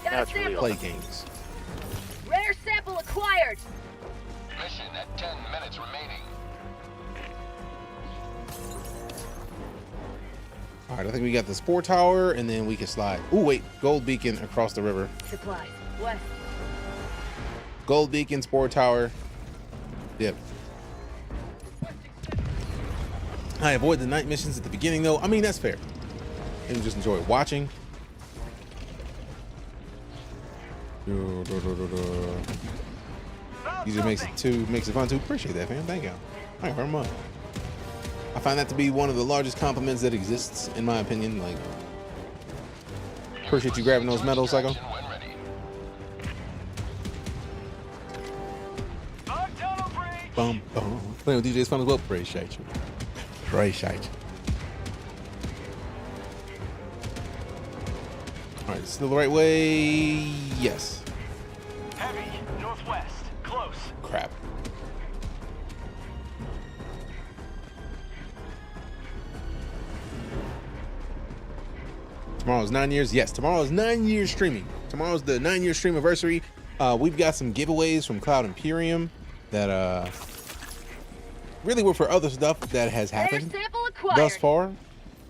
Got a sample. Play games. Rare sample acquired. Mission at 10 minutes remaining. All right, I think we got the spore tower, and then we can slide. Oh wait, gold beacon across the river. Supplies. West. Gold beacon, spore tower. Yep. I avoid the night missions at the beginning, though. I mean, that's fair. And just enjoy watching. Usually makes it fun too. Appreciate that, fam. Thank you. All right, very much. I find that to be one of the largest compliments that exists, in my opinion. Like, appreciate you grabbing those medals, Psycho. Bum, bum. Playing with DJ's fun as well. Appreciate you. Appreciate you. All right, still the right way. Yes. Heavy, northwest, close. Crap. Tomorrow's 9 years. Yes, tomorrow is 9 years streaming. Tomorrow's the 9-year stream anniversary. We've got some giveaways from Cloud Imperium that really were for other stuff that has happened thus far,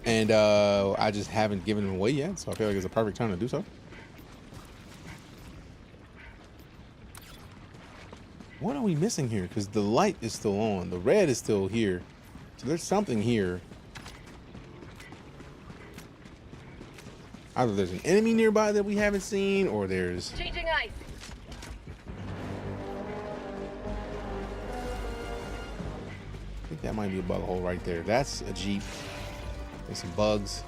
and I just haven't given them away yet, so I feel like it's a perfect time to do so. What are we missing here? Because the light is still on, the red is still here, so there's something here. Either there's an enemy nearby that we haven't seen, or there's Changing ice. I think that might be a bug hole right there. That's a Jeep. There's some bugs.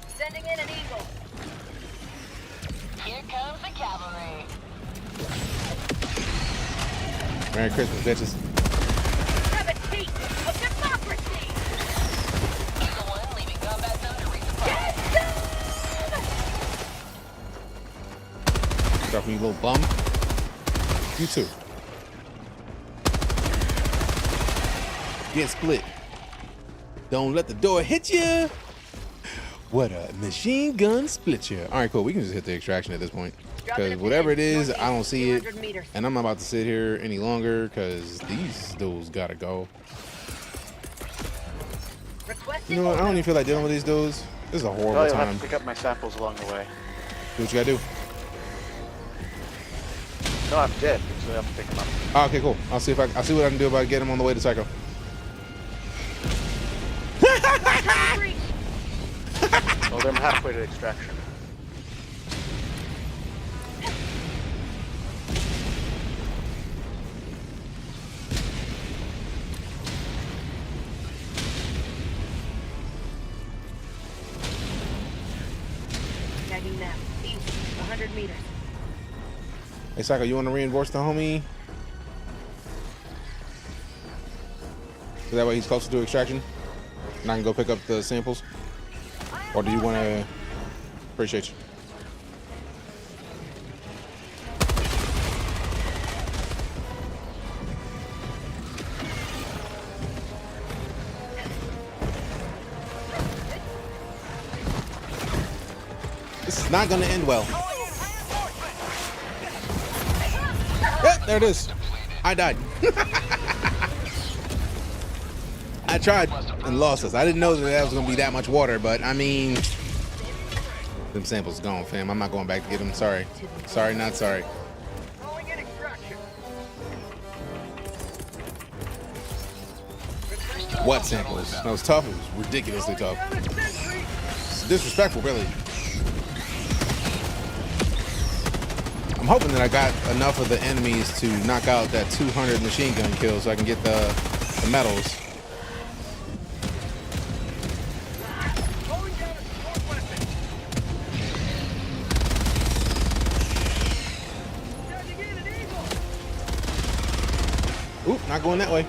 Sending in an eagle. Here comes the cavalry. Merry Christmas, bitches. Have a taste of democracy. Eagle 1 leaving combat zone to resupply. Get Start from you little bum. You too. Get split. Don't let the door hit you. What a machine gun split you. All right, cool. We can just hit the extraction at this point. Because whatever it is, I don't see it. And I'm not about to sit here any longer because these dudes gotta go. You know what? I don't even feel like dealing with these dudes. This is a horrible I'll time. have to pick up my samples along the way. Do what you gotta do. No, I'm dead, so I have to pick them up. Oh, okay, cool. I'll see what I can do about getting them on the way to Psycho. Well, they're halfway to extraction. Tagging them. East, 100 meters. Hey, Psycho, you want to reinforce the homie? So that way he's closer to extraction? And I can go pick up the samples? Or do you want to... Appreciate you. This is not going to end well. Yep, there it is. I died. I tried and lost us. I didn't know that was going to be that much water, but I mean, them samples gone, fam. I'm not going back to get them. Sorry. Sorry, not sorry. What samples? That was tough. It was ridiculously tough. It's disrespectful, really. I'm hoping that I got enough of the enemies to knock out that 200 machine gun kill so I can get the medals. Oop, not going that way.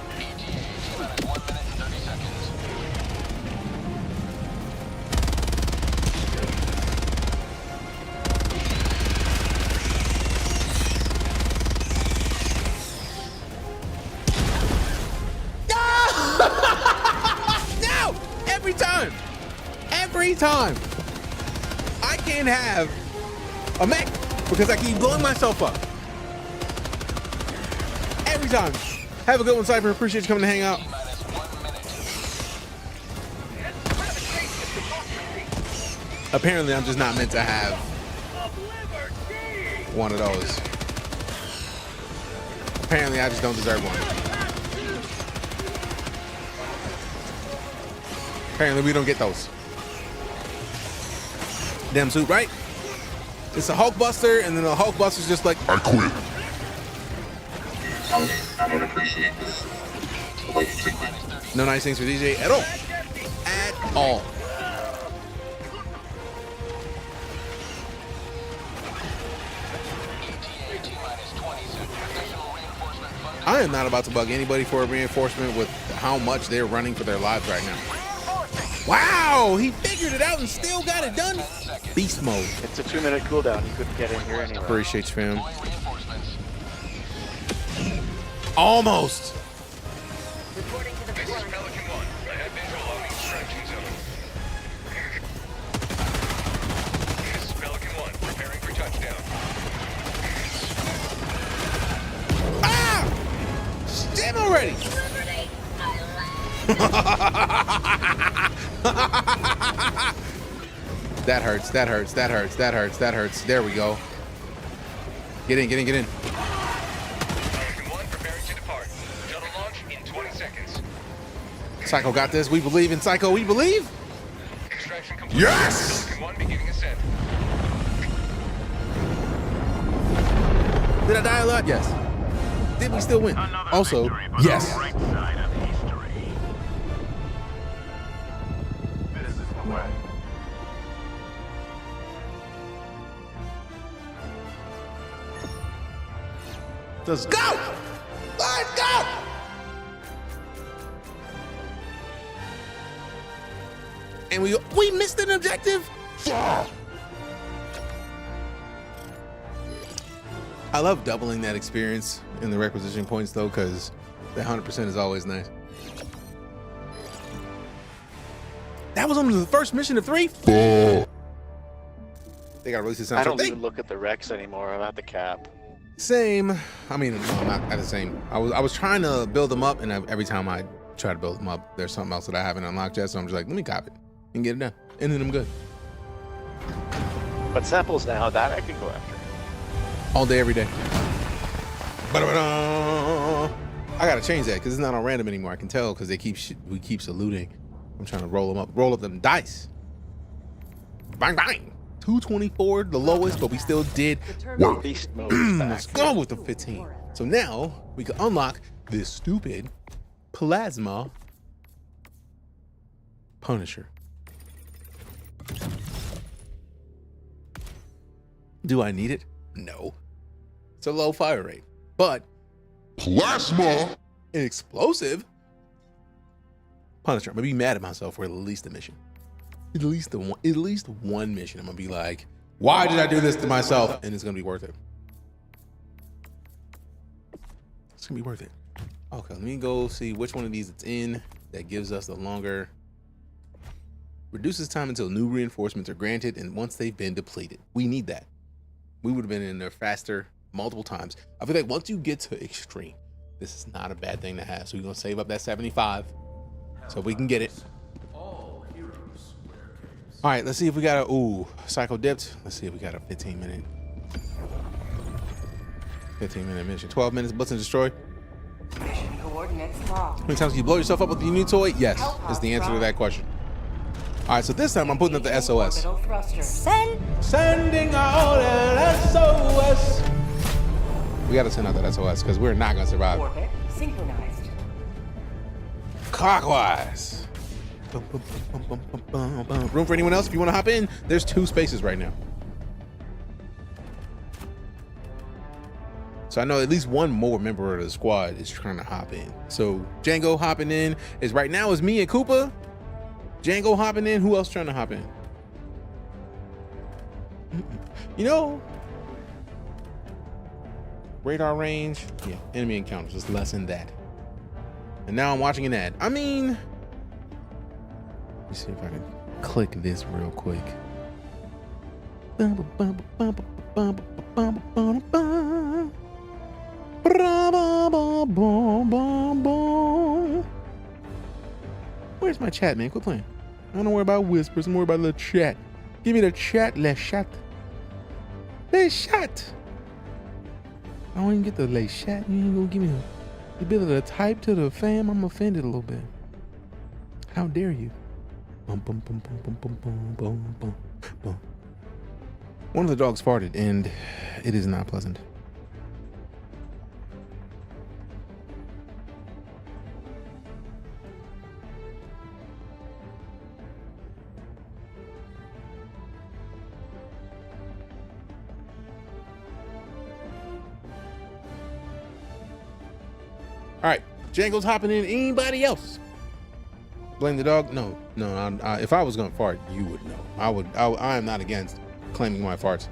No! Every time. I can't have a mech because I keep blowing myself up. Every time. Have a good one, Cypher. Appreciate you coming to hang out. Apparently, I'm just not meant to have one of those. Apparently, I just don't deserve one. Apparently, we don't get those. Damn suit, right? It's a Hulk Buster, and then the Hulk Buster's just like, I quit. I don't appreciate this. No nice things for DJ at all. At all. I am not about to bug anybody for a reinforcement with how much they're running for their lives right now. Wow, he figured it out and still got it done. Beast mode. It's a 2-minute cooldown. You couldn't get in here anyway. Appreciate you, fam. Almost. Reporting to the front. ready. That hurts. That hurts. That hurts. That hurts. That hurts. There we go. Get in. Get in. Get in. Falcon 1 preparing to depart. Shuttle launch in 20 seconds. Psycho got this. We believe in Psycho. We believe. Extraction complete. Yes. Falcon 1 beginning ascent. Did I die a lot? Yes. Did we still win? Also, yes. Right side of history. This is the way. Let's go. Let's go. And we missed an objective. Yeah. I love doubling that experience in the requisition points though, because the 100% is always nice. That was only the first mission of 3. They gotta release this soundtrack. I don't even look at the Rex anymore. I'm at the cap. Same. I mean, no, I'm not at the same. I was trying to build them up, and every time I try to build them up, there's something else that I haven't unlocked yet. So I'm just like, let me cop it and get it done, and then I'm good. But samples now, that I can go after. All day, every day. I gotta change that because it's not on random anymore. I can tell because we keep saluting. I'm trying to roll up them dice. Bang bang. 224, the lowest, but we still did work. Beast mode is back. Let's go with the 15. So now we can unlock this stupid plasma Punisher. Do I need it? No. It's a low fire rate, but plasma, an explosive Punisher. I'm gonna be mad at myself for at least a mission. At least one mission. I'm gonna be like, why did I do this to myself? And it's gonna be worth it. It's gonna be worth it. Okay, let me go see which one of these it's in that gives us the longer. Reduces time until new reinforcements are granted and once they've been depleted. We need that. We would have been in there faster multiple times. I feel like once you get to extreme, this is not a bad thing to have. So we're gonna save up that 75 so we can get it. All right, let's see if we got a Psycho dipped. Let's see if we got a 15-minute mission. 12 minutes, blitz and destroy. Mission coordinates locked. How many times can you blow yourself up with your new toy? Yes, is the answer to that question. All right, so this time I'm putting up the SOS. Sending out an SOS. We gotta send out that SOS because we're not gonna survive. Orbit synchronized. Clockwise. Room for anyone else? If you want to hop in, there's 2 spaces right now. So I know at least one more member of the squad is trying to hop in. So Django hopping in is right now is me and Koopa. Django hopping in. Who else trying to hop in? You know, radar range. Yeah, enemy encounters. Just lessen that. And now I'm watching an ad. I mean, let me see if I can click this real quick. Where's my chat, man? Quit playing. I don't worry about whispers. I'm worried about the chat. Give me the chat, le chat. Le chat. I don't even get the le chat. You ain't gonna give me the ability to type to the fam. I'm offended a little bit. How dare you? Bum, bum, bum, bum, bum, bum, bum, bum, bum, bum. One of the dogs farted, and it is not pleasant. All right, Django's hopping in. Anybody else? Blame the dog? No. If I was gonna fart, you would know. I am not against claiming my farts.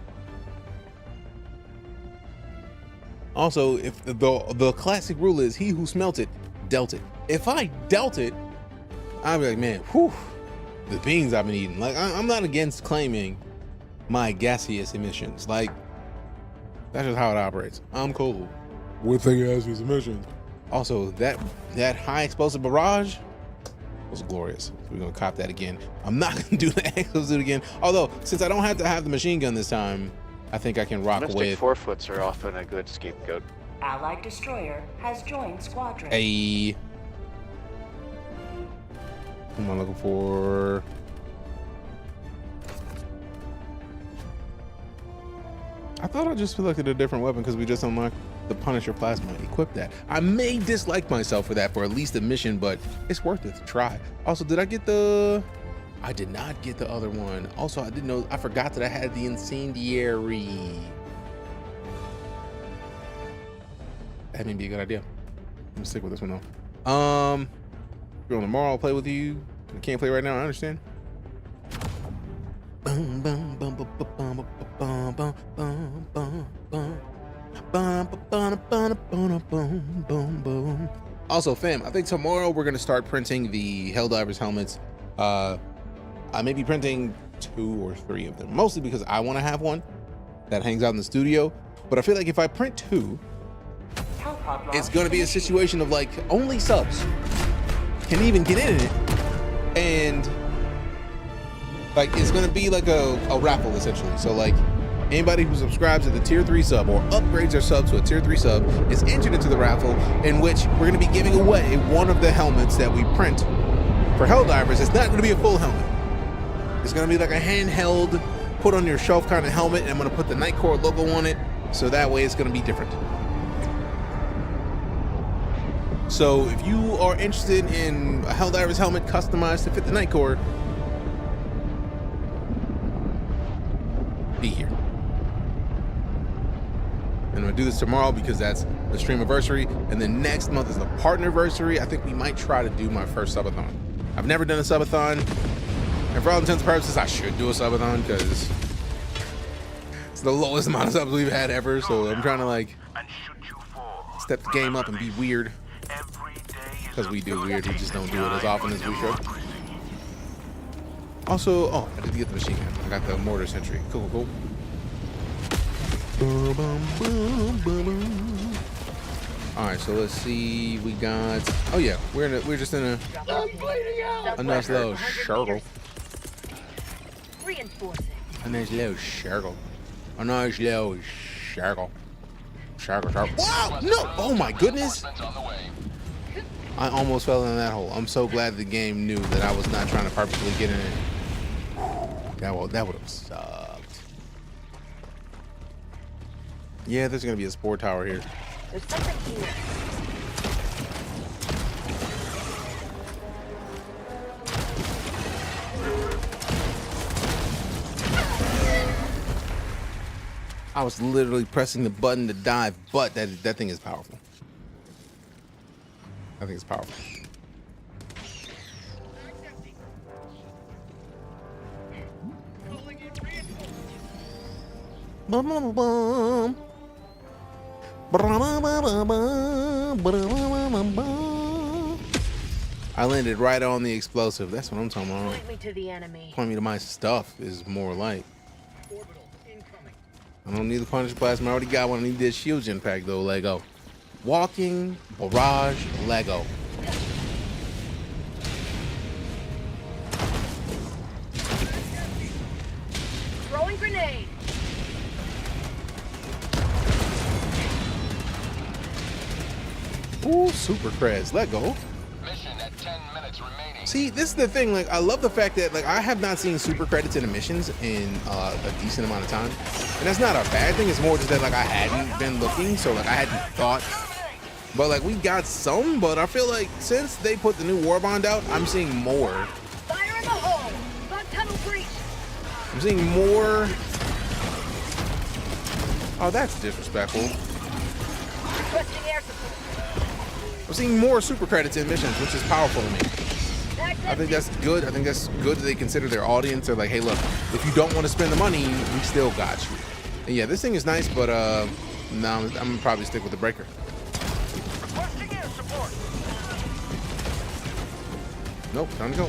Also, if the classic rule is he who smelt it, dealt it. If I dealt it, I'd be like, man, whew, the beans I've been eating. Like, I'm not against claiming my gaseous emissions. Like, that's just how it operates. I'm cool with the gaseous emissions. Also, that high explosive barrage was glorious. So we're gonna cop that again. I'm not gonna do the exosuit again. Although, since I don't have to have the machine gun this time, I think I can rock Mystic with. 4-foots are often a good scapegoat. Allied destroyer has joined Squadron. Hey. What am I looking for? I thought I just selected a different weapon because we just unlocked the Punisher Plasma. Equip that. I may dislike myself for that for at least a mission, but it's worth it to try. Also, did I get the... I did not get the other one. Also, I didn't know... I forgot that I had the incendiary. That may be a good idea. I'm gonna stick with this one though. If you're on tomorrow, I'll play with you. I can't play right now, I understand. Also, fam, I think tomorrow we're gonna start printing the Helldivers helmets. I may be printing 2 or 3 of them, mostly because I want to have one that hangs out in the studio. But I feel like if I print 2, it's gonna be a situation of like only subs can even get in it, and like it's gonna be like a raffle essentially. So like anybody who subscribes to the tier 3 sub or upgrades their sub to a tier 3 sub is entered into the raffle, in which we're gonna be giving away one of the helmets that we print for Helldivers. It's not gonna be a full helmet. It's gonna be like a handheld, put on your shelf kind of helmet, and I'm gonna put the Night Corps logo on it, so that way it's gonna be different. So if you are interested in a Helldivers helmet customized to fit the Night Corps, be here. And I'm gonna do this tomorrow because that's the stream anniversary, and then next month is the partner anniversary. I think we might try to do my first subathon. I've never done a subathon, and for all intents and purposes, I should do a subathon because it's the lowest amount of subs we've had ever. So I'm trying to like step the game up and be weird. Because we do weird, we just don't do it as often as we should. Also, oh, I did get the machine gun. I got the mortar sentry. Cool, cool. All right, so let's see. We got. Oh yeah, we're just in a nice little circle. Reinforcing. A nice little circle. A nice little circle. Circle. Wow! No! Oh my goodness! I almost fell in that hole. I'm so glad the game knew that I was not trying to purposely get in it. That would have sucked. Yeah, there's gonna be a spore tower here. There's something here. I was literally pressing the button to dive, but that thing is powerful. I think it's powerful. I landed right on the explosive. That's what I'm talking about. Point me to the enemy. Point me to my stuff is more like. I don't need the Punisher Plasma. I already got one. I need this shield gen pack though. Lego. Walking barrage Lego. Throwing grenade. Ooh, super creds. Let go. Mission at 10 minutes remaining. See, this is the thing. Like, I love the fact that like I have not seen super credits in the missions in a decent amount of time, and that's not a bad thing. It's more just that like I hadn't been looking, so like I hadn't thought. But like we got some, but I feel like since they put the new Warbond out, I'm seeing more. Fire in the hole. Bug tunnel breach. I'm seeing more. Oh, that's disrespectful. Requesting air support. I'm seeing more super credits in missions, which is powerful to me. I think that's good. I think that's good that they consider their audience. They're like, hey, look, if you don't want to spend the money, we still got you. And yeah, this thing is nice, but no, I'm gonna probably stick with the breaker. Requesting air support. Nope, time to go.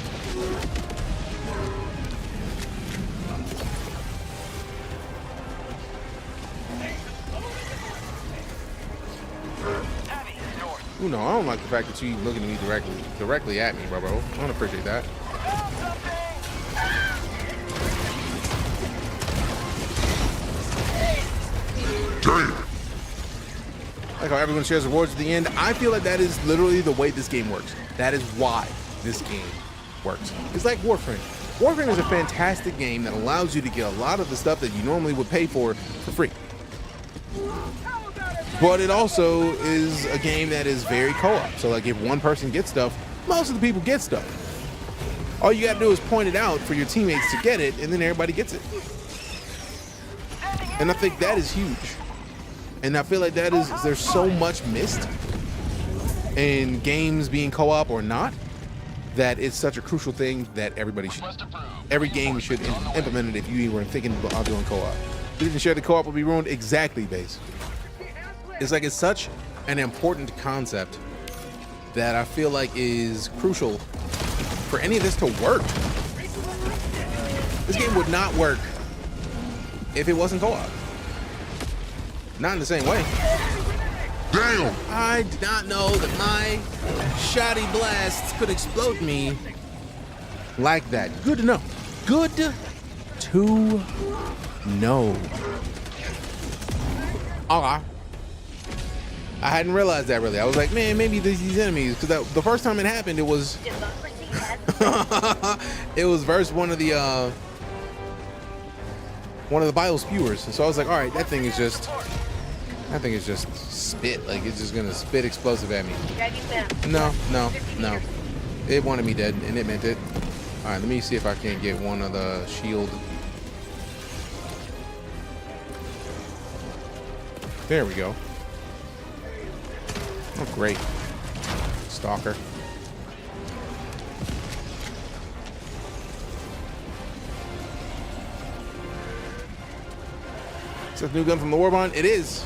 You know, I don't like the fact that you looking at me directly at me, bro. I don't appreciate that. Damn. Like how everyone shares rewards at the end. I feel like that is literally the way this game works. That is why this game works. It's like Warframe. Warframe is a fantastic game that allows you to get a lot of the stuff that you normally would pay for free. But it also is a game that is very co-op. So like if one person gets stuff, most of the people get stuff. All you gotta do is point it out for your teammates to get it, and then everybody gets it. And I think that is huge. And I feel like there's so much missed in games being co-op or not, that it's such a crucial thing that every game should implement it if you were thinking about doing co-op. If you didn't share the co-op would be ruined. Exactly, base. It's like it's such an important concept that I feel like is crucial for any of this to work. This game would not work if it wasn't co-op. Not in the same way. Damn! I did not know that my shoddy blasts could explode me like that. Good to know. Good to know. I hadn't realized that really. I was like, man, maybe these enemies, because the first time it happened, it was it was versus one of the bio spewers. So I was like, all right, that thing is just spit. Like it's just gonna spit explosive at me. No. It wanted me dead, and it meant it. All right, let me see if I can't get one of the shield. There we go. Oh, great. Stalker. Is that new gun from the Warbond? It is.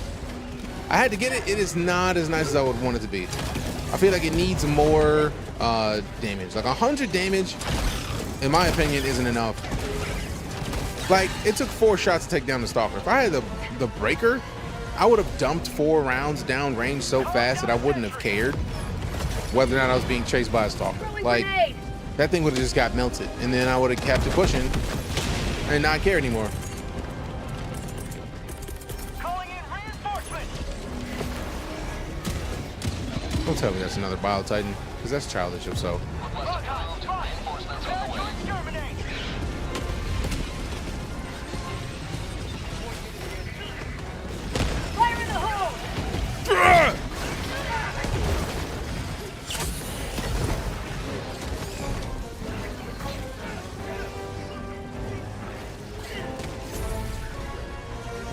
I had to get it. It is not as nice as I would want it to be. I feel like it needs more damage. Like 100 damage, in my opinion, isn't enough. Like, it took 4 shots to take down the Stalker. If I had the breaker, I would have dumped 4 rounds down range so fast that I wouldn't have cared whether or not I was being chased by a Stalker. Like, that thing would have just got melted, and then I would have kept it pushing and not care anymore. Don't tell me that's another Bio Titan, because that's childish if so.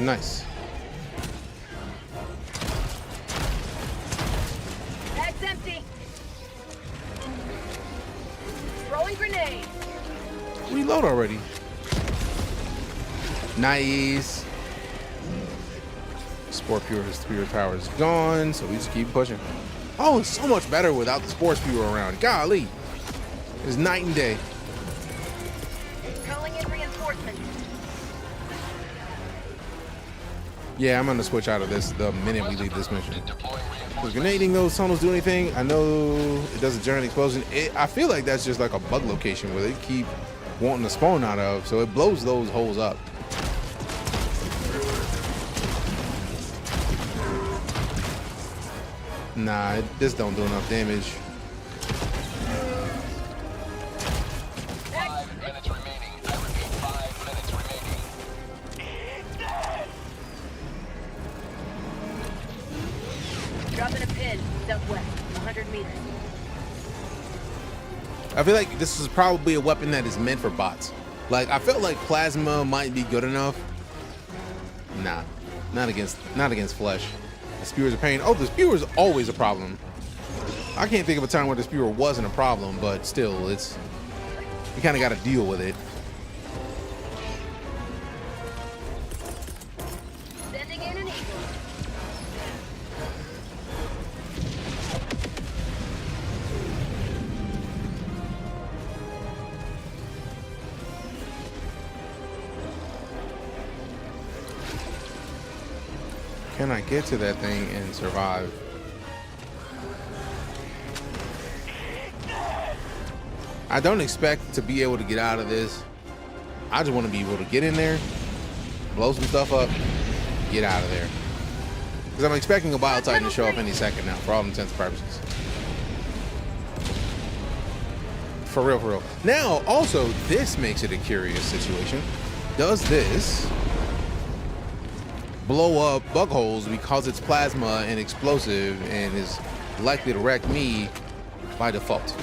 Nice. Bag's empty. Throwing grenade. Reload already. Nice. Spore Spewer power is gone, so we just keep pushing. Oh, it's so much better without the Spore Spewer around. Golly. It's night and day. Calling in reinforcements. Yeah, I'm gonna switch out of this the minute we leave this mission. Does grenading those tunnels do anything? I know it does a giant explosion. I feel like that's just like a bug location where they keep wanting to spawn out of, so it blows those holes up. Nah, this don't do enough damage. 5 minutes remaining. I repeat, 5 minutes remaining. Dropping a pin. Southwest. 100 meters. I feel like this is probably a weapon that is meant for bots. Like, I felt like plasma might be good enough. Nah, not against flesh. The spewer's a pain. Oh, the spewer is always a problem. I can't think of a time where the spewer wasn't a problem, but still, you kind of got to deal with it. Sending in an eagle. Can I get to that thing and survive? I don't expect to be able to get out of this. I just want to be able to get in there, blow some stuff up, get out of there. Because I'm expecting a Bile Titan to show up any second now, for all intents and purposes. For real, for real. Now, also, this makes it a curious situation. Does this blow up bug holes because it's plasma and explosive and is likely to wreck me by default?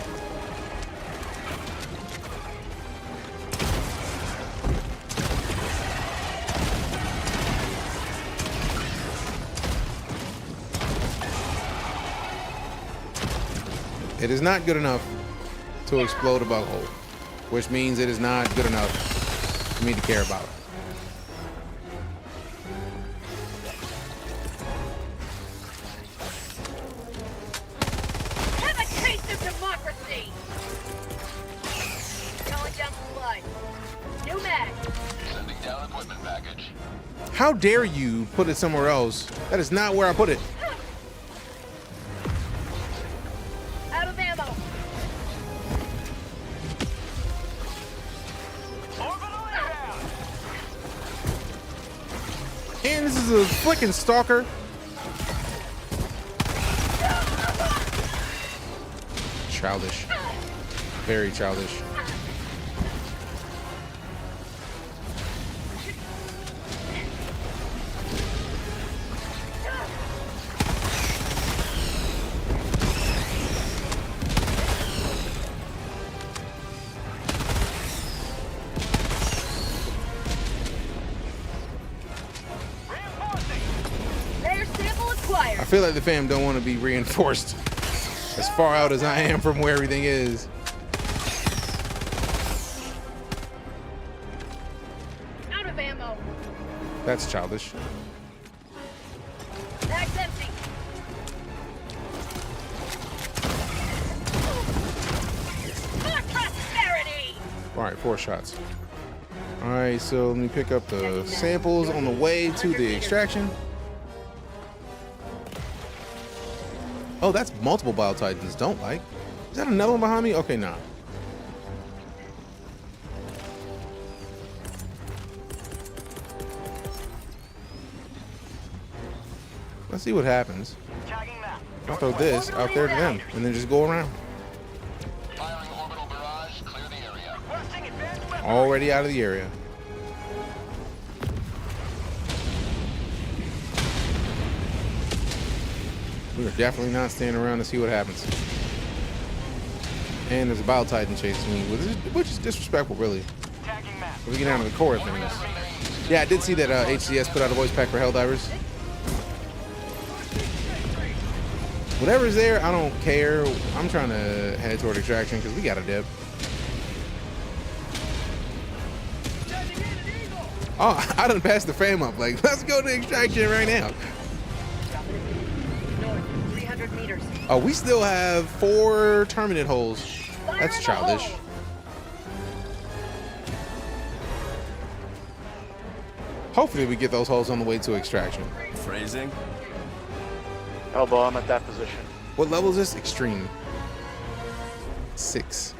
It is not good enough to explode a bug hole, which means it is not good enough for me to care about. Have a taste of democracy! Going down the slide. New mag. Sending down equipment package. How dare you put it somewhere else? That is not where I put it. Out of ammo. And this is a freaking stalker. Childish. Very childish. I feel like the fam don't want to be reinforced as far out as I am from where everything is. Out of ammo. That's childish. Mag's empty. For prosperity. All right, 4 shots. All right, so let me pick up the samples on the way to the extraction. Oh, that's multiple Bile Titans. Don't like. Is that another one behind me? Okay, nah. Let's see what happens. I'll throw this out there to them and then just go around. Already out of the area. We are definitely not staying around to see what happens. And there's a Bile Titan chasing me, which is disrespectful, really. If we get down to the core of things. Yeah, I did see that HCS put out a voice pack for Helldivers. Whatever's there, I don't care. I'm trying to head toward extraction because we got a dip. Oh, I done passed the fam up. Like, let's go to extraction right now. North, 300 meters. Oh, we still have 4 terminate holes. That's childish. Hopefully we get those holes on the way to extraction. Phrasing. Elbow, I'm at that position. What level is this? Extreme. 6.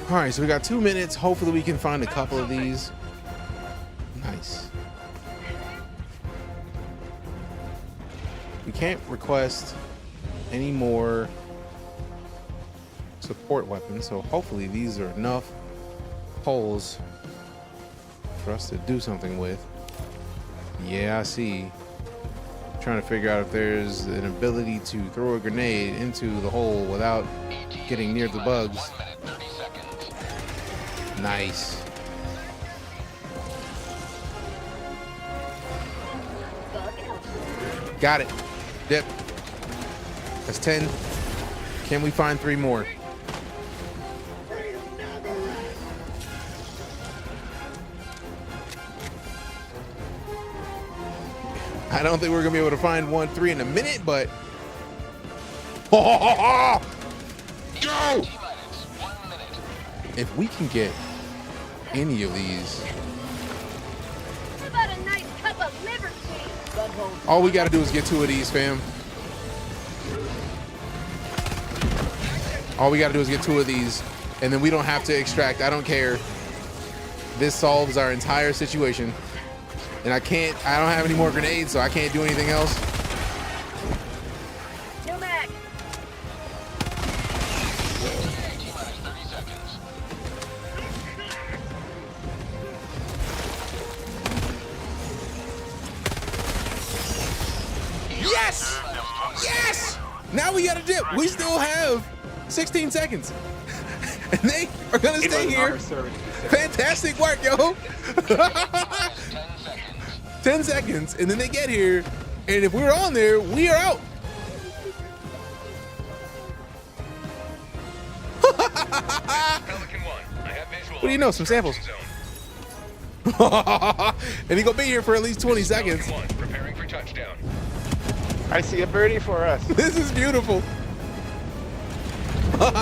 All right, so we got 2 minutes. Hopefully we can find a couple of these. Nice. We can't request any more support weapons, so hopefully these are enough holes for us to do something with. Yeah, I see. Trying to figure out if there's an ability to throw a grenade into the hole without getting near the bugs. Nice. Got it. Dip. That's 10. Can we find 3 more? I don't think we're gonna be able to find 1-3 in a minute, but go! If we can get any of these, How about a nice cup of liberty? all we gotta do is get 2 of these, fam. All we gotta do is get 2 of these, and then we don't have to extract. I don't care. This solves our entire situation. And I don't have any more grenades, so I can't do anything else. No mag. Yes! Yes! Now we gotta dip. We still have 16 seconds. And they are gonna stay here. Fantastic work, yo. 10 seconds, and then they get here, and if we're on there, we are out. What do you know? Some samples. And he gonna be here for at least 20 seconds. Preparing for touchdown. I see a birdie for us. This is beautiful. Preparing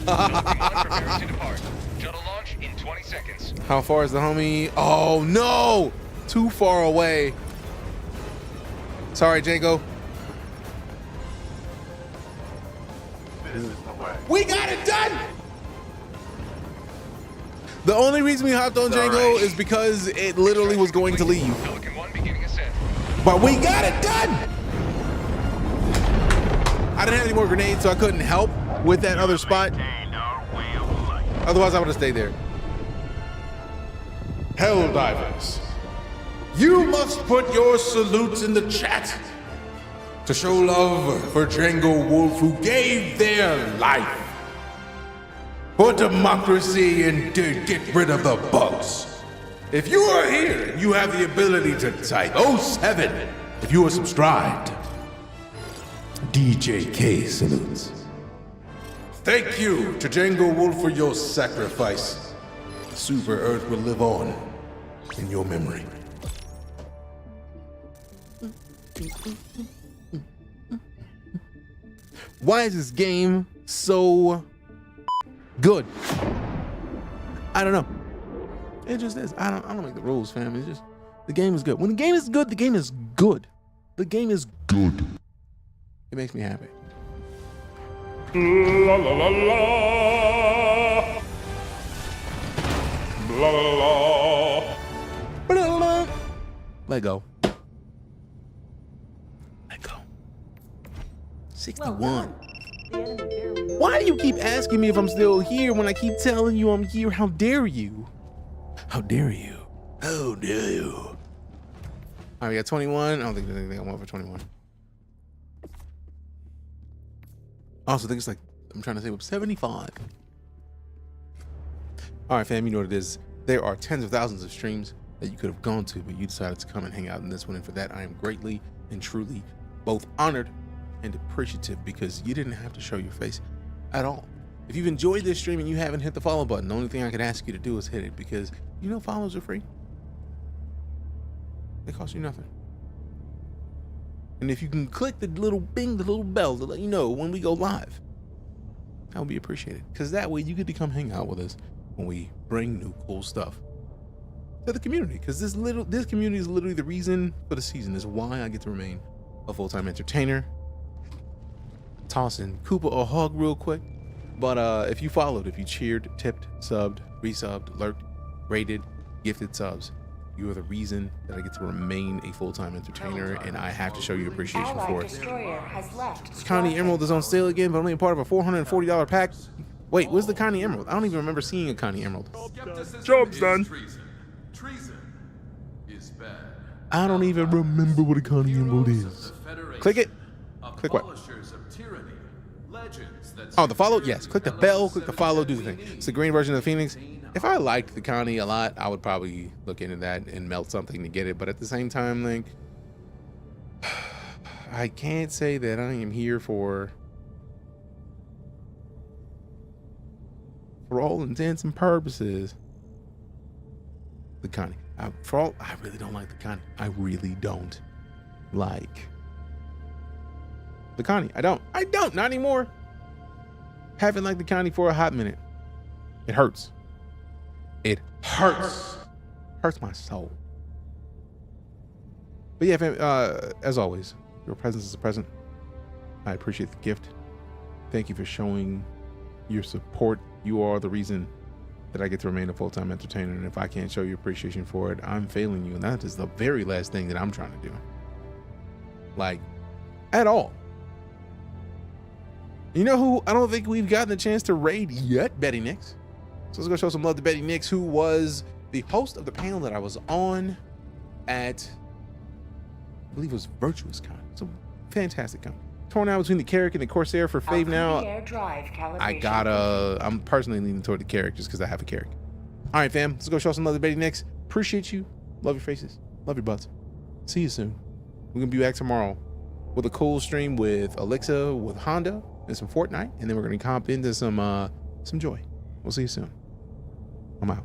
to depart. Shuttle launch in 20 seconds. How far is the homie? Oh no! Too far away. Sorry, Django. We got it done! The only reason we hopped on Django is because it literally was going to leave. But we got it done! I didn't have any more grenades, so I couldn't help with that other spot. Otherwise, I would have stayed there. Helldivers, you must put your salutes in the chat to show love for Django Wolf, who gave their life for democracy and to get rid of the bugs. If you are here, you have the ability to type 07 if you are subscribed. DJK salutes. Thank you to Django Wolf for your sacrifice. Super Earth will live on in your memory. Why is this game so good? I don't know. It just is. I don't make the rules, fam. It's just the game is good. When the game is good, the game is good. The game is good. It makes me happy. La la la la. Blah, blah, blah. Let go. Let go. 61. Why do you keep asking me if I'm still here when I keep telling you I'm here? How dare you? How dare you? How dare you? All right, we got 21. I don't think there's anything I want for 21. Also, I think it's like, I'm trying to save up 75. All right, fam, you know what it is. There are tens of thousands of streams that you could have gone to, but you decided to come and hang out in this one. And for that, I am greatly and truly both honored and appreciative, because you didn't have to show your face at all. If you've enjoyed this stream and you haven't hit the follow button, the only thing I could ask you to do is hit it, because you know follows are free. They cost you nothing. And if you can click the little bing, the little bell to let you know when we go live, that would be appreciated, because that way you get to come hang out with us when we bring new cool stuff to the community. Because this community is literally the reason for the season, is why I get to remain a full-time entertainer. Tossing Koopa a hug real quick. But if you followed, if you cheered, tipped, subbed, resubbed, lurked, rated, gifted subs, you are the reason that I get to remain a full-time entertainer, and I have to show you appreciation for it. Connie Emerald is on sale again, but only a part of a $440 pack. Wait, where's the Connie Emerald? I don't even remember seeing a Connie Emerald. Job's done. Treason is bad. I don't even remember what a Connie Emerald is. Click it. Click what? Oh, the follow? Yes. Click the bell, click the follow, do the thing. It's the green version of the Phoenix. If I liked the Connie a lot, I would probably look into that and melt something to get it. But at the same time, like, I can't say that I am here for all intents and purposes, the Connie. I really don't like the Connie. I really don't like the Connie. I don't. Not anymore. Haven't liked the Connie for a hot minute. It hurts. It hurts. Hurts my soul. But yeah, fam, as always, your presence is a present. I appreciate the gift. Thank you for showing your support. You are the reason that I get to remain a full-time entertainer. And if I can't show you appreciation for it, I'm failing you. And that is the very last thing that I'm trying to do. Like, at all. You know who I don't think we've gotten a chance to raid yet? Betty Nix. So let's go show some love to Betty Nix, who was the host of the panel that I was on at, I believe it was Virtuous Con. It's a fantastic con. Torn out between the Carrack and the Corsair for Fave now. I'm personally leaning toward the Carrack just because I have a Carrack. All right, fam. Let's go show some love to Betty Nix. Appreciate you. Love your faces. Love your butts. See you soon. We're going to be back tomorrow with a cool stream with Alexa, with Honda, and some Fortnite. And then we're going to comp into some Joy. We'll see you soon. I'm out.